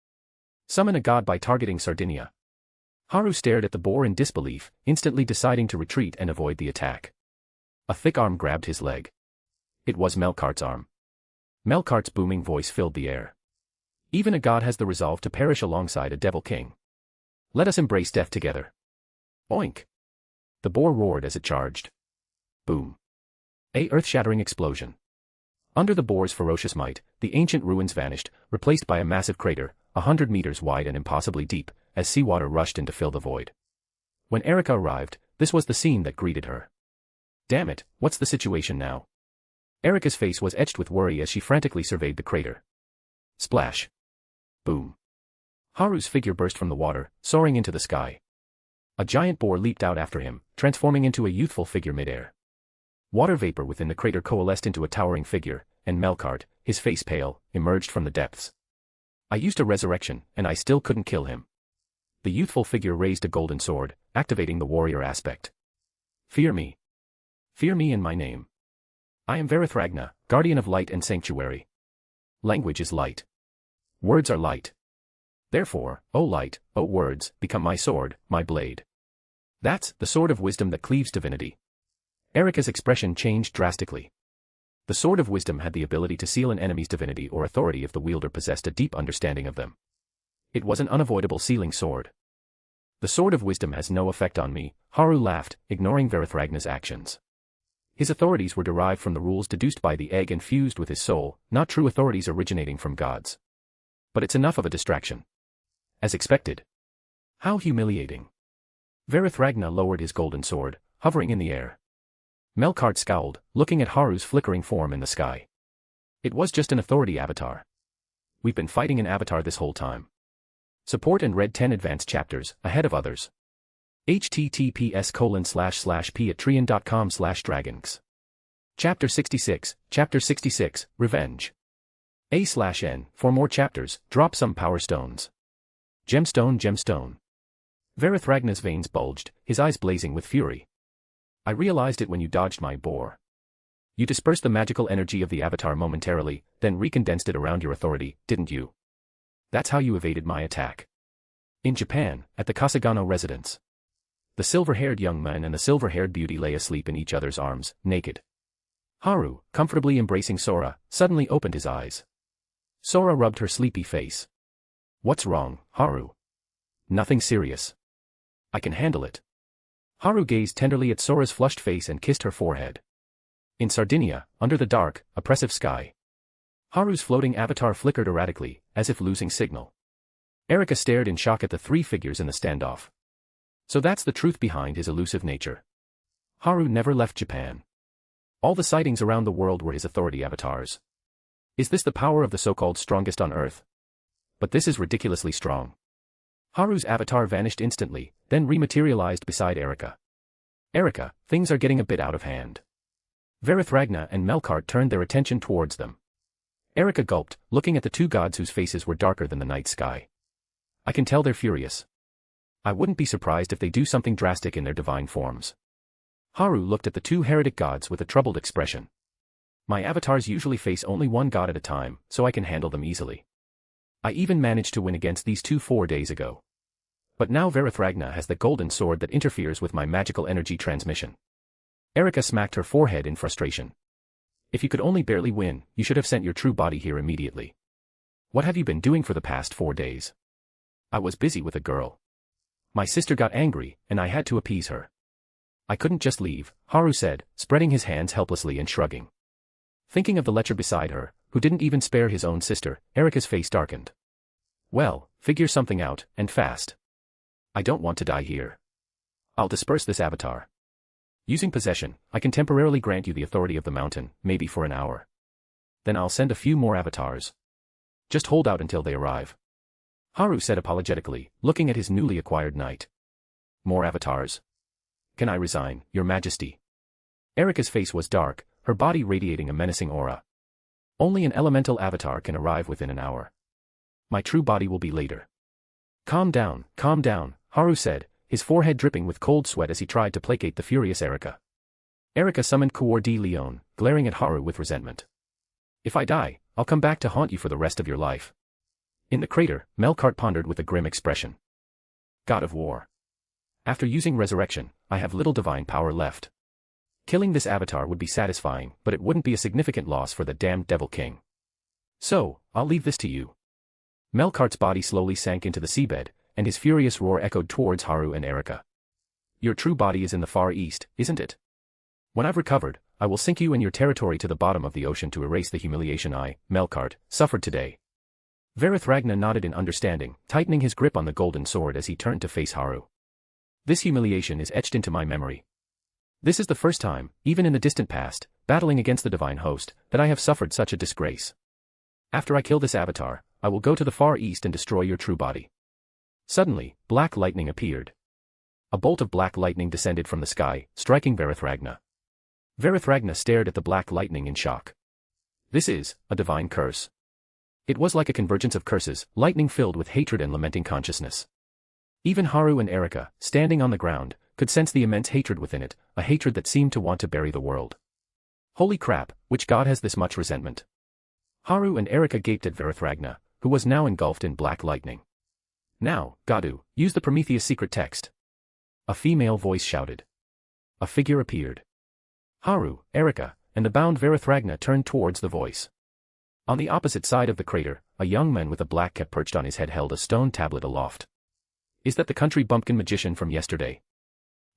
Speaker 3: Summon a god by targeting Sardinia. Haru stared at the boar in disbelief, instantly deciding to retreat and avoid the attack. A thick arm grabbed his leg. It was Melkart's arm. Melkart's booming voice filled the air. Even a god has the resolve to perish alongside a devil king. Let us embrace death together. Oink! The boar roared as it charged. Boom! A earth-shattering explosion. Under the boar's ferocious might, the ancient ruins vanished, replaced by a massive crater, 100 meters wide and impossibly deep, as seawater rushed in to fill the void. When Erika arrived, this was the scene that greeted her. Damn it, what's the situation now? Erika's face was etched with worry as she frantically surveyed the crater. Splash. Boom. Haru's figure burst from the water, soaring into the sky. A giant boar leaped out after him, transforming into a youthful figure midair. Water vapor within the crater coalesced into a towering figure, and Melkart, his face pale, emerged from the depths. I used a resurrection, and I still couldn't kill him. The youthful figure raised a golden sword, activating the warrior aspect. Fear me. Fear me in my name. I am Varithragna, guardian of light and sanctuary. Language is light. Words are light. Therefore, O light, O words, become my sword, my blade. That's the sword of wisdom that cleaves divinity. Erika's expression changed drastically. The sword of wisdom had the ability to seal an enemy's divinity or authority if the wielder possessed a deep understanding of them. It was an unavoidable sealing sword. The sword of wisdom has no effect on me, Haru laughed, ignoring Varithragna's actions. His authorities were derived from the rules deduced by the egg and fused with his soul, not true authorities originating from gods. But it's enough of a distraction. As expected. How humiliating. Varithragna lowered his golden sword, hovering in the air. Melkart scowled, looking at Haru's flickering form in the sky. It was just an authority avatar. We've been fighting an avatar this whole time. Support and read 10 advanced chapters, ahead of others. https://patreon.com/dragons. Chapter 66, Revenge. A/N, for more chapters, drop some power stones. Gemstone. Varithragna's veins bulged, his eyes blazing with fury. I realized it when you dodged my boar. You dispersed the magical energy of the avatar momentarily, then recondensed it around your authority, didn't you? That's how you evaded my attack. In Japan, at the Kasugano residence. The silver-haired young man and the silver-haired beauty lay asleep in each other's arms, naked. Haru, comfortably embracing Sora, suddenly opened his eyes. Sora rubbed her sleepy face. What's wrong, Haru? Nothing serious. I can handle it. Haru gazed tenderly at Sora's flushed face and kissed her forehead. In Sardinia, under the dark, oppressive sky. Haru's floating avatar flickered erratically, as if losing signal. Erika stared in shock at the three figures in the standoff. So that's the truth behind his elusive nature. Haru never left Japan. All the sightings around the world were his authority avatars. Is this the power of the so-called strongest on Earth? But this is ridiculously strong. Haru's avatar vanished instantly, then rematerialized beside Erika. Erika, things are getting a bit out of hand. Varithragna and Melkart turned their attention towards them. Erika gulped, looking at the two gods whose faces were darker than the night sky. I can tell they're furious. I wouldn't be surprised if they do something drastic in their divine forms. Haru looked at the two heretic gods with a troubled expression. My avatars usually face only one god at a time, so I can handle them easily. I even managed to win against these two 4 days ago. But now Varithragna has the golden sword that interferes with my magical energy transmission. Erika smacked her forehead in frustration. If you could only barely win, you should have sent your true body here immediately. What have you been doing for the past 4 days? I was busy with a girl. My sister got angry, and I had to appease her. I couldn't just leave, Haru said, spreading his hands helplessly and shrugging. Thinking of the lecher beside her, who didn't even spare his own sister, Erika's face darkened. Well, figure something out, and fast. I don't want to die here. I'll disperse this avatar. Using possession, I can temporarily grant you the authority of the mountain, maybe for an hour. Then I'll send a few more avatars. Just hold out until they arrive. Haru said apologetically, looking at his newly acquired knight. More avatars? Can I resign, Your Majesty? Erika's face was dark, her body radiating a menacing aura. Only an elemental avatar can arrive within an hour. My true body will be later. Calm down, Haru said, his forehead dripping with cold sweat as he tried to placate the furious Erika. Erika summoned Coeur de Lion, glaring at Haru with resentment. If I die, I'll come back to haunt you for the rest of your life. In the crater, Melkart pondered with a grim expression. God of War. After using resurrection, I have little divine power left. Killing this avatar would be satisfying, but it wouldn't be a significant loss for the damned Devil King. So, I'll leave this to you. Melkart's body slowly sank into the seabed, and his furious roar echoed towards Haru and Erika. Your true body is in the Far East, isn't it? When I've recovered, I will sink you and your territory to the bottom of the ocean to erase the humiliation I, Melkart, suffered today. Varethragna nodded in understanding, tightening his grip on the golden sword as he turned to face Haru. This humiliation is etched into my memory. This is the first time, even in the distant past, battling against the divine host, that I have suffered such a disgrace. After I kill this avatar, I will go to the Far East and destroy your true body. Suddenly, black lightning appeared. A bolt of black lightning descended from the sky, striking Varethragna. Varethragna stared at the black lightning in shock. This is a divine curse. It was like a convergence of curses, lightning filled with hatred and lamenting consciousness. Even Haru and Erika, standing on the ground, could sense the immense hatred within it, a hatred that seemed to want to bury the world. Holy crap, which god has this much resentment? Haru and Erika gaped at Varethragna, who was now engulfed in black lightning. Now, Gadu, use the Prometheus secret text. A female voice shouted. A figure appeared. Haru, Erika, and the bound Varethragna turned towards the voice. On the opposite side of the crater, a young man with a black cap perched on his head held a stone tablet aloft. Is that the country bumpkin magician from yesterday?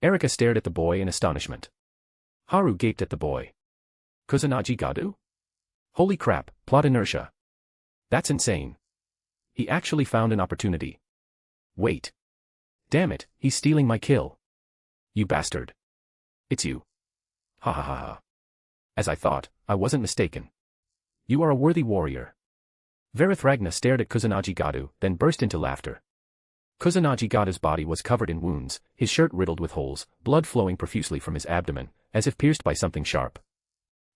Speaker 3: Erika stared at the boy in astonishment. Haru gaped at the boy. Kusanagi Gadu? Holy crap, plot inertia. That's insane. He actually found an opportunity. Wait. Damn it, he's stealing my kill. You bastard. It's you. Ha ha ha ha. As I thought, I wasn't mistaken. You are a worthy warrior. Varethragna stared at Kusanagi Gadu, then burst into laughter. Kusanagi Gadu's body was covered in wounds, his shirt riddled with holes, blood flowing profusely from his abdomen, as if pierced by something sharp.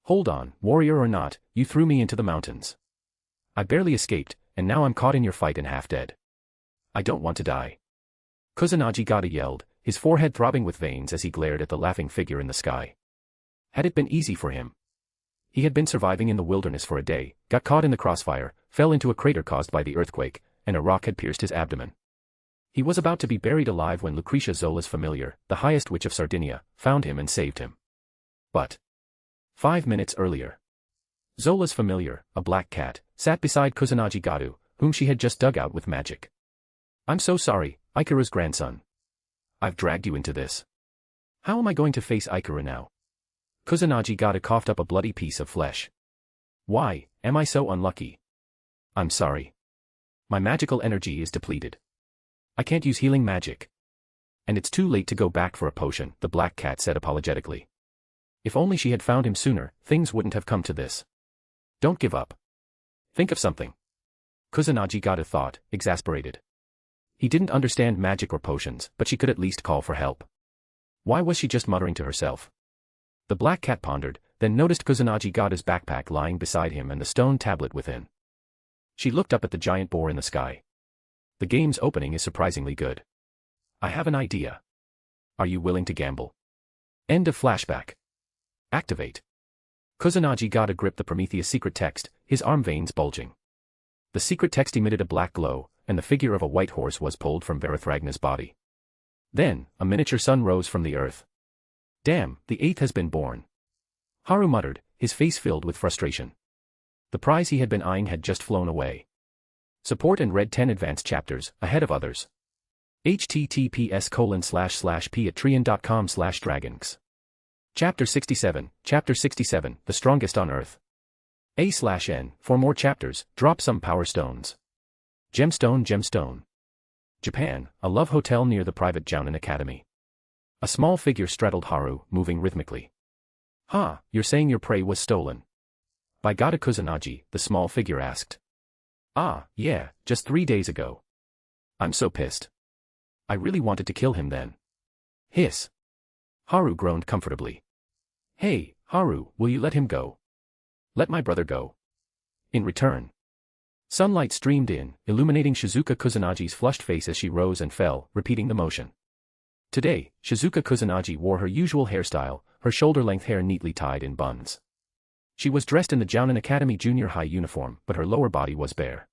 Speaker 3: Hold on, warrior or not, you threw me into the mountains. I barely escaped, and now I'm caught in your fight and half dead. I don't want to die. Kusanagi Gadu yelled, his forehead throbbing with veins as he glared at the laughing figure in the sky. Had it been easy for him? He had been surviving in the wilderness for a day, got caught in the crossfire, fell into a crater caused by the earthquake, and a rock had pierced his abdomen. He was about to be buried alive when Lucretia Zola's familiar, the highest witch of Sardinia, found him and saved him. But 5 minutes earlier, Zola's familiar, a black cat, sat beside Kusanagi Gadu, whom she had just dug out with magic. I'm so sorry, Ikaru's grandson. I've dragged you into this. How am I going to face Ikaru now? Kusanagi Gadu coughed up a bloody piece of flesh. Why am I so unlucky? I'm sorry. My magical energy is depleted. I can't use healing magic. And it's too late to go back for a potion, the black cat said apologetically. If only she had found him sooner, things wouldn't have come to this. Don't give up. Think of something. Kusanagi Gadu thought, exasperated. He didn't understand magic or potions, but she could at least call for help. Why was she just muttering to herself? The black cat pondered, then noticed Kusanagi Gadu's backpack lying beside him and the stone tablet within. She looked up at the giant boar in the sky. The game's opening is surprisingly good. I have an idea. Are you willing to gamble? End of flashback. Activate. Kusanagi Gadu gripped the Prometheus secret text, his arm veins bulging. The secret text emitted a black glow, and the figure of a white horse was pulled from Varethragna's body. Then, a miniature sun rose from the earth. Damn, the 8th has been born. Haru muttered, his face filled with frustration. The prize he had been eyeing had just flown away. Support and read 10 advanced chapters, ahead of others. https://patreon.com/dragons. Chapter 67, The Strongest on Earth. A/N, for more chapters, drop some power stones. Gemstone. Japan, a love hotel near the private Jounin Academy. A small figure straddled Haru, moving rhythmically. "Ha, you're saying your prey was stolen?" "By God Kusanagi," the small figure asked. "Ah, yeah, just 3 days ago. I'm so pissed. I really wanted to kill him then." Hiss. Haru groaned comfortably. "Hey, Haru, will you let him go? Let my brother go." In return. Sunlight streamed in, illuminating Shizuka Kusanagi's flushed face as she rose and fell, repeating the motion. Today, Shizuka Kusanagi wore her usual hairstyle, her shoulder-length hair neatly tied in buns. She was dressed in the Jounin Academy junior high uniform, but her lower body was bare.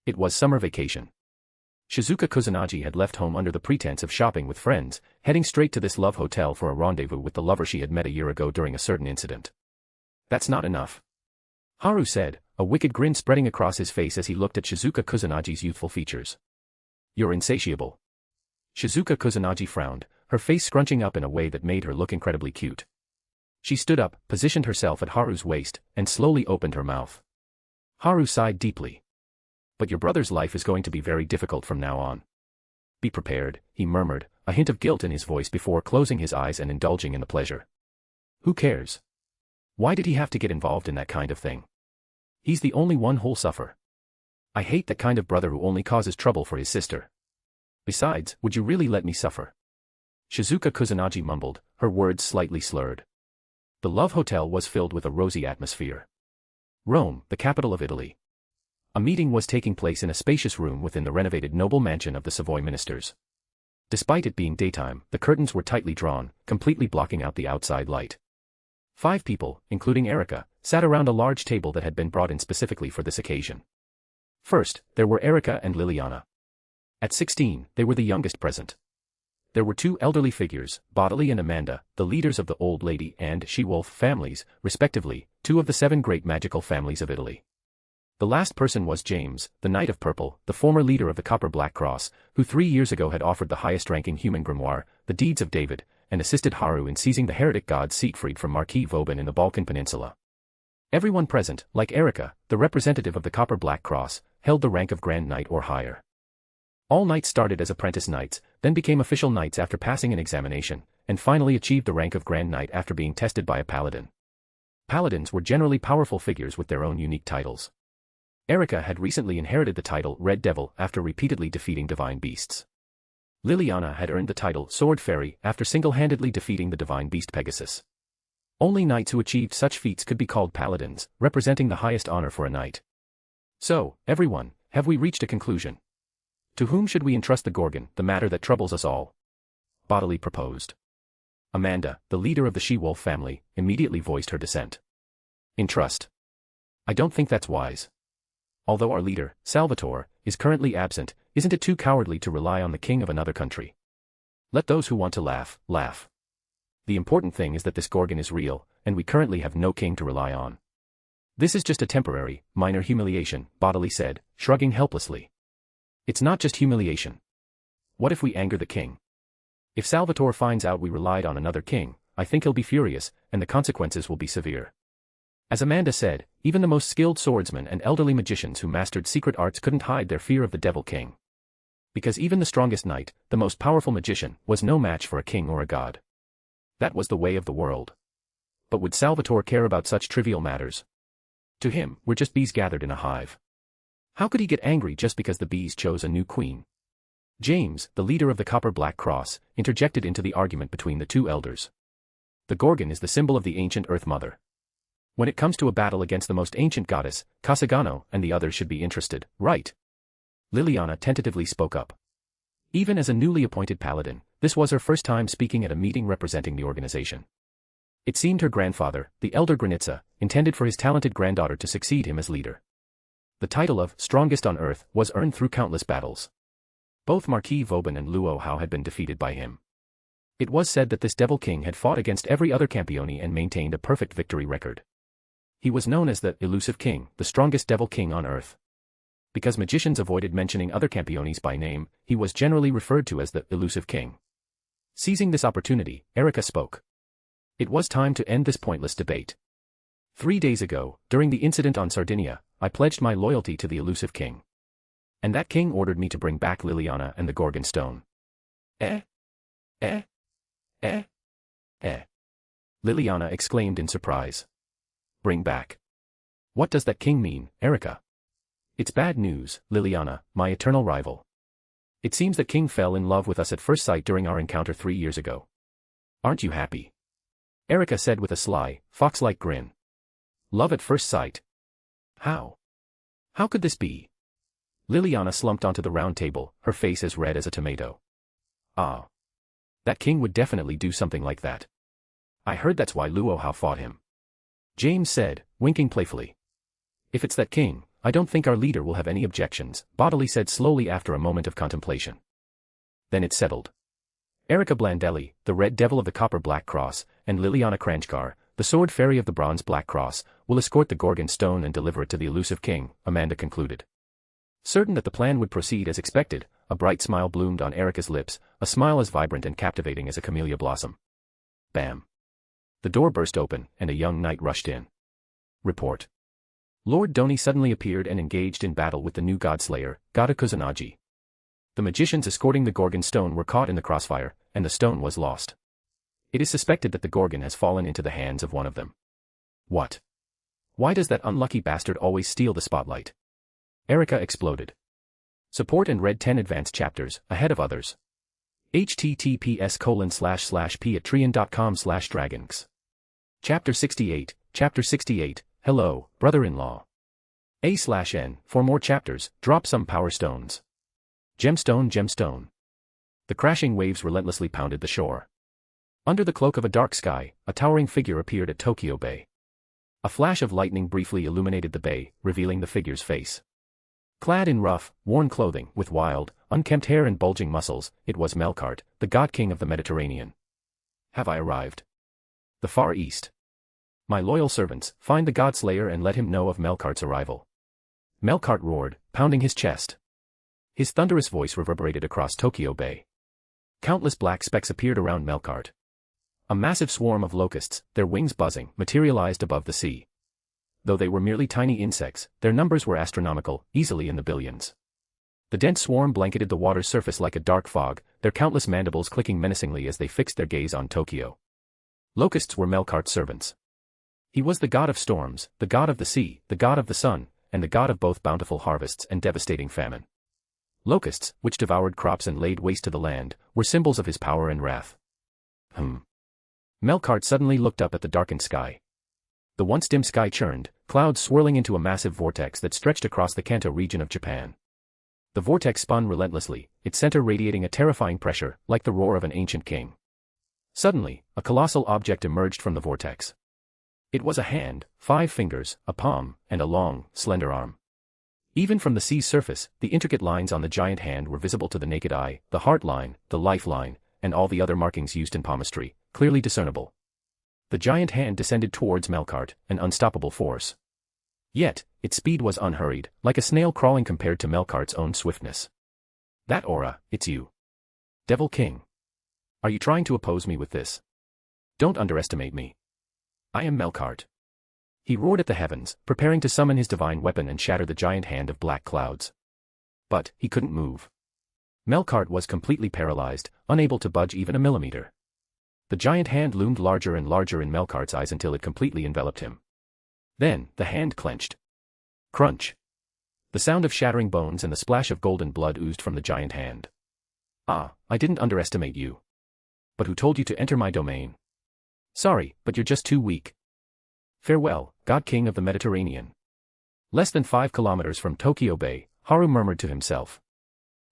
Speaker 3: It was summer vacation. Shizuka Kusanagi had left home under the pretense of shopping with friends, heading straight to this love hotel for a rendezvous with the lover she had met a year ago during a certain incident. "That's not enough," Haru said, a wicked grin spreading across his face as he looked at Shizuka Kusanagi's youthful features. "You're insatiable." Shizuka Kusanagi frowned, her face scrunching up in a way that made her look incredibly cute. She stood up, positioned herself at Haru's waist, and slowly opened her mouth. Haru sighed deeply. "But your brother's life is going to be very difficult from now on. Be prepared," he murmured, a hint of guilt in his voice before closing his eyes and indulging in the pleasure. "Who cares? Why did he have to get involved in that kind of thing? He's the only one who'll suffer. I hate that kind of brother who only causes trouble for his sister. Besides, would you really let me suffer?" Shizuka Kusanagi mumbled, her words slightly slurred. The love hotel was filled with a rosy atmosphere. Rome, the capital of Italy. A meeting was taking place in a spacious room within the renovated noble mansion of the Savoy ministers. Despite it being daytime, the curtains were tightly drawn, completely blocking out the outside light. 5 people, including Erika, sat around a large table that had been brought in specifically for this occasion. First, there were Erika and Liliana. At 16, they were the youngest present. There were 2 elderly figures, Bodily and Amanda, the leaders of the Old Lady and She-Wolf families, respectively, 2 of the 7 great magical families of Italy. The last person was James, the Knight of Purple, the former leader of the Copper Black Cross, who 3 years ago had offered the highest-ranking human grimoire, the Deeds of David, and assisted Haru in seizing the heretic god Siegfried from Marquis Vauban in the Balkan Peninsula. Everyone present, like Erika, the representative of the Copper Black Cross, held the rank of Grand Knight or higher. All knights started as apprentice knights, then became official knights after passing an examination, and finally achieved the rank of Grand Knight after being tested by a paladin. Paladins were generally powerful figures with their own unique titles. Erika had recently inherited the title Red Devil after repeatedly defeating divine beasts. Liliana had earned the title Sword Fairy after single-handedly defeating the divine beast Pegasus. Only knights who achieved such feats could be called paladins, representing the highest honor for a knight. "So, everyone, have we reached a conclusion? To whom should we entrust the Gorgon, the matter that troubles us all?" Bodily proposed. Amanda, the leader of the She-Wolf family, immediately voiced her dissent. "Entrust? I don't think that's wise. Although our leader, Salvatore, is currently absent, isn't it too cowardly to rely on the king of another country? Let those who want to laugh, laugh. The important thing is that this Gorgon is real, and we currently have no king to rely on." "This is just a temporary, minor humiliation," Bodily said, shrugging helplessly. "It's not just humiliation. What if we anger the king? If Salvatore finds out we relied on another king, I think he'll be furious, and the consequences will be severe." As Amanda said, even the most skilled swordsmen and elderly magicians who mastered secret arts couldn't hide their fear of the Devil King. Because even the strongest knight, the most powerful magician, was no match for a king or a god. That was the way of the world. But would Salvatore care about such trivial matters? To him, we're just bees gathered in a hive. How could he get angry just because the bees chose a new queen? James, the leader of the Copper Black Cross, interjected into the argument between the 2 elders. "The Gorgon is the symbol of the ancient Earth Mother. When it comes to a battle against the most ancient goddess, Kasugano, and the others should be interested, right?" Liliana tentatively spoke up. Even as a newly appointed paladin, this was her first time speaking at a meeting representing the organization. It seemed her grandfather, the elder Granitza, intended for his talented granddaughter to succeed him as leader. The title of Strongest on Earth was earned through countless battles. Both Marquis Vauban and Luo Hao had been defeated by him. It was said that this Devil King had fought against every other Campione and maintained a perfect victory record. He was known as the Elusive King, the strongest Devil King on Earth. Because magicians avoided mentioning other Campiones by name, he was generally referred to as the Elusive King. Seizing this opportunity, Erika spoke. It was time to end this pointless debate. 3 days ago, during the incident on Sardinia, I pledged my loyalty to the Elusive King. And that king ordered me to bring back Liliana and the Gorgon Stone. Eh? Eh? Liliana exclaimed in surprise. Bring back. What does that king mean, Erika? It's bad news, Liliana, my eternal rival. It seems that King fell in love with us at first sight during our encounter 3 years ago. Aren't you happy? Erika said with a sly, fox-like grin. Love at first sight? How? How could this be? Liliana slumped onto the round table, her face as red as a tomato. Ah. That king would definitely do something like that. I heard that's why Luo Hao fought him. James said, winking playfully. If it's that king, I don't think our leader will have any objections, Bodily said slowly after a moment of contemplation. Then it settled. Erika Blandelli, the Red Devil of the Copper Black Cross, and Liliana Kranjkar, the Sword Fairy of the Bronze Black Cross, will escort the Gorgon Stone and deliver it to the elusive king, Amanda concluded. Certain that the plan would proceed as expected, a bright smile bloomed on Erika's lips, a smile as vibrant and captivating as a camellia blossom. Bam. The door burst open, and a young knight rushed in. Report. Lord Doni suddenly appeared and engaged in battle with the new Godslayer, Haru Kasugano. The magicians escorting the Gorgon stone were caught in the crossfire, and the stone was lost. It is suspected that the Gorgon has fallen into the hands of one of them. What? Why does that unlucky bastard always steal the spotlight? Erika exploded. Support and read 10 advanced chapters, ahead of others. https://patreon.com/dragons. Chapter 68, Chapter 68, Hello, Brother-in-Law. A/N, for more chapters, drop some power stones. Gemstone, gemstone. The crashing waves relentlessly pounded the shore. Under the cloak of a dark sky, a towering figure appeared at Tokyo Bay. A flash of lightning briefly illuminated the bay, revealing the figure's face. Clad in rough, worn clothing, with wild, unkempt hair and bulging muscles, it was Melkart, the God-King of the Mediterranean. Have I arrived? The Far East. My loyal servants, find the Godslayer and let him know of Melkart's arrival. Melkart roared, pounding his chest. His thunderous voice reverberated across Tokyo Bay. Countless black specks appeared around Melkart. A massive swarm of locusts, their wings buzzing, materialized above the sea. Though they were merely tiny insects, their numbers were astronomical, easily in the billions. The dense swarm blanketed the water's surface like a dark fog, their countless mandibles clicking menacingly as they fixed their gaze on Tokyo. Locusts were Melkart's servants. He was the god of storms, the god of the sea, the god of the sun, and the god of both bountiful harvests and devastating famine. Locusts, which devoured crops and laid waste to the land, were symbols of his power and wrath. Melkart suddenly looked up at the darkened sky. The once dim sky churned, clouds swirling into a massive vortex that stretched across the Kanto region of Japan. The vortex spun relentlessly, its center radiating a terrifying pressure, like the roar of an ancient king. Suddenly, a colossal object emerged from the vortex. It was a hand, 5 fingers, a palm, and a long, slender arm. Even from the sea's surface, the intricate lines on the giant hand were visible to the naked eye, the heart line, the life line, and all the other markings used in palmistry, clearly discernible. The giant hand descended towards Melkart, an unstoppable force. Yet, its speed was unhurried, like a snail crawling compared to Melkart's own swiftness. That aura, it's you. Devil King. Are you trying to oppose me with this? Don't underestimate me. I am Melkart. He roared at the heavens, preparing to summon his divine weapon and shatter the giant hand of black clouds. But, he couldn't move. Melkart was completely paralyzed, unable to budge even a millimeter. The giant hand loomed larger and larger in Melkart's eyes until it completely enveloped him. Then, the hand clenched. Crunch. The sound of shattering bones and the splash of golden blood oozed from the giant hand. Ah, I didn't underestimate you. But who told you to enter my domain? Sorry, but you're just too weak. Farewell, God King of the Mediterranean. Less than 5 kilometers from Tokyo Bay, Haru murmured to himself.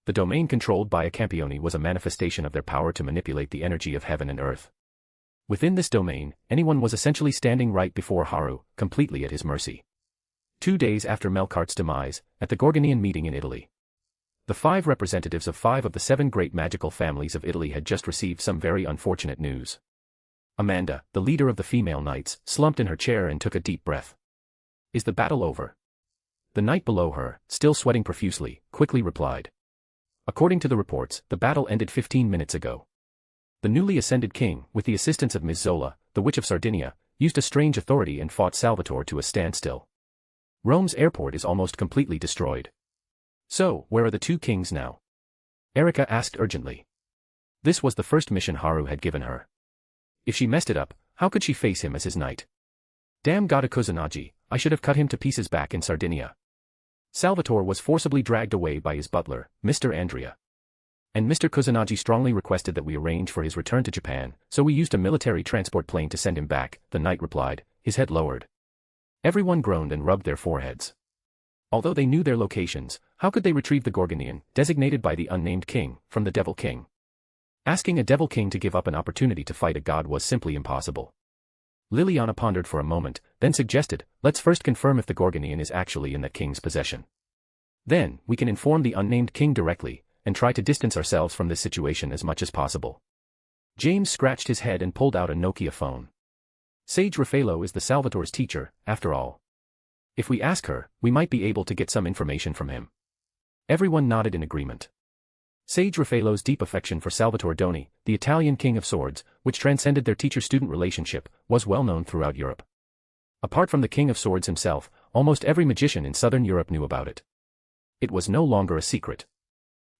Speaker 3: The domain controlled by a Campione was a manifestation of their power to manipulate the energy of heaven and earth. Within this domain, anyone was essentially standing right before Haru, completely at his mercy. 2 days after Melkart's demise, at the Gorgonian meeting in Italy. The 5 representatives of 5 of the 7 great magical families of Italy had just received some very unfortunate news. Amanda, the leader of the female knights, slumped in her chair and took a deep breath. Is the battle over? The knight below her, still sweating profusely, quickly replied. According to the reports, the battle ended 15 minutes ago. The newly ascended king, with the assistance of Ms. Zola, the Witch of Sardinia, used a strange authority and fought Salvatore to a standstill. Rome's airport is almost completely destroyed. So, where are the 2 kings now? Erika asked urgently. This was the first mission Haru had given her. If she messed it up, how could she face him as his knight? Damn God Kusanagi, I should have cut him to pieces back in Sardinia. Salvatore was forcibly dragged away by his butler, Mr. Andrea. And Mr. Kusanagi strongly requested that we arrange for his return to Japan, so we used a military transport plane to send him back, the knight replied, his head lowered. Everyone groaned and rubbed their foreheads. Although they knew their locations, how could they retrieve the Gorgonian, designated by the unnamed king, from the Devil King? Asking a Devil King to give up an opportunity to fight a god was simply impossible. Liliana pondered for a moment, then suggested, let's first confirm if the Gorgonian is actually in that king's possession. Then, we can inform the unnamed king directly, and try to distance ourselves from this situation as much as possible. James scratched his head and pulled out a Nokia phone. Sage Raffaello is the Salvatore's teacher, after all. If we ask her, we might be able to get some information from him. Everyone nodded in agreement. Sage Raffaello's deep affection for Salvatore Doni, the Italian king of swords, which transcended their teacher-student relationship, was well known throughout Europe. Apart from the king of swords himself, almost every magician in southern Europe knew about it. It was no longer a secret.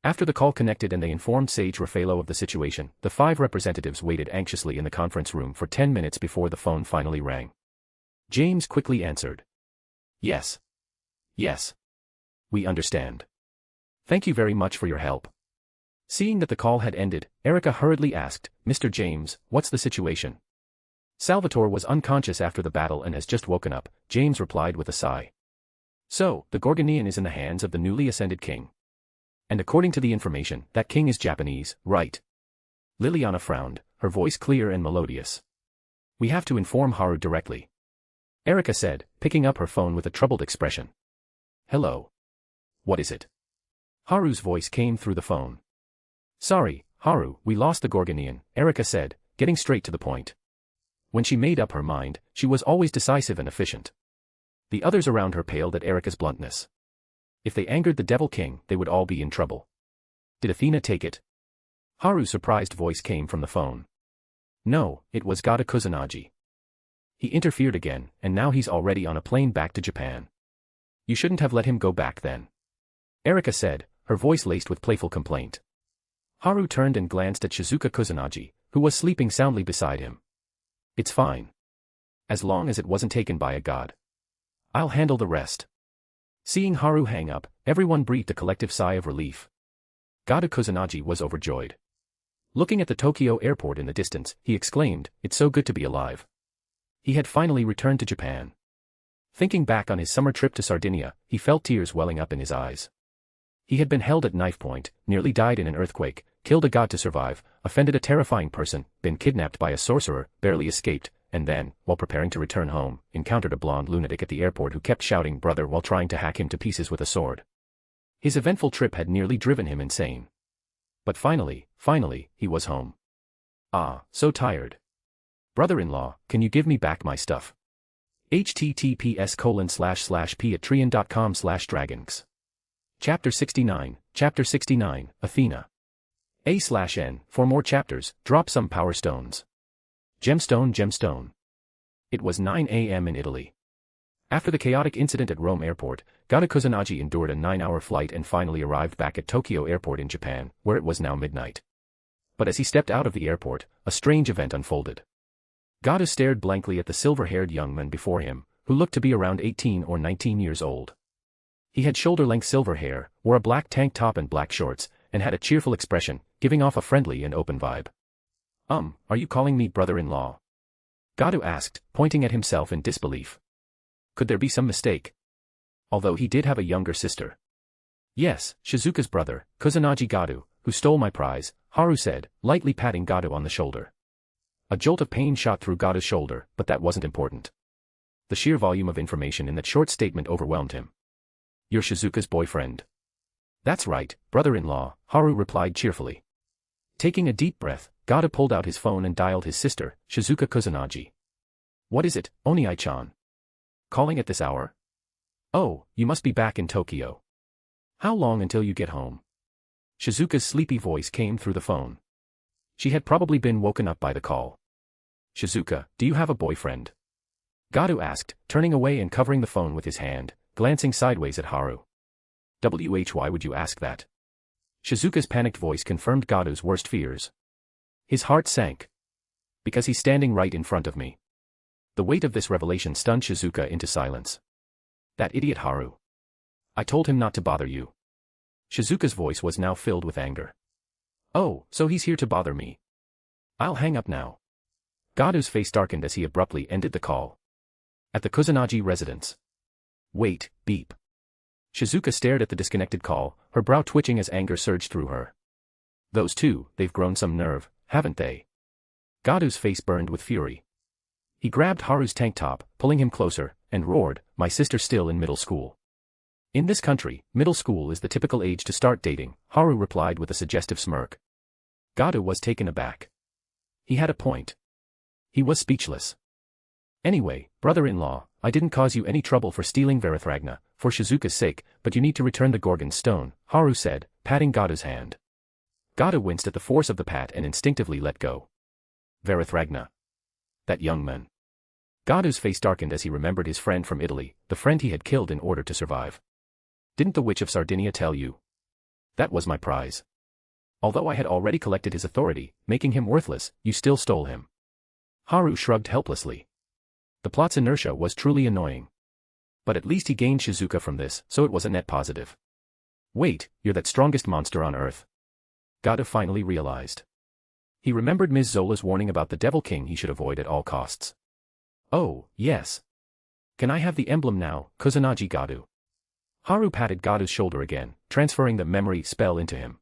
Speaker 3: After the call connected and they informed Sage Raffaello of the situation, the 5 representatives waited anxiously in the conference room for 10 minutes before the phone finally rang. James quickly answered. Yes. Yes. We understand. Thank you very much for your help. Seeing that the call had ended, Erica hurriedly asked, Mr. James, what's the situation? Salvatore was unconscious after the battle and has just woken up, James replied with a sigh. So, the Gorgonian is in the hands of the newly ascended king. And according to the information, that king is Japanese, right? Liliana frowned, her voice clear and melodious. We have to inform Haru directly. Erica said, picking up her phone with a troubled expression. Hello. What is it? Haru's voice came through the phone. Sorry, Haru, we lost the Gorgonian, Erica said, getting straight to the point. When she made up her mind, she was always decisive and efficient. The others around her paled at Erica's bluntness. If they angered the Devil King, they would all be in trouble. Did Athena take it? Haru's surprised voice came from the phone. No, it was God Kusanagi. He interfered again, and now he's already on a plane back to Japan. You shouldn't have let him go back then. Erica said, her voice laced with playful complaint. Haru turned and glanced at Shizuka Kusanagi, who was sleeping soundly beside him. It's fine. As long as it wasn't taken by a god. I'll handle the rest. Seeing Haru hang up, everyone breathed a collective sigh of relief. God Kusanagi was overjoyed. Looking at the Tokyo airport in the distance, he exclaimed, it's so good to be alive. He had finally returned to Japan. Thinking back on his summer trip to Sardinia, he felt tears welling up in his eyes. He had been held at knife point, nearly died in an earthquake, killed a god to survive, offended a terrifying person, been kidnapped by a sorcerer, barely escaped, and then, while preparing to return home, encountered a blonde lunatic at the airport who kept shouting brother while trying to hack him to pieces with a sword. His eventful trip had nearly driven him insane. But finally, he was home. Ah, so tired. Brother-in-law, can you give me back my stuff? https://patreon.com/dragons. Chapter 69, Athena. A/N, for more chapters, drop some power stones. Gemstone. It was 9 a.m. in Italy. After the chaotic incident at Rome airport, God Kusanagi endured a 9-hour flight and finally arrived back at Tokyo airport in Japan, where it was now midnight. But as he stepped out of the airport, a strange event unfolded. God stared blankly at the silver-haired young man before him, who looked to be around 18 or 19 years old. He had shoulder-length silver hair, wore a black tank top and black shorts, and had a cheerful expression, giving off a friendly and open vibe. Are you calling me brother-in-law? Gadu asked, pointing at himself in disbelief. Could there be some mistake? Although he did have a younger sister. Yes, Shizuka's brother, Kusanagi Gadu, who stole my prize, Haru said, lightly patting Gadu on the shoulder. A jolt of pain shot through Gadu's shoulder, but that wasn't important. The sheer volume of information in that short statement overwhelmed him. You're Shizuka's boyfriend. That's right, brother-in-law, Haru replied cheerfully. Taking a deep breath, Gada pulled out his phone and dialed his sister, Shizuka Kusanagi. What is it, Oniai-chan? Calling at this hour? Oh, you must be back in Tokyo. How long until you get home? Shizuka's sleepy voice came through the phone. She had probably been woken up by the call. Shizuka, do you have a boyfriend? Gadu asked, turning away and covering the phone with his hand, glancing sideways at Haru. Why would you ask that? Shizuka's panicked voice confirmed Gadu's worst fears. His heart sank. Because he's standing right in front of me. The weight of this revelation stunned Shizuka into silence. That idiot Haru. I told him not to bother you. Shizuka's voice was now filled with anger. Oh, so he's here to bother me. I'll hang up now. Gado's face darkened as he abruptly ended the call. At the Kusanagi residence. Wait, beep. Shizuka stared at the disconnected call, her brow twitching as anger surged through her. Those two, they've grown some nerve, haven't they? Gado's face burned with fury. He grabbed Haru's tank top, pulling him closer, and roared, my sister's still in middle school. In this country, middle school is the typical age to start dating, Haru replied with a suggestive smirk. Gado was taken aback. He had a point. He was speechless. Anyway, brother-in-law, I didn't cause you any trouble for stealing Varathragna, for Shizuka's sake, but you need to return the Gorgon stone, Haru said, patting Gado's hand. Gado winced at the force of the pat and instinctively let go. Varathragna. That young man. Gado's face darkened as he remembered his friend from Italy, the friend he had killed in order to survive. Didn't the Witch of Sardinia tell you? That was my prize. Although I had already collected his authority, making him worthless, you still stole him. Haru shrugged helplessly. The plot's inertia was truly annoying. But at least he gained Shizuka from this, so it was a net positive. Wait, you're that strongest monster on Earth. Gado finally realized. He remembered Ms. Zola's warning about the Devil King he should avoid at all costs. Oh, yes. Can I have the emblem now, Kusanagi Gado? Haru patted Gado's shoulder again, transferring the memory spell into him.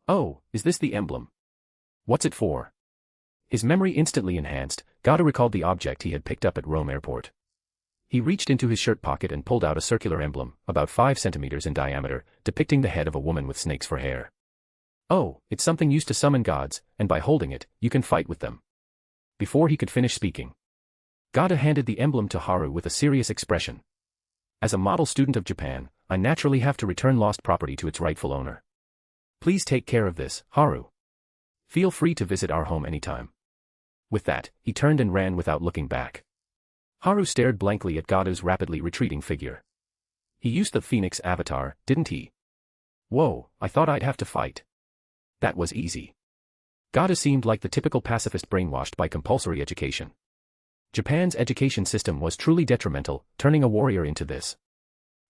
Speaker 3: Oh, is this the emblem? What's it for? His memory instantly enhanced, Gado recalled the object he had picked up at Rome Airport. He reached into his shirt pocket and pulled out a circular emblem, about 5 centimeters in diameter, depicting the head of a woman with snakes for hair. Oh, it's something used to summon gods, and by holding it, you can fight with them. Before he could finish speaking, Gado handed the emblem to Haru with a serious expression. As a model student of Japan, I naturally have to return lost property to its rightful owner. Please take care of this, Haru. Feel free to visit our home anytime. With that, he turned and ran without looking back. Haru stared blankly at Gado's rapidly retreating figure. He used the Phoenix avatar, didn't he? Whoa, I thought I'd have to fight. That was easy. Gado seemed like the typical pacifist brainwashed by compulsory education. Japan's education system was truly detrimental, turning a warrior into this.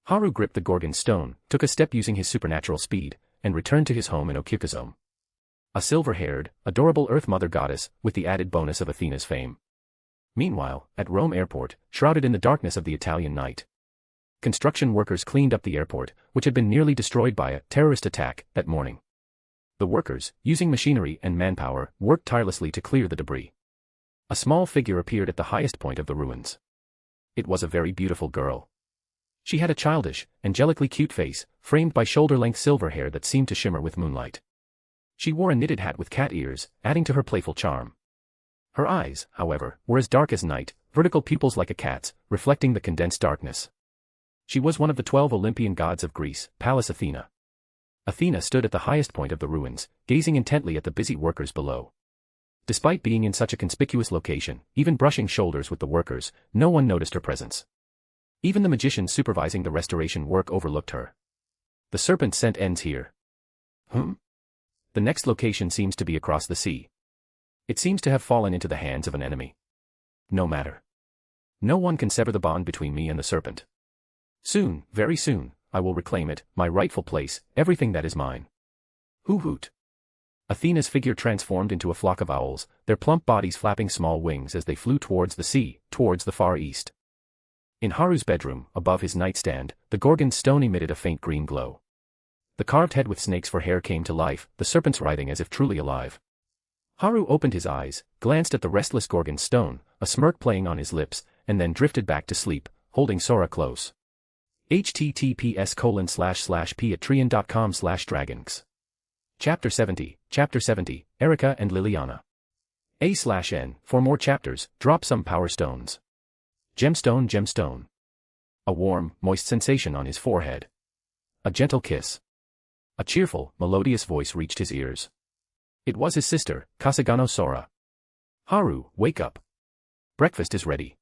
Speaker 3: Haru gripped the Gorgon stone, took a step using his supernatural speed, and returned to his home in Okikazome. A silver-haired, adorable Earth Mother goddess, with the added bonus of Athena's fame. Meanwhile, at Rome Airport, shrouded in the darkness of the Italian night, construction workers cleaned up the airport, which had been nearly destroyed by a terrorist attack that morning. The workers, using machinery and manpower, worked tirelessly to clear the debris. A small figure appeared at the highest point of the ruins. It was a very beautiful girl. She had a childish, angelically cute face, framed by shoulder-length silver hair that seemed to shimmer with moonlight. She wore a knitted hat with cat ears, adding to her playful charm. Her eyes, however, were as dark as night, vertical pupils like a cat's, reflecting the condensed darkness. She was one of the 12 Olympian gods of Greece, Pallas Athena. Athena stood at the highest point of the ruins, gazing intently at the busy workers below. Despite being in such a conspicuous location, even brushing shoulders with the workers, no one noticed her presence. Even the magician supervising the restoration work overlooked her. The serpent scent ends here. The next location seems to be across the sea. It seems to have fallen into the hands of an enemy. No matter. No one can sever the bond between me and the serpent. Soon, very soon, I will reclaim it, my rightful place, everything that is mine. Hoot. Athena's figure transformed into a flock of owls, their plump bodies flapping small wings as they flew towards the sea, towards the far east. In Haru's bedroom, above his nightstand, the Gorgon stone emitted a faint green glow. The carved head with snakes for hair came to life, the serpents writhing as if truly alive. Haru opened his eyes, glanced at the restless Gorgon stone, a smirk playing on his lips, and then drifted back to sleep, holding Sora close. https://p@trian.com/dragons. Chapter 70, Erika and Liliana. A/N, for more chapters, drop some power stones. Gemstone. A warm, moist sensation on his forehead. A gentle kiss. A cheerful, melodious voice reached his ears. It was his sister, Kasugano Sora. Haru, wake up. Breakfast is ready.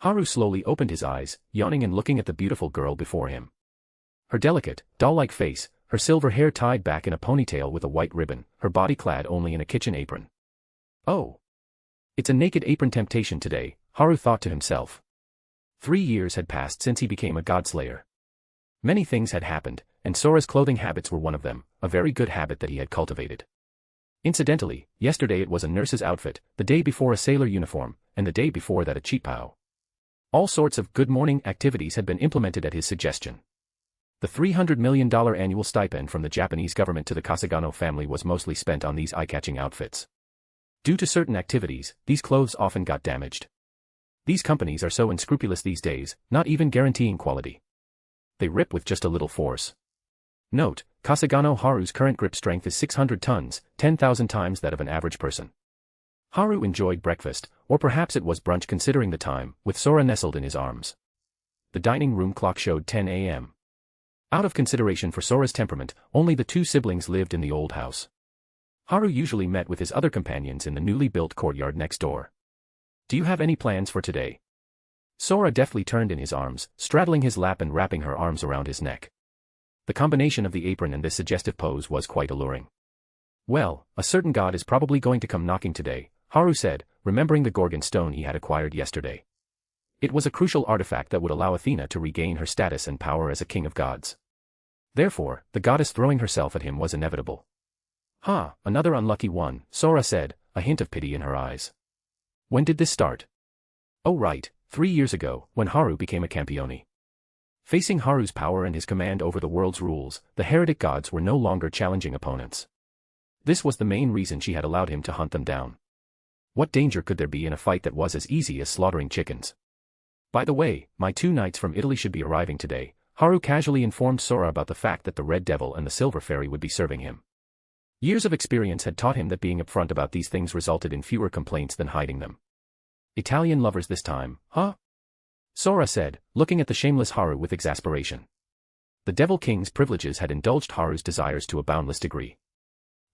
Speaker 3: Haru slowly opened his eyes, yawning and looking at the beautiful girl before him. Her delicate, doll-like face, her silver hair tied back in a ponytail with a white ribbon, her body clad only in a kitchen apron. Oh. It's a naked apron temptation today, Haru thought to himself. 3 years had passed since he became a Godslayer. Many things had happened, and Sora's clothing habits were one of them, a very good habit that he had cultivated. Incidentally, yesterday it was a nurse's outfit, the day before a sailor uniform, and the day before that a cheapao. All sorts of good morning activities had been implemented at his suggestion. The $300 million annual stipend from the Japanese government to the Kasugano family was mostly spent on these eye-catching outfits. Due to certain activities, these clothes often got damaged. These companies are so unscrupulous these days, not even guaranteeing quality. They rip with just a little force. Note, Kasugano Haru's current grip strength is 600 tons, 10,000 times that of an average person. Haru enjoyed breakfast, or perhaps it was brunch considering the time, with Sora nestled in his arms. The dining room clock showed 10 a.m. Out of consideration for Sora's temperament, only the two siblings lived in the old house. Haru usually met with his other companions in the newly built courtyard next door. Do you have any plans for today? Sora deftly turned in his arms, straddling his lap and wrapping her arms around his neck. The combination of the apron and this suggestive pose was quite alluring. Well, a certain god is probably going to come knocking today, Haru said, remembering the Gorgon stone he had acquired yesterday. It was a crucial artifact that would allow Athena to regain her status and power as a king of gods. Therefore, the goddess throwing herself at him was inevitable. Another unlucky one, Sora said, a hint of pity in her eyes. When did this start? Oh right, 3 years ago, when Haru became a Campione. Facing Haru's power and his command over the world's rules, the heretic gods were no longer challenging opponents. This was the main reason she had allowed him to hunt them down. What danger could there be in a fight that was as easy as slaughtering chickens? By the way, my 2 knights from Italy should be arriving today, Haru casually informed Sora about the fact that the Red Devil and the Silver Fairy would be serving him. Years of experience had taught him that being upfront about these things resulted in fewer complaints than hiding them. Italian lovers this time, huh? Sora said, looking at the shameless Haru with exasperation. The Devil King's privileges had indulged Haru's desires to a boundless degree.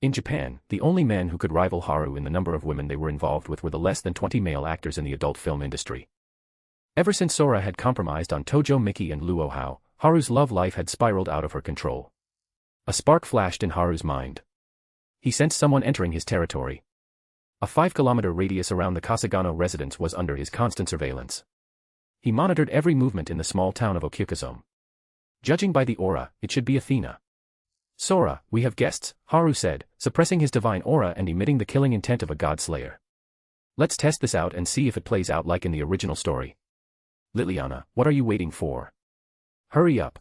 Speaker 3: In Japan, the only men who could rival Haru in the number of women they were involved with were the less than 20 male actors in the adult film industry. Ever since Sora had compromised on Tojo Miki and Luo Hao, Haru's love life had spiraled out of her control. A spark flashed in Haru's mind. He sensed someone entering his territory. A 5-kilometer radius around the Kasugano residence was under his constant surveillance. He monitored every movement in the small town of Okyukazome. Judging by the aura, it should be Athena. Sora, we have guests, Haru said, suppressing his divine aura and emitting the killing intent of a god-slayer. Let's test this out and see if it plays out like in the original story. Liliana, what are you waiting for? Hurry up.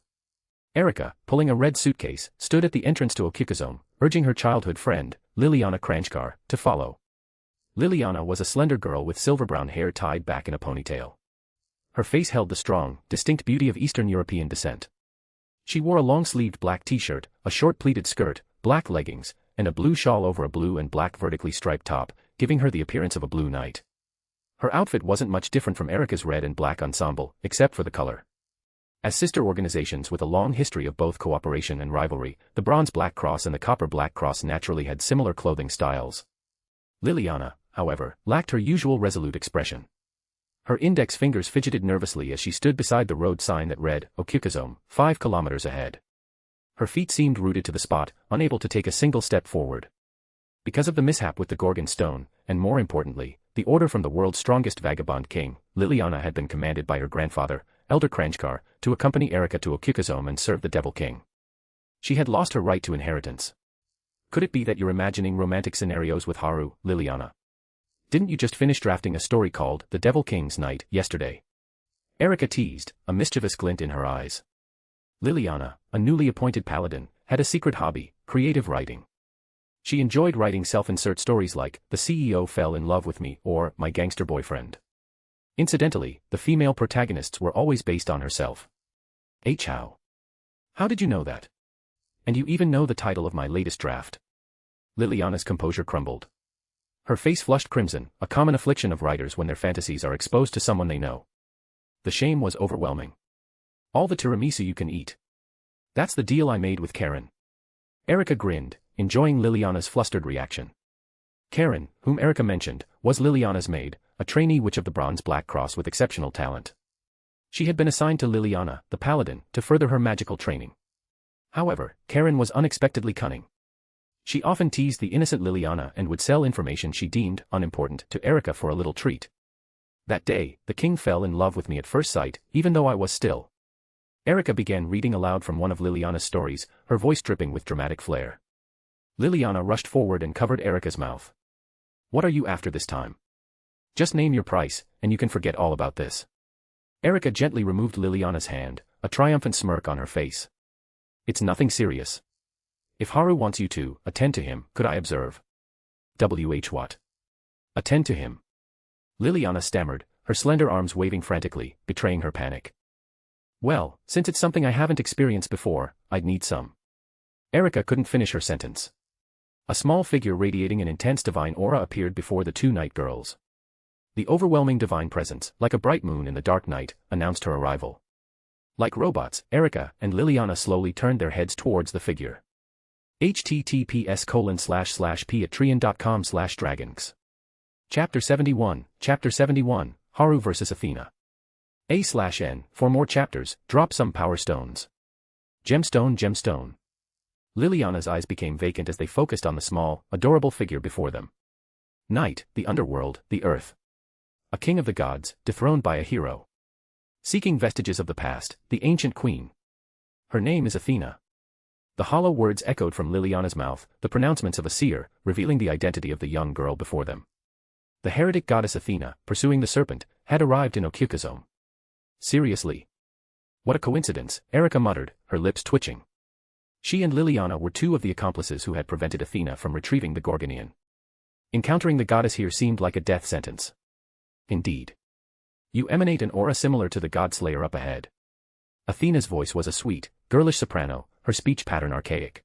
Speaker 3: Erika, pulling a red suitcase, stood at the entrance to Okyukazome, urging her childhood friend, Liliana Kranjkar, to follow. Liliana was a slender girl with silver-brown hair tied back in a ponytail. Her face held the strong, distinct beauty of Eastern European descent. She wore a long-sleeved black t-shirt, a short pleated skirt, black leggings, and a blue shawl over a blue and black vertically striped top, giving her the appearance of a blue knight. Her outfit wasn't much different from Erika's red and black ensemble, except for the color. As sister organizations with a long history of both cooperation and rivalry, the Bronze Black Cross and the Copper Black Cross naturally had similar clothing styles. Liliana, however, lacked her usual resolute expression. Her index fingers fidgeted nervously as she stood beside the road sign that read, Okyukazome, 5 kilometers ahead. Her feet seemed rooted to the spot, unable to take a single step forward. Because of the mishap with the Gorgon stone, and more importantly, the order from the world's strongest vagabond king, Liliana had been commanded by her grandfather, Elder Kranjkar, to accompany Erika to Okyukazome and serve the Devil King. She had lost her right to inheritance. Could it be that you're imagining romantic scenarios with Haru, Liliana? Didn't you just finish drafting a story called The Devil King's Knight yesterday? Erika teased, a mischievous glint in her eyes. Liliana, a newly appointed paladin, had a secret hobby, creative writing. She enjoyed writing self-insert stories like, The CEO Fell in Love with Me, or My Gangster Boyfriend. Incidentally, the female protagonists were always based on herself. How did you know that? And you even know the title of my latest draft. Liliana's composure crumbled. Her face flushed crimson, a common affliction of writers when their fantasies are exposed to someone they know. The shame was overwhelming. All the tiramisu you can eat. That's the deal I made with Karen. Erika grinned, enjoying Liliana's flustered reaction. Karen, whom Erika mentioned, was Liliana's maid, a trainee witch of the Bronze Black Cross with exceptional talent. She had been assigned to Liliana, the paladin, to further her magical training. However, Karen was unexpectedly cunning. She often teased the innocent Liliana and would sell information she deemed unimportant to Erika for a little treat. That day, the king fell in love with me at first sight, even though I was still. Erika began reading aloud from one of Liliana's stories, her voice dripping with dramatic flair. Liliana rushed forward and covered Erika's mouth. What are you after this time? Just name your price, and you can forget all about this. Erika gently removed Liliana's hand, a triumphant smirk on her face. It's nothing serious. If Haru wants you to attend to him, could I observe? What? Attend to him? Liliana stammered, her slender arms waving frantically, betraying her panic. Well, since it's something I haven't experienced before, I'd need some. Erika couldn't finish her sentence. A small figure radiating an intense divine aura appeared before the two night girls. The overwhelming divine presence, like a bright moon in the dark night, announced her arrival. Like robots, Erika and Liliana slowly turned their heads towards the figure. https://patreon.com/dragons. Chapter 71, Haru vs Athena. A/N, for more chapters, drop some power stones. Gemstone. Liliana's eyes became vacant as they focused on the small, adorable figure before them. Night, the underworld, the earth. A king of the gods, dethroned by a hero. Seeking vestiges of the past, the ancient queen. Her name is Athena. The hollow words echoed from Liliana's mouth, the pronouncements of a seer, revealing the identity of the young girl before them. The heretic goddess Athena, pursuing the serpent, had arrived in Okyukazome. Seriously? What a coincidence, Erika muttered, her lips twitching. She and Liliana were two of the accomplices who had prevented Athena from retrieving the Gorgonian. Encountering the goddess here seemed like a death sentence. Indeed. You emanate an aura similar to the Godslayer up ahead. Athena's voice was a sweet, girlish soprano, her speech pattern archaic.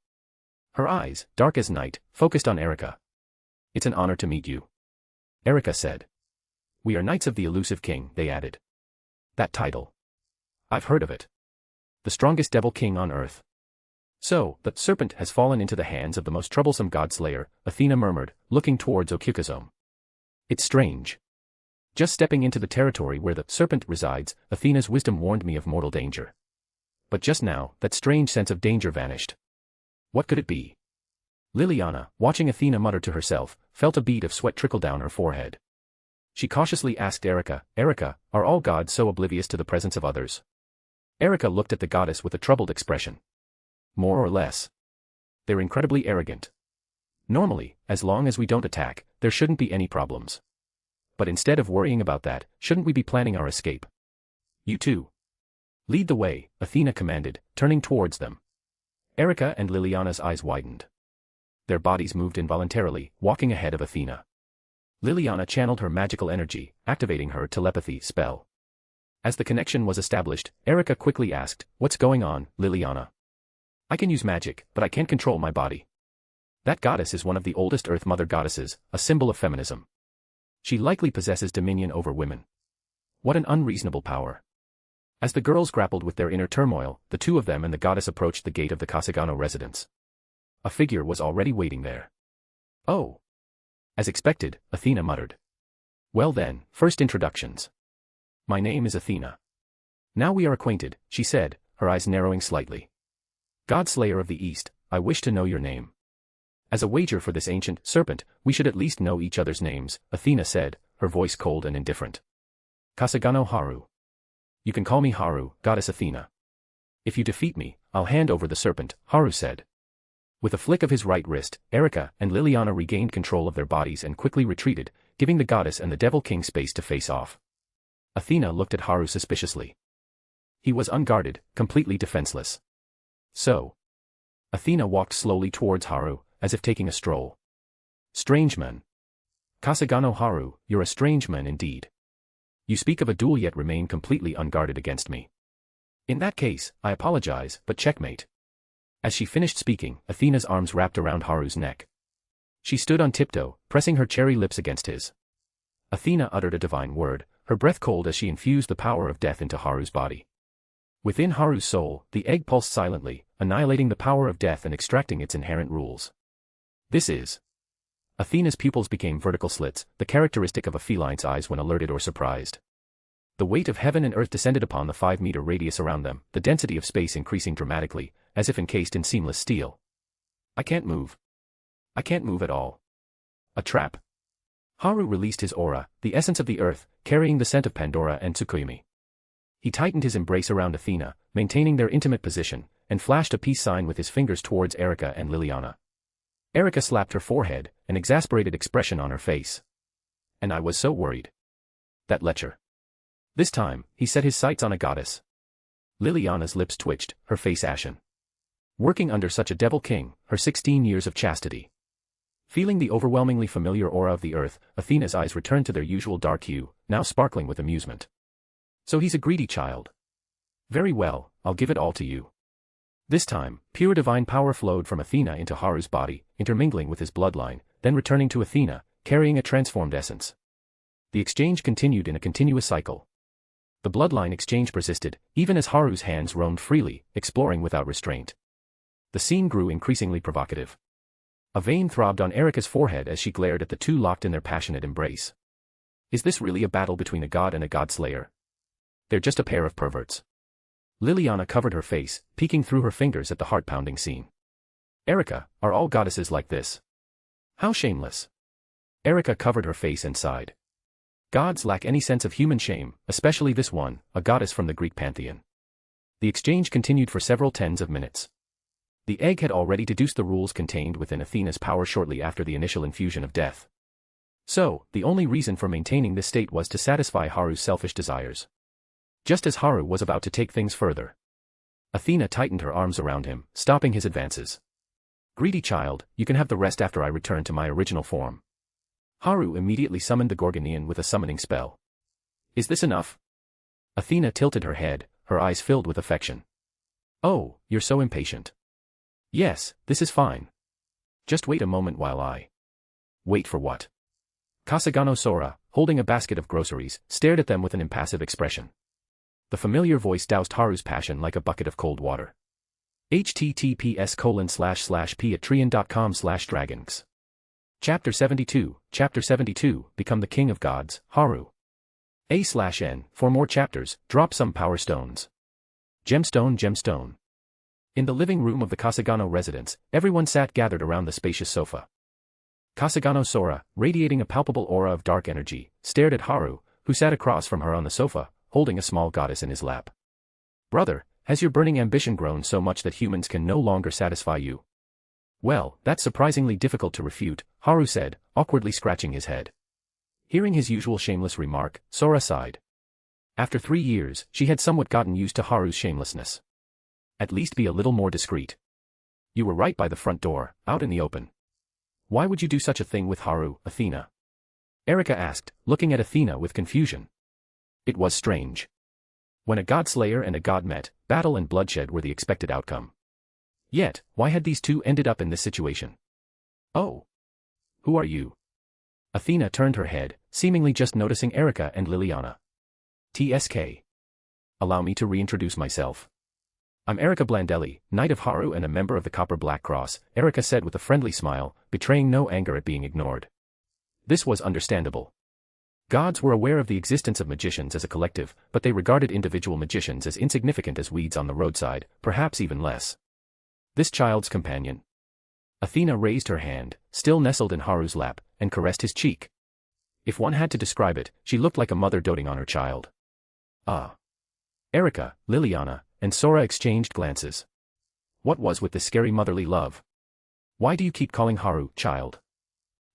Speaker 3: Her eyes, dark as night, focused on Erika. It's an honor to meet you. Erika said. We are Knights of the Elusive King, they added. That title. I've heard of it. The strongest devil king on earth. So, the serpent has fallen into the hands of the most troublesome Godslayer, Athena murmured, looking towards Okyukazome. It's strange. Just stepping into the territory where the serpent resides, Athena's wisdom warned me of mortal danger. But just now, that strange sense of danger vanished. What could it be? Liliana, watching Athena mutter to herself, felt a bead of sweat trickle down her forehead. She cautiously asked Erika, are all gods so oblivious to the presence of others? Erika looked at the goddess with a troubled expression. More or less. They're incredibly arrogant. Normally, as long as we don't attack, there shouldn't be any problems. But instead of worrying about that, shouldn't we be planning our escape? You two. Lead the way, Athena commanded, turning towards them. Erika and Liliana's eyes widened. Their bodies moved involuntarily, walking ahead of Athena. Liliana channeled her magical energy, activating her telepathy spell. As the connection was established, Erika quickly asked, What's going on, Liliana? I can use magic, but I can't control my body. That goddess is one of the oldest Earth Mother goddesses, a symbol of feminism. She likely possesses dominion over women. What an unreasonable power. As the girls grappled with their inner turmoil, the two of them and the goddess approached the gate of the Kasugano residence. A figure was already waiting there. Oh. As expected, Athena muttered. Well then, first introductions. My name is Athena. Now we are acquainted, she said, her eyes narrowing slightly. Godslayer of the East, I wish to know your name. As a wager for this ancient serpent, we should at least know each other's names, Athena said, her voice cold and indifferent. Kasugano Haru. You can call me Haru, goddess Athena. If you defeat me, I'll hand over the serpent, Haru said. With a flick of his right wrist, Erika and Liliana regained control of their bodies and quickly retreated, giving the goddess and the Devil King space to face off. Athena looked at Haru suspiciously. He was unguarded, completely defenseless. So. Athena walked slowly towards Haru, as if taking a stroll. Strange man. Kasugano Haru, you're a strange man indeed. You speak of a duel yet remain completely unguarded against me. In that case, I apologize, but checkmate. As she finished speaking, Athena's arms wrapped around Haru's neck. She stood on tiptoe, pressing her cherry lips against his. Athena uttered a divine word, her breath cold as she infused the power of death into Haru's body. Within Haru's soul, the egg pulsed silently, annihilating the power of death and extracting its inherent rules. This is. Athena's pupils became vertical slits, the characteristic of a feline's eyes when alerted or surprised. The weight of heaven and earth descended upon the 5-meter radius around them, the density of space increasing dramatically, as if encased in seamless steel. I can't move. I can't move at all. A trap. Haru released his aura, the essence of the earth, carrying the scent of Pandora and Tsukuyomi. He tightened his embrace around Athena, maintaining their intimate position, and flashed a peace sign with his fingers towards Erika and Liliana. Erika slapped her forehead, an exasperated expression on her face. And I was so worried. That lecher. This time, he set his sights on a goddess. Liliana's lips twitched, her face ashen. Working under such a devil king, her 16 years of chastity. Feeling the overwhelmingly familiar aura of the earth, Athena's eyes returned to their usual dark hue, now sparkling with amusement. So he's a greedy child. Very well, I'll give it all to you. This time, pure divine power flowed from Athena into Haru's body, intermingling with his bloodline, then returning to Athena, carrying a transformed essence. The exchange continued in a continuous cycle. The bloodline exchange persisted, even as Haru's hands roamed freely, exploring without restraint. The scene grew increasingly provocative. A vein throbbed on Erika's forehead as she glared at the two locked in their passionate embrace. Is this really a battle between a god and a Godslayer? They're just a pair of perverts. Liliana covered her face, peeking through her fingers at the heart-pounding scene. Erika, are all goddesses like this? How shameless. Erika covered her face and sighed. Gods lack any sense of human shame, especially this one, a goddess from the Greek pantheon. The exchange continued for several tens of minutes. The egg had already deduced the rules contained within Athena's power shortly after the initial infusion of death. So, the only reason for maintaining this state was to satisfy Haru's selfish desires. Just as Haru was about to take things further, Athena tightened her arms around him, stopping his advances. Greedy child, you can have the rest after I return to my original form. Haru immediately summoned the Gorgonian with a summoning spell. Is this enough? Athena tilted her head, her eyes filled with affection. Oh, you're so impatient. Yes, this is fine. Just wait a moment while I... Wait for what? Kasugano Sora, holding a basket of groceries, stared at them with an impassive expression. The familiar voice doused Haru's passion like a bucket of cold water. https://p@trian.com/dragons. Chapter 72, Become the King of Gods, Haru. A/N, for more chapters, drop some power stones. Gemstone. In the living room of the Kasugano residence, everyone sat gathered around the spacious sofa. Kasugano Sora, radiating a palpable aura of dark energy, stared at Haru, who sat across from her on the sofa, holding a small goddess in his lap. Brother, has your burning ambition grown so much that humans can no longer satisfy you? Well, that's surprisingly difficult to refute, Haru said, awkwardly scratching his head. Hearing his usual shameless remark, Sora sighed. After 3 years, she had somewhat gotten used to Haru's shamelessness. At least be a little more discreet. You were right by the front door, out in the open. Why would you do such a thing with Haru, Athena? Erika asked, looking at Athena with confusion. It was strange. When a Godslayer and a god met, battle and bloodshed were the expected outcome. Yet, why had these two ended up in this situation? Oh. Who are you? Athena turned her head, seemingly just noticing Erika and Liliana. TSK. Allow me to reintroduce myself. I'm Erika Blandelli, Knight of Haru and a member of the Copper Black Cross, Erika said with a friendly smile, betraying no anger at being ignored. This was understandable. Gods were aware of the existence of magicians as a collective, but they regarded individual magicians as insignificant as weeds on the roadside, perhaps even less. This child's companion. Athena raised her hand, still nestled in Haru's lap, and caressed his cheek. If one had to describe it, she looked like a mother doting on her child. Ah. Erika, Liliana, and Sora exchanged glances. What was with this scary motherly love? Why do you keep calling Haru, child?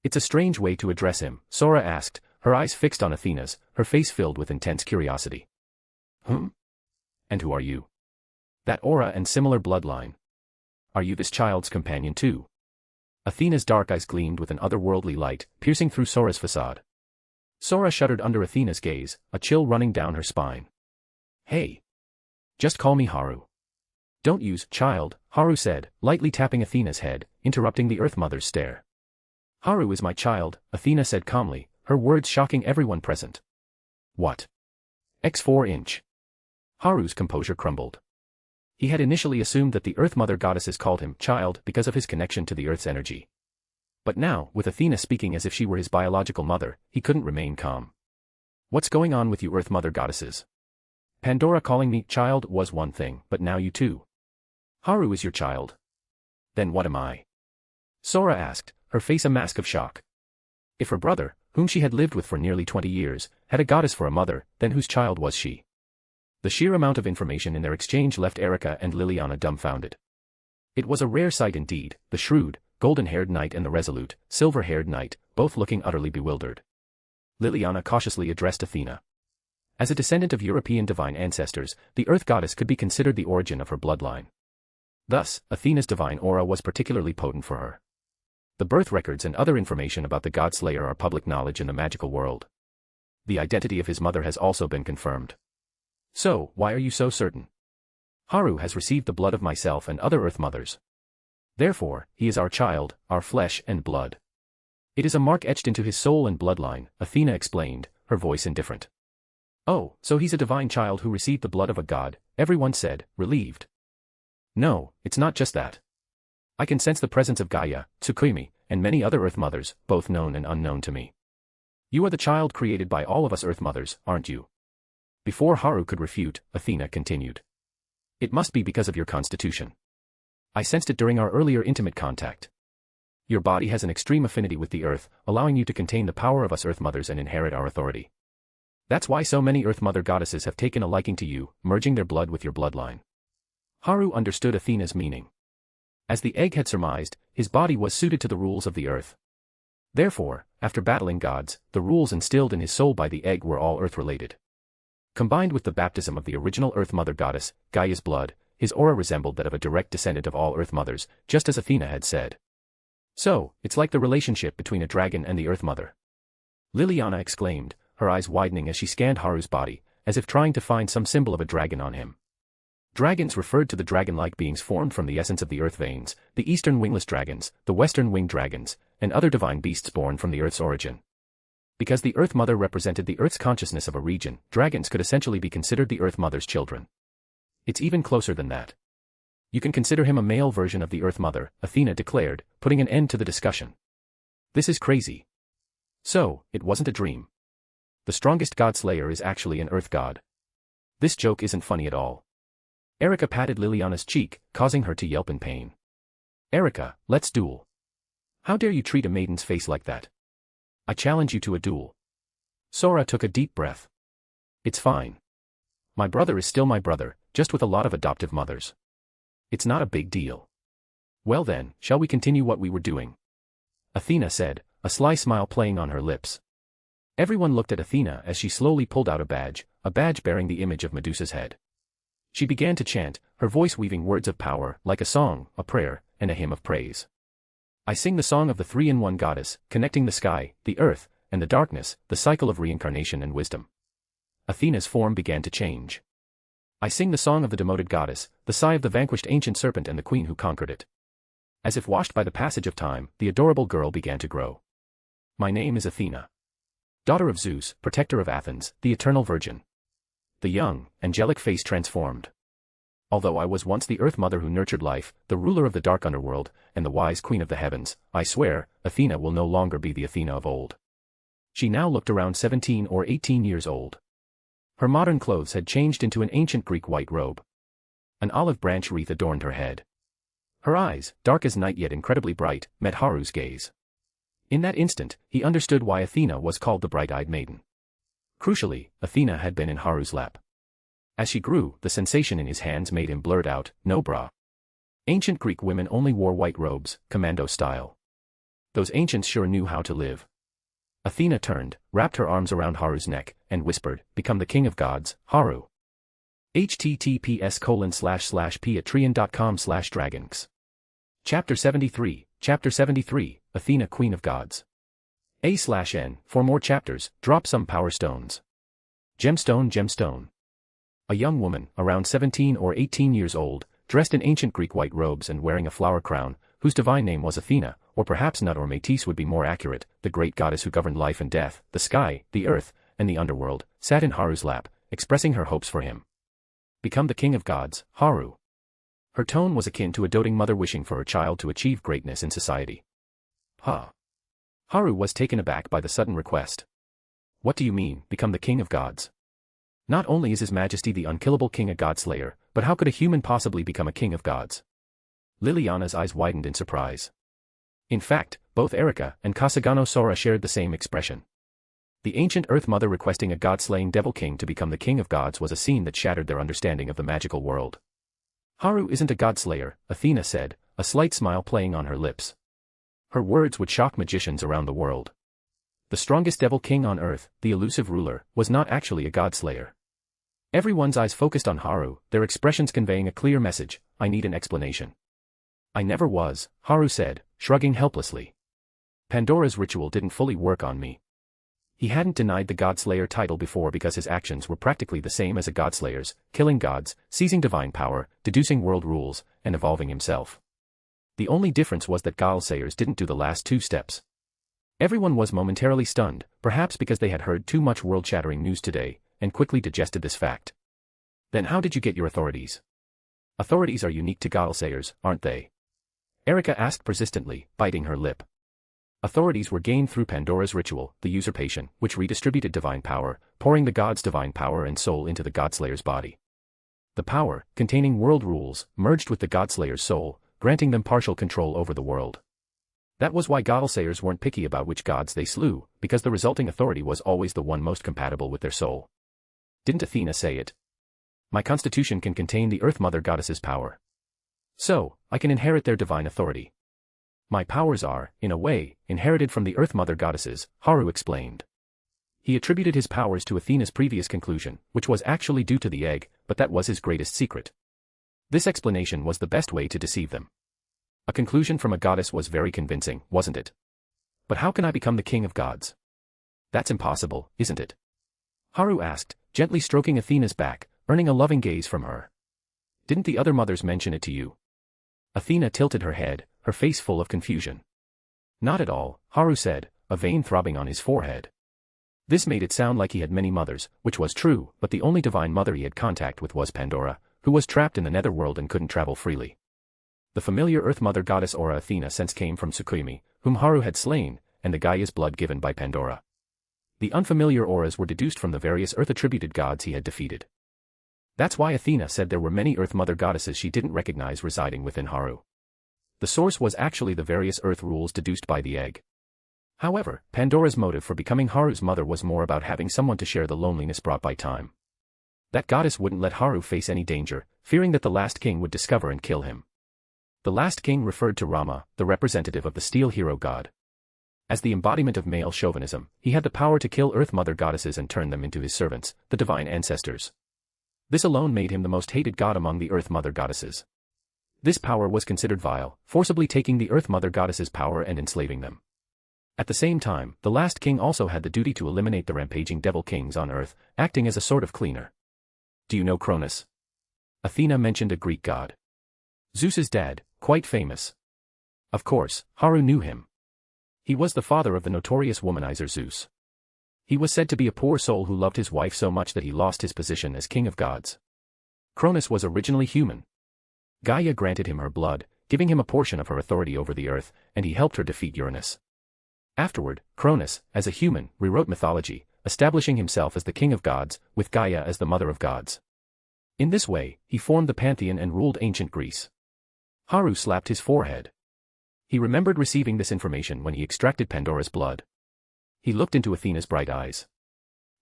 Speaker 3: It's a strange way to address him, Sora asked, her eyes fixed on Athena's, her face filled with intense curiosity. And who are you? That aura and similar bloodline. Are you this child's companion too? Athena's dark eyes gleamed with an otherworldly light, piercing through Sora's facade. Sora shuddered under Athena's gaze, a chill running down her spine. Hey. Just call me Haru. Don't use child, Haru said, lightly tapping Athena's head, interrupting the Earth Mother's stare. Haru is my child, Athena said calmly, her words shocking everyone present. What? X4-inch. Haru's composure crumbled. He had initially assumed that the Earth Mother goddesses called him child because of his connection to the Earth's energy. But now, with Athena speaking as if she were his biological mother, he couldn't remain calm. What's going on with you Earth Mother goddesses? Pandora calling me child was one thing, but now you too. Haru is your child. Then what am I? Sora asked, her face a mask of shock. If her brother, whom she had lived with for nearly 20 years, had a goddess for a mother, then whose child was she? The sheer amount of information in their exchange left Erika and Liliana dumbfounded. It was a rare sight indeed, the shrewd, golden-haired knight and the resolute, silver-haired knight, both looking utterly bewildered. Liliana cautiously addressed Athena. As a descendant of European divine ancestors, the earth goddess could be considered the origin of her bloodline. Thus, Athena's divine aura was particularly potent for her. The birth records and other information about the Godslayer are public knowledge in the magical world. The identity of his mother has also been confirmed. So, why are you so certain? Haru has received the blood of myself and other Earth Mothers. Therefore, he is our child, our flesh and blood. It is a mark etched into his soul and bloodline, Athena explained, her voice indifferent. Oh, so he's a divine child who received the blood of a god, everyone said, relieved. No, it's not just that. I can sense the presence of Gaia, Tsukimi, and many other Earth Mothers, both known and unknown to me. You are the child created by all of us Earth Mothers, aren't you? Before Haru could refute, Athena continued. It must be because of your constitution. I sensed it during our earlier intimate contact. Your body has an extreme affinity with the earth, allowing you to contain the power of us Earth Mothers and inherit our authority. That's why so many Earth Mother goddesses have taken a liking to you, merging their blood with your bloodline. Haru understood Athena's meaning. As the egg had surmised, his body was suited to the rules of the earth. Therefore, after battling gods, the rules instilled in his soul by the egg were all earth-related. Combined with the baptism of the original Earth Mother goddess, Gaia's blood, his aura resembled that of a direct descendant of all Earth Mothers, just as Athena had said. So, it's like the relationship between a dragon and the Earth Mother. Liliana exclaimed, her eyes widening as she scanned Haru's body, as if trying to find some symbol of a dragon on him. Dragons referred to the dragon-like beings formed from the essence of the earth veins, the eastern wingless dragons, the western winged dragons, and other divine beasts born from the earth's origin. Because the Earth Mother represented the Earth's consciousness of a region, dragons could essentially be considered the Earth Mother's children. It's even closer than that. You can consider him a male version of the Earth Mother, Athena declared, putting an end to the discussion. This is crazy. So, it wasn't a dream. The strongest Godslayer is actually an Earth God. This joke isn't funny at all. Erika patted Liliana's cheek, causing her to yelp in pain. Erika, let's duel. How dare you treat a maiden's face like that? I challenge you to a duel. Sora took a deep breath. It's fine. My brother is still my brother, just with a lot of adoptive mothers. It's not a big deal. Well then, shall we continue what we were doing? Athena said, a sly smile playing on her lips. Everyone looked at Athena as she slowly pulled out a badge bearing the image of Medusa's head. She began to chant, her voice weaving words of power, like a song, a prayer, and a hymn of praise. I sing the song of the three-in-one goddess, connecting the sky, the earth, and the darkness, the cycle of reincarnation and wisdom. Athena's form began to change. I sing the song of the demoted goddess, the sigh of the vanquished ancient serpent and the queen who conquered it. As if washed by the passage of time, the adorable girl began to grow. My name is Athena. Daughter of Zeus, protector of Athens, the eternal virgin. The young, angelic face transformed. Although I was once the Earth Mother who nurtured life, the ruler of the dark underworld, and the wise queen of the heavens, I swear, Athena will no longer be the Athena of old. She now looked around 17 or 18 years old. Her modern clothes had changed into an ancient Greek white robe. An olive branch wreath adorned her head. Her eyes, dark as night yet incredibly bright, met Haru's gaze. In that instant, he understood why Athena was called the bright-eyed maiden. Crucially, Athena had been in Haru's lap. As she grew, the sensation in his hands made him blurt out, no bra. Ancient Greek women only wore white robes, commando style. Those ancients sure knew how to live. Athena turned, wrapped her arms around Haru's neck, and whispered, become the king of gods, Haru. https://patreon.com/dragons. Chapter 73, Athena Queen of Gods. A/N, for more chapters, drop some power stones. Gemstone. A young woman, around 17 or 18 years old, dressed in ancient Greek white robes and wearing a flower crown, whose divine name was Athena, or perhaps Nut or Métis would be more accurate, the great goddess who governed life and death, the sky, the earth, and the underworld, sat in Haru's lap, expressing her hopes for him. Become the king of gods, Haru. Her tone was akin to a doting mother wishing for her child to achieve greatness in society. Haru was taken aback by the sudden request. What do you mean, become the king of gods? Not only is His Majesty the unkillable king a Godslayer, but how could a human possibly become a king of gods? Liliana's eyes widened in surprise. In fact, both Erika and Kasugano Sora shared the same expression. The ancient Earth Mother requesting a god-slaying Devil King to become the king of gods was a scene that shattered their understanding of the magical world. Haru isn't a godslayer, Athena said, a slight smile playing on her lips. Her words would shock magicians around the world. The strongest Devil King on Earth, the elusive ruler, was not actually a godslayer. Everyone's eyes focused on Haru, their expressions conveying a clear message: I need an explanation. I never was, Haru said, shrugging helplessly. Pandora's ritual didn't fully work on me. He hadn't denied the Godslayer title before because his actions were practically the same as a Godslayer's, killing gods, seizing divine power, deducing world rules, and evolving himself. The only difference was that Godslayers didn't do the last two steps. Everyone was momentarily stunned, perhaps because they had heard too much world-shattering news today, and quickly digested this fact. Then how did you get your authorities? Authorities are unique to Godslayers, aren't they? Erika asked persistently, biting her lip. Authorities were gained through Pandora's ritual, the usurpation, which redistributed divine power, pouring the god's divine power and soul into the Godslayer's body. The power, containing world rules, merged with the Godslayer's soul, granting them partial control over the world. That was why Godslayers weren't picky about which gods they slew, because the resulting authority was always the one most compatible with their soul. Didn't Athena say it? My constitution can contain the Earth Mother Goddess's power. So, I can inherit their divine authority. My powers are, in a way, inherited from the Earth Mother Goddesses, Haru explained. He attributed his powers to Athena's previous conclusion, which was actually due to the egg, but that was his greatest secret. This explanation was the best way to deceive them. A conclusion from a goddess was very convincing, wasn't it? But how can I become the king of gods? That's impossible, isn't it? Haru asked, gently stroking Athena's back, earning a loving gaze from her. Didn't the other mothers mention it to you? Athena tilted her head, her face full of confusion. Not at all, Haru said, a vein throbbing on his forehead. This made it sound like he had many mothers, which was true, but the only divine mother he had contact with was Pandora, who was trapped in the netherworld and couldn't travel freely. The familiar Earth Mother Goddess aura Athena sensed came from Tsukuyomi, whom Haru had slain, and the Gaia's blood given by Pandora. The unfamiliar auras were deduced from the various Earth-attributed gods he had defeated. That's why Athena said there were many Earth Mother Goddesses she didn't recognize residing within Haru. The source was actually the various Earth rules deduced by the egg. However, Pandora's motive for becoming Haru's mother was more about having someone to share the loneliness brought by time. That goddess wouldn't let Haru face any danger, fearing that the last king would discover and kill him. The last king referred to Rama, the representative of the steel hero god. As the embodiment of male chauvinism, he had the power to kill Earth Mother Goddesses and turn them into his servants, the divine ancestors. This alone made him the most hated god among the Earth Mother Goddesses. This power was considered vile, forcibly taking the Earth Mother Goddesses' power and enslaving them. At the same time, the last king also had the duty to eliminate the rampaging devil kings on Earth, acting as a sort of cleaner. Do you know Cronus? Athena mentioned a Greek god. Zeus's dad, quite famous. Of course, Haru knew him. He was the father of the notorious womanizer Zeus. He was said to be a poor soul who loved his wife so much that he lost his position as king of gods. Cronus was originally human. Gaia granted him her blood, giving him a portion of her authority over the earth, and he helped her defeat Uranus. Afterward, Cronus, as a human, rewrote mythology, establishing himself as the king of gods, with Gaia as the mother of gods. In this way, he formed the pantheon and ruled ancient Greece. Haru slapped his forehead. He remembered receiving this information when he extracted Pandora's blood. He looked into Athena's bright eyes.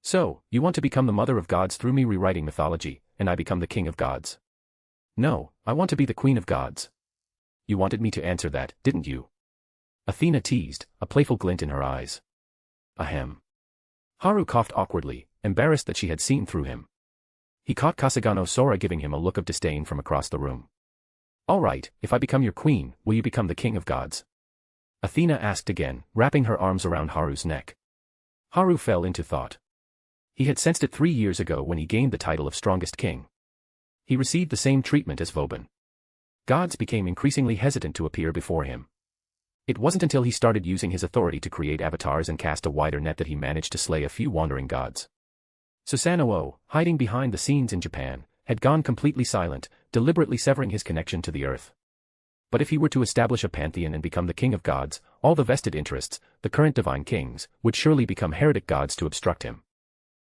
Speaker 3: So, you want to become the mother of gods through me rewriting mythology, and I become the king of gods? No, I want to be the queen of gods. You wanted me to answer that, didn't you? Athena teased, a playful glint in her eyes. Ahem. Haru coughed awkwardly, embarrassed that she had seen through him. He caught Kasugano Sora giving him a look of disdain from across the room. All right, if I become your queen, will you become the king of gods? Athena asked again, wrapping her arms around Haru's neck. Haru fell into thought. He had sensed it 3 years ago when he gained the title of strongest king. He received the same treatment as Vauban. Gods became increasingly hesitant to appear before him. It wasn't until he started using his authority to create avatars and cast a wider net that he managed to slay a few wandering gods. Susanoo, hiding behind the scenes in Japan, had gone completely silent, deliberately severing his connection to the earth. But if he were to establish a pantheon and become the king of gods, all the vested interests, the current divine kings, would surely become heretic gods to obstruct him.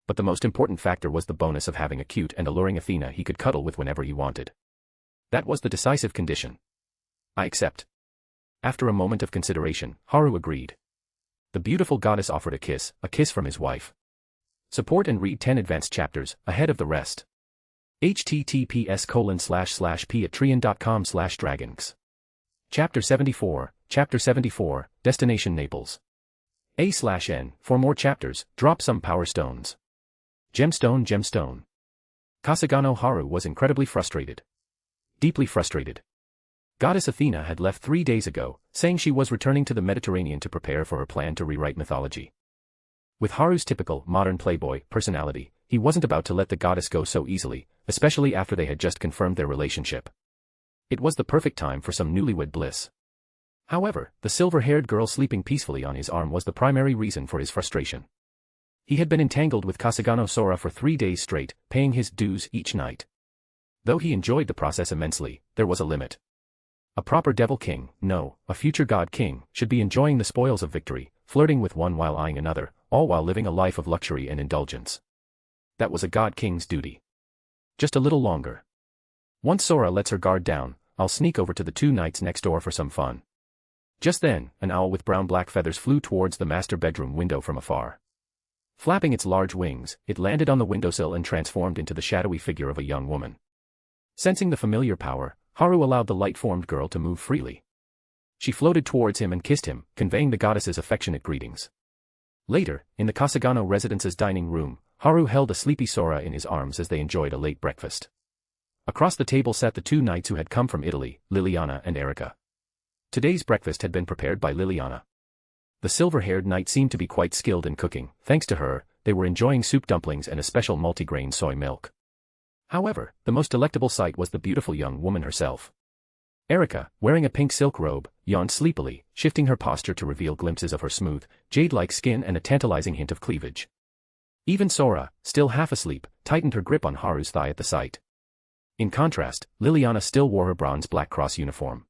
Speaker 3: But the most important factor was the bonus of having a cute and alluring Athena he could cuddle with whenever he wanted. That was the decisive condition. I accept. After a moment of consideration, Haru agreed. The beautiful goddess offered a kiss from his wife. Support and read 10 advanced chapters, ahead of the rest. https://patreon.com/dragons. Chapter 74, Destination Naples. A/N, for more chapters, drop some power stones. Gemstone. Kasugano Haru was incredibly frustrated. Deeply frustrated. Goddess Athena had left 3 days ago, saying she was returning to the Mediterranean to prepare for her plan to rewrite mythology. With Haru's typical, modern playboy, personality, he wasn't about to let the goddess go so easily, especially after they had just confirmed their relationship. It was the perfect time for some newlywed bliss. However, the silver-haired girl sleeping peacefully on his arm was the primary reason for his frustration. He had been entangled with Kasugano Sora for 3 days straight, paying his dues each night. Though he enjoyed the process immensely, there was a limit. A proper devil king, no, a future god king, should be enjoying the spoils of victory, flirting with one while eyeing another, all while living a life of luxury and indulgence. That was a god king's duty. Just a little longer. Once Sora lets her guard down, I'll sneak over to the 2 knights next door for some fun. Just then, an owl with brown-black feathers flew towards the master bedroom window from afar. Flapping its large wings, it landed on the windowsill and transformed into the shadowy figure of a young woman. Sensing the familiar power, Haru allowed the light-formed girl to move freely. She floated towards him and kissed him, conveying the goddess's affectionate greetings. Later, in the Kasugano residence's dining room, Haru held a sleepy Sora in his arms as they enjoyed a late breakfast. Across the table sat the 2 knights who had come from Italy, Liliana and Erika. Today's breakfast had been prepared by Liliana. The silver-haired knight seemed to be quite skilled in cooking. Thanks to her, they were enjoying soup dumplings and a special multigrain soy milk. However, the most delectable sight was the beautiful young woman herself. Erika, wearing a pink silk robe, yawned sleepily, shifting her posture to reveal glimpses of her smooth, jade-like skin and a tantalizing hint of cleavage. Even Sora, still half asleep, tightened her grip on Haru's thigh at the sight. In contrast, Liliana still wore her bronze-black cross uniform.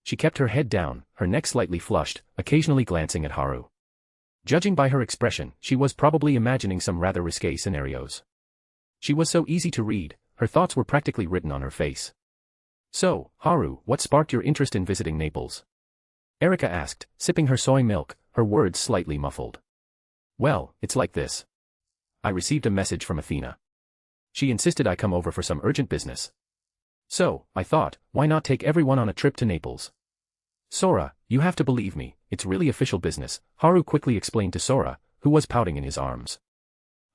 Speaker 3: She kept her head down, her neck slightly flushed, occasionally glancing at Haru. Judging by her expression, she was probably imagining some rather risque scenarios. She was so easy to read, her thoughts were practically written on her face. So, Haru, what sparked your interest in visiting Naples? Erika asked, sipping her soy milk, her words slightly muffled. Well, it's like this. I received a message from Athena. She insisted I come over for some urgent business. So, I thought, why not take everyone on a trip to Naples? Sora, you have to believe me, it's really official business, Haru quickly explained to Sora, who was pouting in his arms.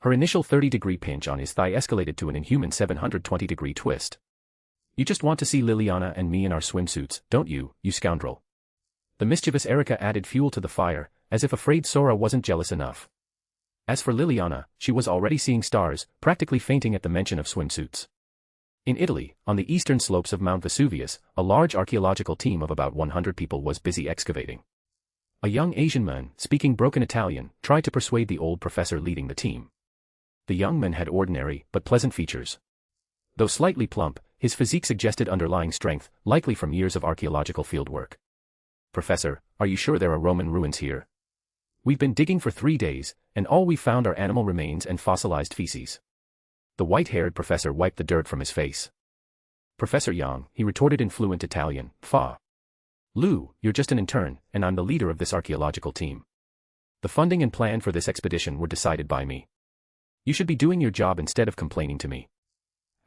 Speaker 3: Her initial 30-degree pinch on his thigh escalated to an inhuman 720-degree twist. You just want to see Liliana and me in our swimsuits, don't you, you scoundrel? The mischievous Erika added fuel to the fire, as if afraid Sora wasn't jealous enough. As for Liliana, she was already seeing stars, practically fainting at the mention of swimsuits. In Italy, on the eastern slopes of Mount Vesuvius, a large archaeological team of about 100 people was busy excavating. A young Asian man, speaking broken Italian, tried to persuade the old professor leading the team. The young man had ordinary, but pleasant features. Though slightly plump, his physique suggested underlying strength, likely from years of archaeological fieldwork. Professor, are you sure there are Roman ruins here? We've been digging for 3 days, and all we found are animal remains and fossilized feces. The white-haired professor wiped the dirt from his face. Professor Yang, he retorted in fluent Italian, Fa. Lu, you're just an intern, and I'm the leader of this archaeological team. The funding and plan for this expedition were decided by me. You should be doing your job instead of complaining to me.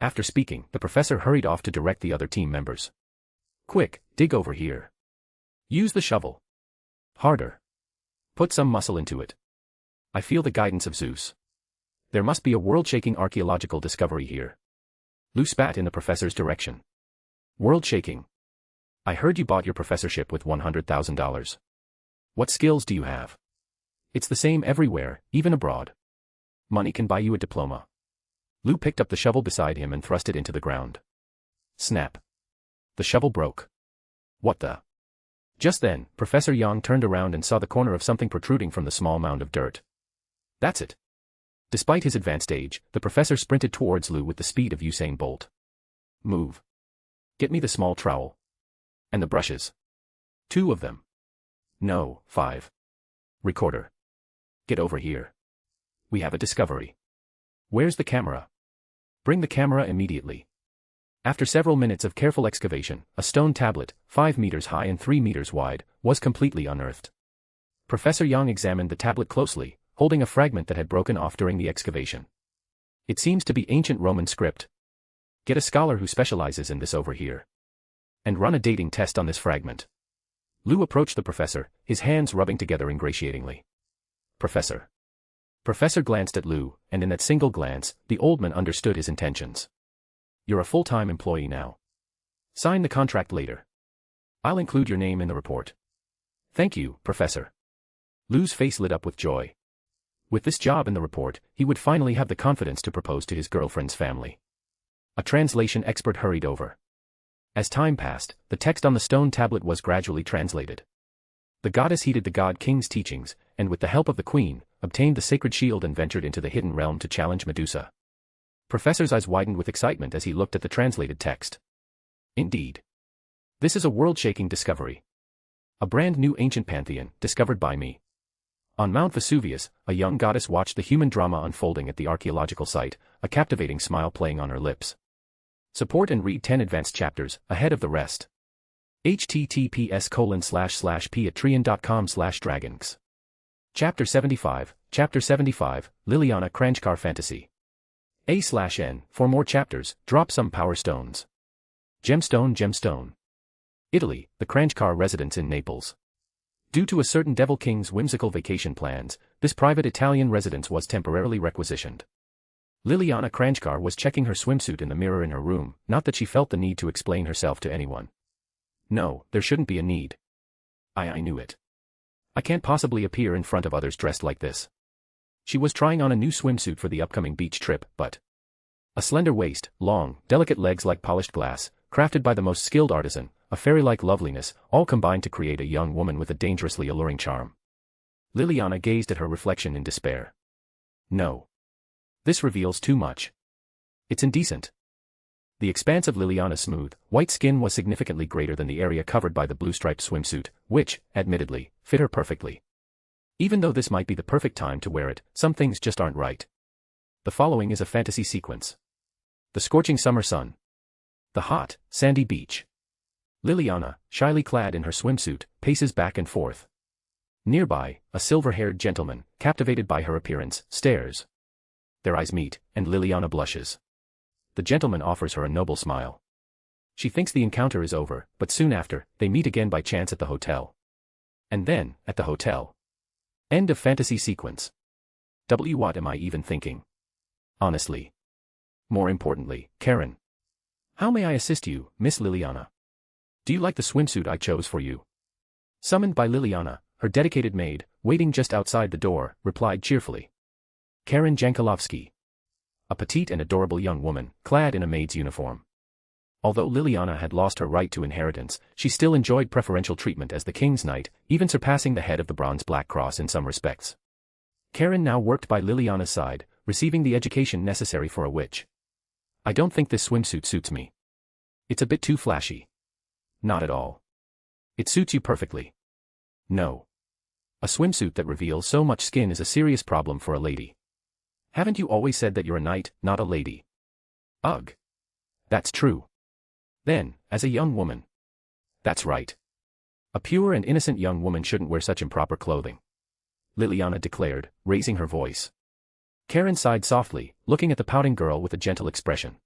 Speaker 3: After speaking, the professor hurried off to direct the other team members. Quick, dig over here. Use the shovel. Harder. Put some muscle into it. I feel the guidance of Zeus. There must be a world-shaking archaeological discovery here. Lu spat in the professor's direction. World-shaking. I heard you bought your professorship with $100,000. What skills do you have? It's the same everywhere, even abroad. Money can buy you a diploma. Lu picked up the shovel beside him and thrust it into the ground. Snap. The shovel broke. What the? Just then, Professor Yang turned around and saw the corner of something protruding from the small mound of dirt. That's it. Despite his advanced age, the professor sprinted towards Lu with the speed of Usain Bolt. Move. Get me the small trowel. And the brushes. 2 of them. No, 5. Recorder. Get over here. We have a discovery. Where's the camera? Bring the camera immediately. After several minutes of careful excavation, a stone tablet, 5 meters high and 3 meters wide, was completely unearthed. Professor Yang examined the tablet closely, holding a fragment that had broken off during the excavation. It seems to be ancient Roman script. Get a scholar who specializes in this over here. And run a dating test on this fragment. Lu approached the professor, his hands rubbing together ingratiatingly. Professor. Professor glanced at Lu, and in that single glance, the old man understood his intentions. You're a full-time employee now. Sign the contract later. I'll include your name in the report. Thank you, Professor. Lu's face lit up with joy. With this job in the report, he would finally have the confidence to propose to his girlfriend's family. A translation expert hurried over. As time passed, the text on the stone tablet was gradually translated. The goddess heeded the God King's teachings, and with the help of the queen, obtained the sacred shield and ventured into the hidden realm to challenge Medusa. Professor's eyes widened with excitement as he looked at the translated text. Indeed. This is a world-shaking discovery. A brand new ancient pantheon, discovered by me. On Mount Vesuvius, a young goddess watched the human drama unfolding at the archaeological site, a captivating smile playing on her lips. Support and read 10 advanced chapters, ahead of the rest. https://patreon.com/dragons. Chapter 75, Liliana Kranjkar Fantasy. A/N, for more chapters, drop some power stones. Gemstone. Italy, the Kranjkar residence in Naples. Due to a certain devil king's whimsical vacation plans, this private Italian residence was temporarily requisitioned. Liliana Kranjkar was checking her swimsuit in the mirror in her room, not that she felt the need to explain herself to anyone. No, there shouldn't be a need. I knew it. I can't possibly appear in front of others dressed like this. She was trying on a new swimsuit for the upcoming beach trip, but a slender waist, long, delicate legs like polished glass, crafted by the most skilled artisan, a fairy-like loveliness, all combined to create a young woman with a dangerously alluring charm. Liliana gazed at her reflection in despair. No. This reveals too much. It's indecent. The expanse of Liliana's smooth, white skin was significantly greater than the area covered by the blue-striped swimsuit, which, admittedly, fit her perfectly. Even though this might be the perfect time to wear it, some things just aren't right. The following is a fantasy sequence. The scorching summer sun. The hot, sandy beach. Liliana, shyly clad in her swimsuit, paces back and forth. Nearby, a silver-haired gentleman, captivated by her appearance, stares. Their eyes meet, and Liliana blushes. The gentleman offers her a noble smile. She thinks the encounter is over, but soon after, they meet again by chance at the hotel. And then, at the hotel. End of fantasy sequence. What am I even thinking? Honestly. More importantly, Karen. How may I assist you, Miss Liliana? Do you like the swimsuit I chose for you? Summoned by Liliana, her dedicated maid, waiting just outside the door, replied cheerfully. Karen Jankalovsky. A petite and adorable young woman, clad in a maid's uniform. Although Liliana had lost her right to inheritance, she still enjoyed preferential treatment as the king's knight, even surpassing the head of the bronze Black Cross in some respects. Karen now worked by Liliana's side, receiving the education necessary for a witch. I don't think this swimsuit suits me. It's a bit too flashy. Not at all. It suits you perfectly. No. A swimsuit that reveals so much skin is a serious problem for a lady. Haven't you always said that you're a knight, not a lady? Ugh. That's true. Then, as a young woman. That's right. A pure and innocent young woman shouldn't wear such improper clothing. Liliana declared, raising her voice. Karen sighed softly, looking at the pouting girl with a gentle expression.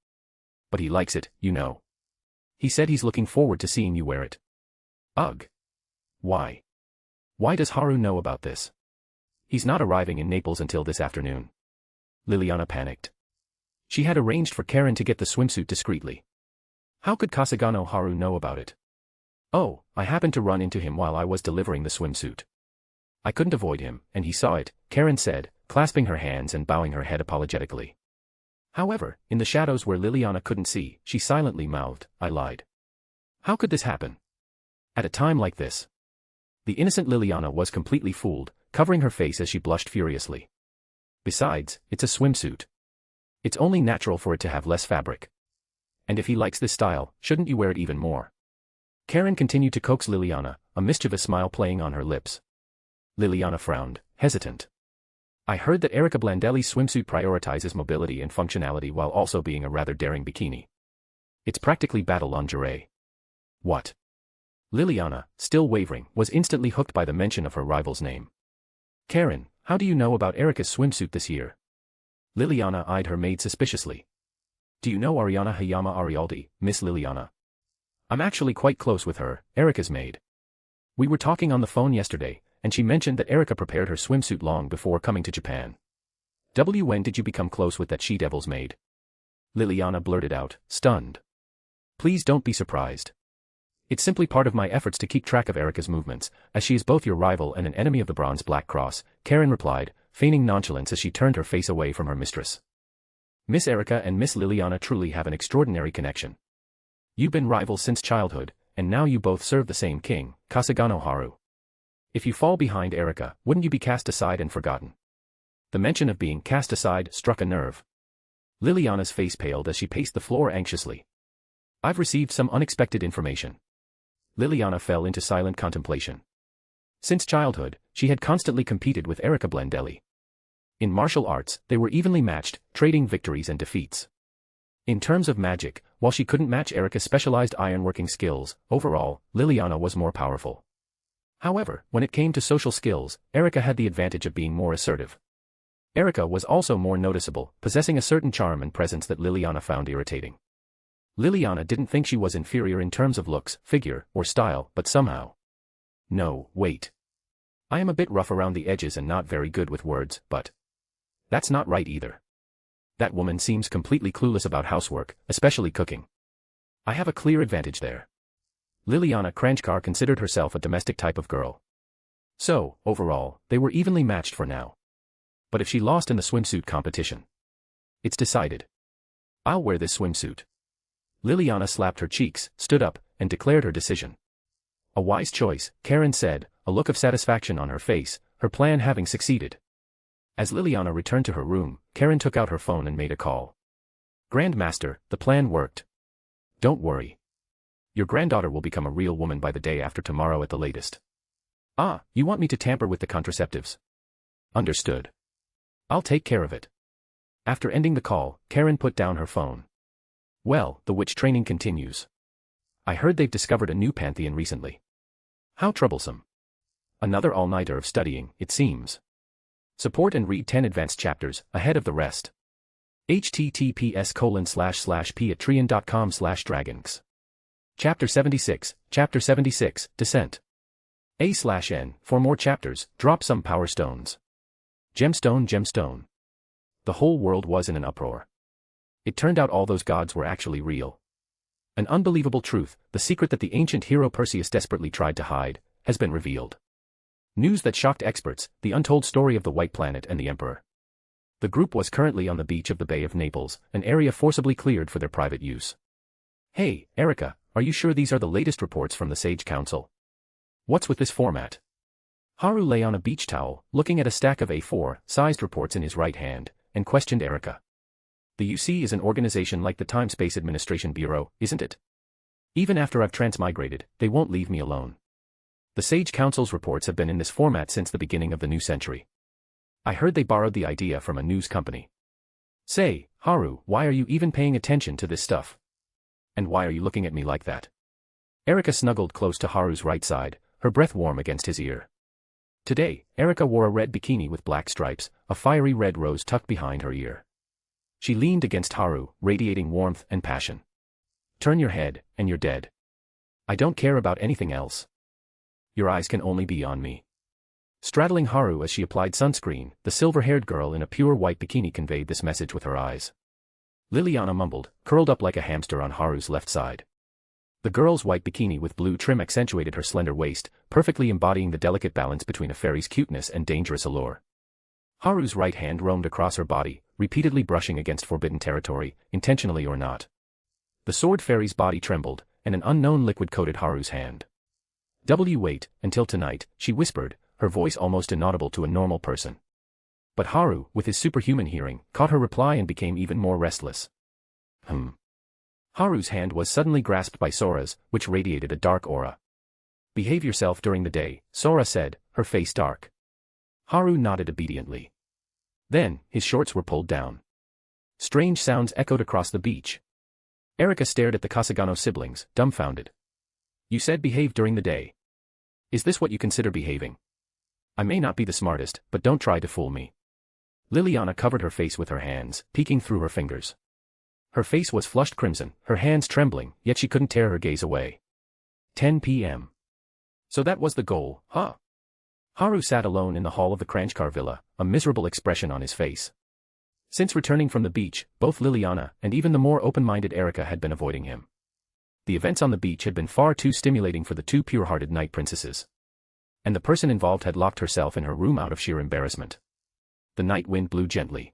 Speaker 3: But he likes it, you know. He said he's looking forward to seeing you wear it. Ugh. Why? Why does Haru know about this? He's not arriving in Naples until this afternoon. Liliana panicked. She had arranged for Karen to get the swimsuit discreetly. How could Kasugano Haru know about it? Oh, I happened to run into him while I was delivering the swimsuit. I couldn't avoid him, and he saw it, Karen said, clasping her hands and bowing her head apologetically. However, in the shadows where Liliana couldn't see, she silently mouthed, I lied. How could this happen? At a time like this. The innocent Liliana was completely fooled, covering her face as she blushed furiously. Besides, it's a swimsuit. It's only natural for it to have less fabric. And if he likes this style, shouldn't you wear it even more? Karen continued to coax Liliana, a mischievous smile playing on her lips. Liliana frowned, hesitant. I heard that Erika Blandelli's swimsuit prioritizes mobility and functionality while also being a rather daring bikini. It's practically battle lingerie. What? Liliana, still wavering, was instantly hooked by the mention of her rival's name. Karen, how do you know about Erika's swimsuit this year? Liliana eyed her maid suspiciously. Do you know Ariana Hayama Arialdi, Miss Liliana? I'm actually quite close with her, Erika's maid. We were talking on the phone yesterday, and she mentioned that Erika prepared her swimsuit long before coming to Japan. When did you become close with that she-devil's maid? Liliana blurted out, stunned. Please don't be surprised. It's simply part of my efforts to keep track of Erika's movements, as she is both your rival and an enemy of the Bronze Black Cross, Karen replied, feigning nonchalance as she turned her face away from her mistress. Miss Erika and Miss Liliana truly have an extraordinary connection. You've been rivals since childhood, and now you both serve the same king, Kasugano Haru. If you fall behind Erika, wouldn't you be cast aside and forgotten? The mention of being cast aside struck a nerve. Liliana's face paled as she paced the floor anxiously. I've received some unexpected information. Liliana fell into silent contemplation. Since childhood, she had constantly competed with Erika Blendelli. In martial arts, they were evenly matched, trading victories and defeats. In terms of magic, while she couldn't match Erika's specialized ironworking skills, overall, Liliana was more powerful. However, when it came to social skills, Erika had the advantage of being more assertive. Erika was also more noticeable, possessing a certain charm and presence that Liliana found irritating. Liliana didn't think she was inferior in terms of looks, figure, or style, but somehow. No, wait. I am a bit rough around the edges and not very good with words, but that's not right either. That woman seems completely clueless about housework, especially cooking. I have a clear advantage there. Liliana Kranjkar considered herself a domestic type of girl. So, overall, they were evenly matched for now. But if she lost in the swimsuit competition? It's decided. I'll wear this swimsuit. Liliana slapped her cheeks, stood up, and declared her decision. A wise choice, Karen said, a look of satisfaction on her face, her plan having succeeded. As Liliana returned to her room, Karen took out her phone and made a call. Grandmaster, the plan worked. Don't worry. Your granddaughter will become a real woman by the day after tomorrow at the latest. Ah, you want me to tamper with the contraceptives? Understood. I'll take care of it. After ending the call, Karen put down her phone. Well, the witch training continues. I heard they've discovered a new pantheon recently. How troublesome. Another all-nighter of studying, it seems. Support and read 10 advanced chapters, ahead of the rest. https://patreon.com/dragons. Chapter 76, Descent. A/N, for more chapters, drop some power stones. Gemstone. The whole world was in an uproar. It turned out all those gods were actually real. An unbelievable truth, the secret that the ancient hero Perseus desperately tried to hide, has been revealed. News that shocked experts, the untold story of the White Planet and the Emperor. The group was currently on the beach of the Bay of Naples, an area forcibly cleared for their private use. Hey, Erika, are you sure these are the latest reports from the Sage Council? What's with this format? Haru lay on a beach towel, looking at a stack of A4-sized reports in his right hand, and questioned Erika. The UC is an organization like the Time-Space Administration Bureau, isn't it? Even after I've transmigrated, they won't leave me alone. The Sage Council's reports have been in this format since the beginning of the new century. I heard they borrowed the idea from a news company. Say, Haru, why are you even paying attention to this stuff? And why are you looking at me like that? Erika snuggled close to Haru's right side, her breath warm against his ear. Today, Erika wore a red bikini with black stripes, a fiery red rose tucked behind her ear. She leaned against Haru, radiating warmth and passion. Turn your head, and you're dead. I don't care about anything else. Your eyes can only be on me. Straddling Haru as she applied sunscreen, the silver-haired girl in a pure white bikini conveyed this message with her eyes. Liliana mumbled, curled up like a hamster on Haru's left side. The girl's white bikini with blue trim accentuated her slender waist, perfectly embodying the delicate balance between a fairy's cuteness and dangerous allure. Haru's right hand roamed across her body, repeatedly brushing against forbidden territory, intentionally or not. The sword fairy's body trembled, and an unknown liquid coated Haru's hand. Wait, until tonight, she whispered, her voice almost inaudible to a normal person. But Haru, with his superhuman hearing, caught her reply and became even more restless. Haru's hand was suddenly grasped by Sora's, which radiated a dark aura. Behave yourself during the day, Sora said, her face dark. Haru nodded obediently. Then, his shorts were pulled down. Strange sounds echoed across the beach. Erika stared at the Kasugano siblings, dumbfounded. You said behave during the day. Is this what you consider behaving? I may not be the smartest, but don't try to fool me. Liliana covered her face with her hands, peeking through her fingers. Her face was flushed crimson, her hands trembling, yet she couldn't tear her gaze away. 10 p.m. So that was the goal, huh? Haru sat alone in the hall of the Kranjkar villa, a miserable expression on his face. Since returning from the beach, both Liliana and even the more open-minded Erika had been avoiding him. The events on the beach had been far too stimulating for the two pure-hearted night princesses. And the person involved had locked herself in her room out of sheer embarrassment. The night wind blew gently.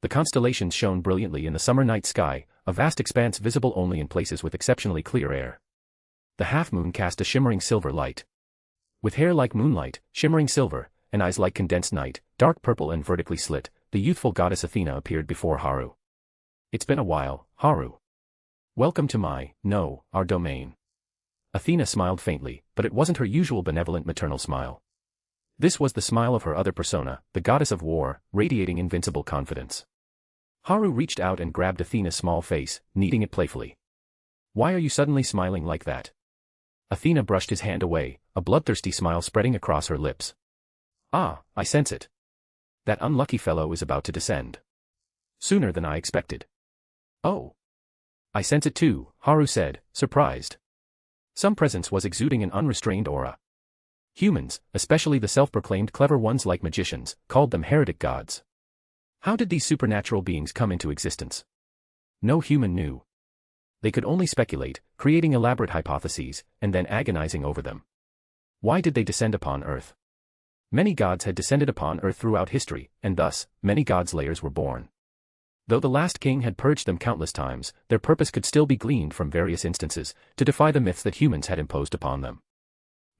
Speaker 3: The constellations shone brilliantly in the summer night sky, a vast expanse visible only in places with exceptionally clear air. The half-moon cast a shimmering silver light. With hair like moonlight, shimmering silver, and eyes like condensed night, dark purple and vertically slit, the youthful goddess Athena appeared before Haru. It's been a while, Haru. Welcome to our domain. Athena smiled faintly, but it wasn't her usual benevolent maternal smile. This was the smile of her other persona, the goddess of war, radiating invincible confidence. Haru reached out and grabbed Athena's small face, kneading it playfully. Why are you suddenly smiling like that? Athena brushed his hand away, a bloodthirsty smile spreading across her lips. Ah, I sense it. That unlucky fellow is about to descend. Sooner than I expected. Oh. I sense it too, Haru said, surprised. Some presence was exuding an unrestrained aura. Humans, especially the self-proclaimed clever ones like magicians, called them heretic gods. How did these supernatural beings come into existence? No human knew. They could only speculate, creating elaborate hypotheses, and then agonizing over them. Why did they descend upon Earth? Many gods had descended upon Earth throughout history, and thus, many Godslayers were born. Though the last king had purged them countless times, their purpose could still be gleaned from various instances, to defy the myths that humans had imposed upon them.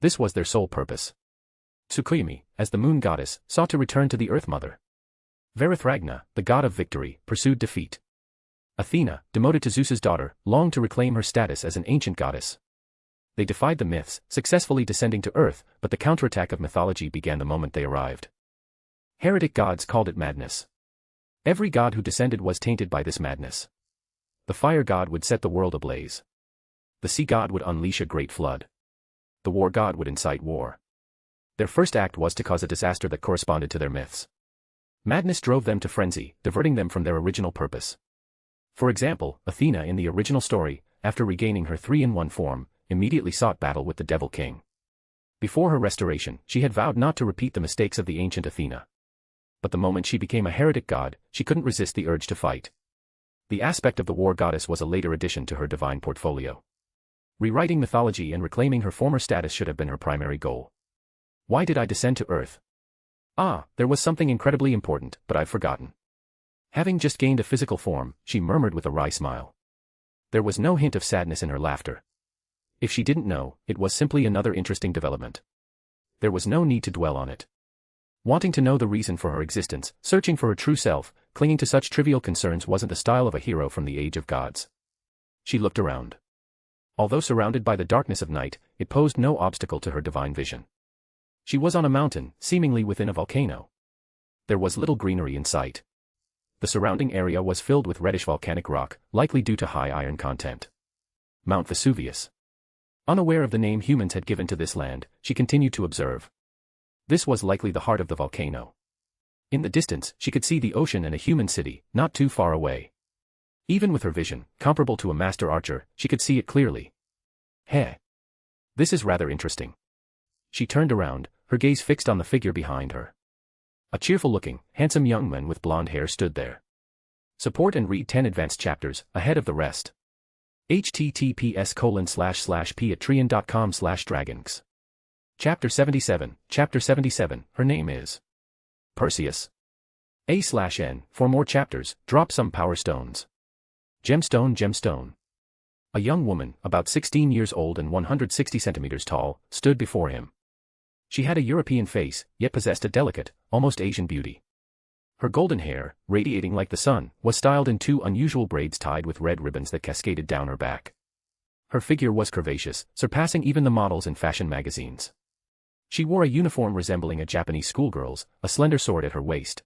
Speaker 3: This was their sole purpose. Tsukuyomi, as the moon goddess, sought to return to the Earth Mother. Varithragna, the god of victory, pursued defeat. Athena, demoted to Zeus's daughter, longed to reclaim her status as an ancient goddess. They defied the myths, successfully descending to Earth, but the counterattack of mythology began the moment they arrived. Heretic gods called it madness. Every god who descended was tainted by this madness. The fire god would set the world ablaze. The sea god would unleash a great flood. The war god would incite war. Their first act was to cause a disaster that corresponded to their myths. Madness drove them to frenzy, diverting them from their original purpose. For example, Athena in the original story, after regaining her 3-in-1 form, immediately sought battle with the Devil King. Before her restoration, she had vowed not to repeat the mistakes of the ancient Athena. But the moment she became a heretic god, she couldn't resist the urge to fight. The aspect of the war goddess was a later addition to her divine portfolio. Rewriting mythology and reclaiming her former status should have been her primary goal. Why did I descend to Earth? Ah, there was something incredibly important, but I've forgotten. Having just gained a physical form, she murmured with a wry smile. There was no hint of sadness in her laughter. If she didn't know, it was simply another interesting development. There was no need to dwell on it. Wanting to know the reason for her existence, searching for her true self, clinging to such trivial concerns wasn't the style of a hero from the age of gods. She looked around. Although surrounded by the darkness of night, it posed no obstacle to her divine vision. She was on a mountain, seemingly within a volcano. There was little greenery in sight. The surrounding area was filled with reddish volcanic rock, likely due to high iron content. Mount Vesuvius. Unaware of the name humans had given to this land, she continued to observe. This was likely the heart of the volcano. In the distance, she could see the ocean and a human city, not too far away. Even with her vision, comparable to a master archer, she could see it clearly. Heh. This is rather interesting. She turned around, her gaze fixed on the figure behind her. A cheerful-looking, handsome young man with blonde hair stood there. Support and read 10 advanced chapters, ahead of the rest. https://patreon.com/dragons. Chapter 77, Chapter 77, her name is Perseus. A/N, for more chapters, drop some power stones. Gemstone. A young woman, about 16 years old and 160 centimeters tall, stood before him. She had a European face, yet possessed a delicate, almost Asian beauty. Her golden hair, radiating like the sun, was styled in 2 unusual braids tied with red ribbons that cascaded down her back. Her figure was curvaceous, surpassing even the models in fashion magazines. She wore a uniform resembling a Japanese schoolgirl's, a slender sword at her waist.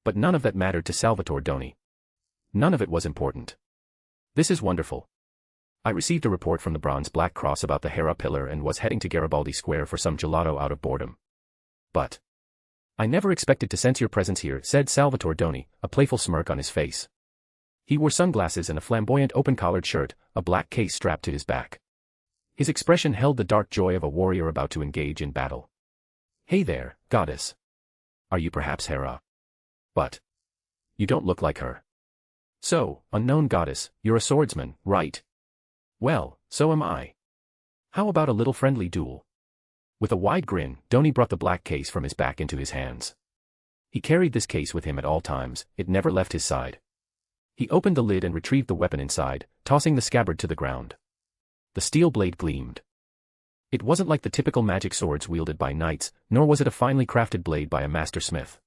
Speaker 3: But none of that mattered to Salvatore Doni. None of it was important. This is wonderful. I received a report from the Bronze Black Cross about the Hera Pillar and was heading to Garibaldi Square for some gelato out of boredom. But I never expected to sense your presence here, said Salvatore Doni, a playful smirk on his face. He wore sunglasses and a flamboyant open-collared shirt, a black case strapped to his back. His expression held the dark joy of a warrior about to engage in battle. Hey there, goddess. Are you perhaps Hera? But you don't look like her. So, unknown goddess, you're a swordsman, right? Well, so am I. How about a little friendly duel? With a wide grin, Doni brought the black case from his back into his hands. He carried this case with him at all times, it never left his side. He opened the lid and retrieved the weapon inside, tossing the scabbard to the ground. The steel blade gleamed. It wasn't like the typical magic swords wielded by knights, nor was it a finely crafted blade by a master smith.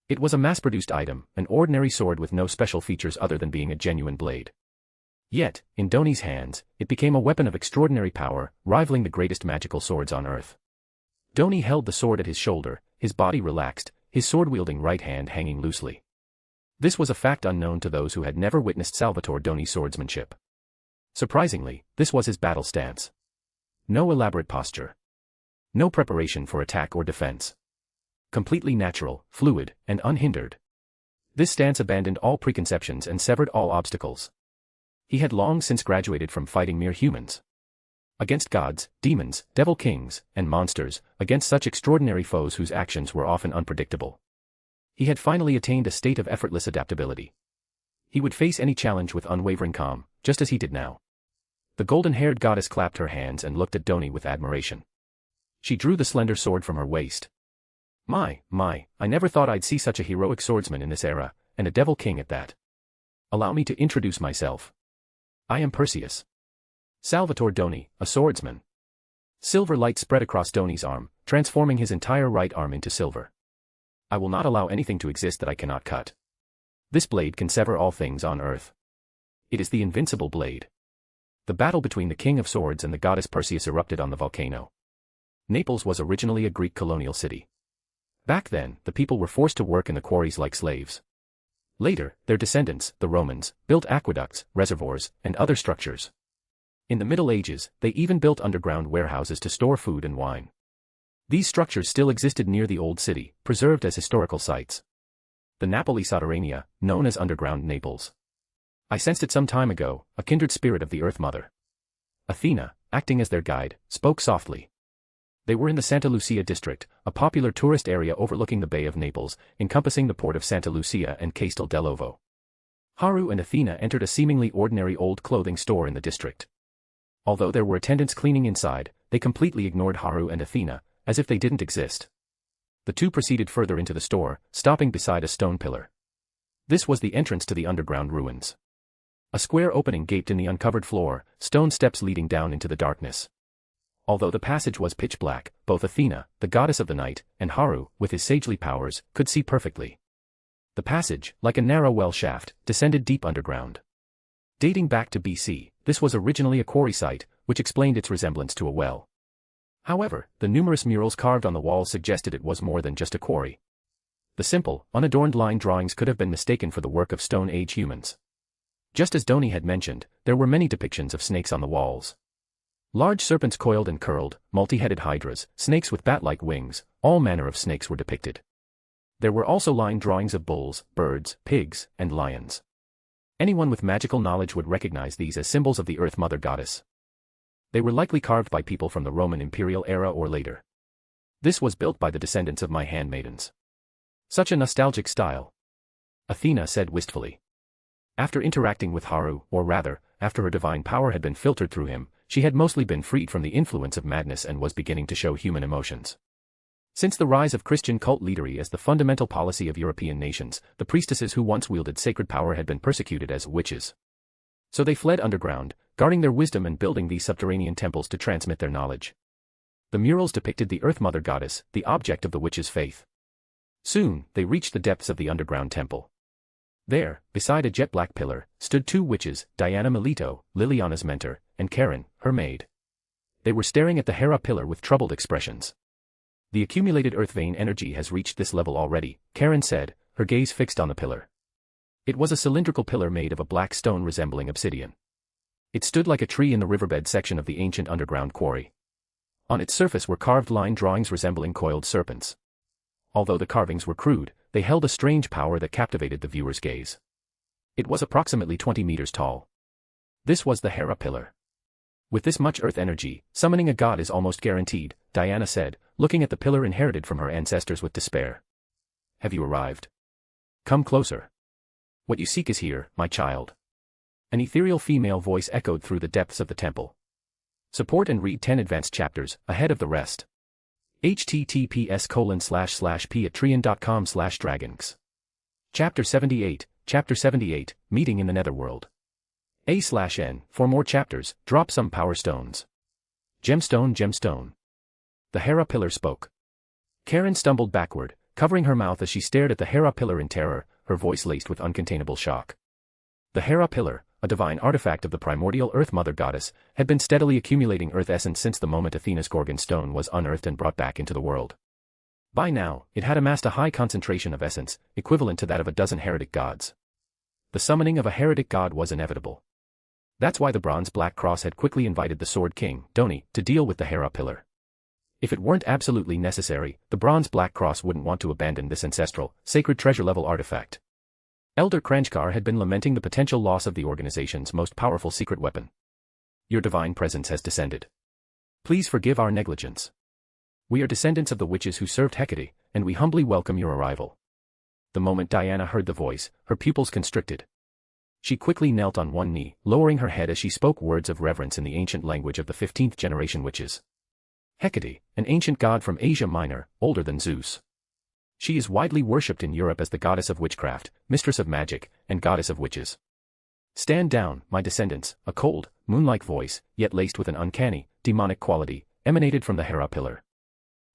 Speaker 3: It was a mass-produced item, an ordinary sword with no special features other than being a genuine blade. Yet, in Doni's hands, it became a weapon of extraordinary power, rivaling the greatest magical swords on earth. Doni held the sword at his shoulder, his body relaxed, his sword-wielding right hand hanging loosely. This was a fact unknown to those who had never witnessed Salvatore Doni's swordsmanship. Surprisingly, this was his battle stance. No elaborate posture. No preparation for attack or defense. Completely natural, fluid, and unhindered. This stance abandoned all preconceptions and severed all obstacles. He had long since graduated from fighting mere humans. Against gods, demons, devil kings, and monsters, against such extraordinary foes whose actions were often unpredictable. He had finally attained a state of effortless adaptability. He would face any challenge with unwavering calm, just as he did now. The golden-haired goddess clapped her hands and looked at Doni with admiration. She drew the slender sword from her waist. My, I never thought I'd see such a heroic swordsman in this era, and a devil king at that. Allow me to introduce myself. I am Perseus. Salvatore Doni, a swordsman. Silver light spread across Doni's arm, transforming his entire right arm into silver. I will not allow anything to exist that I cannot cut. This blade can sever all things on earth. It is the invincible blade. The battle between the King of Swords and the goddess Perseus erupted on the volcano. Naples was originally a Greek colonial city. Back then, the people were forced to work in the quarries like slaves. Later, their descendants, the Romans, built aqueducts, reservoirs, and other structures. In the Middle Ages, they even built underground warehouses to store food and wine. These structures still existed near the old city, preserved as historical sites. The Napoli Sotterranea, known as Underground Naples. I sensed it some time ago, a kindred spirit of the Earth Mother. Athena, acting as their guide, spoke softly. They were in the Santa Lucia district, a popular tourist area overlooking the Bay of Naples, encompassing the port of Santa Lucia and Castel dell'Ovo. Haru and Athena entered a seemingly ordinary old clothing store in the district. Although there were attendants cleaning inside, they completely ignored Haru and Athena, as if they didn't exist. The two proceeded further into the store, stopping beside a stone pillar. This was the entrance to the underground ruins. A square opening gaped in the uncovered floor, stone steps leading down into the darkness. Although the passage was pitch black, both Athena, the goddess of the night, and Haru, with his sagely powers, could see perfectly. The passage, like a narrow well shaft, descended deep underground. Dating back to BC, this was originally a quarry site, which explained its resemblance to a well. However, the numerous murals carved on the walls suggested it was more than just a quarry. The simple, unadorned line drawings could have been mistaken for the work of Stone Age humans. Just as Doni had mentioned, there were many depictions of snakes on the walls. Large serpents coiled and curled, multi-headed hydras, snakes with bat-like wings, all manner of snakes were depicted. There were also line drawings of bulls, birds, pigs, and lions. Anyone with magical knowledge would recognize these as symbols of the Earth Mother Goddess. They were likely carved by people from the Roman imperial era or later. This was built by the descendants of my handmaidens. Such a nostalgic style. Athena said wistfully. After interacting with Haru, or rather, after her divine power had been filtered through him, she had mostly been freed from the influence of madness and was beginning to show human emotions. Since the rise of Christian cult leadery as the fundamental policy of European nations, the priestesses who once wielded sacred power had been persecuted as witches. So they fled underground, guarding their wisdom and building these subterranean temples to transmit their knowledge. The murals depicted the Earth Mother Goddess, the object of the witches' faith. Soon, they reached the depths of the underground temple. There, beside a jet-black pillar, stood two witches, Diana Melito, Liliana's mentor, and Karen, her maid. They were staring at the Hera pillar with troubled expressions. The accumulated earth vein energy has reached this level already, Karen said, her gaze fixed on the pillar. It was a cylindrical pillar made of a black stone resembling obsidian. It stood like a tree in the riverbed section of the ancient underground quarry. On its surface were carved line drawings resembling coiled serpents. Although the carvings were crude, they held a strange power that captivated the viewer's gaze. It was approximately 20 meters tall. This was the Hera pillar. With this much earth energy, summoning a god is almost guaranteed, Diana said, looking at the pillar inherited from her ancestors with despair. Have you arrived? Come closer. What you seek is here, my child. An ethereal female voice echoed through the depths of the temple. Support and read 10 advanced chapters, ahead of the rest. https://patreon.com/dragons. Chapter 78, Chapter 78, Meeting in the Netherworld. A/N, for more chapters, drop some power stones. Gemstone, gemstone. The Hera pillar spoke. Karen stumbled backward, covering her mouth as she stared at the Hera pillar in terror, her voice laced with uncontainable shock. The Hera pillar, a divine artifact of the primordial Earth Mother Goddess, had been steadily accumulating Earth essence since the moment Athena's Gorgon stone was unearthed and brought back into the world. By now, it had amassed a high concentration of essence, equivalent to that of a dozen heretic gods. The summoning of a heretic god was inevitable. That's why the Bronze Black Cross had quickly invited the Sword King, Doni, to deal with the Hera pillar. If it weren't absolutely necessary, the Bronze Black Cross wouldn't want to abandon this ancestral, sacred treasure-level artifact. Elder Kranjkar had been lamenting the potential loss of the organization's most powerful secret weapon. Your divine presence has descended. Please forgive our negligence. We are descendants of the witches who served Hecate, and we humbly welcome your arrival. The moment Diana heard the voice, her pupils constricted. She quickly knelt on one knee, lowering her head as she spoke words of reverence in the ancient language of the 15th generation witches. Hecate, an ancient god from Asia Minor, older than Zeus. She is widely worshipped in Europe as the goddess of witchcraft, mistress of magic, and goddess of witches. Stand down, my descendants, a cold, moon-like voice, yet laced with an uncanny, demonic quality, emanated from the Hera pillar.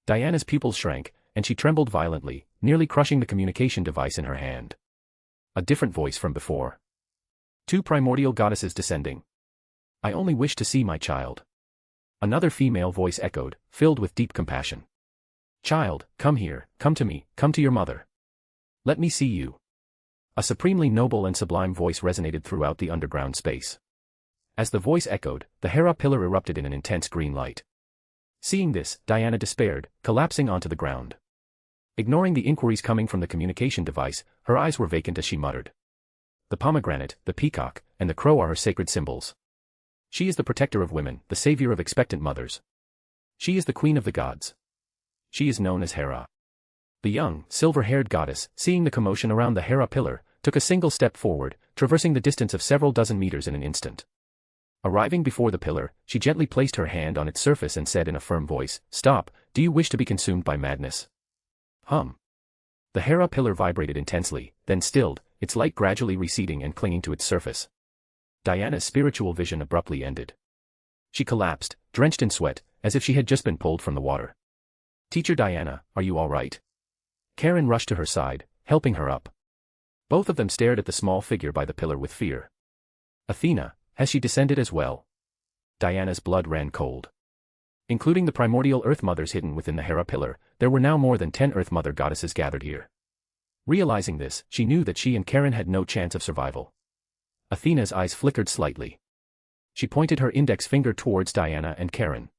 Speaker 3: Diana's pupils shrank, and she trembled violently, nearly crushing the communication device in her hand. A different voice from before. Two primordial goddesses descending. I only wish to see my child. Another female voice echoed, filled with deep compassion. Child, come here, come to me, come to your mother. Let me see you. A supremely noble and sublime voice resonated throughout the underground space. As the voice echoed, the Hera pillar erupted in an intense green light. Seeing this, Diana despaired, collapsing onto the ground. Ignoring the inquiries coming from the communication device, her eyes were vacant as she muttered. The pomegranate, the peacock, and the crow are her sacred symbols. She is the protector of women, the savior of expectant mothers. She is the queen of the gods. She is known as Hera. The young, silver-haired goddess, seeing the commotion around the Hera pillar, took a single step forward, traversing the distance of several dozen meters in an instant. Arriving before the pillar, she gently placed her hand on its surface and said in a firm voice, "Stop, do you wish to be consumed by madness?" Hum. The Hera pillar vibrated intensely, then stilled, its light gradually receding and clinging to its surface. Diana's spiritual vision abruptly ended. She collapsed, drenched in sweat, as if she had just been pulled from the water. Teacher Diana, are you all right? Karen rushed to her side, helping her up. Both of them stared at the small figure by the pillar with fear. Athena, has she descended as well? Diana's blood ran cold. Including the primordial Earth Mothers hidden within the Hera pillar, there were now more than 10 Earth Mother goddesses gathered here. Realizing this, she knew that she and Karen had no chance of survival. Athena's eyes flickered slightly. She pointed her index finger towards Diana and Karen.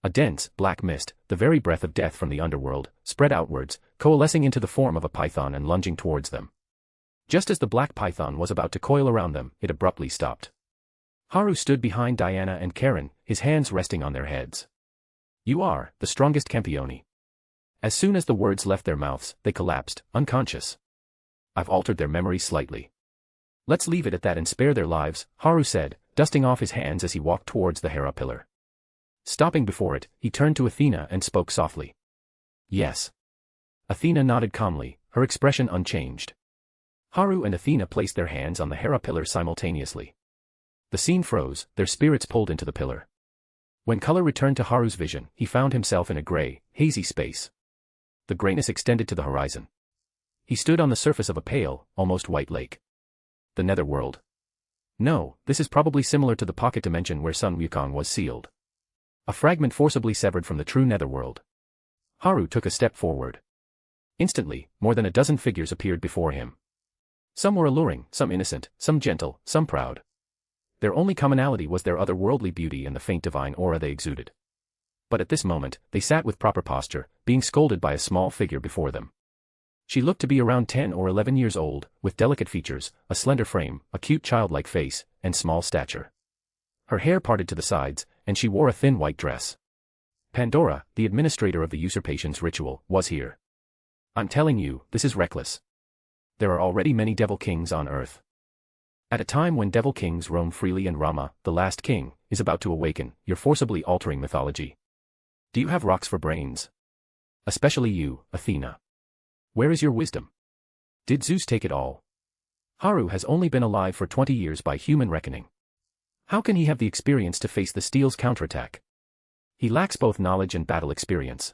Speaker 3: A dense, black mist, the very breath of death from the underworld, spread outwards, coalescing into the form of a python and lunging towards them. Just as the black python was about to coil around them, it abruptly stopped. Haru stood behind Diana and Karen, his hands resting on their heads. You are the strongest Campione. As soon as the words left their mouths, they collapsed, unconscious. I've altered their memory slightly. Let's leave it at that and spare their lives, Haru said, dusting off his hands as he walked towards the Hera pillar. Stopping before it, he turned to Athena and spoke softly. Yes. Athena nodded calmly, her expression unchanged. Haru and Athena placed their hands on the Hera pillar simultaneously. The scene froze, their spirits pulled into the pillar. When color returned to Haru's vision, he found himself in a gray, hazy space. The grayness extended to the horizon. He stood on the surface of a pale, almost white lake. The netherworld. No, this is probably similar to the pocket dimension where Sun Wukong was sealed. A fragment forcibly severed from the true netherworld. Haru took a step forward. Instantly, more than a dozen figures appeared before him. Some were alluring, some innocent, some gentle, some proud. Their only commonality was their otherworldly beauty and the faint divine aura they exuded. But at this moment, they sat with proper posture, being scolded by a small figure before them. She looked to be around 10 or 11 years old, with delicate features, a slender frame, a cute childlike face, and small stature. Her hair parted to the sides, and she wore a thin white dress. Pandora, the administrator of the usurpation's ritual, was here. I'm telling you, this is reckless. There are already many devil kings on earth. At a time when devil kings roam freely and Rama, the last king, is about to awaken, you're forcibly altering mythology. Do you have rocks for brains? Especially you, Athena. Where is your wisdom? Did Zeus take it all? Haru has only been alive for 20 years by human reckoning. How can he have the experience to face the steel's counterattack? He lacks both knowledge and battle experience.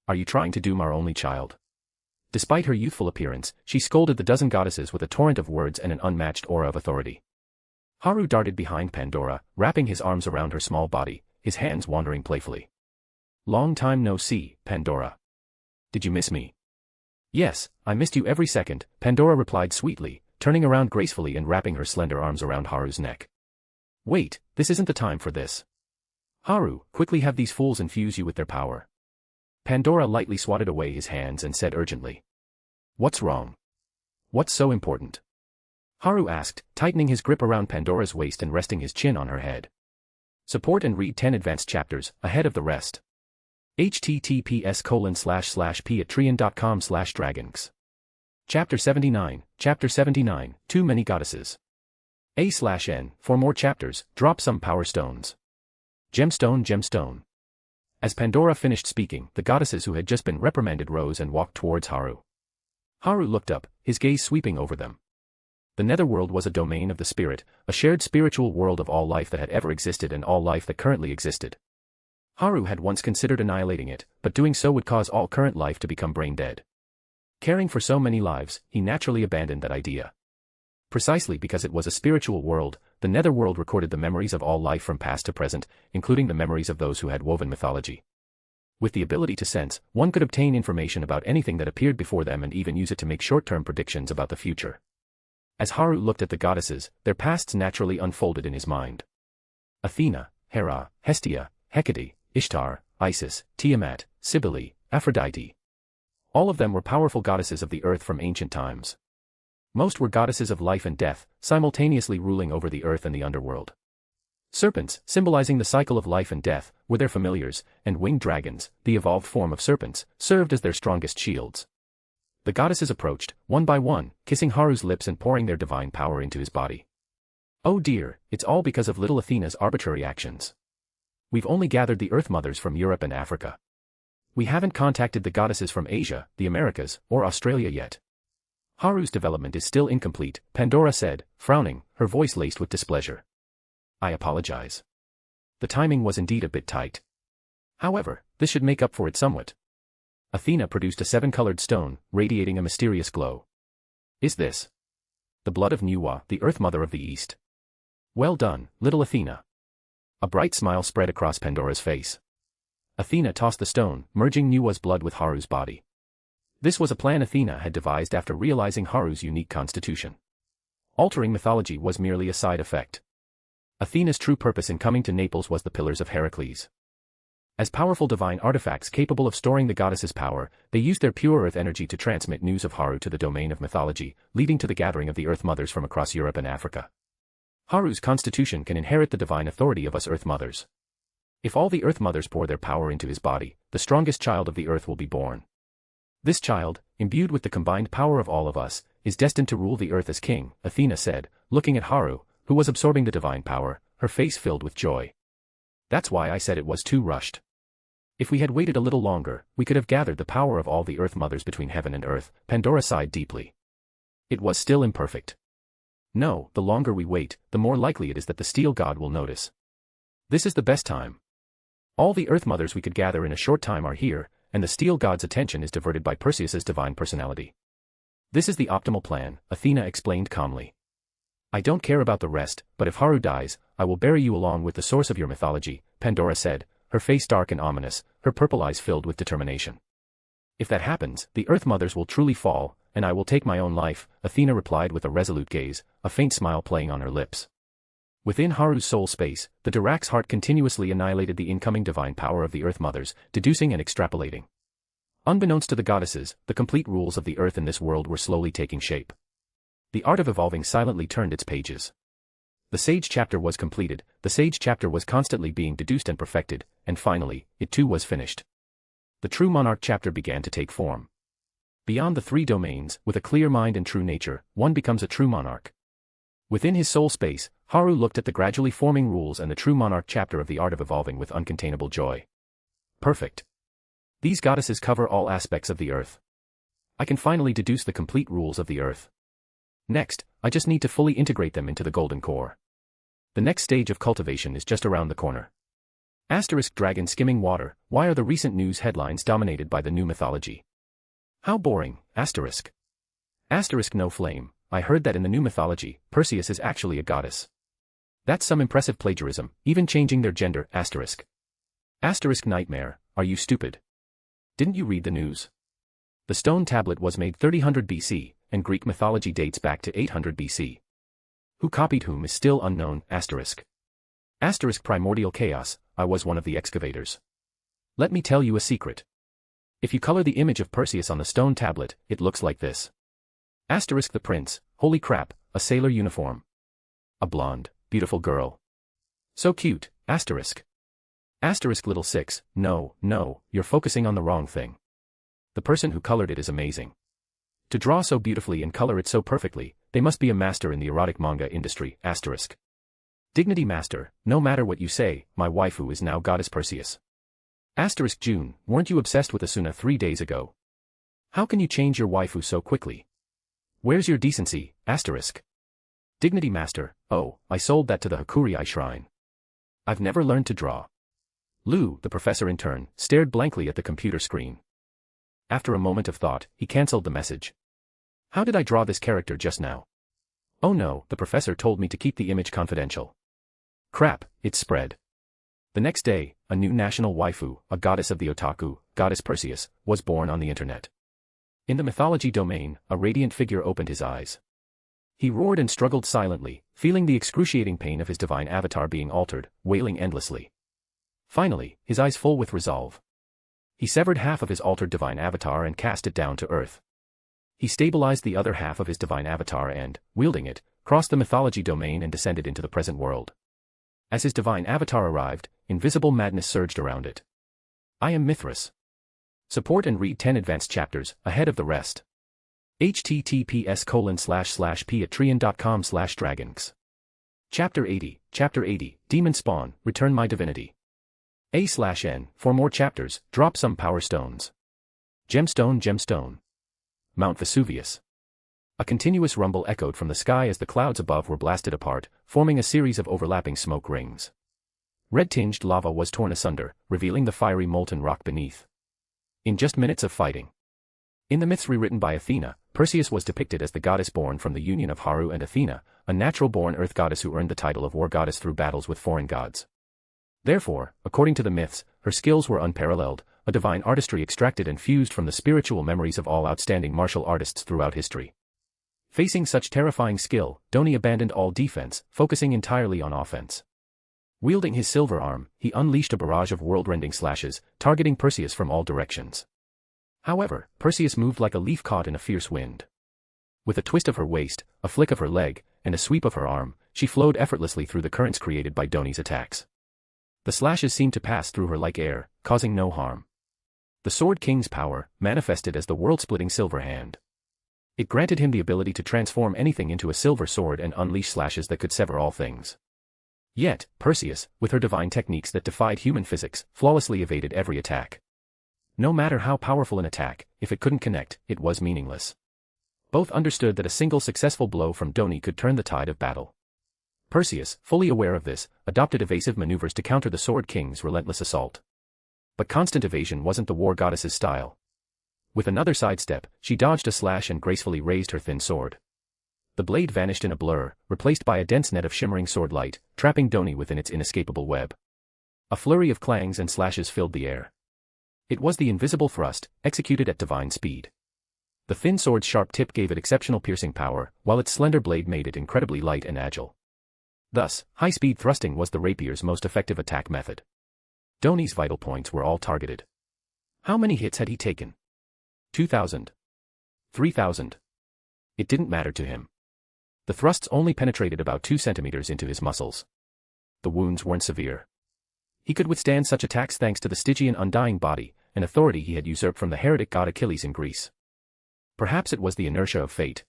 Speaker 3: Are you trying to doom our only child? Despite her youthful appearance, she scolded the dozen goddesses with a torrent of words and an unmatched aura of authority. Haru darted behind Pandora, wrapping his arms around her small body, his hands wandering playfully. Long time no see, Pandora. Did you miss me? Yes, I missed you every second, Pandora replied sweetly, turning around gracefully and wrapping her slender arms around Haru's neck. Wait, this isn't the time for this. Haru, quickly have these fools infuse you with their power. Pandora lightly swatted away his hands and said urgently. What's wrong? What's so important? Haru asked, tightening his grip around Pandora's waist and resting his chin on her head. Support and read 10 advanced chapters, ahead of the rest. https://patreon.com/dragons. Chapter 79, Too Many Goddesses. A/N, for more chapters, drop some power stones. Gemstone. As Pandora finished speaking, the goddesses who had just been reprimanded rose and walked towards Haru. Haru looked up, his gaze sweeping over them. The netherworld was a domain of the spirit, a shared spiritual world of all life that had ever existed and all life that currently existed. Haru had once considered annihilating it, but doing so would cause all current life to become brain dead. Caring for so many lives, he naturally abandoned that idea. Precisely because it was a spiritual world, the netherworld recorded the memories of all life from past to present, including the memories of those who had woven mythology. With the ability to sense, one could obtain information about anything that appeared before them and even use it to make short-term predictions about the future. As Haru looked at the goddesses, their pasts naturally unfolded in his mind. Athena, Hera, Hestia, Hecate, Ishtar, Isis, Tiamat, Cybele, Aphrodite. All of them were powerful goddesses of the earth from ancient times. Most were goddesses of life and death, simultaneously ruling over the earth and the underworld. Serpents, symbolizing the cycle of life and death, were their familiars, and winged dragons, the evolved form of serpents, served as their strongest shields. The goddesses approached, one by one, kissing Haru's lips and pouring their divine power into his body. Oh dear, it's all because of little Athena's arbitrary actions. We've only gathered the Earth Mothers from Europe and Africa. We haven't contacted the goddesses from Asia, the Americas, or Australia yet. Haru's development is still incomplete, Pandora said, frowning, her voice laced with displeasure. I apologize. The timing was indeed a bit tight. However, this should make up for it somewhat. Athena produced a 7-colored stone, radiating a mysterious glow. Is this the blood of Nuwa, the Earth Mother of the East? Well done, little Athena. A bright smile spread across Pandora's face. Athena tossed the stone, merging Nuwa's blood with Haru's body. This was a plan Athena had devised after realizing Haru's unique constitution. Altering mythology was merely a side effect. Athena's true purpose in coming to Naples was the Pillars of Heracles. As powerful divine artifacts capable of storing the goddess's power, they used their pure earth energy to transmit news of Haru to the domain of mythology, leading to the gathering of the Earth Mothers from across Europe and Africa. Haru's constitution can inherit the divine authority of us Earth Mothers. If all the Earth Mothers pour their power into his body, the strongest child of the earth will be born. This child, imbued with the combined power of all of us, is destined to rule the earth as king, Athena said, looking at Haru, who was absorbing the divine power, her face filled with joy. That's why I said it was too rushed. If we had waited a little longer, we could have gathered the power of all the Earth Mothers between heaven and earth, Pandora sighed deeply. It was still imperfect. No, the longer we wait, the more likely it is that the Steel God will notice. This is the best time. All the Earth Mothers we could gather in a short time are here, and the Steel God's attention is diverted by Perseus's divine personality. This is the optimal plan, Athena explained calmly. I don't care about the rest, but if Haru dies, I will bury you along with the source of your mythology, Pandora said, her face dark and ominous, her purple eyes filled with determination. If that happens, the Earth Mothers will truly fall, and I will take my own life, Athena replied with a resolute gaze, a faint smile playing on her lips. Within Haru's soul space, the Diracs heart continuously annihilated the incoming divine power of the Earth Mothers, deducing and extrapolating. Unbeknownst to the goddesses, the complete rules of the Earth in this world were slowly taking shape. The art of evolving silently turned its pages. The Sage chapter was completed, the Sage chapter was constantly being deduced and perfected, and finally, it too was finished. The True Monarch chapter began to take form. Beyond the three domains, with a clear mind and true nature, one becomes a true monarch. Within his soul space, Haru looked at the gradually forming rules and the True Monarch chapter of the art of evolving with uncontainable joy. Perfect. These goddesses cover all aspects of the Earth. I can finally deduce the complete rules of the Earth. Next, I just need to fully integrate them into the golden core. The next stage of cultivation is just around the corner. Asterisk dragon skimming water, why are the recent news headlines dominated by the new mythology? How boring, asterisk. Asterisk no flame, I heard that in the new mythology, Perseus is actually a goddess. That's some impressive plagiarism, even changing their gender, asterisk. Asterisk nightmare, are you stupid? Didn't you read the news? The stone tablet was made 3000 BC, and Greek mythology dates back to 800 BC. Who copied whom is still unknown, asterisk. Asterisk primordial chaos, I was one of the excavators. Let me tell you a secret. If you color the image of Perseus on the stone tablet, it looks like this. Asterisk the prince, holy crap, a sailor uniform. A blonde, beautiful girl. So cute, asterisk. Asterisk little 6, no, you're focusing on the wrong thing. The person who colored it is amazing. To draw so beautifully and color it so perfectly, they must be a master in the erotic manga industry, asterisk. Dignity master, no matter what you say, my waifu is now goddess Perseus. Asterisk June, weren't you obsessed with Asuna 3 days ago? How can you change your waifu so quickly? Where's your decency, asterisk? Dignity master, oh, I sold that to the Hakurii shrine. I've never learned to draw. Lou, the professor in turn, stared blankly at the computer screen. After a moment of thought, he cancelled the message. How did I draw this character just now? Oh no, the professor told me to keep the image confidential. Crap, it's spread. The next day, a new national waifu, a goddess of the otaku, goddess Perseus, was born on the internet. In the mythology domain, a radiant figure opened his eyes. He roared and struggled silently, feeling the excruciating pain of his divine avatar being altered, wailing endlessly. Finally, his eyes full with resolve. He severed half of his altered divine avatar and cast it down to earth. He stabilized the other half of his divine avatar and, wielding it, crossed the mythology domain and descended into the present world. As his divine avatar arrived, invisible madness surged around it. I am Mithras. Support and read 10 advanced chapters, ahead of the rest. https://p@trian.com/dragons. Chapter 80, Demon Spawn, Return My Divinity. A/N, for more chapters, drop some power stones. Gemstone. Mount Vesuvius. A continuous rumble echoed from the sky as the clouds above were blasted apart, forming a series of overlapping smoke rings. Red-tinged lava was torn asunder, revealing the fiery molten rock beneath. In just minutes of fighting. In the myths rewritten by Athena, Perseus was depicted as the goddess born from the union of Haru and Athena, a natural-born earth goddess who earned the title of war goddess through battles with foreign gods. Therefore, according to the myths, her skills were unparalleled, a divine artistry extracted and fused from the spiritual memories of all outstanding martial artists throughout history. Facing such terrifying skill, Doni abandoned all defense, focusing entirely on offense. Wielding his silver arm, he unleashed a barrage of world-rending slashes, targeting Perseus from all directions. However, Perseus moved like a leaf caught in a fierce wind. With a twist of her waist, a flick of her leg, and a sweep of her arm, she flowed effortlessly through the currents created by Doni's attacks. The slashes seemed to pass through her like air, causing no harm. The Sword King's power manifested as the world-splitting silver hand. It granted him the ability to transform anything into a silver sword and unleash slashes that could sever all things. Yet, Perseus, with her divine techniques that defied human physics, flawlessly evaded every attack. No matter how powerful an attack, if it couldn't connect, it was meaningless. Both understood that a single successful blow from Doni could turn the tide of battle. Perseus, fully aware of this, adopted evasive maneuvers to counter the Sword King's relentless assault. But constant evasion wasn't the war goddess's style. With another sidestep, she dodged a slash and gracefully raised her thin sword. The blade vanished in a blur, replaced by a dense net of shimmering sword light, trapping Doni within its inescapable web. A flurry of clangs and slashes filled the air. It was the invisible thrust, executed at divine speed. The thin sword's sharp tip gave it exceptional piercing power, while its slender blade made it incredibly light and agile. Thus, high-speed thrusting was the rapier's most effective attack method. Doni's vital points were all targeted. How many hits had he taken? 2,000. 3,000. It didn't matter to him. The thrusts only penetrated about 2 centimeters into his muscles. The wounds weren't severe. He could withstand such attacks thanks to the Stygian undying body, an authority he had usurped from the heretic god Achilles in Greece. Perhaps it was the inertia of fate.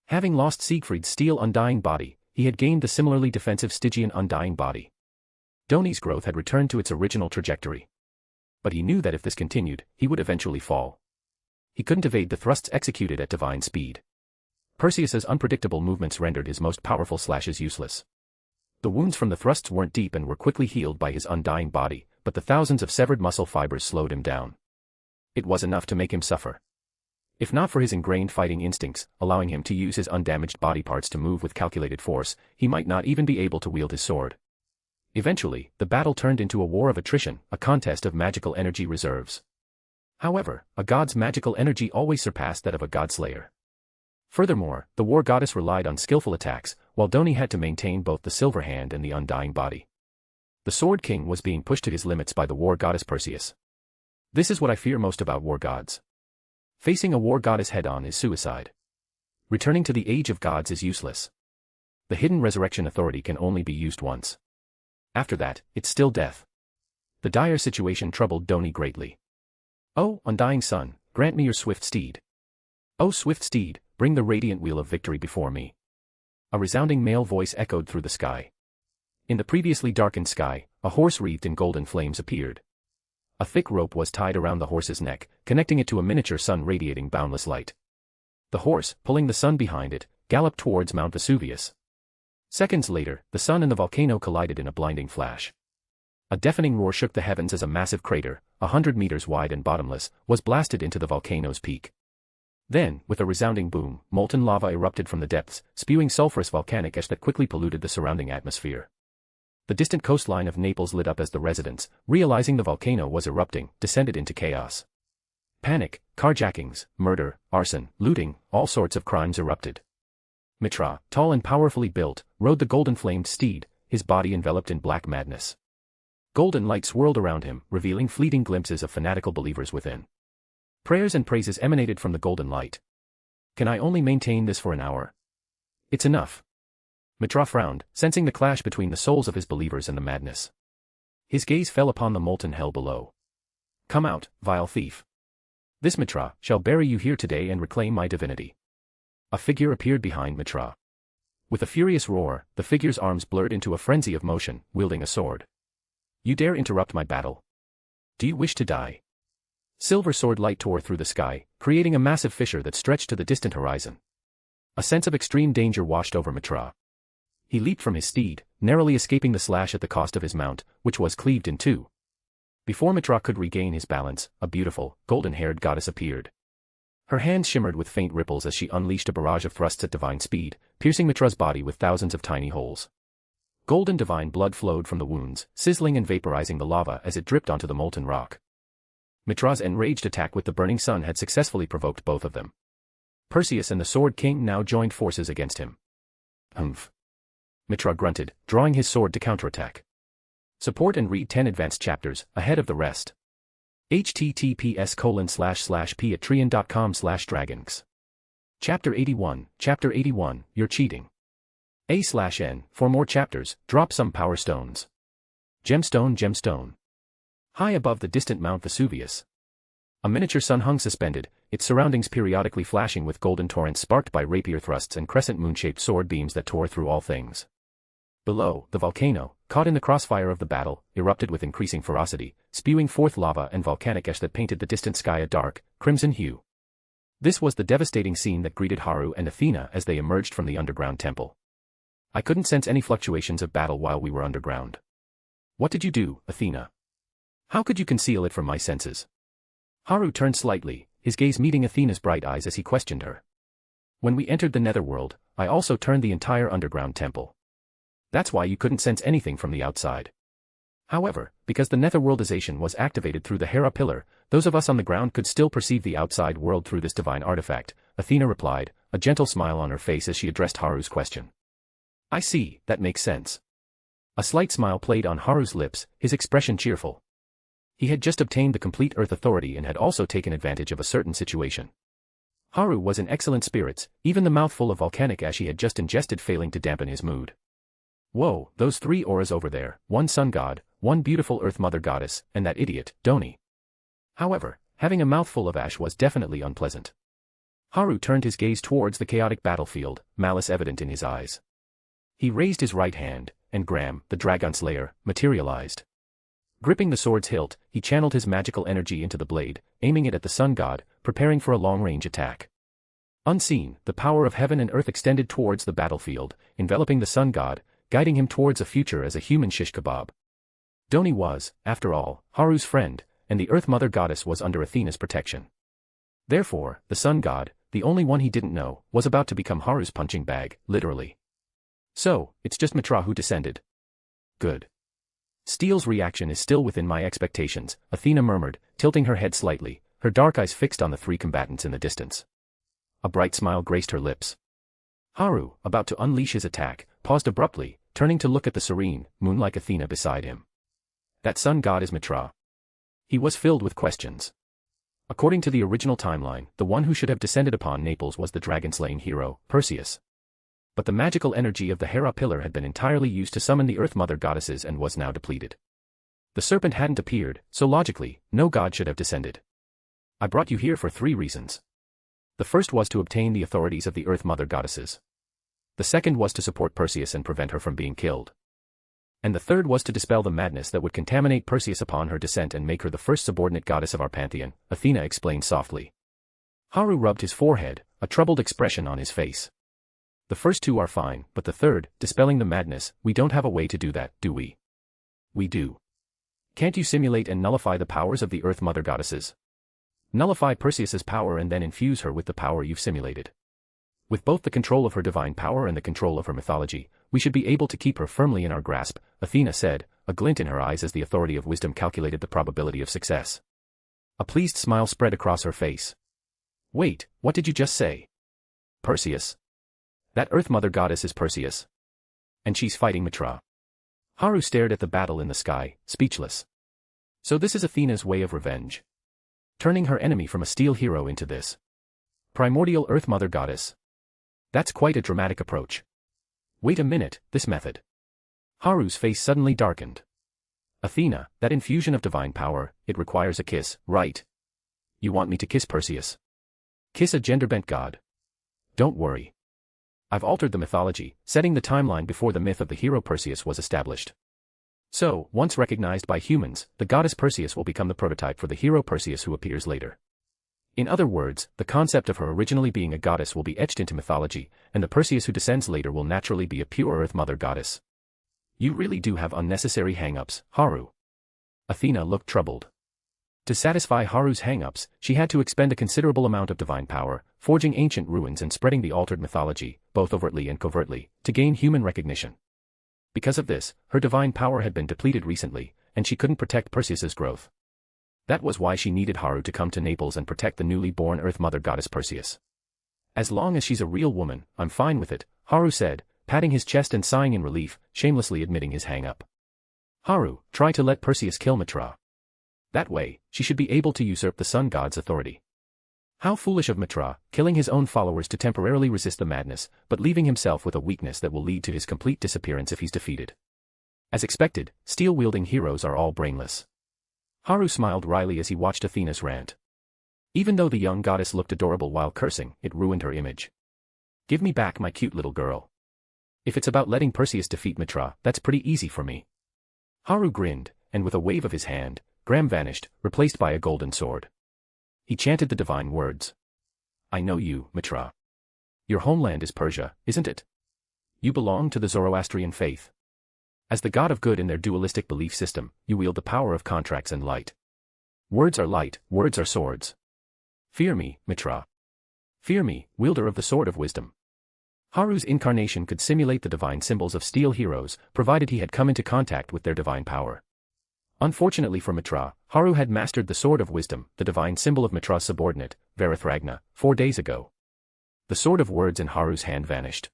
Speaker 3: Having lost Siegfried's steel undying body, he had gained the similarly defensive Stygian undying body. Doni's growth had returned to its original trajectory. But he knew that if this continued, he would eventually fall. He couldn't evade the thrusts executed at divine speed. Perseus's unpredictable movements rendered his most powerful slashes useless. The wounds from the thrusts weren't deep and were quickly healed by his undying body, but the thousands of severed muscle fibers slowed him down. It was enough to make him suffer. If not for his ingrained fighting instincts, allowing him to use his undamaged body parts to move with calculated force, he might not even be able to wield his sword. Eventually, the battle turned into a war of attrition, a contest of magical energy reserves. However, a god's magical energy always surpassed that of a Godslayer. Furthermore, the war goddess relied on skillful attacks, while Doni had to maintain both the silver hand and the undying body. The Sword King was being pushed to his limits by the war goddess Perseus. This is what I fear most about war gods. Facing a war goddess head-on is suicide. Returning to the age of gods is useless. The hidden resurrection authority can only be used once. After that, it's still death. The dire situation troubled Doni greatly. "Oh, undying sun, grant me your swift steed. Oh, swift steed, bring the radiant wheel of victory before me." A resounding male voice echoed through the sky. In the previously darkened sky, a horse wreathed in golden flames appeared. A thick rope was tied around the horse's neck, connecting it to a miniature sun radiating boundless light. The horse, pulling the sun behind it, galloped towards Mount Vesuvius. Seconds later, the sun and the volcano collided in a blinding flash. A deafening roar shook the heavens as a massive crater, 100 meters wide and bottomless, was blasted into the volcano's peak. Then, with a resounding boom, molten lava erupted from the depths, spewing sulfurous volcanic ash that quickly polluted the surrounding atmosphere. The distant coastline of Naples lit up as the residents, realizing the volcano was erupting, descended into chaos. Panic, carjackings, murder, arson, looting, all sorts of crimes erupted. Mitra, tall and powerfully built, rode the golden-flamed steed, his body enveloped in black madness. Golden light swirled around him, revealing fleeting glimpses of fanatical believers within. Prayers and praises emanated from the golden light. "Can I only maintain this for an hour? It's enough." Mitra frowned, sensing the clash between the souls of his believers and the madness. His gaze fell upon the molten hell below. "Come out, vile thief. This Mitra shall bury you here today and reclaim my divinity." A figure appeared behind Mitra. With a furious roar, the figure's arms blurred into a frenzy of motion, wielding a sword. "You dare interrupt my battle? Do you wish to die?" Silver sword light tore through the sky, creating a massive fissure that stretched to the distant horizon. A sense of extreme danger washed over Mitra. He leaped from his steed, narrowly escaping the slash at the cost of his mount, which was cleaved in two. Before Mitra could regain his balance, a beautiful, golden-haired goddess appeared. Her hands shimmered with faint ripples as she unleashed a barrage of thrusts at divine speed, piercing Mitra's body with thousands of tiny holes. Golden divine blood flowed from the wounds, sizzling and vaporizing the lava as it dripped onto the molten rock. Mitra's enraged attack with the burning sun had successfully provoked both of them. Perseus and the Sword King now joined forces against him. "Humph." Mitra grunted, drawing his sword to counterattack. Support and read 10 advanced chapters, ahead of the rest. https://patreon.com/dragons. Chapter 81, You're Cheating. A/N, for more chapters, drop some power stones. Gemstone. High above the distant Mount Vesuvius. A miniature sun hung suspended, its surroundings periodically flashing with golden torrents sparked by rapier thrusts and crescent moon-shaped sword beams that tore through all things. Below, the volcano, caught in the crossfire of the battle, erupted with increasing ferocity, spewing forth lava and volcanic ash that painted the distant sky a dark, crimson hue. This was the devastating scene that greeted Haru and Athena as they emerged from the underground temple. "I couldn't sense any fluctuations of battle while we were underground." "What did you do, Athena? How could you conceal it from my senses?" Haru turned slightly, his gaze meeting Athena's bright eyes as he questioned her. "When we entered the netherworld, I also turned the entire underground temple. That's why you couldn't sense anything from the outside." However, because the netherworldization was activated through the Hera pillar, those of us on the ground could still perceive the outside world through this divine artifact, Athena replied, a gentle smile on her face as she addressed Haru's question. I see, that makes sense. A slight smile played on Haru's lips, his expression cheerful. He had just obtained the complete Earth authority and had also taken advantage of a certain situation. Haru was in excellent spirits, even the mouthful of volcanic ash he had just ingested failing to dampen his mood. Whoa, those 3 auras over there, one sun god, one beautiful Earth Mother goddess, and that idiot, Doni. However, having a mouthful of ash was definitely unpleasant. Haru turned his gaze towards the chaotic battlefield, malice evident in his eyes. He raised his right hand, and Gram, the Godslayer, materialized. Gripping the sword's hilt, he channeled his magical energy into the blade, aiming it at the sun god, preparing for a long-range attack. Unseen, the power of heaven and earth extended towards the battlefield, enveloping the sun god, guiding him towards a future as a human shish kebab. Doni was, after all, Haru's friend, and the Earth Mother goddess was under Athena's protection. Therefore, the sun god, the only one he didn't know, was about to become Haru's punching bag, literally. So, it's just Mitra who descended. Good. Steel's reaction is still within my expectations, Athena murmured, tilting her head slightly, her dark eyes fixed on the 3 combatants in the distance. A bright smile graced her lips. Haru, about to unleash his attack, paused abruptly, turning to look at the serene, moon-like Athena beside him. That sun god is Mitra. He was filled with questions. According to the original timeline, the one who should have descended upon Naples was the dragon-slaying hero, Perseus. But the magical energy of the Hera pillar had been entirely used to summon the Earth Mother goddesses and was now depleted. The serpent hadn't appeared, so logically, no god should have descended. I brought you here for 3 reasons. The first was to obtain the authorities of the Earth Mother goddesses. The second was to support Perseus and prevent her from being killed. And the third was to dispel the madness that would contaminate Perseus upon her descent and make her the first subordinate goddess of our pantheon, Athena explained softly. Haru rubbed his forehead, a troubled expression on his face. The first 2 are fine, but the third, dispelling the madness, we don't have a way to do that, do we? We do. Can't you simulate and nullify the powers of the Earth Mother goddesses? Nullify Perseus's power and then infuse her with the power you've simulated. With both the control of her divine power and the control of her mythology, we should be able to keep her firmly in our grasp, Athena said, a glint in her eyes as the authority of wisdom calculated the probability of success. A pleased smile spread across her face. Wait, what did you just say? Perseus? That Earth Mother goddess is Perseus. And she's fighting Mitra. Haru stared at the battle in the sky, speechless. So this is Athena's way of revenge. Turning her enemy from a steel hero into this primordial Earth Mother goddess. That's quite a dramatic approach. Wait a minute, this method. Haru's face suddenly darkened. Athena, that infusion of divine power, it requires a kiss, right? You want me to kiss Perseus? Kiss a gender-bent god? Don't worry. I've altered the mythology, setting the timeline before the myth of the hero Perseus was established. So, once recognized by humans, the goddess Perseus will become the prototype for the hero Perseus who appears later. In other words, the concept of her originally being a goddess will be etched into mythology, and the Perseus who descends later will naturally be a pure Earth Mother goddess. You really do have unnecessary hang-ups, Haru. Athena looked troubled. To satisfy Haru's hang-ups, she had to expend a considerable amount of divine power, forging ancient ruins and spreading the altered mythology, both overtly and covertly, to gain human recognition. Because of this, her divine power had been depleted recently, and she couldn't protect Perseus's growth. That was why she needed Haru to come to Naples and protect the newly born Earth Mother goddess Perseus. As long as she's a real woman, I'm fine with it, Haru said, patting his chest and sighing in relief, shamelessly admitting his hang-up. Haru, try to let Perseus kill Mitra. That way, she should be able to usurp the sun god's authority. How foolish of Mitra, killing his own followers to temporarily resist the madness, but leaving himself with a weakness that will lead to his complete disappearance if he's defeated. As expected, steel-wielding heroes are all brainless. Haru smiled wryly as he watched Athena's rant. Even though the young goddess looked adorable while cursing, it ruined her image. Give me back my cute little girl. If it's about letting Perseus defeat Mitra, that's pretty easy for me. Haru grinned, and with a wave of his hand, Gram vanished, replaced by a golden sword. He chanted the divine words. I know you, Mitra. Your homeland is Persia, isn't it? You belong to the Zoroastrian faith. As the god of good in their dualistic belief system, you wield the power of contracts and light. Words are light, words are swords. Fear me, Mitra. Fear me, wielder of the sword of wisdom. Haru's incarnation could simulate the divine symbols of steel heroes, provided he had come into contact with their divine power. Unfortunately for Mitra, Haru had mastered the Sword of Wisdom, the divine symbol of Mitra's subordinate, Varethragna, 4 days ago. The Sword of Words in Haru's hand vanished.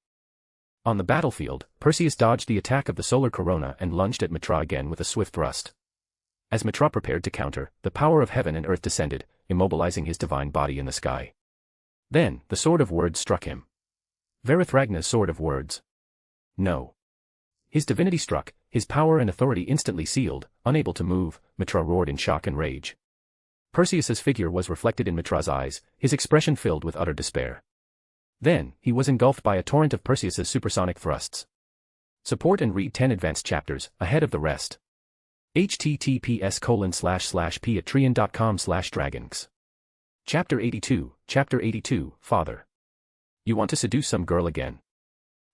Speaker 3: On the battlefield, Perseus dodged the attack of the solar corona and lunged at Mitra again with a swift thrust. As Mitra prepared to counter, the power of heaven and earth descended, immobilizing his divine body in the sky. Then, the Sword of Words struck him. Varethragna's Sword of Words. No. His divinity struck, his power and authority instantly sealed, unable to move. Mitra roared in shock and rage. Perseus's figure was reflected in Mitra's eyes, his expression filled with utter despair. Then, he was engulfed by a torrent of Perseus's supersonic thrusts. Support and read 10 advanced chapters, ahead of the rest. https://patreon.com/dragons. Chapter 82, Father. You want to seduce some girl again?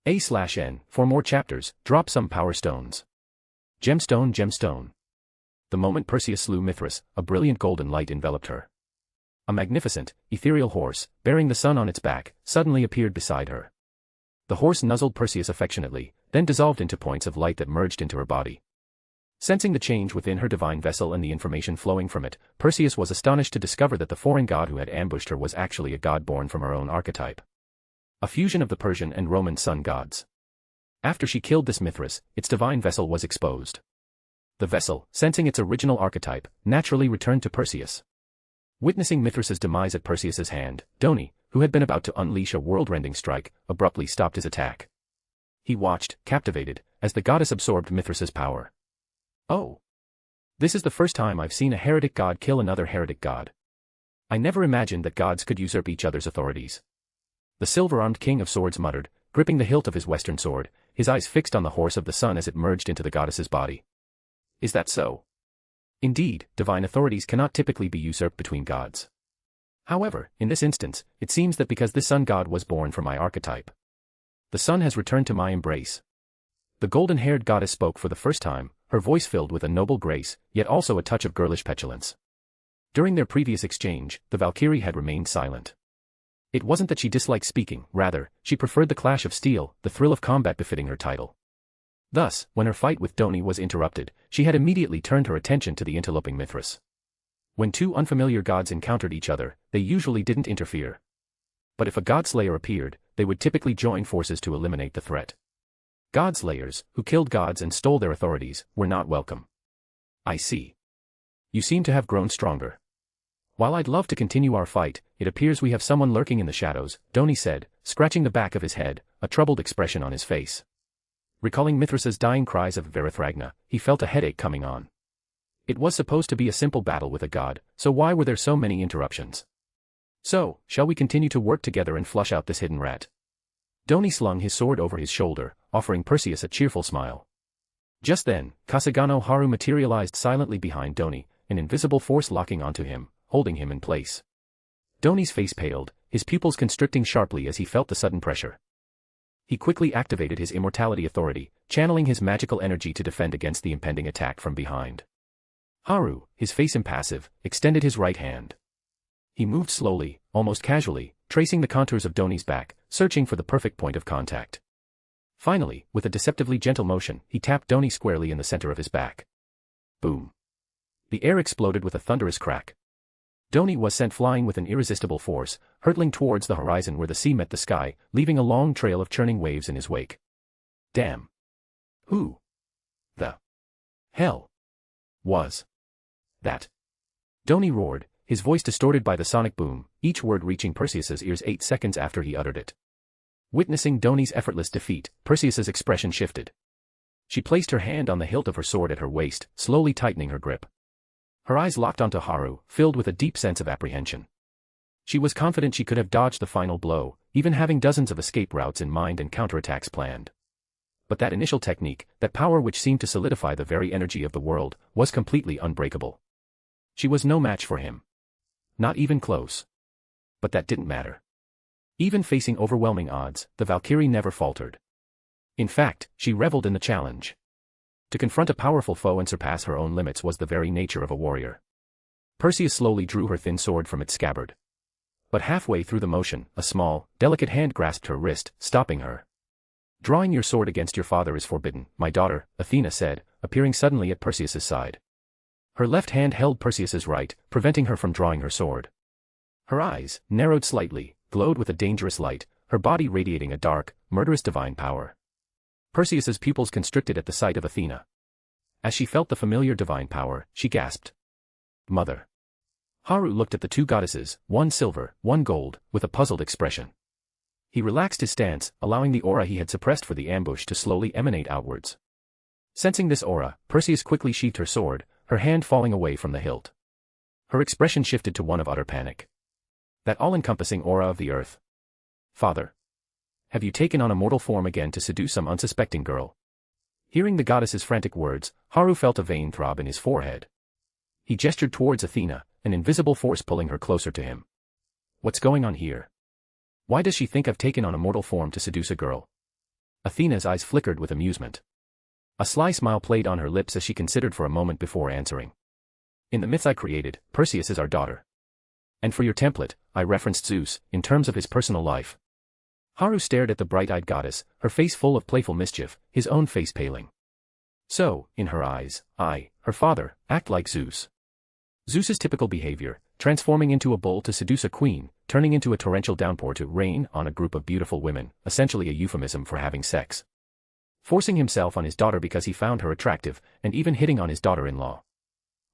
Speaker 3: A/N, for more chapters, drop some power stones. Gemstone. The moment Perseus slew Mithras, a brilliant golden light enveloped her. A magnificent, ethereal horse, bearing the sun on its back, suddenly appeared beside her. The horse nuzzled Perseus affectionately, then dissolved into points of light that merged into her body. Sensing the change within her divine vessel and the information flowing from it, Perseus was astonished to discover that the foreign god who had ambushed her was actually a god born from her own archetype. A fusion of the Persian and Roman sun gods. After she killed this Mithras, its divine vessel was exposed. The vessel, sensing its original archetype, naturally returned to Perseus. Witnessing Mithras's demise at Perseus's hand, Doni, who had been about to unleash a world-rending strike, abruptly stopped his attack. He watched, captivated, as the goddess absorbed Mithras's power. Oh. This is the first time I've seen a heretic god kill another heretic god. I never imagined that gods could usurp each other's authorities. The silver-armed king of swords muttered, gripping the hilt of his western sword, his eyes fixed on the horse of the sun as it merged into the goddess's body. Is that so? Indeed, divine authorities cannot typically be usurped between gods. However, in this instance, it seems that because this sun god was born from my archetype, the sun has returned to my embrace. The golden-haired goddess spoke for the first time, her voice filled with a noble grace, yet also a touch of girlish petulance. During their previous exchange, the Valkyrie had remained silent. It wasn't that she disliked speaking, rather, she preferred the clash of steel, the thrill of combat befitting her title. Thus, when her fight with Doni was interrupted, she had immediately turned her attention to the interloping Mithras. When two unfamiliar gods encountered each other, they usually didn't interfere. But if a Godslayer appeared, they would typically join forces to eliminate the threat. Godslayers, who killed gods and stole their authorities, were not welcome. I see. You seem to have grown stronger. While I'd love to continue our fight, it appears we have someone lurking in the shadows, Doni said, scratching the back of his head, a troubled expression on his face. Recalling Mithras's dying cries of Varethragna, he felt a headache coming on. It was supposed to be a simple battle with a god, so why were there so many interruptions? So, shall we continue to work together and flush out this hidden rat? Doni slung his sword over his shoulder, offering Perseus a cheerful smile. Just then, Kasugano Haru materialized silently behind Doni, an invisible force locking onto him, holding him in place. Doni's face paled, his pupils constricting sharply as he felt the sudden pressure. He quickly activated his immortality authority, channeling his magical energy to defend against the impending attack from behind. Haru, his face impassive, extended his right hand. He moved slowly, almost casually, tracing the contours of Doni's back, searching for the perfect point of contact. Finally, with a deceptively gentle motion, he tapped Doni squarely in the center of his back. Boom. The air exploded with a thunderous crack. Doni was sent flying with an irresistible force, hurtling towards the horizon where the sea met the sky, leaving a long trail of churning waves in his wake. Damn. Who the hell was that? Doni roared, his voice distorted by the sonic boom, each word reaching Perseus's ears 8 seconds after he uttered it. Witnessing Doni's effortless defeat, Perseus's expression shifted. She placed her hand on the hilt of her sword at her waist, slowly tightening her grip. Her eyes locked onto Haru, filled with a deep sense of apprehension. She was confident she could have dodged the final blow, even having dozens of escape routes in mind and counterattacks planned. But that initial technique, that power which seemed to solidify the very energy of the world, was completely unbreakable. She was no match for him. Not even close. But that didn't matter. Even facing overwhelming odds, the Valkyrie never faltered. In fact, she reveled in the challenge. To confront a powerful foe and surpass her own limits was the very nature of a warrior. Perseus slowly drew her thin sword from its scabbard. But halfway through the motion, a small, delicate hand grasped her wrist, stopping her. Drawing your sword against your father is forbidden, my daughter, Athena said, appearing suddenly at Perseus's side. Her left hand held Perseus's right, preventing her from drawing her sword. Her eyes, narrowed slightly, glowed with a dangerous light, her body radiating a dark, murderous divine power. Perseus's pupils constricted at the sight of Athena. As she felt the familiar divine power, she gasped. Mother. Haru looked at the two goddesses, one silver, one gold, with a puzzled expression. He relaxed his stance, allowing the aura he had suppressed for the ambush to slowly emanate outwards. Sensing this aura, Perseus quickly sheathed her sword, her hand falling away from the hilt. Her expression shifted to one of utter panic. That all-encompassing aura of the earth. Father. Have you taken on a mortal form again to seduce some unsuspecting girl? Hearing the goddess's frantic words, Haru felt a vein throb in his forehead. He gestured towards Athena, an invisible force pulling her closer to him. What's going on here? Why does she think I've taken on a mortal form to seduce a girl? Athena's eyes flickered with amusement. A sly smile played on her lips as she considered for a moment before answering. In the myths I created, Perseus is our daughter. And for your template, I referenced Zeus, in terms of his personal life. Haru stared at the bright-eyed goddess, her face full of playful mischief, his own face paling. So, in her eyes, I, her father, act like Zeus. Zeus's typical behavior, transforming into a bull to seduce a queen, turning into a torrential downpour to rain on a group of beautiful women, essentially a euphemism for having sex. Forcing himself on his daughter because he found her attractive, and even hitting on his daughter-in-law.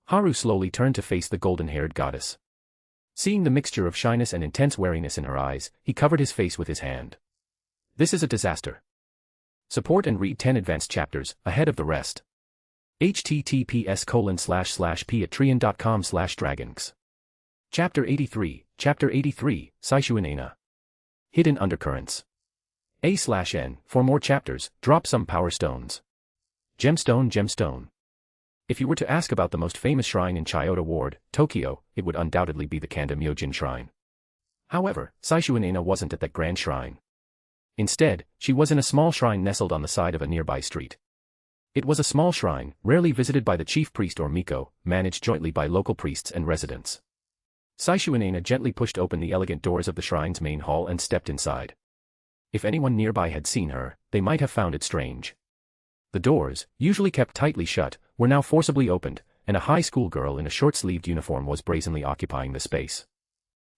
Speaker 3: Haru slowly turned to face the golden-haired goddess. Seeing the mixture of shyness and intense wariness in her eyes, he covered his face with his hand. This is a disaster. Support and read 10 advanced chapters, ahead of the rest. https://patreon.com/dragons. Chapter 83, Saishuanena. Hidden Undercurrents. A/N, for more chapters, drop some power stones. Gemstone. If you were to ask about the most famous shrine in Chiyoda Ward, Tokyo, it would undoubtedly be the Kanda Myojin Shrine. However, Saishuanena wasn't at that grand shrine. Instead, she was in a small shrine nestled on the side of a nearby street. It was a small shrine, rarely visited by the chief priest or miko, managed jointly by local priests and residents. Saishuanena gently pushed open the elegant doors of the shrine's main hall and stepped inside. If anyone nearby had seen her, they might have found it strange. The doors, usually kept tightly shut, were now forcibly opened, and a high school girl in a short-sleeved uniform was brazenly occupying the space.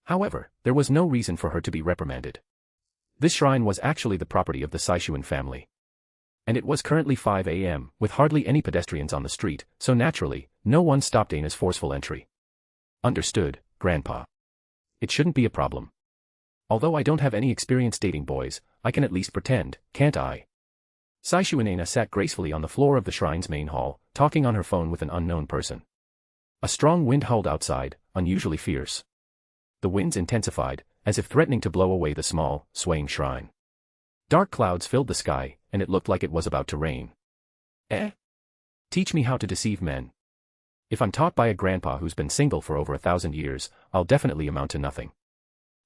Speaker 3: However, there was no reason for her to be reprimanded. This shrine was actually the property of the Saishuan family. And it was currently 5 a.m., with hardly any pedestrians on the street, so naturally, no one stopped Ana's forceful entry. Understood, Grandpa. It shouldn't be a problem. Although I don't have any experience dating boys, I can at least pretend, can't I? Saishuanena sat gracefully on the floor of the shrine's main hall, talking on her phone with an unknown person. A strong wind howled outside, unusually fierce. The winds intensified, as if threatening to blow away the small, swaying shrine. Dark clouds filled the sky, and it looked like it was about to rain. Teach me how to deceive men. If I'm taught by a grandpa who's been single for over 1,000 years, I'll definitely amount to nothing.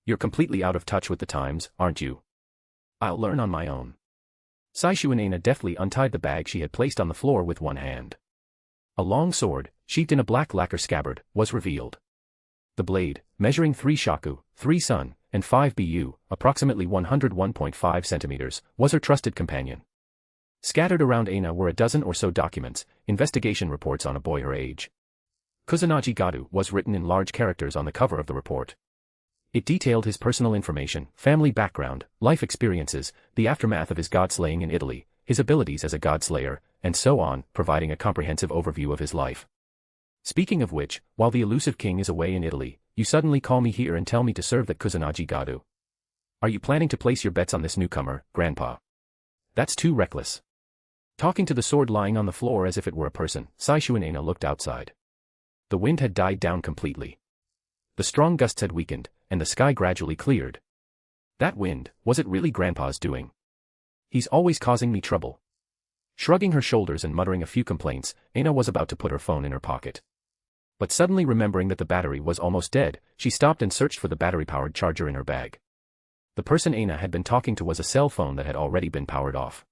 Speaker 3: You're completely out of touch with the times, aren't you? I'll learn on my own. Saishuanena deftly untied the bag she had placed on the floor with one hand. A long sword, sheathed in a black lacquer scabbard, was revealed. The blade, measuring 3 shaku, 3 sun, and 5 bu, approximately 101.5 centimeters, was her trusted companion. Scattered around Ana were a dozen or so documents, investigation reports on a boy her age. Kusanagi Gadu was written in large characters on the cover of the report. It detailed his personal information, family background, life experiences, the aftermath of his god-slaying in Italy, his abilities as a god-slayer, and so on, providing a comprehensive overview of his life. Speaking of which, while the elusive king is away in Italy, you suddenly call me here and tell me to serve that Kusanagi Gadu. Are you planning to place your bets on this newcomer, Grandpa? That's too reckless. Talking to the sword lying on the floor as if it were a person, Saishuanena looked outside. The wind had died down completely. The strong gusts had weakened, and the sky gradually cleared. That wind, was it really Grandpa's doing? He's always causing me trouble. Shrugging her shoulders and muttering a few complaints, Ana was about to put her phone in her pocket. But suddenly remembering that the battery was almost dead, she stopped and searched for the battery-powered charger in her bag. The person Ana had been talking to was a cell phone that had already been powered off.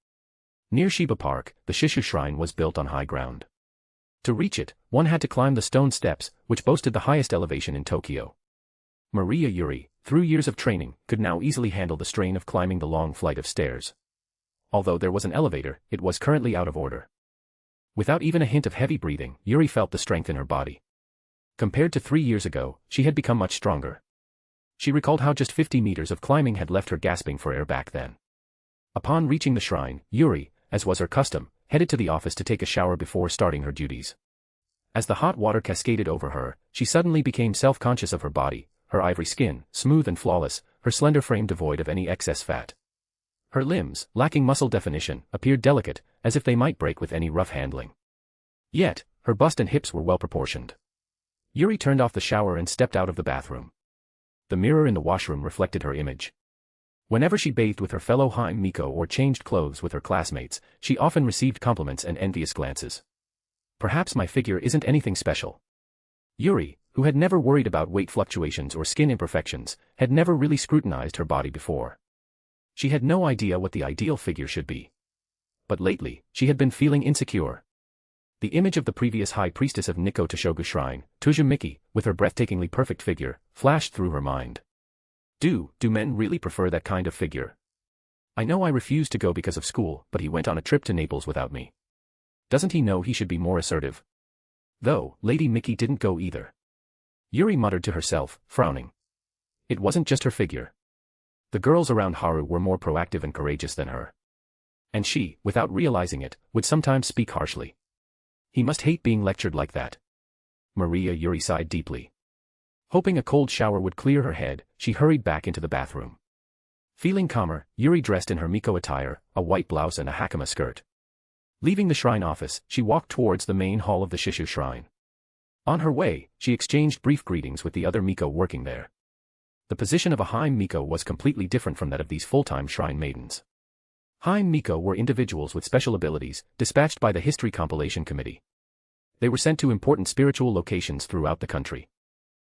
Speaker 3: Near Shiba Park, the Shishu Shrine was built on high ground. To reach it, one had to climb the stone steps, which boasted the highest elevation in Tokyo. Maria Yuri, through years of training, could now easily handle the strain of climbing the long flight of stairs. Although there was an elevator, it was currently out of order. Without even a hint of heavy breathing, Yuri felt the strength in her body. Compared to 3 years ago, she had become much stronger. She recalled how just 50 meters of climbing had left her gasping for air back then. Upon reaching the shrine, Yuri, as was her custom, headed to the office to take a shower before starting her duties. As the hot water cascaded over her, she suddenly became self-conscious of her body, her ivory skin, smooth and flawless, her slender frame devoid of any excess fat. Her limbs, lacking muscle definition, appeared delicate, as if they might break with any rough handling. Yet, her bust and hips were well proportioned. Yuri turned off the shower and stepped out of the bathroom. The mirror in the washroom reflected her image. Whenever she bathed with her fellow Hime Miko or changed clothes with her classmates, she often received compliments and envious glances. Perhaps my figure isn't anything special. Yuri, who had never worried about weight fluctuations or skin imperfections, had never really scrutinized her body before. She had no idea what the ideal figure should be. But lately, she had been feeling insecure. The image of the previous high priestess of Nikko Toshogu Shrine, Tuja Miki, with her breathtakingly perfect figure, flashed through her mind. Do men really prefer that kind of figure? I know I refused to go because of school, but he went on a trip to Naples without me. Doesn't he know he should be more assertive? Though, Lady Miki didn't go either. Yuri muttered to herself, frowning. It wasn't just her figure. The girls around Haru were more proactive and courageous than her. And she, without realizing it, would sometimes speak harshly. He must hate being lectured like that. Yuri sighed deeply. Hoping a cold shower would clear her head, she hurried back into the bathroom. Feeling calmer, Yuri dressed in her Miko attire, a white blouse and a hakama skirt. Leaving the shrine office, she walked towards the main hall of the Shishu Shrine. On her way, she exchanged brief greetings with the other Miko working there. The position of a Hime Miko was completely different from that of these full-time shrine maidens. Hime Miko were individuals with special abilities, dispatched by the History Compilation Committee. They were sent to important spiritual locations throughout the country.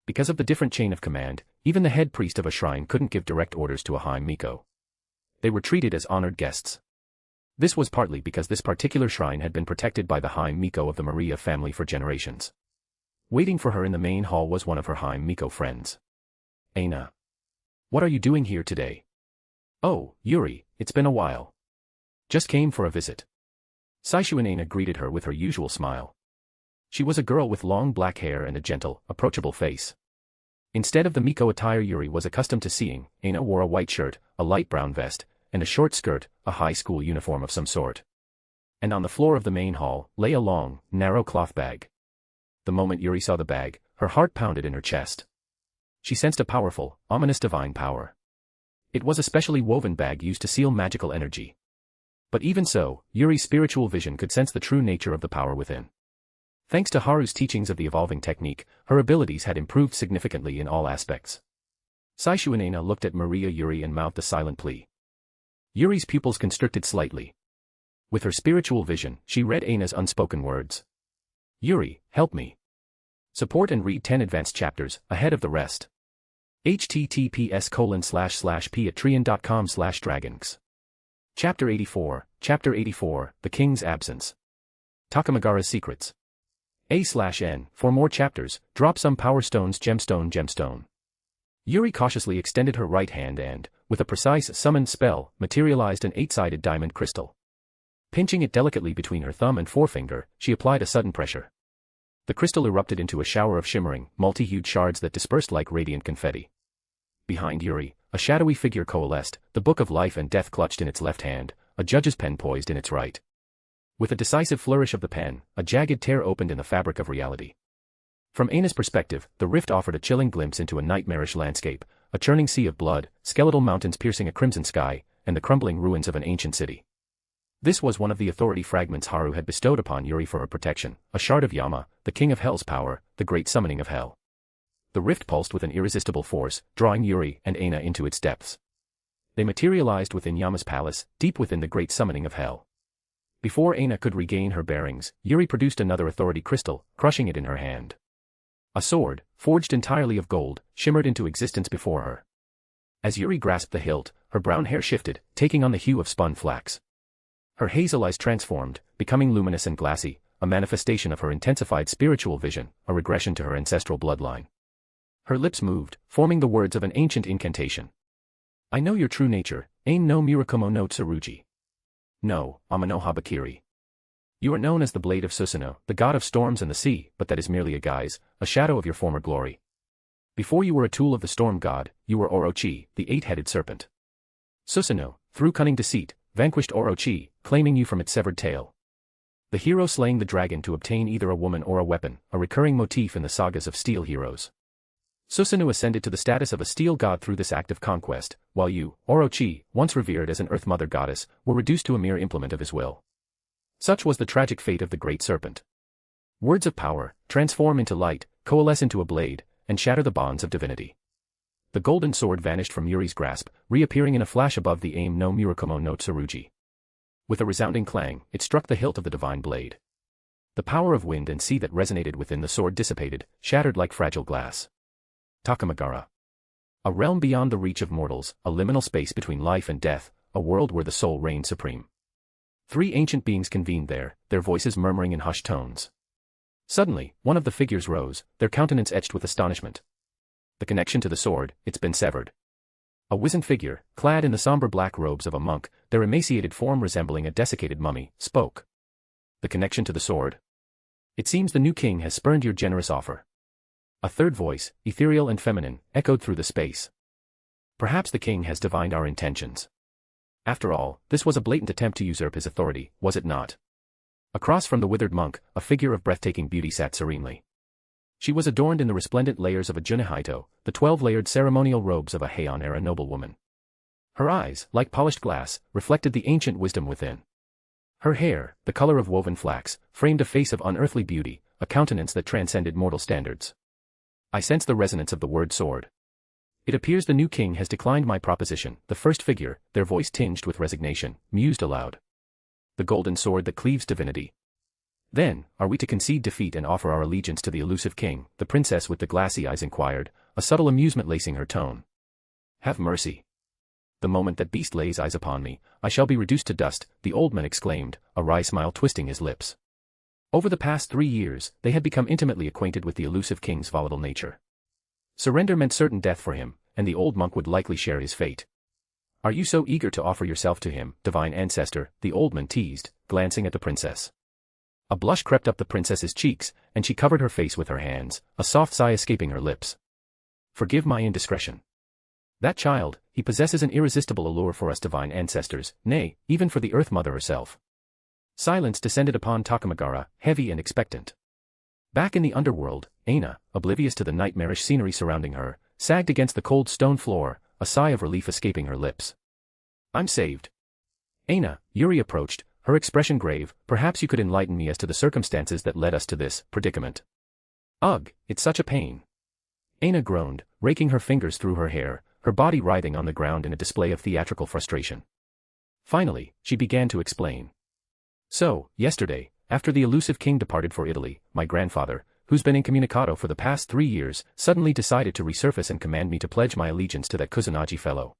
Speaker 3: Because of the different chain of command, even the head priest of a shrine couldn't give direct orders to a Hime Miko. They were treated as honored guests. This was partly because this particular shrine had been protected by the Hime Miko of the Maria family for generations. Waiting for her in the main hall was one of her Hime Miko friends. Aina. What are you doing here today? Oh, Yuri, it's been a while. Just came for a visit. Saishu Aina greeted her with her usual smile. She was a girl with long black hair and a gentle, approachable face. Instead of the Miko attire Yuri was accustomed to seeing, Aina wore a white shirt, a light brown vest, and a short skirt, a high school uniform of some sort. And on the floor of the main hall, lay a long, narrow cloth bag. The moment Yuri saw the bag, her heart pounded in her chest. She sensed a powerful, ominous divine power. It was a specially woven bag used to seal magical energy. But even so, Yuri's spiritual vision could sense the true nature of the power within. Thanks to Haru's teachings of the evolving technique, her abilities had improved significantly in all aspects. Saishu Aina looked at Yuri and mouthed a silent plea. Yuri's pupils constricted slightly. With her spiritual vision, she read Aina's unspoken words. Yuri, help me. Support and read 10 advanced chapters, ahead of the rest. https://patreon.com/dragons. Chapter 84, The King's Absence. Takamagara's Secrets. A/N. For more chapters, drop some power stones gemstone. Yuri cautiously extended her right hand and, with a precise summon spell, materialized an 8-sided diamond crystal. Pinching it delicately between her thumb and forefinger, she applied a sudden pressure. The crystal erupted into a shower of shimmering, multi-hued shards that dispersed like radiant confetti. Behind Yuri, a shadowy figure coalesced, the book of life and death clutched in its left hand, a judge's pen poised in its right. With a decisive flourish of the pen, a jagged tear opened in the fabric of reality. From Aina's perspective, the rift offered a chilling glimpse into a nightmarish landscape, a churning sea of blood, skeletal mountains piercing a crimson sky, and the crumbling ruins of an ancient city. This was one of the authority fragments Haru had bestowed upon Yuri for her protection, a shard of Yama, the king of hell's power, the great summoning of hell. The rift pulsed with an irresistible force, drawing Yuri and Aina into its depths. They materialized within Yama's palace, deep within the great summoning of hell. Before Aina could regain her bearings, Yuri produced another authority crystal, crushing it in her hand. A sword, forged entirely of gold, shimmered into existence before her. As Yuri grasped the hilt, her brown hair shifted, taking on the hue of spun flax. Her hazel eyes transformed, becoming luminous and glassy, a manifestation of her intensified spiritual vision, a regression to her ancestral bloodline. Her lips moved, forming the words of an ancient incantation. I know your true nature, Ain no Murakumo no Tsurugi. No, Amano Habakiri. You are known as the Blade of Susanoo, the god of storms and the sea, but that is merely a guise, a shadow of your former glory. Before you were a tool of the storm god, you were Orochi, the eight-headed serpent. Susanoo, through cunning deceit, vanquished Orochi, claiming you from its severed tail. The hero slaying the dragon to obtain either a woman or a weapon, a recurring motif in the sagas of steel heroes. Susanoo ascended to the status of a steel god through this act of conquest, while you, Orochi, once revered as an earth mother goddess, were reduced to a mere implement of his will. Such was the tragic fate of the great serpent. Words of power, transform into light, coalesce into a blade, and shatter the bonds of divinity. The golden sword vanished from Yuri's grasp, reappearing in a flash above the aim no Murakumo no Tsurugi. With a resounding clang, it struck the hilt of the divine blade. The power of wind and sea that resonated within the sword dissipated, shattered like fragile glass. Takamagara. A realm beyond the reach of mortals, a liminal space between life and death, a world where the soul reigned supreme. Three ancient beings convened there, their voices murmuring in hushed tones. Suddenly, one of the figures rose, their countenance etched with astonishment. The connection to the sword, it's been severed. A wizened figure, clad in the somber black robes of a monk, their emaciated form resembling a desiccated mummy, spoke. The connection to the sword? It seems the new king has spurned your generous offer. A third voice, ethereal and feminine, echoed through the space. Perhaps the king has divined our intentions. After all, this was a blatant attempt to usurp his authority, was it not? Across from the withered monk, a figure of breathtaking beauty sat serenely. She was adorned in the resplendent layers of a Junahaito, the 12-layered ceremonial robes of a Heian-era noblewoman. Her eyes, like polished glass, reflected the ancient wisdom within. Her hair, the color of woven flax, framed a face of unearthly beauty, a countenance that transcended mortal standards. I sensed the resonance of the word sword. It appears the new king has declined my proposition. The first figure, their voice tinged with resignation, mused aloud. The golden sword that cleaves divinity. Then, are we to concede defeat and offer our allegiance to the elusive king? The princess with the glassy eyes inquired, a subtle amusement lacing her tone. Have mercy. The moment that beast lays eyes upon me, I shall be reduced to dust, the old man exclaimed, a wry smile twisting his lips. Over the past 3 years, they had become intimately acquainted with the elusive king's volatile nature. Surrender meant certain death for him, and the old monk would likely share his fate. Are you so eager to offer yourself to him, divine ancestor? The old man teased, glancing at the princess. A blush crept up the princess's cheeks, and she covered her face with her hands, a soft sigh escaping her lips. Forgive my indiscretion. That child, he possesses an irresistible allure for us divine ancestors, nay, even for the Earth Mother herself. Silence descended upon Takamagara, heavy and expectant. Back in the underworld, Aina, oblivious to the nightmarish scenery surrounding her, sagged against the cold stone floor, a sigh of relief escaping her lips. I'm saved. Aina, Yuri approached, her expression grave. Perhaps you could enlighten me as to the circumstances that led us to this predicament. Ugh, it's such a pain. Aina groaned, raking her fingers through her hair, her body writhing on the ground in a display of theatrical frustration. Finally, she began to explain. So, yesterday, after the elusive king departed for Italy, my grandfather, who's been incommunicado for the past 3 years, suddenly decided to resurface and command me to pledge my allegiance to that Kusanagi fellow.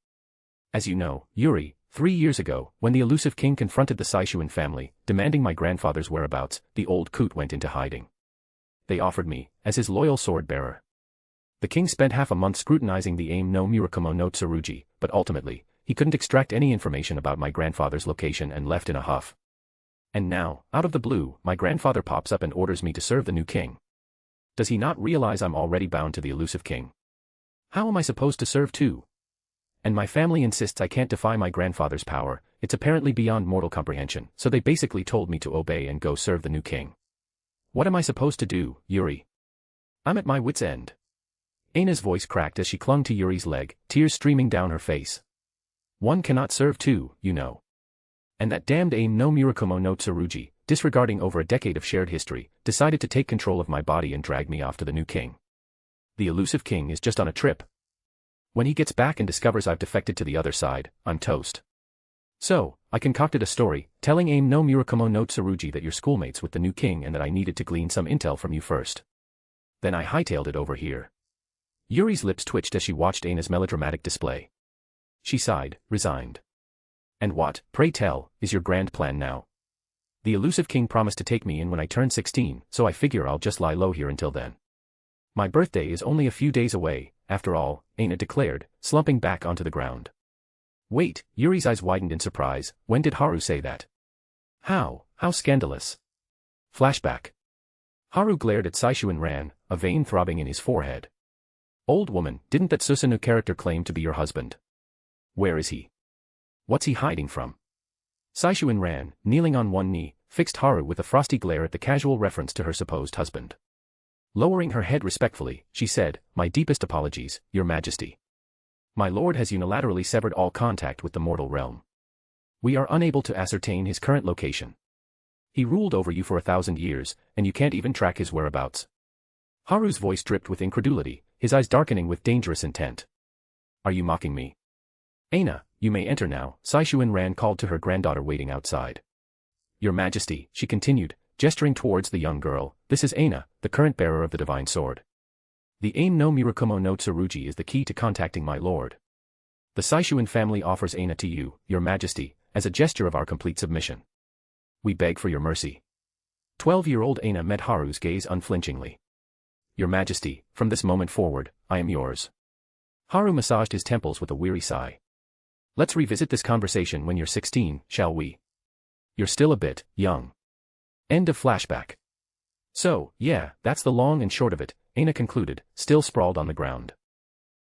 Speaker 3: As you know, Yuri, 3 years ago, when the elusive king confronted the Saishuan family, demanding my grandfather's whereabouts, the old coot went into hiding. They offered me, as his loyal sword-bearer. The king spent half a month scrutinizing the aim no Murakumo no Tsurugi, but ultimately, he couldn't extract any information about my grandfather's location and left in a huff. And now, out of the blue, my grandfather pops up and orders me to serve the new king. Does he not realize I'm already bound to the elusive king? How am I supposed to serve too? And my family insists I can't defy my grandfather's power. It's apparently beyond mortal comprehension, so they basically told me to obey and go serve the new king. What am I supposed to do, Yuri? I'm at my wit's end. Aina's voice cracked as she clung to Yuri's leg, tears streaming down her face. One cannot serve two, you know. And that damned aim no Murakumo no Tsurugi, disregarding over a decade of shared history, decided to take control of my body and drag me off to the new king. The elusive king is just on a trip. When he gets back and discovers I've defected to the other side, I'm toast. So, I concocted a story, telling aim no Murakumo no Tsurugi that you're schoolmates with the new king and that I needed to glean some intel from you first. Then I hightailed it over here. Yuri's lips twitched as she watched Aina's melodramatic display. She sighed, resigned. And what, pray tell, is your grand plan now? The elusive king promised to take me in when I turn 16, so I figure I'll just lie low here until then. My birthday is only a few days away, after all, Aina declared, slumping back onto the ground. Wait, Yuri's eyes widened in surprise. When did Haru say that? How scandalous. Flashback. Haru glared at Saishu and ran, a vein throbbing in his forehead. Old woman, didn't that Susanoo character claim to be your husband? Where is he? What's he hiding from? Saishu ran, kneeling on one knee, fixed Haru with a frosty glare at the casual reference to her supposed husband. Lowering her head respectfully, she said, "My deepest apologies, Your Majesty. My lord has unilaterally severed all contact with the mortal realm. We are unable to ascertain his current location. He ruled over you for 1,000 years, and you can't even track his whereabouts." Haru's voice dripped with incredulity, his eyes darkening with dangerous intent. "Are you mocking me?" "Aina, you may enter now," Saishu ran called to her granddaughter waiting outside. "Your Majesty," she continued, gesturing towards the young girl, "this is Aina, the current bearer of the divine sword. The Ain no Mirakumo no Tsurugi is the key to contacting my lord. The Saishu family offers Aina to you, Your Majesty, as a gesture of our complete submission. We beg for your mercy." 12-year-old Aina met Haru's gaze unflinchingly. "Your Majesty, from this moment forward, I am yours." Haru massaged his temples with a weary sigh. "Let's revisit this conversation when you're 16, shall we? You're still a bit young." End of flashback. "So, yeah, that's the long and short of it," Aina concluded, still sprawled on the ground.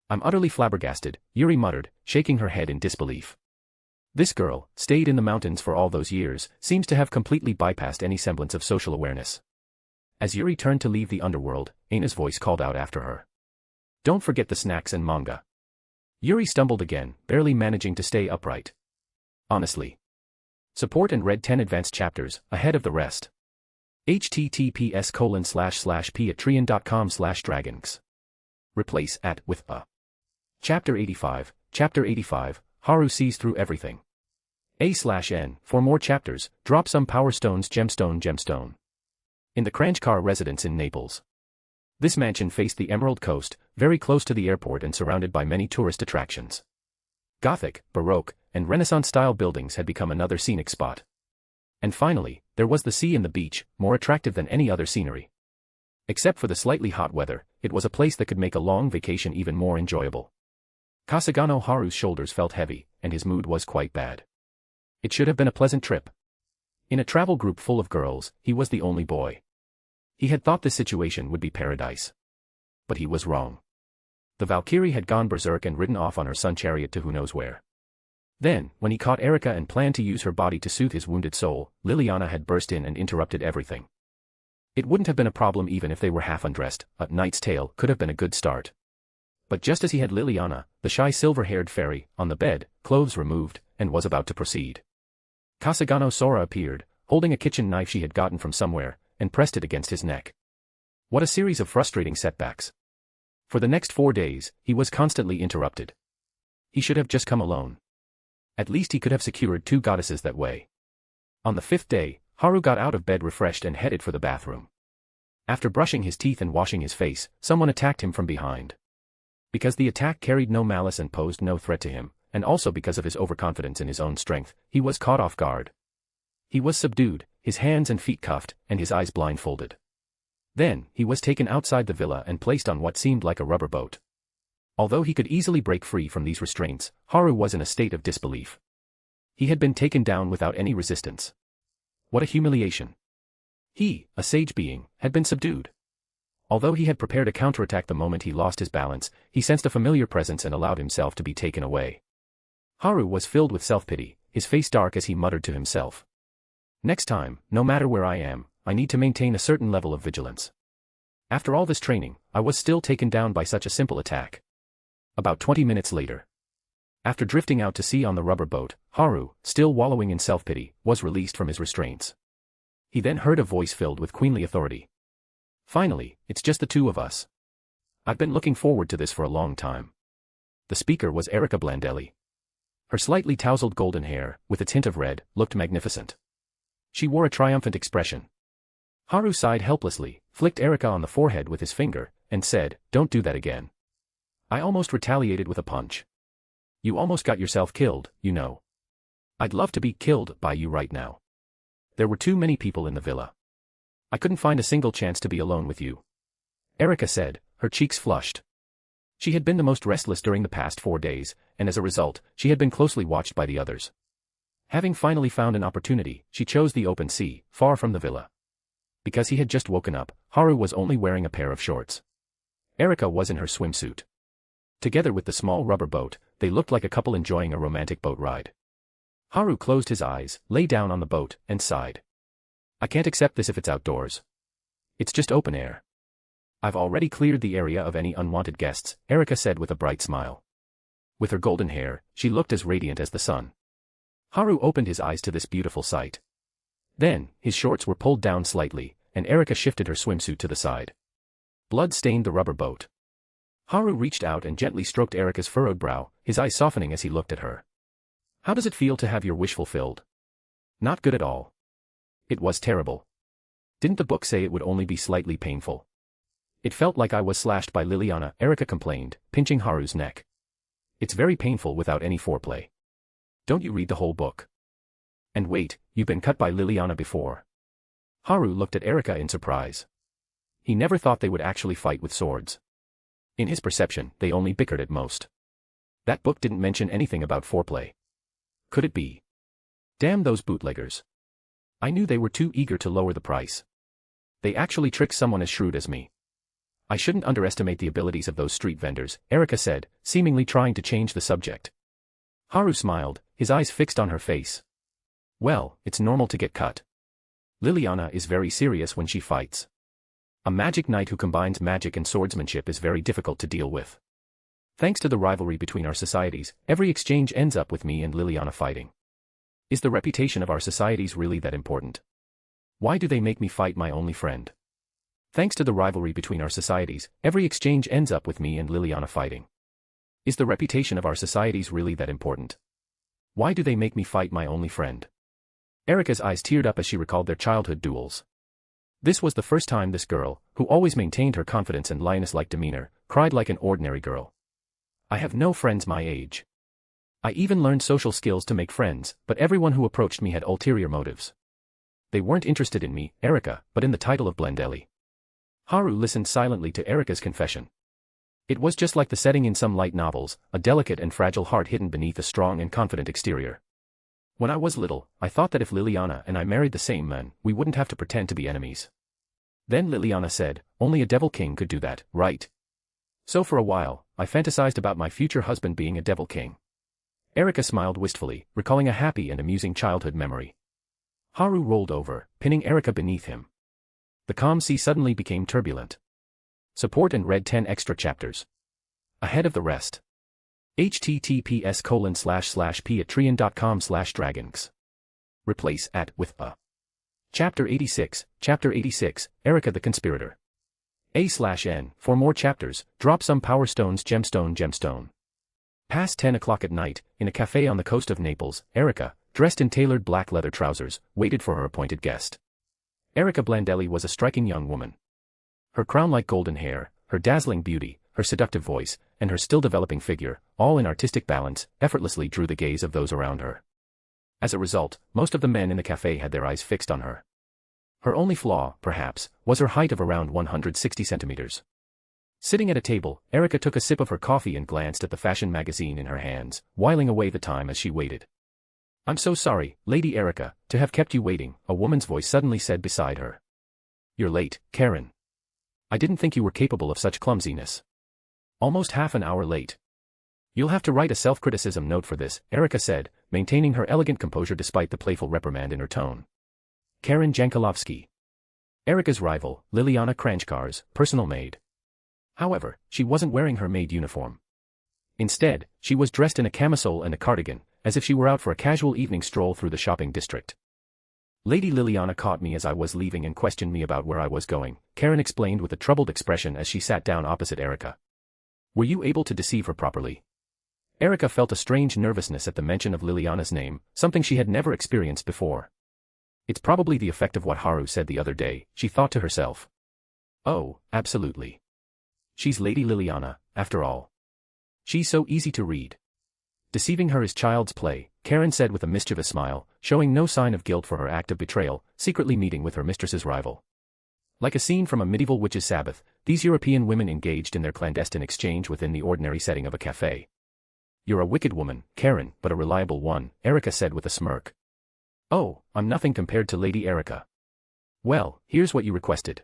Speaker 3: "I'm utterly flabbergasted," Yuri muttered, shaking her head in disbelief. This girl, stayed in the mountains for all those years, seems to have completely bypassed any semblance of social awareness. As Yuri turned to leave the underworld, Aina's voice called out after her. "Don't forget the snacks and manga." Yuri stumbled again, barely managing to stay upright. "Honestly. Support and read 10 advanced chapters, ahead of the rest. https://patreon.com/dragons. Replace at with a. Chapter 85, Chapter 85, Haru sees through everything. A/N, for more chapters, drop some power stones gemstone. In the Kranjkar residence in Naples. This mansion faced the Emerald Coast, very close to the airport and surrounded by many tourist attractions. Gothic, Baroque, and Renaissance-style buildings had become another scenic spot. And finally, there was the sea and the beach, more attractive than any other scenery. Except for the slightly hot weather, it was a place that could make a long vacation even more enjoyable. Kasugano Haru's shoulders felt heavy, and his mood was quite bad. It should have been a pleasant trip. In a travel group full of girls, he was the only boy. He had thought this situation would be paradise. But he was wrong. The Valkyrie had gone berserk and ridden off on her sun chariot to who knows where. Then, when he caught Erika and planned to use her body to soothe his wounded soul, Liliana had burst in and interrupted everything. It wouldn't have been a problem even if they were half undressed, A Knight's Tale could have been a good start. But just as he had Liliana, the shy silver-haired fairy, on the bed, clothes removed, and was about to proceed, Kasugano Sora appeared, holding a kitchen knife she had gotten from somewhere, and pressed it against his neck. What a series of frustrating setbacks. For the next 4 days, he was constantly interrupted. He should have just come alone. At least he could have secured 2 goddesses that way. On the 5th day, Haru got out of bed refreshed and headed for the bathroom. After brushing his teeth and washing his face, someone attacked him from behind. Because the attack carried no malice and posed no threat to him, and also because of his overconfidence in his own strength, he was caught off guard. He was subdued, his hands and feet cuffed, and his eyes blindfolded. Then, he was taken outside the villa and placed on what seemed like a rubber boat. Although he could easily break free from these restraints, Haru was in a state of disbelief. He had been taken down without any resistance. What a humiliation. He, a sage being, had been subdued. Although he had prepared a counterattack the moment he lost his balance, he sensed a familiar presence and allowed himself to be taken away. Haru was filled with self-pity, his face dark as he muttered to himself. Next time, no matter where I am, I need to maintain a certain level of vigilance. After all this training, I was still taken down by such a simple attack. About 20 minutes later. After drifting out to sea on the rubber boat, Haru, still wallowing in self-pity, was released from his restraints. He then heard a voice filled with queenly authority. "Finally, it's just the 2 of us. I've been looking forward to this for a long time." The speaker was Erika Blandelli. Her slightly tousled golden hair, with its hint of red, looked magnificent. She wore a triumphant expression. Haru sighed helplessly, flicked Erika on the forehead with his finger, and said, "Don't do that again. I almost retaliated with a punch. You almost got yourself killed, you know. I'd love to be killed by you right now. There were too many people in the villa. I couldn't find a single chance to be alone with you." Erika said, her cheeks flushed. She had been the most restless during the past 4 days, and as a result, she had been closely watched by the others. Having finally found an opportunity, she chose the open sea, far from the villa. Because he had just woken up, Haru was only wearing a pair of shorts. Erika was in her swimsuit. Together with the small rubber boat, they looked like a couple enjoying a romantic boat ride. Haru closed his eyes, lay down on the boat, and sighed. I can't accept this if it's outdoors. It's just open air. I've already cleared the area of any unwanted guests, Erika said with a bright smile. With her golden hair, she looked as radiant as the sun. Haru opened his eyes to this beautiful sight. Then, his shorts were pulled down slightly, and Erika shifted her swimsuit to the side. Blood stained the rubber boat. Haru reached out and gently stroked Erika's furrowed brow, his eyes softening as he looked at her. How does it feel to have your wish fulfilled? Not good at all. It was terrible. Didn't the book say it would only be slightly painful? It felt like I was slashed by Liliana, Erika complained, pinching Haru's neck. It's very painful without any foreplay. Don't you read the whole book? And wait, you've been cut by Liliana before. Haru looked at Erika in surprise. He never thought they would actually fight with swords. In his perception, they only bickered at most. That book didn't mention anything about foreplay. Could it be? Damn those bootleggers. I knew they were too eager to lower the price. They actually tricked someone as shrewd as me. I shouldn't underestimate the abilities of those street vendors, Erika said, seemingly trying to change the subject. Haru smiled, his eyes fixed on her face. Well, it's normal to get cut. Liliana is very serious when she fights. A magic knight who combines magic and swordsmanship is very difficult to deal with. Thanks to the rivalry between our societies, every exchange ends up with me and Liliana fighting. Is the reputation of our societies really that important? Why do they make me fight my only friend? Thanks to the rivalry between our societies, every exchange ends up with me and Liliana fighting. Is the reputation of our societies really that important? Why do they make me fight my only friend? Erika's eyes teared up as she recalled their childhood duels. This was the first time this girl, who always maintained her confidence and lioness-like demeanor, cried like an ordinary girl. I have no friends my age. I even learned social skills to make friends, but everyone who approached me had ulterior motives. They weren't interested in me, Erika, but in the title of Blendelli. Haru listened silently to Erika's confession. It was just like the setting in some light novels, a delicate and fragile heart hidden beneath a strong and confident exterior. When I was little, I thought that if Liliana and I married the same man, we wouldn't have to pretend to be enemies. Then Liliana said, only a devil king could do that, right? So for a while, I fantasized about my future husband being a devil king. Erika smiled wistfully, recalling a happy and amusing childhood memory. Haru rolled over, pinning Erika beneath him. The calm sea suddenly became turbulent. Support and read 10 extra chapters. Ahead of the rest. https://patreon.com/dragons. Replace at with a. Chapter 86, Erika the Conspirator. A/N. For more chapters, drop some power stones gemstone. Past 10 o'clock at night, in a cafe on the coast of Naples, Erika, dressed in tailored black leather trousers, waited for her appointed guest. Erika Blendelli was a striking young woman. Her crown-like golden hair, her dazzling beauty, her seductive voice, and her still-developing figure, all in artistic balance, effortlessly drew the gaze of those around her. As a result, most of the men in the cafe had their eyes fixed on her. Her only flaw, perhaps, was her height of around 160 centimeters. Sitting at a table, Erika took a sip of her coffee and glanced at the fashion magazine in her hands, whiling away the time as she waited. I'm so sorry, Lady Erika, to have kept you waiting, a woman's voice suddenly said beside her. You're late, Karen. I didn't think you were capable of such clumsiness. Almost half an hour late. You'll have to write a self-criticism note for this, Erika said, maintaining her elegant composure despite the playful reprimand in her tone. Karen Jankalovsky. Erika's rival, Liliana Kranjkar's personal maid. However, she wasn't wearing her maid uniform. Instead, she was dressed in a camisole and a cardigan, as if she were out for a casual evening stroll through the shopping district. Lady Liliana caught me as I was leaving and questioned me about where I was going, Karen explained with a troubled expression as she sat down opposite Erika. Were you able to deceive her properly? Erika felt a strange nervousness at the mention of Liliana's name, something she had never experienced before. It's probably the effect of what Haru said the other day, she thought to herself. Oh, absolutely. She's Lady Liliana, after all. She's so easy to read. Deceiving her is child's play, Karen said with a mischievous smile, showing no sign of guilt for her act of betrayal, secretly meeting with her mistress's rival. Like a scene from a medieval witch's sabbath, these European women engaged in their clandestine exchange within the ordinary setting of a cafe. You're a wicked woman, Karen, but a reliable one, Erika said with a smirk. Oh, I'm nothing compared to Lady Erika. Well, here's what you requested.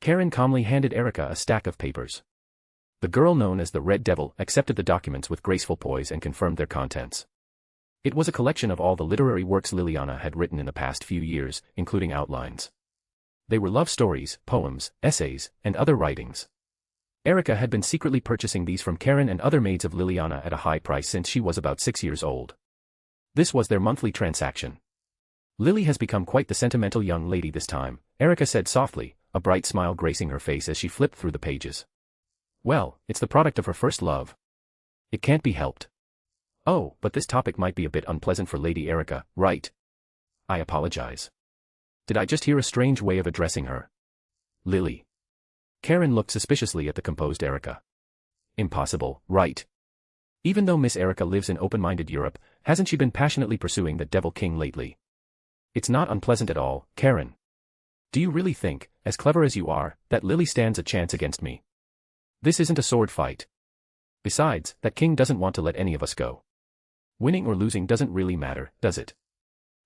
Speaker 3: Karen calmly handed Erika a stack of papers. The girl known as the Red Devil accepted the documents with graceful poise and confirmed their contents. It was a collection of all the literary works Liliana had written in the past few years, including outlines. They were love stories, poems, essays, and other writings. Erika had been secretly purchasing these from Karen and other maids of Liliana at a high price since she was about 6 years old. This was their monthly transaction. Lily has become quite the sentimental young lady this time, Erika said softly, a bright smile gracing her face as she flipped through the pages. Well, it's the product of her first love. It can't be helped. Oh, but this topic might be a bit unpleasant for Lady Erika, right? I apologize. Did I just hear a strange way of addressing her? Lily. Karen looked suspiciously at the composed Erika. Impossible, right? Even though Miss Erika lives in open-minded Europe, hasn't she been passionately pursuing the Devil King lately? It's not unpleasant at all, Karen. Do you really think, as clever as you are, that Lily stands a chance against me? This isn't a sword fight. Besides, that king doesn't want to let any of us go. Winning or losing doesn't really matter, does it?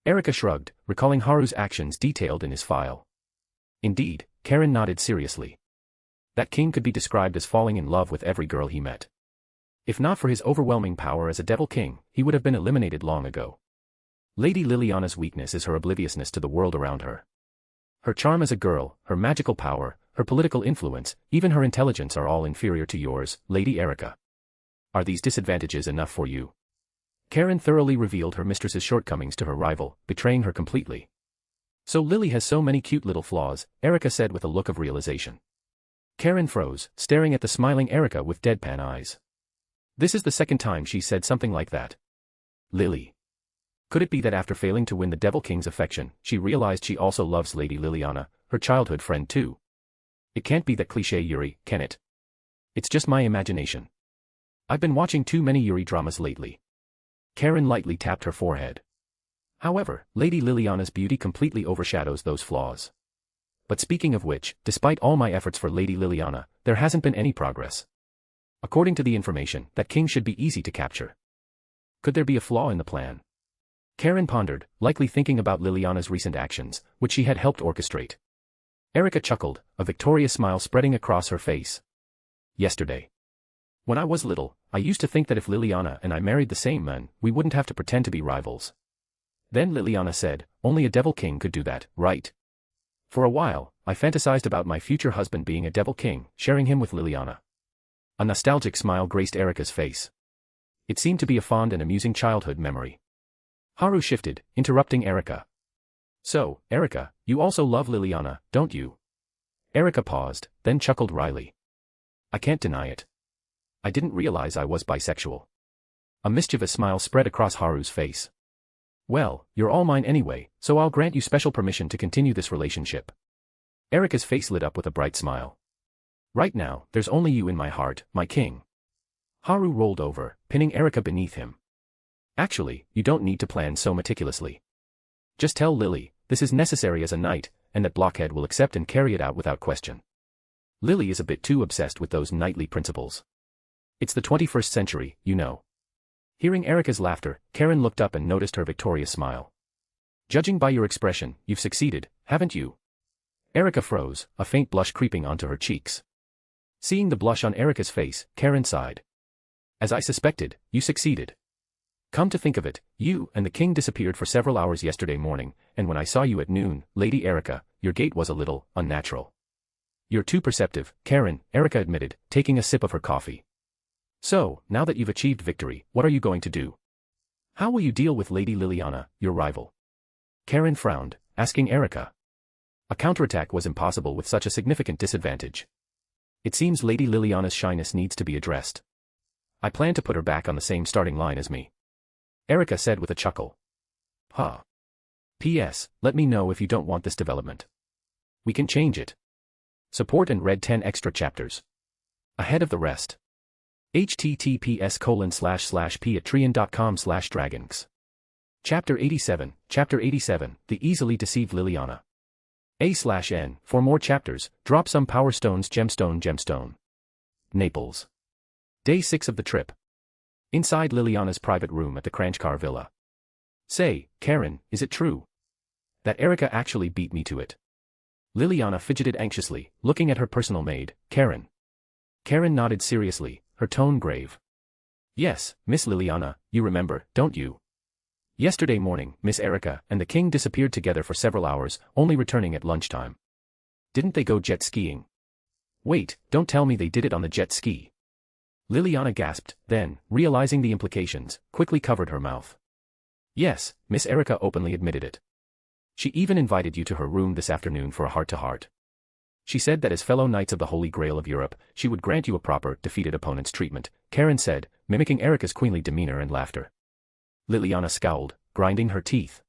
Speaker 3: Erika shrugged, recalling Haru's actions detailed in his file. Indeed, Karen nodded seriously. That king could be described as falling in love with every girl he met. If not for his overwhelming power as a devil king, he would have been eliminated long ago. Lady Liliana's weakness is her obliviousness to the world around her. Her charm as a girl, her magical power, her political influence, even her intelligence are all inferior to yours, Lady Erika. Are these disadvantages enough for you? Karen thoroughly revealed her mistress's shortcomings to her rival, betraying her completely. So Lily has so many cute little flaws, Erika said with a look of realization. Karen froze, staring at the smiling Erika with deadpan eyes. This is the second time she said something like that. Lily. Could it be that after failing to win the Devil King's affection, she realized she also loves Lady Liliana, her childhood friend too? It can't be that cliché Yuri, can it? It's just my imagination. I've been watching too many Yuri dramas lately. Karen lightly tapped her forehead. However, Lady Liliana's beauty completely overshadows those flaws. But speaking of which, despite all my efforts for Lady Liliana, there hasn't been any progress. According to the information, that king should be easy to capture. Could there be a flaw in the plan? Karen pondered, likely thinking about Liliana's recent actions, which she had helped orchestrate. Erika chuckled, a victorious smile spreading across her face. Yesterday. When I was little, I used to think that if Liliana and I married the same man, we wouldn't have to pretend to be rivals. Then Liliana said, only a devil king could do that, right? For a while, I fantasized about my future husband being a devil king, sharing him with Liliana. A nostalgic smile graced Erika's face. It seemed to be a fond and amusing childhood memory. Haru shifted, interrupting Erika. So, Erika, you also love Liliana, don't you? Erika paused, then chuckled wryly. I can't deny it. I didn't realize I was bisexual. A mischievous smile spread across Haru's face. Well, you're all mine anyway, so I'll grant you special permission to continue this relationship. Erika's face lit up with a bright smile. Right now, there's only you in my heart, my king. Haru rolled over, pinning Erika beneath him. Actually, you don't need to plan so meticulously. Just tell Lily, this is necessary as a knight, and that Blockhead will accept and carry it out without question. Lily is a bit too obsessed with those knightly principles. It's the 21st century, you know. Hearing Erika's laughter, Karen looked up and noticed her victorious smile. Judging by your expression, you've succeeded, haven't you? Erika froze, a faint blush creeping onto her cheeks. Seeing the blush on Erika's face, Karen sighed. As I suspected, you succeeded. Come to think of it, you and the king disappeared for several hours yesterday morning, and when I saw you at noon, Lady Erika, your gait was a little unnatural. You're too perceptive, Karen, Erika admitted, taking a sip of her coffee. So, now that you've achieved victory, what are you going to do? How will you deal with Lady Liliana, your rival? Karen frowned, asking Erika. A counterattack was impossible with such a significant disadvantage. It seems Lady Liliana's shyness needs to be addressed. I plan to put her back on the same starting line as me. Erika said with a chuckle. Huh. P.S. Let me know if you don't want this development. We can change it. Support and read 10 extra chapters. Ahead of the rest. https://patreon.com/dragons. Chapter 87, The Easily Deceived Liliana. A/N, for more chapters, drop some power stones gemstone. Naples. Day 6 of the trip. Inside Liliana's private room at the Kranjkar villa. Say, Karen, is it true that Erika actually beat me to it? Liliana fidgeted anxiously, looking at her personal maid, Karen. Karen nodded seriously, her tone grave. Yes, Miss Liliana, you remember, don't you? Yesterday morning, Miss Erica and the king disappeared together for several hours, only returning at lunchtime. Didn't they go jet skiing? Wait, don't tell me they did it on the jet ski. Liliana gasped, then, realizing the implications, quickly covered her mouth. Yes, Miss Erica openly admitted it. She even invited you to her room this afternoon for a heart-to-heart. She said that as fellow Knights of the Holy Grail of Europe, she would grant you a proper, defeated opponent's treatment, Karen said, mimicking Erica's queenly demeanor and laughter. Liliana scowled, grinding her teeth.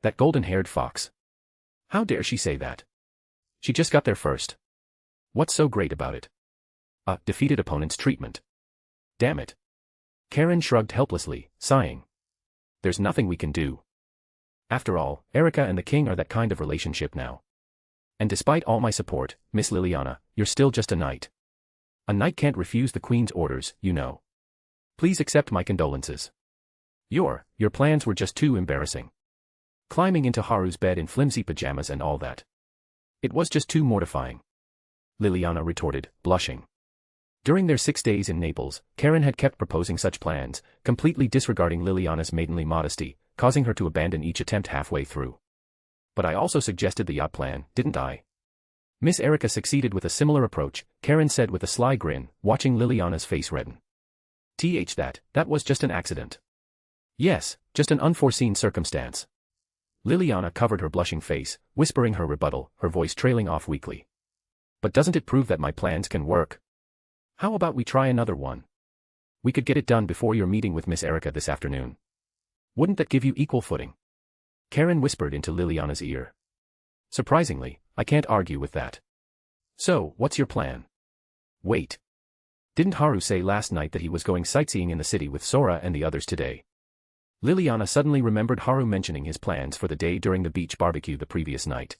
Speaker 3: That golden-haired fox. How dare she say that? She just got there first. What's so great about it? A defeated opponent's treatment. Damn it. Karen shrugged helplessly, sighing. There's nothing we can do. After all, Erica and the king are that kind of relationship now. And despite all my support, Miss Liliana, you're still just a knight. A knight can't refuse the queen's orders, you know. Please accept my condolences. Your plans were just too embarrassing. Climbing into Haru's bed in flimsy pajamas and all that. It was just too mortifying. Liliana retorted, blushing. During their 6 days in Naples, Karen had kept proposing such plans, completely disregarding Liliana's maidenly modesty, causing her to abandon each attempt halfway through. But I also suggested the yacht plan, didn't I? Miss Erica succeeded with a similar approach, Karen said with a sly grin, watching Liliana's face redden. That was just an accident. Yes, just an unforeseen circumstance. Liliana covered her blushing face, whispering her rebuttal, her voice trailing off weakly. But doesn't it prove that my plans can work? How about we try another one? We could get it done before your meeting with Miss Erica this afternoon. Wouldn't that give you equal footing? Karen whispered into Liliana's ear. Surprisingly, I can't argue with that. So, what's your plan? Wait. Didn't Haru say last night that he was going sightseeing in the city with Sora and the others today? Liliana suddenly remembered Haru mentioning his plans for the day during the beach barbecue the previous night.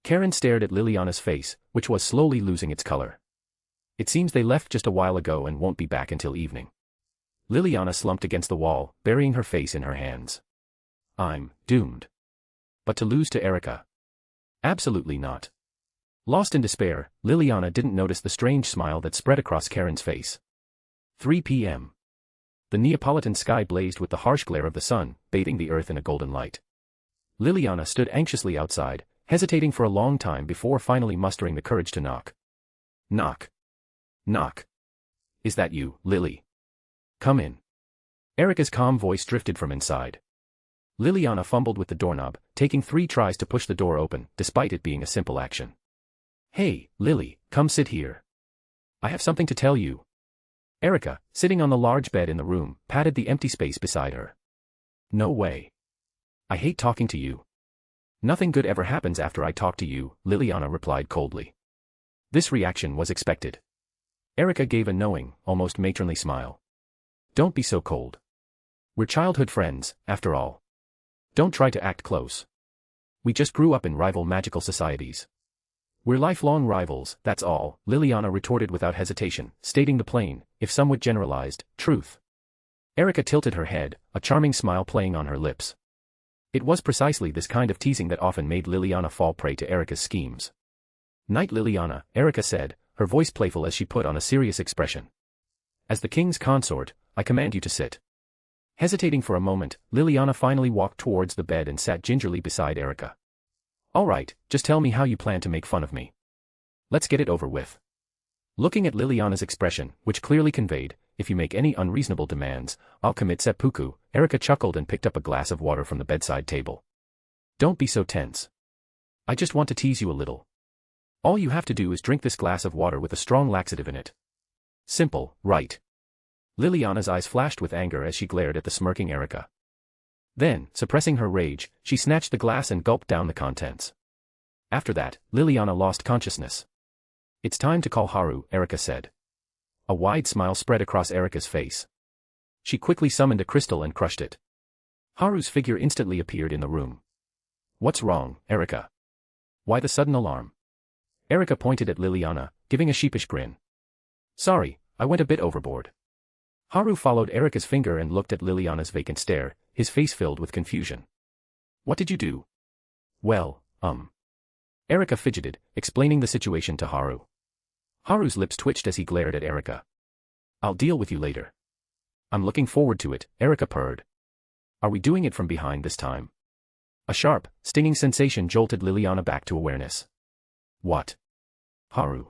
Speaker 3: Karen stared at Liliana's face, which was slowly losing its color. It seems they left just a while ago and won't be back until evening. Liliana slumped against the wall, burying her face in her hands. I'm doomed. But to lose to Erica? Absolutely not. Lost in despair, Liliana didn't notice the strange smile that spread across Karen's face. 3 p.m. The Neapolitan sky blazed with the harsh glare of the sun, bathing the earth in a golden light. Liliana stood anxiously outside, hesitating for a long time before finally mustering the courage to knock. Knock. Knock. Is that you, Lily? Come in. Erica's calm voice drifted from inside. Liliana fumbled with the doorknob, taking 3 tries to push the door open, despite it being a simple action. Hey, Lily, come sit here. I have something to tell you. Erica, sitting on the large bed in the room, patted the empty space beside her. No way. I hate talking to you. Nothing good ever happens after I talk to you, Liliana replied coldly. This reaction was expected. Erica gave a knowing, almost matronly smile. Don't be so cold. We're childhood friends, after all. Don't try to act close. We just grew up in rival magical societies. We're lifelong rivals, that's all, Liliana retorted without hesitation, stating the plain, if somewhat generalized, truth. Erica tilted her head, a charming smile playing on her lips. It was precisely this kind of teasing that often made Liliana fall prey to Erica's schemes. Knight Liliana, Erica said, her voice playful as she put on a serious expression. As the king's consort, I command you to sit. Hesitating for a moment, Liliana finally walked towards the bed and sat gingerly beside Erica. All right, just tell me how you plan to make fun of me. Let's get it over with. Looking at Liliana's expression, which clearly conveyed, if you make any unreasonable demands, I'll commit seppuku, Erica chuckled and picked up a glass of water from the bedside table. Don't be so tense. I just want to tease you a little. All you have to do is drink this glass of water with a strong laxative in it. Simple, right? Liliana's eyes flashed with anger as she glared at the smirking Erica. Then, suppressing her rage, she snatched the glass and gulped down the contents. After that, Liliana lost consciousness. It's time to call Haru, Erica said. A wide smile spread across Erica's face. She quickly summoned a crystal and crushed it. Haru's figure instantly appeared in the room. What's wrong, Erica? Why the sudden alarm? Erica pointed at Liliana, giving a sheepish grin. Sorry, I went a bit overboard. Haru followed Erica's finger and looked at Liliana's vacant stare, his face filled with confusion. What did you do? Well, Erika fidgeted, explaining the situation to Haru. Haru's lips twitched as he glared at Erika. I'll deal with you later. I'm looking forward to it, Erika purred. Are we doing it from behind this time? A sharp, stinging sensation jolted Liliana back to awareness. What? Haru.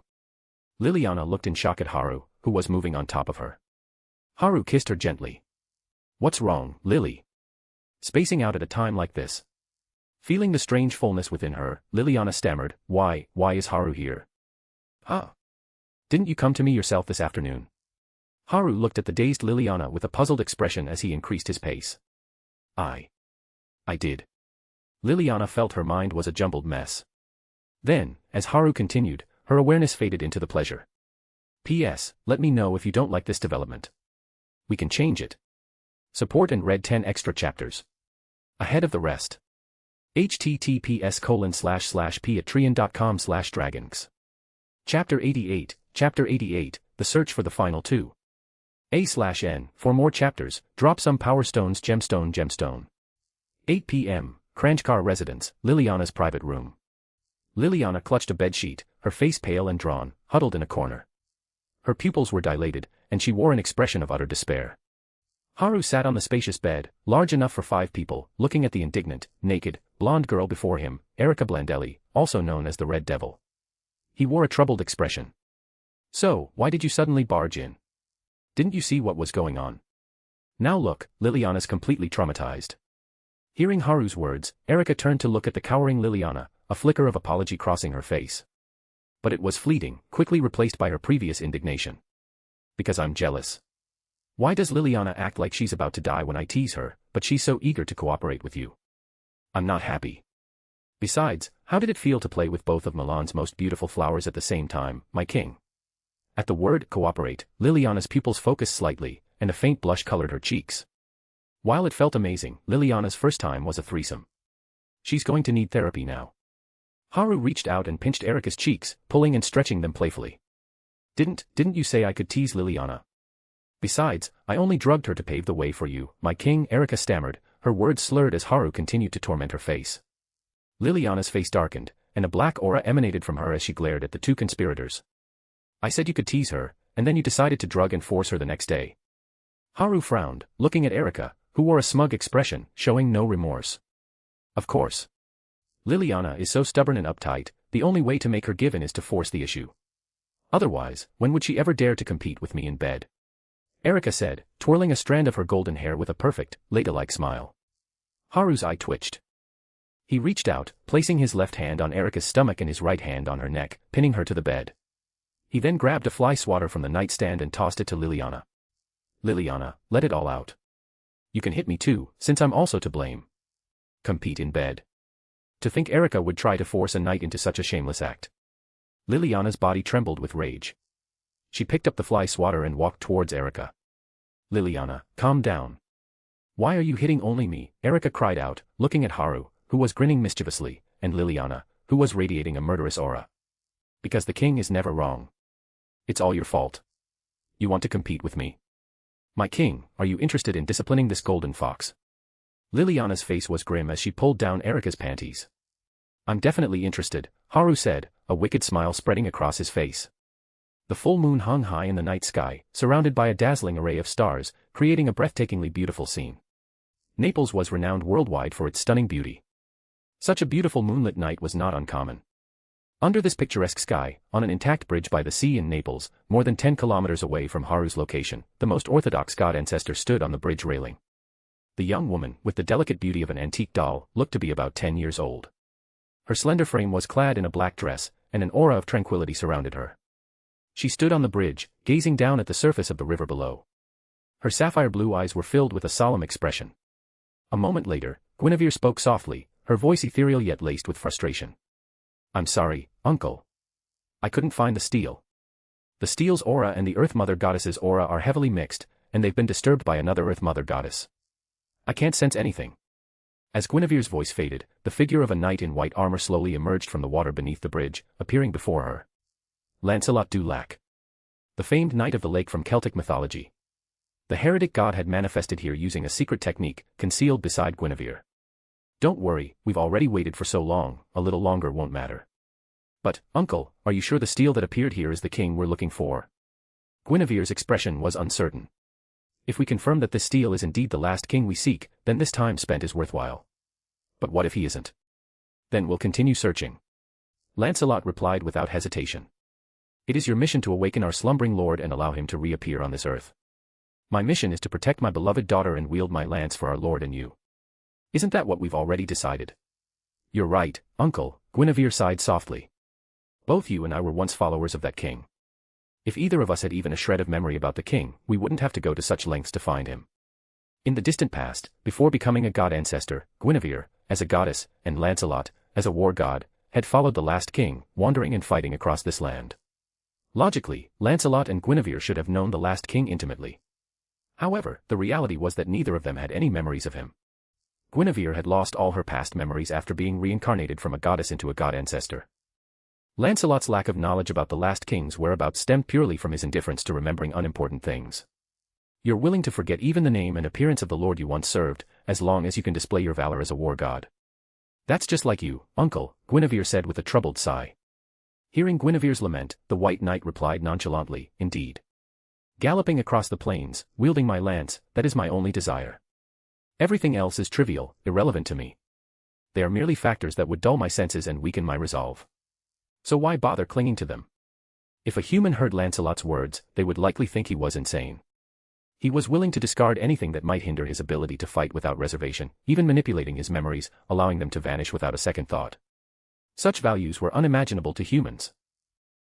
Speaker 3: Liliana looked in shock at Haru, who was moving on top of her. Haru kissed her gently. What's wrong, Lily? Spacing out at a time like this. Feeling the strange fullness within her, Liliana stammered, why is Haru here? Huh? Didn't you come to me yourself this afternoon? Haru looked at the dazed Liliana with a puzzled expression as he increased his pace. I did. Liliana felt her mind was a jumbled mess. Then, as Haru continued, her awareness faded into the pleasure. P.S. Let me know if you don't like this development. We can change it. Support and read 10 extra chapters. Ahead of the rest. https://patreon.com/dragons. Chapter 88, The Search for the Final Two. A/N, for more chapters, drop some Power Stones gemstone. 8 p.m., Kranjkar residence, Liliana's private room. Liliana clutched a bedsheet, her face pale and drawn, huddled in a corner. Her pupils were dilated, and she wore an expression of utter despair. Haru sat on the spacious bed, large enough for 5 people, looking at the indignant, naked, blonde girl before him, Erika Blandelli, also known as the Red Devil. He wore a troubled expression. So, why did you suddenly barge in? Didn't you see what was going on? Now look, Liliana's completely traumatized. Hearing Haru's words, Erika turned to look at the cowering Liliana, a flicker of apology crossing her face. But it was fleeting, quickly replaced by her previous indignation. Because I'm jealous. Why does Liliana act like she's about to die when I tease her, but she's so eager to cooperate with you? I'm not happy. Besides, how did it feel to play with both of Milan's most beautiful flowers at the same time, my king? At the word cooperate, Liliana's pupils focused slightly, and a faint blush colored her cheeks. While it felt amazing, Liliana's first time was a threesome. She's going to need therapy now. Haru reached out and pinched Erika's cheeks, pulling and stretching them playfully. Didn't you say I could tease Liliana? Besides, I only drugged her to pave the way for you, my king, Erika stammered, her words slurred as Haru continued to torment her face. Liliana's face darkened, and a black aura emanated from her as she glared at the two conspirators. I said you could tease her, and then you decided to drug and force her the next day. Haru frowned, looking at Erika, who wore a smug expression, showing no remorse. Of course. Liliana is so stubborn and uptight, the only way to make her give in is to force the issue. Otherwise, when would she ever dare to compete with me in bed? Erika said, twirling a strand of her golden hair with a perfect, ladylike smile. Haru's eye twitched. He reached out, placing his left hand on Erika's stomach and his right hand on her neck, pinning her to the bed. He then grabbed a fly swatter from the nightstand and tossed it to Liliana. Liliana, let it all out. You can hit me too, since I'm also to blame. Compete in bed. To think Erika would try to force a knight into such a shameless act. Liliana's body trembled with rage. She picked up the fly swatter and walked towards Erika. Liliana, calm down. Why are you hitting only me? Erika cried out, looking at Haru, who was grinning mischievously, and Liliana, who was radiating a murderous aura. Because the king is never wrong. It's all your fault. You want to compete with me? My king, are you interested in disciplining this golden fox? Liliana's face was grim as she pulled down Erika's panties. I'm definitely interested, Haru said, a wicked smile spreading across his face. The full moon hung high in the night sky, surrounded by a dazzling array of stars, creating a breathtakingly beautiful scene. Naples was renowned worldwide for its stunning beauty. Such a beautiful moonlit night was not uncommon. Under this picturesque sky, on an intact bridge by the sea in Naples, more than 10 kilometers away from Haru's location, the most orthodox god ancestor stood on the bridge railing. The young woman, with the delicate beauty of an antique doll, looked to be about 10 years old. Her slender frame was clad in a black dress, and an aura of tranquility surrounded her. She stood on the bridge, gazing down at the surface of the river below. Her sapphire blue eyes were filled with a solemn expression. A moment later, Guinevere spoke softly, her voice ethereal yet laced with frustration. I'm sorry, uncle. I couldn't find the steel. The steel's aura and the Earth Mother Goddess's aura are heavily mixed, and they've been disturbed by another Earth Mother Goddess. I can't sense anything. As Guinevere's voice faded, the figure of a knight in white armor slowly emerged from the water beneath the bridge, appearing before her. Lancelot du Lac. The famed knight of the lake from Celtic mythology. The heretic god had manifested here using a secret technique, concealed beside Guinevere. Don't worry, we've already waited for so long, a little longer won't matter. But, uncle, are you sure the steel that appeared here is the king we're looking for? Guinevere's expression was uncertain. If we confirm that this steel is indeed the last king we seek, then this time spent is worthwhile. But what if he isn't? Then we'll continue searching. Lancelot replied without hesitation. It is your mission to awaken our slumbering lord and allow him to reappear on this earth. My mission is to protect my beloved daughter and wield my lance for our lord and you. Isn't that what we've already decided? You're right, uncle, Guinevere sighed softly. Both you and I were once followers of that king. If either of us had even a shred of memory about the king, we wouldn't have to go to such lengths to find him. In the distant past, before becoming a god ancestor, Guinevere, as a goddess, and Lancelot, as a war god, had followed the last king, wandering and fighting across this land. Logically, Lancelot and Guinevere should have known the last king intimately. However, the reality was that neither of them had any memories of him. Guinevere had lost all her past memories after being reincarnated from a goddess into a god ancestor. Lancelot's lack of knowledge about the last king's whereabouts stemmed purely from his indifference to remembering unimportant things. You're willing to forget even the name and appearance of the lord you once served, as long as you can display your valor as a war god. That's just like you, uncle, Guinevere said with a troubled sigh. Hearing Guinevere's lament, the White Knight replied nonchalantly, indeed. Galloping across the plains, wielding my lance, that is my only desire. Everything else is trivial, irrelevant to me. They are merely factors that would dull my senses and weaken my resolve. So why bother clinging to them? If a human heard Lancelot's words, they would likely think he was insane. He was willing to discard anything that might hinder his ability to fight without reservation, even manipulating his memories, allowing them to vanish without a second thought. Such values were unimaginable to humans.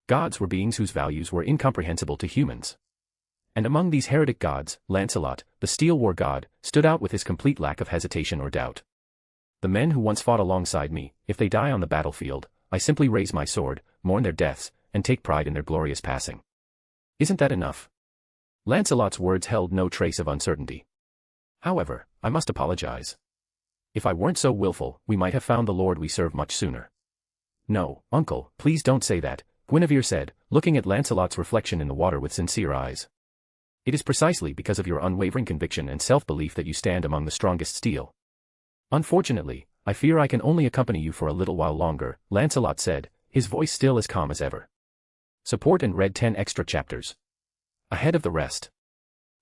Speaker 3: Gods were beings whose values were incomprehensible to humans. And among these heretic gods, Lancelot, the Steel War god, stood out with his complete lack of hesitation or doubt. The men who once fought alongside me, if they die on the battlefield, I simply raise my sword, mourn their deaths, and take pride in their glorious passing. Isn't that enough? Lancelot's words held no trace of uncertainty. However, I must apologize. If I weren't so willful, we might have found the lord we serve much sooner. No, uncle, please don't say that, Guinevere said, looking at Lancelot's reflection in the water with sincere eyes. It is precisely because of your unwavering conviction and self-belief that you stand among the strongest steel. Unfortunately, I fear I can only accompany you for a little while longer, Lancelot said, his voice still as calm as ever. Support and read 10 extra chapters. Ahead of the rest.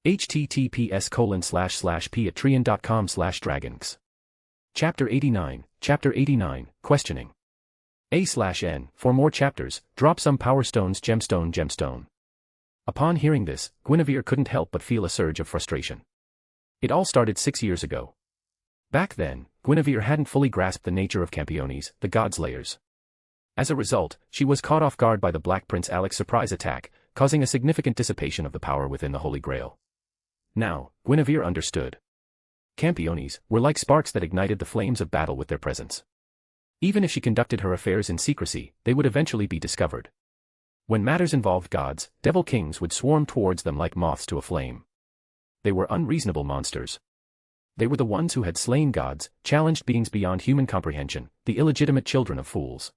Speaker 3: https://patreon.com/dragons. Chapter 89, Questioning. A/N, for more chapters, drop some power stones gemstone. Upon hearing this, Guinevere couldn't help but feel a surge of frustration. It all started 6 years ago. Back then, Guinevere hadn't fully grasped the nature of Campiones, the Godslayers. As a result, she was caught off guard by the Black Prince Alec's surprise attack, causing a significant dissipation of the power within the Holy Grail. Now, Guinevere understood. Campiones were like sparks that ignited the flames of battle with their presence. Even if she conducted her affairs in secrecy, they would eventually be discovered. When matters involved gods, devil kings would swarm towards them like moths to a flame. They were unreasonable monsters. They were the ones who had slain gods, challenged beings beyond human comprehension, the illegitimate children of fools.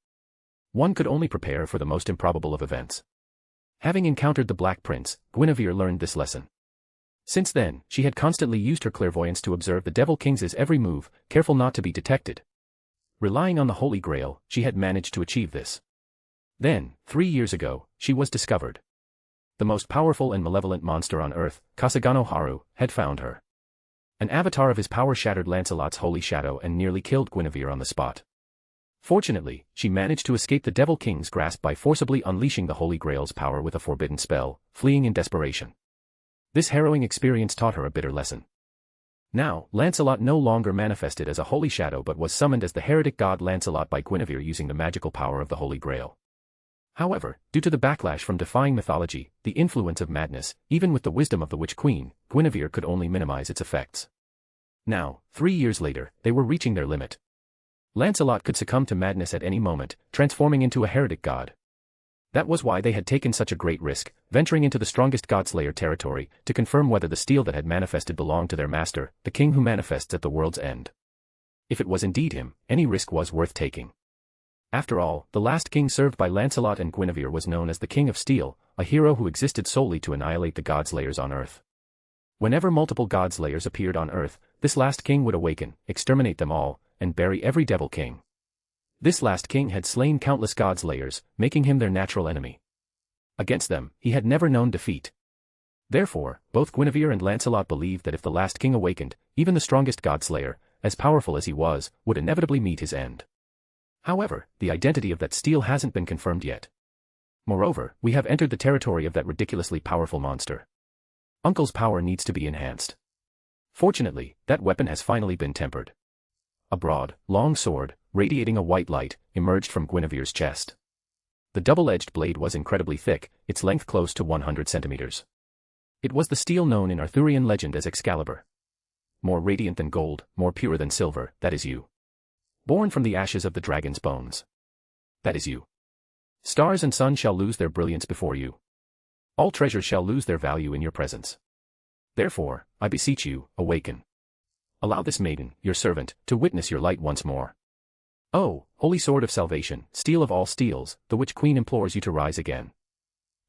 Speaker 3: One could only prepare for the most improbable of events. Having encountered the Black Prince, Guinevere learned this lesson. Since then, she had constantly used her clairvoyance to observe the Devil King's every move, careful not to be detected. Relying on the Holy Grail, she had managed to achieve this. Then, 3 years ago, she was discovered. The most powerful and malevolent monster on Earth, Kasugano Haru, had found her. An avatar of his power shattered Lancelot's holy shadow and nearly killed Guinevere on the spot. Fortunately, she managed to escape the Devil King's grasp by forcibly unleashing the Holy Grail's power with a forbidden spell, fleeing in desperation. This harrowing experience taught her a bitter lesson. Now, Lancelot no longer manifested as a holy shadow but was summoned as the heretic god Lancelot by Guinevere using the magical power of the Holy Grail. However, due to the backlash from defying mythology, the influence of madness, even with the wisdom of the Witch Queen, Guinevere could only minimize its effects. Now, 3 years later, they were reaching their limit. Lancelot could succumb to madness at any moment, transforming into a heretic god. That was why they had taken such a great risk, venturing into the strongest Godslayer territory, to confirm whether the steel that had manifested belonged to their master, the king who manifests at the world's end. If it was indeed him, any risk was worth taking. After all, the last king served by Lancelot and Guinevere was known as the King of Steel, a hero who existed solely to annihilate the Godslayers on Earth. Whenever multiple Godslayers appeared on Earth, this last king would awaken, exterminate them all, and bury every Devil King. This last king had slain countless Godslayers, making him their natural enemy. Against them, he had never known defeat. Therefore, both Guinevere and Lancelot believed that if the last king awakened, even the strongest Godslayer, as powerful as he was, would inevitably meet his end. However, the identity of that steel hasn't been confirmed yet. Moreover, we have entered the territory of that ridiculously powerful monster. Uncle's power needs to be enhanced. Fortunately, that weapon has finally been tempered. A broad, long sword, radiating a white light, emerged from Guinevere's chest. The double-edged blade was incredibly thick, its length close to 100 centimeters. It was the steel known in Arthurian legend as Excalibur. More radiant than gold, more pure than silver, that is you. Born from the ashes of the dragon's bones. That is you. Stars and sun shall lose their brilliance before you. All treasures shall lose their value in your presence. Therefore, I beseech you, awaken. Allow this maiden, your servant, to witness your light once more. Oh, holy sword of salvation, steel of all steels, the witch queen implores you to rise again.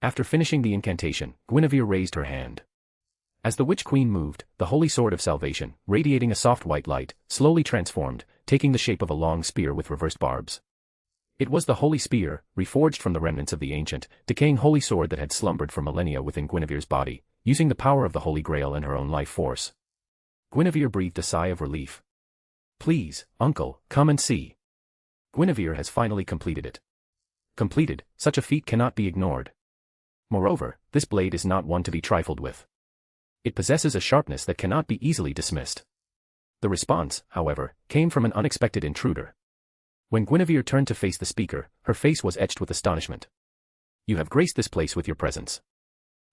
Speaker 3: After finishing the incantation, Guinevere raised her hand. As the witch queen moved, the holy sword of salvation, radiating a soft white light, slowly transformed, taking the shape of a long spear with reversed barbs. It was the holy spear, reforged from the remnants of the ancient, decaying holy sword that had slumbered for millennia within Guinevere's body, using the power of the Holy Grail and her own life force. Guinevere breathed a sigh of relief. Please, uncle, come and see. Guinevere has finally completed it. Completed, such a feat cannot be ignored. Moreover, this blade is not one to be trifled with. It possesses a sharpness that cannot be easily dismissed. The response, however, came from an unexpected intruder. When Guinevere turned to face the speaker, her face was etched with astonishment. You have graced this place with your presence.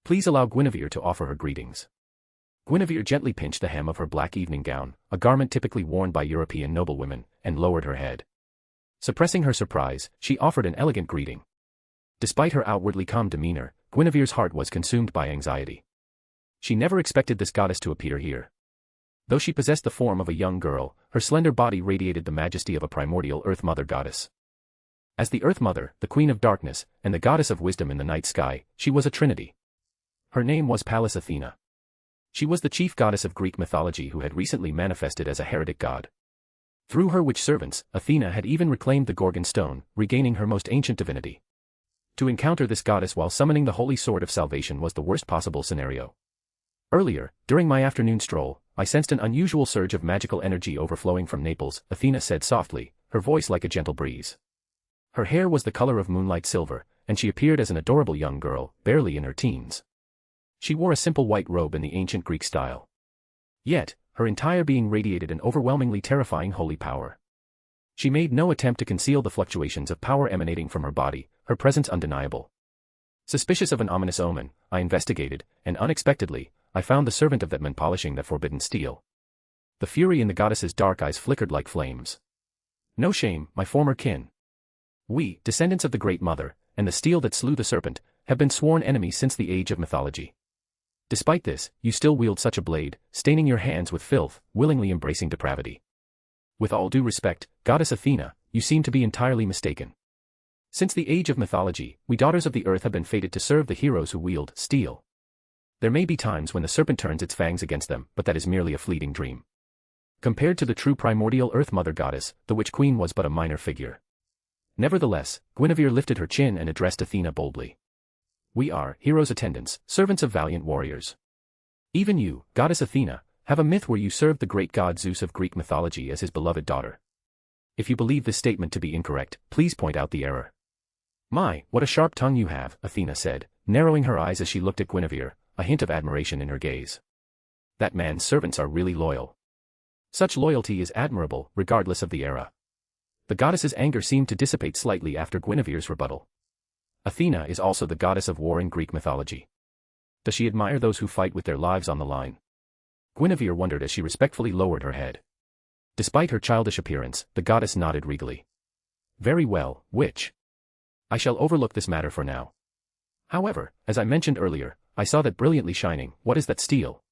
Speaker 3: Please allow Guinevere to offer her greetings. Guinevere gently pinched the hem of her black evening gown, a garment typically worn by European noblewomen, and lowered her head. Suppressing her surprise, she offered an elegant greeting. Despite her outwardly calm demeanor, Guinevere's heart was consumed by anxiety. She never expected this goddess to appear here. Though she possessed the form of a young girl, her slender body radiated the majesty of a primordial Earth Mother goddess. As the Earth Mother, the Queen of Darkness, and the goddess of wisdom in the night sky, she was a trinity. Her name was Pallas Athena. She was the chief goddess of Greek mythology who had recently manifested as a heretic god. Through her witch servants, Athena had even reclaimed the Gorgon stone, regaining her most ancient divinity. To encounter this goddess while summoning the holy sword of salvation was the worst possible scenario. Earlier, during my afternoon stroll, I sensed an unusual surge of magical energy overflowing from Naples, Athena said softly, her voice like a gentle breeze. Her hair was the color of moonlight silver, and she appeared as an adorable young girl, barely in her teens. She wore a simple white robe in the ancient Greek style. Yet, her entire being radiated an overwhelmingly terrifying holy power. She made no attempt to conceal the fluctuations of power emanating from her body, her presence undeniable. Suspicious of an ominous omen, I investigated, and unexpectedly, I found the servant of that man polishing that forbidden steel. The fury in the goddess's dark eyes flickered like flames. No shame, my former kin. We, descendants of the Great Mother, and the steel that slew the serpent, have been sworn enemies since the age of mythology. Despite this, you still wield such a blade, staining your hands with filth, willingly embracing depravity. With all due respect, Goddess Athena, you seem to be entirely mistaken. Since the age of mythology, we daughters of the earth have been fated to serve the heroes who wield steel. There may be times when the serpent turns its fangs against them, but that is merely a fleeting dream. Compared to the true primordial Earth Mother goddess, the witch queen was but a minor figure. Nevertheless, Guinevere lifted her chin and addressed Athena boldly. We are, heroes' attendants, servants of valiant warriors. Even you, goddess Athena, have a myth where you served the great god Zeus of Greek mythology as his beloved daughter. If you believe this statement to be incorrect, please point out the error. My, what a sharp tongue you have, Athena said, narrowing her eyes as she looked at Guinevere, a hint of admiration in her gaze. That man's servants are really loyal. Such loyalty is admirable, regardless of the era. The goddess's anger seemed to dissipate slightly after Guinevere's rebuttal. Athena is also the goddess of war in Greek mythology. Does she admire those who fight with their lives on the line? Guinevere wondered as she respectfully lowered her head. Despite her childish appearance, the goddess nodded regally. Very well, witch. I shall overlook this matter for now. However, as I mentioned earlier, I saw that brilliantly shining, what is that steel?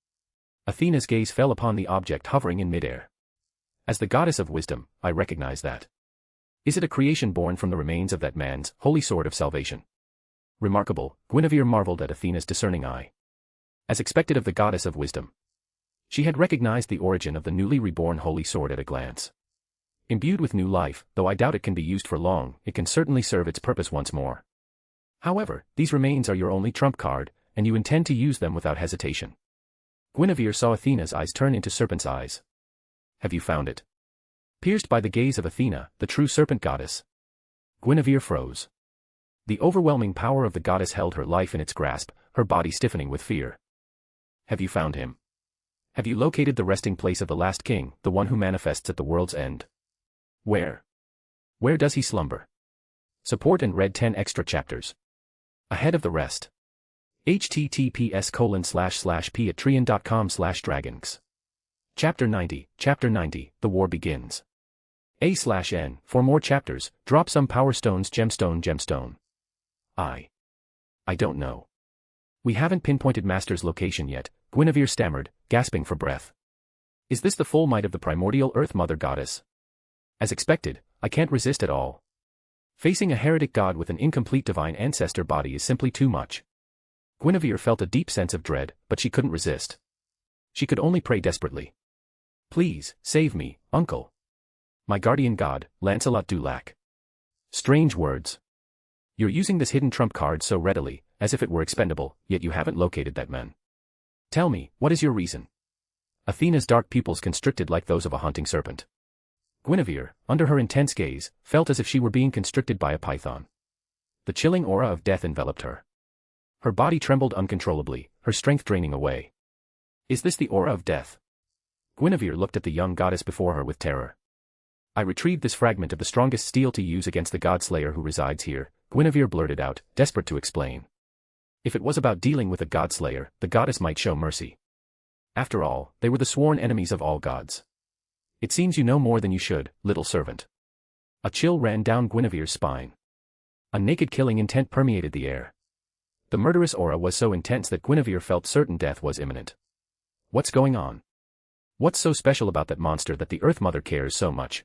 Speaker 3: Athena's gaze fell upon the object hovering in midair. As the goddess of wisdom, I recognize that. Is it a creation born from the remains of that man's holy sword of salvation? Remarkable, Guinevere marveled at Athena's discerning eye. As expected of the goddess of wisdom, she had recognized the origin of the newly reborn holy sword at a glance. Imbued with new life, though I doubt it can be used for long, it can certainly serve its purpose once more. However, these remains are your only trump card, and you intend to use them without hesitation. Guinevere saw Athena's eyes turn into serpent's eyes. Have you found it? Pierced by the gaze of Athena, the true serpent goddess, Guinevere froze. The overwhelming power of the goddess held her life in its grasp, her body stiffening with fear. Have you found him? Have you located the resting place of the last king, the one who manifests at the world's end? Where? Where does he slumber? Support and read 10 extra chapters. Ahead of the rest. https://patreon.com/dragons. Chapter 90, The War Begins. A/N, for more chapters, drop some power stones gemstone. I don't know. We haven't pinpointed Master's location yet, Guinevere stammered, gasping for breath. Is this the full might of the primordial Earth Mother Goddess? As expected, I can't resist at all. Facing a heretic god with an incomplete divine ancestor body is simply too much. Guinevere felt a deep sense of dread, but she couldn't resist. She could only pray desperately. Please, save me, uncle. My guardian god, Lancelot du Lac. Strange words. You're using this hidden trump card so readily, as if it were expendable, yet you haven't located that man. Tell me, what is your reason? Athena's dark pupils constricted like those of a hunting serpent. Guinevere, under her intense gaze, felt as if she were being constricted by a python. The chilling aura of death enveloped her. Her body trembled uncontrollably, her strength draining away. Is this the aura of death? Guinevere looked at the young goddess before her with terror. I retrieved this fragment of the strongest steel to use against the Godslayer who resides here, Guinevere blurted out, desperate to explain. If it was about dealing with a Godslayer, the goddess might show mercy. After all, they were the sworn enemies of all gods. It seems you know more than you should, little servant. A chill ran down Guinevere's spine. A naked killing intent permeated the air. The murderous aura was so intense that Guinevere felt certain death was imminent. What's going on? What's so special about that monster that the Earth Mother cares so much?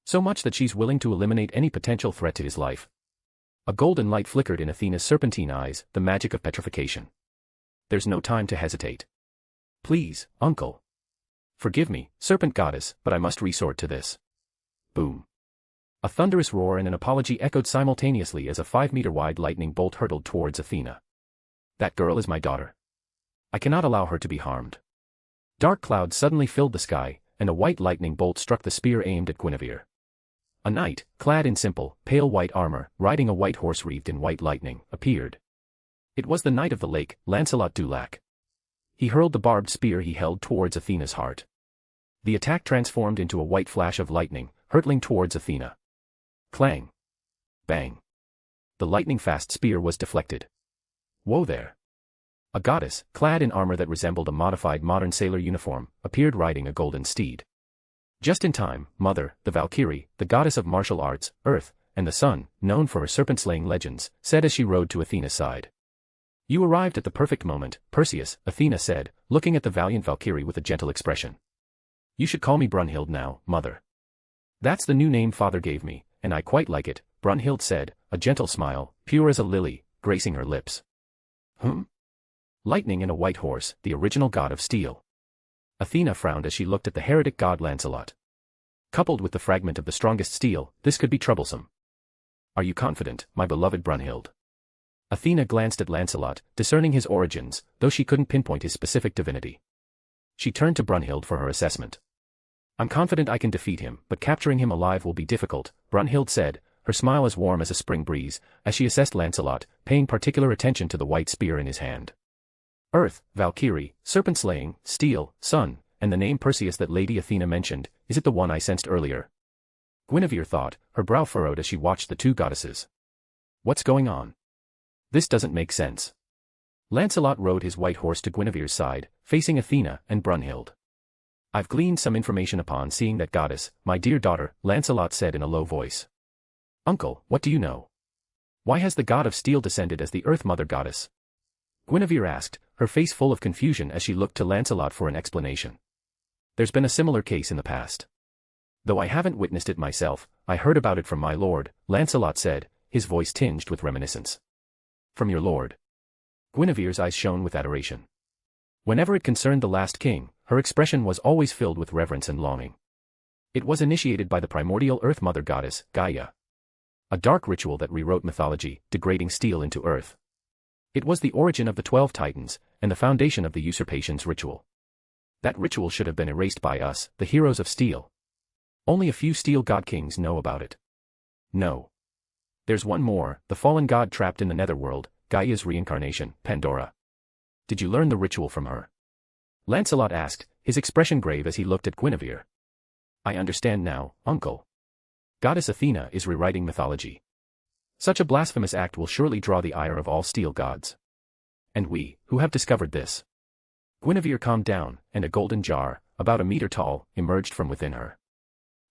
Speaker 3: So much that she's willing to eliminate any potential threat to his life. A golden light flickered in Athena's serpentine eyes, the magic of petrification. There's no time to hesitate. Please, uncle. Forgive me, serpent goddess, but I must resort to this. Boom. A thunderous roar and an apology echoed simultaneously as a 5-meter-wide lightning bolt hurtled towards Athena. That girl is my daughter. I cannot allow her to be harmed. Dark clouds suddenly filled the sky, and a white lightning bolt struck the spear aimed at Guinevere. A knight, clad in simple, pale white armor, riding a white horse wreathed in white lightning, appeared. It was the Knight of the Lake, Lancelot du Lac. He hurled the barbed spear he held towards Athena's heart. The attack transformed into a white flash of lightning, hurtling towards Athena. Clang. Bang. The lightning-fast spear was deflected. Whoa there. A goddess, clad in armor that resembled a modified modern sailor uniform, appeared riding a golden steed. Just in time, Mother, the Valkyrie, the goddess of martial arts, earth, and the sun, known for her serpent-slaying legends, said as she rode to Athena's side. You arrived at the perfect moment, Perseus, Athena said, looking at the valiant Valkyrie with a gentle expression. You should call me Brunhild now, Mother. That's the new name Father gave me, and I quite like it, Brunhild said, a gentle smile, pure as a lily, gracing her lips. Lightning and a white horse, the original god of steel. Athena frowned as she looked at the heretic god Lancelot. Coupled with the fragment of the strongest steel, this could be troublesome. Are you confident, my beloved Brunhild? Athena glanced at Lancelot, discerning his origins, though she couldn't pinpoint his specific divinity. She turned to Brunhild for her assessment. I'm confident I can defeat him, but capturing him alive will be difficult, Brunhild said, her smile as warm as a spring breeze, as she assessed Lancelot, paying particular attention to the white spear in his hand. Earth, Valkyrie, serpent-slaying, steel, sun, and the name Perseus that Lady Athena mentioned, is it the one I sensed earlier? Guinevere thought, her brow furrowed as she watched the two goddesses. What's going on? This doesn't make sense. Lancelot rode his white horse to Guinevere's side, facing Athena and Brunhild. I've gleaned some information upon seeing that goddess, my dear daughter, Lancelot said in a low voice. Uncle, what do you know? Why has the god of steel descended as the Earth Mother Goddess? Guinevere asked, her face full of confusion as she looked to Lancelot for an explanation. There's been a similar case in the past. Though I haven't witnessed it myself, I heard about it from my lord, Lancelot said, his voice tinged with reminiscence. From your lord? Guinevere's eyes shone with adoration. Whenever it concerned the last king, her expression was always filled with reverence and longing. It was initiated by the primordial Earth Mother Goddess, Gaia. A dark ritual that rewrote mythology, degrading steel into earth. It was the origin of the 12 Titans, and the foundation of the usurpations ritual. That ritual should have been erased by us, the heroes of steel. Only a few steel god kings know about it. No. There's one more, the fallen god trapped in the netherworld, Gaia's reincarnation, Pandora. Did you learn the ritual from her? Lancelot asked, his expression grave as he looked at Guinevere. I understand now, uncle. Goddess Athena is rewriting mythology. Such a blasphemous act will surely draw the ire of all steel gods. And we, who have discovered this. Guinevere calmed down, and a golden jar, about a meter tall, emerged from within her.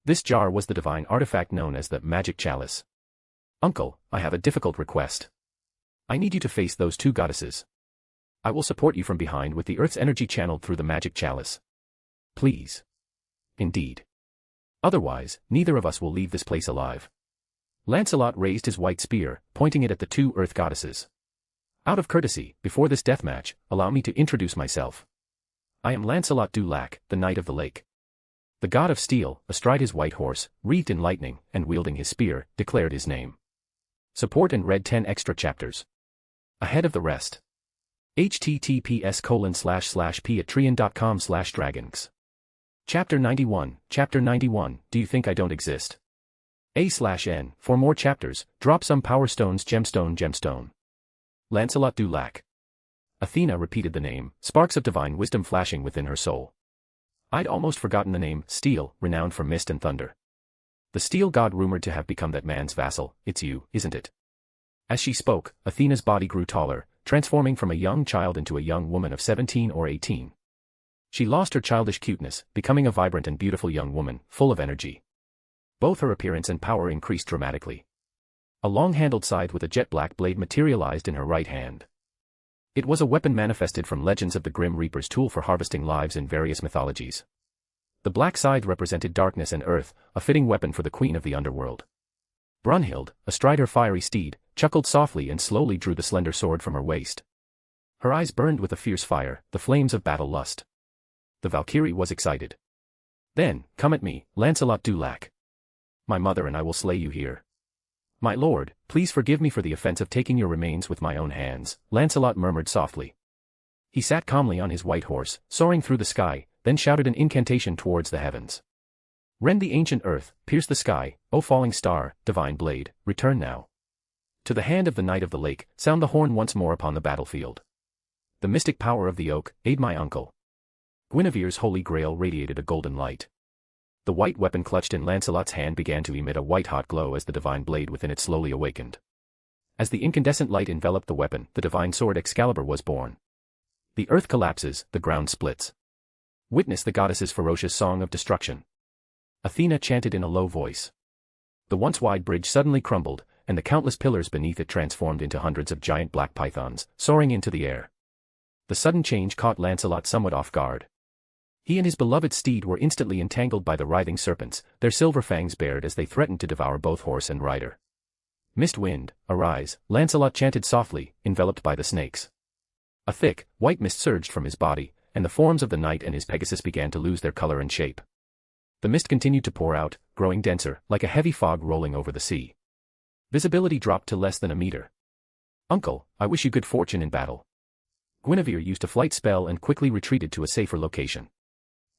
Speaker 3: This jar was the divine artifact known as the magic chalice. Uncle, I have a difficult request. I need you to face those 2 goddesses. I will support you from behind with the earth's energy channeled through the magic chalice. Please. Indeed. Otherwise, neither of us will leave this place alive. Lancelot raised his white spear, pointing it at the 2 earth goddesses. Out of courtesy, before this deathmatch, allow me to introduce myself. I am Lancelot du Lac, the Knight of the Lake. The god of steel, astride his white horse, wreathed in lightning, and wielding his spear, declared his name. Support and read 10 extra chapters. Ahead of the rest. https://patreon.com/dragons. Chapter 91, Do you think I don't exist? A/N, for more chapters, drop some power stones gemstone. Lancelot du Lac. Athena repeated the name, sparks of divine wisdom flashing within her soul. I'd almost forgotten the name, Steel, renowned for mist and thunder. The steel god rumored to have become that man's vassal, it's you, isn't it? As she spoke, Athena's body grew taller, transforming from a young child into a young woman of 17 or 18. She lost her childish cuteness, becoming a vibrant and beautiful young woman, full of energy. Both her appearance and power increased dramatically. A long-handled scythe with a jet-black blade materialized in her right hand. It was a weapon manifested from legends of the Grim Reaper's tool for harvesting lives in various mythologies. The black scythe represented darkness and earth, a fitting weapon for the queen of the underworld. Brunhild, astride her fiery steed, chuckled softly and slowly drew the slender sword from her waist. Her eyes burned with a fierce fire, the flames of battle lust. The Valkyrie was excited. Then, come at me, Lancelot du Lac. My mother and I will slay you here. My lord, please forgive me for the offense of taking your remains with my own hands, Lancelot murmured softly. He sat calmly on his white horse, soaring through the sky, then shouted an incantation towards the heavens. Rend the ancient earth, pierce the sky, O falling star, divine blade, return now. To the hand of the Knight of the Lake, sound the horn once more upon the battlefield. The mystic power of the oak, aid my uncle. Guinevere's holy grail radiated a golden light. The white weapon clutched in Lancelot's hand began to emit a white-hot glow as the divine blade within it slowly awakened. As the incandescent light enveloped the weapon, the divine sword Excalibur was born. The earth collapses, the ground splits. Witness the goddess's ferocious song of destruction. Athena chanted in a low voice. The once wide bridge suddenly crumbled, and the countless pillars beneath it transformed into hundreds of giant black pythons, soaring into the air. The sudden change caught Lancelot somewhat off guard. He and his beloved steed were instantly entangled by the writhing serpents, their silver fangs bared as they threatened to devour both horse and rider. Mist wind, arise, Lancelot chanted softly, enveloped by the snakes. A thick, white mist surged from his body, and the forms of the knight and his Pegasus began to lose their color and shape. The mist continued to pour out, growing denser, like a heavy fog rolling over the sea. Visibility dropped to less than a meter. Uncle, I wish you good fortune in battle. Guinevere used a flight spell and quickly retreated to a safer location.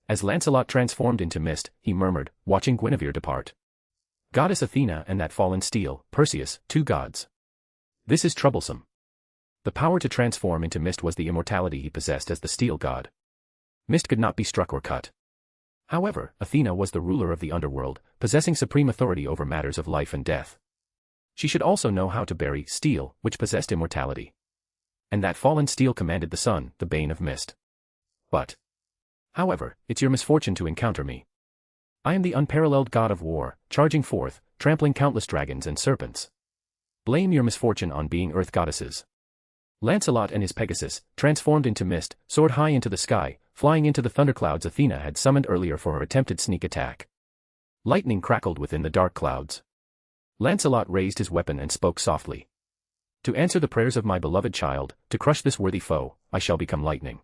Speaker 3: As Lancelot transformed into mist, he murmured, watching Guinevere depart. Goddess Athena and that fallen steel, Perseus, 2 gods. This is troublesome. The power to transform into mist was the immortality he possessed as the steel god. Mist could not be struck or cut. However, Athena was the ruler of the underworld, possessing supreme authority over matters of life and death. She should also know how to bury steel, which possessed immortality. And that fallen steel commanded the sun, the bane of mist. However, it's your misfortune to encounter me. I am the unparalleled god of war, charging forth, trampling countless dragons and serpents. Blame your misfortune on being earth goddesses. Lancelot and his Pegasus, transformed into mist, soared high into the sky, flying into the thunderclouds Athena had summoned earlier for her attempted sneak attack. Lightning crackled within the dark clouds. Lancelot raised his weapon and spoke softly. To answer the prayers of my beloved child, to crush this worthy foe, I shall become lightning.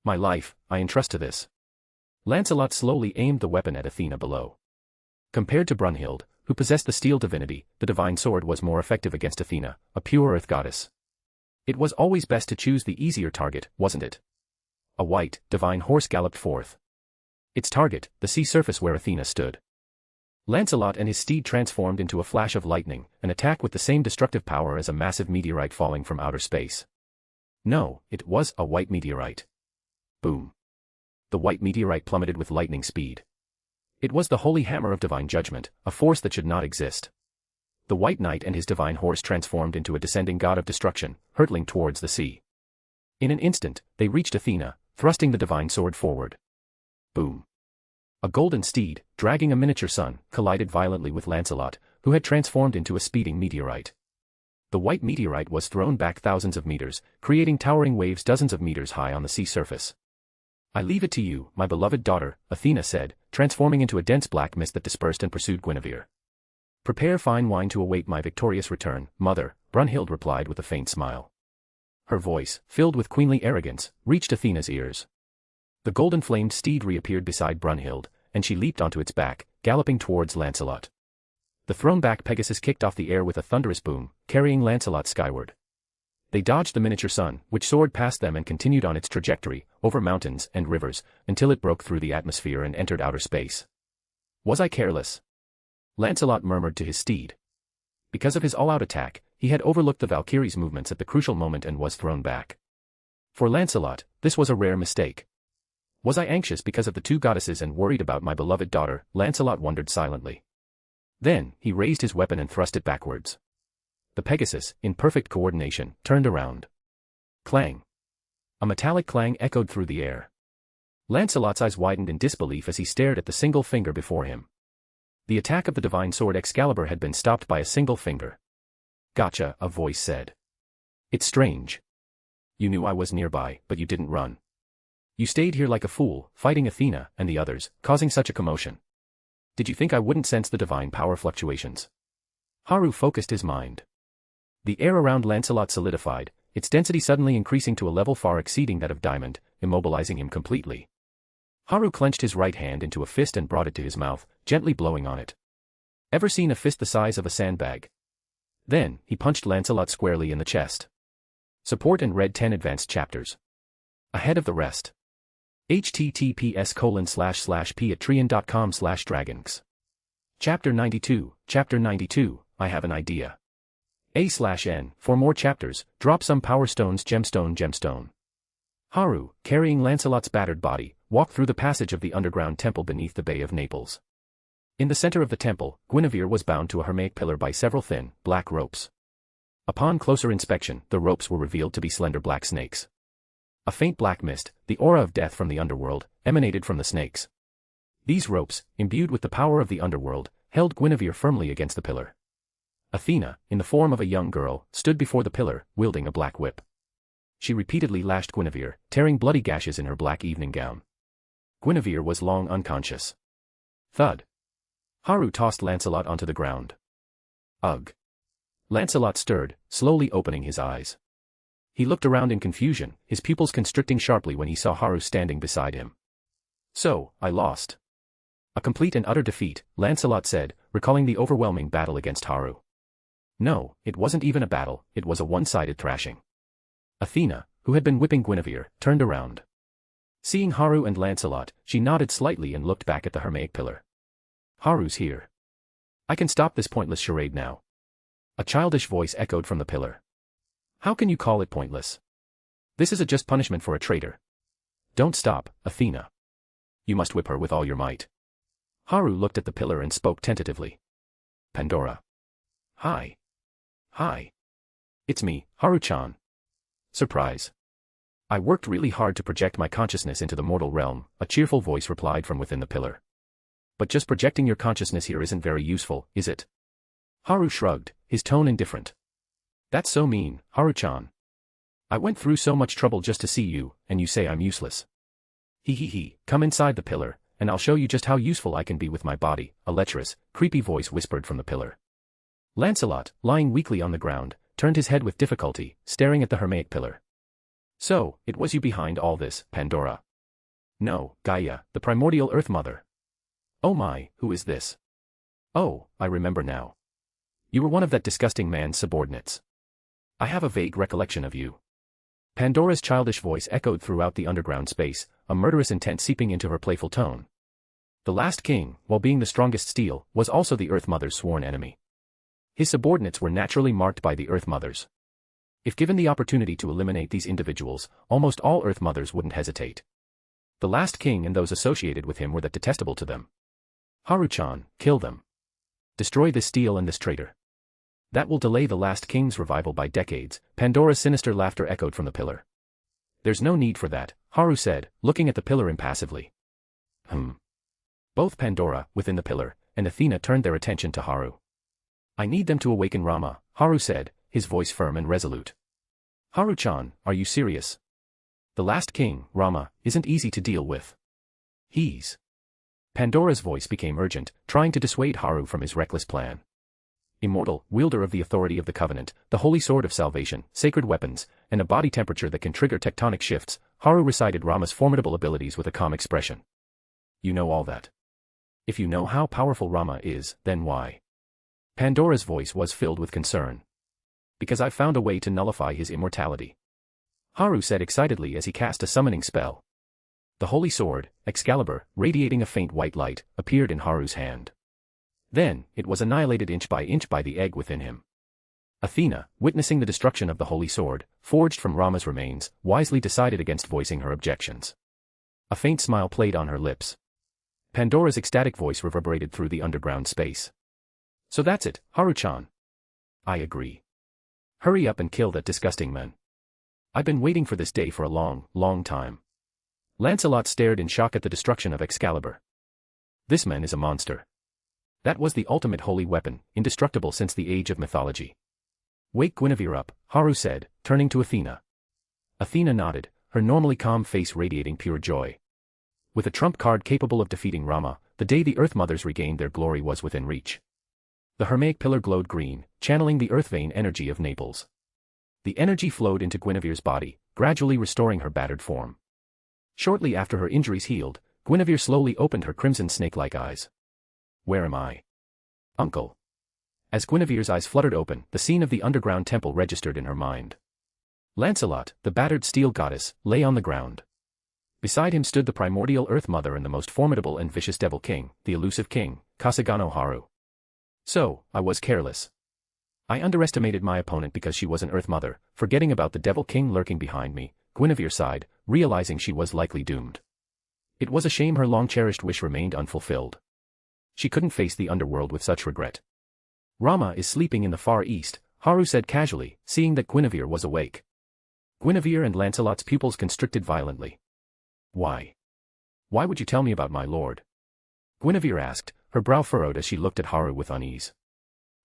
Speaker 3: My life, I entrust to this. Lancelot slowly aimed the weapon at Athena below. Compared to Brunhild, who possessed the steel divinity, the divine sword was more effective against Athena, a pure earth goddess. It was always best to choose the easier target, wasn't it? A white, divine horse galloped forth. Its target, the sea surface where Athena stood. Lancelot and his steed transformed into a flash of lightning, an attack with the same destructive power as a massive meteorite falling from outer space. No, it was a white meteorite. Boom. The white meteorite plummeted with lightning speed. It was the holy hammer of divine judgment, a force that should not exist. The white knight and his divine horse transformed into a descending god of destruction, hurtling towards the sea. In an instant, they reached Athena, thrusting the divine sword forward. Boom. A golden steed, dragging a miniature sun, collided violently with Lancelot, who had transformed into a speeding meteorite. The white meteorite was thrown back thousands of meters, creating towering waves dozens of meters high on the sea surface. "I leave it to you, my beloved daughter," Athena said, transforming into a dense black mist that dispersed and pursued Guinevere. "Prepare fine wine to await my victorious return, mother," Brunhild replied with a faint smile. Her voice, filled with queenly arrogance, reached Athena's ears. The golden-flamed steed reappeared beside Brunhild, and she leaped onto its back, galloping towards Lancelot. The thrown-back Pegasus kicked off the air with a thunderous boom, carrying Lancelot skyward. They dodged the miniature sun, which soared past them and continued on its trajectory, over mountains and rivers, until it broke through the atmosphere and entered outer space. "Was I careless?" Lancelot murmured to his steed. Because of his all-out attack, he had overlooked the Valkyrie's movements at the crucial moment and was thrown back. For Lancelot, this was a rare mistake. "Was I anxious because of the two goddesses and worried about my beloved daughter?" Lancelot wondered silently. Then, he raised his weapon and thrust it backwards. The Pegasus, in perfect coordination, turned around. Clang. A metallic clang echoed through the air. Lancelot's eyes widened in disbelief as he stared at the single finger before him. The attack of the divine sword Excalibur had been stopped by a single finger. "Gotcha," a voice said. "It's strange. You knew I was nearby, but you didn't run. You stayed here like a fool, fighting Athena and the others, causing such a commotion. Did you think I wouldn't sense the divine power fluctuations?" Haru focused his mind. The air around Lancelot solidified, its density suddenly increasing to a level far exceeding that of diamond, immobilizing him completely. Haru clenched his right hand into a fist and brought it to his mouth, gently blowing on it. Ever seen a fist the size of a sandbag? Then, he punched Lancelot squarely in the chest. Support and read 10 advanced chapters. Ahead of the rest. https://patreon.com/dragons. Chapter 92, I have an idea. A/N, for more chapters, drop some power stones gemstone. Haru, carrying Lancelot's battered body, walked through the passage of the underground temple beneath the Bay of Naples. In the center of the temple, Guinevere was bound to a hermaic pillar by several thin, black ropes. Upon closer inspection, the ropes were revealed to be slender black snakes. A faint black mist, the aura of death from the underworld, emanated from the snakes. These ropes, imbued with the power of the underworld, held Guinevere firmly against the pillar. Athena, in the form of a young girl, stood before the pillar, wielding a black whip. She repeatedly lashed Guinevere, tearing bloody gashes in her black evening gown. Guinevere was long unconscious. Thud. Haru tossed Lancelot onto the ground. Ugh. Lancelot stirred, slowly opening his eyes. He looked around in confusion, his pupils constricting sharply when he saw Haru standing beside him. "So, I lost." "A complete and utter defeat," Lancelot said, recalling the overwhelming battle against Haru. No, it wasn't even a battle, it was a one-sided thrashing. Athena, who had been whipping Guinevere, turned around. Seeing Haru and Lancelot, she nodded slightly and looked back at the hermaic pillar. "Haru's here. I can stop this pointless charade now." A childish voice echoed from the pillar. "How can you call it pointless? This is a just punishment for a traitor. Don't stop, Athena. You must whip her with all your might." Haru looked at the pillar and spoke tentatively. "Pandora. Hi. Hi. It's me, Haru-chan. Surprise. I worked really hard to project my consciousness into the mortal realm," a cheerful voice replied from within the pillar. "But just projecting your consciousness here isn't very useful, is it?" Haru shrugged, his tone indifferent. "That's so mean, Haru-chan. I went through so much trouble just to see you, and you say I'm useless. Come inside the pillar, and I'll show you just how useful I can be with my body," a lecherous, creepy voice whispered from the pillar. Lancelot, lying weakly on the ground, turned his head with difficulty, staring at the hermaic pillar. "So, it was you behind all this, Pandora." "No, Gaia, the primordial Earth Mother." "Oh my, who is this?" Oh, I remember now. You were one of that disgusting man's subordinates. I have a vague recollection of you. Pandora's childish voice echoed throughout the underground space, a murderous intent seeping into her playful tone. The last king, while being the strongest steel, was also the Earth Mother's sworn enemy. His subordinates were naturally marked by the Earth Mothers. If given the opportunity to eliminate these individuals, almost all Earth Mothers wouldn't hesitate. The last king and those associated with him were that detestable to them. Haru-chan, kill them. Destroy this steel and this traitor. That will delay the last king's revival by decades. Pandora's sinister laughter echoed from the pillar. There's no need for that, Haru said, looking at the pillar impassively. Both Pandora, within the pillar, and Athena turned their attention to Haru. I need them to awaken Rama, Haru said, his voice firm and resolute. Haru-chan, are you serious? The last king, Rama, isn't easy to deal with. He's... Pandora's voice became urgent, trying to dissuade Haru from his reckless plan. Immortal, wielder of the authority of the Covenant, the holy sword of salvation, sacred weapons, and a body temperature that can trigger tectonic shifts, Haru recited Rama's formidable abilities with a calm expression. You know all that. If you know how powerful Rama is, then why? Pandora's voice was filled with concern. Because I've found a way to nullify his immortality. Haru said excitedly as he cast a summoning spell. The holy sword, Excalibur, radiating a faint white light, appeared in Haru's hand. Then, it was annihilated inch by the egg within him. Athena, witnessing the destruction of the holy sword, forged from Rama's remains, wisely decided against voicing her objections. A faint smile played on her lips. Pandora's ecstatic voice reverberated through the underground space. So that's it, Haru-chan. I agree. Hurry up and kill that disgusting man. I've been waiting for this day for a long, long time. Lancelot stared in shock at the destruction of Excalibur. This man is a monster. That was the ultimate holy weapon, indestructible since the age of mythology. Wake Guinevere up, Haru said, turning to Athena. Athena nodded, her normally calm face radiating pure joy. With a trump card capable of defeating Rama, the day the Earth Mothers regained their glory was within reach. The Hermaic pillar glowed green, channeling the earth vein energy of Naples. The energy flowed into Guinevere's body, gradually restoring her battered form. Shortly after her injuries healed, Guinevere slowly opened her crimson snake-like eyes. Where am I? Uncle. As Guinevere's eyes fluttered open, the scene of the underground temple registered in her mind. Lancelot, the battered steel goddess, lay on the ground. Beside him stood the primordial Earth Mother and the most formidable and vicious Devil King, the elusive king, Kasugano Haru. So, I was careless. I underestimated my opponent because she was an Earth Mother, forgetting about the Devil King lurking behind me. Guinevere sighed, realizing she was likely doomed. It was a shame her long-cherished wish remained unfulfilled. She couldn't face the underworld with such regret. Rama is sleeping in the far east, Haru said casually, seeing that Guinevere was awake. Guinevere and Lancelot's pupils constricted violently. Why? Why would you tell me about my lord? Guinevere asked, her brow furrowed as she looked at Haru with unease.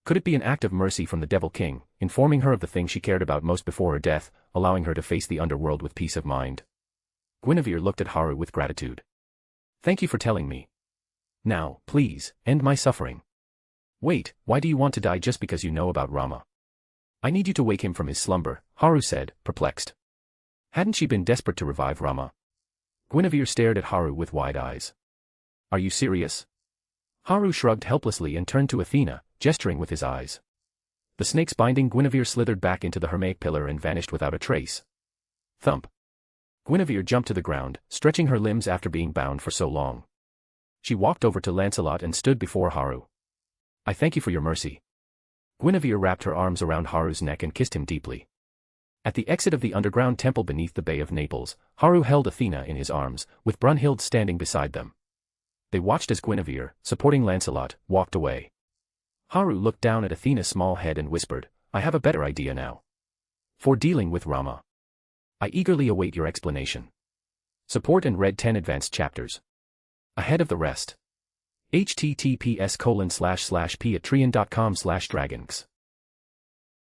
Speaker 3: Could it be an act of mercy from the Devil King, informing her of the thing she cared about most before her death, allowing her to face the underworld with peace of mind? Guinevere looked at Haru with gratitude. Thank you for telling me. Now, please, end my suffering. Wait, why do you want to die just because you know about Rama? I need you to wake him from his slumber, Haru said, perplexed. Hadn't she been desperate to revive Rama? Guinevere stared at Haru with wide eyes. Are you serious? Haru shrugged helplessly and turned to Athena, gesturing with his eyes. The snakes binding Guinevere slithered back into the Hermaic pillar and vanished without a trace. Thump. Guinevere jumped to the ground, stretching her limbs after being bound for so long. She walked over to Lancelot and stood before Haru. I thank you for your mercy. Guinevere wrapped her arms around Haru's neck and kissed him deeply. At the exit of the underground temple beneath the Bay of Naples, Haru held Athena in his arms, with Brunhild standing beside them. They watched as Guinevere, supporting Lancelot, walked away. Haru looked down at Athena's small head and whispered, I have a better idea now. For dealing with Rama. I eagerly await your explanation. Support and read 10 advanced chapters. Ahead of the rest. https://patreon.com/dragons